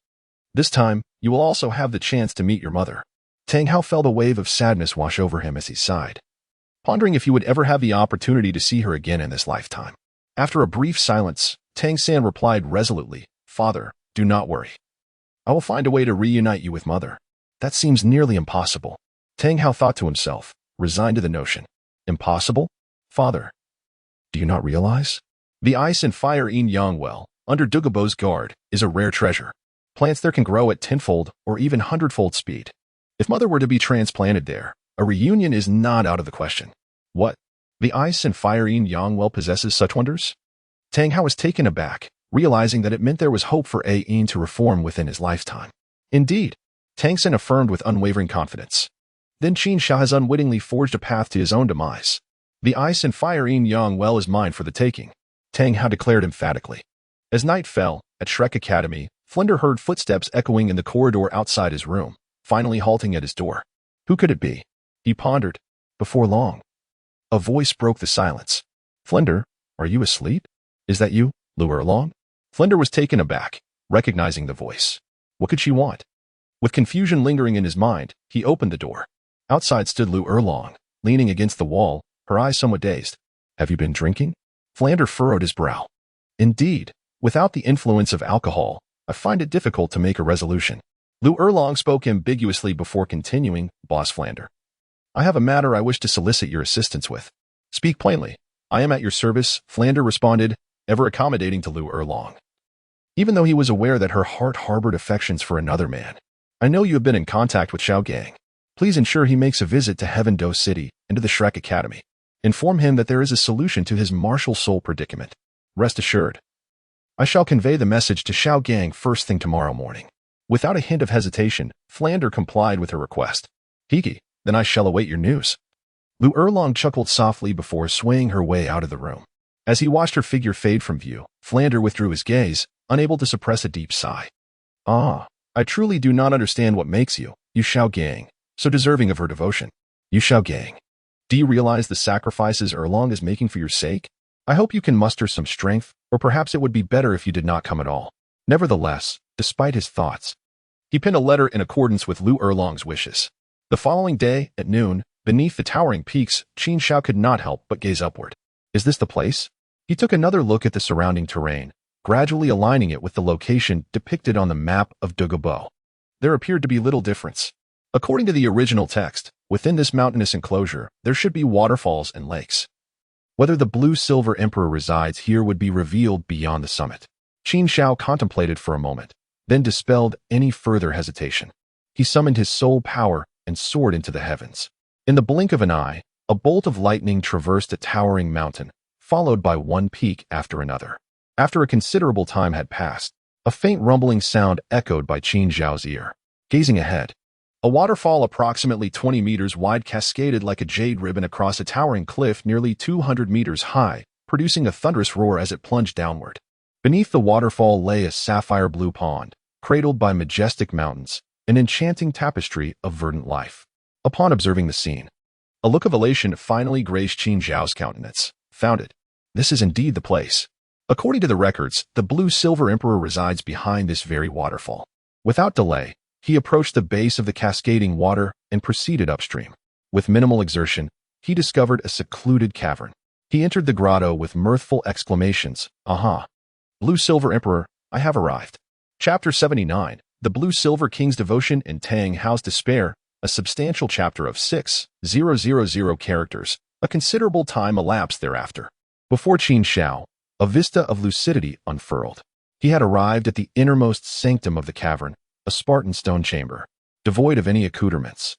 This time, you will also have the chance to meet your mother. Tang Hao felt a wave of sadness wash over him as he sighed, pondering if he would ever have the opportunity to see her again in this lifetime. After a brief silence, Tang San replied resolutely, Father, do not worry. I will find a way to reunite you with mother. That seems nearly impossible. Tang Hao thought to himself, resigned to the notion. Impossible? Father, do you not realize? The ice and fire yin-yang well, under Dugubo's guard, is a rare treasure. Plants there can grow at tenfold or even hundredfold speed. If mother were to be transplanted there, a reunion is not out of the question. What? The ice and fire yin-yang well possesses such wonders? Tang Hao was taken aback, realizing that it meant there was hope for Ain to reform within his lifetime. Indeed, Tang San affirmed with unwavering confidence. Then Qin Xiao has unwittingly forged a path to his own demise. The ice and fire yin-yang well is mine for the taking, Tang Hao declared emphatically. As night fell, at Shrek Academy, Flinder heard footsteps echoing in the corridor outside his room, finally halting at his door. Who could it be? He pondered. Before long, a voice broke the silence. Flinder, are you asleep? Is that you, Lu Erlong? Flinder was taken aback, recognizing the voice. What could she want? With confusion lingering in his mind, he opened the door. Outside stood Lu Erlong, leaning against the wall, her eyes somewhat dazed. Have you been drinking? Flander furrowed his brow. Indeed, without the influence of alcohol, I find it difficult to make a resolution. Lu Erlong spoke ambiguously before continuing, Boss Flander. I have a matter I wish to solicit your assistance with. Speak plainly. I am at your service, Flander responded, ever accommodating to Lu Erlong. Even though he was aware that her heart harbored affections for another man. I know you have been in contact with Xiao Gang. Please ensure he makes a visit to Heaven Do City and to the Shrek Academy. Inform him that there is a solution to his martial soul predicament. Rest assured. I shall convey the message to Xiao Gang first thing tomorrow morning. Without a hint of hesitation, Flander complied with her request. Hiki, then I shall await your news. Lu Erlong chuckled softly before swaying her way out of the room. As he watched her figure fade from view, Flander withdrew his gaze, unable to suppress a deep sigh. Ah, I truly do not understand what makes you, Xiao Gang, so deserving of her devotion. Xiao Gang, do you realize the sacrifices Erlong is making for your sake? I hope you can muster some strength, or perhaps it would be better if you did not come at all. Nevertheless, despite his thoughts, he penned a letter in accordance with Lu Erlong's wishes. The following day, at noon, beneath the towering peaks, Qin Xiao could not help but gaze upward. Is this the place? He took another look at the surrounding terrain, gradually aligning it with the location depicted on the map of Dugubo. There appeared to be little difference. According to the original text, within this mountainous enclosure, there should be waterfalls and lakes. Whether the blue-silver emperor resides here would be revealed beyond the summit. Qin Xiao contemplated for a moment, then dispelled any further hesitation. He summoned his soul power and soared into the heavens. In the blink of an eye, a bolt of lightning traversed a towering mountain, followed by one peak after another. After a considerable time had passed, a faint rumbling sound echoed by Qin Xiao's ear. Gazing ahead, a waterfall approximately 20 meters wide cascaded like a jade ribbon across a towering cliff nearly 200 meters high, producing a thunderous roar as it plunged downward. Beneath the waterfall lay a sapphire blue pond, cradled by majestic mountains, an enchanting tapestry of verdant life. Upon observing the scene, a look of elation finally graced Qin Xiao's countenance. Found it. This is indeed the place. According to the records, the blue-silver emperor resides behind this very waterfall. Without delay, he approached the base of the cascading water and proceeded upstream. With minimal exertion, he discovered a secluded cavern. He entered the grotto with mirthful exclamations. Aha! Blue-silver emperor, I have arrived. Chapter 79, The Blue-Silver King's Devotion and Tang Hao's Despair, a substantial chapter of 6,000 characters. A considerable time elapsed thereafter. Before Qin Xiao, a vista of lucidity unfurled. He had arrived at the innermost sanctum of the cavern, a Spartan stone chamber, devoid of any accoutrements.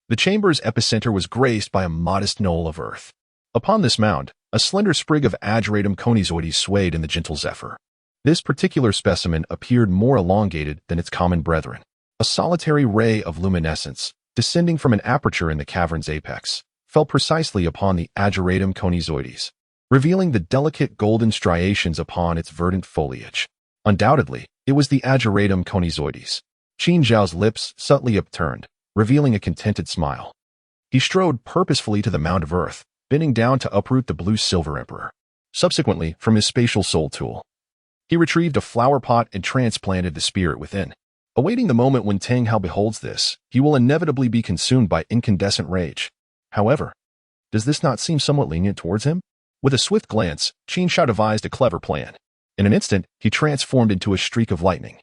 The chamber's epicenter was graced by a modest knoll of earth. Upon this mound, a slender sprig of Ageratum conizoides swayed in the gentle zephyr. This particular specimen appeared more elongated than its common brethren. A solitary ray of luminescence, descending from an aperture in the cavern's apex, fell precisely upon the Ageratum conizoides, revealing the delicate golden striations upon its verdant foliage. Undoubtedly, it was the Ageratum conizoides. Qin Xiao's lips subtly upturned, revealing a contented smile. He strode purposefully to the mound of earth, bending down to uproot the blue-silver emperor. Subsequently, from his spatial soul tool, he retrieved a flower pot and transplanted the spirit within. Awaiting the moment when Tang Hao beholds this, he will inevitably be consumed by incandescent rage. However, does this not seem somewhat lenient towards him? With a swift glance, Qin Xiao devised a clever plan. In an instant, he transformed into a streak of lightning,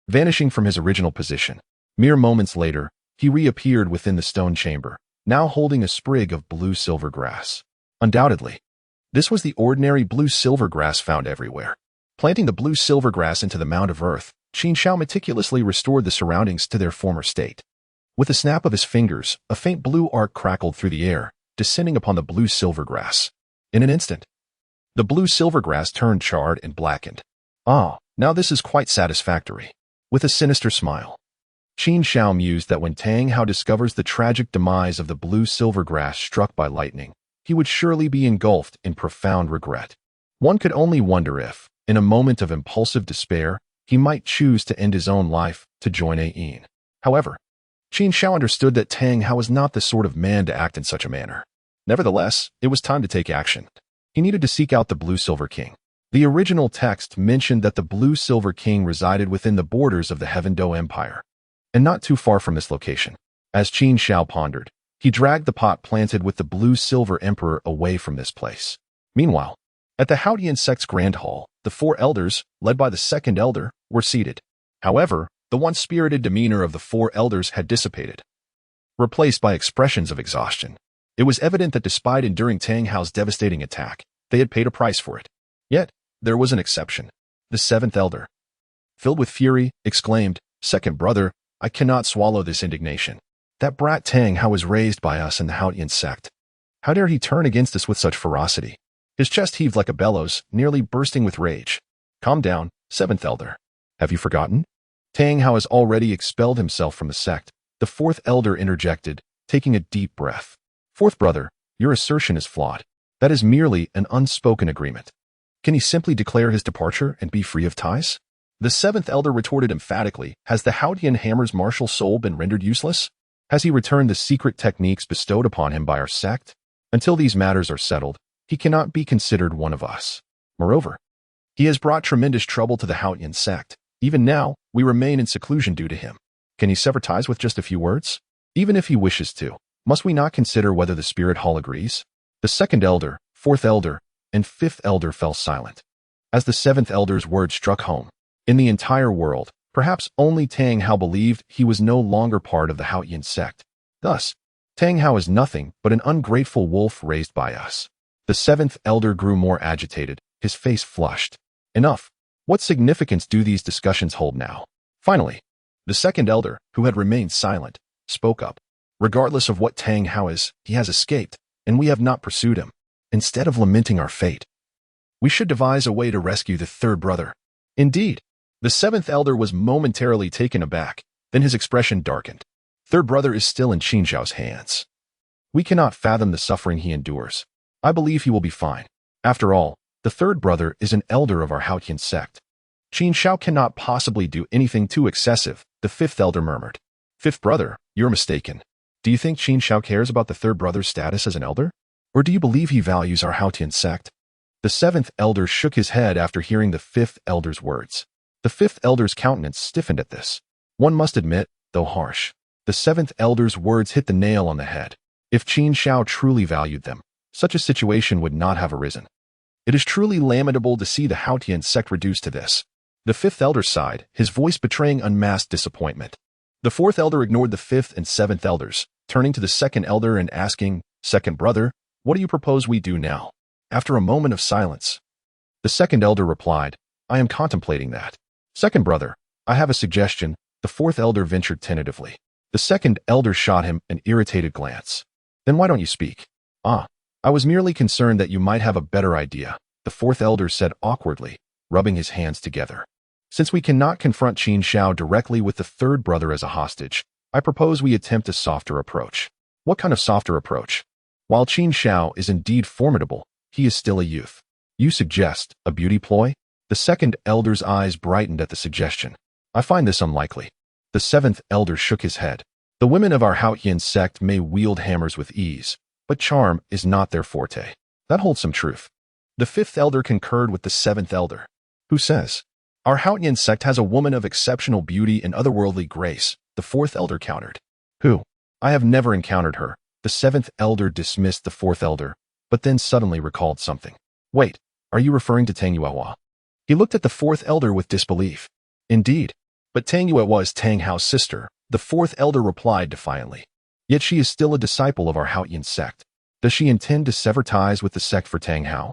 vanishing from his original position. Mere moments later, he reappeared within the stone chamber, now holding a sprig of blue-silver grass. Undoubtedly, this was the ordinary blue-silver grass found everywhere. Planting the blue-silver grass into the mound of earth, Qin Xiao meticulously restored the surroundings to their former state. With a snap of his fingers, a faint blue arc crackled through the air, descending upon the blue-silver grass. In an instant, the blue-silver grass turned charred and blackened. Ah, now this is quite satisfactory. With a sinister smile, Qin Xiao mused that when Tang Hao discovers the tragic demise of the blue-silver grass struck by lightning, he would surely be engulfed in profound regret. One could only wonder if, in a moment of impulsive despair, he might choose to end his own life to join Ain. However, Qin Xiao understood that Tang Hao was not the sort of man to act in such a manner. Nevertheless, it was time to take action. He needed to seek out the Blue-Silver King. The original text mentioned that the Blue-Silver King resided within the borders of the Heaven Do Empire, and not too far from this location. As Qin Xiao pondered, he dragged the pot planted with the Blue-Silver Emperor away from this place. Meanwhile, at the Haotian sect's Grand Hall, the four elders, led by the second elder, were seated. However, the once spirited demeanor of the four elders had dissipated, replaced by expressions of exhaustion. It was evident that despite enduring Tang Hao's devastating attack, they had paid a price for it. Yet, there was an exception. The seventh elder, filled with fury, exclaimed, "Second brother, I cannot swallow this indignation. That brat Tang Hao was raised by us in the Haotian sect. How dare he turn against us with such ferocity?" His chest heaved like a bellows, nearly bursting with rage. "Calm down, seventh elder. Have you forgotten? Tang Hao has already expelled himself from the sect." The fourth elder interjected, taking a deep breath. "Fourth brother, your assertion is flawed. That is merely an unspoken agreement. Can he simply declare his departure and be free of ties?" The seventh elder retorted emphatically, "Has the Haotian Hammer's martial soul been rendered useless? Has he returned the secret techniques bestowed upon him by our sect? Until these matters are settled, he cannot be considered one of us. Moreover, he has brought tremendous trouble to the Haotian sect. Even now, we remain in seclusion due to him. Can he sever ties with just a few words? Even if he wishes to, must we not consider whether the spirit hall agrees?" The second elder, fourth elder, and fifth elder fell silent. As the seventh elder's words struck home, in the entire world, perhaps only Tang Hao believed he was no longer part of the Haotian sect. Thus, Tang Hao is nothing but an ungrateful wolf raised by us. The seventh elder grew more agitated, his face flushed. Enough. What significance do these discussions hold now? Finally, the second elder, who had remained silent, spoke up. "Regardless of what Tang Hao is, he has escaped, and we have not pursued him. Instead of lamenting our fate, we should devise a way to rescue the third brother." Indeed, the seventh elder was momentarily taken aback, then his expression darkened. "Third brother is still in Qin Xiao's hands. We cannot fathom the suffering he endures. I believe he will be fine. After all, the third brother is an elder of our Haotian sect. Qin Xiao cannot possibly do anything too excessive," the fifth elder murmured. "Fifth brother, you're mistaken. Do you think Qin Xiao cares about the third brother's status as an elder? Or do you believe he values our Haotian sect?" The seventh elder shook his head after hearing the fifth elder's words. The fifth elder's countenance stiffened at this. One must admit, though harsh, the seventh elder's words hit the nail on the head. If Qin Xiao truly valued them, such a situation would not have arisen. It is truly lamentable to see the Haotian sect reduced to this. The fifth elder sighed, his voice betraying unmasked disappointment. The fourth elder ignored the fifth and seventh elders, turning to the second elder and asking, "Second brother, what do you propose we do now?" After a moment of silence, the second elder replied, "I am contemplating that." "Second brother, I have a suggestion," the fourth elder ventured tentatively. The second elder shot him an irritated glance. Then why don't you speak? Ah, I was merely concerned that you might have a better idea, the fourth elder said awkwardly, rubbing his hands together. Since we cannot confront Qin Xiao directly with the third brother as a hostage, I propose we attempt a softer approach. What kind of softer approach? While Qin Xiao is indeed formidable, he is still a youth. You suggest a beauty ploy? The second elder's eyes brightened at the suggestion. I find this unlikely. The seventh elder shook his head. The women of our Haotian sect may wield hammers with ease, but charm is not their forte. That holds some truth. The fifth elder concurred with the seventh elder. Who says? Our Haotian sect has a woman of exceptional beauty and otherworldly grace, the fourth elder countered. Who? I have never encountered her. The seventh elder dismissed the fourth elder, but then suddenly recalled something. Wait, are you referring to Tang Yuehua? He looked at the fourth elder with disbelief. Indeed. But Tang Yuehua is Tang Hao's sister, the fourth elder replied defiantly. Yet she is still a disciple of our Haotian sect. Does she intend to sever ties with the sect for Tang Hao?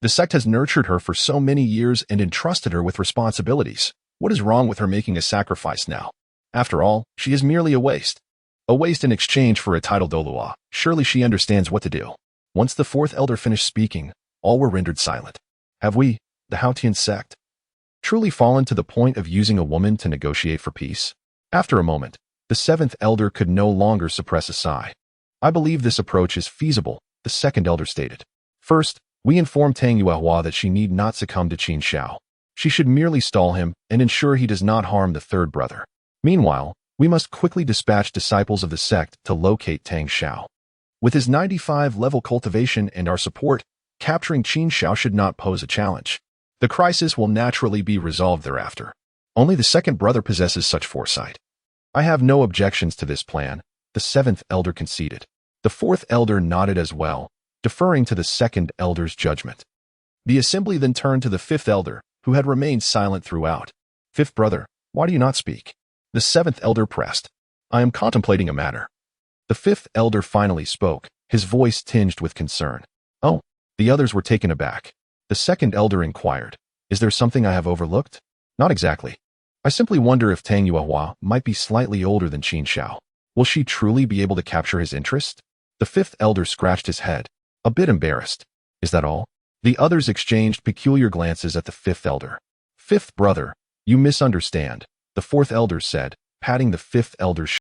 The sect has nurtured her for so many years and entrusted her with responsibilities. What is wrong with her making a sacrifice now? After all, she is merely a waste. A waste in exchange for a Title Douluo. Surely she understands what to do. Once the fourth elder finished speaking, all were rendered silent. Have we, the Haotian sect, truly fallen to the point of using a woman to negotiate for peace? After a moment, the seventh elder could no longer suppress a sigh. I believe this approach is feasible, the second elder stated. First, we inform Tang Yuehua that she need not succumb to Qin Xiao. She should merely stall him and ensure he does not harm the third brother. Meanwhile, we must quickly dispatch disciples of the sect to locate Tang Xiao. With his 95-level cultivation and our support, capturing Qin Xiao should not pose a challenge. The crisis will naturally be resolved thereafter. Only the second brother possesses such foresight. I have no objections to this plan, the seventh elder conceded. The fourth elder nodded as well, deferring to the second elder's judgment. The assembly then turned to the fifth elder, who had remained silent throughout. Fifth brother, why do you not speak? The seventh elder pressed. I am contemplating a matter. The fifth elder finally spoke, his voice tinged with concern. Oh, the others were taken aback. The second elder inquired, is there something I have overlooked? Not exactly. I simply wonder if Tang Yuehua might be slightly older than Qin Xiao. Will she truly be able to capture his interest? The fifth elder scratched his head, a bit embarrassed. Is that all? The others exchanged peculiar glances at the fifth elder. Fifth brother, you misunderstand, the fourth elder said, patting the fifth elder's shoulder.